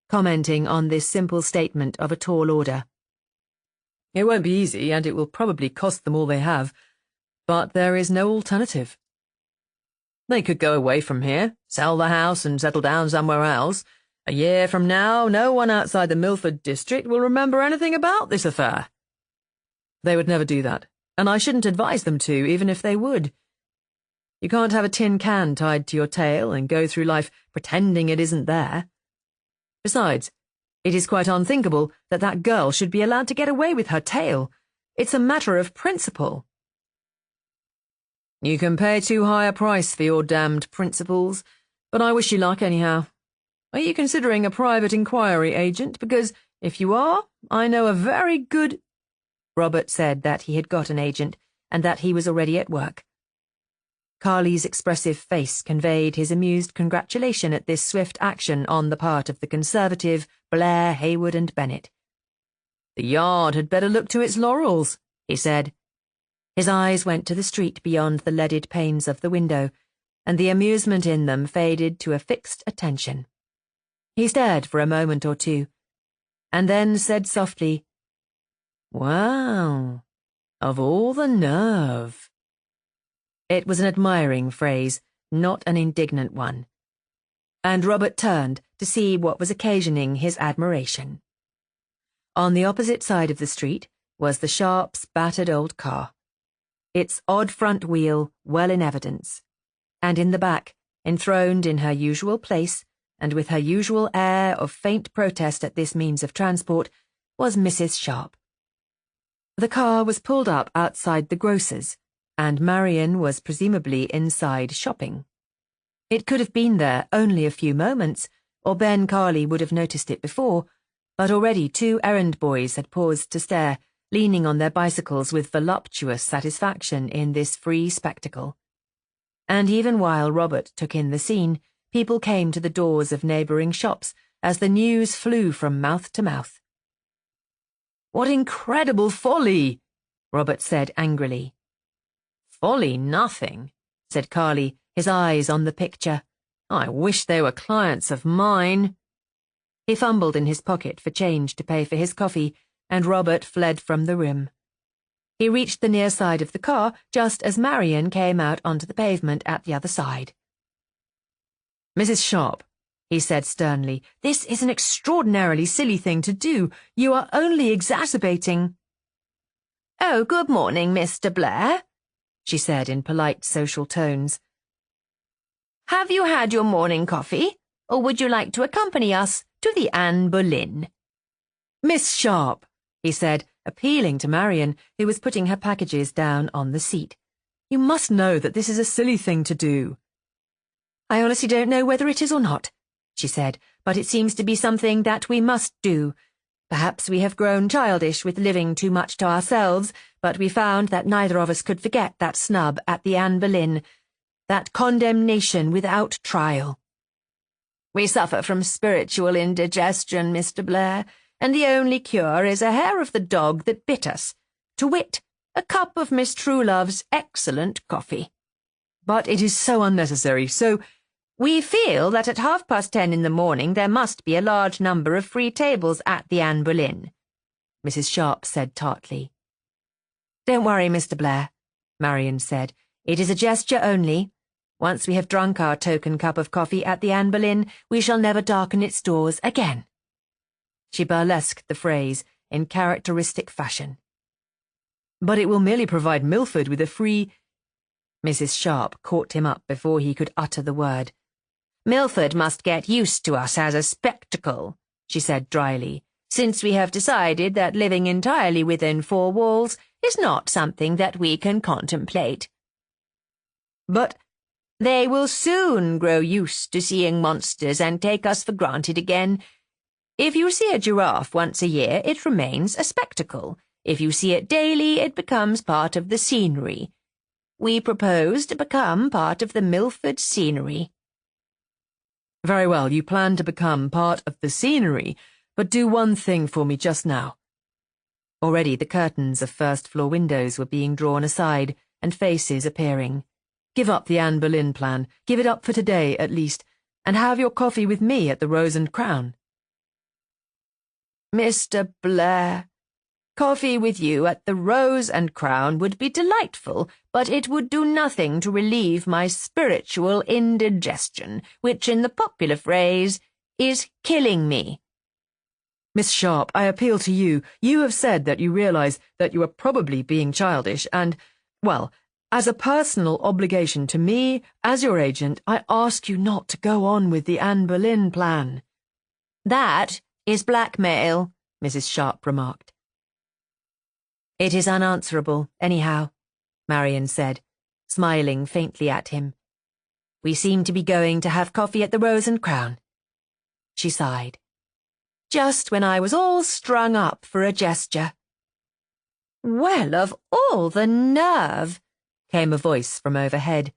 commenting on this simple statement of a tall order. It won't be easy, and it will probably cost them all they have, but there is no alternative. They could go away from here, sell the house and settle down somewhere else. A year from now, no one outside the Milford district will remember anything about this affair. They would never do that, and I shouldn't advise them to, even if they would. You can't have a tin can tied to your tail and go through life pretending it isn't there. Besides, it is quite unthinkable that that girl should be allowed to get away with her tail. It's a matter of principle. You can pay too high a price for your damned principles, but I wish you luck anyhow. Are you considering a private inquiry agent? Because if you are, I know a very good— Robert said that he had got an agent and that he was already at work. Carly's expressive face conveyed his amused congratulation at this swift action on the part of the Conservative, Blair, Hayward and Bennett. The Yard had better look to its laurels, he said. His eyes went to the street beyond the leaded panes of the window, and the amusement in them faded to a fixed attention. He stared for a moment or two, and then said softly, "Wow, of all the nerve." It was an admiring phrase, not an indignant one, and Robert turned to see what was occasioning his admiration. On the opposite side of the street was the Sharps' battered old car, its odd front wheel well in evidence, and in the back, enthroned in her usual place, and with her usual air of faint protest at this means of transport, was Mrs. Sharp. The car was pulled up outside the grocer's, and Marian was presumably inside shopping. It could have been there only a few moments, or Ben Carly would have noticed it before, but already 2 errand boys had paused to stare, leaning on their bicycles with voluptuous satisfaction in this free spectacle. And even while Robert took in the scene, people came to the doors of neighbouring shops as the news flew from mouth to mouth. "What incredible folly!" Robert said angrily. "Folly nothing," said Carly, his eyes on the picture. "I wish they were clients of mine." He fumbled in his pocket for change to pay for his coffee, and Robert fled from the room. He reached the near side of the car just as Marian came out onto the pavement at the other side. "Mrs. Sharp," he said sternly, "this is an extraordinarily silly thing to do. You are only exacerbating—" "Oh, good morning, Mr. Blair," she said in polite social tones. "Have you had your morning coffee, or would you like to accompany us to the Anne Boleyn?" "Miss Sharp," he said, appealing to Marian, who was putting her packages down on the seat. "You must know that this is a silly thing to do." "I honestly don't know whether it is or not," she said, "but it seems to be something that we must do. Perhaps we have grown childish with living too much to ourselves, but we found that neither of us could forget that snub at the Anne Boleyn, that condemnation without trial. We suffer from spiritual indigestion, Mr. Blair, and the only cure is a hair of the dog that bit us, to wit, a cup of Miss Truelove's excellent coffee. But it is so unnecessary, so— We feel that at 10:30 in the morning there must be a large number of free tables at the Anne Boleyn," Mrs. Sharp said tartly. "Don't worry, Mr. Blair," Marian said. "It is a gesture only. Once we have drunk our token cup of coffee at the Anne Boleyn, we shall never darken its doors again." She burlesqued the phrase in characteristic fashion. "But it will merely provide Milford with a free—" Mrs. Sharp caught him up before he could utter the word. "Milford must get used to us as a spectacle," she said dryly, "since we have decided that living entirely within 4 walls is not something that we can contemplate." "But—" "They will soon grow used to seeing monsters and take us for granted again. If you see a giraffe once a year, it remains a spectacle. If you see it daily, it becomes part of the scenery. We propose to become part of the Milford scenery." "Very well, you plan to become part of the scenery, but do one thing for me just now. Already the curtains of first-floor windows were being drawn aside and faces appearing. Give up the Anne Boleyn plan. Give it up for today, at least, and have your coffee with me at the Rose and Crown. Mr. Blair, coffee with you at the Rose and Crown would be delightful, but it would do nothing to relieve my spiritual indigestion, which, in the popular phrase, is killing me. Miss Sharp, I appeal to you. You have said that you realize that you are probably being childish and, well, as a personal obligation to me, as your agent, I ask you not to go on with the Anne Boleyn plan. That is blackmail, Mrs. Sharp remarked. It is unanswerable, anyhow, Marian said, smiling faintly at him. We seem to be going to have coffee at the Rose and Crown. She sighed. Just when I was all strung up for a gesture. Well, of all the nerve, came a voice from overhead.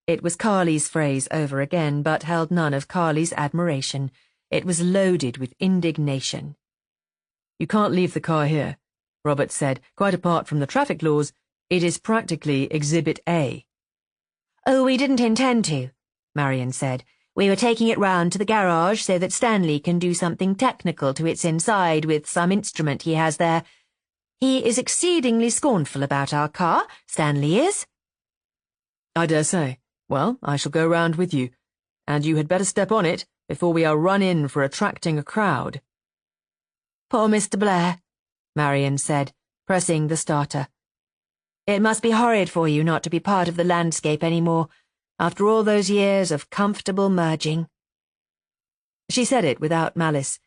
It was Carly's phrase over again, but held none of Carly's admiration. It was loaded with indignation. You can't leave the car here, Robert said. Quite apart from the traffic laws, it is practically Exhibit A. Oh, we didn't intend to, Marian said. We were taking it round to the garage so that Stanley can do something technical to its inside with some instrument he has there. He is exceedingly scornful about our car, Stanley is. I dare say. Well, I shall go round with you, and you had better step on it before we are run in for attracting a crowd. Poor Mr. Blair, Marian said, pressing the starter. It must be horrid for you not to be part of the landscape any more, after all those years of comfortable merging. She said it without malice.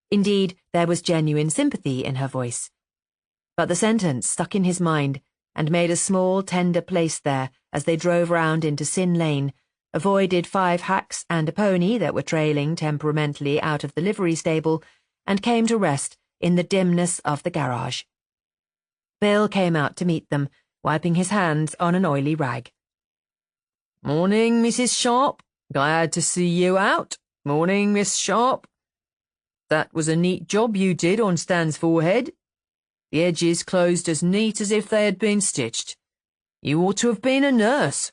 Indeed, there was genuine sympathy in her voice. But the sentence stuck in his mind and made a small, tender place there as they drove round into Sin Lane, avoided 5 hacks and a pony that were trailing temperamentally out of the livery stable, and came to rest in the dimness of the garage. Bill came out to meet them, wiping his hands on an oily rag. Morning, Mrs. Sharp. Glad to see you out. Morning, Miss Sharp. That was a neat job you did on Stan's forehead. The edges closed as neat as if they had been stitched. You ought to have been a nurse.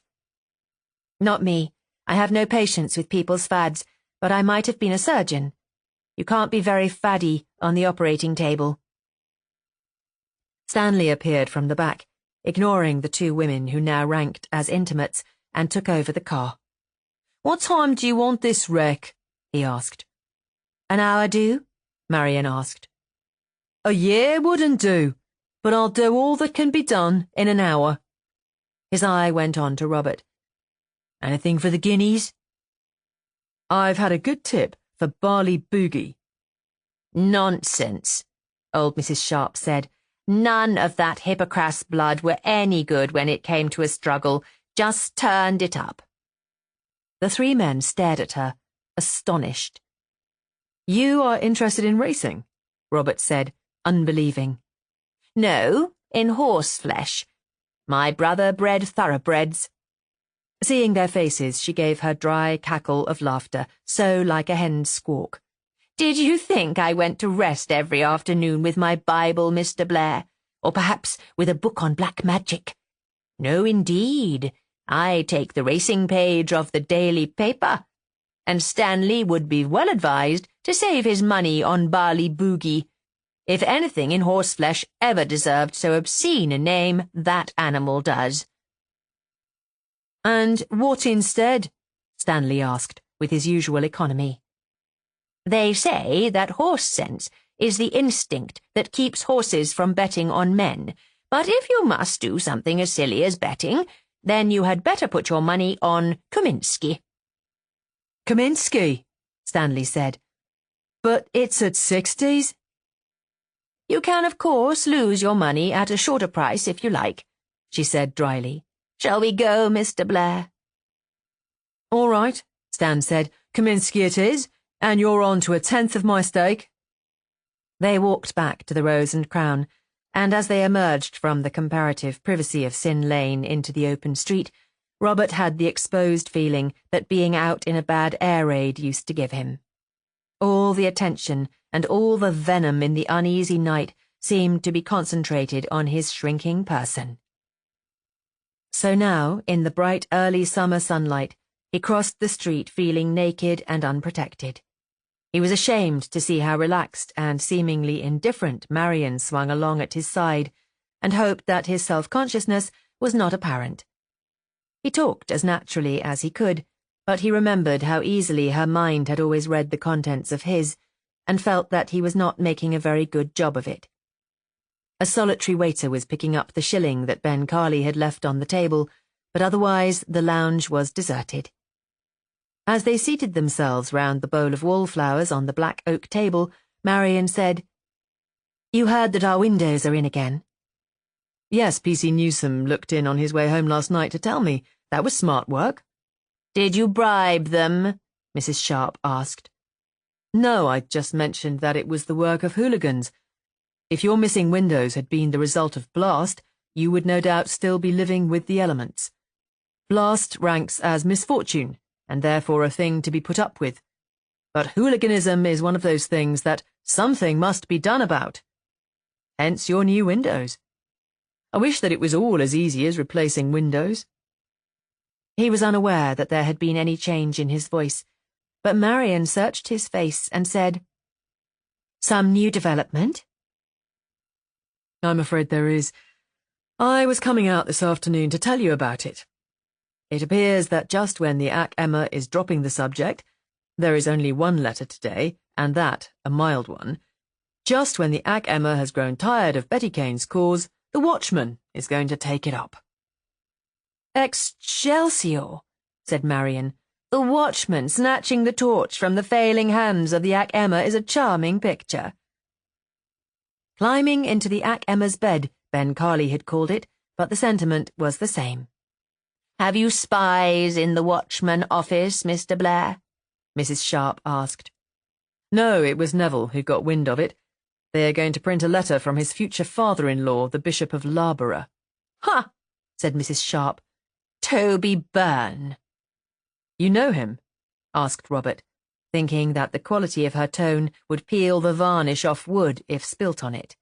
Not me. I have no patience with people's fads, but I might have been a surgeon. You can't be very faddy on the operating table. Stanley appeared from the back, ignoring the 2 women who now ranked as intimates, and took over the car. What time do you want this wreck? He asked. An hour do? Marian asked. A year wouldn't do, but I'll do all that can be done in an hour. His eye went on to Robert. Anything for the guineas? I've had a good tip for barley boogie. Nonsense, old Mrs. Sharp said. None of that Hippocras blood were any good when it came to a struggle. Just turned it up. The 3 men stared at her, astonished. You are interested in racing? Robert said, unbelieving. No, in horseflesh. My brother bred thoroughbreds. Seeing their faces, she gave her dry cackle of laughter, so like a hen's squawk. Did you think I went to rest every afternoon with my Bible, Mr. Blair? Or perhaps with a book on black magic? No, indeed. I take the racing page of the daily paper. And Stanley would be well advised to save his money on barley boogie. If anything in horseflesh ever deserved so obscene a name, that animal does. And what instead? Stanley asked, with his usual economy. They say that horse sense is the instinct that keeps horses from betting on men, but if you must do something as silly as betting, then you had better put your money on Kaminsky. Kaminsky, Stanley said. But it's at 60s. You can, of course, lose your money at a shorter price if you like, she said dryly. Shall we go, Mr. Blair? All right, Stan said. Kaminsky it is, and you're on to 1/10 of my stake. They walked back to the Rose and Crown, and as they emerged from the comparative privacy of Sin Lane into the open street, Robert had the exposed feeling that being out in a bad air raid used to give him. All the attention and all the venom in the uneasy night seemed to be concentrated on his shrinking person. So now, in the bright early summer sunlight, he crossed the street feeling naked and unprotected. He was ashamed to see how relaxed and seemingly indifferent Marian swung along at his side, and hoped that his self-consciousness was not apparent. He talked as naturally as he could, but he remembered how easily her mind had always read the contents of his, and felt that he was not making a very good job of it. A solitary waiter was picking up the shilling that Ben Carley had left on the table, but otherwise the lounge was deserted. As they seated themselves round the bowl of wallflowers on the black oak table, Marian said, "You heard that our windows are in again?" "Yes, P.C. Newsome looked in on his way home last night to tell me. That was smart work." "Did you bribe them?" Mrs. Sharp asked. "No, I just mentioned that it was the work of hooligans. If your missing windows had been the result of blast, you would no doubt still be living with the elements. Blast ranks as misfortune, and therefore a thing to be put up with. But hooliganism is one of those things that something must be done about. Hence your new windows. I wish that it was all as easy as replacing windows." He was unaware that there had been any change in his voice, but Marian searched his face and said, "Some new development?" "I'm afraid there is. I was coming out this afternoon to tell you about it. It appears that just when the Ac Emma is dropping the subject, there is only one letter today, and that a mild one, just when the Ac Emma has grown tired of Betty Kane's cause, the watchman is going to take it up." "Excelsior," said Marian. "The watchman snatching the torch from the failing hands of the Ac Emma is a charming picture." Climbing into the Ac Emma's bed, Ben Carley had called it, but the sentiment was the same. "Have you spies in the watchman office, Mr. Blair?" Mrs. Sharp asked. "No, it was Neville who got wind of it. They are going to print a letter from his future father-in-law, the Bishop of Loughborough." "Ha!" said Mrs. Sharp. "Toby Byrne." "You know him?" asked Robert, thinking that the quality of her tone would peel the varnish off wood if spilt on it.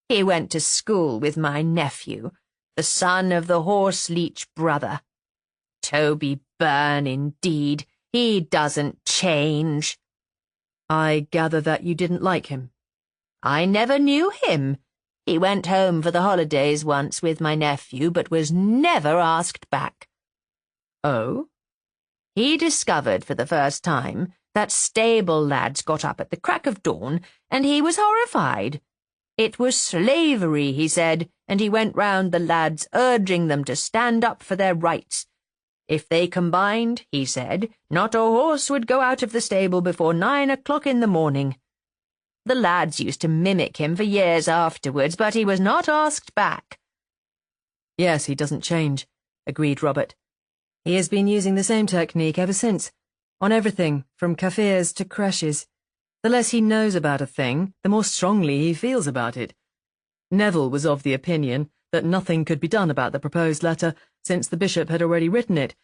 "He went to school with my nephew, the son of the horse-leech brother. Toby Byrne, indeed. He doesn't change." "I gather that you didn't like him." "I never knew him. He went home for the holidays once with my nephew, but was never asked back." "Oh?" "He discovered for the first time that stable lads got up at the crack of dawn, and he was horrified. It was slavery, he said, and he went round the lads urging them to stand up for their rights. If they combined, he said, not a horse would go out of the stable before 9 o'clock in the morning. The lads used to mimic him for years afterwards, but he was not asked back." "Yes, he doesn't change," agreed Robert. "He has been using the same technique ever since, on everything from Kaffirs to creches. The less he knows about a thing, the more strongly he feels about it. Neville was of the opinion that nothing could be done about the proposed letter, since the bishop had already written it,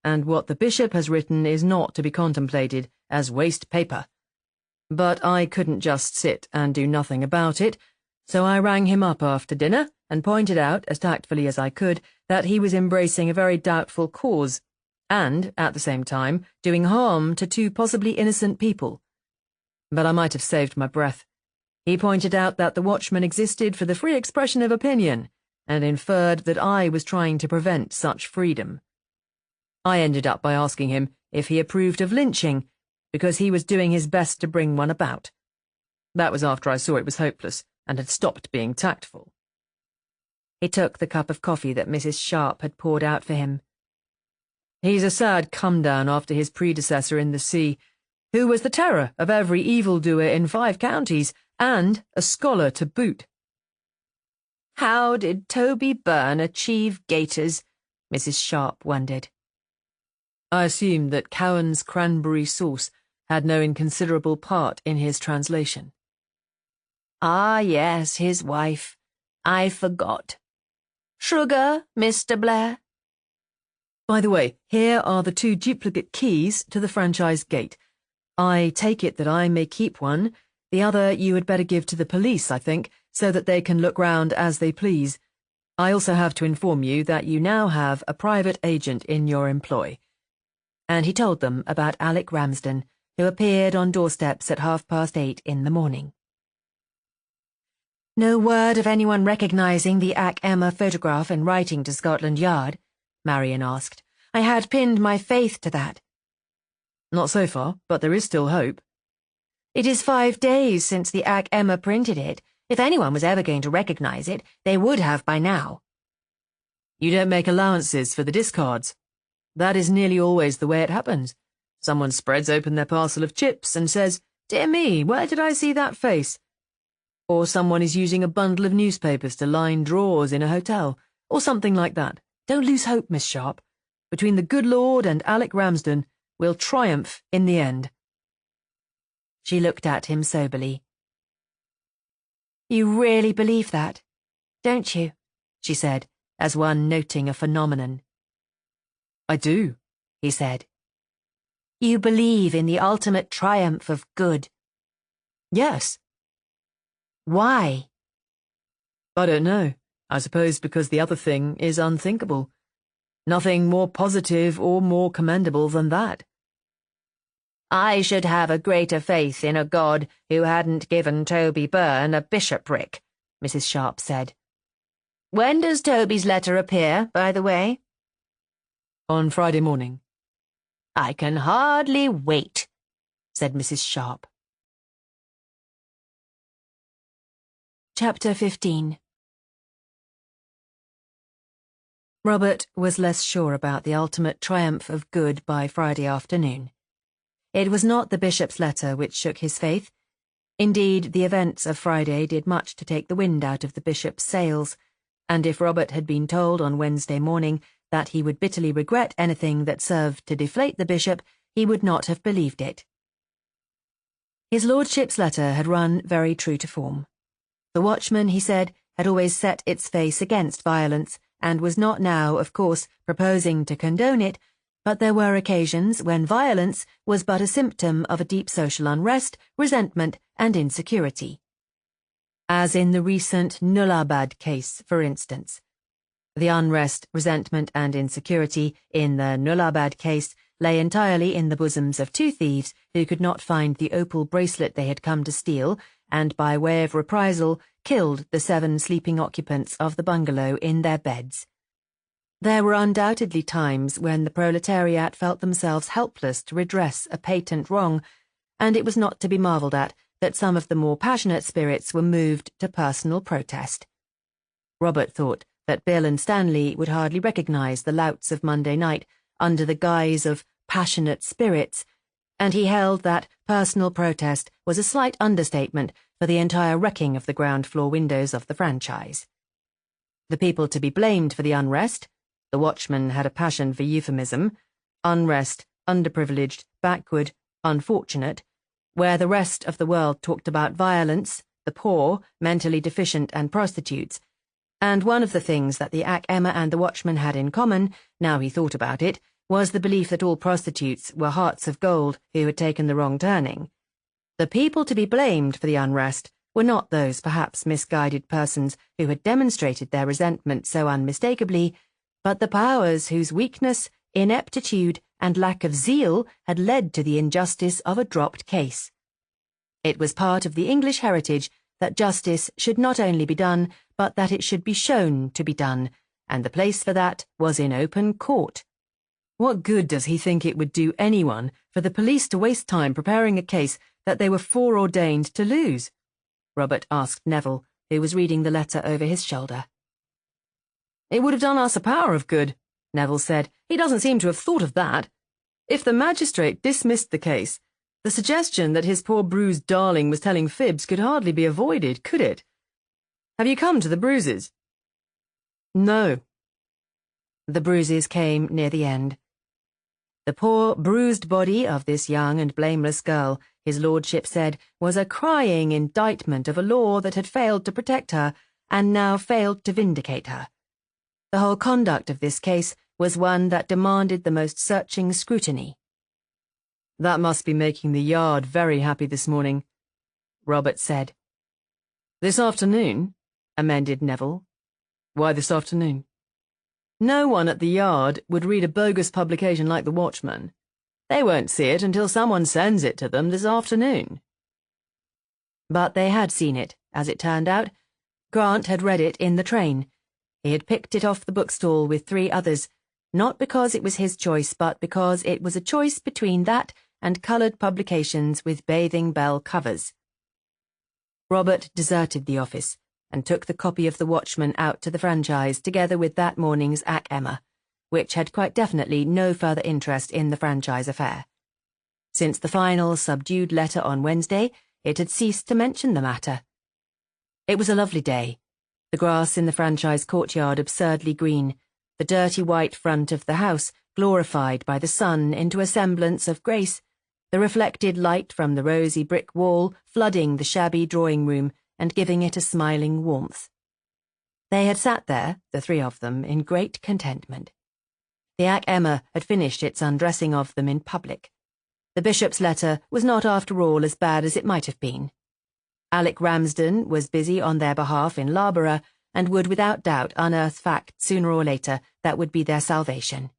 and what the bishop has written is not to be contemplated as waste paper. But I couldn't just sit and do nothing about it, so I rang him up after dinner and pointed out, as tactfully as I could, that he was embracing a very doubtful cause, and, at the same time, doing harm to 2 possibly innocent people. But I might have saved my breath. He pointed out that the watchman existed for the free expression of opinion, and inferred that I was trying to prevent such freedom. I ended up by asking him if he approved of lynching, because he was doing his best to bring one about. That was after I saw it was hopeless, and had stopped being tactful." He took the cup of coffee that Mrs. Sharp had poured out for him. "He's a sad come-down after his predecessor in the sea, who was the terror of every evildoer in 5 counties, and a scholar to boot." "How did Toby Byrne achieve gaiters?" Mrs. Sharp wondered. I assume that Cowan's cranberry sauce had no inconsiderable part in his translation. "Ah, yes, his wife. I forgot. Sugar, Mr. Blair?" "By the way, here are the 2 duplicate keys to the franchise gate. I take it that I may keep one, The other you had better give to the police, I think, so that they can look round as they please. I also have to inform you that you now have a private agent in your employ." And he told them about Alec Ramsden, who appeared on doorsteps at 8:30 in the morning. "No word of anyone recognising the Ac Emma photograph and writing to Scotland Yard?" Marion asked. "I had pinned my faith to that." "Not so far, but there is still hope." "It is 5 days since the Ac Emma printed it. If anyone was ever going to recognise it, they would have by now." "You don't make allowances for the discards. That is nearly always the way it happens. Someone spreads open their parcel of chips and says, 'Dear me, where did I see that face?' Or someone is using a bundle of newspapers to line drawers in a hotel, or something like that. Don't lose hope, Miss Sharp. Between the good Lord and Alec Ramsden, we'll triumph in the end." She looked at him soberly. "You really believe that, don't you?" she said, as one noting a phenomenon. "I do," he said. "You believe in the ultimate triumph of good?" "Yes." "Why?" "I don't know. I suppose because the other thing is unthinkable. Nothing more positive or more commendable than that." "I should have a greater faith in a God who hadn't given Toby Byrne a bishopric," Mrs. Sharp said. "When does Toby's letter appear, by the way?" "On Friday morning." "I can hardly wait," said Mrs. Sharp. Chapter 15. Robert was less sure about the ultimate triumph of good by Friday afternoon. It was not the bishop's letter which shook his faith. Indeed, the events of Friday did much to take the wind out of the bishop's sails, and if Robert had been told on Wednesday morning that he would bitterly regret anything that served to deflate the bishop, he would not have believed it. His lordship's letter had run very true to form. The Watchman, he said, had always set its face against violence, and was not now, of course, proposing to condone it, but there were occasions when violence was but a symptom of a deep social unrest, resentment, and insecurity. As in the recent Nullarbad case, for instance. The unrest, resentment, and insecurity in the Nullarbad case lay entirely in the bosoms of two thieves who could not find the opal bracelet they had come to steal, and by way of reprisal killed the 7 sleeping occupants of the bungalow in their beds. There were undoubtedly times when the proletariat felt themselves helpless to redress a patent wrong, and it was not to be marvelled at that some of the more passionate spirits were moved to personal protest. Robert thought that Bill and Stanley would hardly recognise the louts of Monday night under the guise of passionate spirits, and he held that personal protest was a slight understatement for the entire wrecking of the ground-floor windows of the franchise. The people to be blamed for the unrest, the Watchman had a passion for euphemism, unrest, underprivileged, backward, unfortunate, where the rest of the world talked about violence, the poor, mentally deficient, and prostitutes, and one of the things that the Ac Emma and the Watchman had in common, now he thought about it, was the belief that all prostitutes were hearts of gold who had taken the wrong turning. The people to be blamed for the unrest were not those perhaps misguided persons who had demonstrated their resentment so unmistakably, but the powers whose weakness, ineptitude, and lack of zeal had led to the injustice of a dropped case. It was part of the English heritage that justice should not only be done, but that it should be shown to be done, and the place for that was in open court. What good does he think it would do anyone for the police to waste time preparing a case that they were foreordained to lose? Robert asked Neville, who was reading the letter over his shoulder. It would have done us a power of good, Neville said. He doesn't seem to have thought of that. If the magistrate dismissed the case, the suggestion that his poor bruised darling was telling fibs could hardly be avoided, could it? Have you come to the bruises? No. The bruises came near the end. The poor, bruised body of this young and blameless girl, his lordship said, was a crying indictment of a law that had failed to protect her and now failed to vindicate her. The whole conduct of this case was one that demanded the most searching scrutiny. That must be making the Yard very happy this morning. Robert said. This afternoon, amended Neville. Why this afternoon? No one at the Yard would read a bogus publication like The Watchman. They won't see it until someone sends it to them this afternoon. But they had seen it, as it turned out. Grant had read it in the train. He had picked it off the bookstall with 3 others, not because it was his choice, but because it was a choice between that and coloured publications with bathing bell covers. Robert deserted the office and took the copy of The Watchman out to the franchise together with that morning's Ac Emma, which had quite definitely no further interest in the franchise affair. Since the final subdued letter on Wednesday, it had ceased to mention the matter. It was a lovely day, the grass in the franchise courtyard absurdly green, the dirty white front of the house glorified by the sun into a semblance of grace, the reflected light from the rosy brick wall flooding the shabby drawing-room and giving it a smiling warmth. They had sat there, the 3 of them, in great contentment. The Ac Emma had finished its undressing of them in public. The bishop's letter was not after all as bad as it might have been. Alec Ramsden was busy on their behalf in Loughborough and would without doubt unearth facts sooner or later that would be their salvation.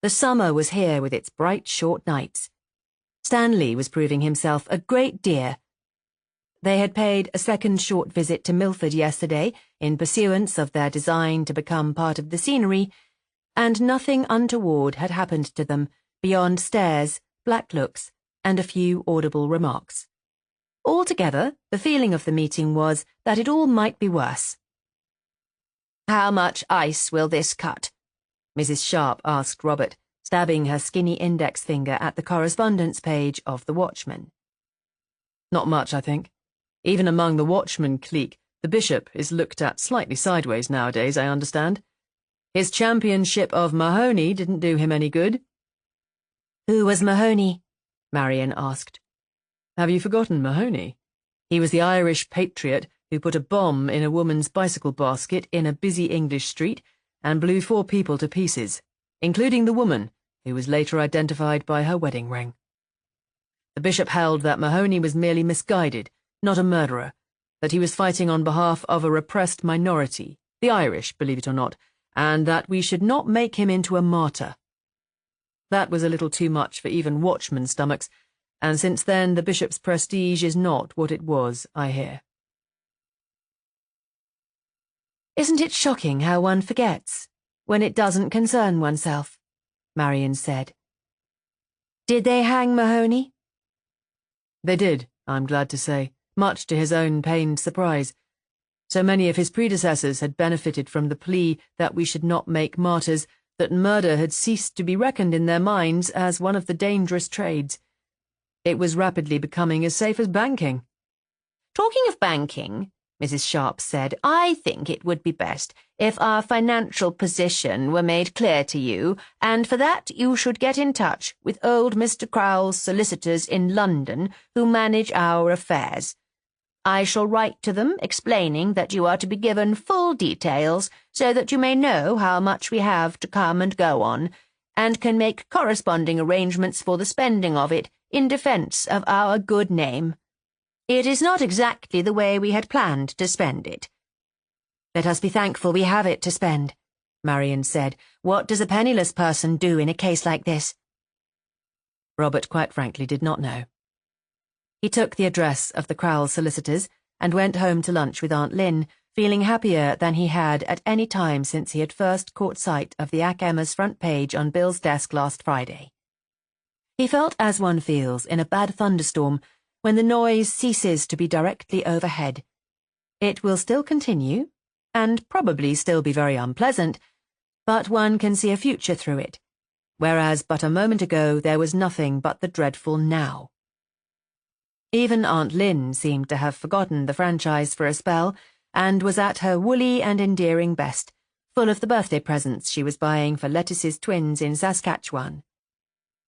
The summer was here with its bright short nights. Stanley was proving himself a great dear. They had paid a second short visit to Milford yesterday in pursuance of their design to become part of the scenery, and nothing untoward had happened to them beyond stares, black looks, and a few audible remarks. Altogether, the feeling of the meeting was that it all might be worse. "How much ice will this cut?" Mrs. Sharp asked Robert, stabbing her skinny index finger at the correspondence page of The Watchman. Not much, I think. Even among the Watchman clique, the bishop is looked at slightly sideways nowadays, I understand. His championship of Mahoney didn't do him any good. "Who was Mahoney?" Marian asked. Have you forgotten Mahoney? He was the Irish patriot who put a bomb in a woman's bicycle basket in a busy English street and blew 4 people to pieces, including the woman, who was later identified by her wedding ring. The bishop held that Mahoney was merely misguided, not a murderer, that he was fighting on behalf of a repressed minority, the Irish, believe it or not, and that we should not make him into a martyr. That was a little too much for even Watchman stomachs, and since then the bishop's prestige is not what it was, I hear. "Isn't it shocking how one forgets, when it doesn't concern oneself?" Marian said. "Did they hang Mahoney?" They did, I'm glad to say, much to his own pained surprise. So many of his predecessors had benefited from the plea that we should not make martyrs, that murder had ceased to be reckoned in their minds as one of the dangerous trades. It was rapidly becoming as safe as banking. "Talking of banking," Mrs. Sharp said, "I think it would be best if our financial position were made clear to you, and for that you should get in touch with old Mr. Crowell's solicitors in London who manage our affairs. I shall write to them explaining that you are to be given full details so that you may know how much we have to come and go on, and can make corresponding arrangements for the spending of it in defence of our good name. It is not exactly the way we had planned to spend it." "Let us be thankful we have it to spend," Marian said. "What does a penniless person do in a case like this?" Robert quite frankly did not know. He took the address of the Crowell solicitors and went home to lunch with Aunt Lynn, feeling happier than he had at any time since he had first caught sight of the Ac Emma's front page on Bill's desk last Friday. He felt as one feels in a bad thunderstorm when the noise ceases to be directly overhead. It will still continue, and probably still be very unpleasant, but one can see a future through it, whereas but a moment ago there was nothing but the dreadful now. Even Aunt Lynn seemed to have forgotten the franchise for a spell, and was at her woolly and endearing best, full of the birthday presents she was buying for Lettuce's twins in Saskatchewan.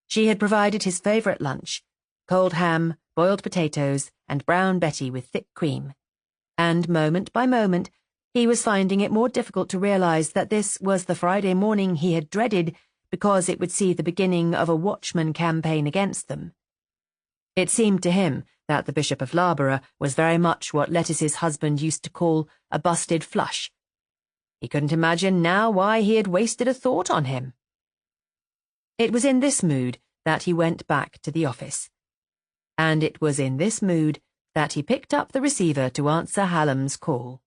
She had provided his favourite lunch, cold ham, boiled potatoes, and brown Betty with thick cream. And moment by moment, he was finding it more difficult to realise that this was the Friday morning he had dreaded because it would see the beginning of a Watchman campaign against them. It seemed to him that the Bishop of Loughborough was very much what Lettice's husband used to call a busted flush. He couldn't imagine now why he had wasted a thought on him. It was in this mood that he went back to the office. And it was in this mood that he picked up the receiver to answer Hallam's call.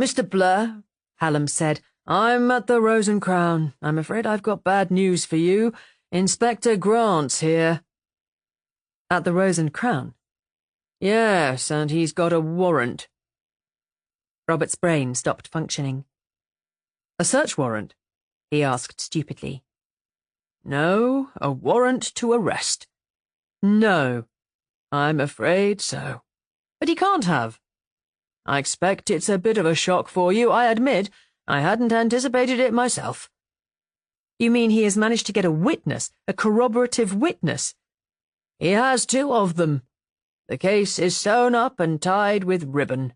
"Mr. Blair," Hallam said, "I'm at the Rose and Crown. I'm afraid I've got bad news for you. Inspector Grant's here." At the Rose and Crown? "Yes, and he's got a warrant." Robert's brain stopped functioning. "A search warrant?" he asked stupidly. "No, a warrant to arrest." No. "I'm afraid so." "But he can't have." "I expect it's a bit of a shock for you, I admit. I hadn't anticipated it myself." "You mean he has managed to get a witness, a corroborative witness?" "He has 2 of them. The case is sewn up and tied with ribbon."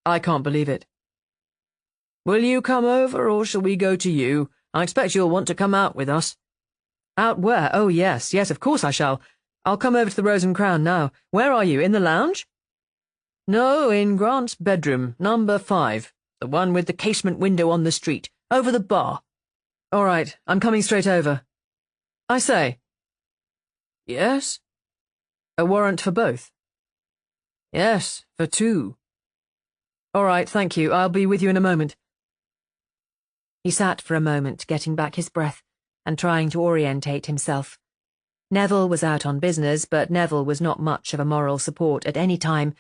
"I can't believe it." "Will you come over, or shall we go to you? I expect you'll want to come out with us." "Out where? Oh, yes, of course I shall. I'll come over to the Rose and Crown now. Where are you, in the lounge?" "No, in Grant's bedroom, number 5, the one with the casement window on the street, over the bar." "All right, I'm coming straight over. I say." "Yes?" "A warrant for both?" "Yes, for 2. "All right, thank you. I'll be with you in a moment." He sat for a moment, getting back his breath and trying to orientate himself. Neville was out on business, but Neville was not much of a moral support at any time.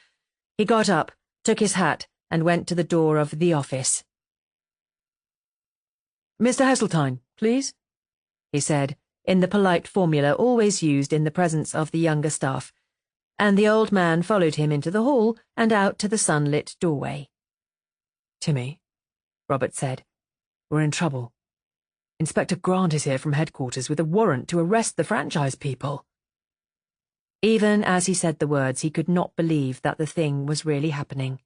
He got up, took his hat, and went to the door of the office. "Mr. Heseltine, please," he said, in the polite formula always used in the presence of the younger staff, and the old man followed him into the hall and out to the sunlit doorway. "Timmy," Robert said, "we're in trouble. Inspector Grant is here from headquarters with a warrant to arrest the franchise people." Even as he said the words, he could not believe that the thing was really happening.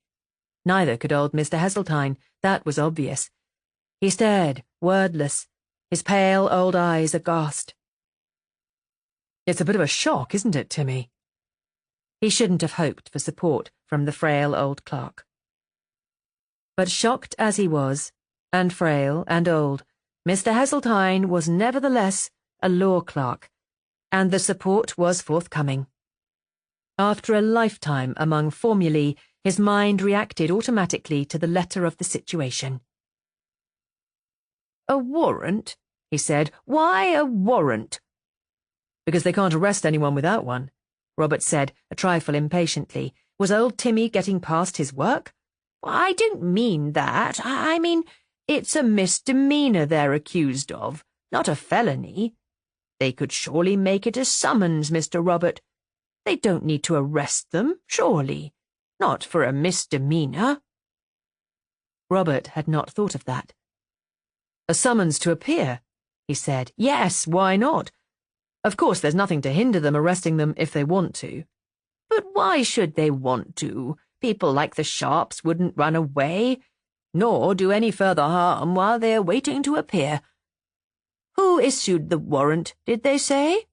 Neither could old Mr. Heseltine, that was obvious. He stared, wordless, his pale old eyes aghast. "It's a bit of a shock, isn't it, Timmy?" He shouldn't have hoped for support from the frail old clerk. But shocked as he was, and frail and old, Mr. Heseltine was nevertheless a law clerk, and the support was forthcoming. After a lifetime among formulae, his mind reacted automatically to the letter of the situation. "A warrant?" he said. "Why a warrant?" "Because they can't arrest anyone without one," Robert said, a trifle impatiently. Was old Timmy getting past his work? "I don't mean that. I mean, it's a misdemeanor they're accused of, not a felony. They could surely make it a summons, Mr. Robert. They don't need to arrest them, surely. Not for a misdemeanor." Robert had not thought of that. "A summons to appear," he said. "Yes, why not? Of course there's nothing to hinder them arresting them if they want to." "But why should they want to? People like the Sharps wouldn't run away, nor do any further harm while they're waiting to appear. Who issued the warrant, did they say?"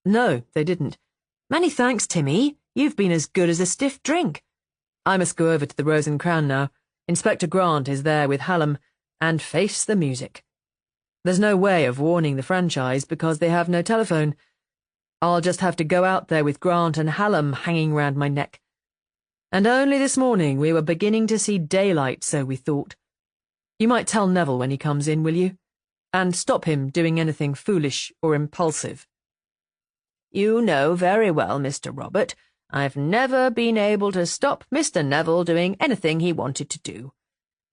"No, they didn't. Many thanks, Timmy. You've been as good as a stiff drink. I must go over to the Rose and Crown now. Inspector Grant is there with Hallam, and face the music. There's no way of warning the franchise because they have no telephone. I'll just have to go out there with Grant and Hallam hanging round my neck. And only this morning we were beginning to see daylight, so we thought. You might tell Neville when he comes in, will you? And stop him doing anything foolish or impulsive." "You know very well, Mr. Robert, I've never been able to stop Mr. Neville doing anything he wanted to do,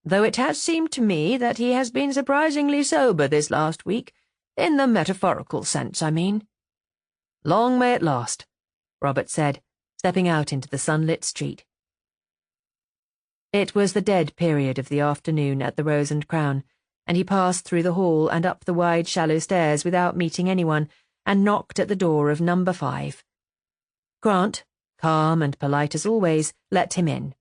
though it has seemed to me that he has been surprisingly sober this last week, in the metaphorical sense, I mean." "Long may it last," Robert said, stepping out into the sunlit street. It was the dead period of the afternoon at the Rose and Crown, and he passed through the hall and up the wide shallow stairs without meeting anyone, and knocked at the door of number 5. Grant, calm and polite as always, let him in.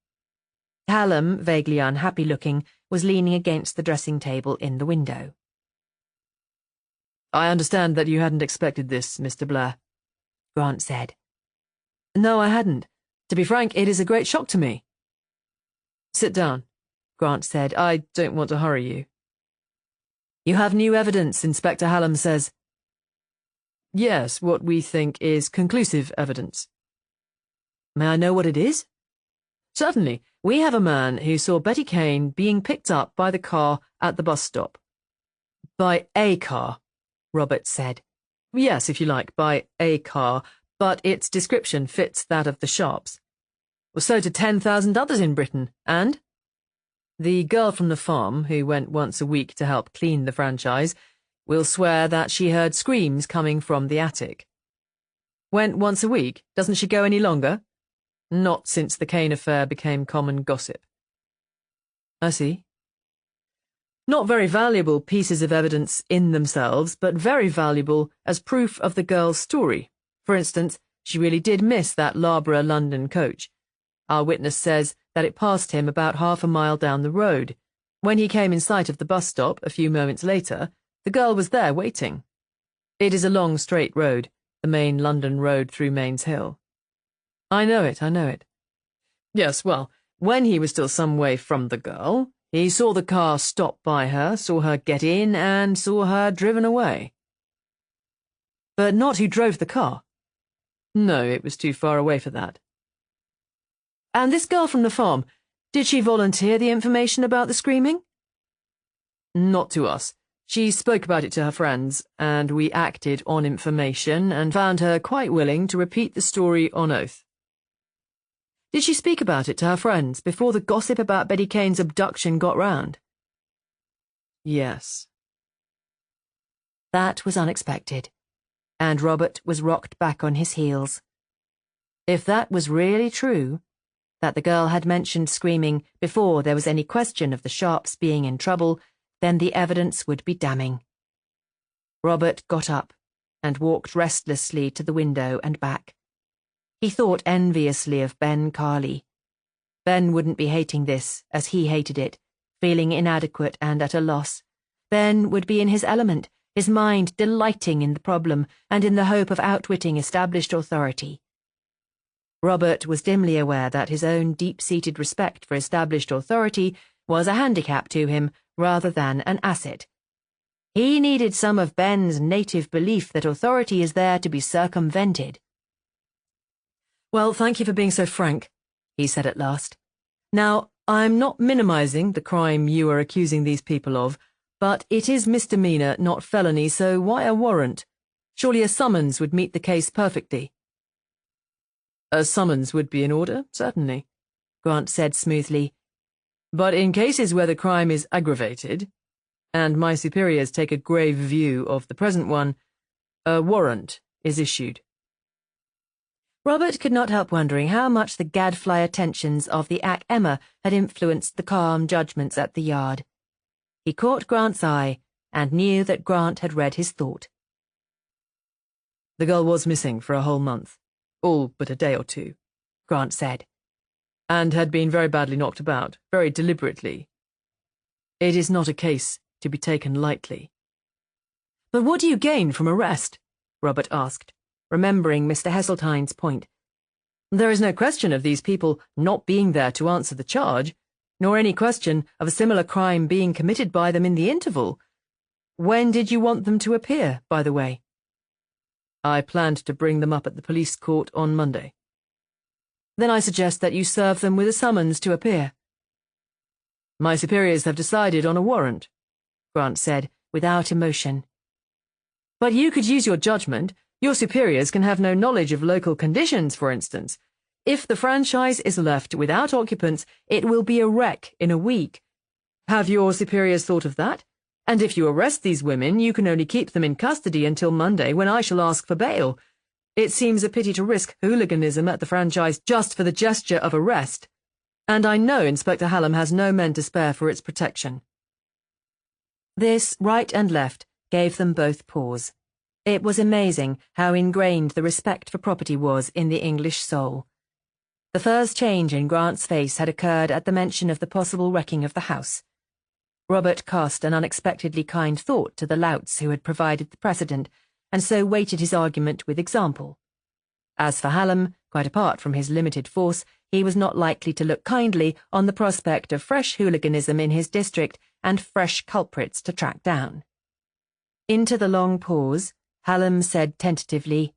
Hallam, vaguely unhappy-looking, was leaning against the dressing-table in the window. "I understand that you hadn't expected this, Mr. Blair," Grant said. No, I hadn't. To be frank, it is a great shock to me. Sit down, Grant said. I don't want to hurry you. You have new evidence, Inspector Hallam says. Yes, what we think is conclusive evidence. May I know what it is? Certainly. We have a man who saw Betty Kane being picked up by the car at the bus stop. By a car, Robert said. Yes, if you like, by a car, but its description fits that of the Sharps. Well, so do 10,000 others in Britain, and? The girl from the farm, who went once a week to help clean the franchise, will swear that she heard screams coming from the attic. Went once a week? Doesn't she go any longer? Not since the Kane affair became common gossip. I see. Not very valuable pieces of evidence in themselves, but very valuable as proof of the girl's story. For instance, she really did miss that Loughborough London coach. Our witness says that it passed him about half a mile down the road. When he came in sight of the bus stop a few moments later, the girl was there waiting. It is a long straight road, the main London road through Mains Hill. I know it. Yes, well, when he was still some way from the girl, he saw the car stop by her, saw her get in, and saw her driven away. But not who drove the car. No, it was too far away for that. And this girl from the farm, did she volunteer the information about the screaming? Not to us. She spoke about it to her friends, and we acted on information and found her quite willing to repeat the story on oath. Did she speak about it to her friends before the gossip about Betty Kane's abduction got round? Yes. That was unexpected, and Robert was rocked back on his heels. If that was really true, that the girl had mentioned screaming before there was any question of the Sharps being in trouble, then the evidence would be damning. Robert got up and walked restlessly to the window and back. He thought enviously of Ben Carley. Ben wouldn't be hating this as he hated it, feeling inadequate and at a loss. Ben would be in his element, his mind delighting in the problem and in the hope of outwitting established authority. Robert was dimly aware that his own deep-seated respect for established authority was a handicap to him rather than an asset. He needed some of Ben's native belief that authority is there to be circumvented. Well, thank you for being so frank, he said at last. Now, I'm not minimizing the crime you are accusing these people of, but it is misdemeanor, not felony, so why a warrant? Surely a summons would meet the case perfectly. A summons would be in order, certainly, Grant said smoothly. But in cases where the crime is aggravated, and my superiors take a grave view of the present one, a warrant is issued. Robert could not help wondering how much the gadfly attentions of the Ac Emma had influenced the calm judgments at the yard. He caught Grant's eye and knew that Grant had read his thought. The girl was missing for a whole month, all but a day or two, Grant said, and had been very badly knocked about, very deliberately. It is not a case to be taken lightly. But what do you gain from arrest? Robert asked, remembering Mr. Heseltine's point. There is no question of these people not being there to answer the charge, nor any question of a similar crime being committed by them in the interval. When did you want them to appear, by the way? I planned to bring them up at the police court on Monday. Then I suggest that you serve them with a summons to appear. My superiors have decided on a warrant, Grant said, without emotion. But you could use your judgment. Your superiors can have no knowledge of local conditions, for instance. If the franchise is left without occupants, it will be a wreck in a week. Have your superiors thought of that? And if you arrest these women, you can only keep them in custody until Monday, when I shall ask for bail. It seems a pity to risk hooliganism at the franchise just for the gesture of arrest. And I know Inspector Hallam has no men to spare for its protection. This, right and left, gave them both pause. It was amazing how ingrained the respect for property was in the English soul. The first change in Grant's face had occurred at the mention of the possible wrecking of the house. Robert cast an unexpectedly kind thought to the louts who had provided the precedent, and so weighted his argument with example. As for Hallam, quite apart from his limited force, he was not likely to look kindly on the prospect of fresh hooliganism in his district and fresh culprits to track down. Into the long pause, Hallam said tentatively,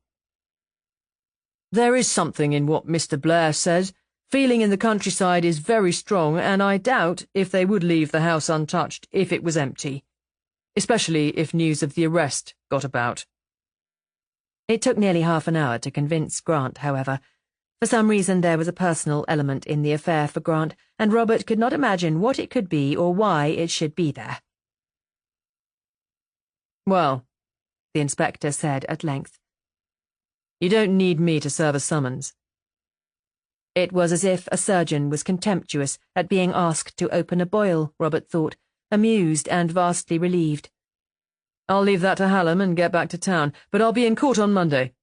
"There is something in what Mr. Blair says. Feeling in the countryside is very strong, and I doubt if they would leave the house untouched if it was empty, especially if news of the arrest got about." It took nearly half an hour to convince Grant, however. For some reason there was a personal element in the affair for Grant, and Robert could not imagine what it could be or why it should be there. "Well," the inspector said at length, "you don't need me to serve a summons." It was as if a surgeon was contemptuous at being asked to open a boil, Robert thought, amused and vastly relieved. "I'll leave that to Hallam and get back to town, but I'll be in court on Monday.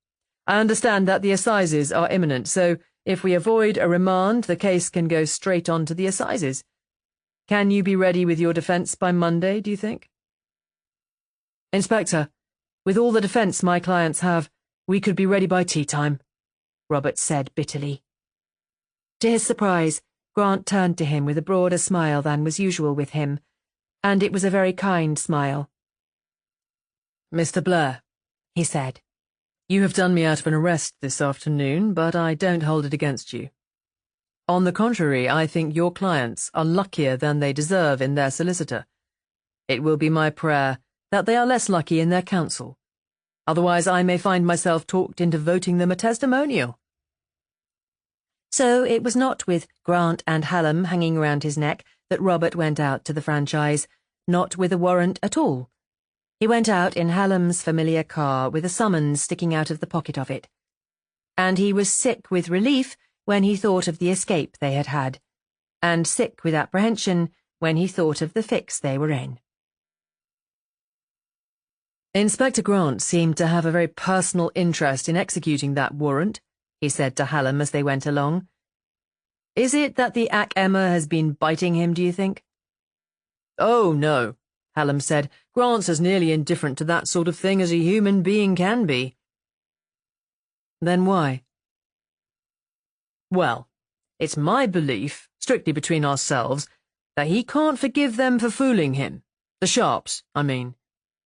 I understand that the assizes are imminent, so if we avoid a remand, the case can go straight on to the assizes. Can you be ready with your defence by Monday, do you think?" "Inspector, with all the defence my clients have, we could be ready by tea time," Robert said bitterly. To his surprise, Grant turned to him with a broader smile than was usual with him, and it was a very kind smile. "Mr. Blair," he said, "you have done me out of an arrest this afternoon, but I don't hold it against you. On the contrary, I think your clients are luckier than they deserve in their solicitor. It will be my prayer that they are less lucky in their counsel. Otherwise I may find myself talked into voting them a testimonial." So it was not with Grant and Hallam hanging around his neck that Robert went out to the franchise, not with a warrant at all. He went out in Hallam's familiar car with a summons sticking out of the pocket of it. And he was sick with relief when he thought of the escape they had had, and sick with apprehension when he thought of the fix they were in. "Inspector Grant seemed to have a very personal interest in executing that warrant," he said to Hallam as they went along. "Is it that the Ack Emma has been biting him, do you think?" "Oh, no," Hallam said. "Grant's as nearly indifferent to that sort of thing as a human being can be." "Then why?" "Well, it's my belief, strictly between ourselves, that he can't forgive them for fooling him. The Sharps, I mean.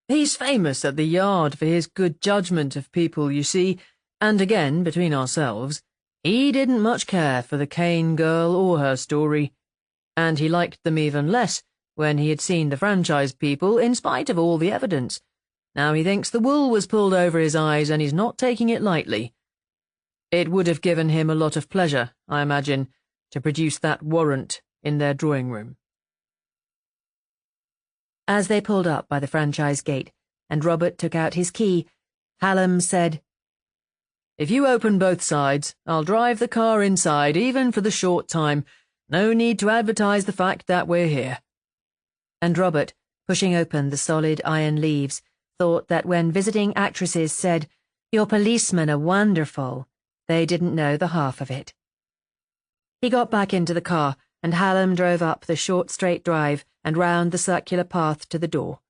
He's famous at the Yard for his good judgment of people, you see, and again, between ourselves, he didn't much care for the Kane girl or her story, and he liked them even less when he had seen the franchise people in spite of all the evidence. Now he thinks the wool was pulled over his eyes and he's not taking it lightly. It would have given him a lot of pleasure, I imagine, to produce that warrant in their drawing room." As they pulled up by the franchise gate and Robert took out his key, Hallam said, "If you open both sides, I'll drive the car inside, even for the short time. No need to advertise the fact that we're here." And Robert, pushing open the solid iron leaves, thought that when visiting actresses said, "Your policemen are wonderful," they didn't know the half of it. He got back into the car, and Hallam drove up the short straight drive and round the circular path to the door.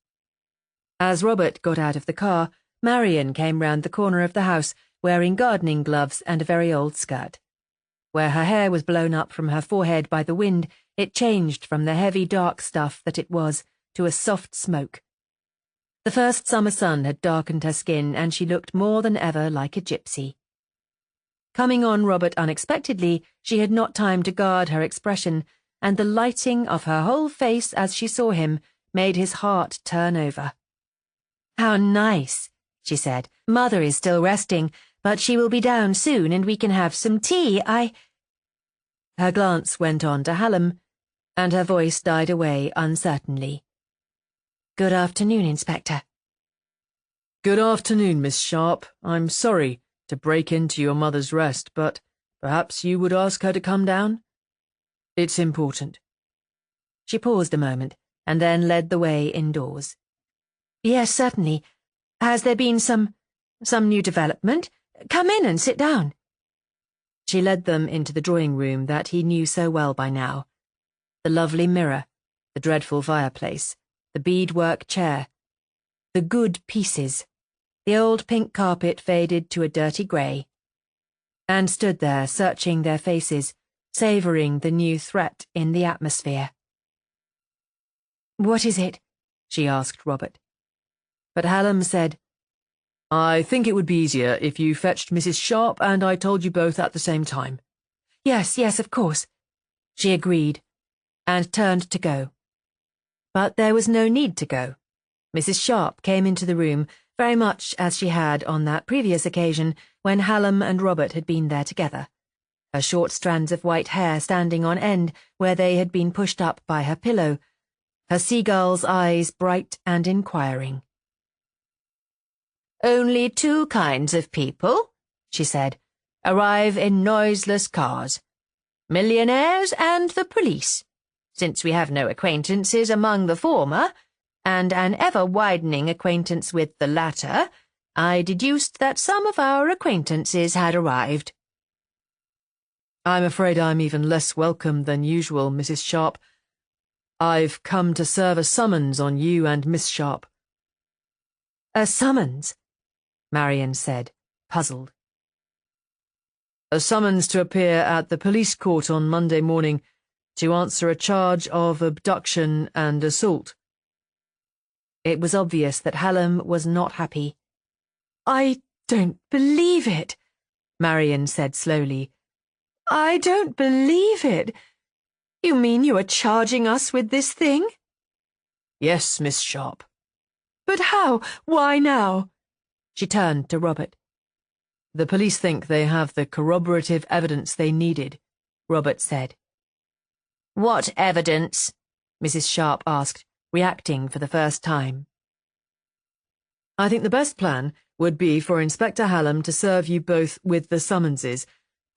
As Robert got out of the car, Marion came round the corner of the house, wearing gardening gloves and a very old skirt. Where her hair was blown up from her forehead by the wind, it changed from the heavy dark stuff that it was to a soft smoke. The first summer sun had darkened her skin, and she looked more than ever like a gypsy. Coming on Robert unexpectedly, she had not time to guard her expression, and the lighting of her whole face as she saw him made his heart turn over. "How nice," she said. "Mother is still resting, but she will be down soon and we can have some tea. Her glance went on to Hallam, and her voice died away uncertainly. "Good afternoon, Inspector." "Good afternoon, Miss Sharp. I'm sorry to break into your mother's rest, but perhaps you would ask her to come down? It's important." She paused a moment, and then led the way indoors. "Yes, certainly. Has there been some new development? Come in and sit down." She led them into the drawing room that he knew so well by now. The lovely mirror, the dreadful fireplace, the beadwork chair, the good pieces, the old pink carpet faded to a dirty grey. and stood there searching their faces, savouring the new threat in the atmosphere. "What is it?" she asked Robert. But Hallam said, "I think it would be easier if you fetched Mrs. Sharp and I told you both at the same time." Yes, of course," she agreed, and turned to go. But there was no need to go. Mrs. Sharp came into the room very much as she had on that previous occasion when Hallam and Robert had been there together, her short strands of white hair standing on end where they had been pushed up by her pillow, her seagull's eyes bright and inquiring. "Only two kinds of people," she said, "arrive in noiseless cars. Millionaires and the police. Since we have no acquaintances among the former, and an ever-widening acquaintance with the latter, I deduced that some of our acquaintances had arrived." "I'm afraid I'm even less welcome than usual, Mrs. Sharp. I've come to serve a summons on you and Miss Sharp." "A summons?" Marian said, puzzled. "A summons to appear at the police court on Monday morning to answer a charge of abduction and assault." It was obvious that Hallam was not happy. "I don't believe it," Marian said slowly. "I don't believe it. You mean you are charging us with this thing?" "Yes, Miss Sharp." "But how? Why now?" She turned to Robert. "The police think they have the corroborative evidence they needed," Robert said. "What evidence?" Mrs. Sharp asked, reacting for the first time. "I think the best plan would be for Inspector Hallam to serve you both with the summonses,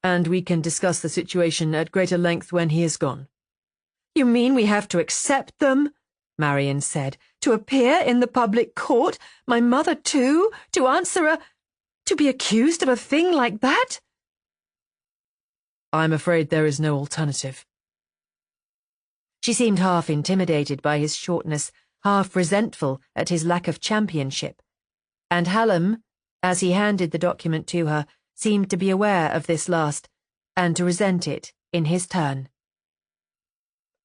and we can discuss the situation at greater length when he is gone." "You mean we have to accept them?" Marian said. "To appear in the public court, my mother too, to answer to be accused of a thing like that?" "I'm afraid there is no alternative." She seemed half intimidated by his shortness, half resentful at his lack of championship, and Hallam, as he handed the document to her, seemed to be aware of this last, and to resent it in his turn.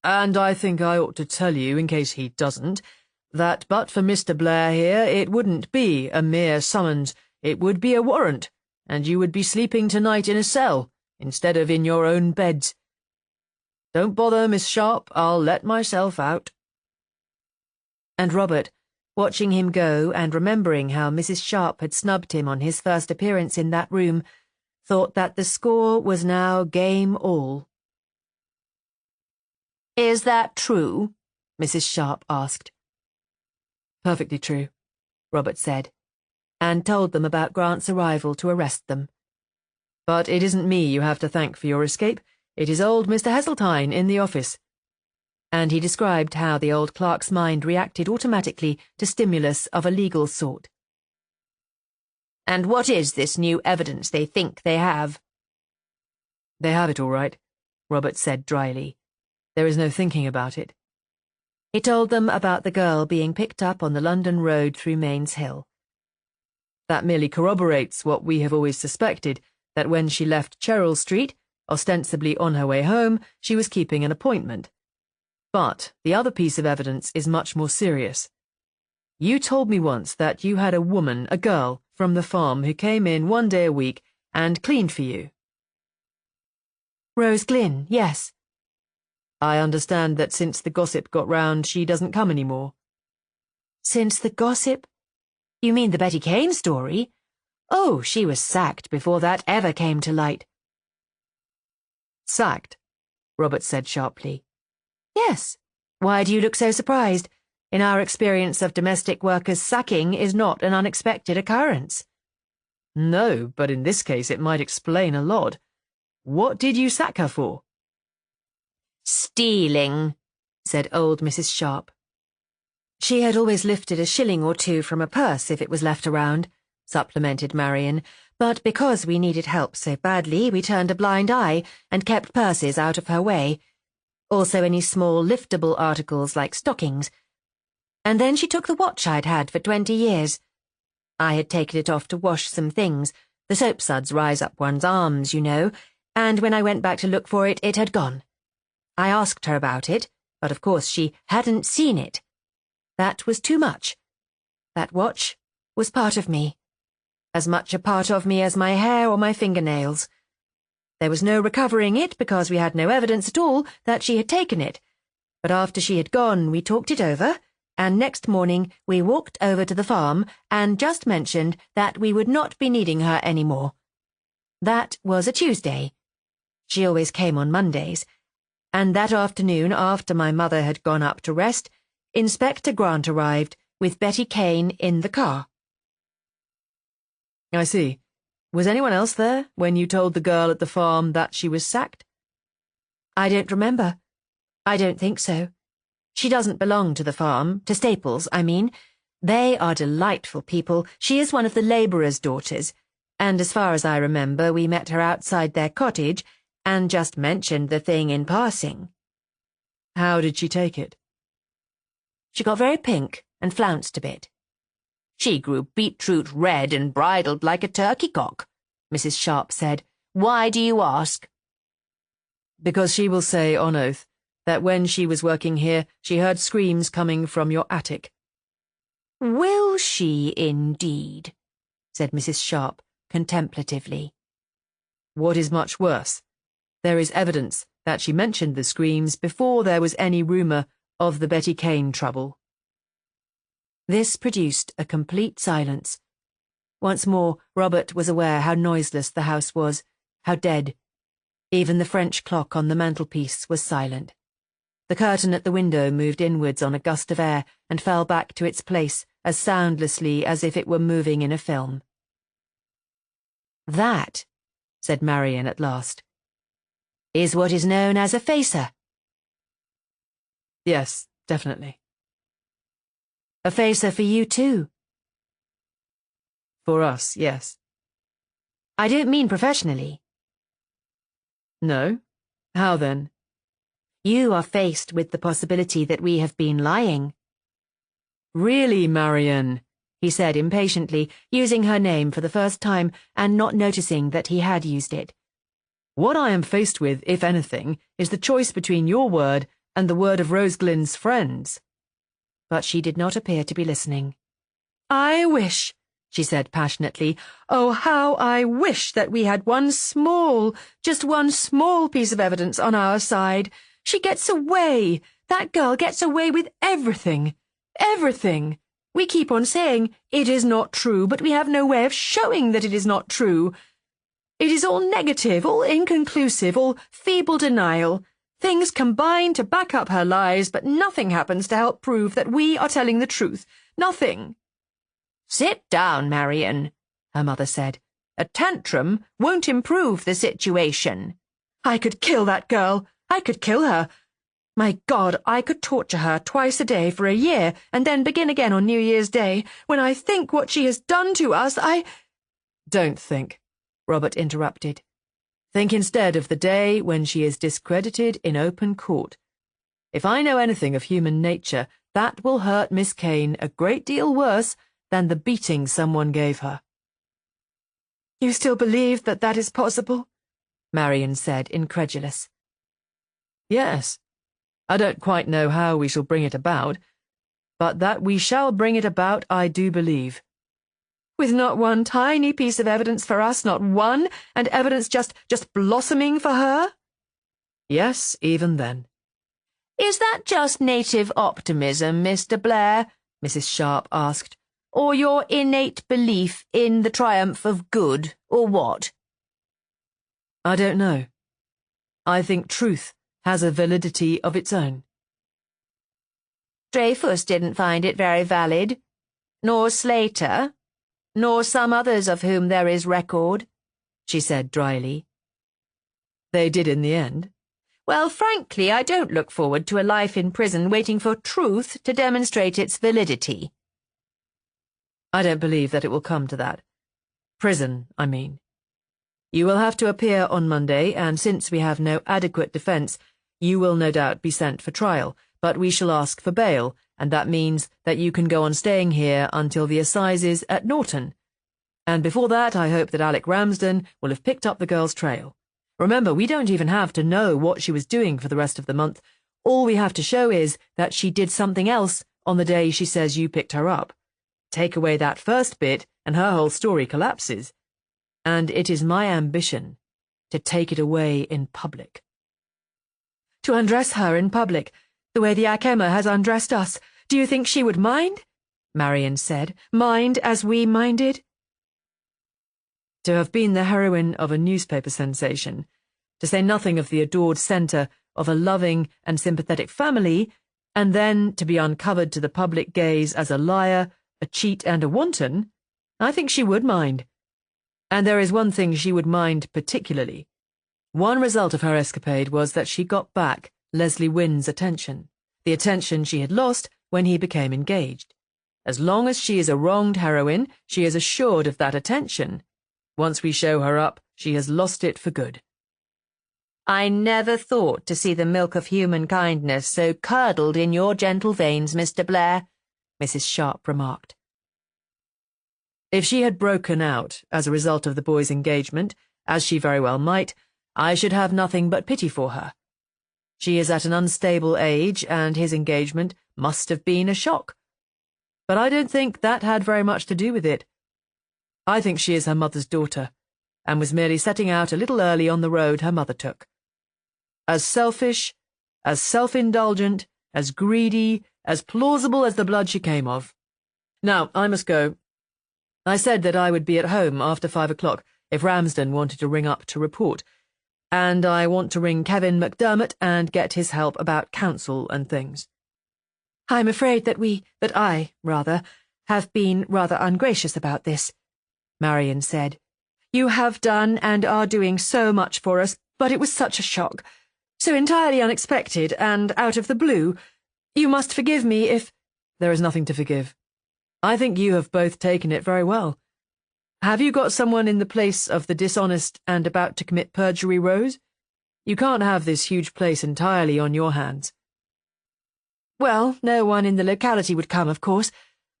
"And I think I ought to tell you, in case he doesn't, that but for Mr. Blair here, it wouldn't be a mere summons, it would be a warrant, and you would be sleeping tonight in a cell, instead of in your own beds. Don't bother, Miss Sharp, I'll let myself out." And Robert, watching him go and remembering how Mrs. Sharp had snubbed him on his first appearance in that room, thought that the score was now game all. "Is that true?" Mrs. Sharp asked. "Perfectly true," Robert said, and told them about Grant's arrival to arrest them. "But it isn't me you have to thank for your escape. It is old Mr. Heseltine in the office." And he described how the old clerk's mind reacted automatically to stimulus of a legal sort. "And what is this new evidence they think they have?" "They have it all right," Robert said dryly. "There is no thinking about it." He told them about the girl being picked up on the London road through Mains Hill. "That merely corroborates what we have always suspected, that when she left Cheryl Street, ostensibly on her way home, she was keeping an appointment. But the other piece of evidence is much more serious. You told me once that you had a woman, a girl, from the farm who came in one day a week and cleaned for you." "Rose Glynn, yes." "I understand that since the gossip got round, she doesn't come any more." "Since the gossip? You mean the Betty Kane story? Oh, she was sacked before that ever came to light." "Sacked?" Robert said sharply. "Yes. Why do you look so surprised? In our experience of domestic workers, sacking is not an unexpected occurrence." "No, but in this case it might explain a lot. What did you sack her for?" "Stealing," said old Mrs. Sharp. She had always lifted a shilling or two from a purse if it was left around, supplemented Marian, but because we needed help so badly, we turned a blind eye and kept purses out of her way. Also any small liftable articles like stockings. And then she took the watch I'd had for 20 years. I had taken it off to wash some things, The soapsuds rise up one's arms, you know, and when I went back to look for it, it had gone. I asked her about it, but of course she hadn't seen it. That was too much. That watch was part of me. As much a part of me as my hair or my fingernails. There was no recovering it because we had no evidence at all that she had taken it. But after she had gone, we talked it over, and next morning we walked over to the farm and just mentioned that we would not be needing her any more. That was a Tuesday. She always came on Mondays. And that afternoon, after my mother had gone up to rest, Inspector Grant arrived with Betty Kane in the car. I see. Was anyone else there when you told the girl at the farm that she was sacked? I don't remember. I don't think so. She doesn't belong to the farm, to Staples, I mean. They are delightful people. She is one of the labourers' daughters, and as far as I remember, we met her outside their cottage and just mentioned the thing in passing. How did she take it? She got very pink and flounced a bit. She grew beetroot red and bridled like a turkey cock, Mrs. Sharp said. Why do you ask? Because she will say on oath that when she was working here, she heard screams coming from your attic. Will she indeed? Said Mrs. Sharp contemplatively. What is much worse, there is evidence that she mentioned the screams before there was any rumour of the Betty Kane trouble. This produced a complete silence. Once more, Robert was aware how noiseless the house was, how dead. Even the French clock on the mantelpiece was silent. The curtain at the window moved inwards on a gust of air and fell back to its place as soundlessly as if it were moving in a film. That, said Marian at last, is what is known as a facer. Yes, definitely. A facer for you too. For us, yes. I don't mean professionally. No? How then? You are faced with the possibility that we have been lying. Really, Marian, he said impatiently, using her name for the first time and not noticing that he had used it. What I am faced with, if anything, is the choice between your word and the word of Roseglyn's friends. But she did not appear to be listening. I wish, she said passionately, oh, how I wish that we had just one small piece of evidence on our side. She gets away. That girl gets away with everything. Everything. We keep on saying it is not true, but we have no way of showing that it is not true. It is all negative, all inconclusive, all feeble denial. Things combine to back up her lies, but nothing happens to help prove that we are telling the truth. Nothing. Sit down, Marian, her mother said. A tantrum won't improve the situation. I could kill that girl. I could kill her. My God, I could torture her twice a day for a year and then begin again on New Year's Day. When I think what she has done to us, Don't think, Robert interrupted. Think instead of the day when she is discredited in open court. If I know anything of human nature, that will hurt Miss Kane a great deal worse than the beating someone gave her. You still believe that that is possible? Marian said, incredulous. Yes. I don't quite know how we shall bring it about, but that we shall bring it about I do believe. With not one tiny piece of evidence for us, not one, and evidence just blossoming for her? Yes, even then. Is that just native optimism, Mr. Blair? Mrs. Sharp asked. Or your innate belief in the triumph of good, or what? I don't know. I think truth has a validity of its own. Dreyfus didn't find it very valid, nor Slater, nor some others of whom there is record, she said dryly. They did in the end. Well, frankly, I don't look forward to a life in prison waiting for truth to demonstrate its validity. I don't believe that it will come to that. Prison, I mean. You will have to appear on Monday, and since we have no adequate defence, you will no doubt be sent for trial, but we shall ask for bail, and that means that you can go on staying here until the assizes at Norton. And before that, I hope that Alec Ramsden will have picked up the girl's trail. Remember, we don't even have to know what she was doing for the rest of the month. All we have to show is that she did something else on the day she says you picked her up. Take away that first bit, and her whole story collapses. And it is my ambition to take it away in public. To undress her in public, the way the Akema has undressed us. Do you think she would mind? Marion said. Mind as we minded? To have been the heroine of a newspaper sensation, to say nothing of the adored centre of a loving and sympathetic family, and then to be uncovered to the public gaze as a liar, a cheat and a wanton, I think she would mind. And there is one thing she would mind particularly. One result of her escapade was that she got back Leslie Wynn's attention, the attention she had lost when he became engaged. As long as she is a wronged heroine, she is assured of that attention. Once we show her up, she has lost it for good. I never thought to see the milk of human kindness so curdled in your gentle veins, Mr. Blair, Mrs. Sharp remarked. If she had broken out as a result of the boy's engagement, as she very well might, I should have nothing but pity for her. She is at an unstable age, and his engagement must have been a shock. But I don't think that had very much to do with it. I think she is her mother's daughter, and was merely setting out a little early on the road her mother took. As selfish, as self-indulgent, as greedy, as plausible as the blood she came of. Now, I must go. I said that I would be at home after 5 o'clock if Ramsden wanted to ring up to report, and I want to ring Kevin McDermott and get his help about counsel and things. I'm afraid that I have been rather ungracious about this, Marion said. You have done and are doing so much for us, but it was such a shock, so entirely unexpected and out of the blue. You must forgive me if— There is nothing to forgive. I think you have both taken it very well. Have you got someone in the place of the dishonest and about to commit perjury Rose? You can't have this huge place entirely on your hands. Well, no one in the locality would come, of course.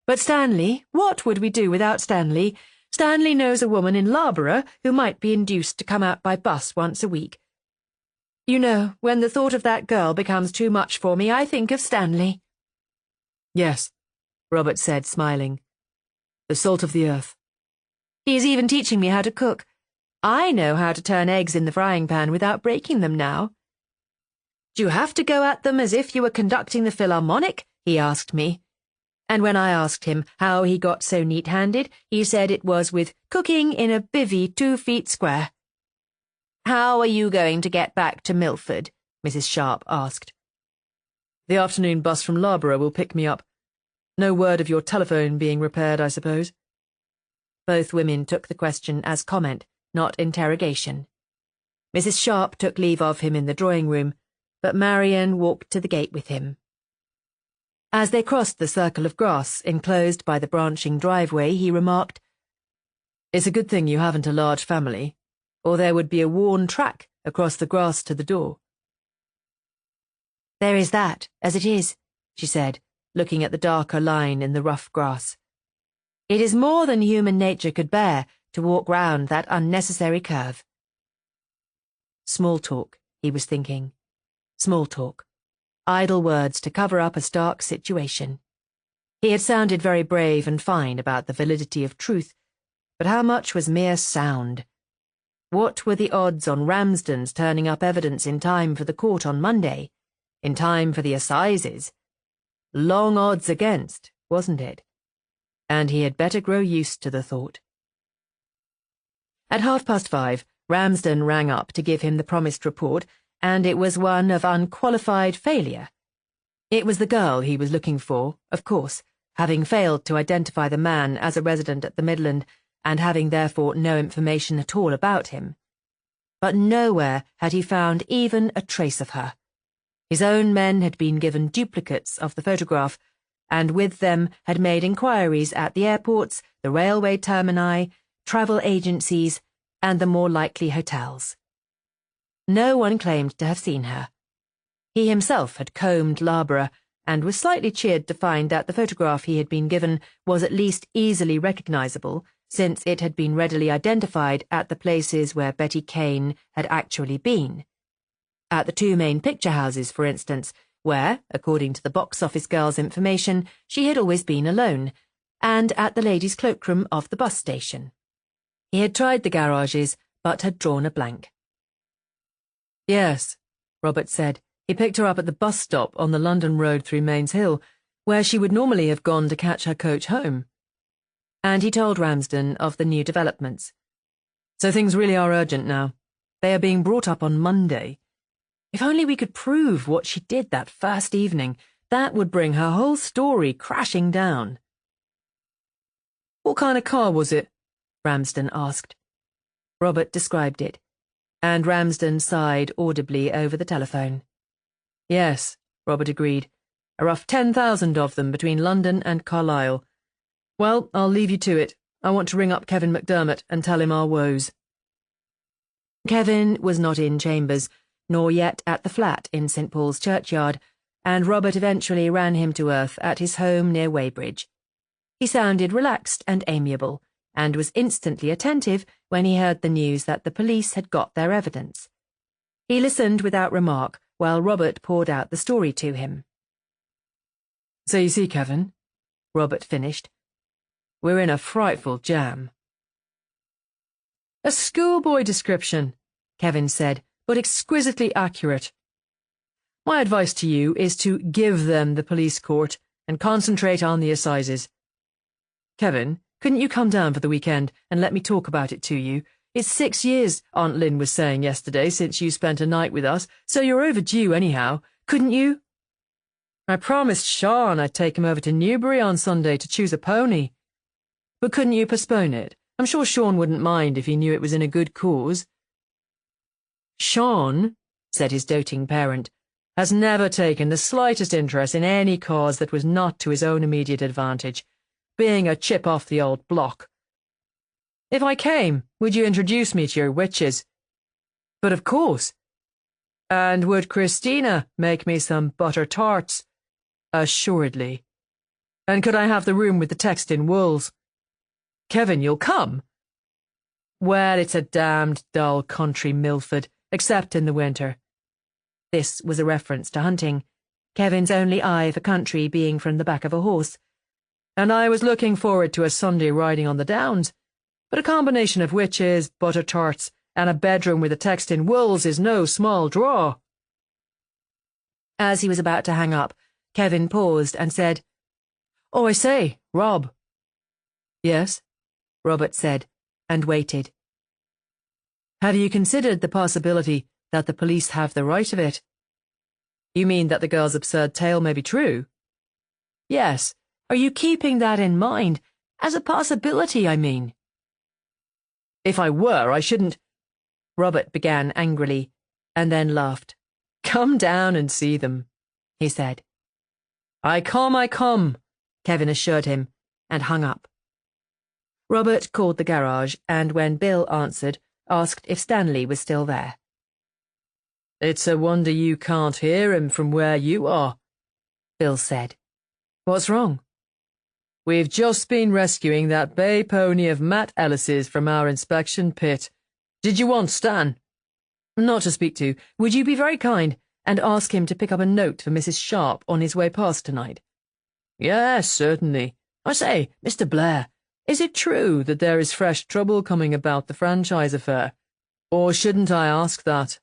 But Stanley, what would we do without Stanley? Stanley knows a woman in Loughborough who might be induced to come out by bus once a week. You know, when the thought of that girl becomes too much for me, I think of Stanley. Yes, Robert said, smiling. The salt of the earth. He is even teaching me how to cook. I know how to turn eggs in the frying pan without breaking them now. Do you have to go at them as if you were conducting the Philharmonic? He asked me. And when I asked him how he got so neat-handed, he said it was with cooking in a bivvy 2 feet square. How are you going to get back to Milford? Mrs. Sharp asked. The afternoon bus from Loughborough will pick me up. No word of your telephone being repaired, I suppose? Both women took the question as comment, not interrogation. Mrs. Sharp took leave of him in the drawing-room, but Marion walked to the gate with him. As they crossed the circle of grass enclosed by the branching driveway, he remarked, It's a good thing you haven't a large family, or there would be a worn track across the grass to the door. There is that, as it is, she said, looking at the darker line in the rough grass. It is more than human nature could bear to walk round that unnecessary curve. Small talk, he was thinking. Small talk. Idle words to cover up a stark situation. He had sounded very brave and fine about the validity of truth, but how much was mere sound? What were the odds on Ramsden's turning up evidence in time for the court on Monday, in time for the assizes? Long odds against, wasn't it? And he had better grow used to the thought. At 5:30, Ramsden rang up to give him the promised report, and it was one of unqualified failure. It was the girl he was looking for, of course, having failed to identify the man as a resident at the Midland, and having therefore no information at all about him. But nowhere had he found even a trace of her. His own men had been given duplicates of the photograph, and with them had made inquiries at the airports, the railway termini, travel agencies, and the more likely hotels. No one claimed to have seen her. He himself had combed Loughborough, and was slightly cheered to find that the photograph he had been given was at least easily recognisable, since it had been readily identified at the places where Betty Kane had actually been. At the two main picture houses, for instance, where, according to the box office girl's information, she had always been alone, and at the ladies' cloakroom of the bus station. He had tried the garages, but had drawn a blank. Yes, Robert said. He picked her up at the bus stop on the London road through Mains Hill, where she would normally have gone to catch her coach home. And he told Ramsden of the new developments. So things really are urgent now. They are being brought up on Monday. If only we could prove what she did that first evening, that would bring her whole story crashing down. What kind of car was it? Ramsden asked. Robert described it, and Ramsden sighed audibly over the telephone. Yes, Robert agreed. A rough 10,000 of them between London and Carlisle. Well, I'll leave you to it. I want to ring up Kevin McDermott and tell him our woes. Kevin was not in chambers, nor yet at the flat in St. Paul's churchyard, and Robert eventually ran him to earth at his home near Weybridge. He sounded relaxed and amiable, and was instantly attentive when he heard the news that the police had got their evidence. He listened without remark while Robert poured out the story to him. So you see, Kevin, Robert finished, we're in a frightful jam. A schoolboy description, Kevin said, but exquisitely accurate. My advice to you is to give them the police court and concentrate on the assizes. Kevin, couldn't you come down for the weekend and let me talk about it to you? It's 6 years, Aunt Lynn was saying yesterday, since you spent a night with us, so you're overdue anyhow. Couldn't you? I promised Sean I'd take him over to Newbury on Sunday to choose a pony. But couldn't you postpone it? I'm sure Sean wouldn't mind if he knew it was in a good cause. Sean, said his doting parent, has never taken the slightest interest in any cause that was not to his own immediate advantage, being a chip off the old block. If I came, would you introduce me to your witches? But of course. And would Christina make me some butter tarts? Assuredly. And could I have the room with the text in wools? Kevin, you'll come? Well, it's a damned dull country Milford, except in the winter. This was a reference to hunting, Kevin's only eye for country being from the back of a horse. And I was looking forward to a Sunday riding on the downs, but a combination of witches, butter tarts, and a bedroom with a text in wools is no small draw. As he was about to hang up, Kevin paused and said, Oh, I say, Rob. Yes, Robert said, and waited. Have you considered the possibility that the police have the right of it? You mean that the girl's absurd tale may be true? Yes. Are you keeping that in mind? As a possibility, I mean. If I were, I shouldn't... Robert began angrily, and then laughed. Come down and see them, he said. I come, Kevin assured him, and hung up. Robert called the garage, and when Bill answered, asked if Stanley was still there. It's a wonder you can't hear him from where you are, Bill said. What's wrong? We've just been rescuing that bay pony of Matt Ellis's from our inspection pit. Did you want Stan? Not to speak to. Would you be very kind and ask him to pick up a note for Mrs. Sharp on his way past tonight? Yes, certainly. I say, Mr. Blair, is it true that there is fresh trouble coming about the franchise affair? Or shouldn't I ask that?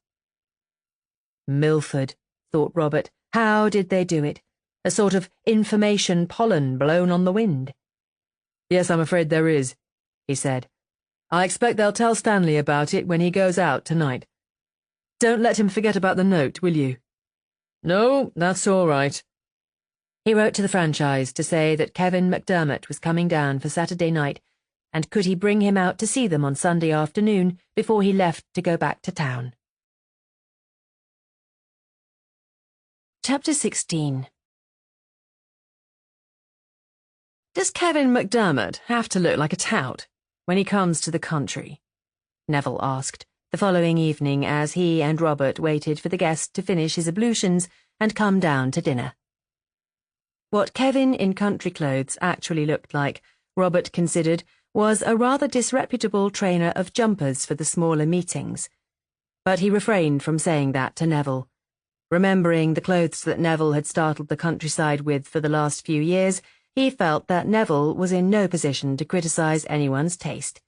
Milford, thought Robert. How did they do it? A sort of information pollen blown on the wind. Yes, I'm afraid there is, he said. I expect they'll tell Stanley about it when he goes out tonight. Don't let him forget about the note, will you? No, that's all right. He wrote to the franchise to say that Kevin McDermott was coming down for Saturday night, and could he bring him out to see them on Sunday afternoon before he left to go back to town. Chapter 16. Does Kevin McDermott have to look like a tout when he comes to the country? Neville asked, the following evening as he and Robert waited for the guest to finish his ablutions and come down to dinner. What Kevin in country clothes actually looked like, Robert considered, was a rather disreputable trainer of jumpers for the smaller meetings. But he refrained from saying that to Neville. Remembering the clothes that Neville had startled the countryside with for the last few years, he felt that Neville was in no position to criticise anyone's taste.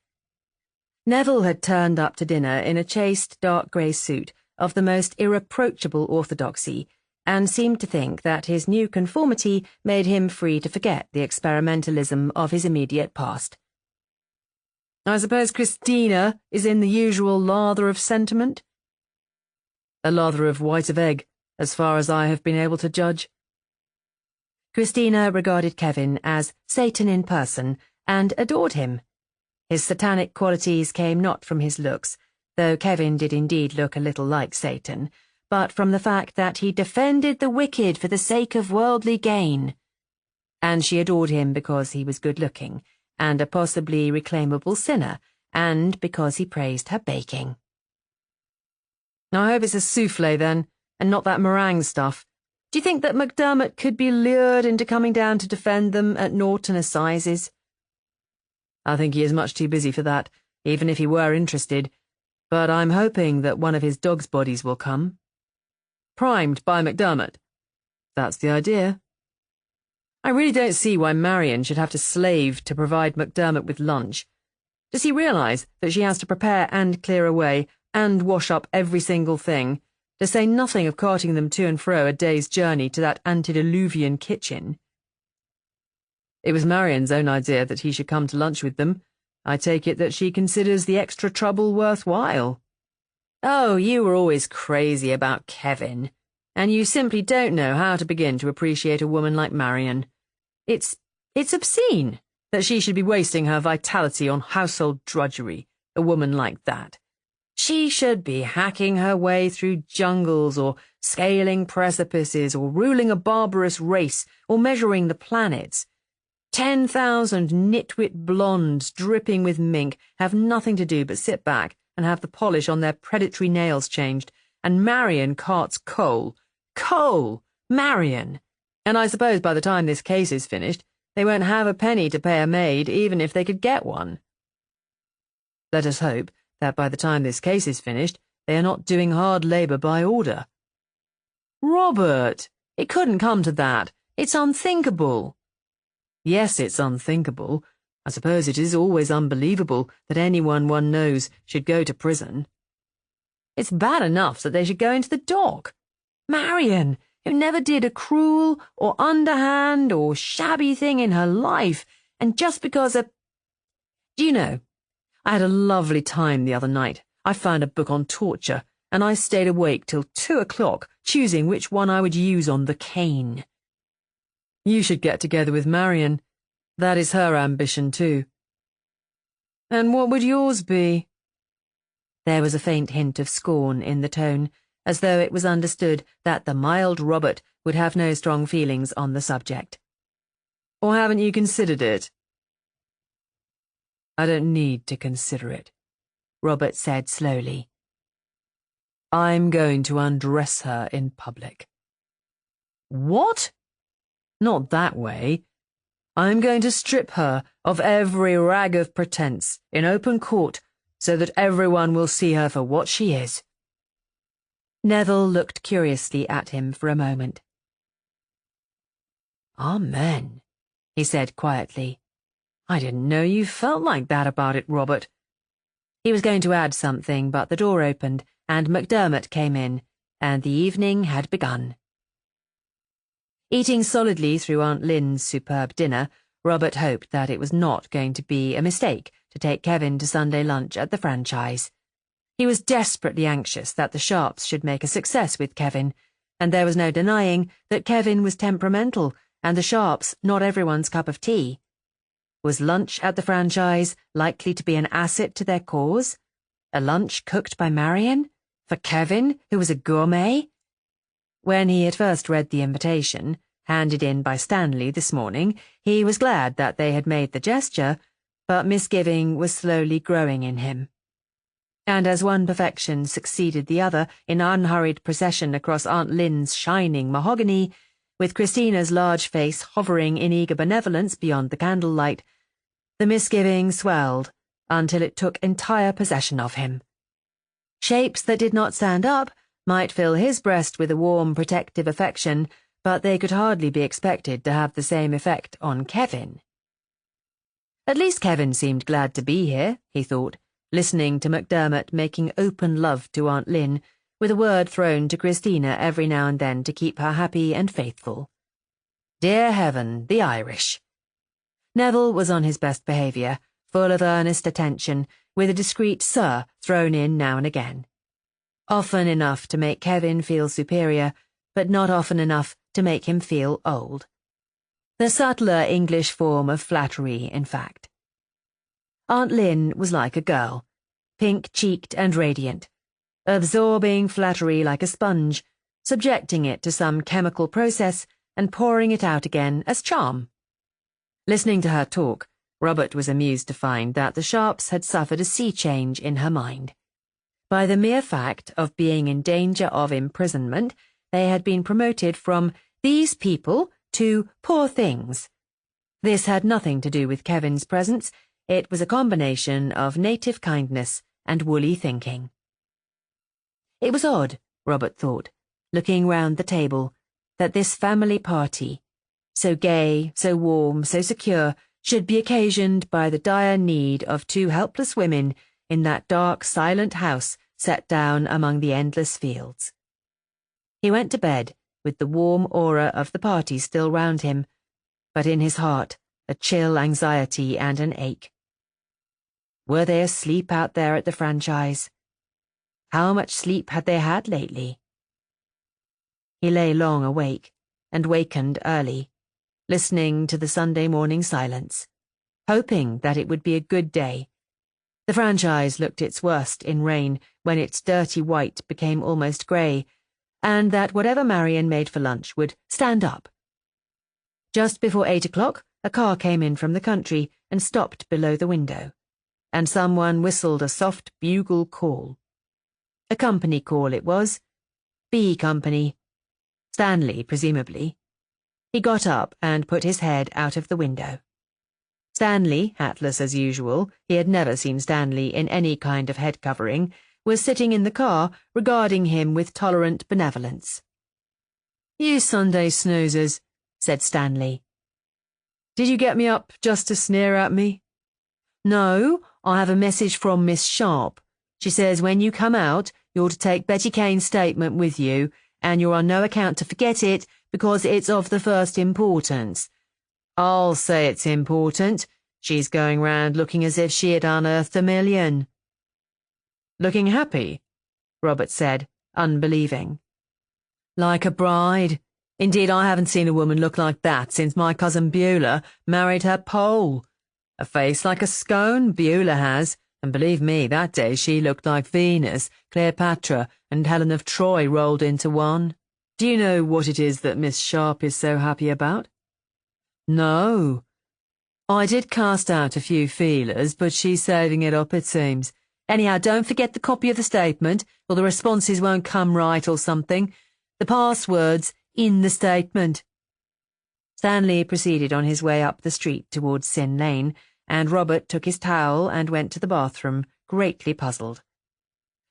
Neville had turned up to dinner in a chaste dark grey suit of the most irreproachable orthodoxy, and seemed to think that his new conformity made him free to forget the experimentalism of his immediate past. I suppose Christina is in the usual lather of sentiment? A lather of white of egg, as far as I have been able to judge. Christina regarded Kevin as Satan in person and adored him. His satanic qualities came not from his looks, though Kevin did indeed look a little like Satan, but from the fact that he defended the wicked for the sake of worldly gain. And she adored him because he was good-looking, and a possibly reclaimable sinner, and because he praised her baking. I hope it's a soufflé, then, and not that meringue stuff. Do you think that MacDermot could be lured into coming down to defend them at Norton Assizes? I think he is much too busy for that, even if he were interested, but I'm hoping that one of his dog's bodies will come. Primed by MacDermot. That's the idea. I really don't see why Marion should have to slave to provide MacDermot with lunch. Does he realise that she has to prepare and clear away and wash up every single thing, to say nothing of carting them to and fro a day's journey to that antediluvian kitchen? It was Marion's own idea that he should come to lunch with them. I take it that she considers the extra trouble worthwhile. Oh, you were always crazy about Kevin, and you simply don't know how to begin to appreciate a woman like Marion. It's obscene that she should be wasting her vitality on household drudgery, a woman like that. She should be hacking her way through jungles, or scaling precipices, or ruling a barbarous race, or measuring the planets. 10,000 nitwit blondes dripping with mink have nothing to do but sit back and have the polish on their predatory nails changed, and Marion carts coal. Coal! Marion! And I suppose by the time this case is finished, they won't have a penny to pay a maid, even if they could get one. Let us hope that by the time this case is finished, they are not doing hard labour by order. Robert! It couldn't come to that. It's unthinkable. Yes, it's unthinkable. I suppose it is always unbelievable that anyone one knows should go to prison. It's bad enough that they should go into the dock. Marion, who never did a cruel or underhand or shabby thing in her life, and just because Do you know, I had a lovely time the other night. I found a book on torture, and I stayed awake till 2 o'clock, choosing which one I would use on the cane. You should get together with Marion. That is her ambition too. And what would yours be? There was a faint hint of scorn in the tone, as though it was understood that the mild Robert would have no strong feelings on the subject. Or haven't you considered it? I don't need to consider it, Robert said slowly. I'm going to undress her in public. What? Not that way. I'm going to strip her of every rag of pretense in open court so that everyone will see her for what she is. Neville looked curiously at him for a moment. Amen, he said quietly. I didn't know you felt like that about it, Robert. He was going to add something, but the door opened and MacDermot came in, and the evening had begun. Eating solidly through Aunt Lynn's superb dinner, Robert hoped that it was not going to be a mistake to take Kevin to Sunday lunch at the franchise. He was desperately anxious that the Sharps should make a success with Kevin, and there was no denying that Kevin was temperamental and the Sharps not everyone's cup of tea. Was lunch at the franchise likely to be an asset to their cause? A lunch cooked by Marion? For Kevin, who was a gourmet? When he had first read the invitation, handed in by Stanley this morning, he was glad that they had made the gesture, but misgiving was slowly growing in him. And as one perfection succeeded the other in unhurried procession across Aunt Lynn's shining mahogany, with Christina's large face hovering in eager benevolence beyond the candlelight, The misgiving swelled until it took entire possession of him. Shapes that did not stand up might fill his breast with a warm, protective affection, but they could hardly be expected to have the same effect on Kevin. At least Kevin seemed glad to be here, he thought, listening to MacDermot making open love to Aunt Lynn, with a word thrown to Christina every now and then to keep her happy and faithful. Dear heaven, the Irish. Neville was on his best behaviour, full of earnest attention, with a discreet sir thrown in now and again. Often enough to make Kevin feel superior, but not often enough to make him feel old. The subtler English form of flattery, in fact. Aunt Lynn was like a girl, pink-cheeked and radiant, absorbing flattery like a sponge, subjecting it to some chemical process and pouring it out again as charm. Listening to her talk, Robert was amused to find that the Sharps had suffered a sea change in her mind. By the mere fact of being in danger of imprisonment, they had been promoted from these people to poor things. This had nothing to do with Kevin's presence. It was a combination of native kindness and woolly thinking. It was odd, Robert thought, looking round the table, that this family party, so gay, so warm, so secure, should be occasioned by the dire need of two helpless women in that dark, silent house set down among the endless fields. He went to bed with the warm aura of the party still round him, but in his heart a chill anxiety and an ache. Were they asleep out there at the franchise? How much sleep had they had lately? He lay long awake, and wakened early, listening to the Sunday morning silence, hoping that it would be a good day. The franchise looked its worst in rain, when its dirty white became almost grey, and that whatever Marion made for lunch would stand up. Just before 8 o'clock, a car came in from the country and stopped below the window, and someone whistled a soft bugle call. A company call it was. B Company. Stanley, presumably. He got up and put his head out of the window. Stanley, hatless as usual, he had never seen Stanley in any kind of head covering, was sitting in the car, regarding him with tolerant benevolence. "You Sunday snoozers," said Stanley. "Did you get me up just to sneer at me?" "No, I have a message from Miss Sharp. She says when you come out, you're to take Betty Kane's statement with you, and you're on no account to forget it because it's of the first importance. I'll say it's important. She's going round looking as if she had unearthed $1 million. "Looking happy?" Robert said, unbelieving. "Like a bride. Indeed, I haven't seen a woman look like that since my cousin Beulah married her Pole. A face like a scone, Beulah has, and believe me, that day she looked like Venus, Cleopatra, and Helen of Troy rolled into one. Do you know what it is that Miss Sharp is so happy about?" "No. I did cast out a few feelers, but she's saving it up, it seems. Anyhow, don't forget the copy of the statement, or the responses won't come right or something. The password's in the statement." Stanley proceeded on his way up the street towards Sin Lane, and Robert took his towel and went to the bathroom, greatly puzzled.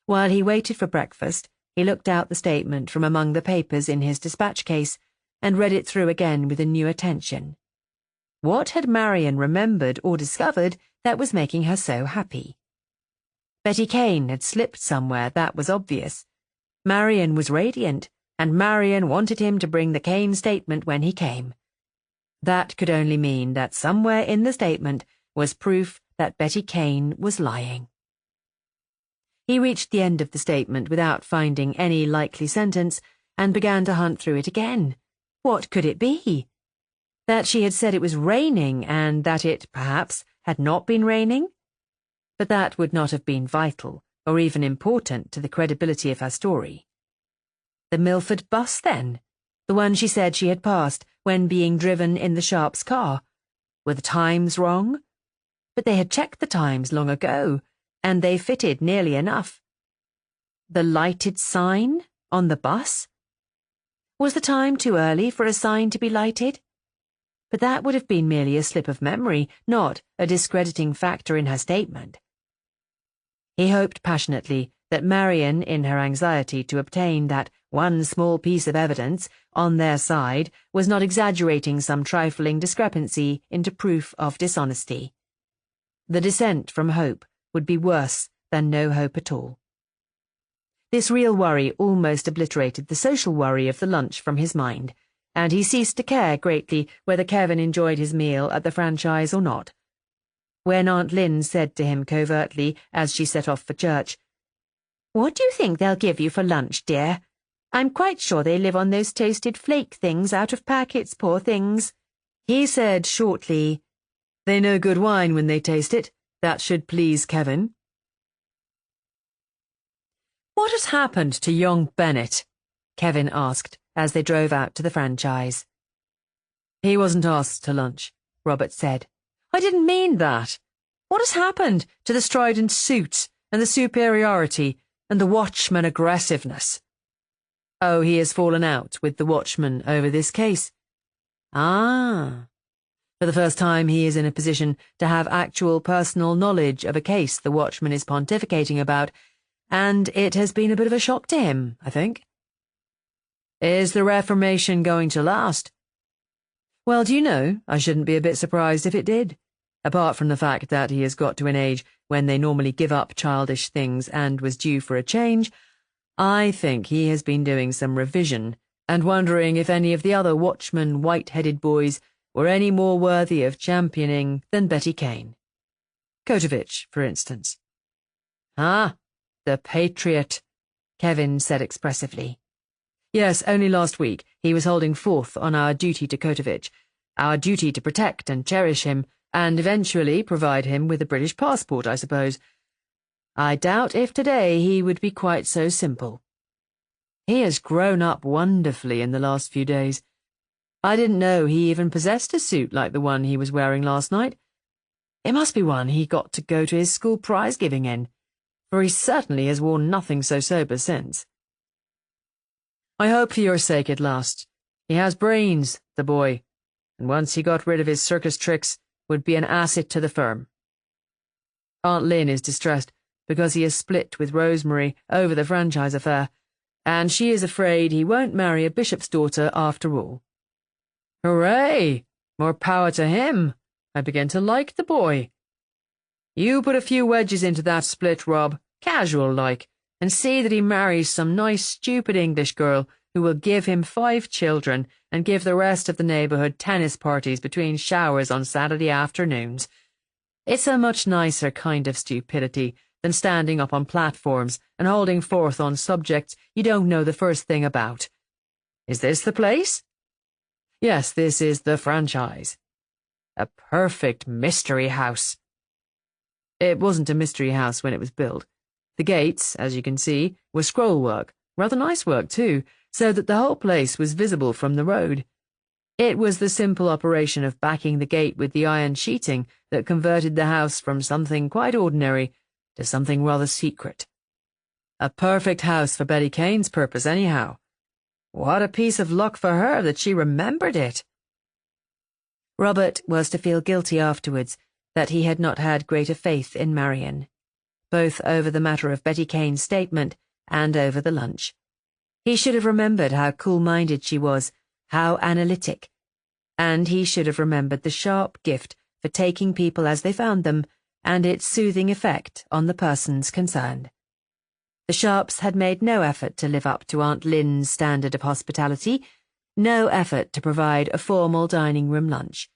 While he waited for breakfast, he looked out the statement from among the papers in his dispatch case and read it through again with a new attention. What had Marion remembered or discovered that was making her so happy? Betty Kane had slipped somewhere, that was obvious. Marion was radiant, and Marion wanted him to bring the Kane statement when he came. That could only mean that somewhere in the statement was proof that Betty Kane was lying. He reached the end of the statement without finding any likely sentence and began to hunt through it again. What could it be? That she had said it was raining and that it, perhaps, had not been raining? But that would not have been vital or even important to the credibility of her story. The Milford bus, then? The one she said she had passed when being driven in the Sharps' car? Were the times wrong? But they had checked the times long ago, and they fitted nearly enough. The lighted sign on the bus? Was the time too early for a sign to be lighted? but that would have been merely a slip of memory, not a discrediting factor in her statement. He hoped passionately that Marian, in her anxiety to obtain that one small piece of evidence on their side, was not exaggerating some trifling discrepancy into proof of dishonesty. The descent from hope would be worse than no hope at all. This real worry almost obliterated the social worry of the lunch from his mind, and he ceased to care greatly whether Kevin enjoyed his meal at the franchise or not. When Aunt Lynn said to him covertly as she set off for church, "What do you think they'll give you for lunch, dear? I'm quite sure they live on those toasted flake things out of packets, poor things," he said shortly, "They know good wine when they taste it. That should please Kevin." "What has happened to young Bennett?" Kevin asked as they drove out to the franchise. "He wasn't asked to lunch," Robert said. "I didn't mean that. What has happened to the strident suits and the superiority and the watchman aggressiveness?" "Oh, he has fallen out with the watchman over this case." "Ah. For the first time he is in a position to have actual personal knowledge of a case the watchman is pontificating about, and it has been a bit of a shock to him, I think." "Is the Reformation going to last?" "Well, do you know, I shouldn't be a bit surprised if it did. Apart from the fact that he has got to an age when they normally give up childish things and was due for a change, I think he has been doing some revision and wondering if any of the other watchman white-headed boys were any more worthy of championing than Betty Kane. Kotovich, for instance." "Ah, the patriot," Kevin said expressively. "Yes, only last week he was holding forth on our duty to Kotovich, our duty to protect and cherish him, and eventually provide him with a British passport, I suppose. I doubt if today he would be quite so simple. He has grown up wonderfully in the last few days. I didn't know he even possessed a suit like the one he was wearing last night. It must be one he got to go to his school prize-giving in, for he certainly has worn nothing so sober since." "I hope for your sake at last. He has brains, the boy, and once he got rid of his circus tricks, would be an asset to the firm. Aunt Lynn is distressed because he has split with Rosemary over the franchise affair, and she is afraid he won't marry a bishop's daughter after all." "Hooray! More power to him. I begin to like the boy. You put a few wedges into that split, Rob, casual-like, and see that he marries some nice stupid English girl who will give him 5 children and give the rest of the neighbourhood tennis parties between showers on Saturday afternoons. It's a much nicer kind of stupidity than standing up on platforms and holding forth on subjects you don't know the first thing about. Is this the place?" "Yes, this is the franchise." "A perfect mystery house." "It wasn't a mystery house when it was built. The gates, as you can see, were scroll work, rather nice work too, so that the whole place was visible from the road. It was the simple operation of backing the gate with the iron sheeting that converted the house from something quite ordinary to something rather secret. A perfect house for Betty Kane's purpose, anyhow. What a piece of luck for her that she remembered it." Robert was to feel guilty afterwards that he had not had greater faith in Marian, both over the matter of Betty Kane's statement and over the lunch. He should have remembered how cool-minded she was, how analytic, and he should have remembered the sharp gift for taking people as they found them and its soothing effect on the persons concerned. The Sharps had made no effort to live up to Aunt Lynn's standard of hospitality, no effort to provide a formal dining-room lunch.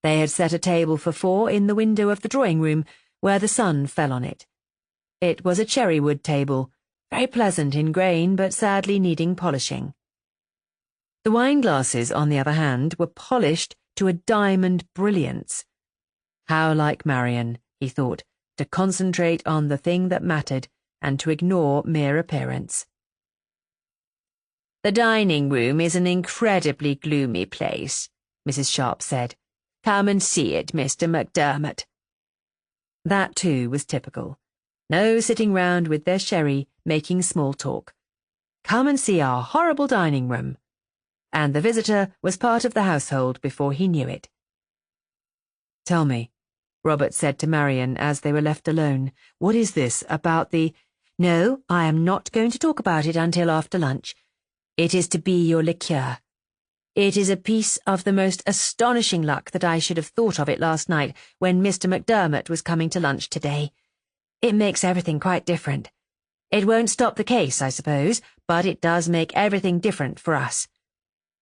They had set a table for 4 in the window of the drawing-room, where the sun fell on it. It was a cherry-wood table, very pleasant in grain but sadly needing polishing. The wine-glasses, on the other hand, were polished to a diamond brilliance. How like Marian, he thought, to concentrate on the thing that mattered and to ignore mere appearance. "The dining-room is an incredibly gloomy place," Mrs. Sharp said. "Come and see it, Mr. McDermott." That, too, was typical. No sitting round with their sherry, making small talk. Come and see our horrible dining-room. and the visitor was part of the household before he knew it. "Tell me," Robert said to Marian as they were left alone, "what is this about the—" "No, I am not going to talk about it until after lunch. It is to be your liqueur. It is a piece of the most astonishing luck that I should have thought of it last night when Mr. Macdermot was coming to lunch today. It makes everything quite different. It won't stop the case, I suppose, but it does make everything different for us.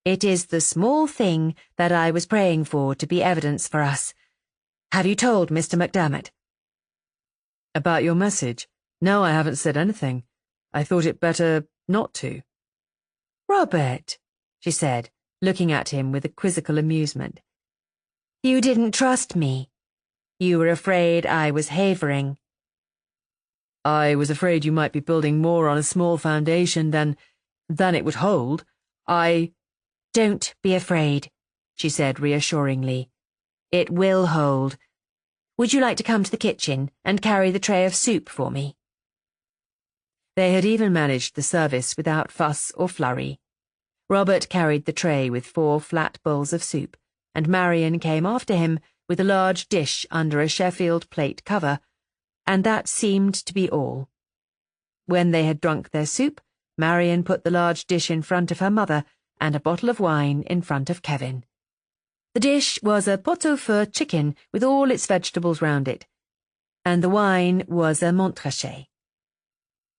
It is the small thing that I was praying for to be evidence for us. Have you told Mr. Macdermot?" "About your message? No, I haven't said anything. I thought it better not to." "Robert," she said, looking at him with a quizzical amusement. "You didn't trust me. You were afraid I was havering." "I was afraid you might be building more on a small foundation than it would hold. "Don't be afraid," she said reassuringly. "It will hold. Would you like to come to the kitchen and carry the tray of soup for me?" They had even managed the service without fuss or flurry. Robert carried the tray with 4 flat bowls of soup, and Marian came after him with a large dish under a Sheffield plate cover, and that seemed to be all. When they had drunk their soup, Marian put the large dish in front of her mother and a bottle of wine in front of Kevin. The dish was a pot-au-feu chicken with all its vegetables round it, and the wine was a Montrachet.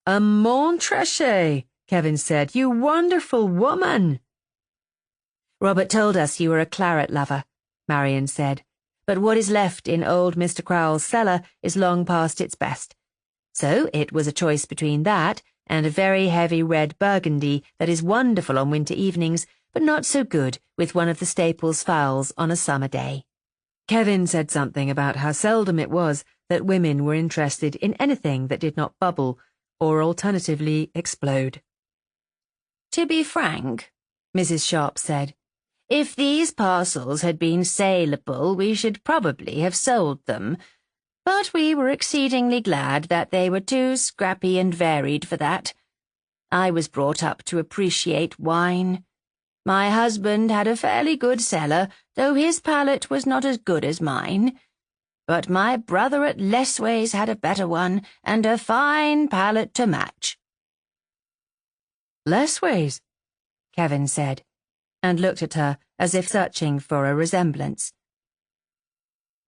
"A Montrachet," Kevin said. "You wonderful woman." "Robert told us you were a claret lover," Marian said, "but what is left in old Mr. Crowell's cellar is long past its best. So it was a choice between that and a very heavy red burgundy that is wonderful on winter evenings, but not so good with one of the Staples fowls on a summer day." Kevin said something about how seldom it was that women were interested in anything that did not bubble or alternatively explode. "To be frank," Mrs. Sharp said, "if these parcels had been saleable, we should probably have sold them. But we were exceedingly glad that they were too scrappy and varied for that. I was brought up to appreciate wine. My husband had a fairly good cellar, though his palate was not as good as mine. But my brother at Lessways had a better one, and a fine palate to match." "Lessways?" Kevin said, and looked at her as if searching for a resemblance.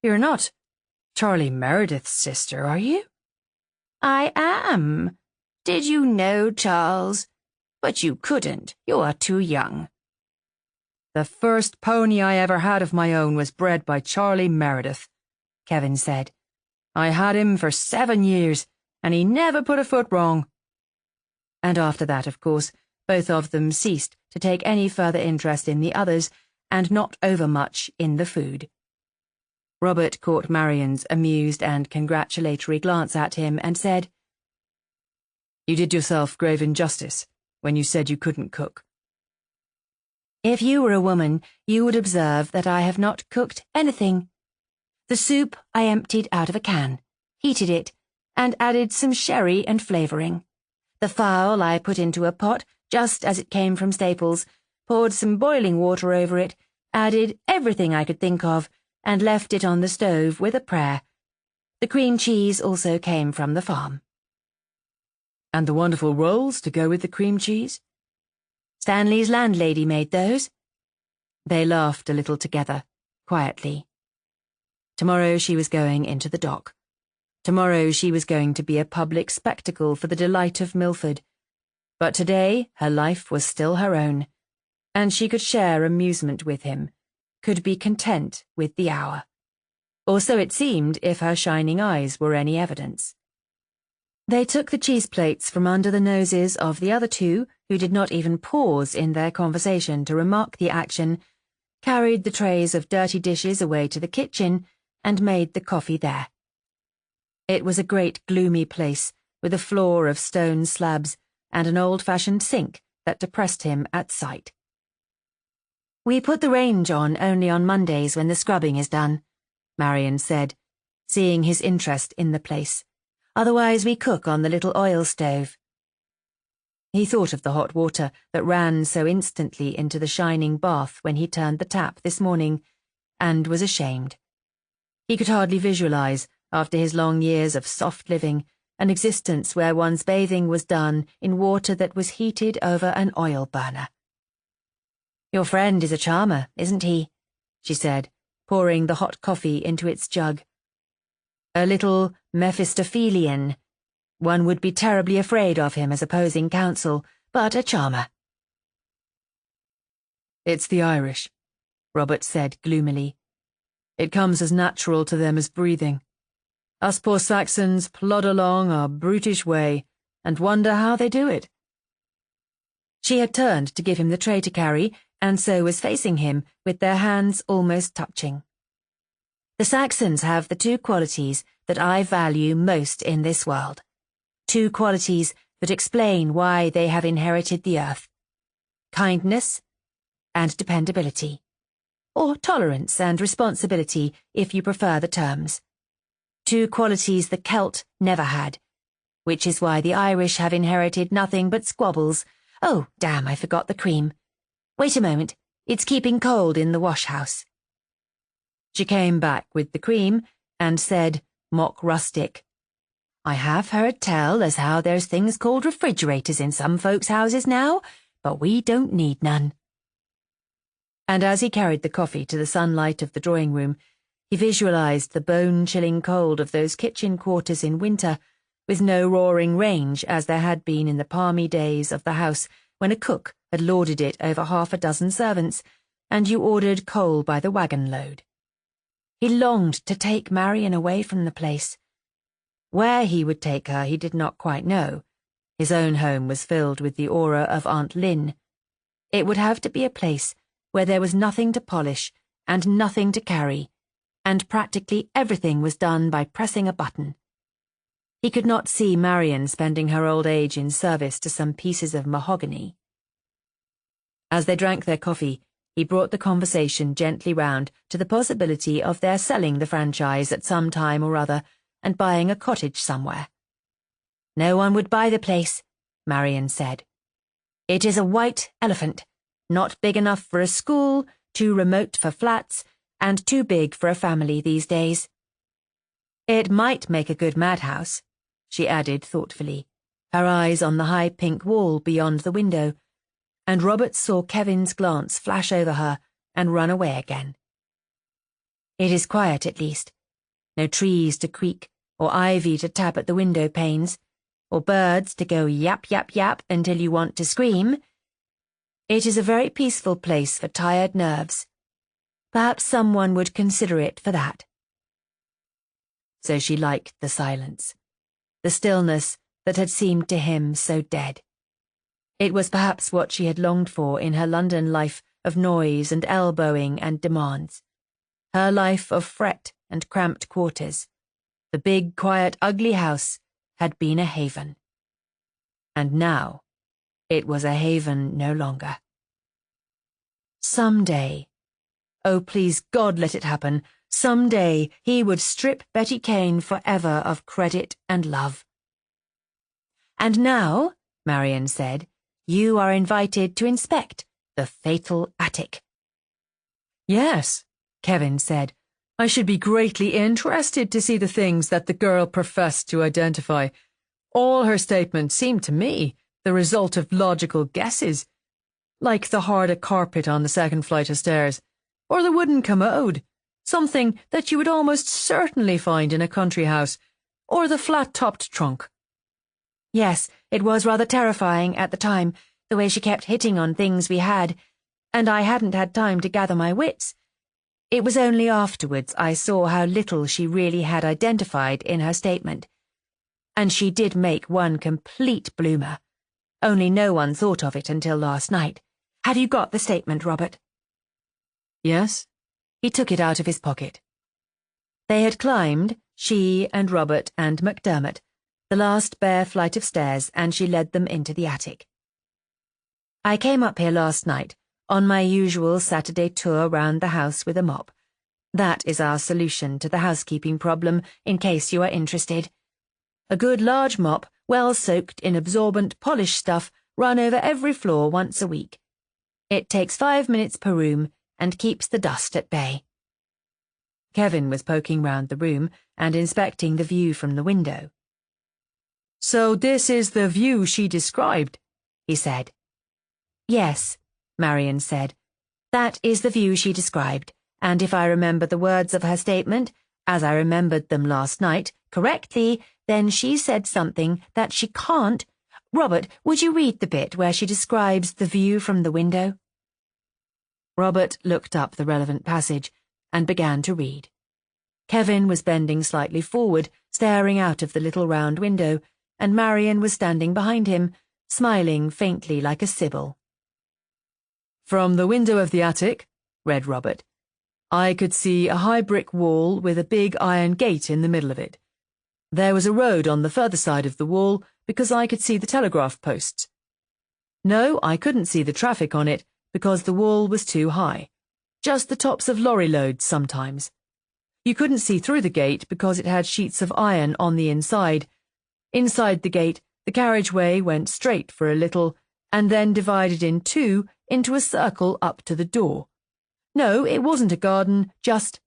"You're not Charlie Meredith's sister, are you?" "I am. Did you know, Charles? But you couldn't. You are too young." "The first pony I ever had of my own was bred by Charlie Meredith," Kevin said. "I had him for 7 years, and he never put a foot wrong." And after that, of course, both of them ceased to take any further interest in the others, and not overmuch in the food. Robert caught Marian's amused and congratulatory glance at him and said, "You did yourself grave injustice when you said you couldn't cook." "If you were a woman, you would observe that I have not cooked anything. The soup I emptied out of a can, heated it, and added some sherry and flavouring. The fowl I put into a pot just as it came from Staples, poured some boiling water over it, added everything I could think of, and left it on the stove with a prayer. The cream cheese also came from the farm." "And the wonderful rolls to go with the cream cheese?" "Stanley's landlady made those." They laughed a little together, quietly. Tomorrow she was going into the dock. Tomorrow she was going to be a public spectacle for the delight of Milford. But today her life was still her own, and she could share amusement with him, could be content with the hour. Or so it seemed if her shining eyes were any evidence. They took the cheese plates from under the noses of the other two, who did not even pause in their conversation to remark the action, carried the trays of dirty dishes away to the kitchen, and made the coffee there. It was a great gloomy place, with a floor of stone slabs and an old-fashioned sink that depressed him at sight. "We put the range on only on Mondays when the scrubbing is done," Marian said, seeing his interest in the place. "Otherwise we cook on the little oil stove." He thought of the hot water that ran so instantly into the shining bath when he turned the tap this morning, and was ashamed. He could hardly visualize, after his long years of soft living, an existence where one's bathing was done in water that was heated over an oil burner. "Your friend is a charmer, isn't he?" she said, pouring the hot coffee into its jug. "A little Mephistophelian. One would be terribly afraid of him as opposing counsel, but a charmer." "It's the Irish," Robert said gloomily. "It comes as natural to them as breathing. Us poor Saxons plod along our brutish way and wonder how they do it." She had turned to give him the tray to carry, and so was facing him, with their hands almost touching. "The Saxons have the two qualities that I value most in this world. Two qualities that explain why they have inherited the earth. Kindness and dependability. Or tolerance and responsibility, if you prefer the terms. Two qualities the Celt never had, which is why the Irish have inherited nothing but squabbles. Oh, damn, I forgot the cream. Wait a moment, it's keeping cold in the wash-house." She came back with the cream and said, mock rustic, "I have heard tell as how there's things called refrigerators in some folks' houses now, but we don't need none." And as he carried the coffee to the sunlight of the drawing-room, he visualized the bone-chilling cold of those kitchen quarters in winter, with no roaring range as there had been in the palmy days of the house when a cook had lorded it over half a dozen servants, and you ordered coal by the wagon-load. He longed to take Marian away from the place. Where he would take her he did not quite know. His own home was filled with the aura of Aunt Lynn. It would have to be a place where there was nothing to polish and nothing to carry, and practically everything was done by pressing a button. He could not see Marian spending her old age in service to some pieces of mahogany. As they drank their coffee, he brought the conversation gently round to the possibility of their selling the franchise at some time or other and buying a cottage somewhere. "No one would buy the place," Marian said. "It is a white elephant, not big enough for a school, too remote for flats, and too big for a family these days. It might make a good madhouse," she added thoughtfully, her eyes on the high pink wall beyond the window, and Robert saw Kevin's glance flash over her and run away again. "It is quiet at least. No trees to creak, or ivy to tap at the window panes, or birds to go yap yap yap until you want to scream. It is a very peaceful place for tired nerves. Perhaps someone would consider it for that." So she liked the silence, the stillness that had seemed to him so dead. It was perhaps what she had longed for in her London life of noise and elbowing and demands. Her life of fret and cramped quarters. The big, quiet, ugly house had been a haven. And now it was a haven no longer. Some day, oh please God let it happen, some day he would strip Betty Kane forever of credit and love. "And now," Marian said, "you are invited to inspect the fatal attic." "Yes," Kevin said. "I should be greatly interested to see the things that the girl professed to identify. All her statements seemed to me the result of logical guesses, like the harder carpet on the second flight of stairs, or the wooden commode, something that you would almost certainly find in a country house, or the flat-topped trunk." "Yes, it was rather terrifying at the time, the way she kept hitting on things we had, and I hadn't had time to gather my wits. It was only afterwards I saw how little she really had identified in her statement. And she did make one complete bloomer. Only no one thought of it until last night. Have you got the statement, Robert?" "Yes." He took it out of his pocket. They had climbed, she and Robert and MacDermott, the last bare flight of stairs, and she led them into the attic. "I came up here last night, on my usual Saturday tour round the house with a mop. That is our solution to the housekeeping problem, in case you are interested. A good large mop, well soaked in absorbent polish stuff, run over every floor once a week. It takes 5 minutes per room and keeps the dust at bay. Kevin was poking round the room and inspecting the view from the window. So this is the view she described, he said. Yes, Marion said. That is the view she described, and if I remember the words of her statement, as I remembered them last night, correctly, then she said something that she can't. Robert, would you read the bit where she describes the view from the window? Robert looked up the relevant passage and began to read. Kevin was bending slightly forward, staring out of the little round window, and Marion was standing behind him, smiling faintly like a sibyl. From the window of the attic, read Robert, I could see a high brick wall with a big iron gate in the middle of it. There was a road on the further side of the wall because I could see the telegraph posts. No, I couldn't see the traffic on it because the wall was too high. Just the tops of lorry loads sometimes. You couldn't see through the gate because it had sheets of iron on the inside. Inside the gate, the carriageway went straight for a little and then divided in two into a circle up to the door. No, it wasn't a garden, just—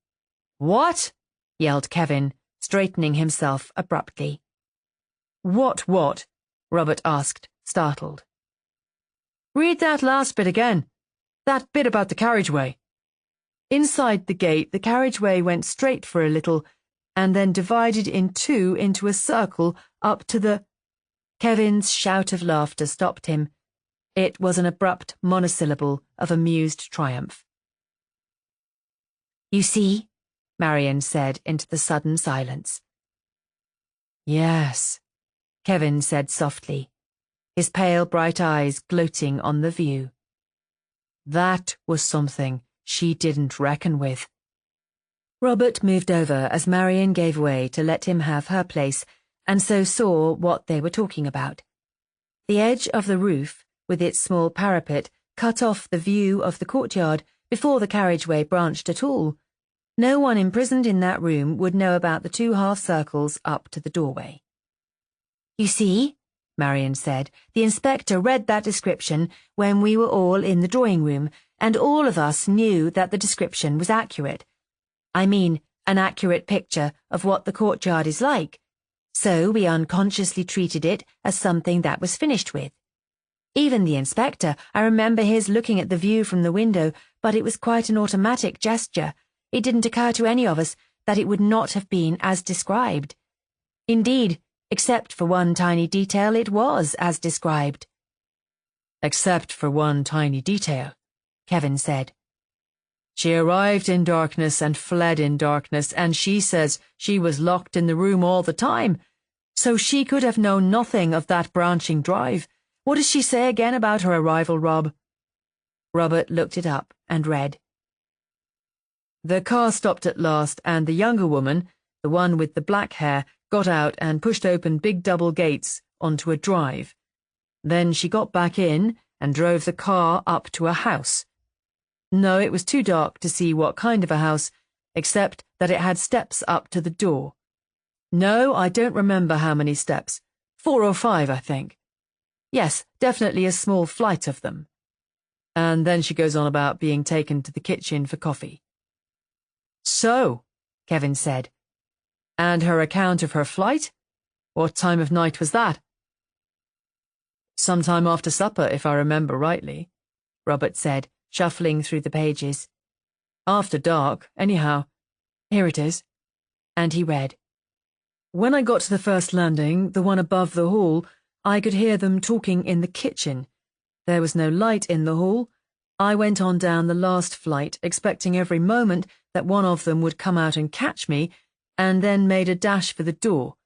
What? Yelled Kevin, straightening himself abruptly. What? Robert asked, startled. Read that last bit again. That bit about the carriageway. Inside the gate, the carriageway went straight for a little and then divided in two into a circle up to the— Kevin's shout of laughter stopped him. It was an abrupt monosyllable of amused triumph. You see? Marion said into the sudden silence. Yes, Kevin said softly, his pale bright eyes gloating on the view. That was something she didn't reckon with. Robert moved over as Marion gave way to let him have her place, and so saw what they were talking about. The edge of the roof, with its small parapet, cut off the view of the courtyard before the carriageway branched at all. No one imprisoned in that room would know about the two half-circles up to the doorway. You see, Marion said, the inspector read that description when we were all in the drawing-room, and all of us knew that the description was accurate. I mean, an accurate picture of what the courtyard is like. So we unconsciously treated it as something that was finished with. Even the inspector, I remember his looking at the view from the window, but it was quite an automatic gesture. It didn't occur to any of us that it would not have been as described. Indeed, except for one tiny detail, it was as described. Except for one tiny detail, Kevin said. She arrived in darkness and fled in darkness, and she says she was locked in the room all the time, so she could have known nothing of that branching drive. What does she say again about her arrival, Rob? Robert looked it up and read. The car stopped at last, and the younger woman, the one with the black hair, got out and pushed open big double gates onto a drive. Then she got back in and drove the car up to a house. No, it was too dark to see what kind of a house, except that it had steps up to the door. No, I don't remember how many steps. 4 or 5, I think. Yes, definitely a small flight of them. And then she goes on about being taken to the kitchen for coffee. So, Kevin said. And her account of her flight? What time of night was that? Sometime after supper, if I remember rightly, Robert said, shuffling through the pages. After dark, anyhow. Here it is. And he read. When I got to the first landing, the one above the hall, I could hear them talking in the kitchen. There was no light in the hall. I went on down the last flight, expecting every moment that one of them would come out and catch me, and then made a dash for the door.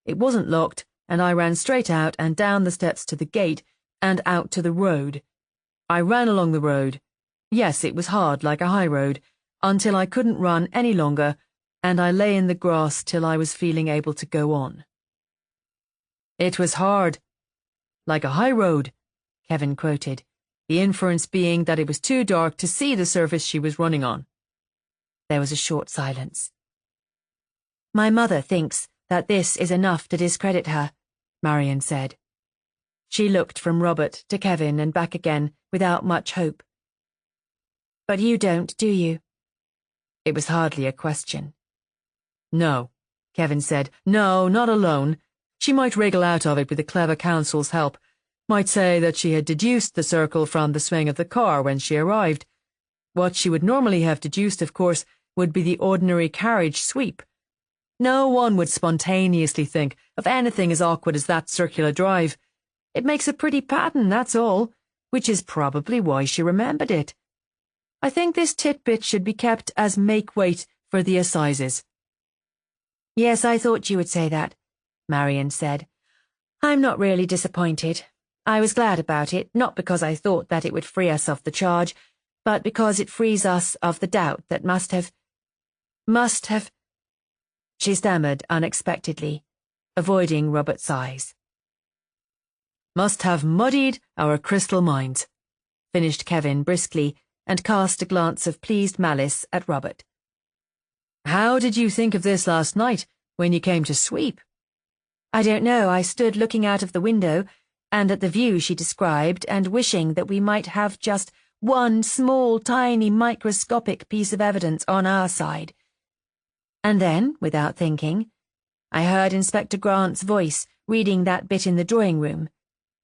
It wasn't locked, and I ran straight out and down the steps to the gate and out to the road. I ran along the road. Yes, it was hard, like a high road, until I couldn't run any longer, and I lay in the grass till I was feeling able to go on. It was hard, like a high road, Kevin quoted, the inference being that it was too dark to see the surface she was running on. There was a short silence. My mother thinks that this is enough to discredit her, Marion said. She looked from Robert to Kevin and back again without much hope. But you don't, do you? It was hardly a question. No, Kevin said. No, not alone. She might wriggle out of it with the clever counsel's help. Might say that she had deduced the circle from the swing of the car when she arrived. What she would normally have deduced, of course, would be the ordinary carriage sweep. No one would spontaneously think of anything as awkward as that circular drive. It makes a pretty pattern, that's all, which is probably why she remembered it. I think this titbit should be kept as make-weight for the assizes. Yes, I thought you would say that, Marian said. I'm not really disappointed. I was glad about it, not because I thought that it would free us of the charge, but because it frees us of the doubt that must have... She stammered unexpectedly, avoiding Robert's eyes. Must have muddied our crystal minds, finished Kevin briskly, and cast a glance of pleased malice at Robert. How did you think of this last night, when you came to sweep? I don't know. I stood looking out of the window, and at the view she described, and wishing that we might have just one small, tiny, microscopic piece of evidence on our side. And then, without thinking, I heard Inspector Grant's voice reading that bit in the drawing-room.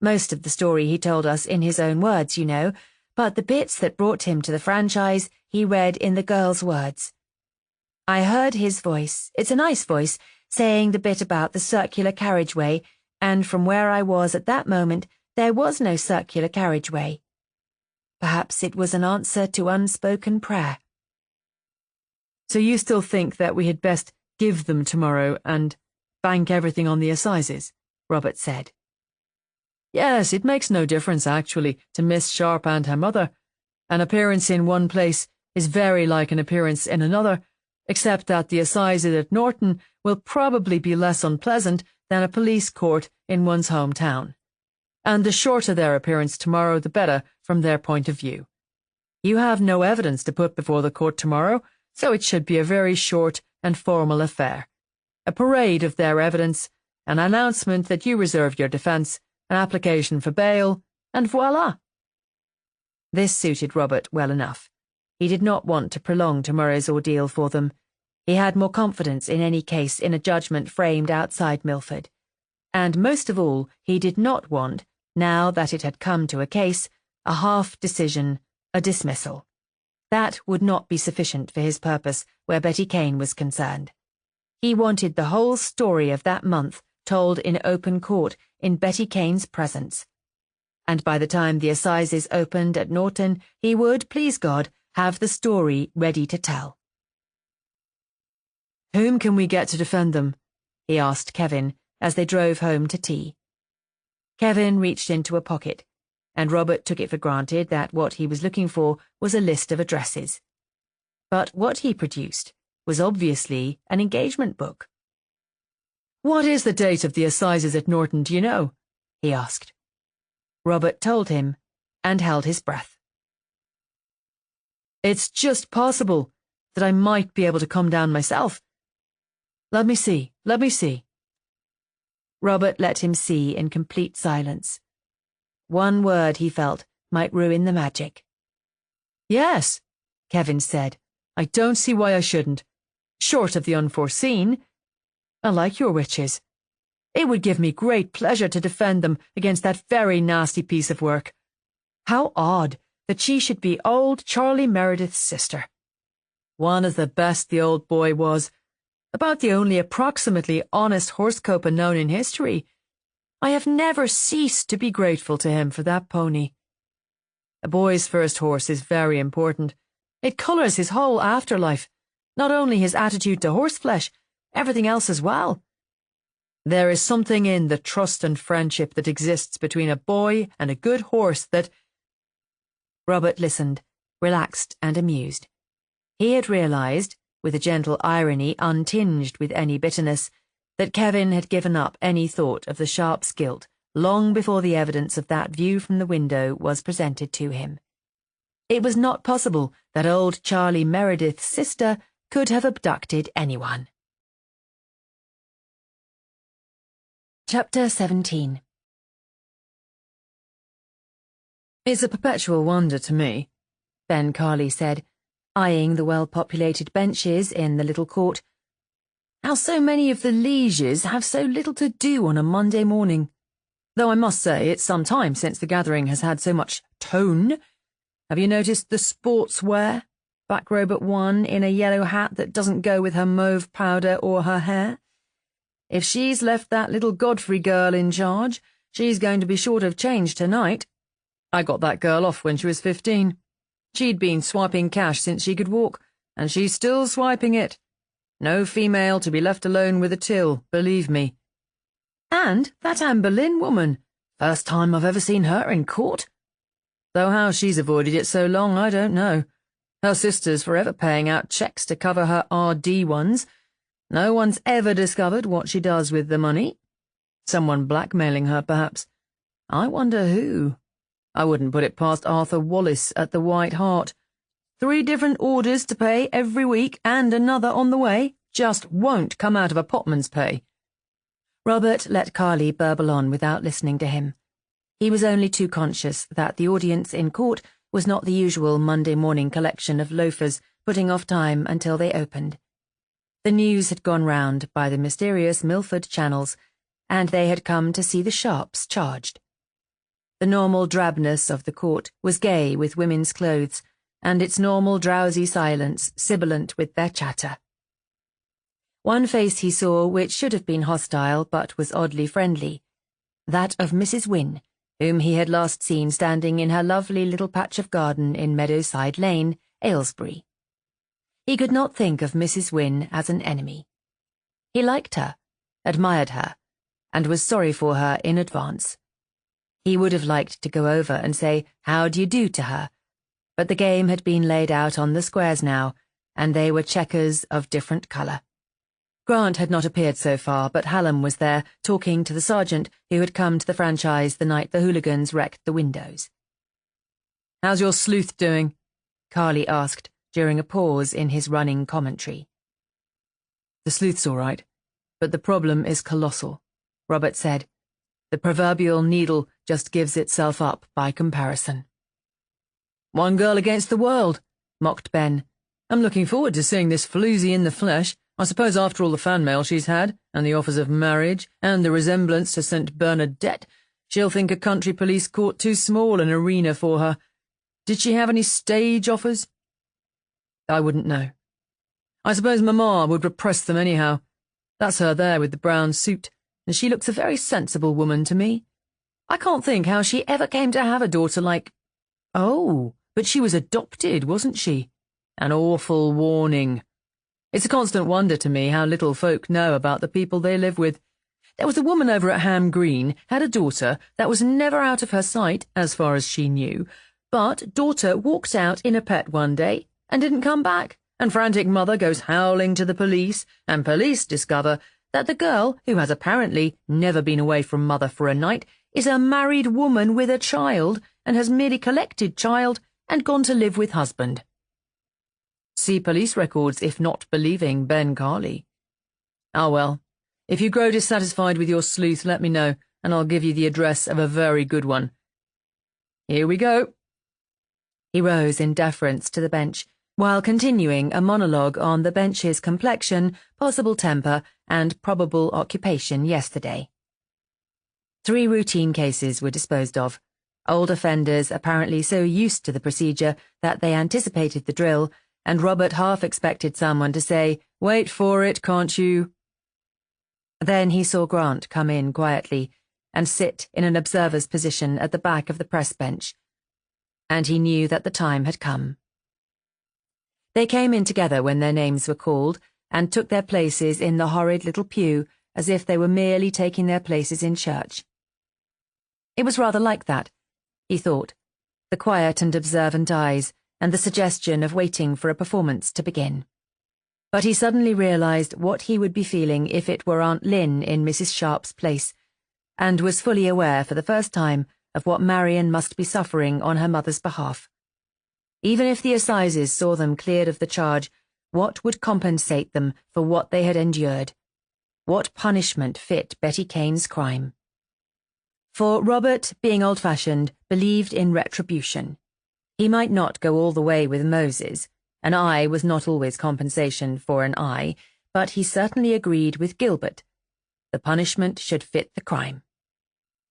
Most of the story he told us in his own words, you know, but the bits that brought him to the franchise he read in the girl's words. I heard his voice, it's a nice voice, saying the bit about the circular carriageway, and from where I was at that moment there was no circular carriageway. Perhaps it was an answer to unspoken prayer. So you still think that we had best give them tomorrow and bank everything on the assizes? Robert said. Yes, it makes no difference, actually, to Miss Sharp and her mother. An appearance in one place is very like an appearance in another, except that the assizes at Norton will probably be less unpleasant than a police court in one's hometown. And the shorter their appearance tomorrow, the better from their point of view. You have no evidence to put before the court tomorrow, so it should be a very short and formal affair. A parade of their evidence, an announcement that you reserve your defence, an application for bail, and voila. This suited Robert well enough. He did not want to prolong tomorrow's ordeal for them. He had more confidence in any case in a judgment framed outside Milford. And most of all, he did not want, now that it had come to a case, a half-decision, a dismissal. That would not be sufficient for his purpose where Betty Kane was concerned. He wanted the whole story of that month told in open court in Betty Kane's presence. And by the time the assizes opened at Norton, he would, please God, have the story ready to tell. Whom can we get to defend them? He asked Kevin as they drove home to tea. Kevin reached into a pocket, and Robert took it for granted that what he was looking for was a list of addresses. But what he produced was obviously an engagement book. What is the date of the assizes at Norton, do you know? He asked. Robert told him, and held his breath. It's just possible that I might be able to come down myself. Let me see. Robert let him see in complete silence. One word, he felt, might ruin the magic. Yes, Kevin said. I don't see why I shouldn't. Short of the unforeseen. I like your witches. It would give me great pleasure to defend them against that very nasty piece of work. How odd that she should be old Charlie Meredith's sister. One of the best the old boy was. About the only approximately honest horse-coper known in history. I have never ceased to be grateful to him for that pony. A boy's first horse is very important. It colours his whole afterlife, not only his attitude to horseflesh, everything else as well. There is something in the trust and friendship that exists between a boy and a good horse that... Robert listened, relaxed and amused. He had realised, with a gentle irony untinged with any bitterness, that Kevin had given up any thought of the Sharp's guilt long before the evidence of that view from the window was presented to him. It was not possible that old Charlie Meredith's sister could have abducted anyone. Chapter 17 It's a perpetual wonder to me, Ben Carley said, eyeing the well-populated benches in the little court, how so many of the lieges have so little to do on a Monday morning. Though I must say it's some time since the gathering has had so much tone. Have you noticed the sportswear? Back row but one in a yellow hat that doesn't go with her mauve powder or her hair. If she's left that little Godfrey girl in charge, she's going to be short of change tonight. I got that girl off when she was 15. She'd been swiping cash since she could walk, and she's still swiping it. No female to be left alone with a till, believe me. And that Anne Boleyn woman, first time I've ever seen her in court. Though how she's avoided it so long, I don't know. Her sister's forever paying out cheques to cover her RD ones. No one's ever discovered what she does with the money. Someone blackmailing her, perhaps. I wonder who. I wouldn't put it past Arthur Wallace at the White Hart. 3 different orders to pay every week and another on the way just won't come out of a potman's pay. Robert let Carley burble on without listening to him. He was only too conscious that the audience in court was not the usual Monday morning collection of loafers putting off time until they opened. The news had gone round by the mysterious Milford channels, and they had come to see the Sharps charged. The normal drabness of the court was gay with women's clothes, and its normal drowsy silence sibilant with their chatter. One face he saw which should have been hostile but was oddly friendly, that of Mrs. Wynne, whom he had last seen standing in her lovely little patch of garden in Meadowside Lane, Aylesbury. He could not think of Mrs. Wynne as an enemy. He liked her, admired her, and was sorry for her in advance. He would have liked to go over and say, "How do you do?" to her, but the game had been laid out on the squares now, and they were checkers of different colour. Grant had not appeared so far, but Hallam was there, talking to the sergeant who had come to the franchise the night the hooligans wrecked the windows. "How's your sleuth doing?" Carley asked during a pause in his running commentary. "The sleuth's all right, but the problem is colossal," Robert said. "The proverbial needle just gives itself up by comparison." "One girl against the world," mocked Ben. "I'm looking forward to seeing this floozy in the flesh. I suppose after all the fan mail she's had, and the offers of marriage, and the resemblance to St. Bernadette, she'll think a country police court too small an arena for her. Did she have any stage offers?" "I wouldn't know. I suppose Mamma would repress them anyhow. That's her there with the brown suit, and she looks a very sensible woman to me. I can't think how she ever came to have a daughter like— Oh, but she was adopted, wasn't she? An awful warning. It's a constant wonder to me how little folk know about the people they live with. There was a woman over at Ham Green, had a daughter that was never out of her sight, as far as she knew, but daughter walked out in a pet one day and didn't come back, and frantic mother goes howling to the police, and police discover that the girl, who has apparently never been away from mother for a night, is a married woman with a child, and has merely collected child and gone to live with husband. See police records if not believing Ben Carley. Ah well, if you grow dissatisfied with your sleuth, let me know, and I'll give you the address of a very good one. Here we go." He rose in deference to the bench, while continuing a monologue on the bench's complexion, possible temper, and probable occupation yesterday. 3 routine cases were disposed of, old offenders apparently so used to the procedure that they anticipated the drill, and Robert half expected someone to say, "Wait for it, can't you?" Then he saw Grant come in quietly and sit in an observer's position at the back of the press bench, and he knew that the time had come. They came in together when their names were called, and took their places in the horrid little pew as if they were merely taking their places in church. It was rather like that, he thought, the quiet and observant eyes, and the suggestion of waiting for a performance to begin. But he suddenly realized what he would be feeling if it were Aunt Lynn in Mrs. Sharp's place, and was fully aware for the first time of what Marian must be suffering on her mother's behalf. Even if the assizes saw them cleared of the charge, what would compensate them for what they had endured? What punishment fit Betty Kane's crime? For Robert, being old-fashioned, believed in retribution. He might not go all the way with Moses. An eye was not always compensation for an eye, but he certainly agreed with Gilbert. The punishment should fit the crime.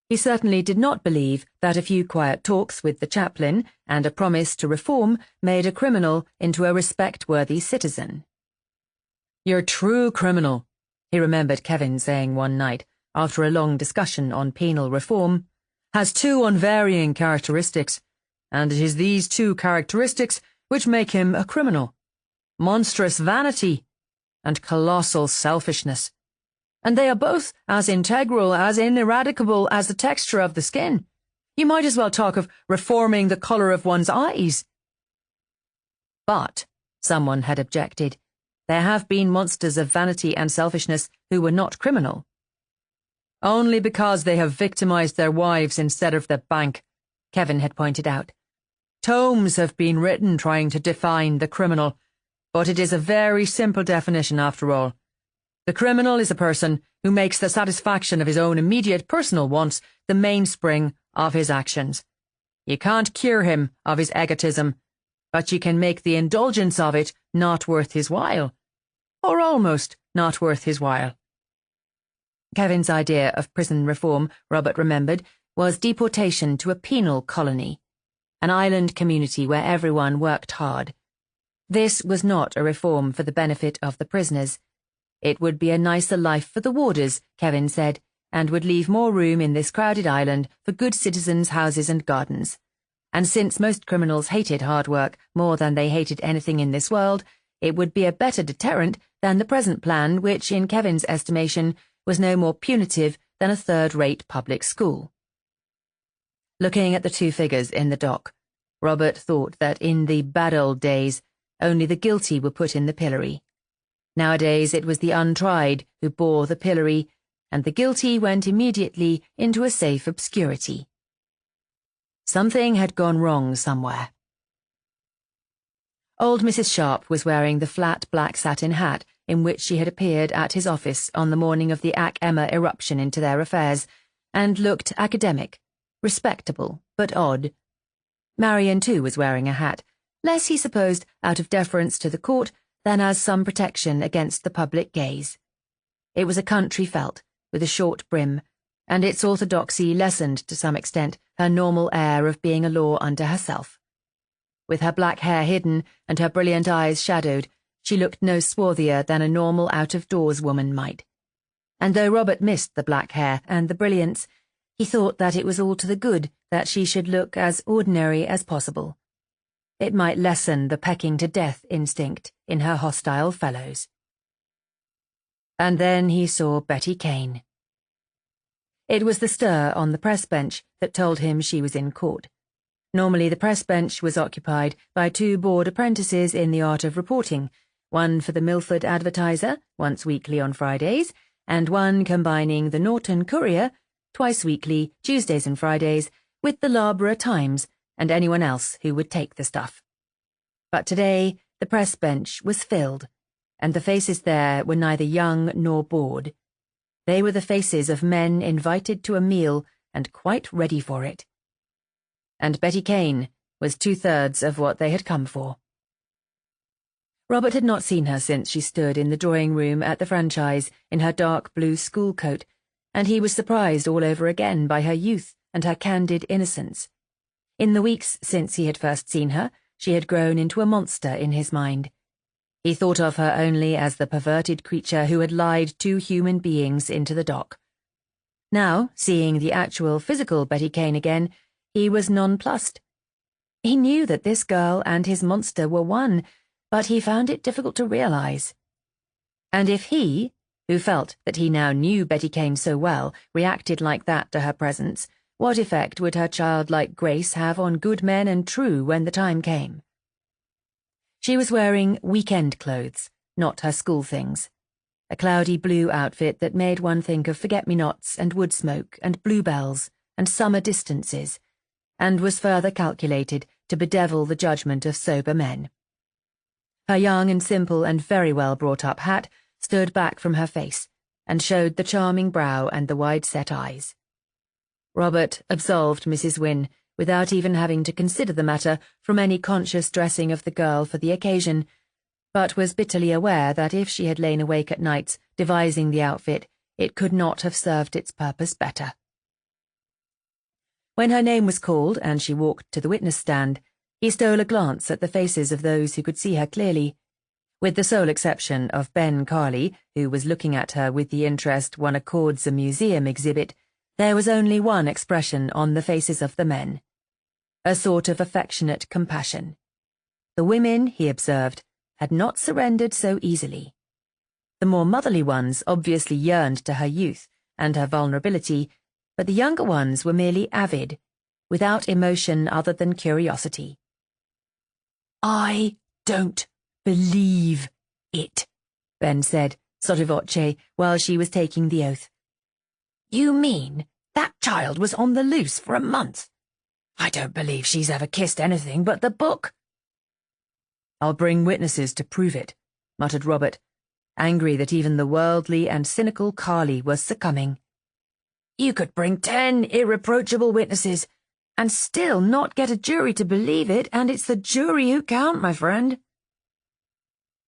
He certainly did not believe that a few quiet talks with the chaplain and a promise to reform made a criminal into a respect-worthy citizen. "You're a true criminal," he remembered Kevin saying one night, after a long discussion on penal reform, "has two unvarying characteristics, and it is these two characteristics which make him a criminal: monstrous vanity and colossal selfishness. And they are both as integral, as ineradicable as the texture of the skin. You might as well talk of reforming the colour of one's eyes." But, someone had objected, there have been monsters of vanity and selfishness who were not criminal. "Only because they have victimized their wives instead of the bank," Kevin had pointed out. "Tomes have been written trying to define the criminal, but it is a very simple definition after all. The criminal is a person who makes the satisfaction of his own immediate personal wants the mainspring of his actions. You can't cure him of his egotism, but you can make the indulgence of it not worth his while, or almost not worth his while." Kevin's idea of prison reform, Robert remembered, was deportation to a penal colony, an island community where everyone worked hard. This was not a reform for the benefit of the prisoners. It would be a nicer life for the warders, Kevin said, and would leave more room in this crowded island for good citizens' houses and gardens. And since most criminals hated hard work more than they hated anything in this world, it would be a better deterrent than the present plan, which, in Kevin's estimation, was no more punitive than a third-rate public school. Looking at the two figures in the dock, Robert thought that in the bad old days, only the guilty were put in the pillory. Nowadays it was the untried who bore the pillory, and the guilty went immediately into a safe obscurity. Something had gone wrong somewhere. Old Mrs. Sharp was wearing the flat black satin hat in which she had appeared at his office on the morning of the Emma eruption into their affairs, and looked academic, respectable, but odd. Marion, too, was wearing a hat, less, he supposed, out of deference to the court than as some protection against the public gaze. It was a country felt, with a short brim, and its orthodoxy lessened to some extent her normal air of being a law unto herself. With her black hair hidden and her brilliant eyes shadowed, she looked no swarthier than a normal out-of-doors woman might. And though Robert missed the black hair and the brilliance, he thought that it was all to the good that she should look as ordinary as possible. It might lessen the pecking-to-death instinct in her hostile fellows. And then he saw Betty Kane. It was the stir on the press bench that told him she was in court. Normally the press bench was occupied by two bored apprentices in the art of reporting, one for the Milford Advertiser, once weekly on Fridays, and one combining the Norton Courier, twice weekly, Tuesdays and Fridays, with the Loughborough Times, and anyone else who would take the stuff. But today the press bench was filled, and the faces there were neither young nor bored. They were the faces of men invited to a meal and quite ready for it. And Betty Kane was 2/3 of what they had come for. Robert had not seen her since she stood in the drawing-room at the franchise in her dark blue school coat, and he was surprised all over again by her youth and her candid innocence. In the weeks since he had first seen her, she had grown into a monster in his mind. He thought of her only as the perverted creature who had lied two human beings into the dock. Now, seeing the actual physical Betty Kane again, he was nonplussed. He knew that this girl and his monster were one, but he found it difficult to realize. And if he, who felt that he now knew Betty Kane so well, reacted like that to her presence, what effect would her childlike grace have on good men and true when the time came? She was wearing weekend clothes, not her school things. A cloudy blue outfit that made one think of forget-me-nots and wood smoke and bluebells and summer distances, and was further calculated to bedevil the judgment of sober men. Her young and simple and very well brought-up hat stood back from her face and showed the charming brow and the wide-set eyes. Robert absolved Mrs. Wynne without even having to consider the matter from any conscious dressing of the girl for the occasion, but was bitterly aware that if she had lain awake at nights devising the outfit, it could not have served its purpose better. When her name was called and she walked to the witness stand, he stole a glance at the faces of those who could see her clearly. With the sole exception of Ben Carley, who was looking at her with the interest one accords a museum exhibit, there was only one expression on the faces of the men: a sort of affectionate compassion. The women, he observed, had not surrendered so easily. The more motherly ones obviously yearned to her youth and her vulnerability, but the younger ones were merely avid, without emotion other than curiosity. "I don't believe it," Ben said, sotto voce, while she was taking the oath. "You mean that child was on the loose for a month? I don't believe she's ever kissed anything but the book." "I'll bring witnesses to prove it," muttered Robert, angry that even the worldly and cynical Carley was succumbing. "You could bring 10 irreproachable witnesses and still not get a jury to believe it, and it's the jury who count, my friend."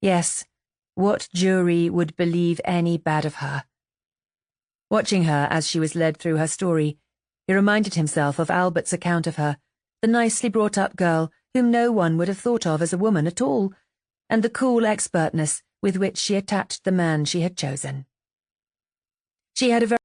Yes, what jury would believe any bad of her? Watching her as she was led through her story, he reminded himself of Albert's account of her, the nicely brought-up girl whom no one would have thought of as a woman at all, and the cool expertness with which she attacked the man she had chosen. She had a very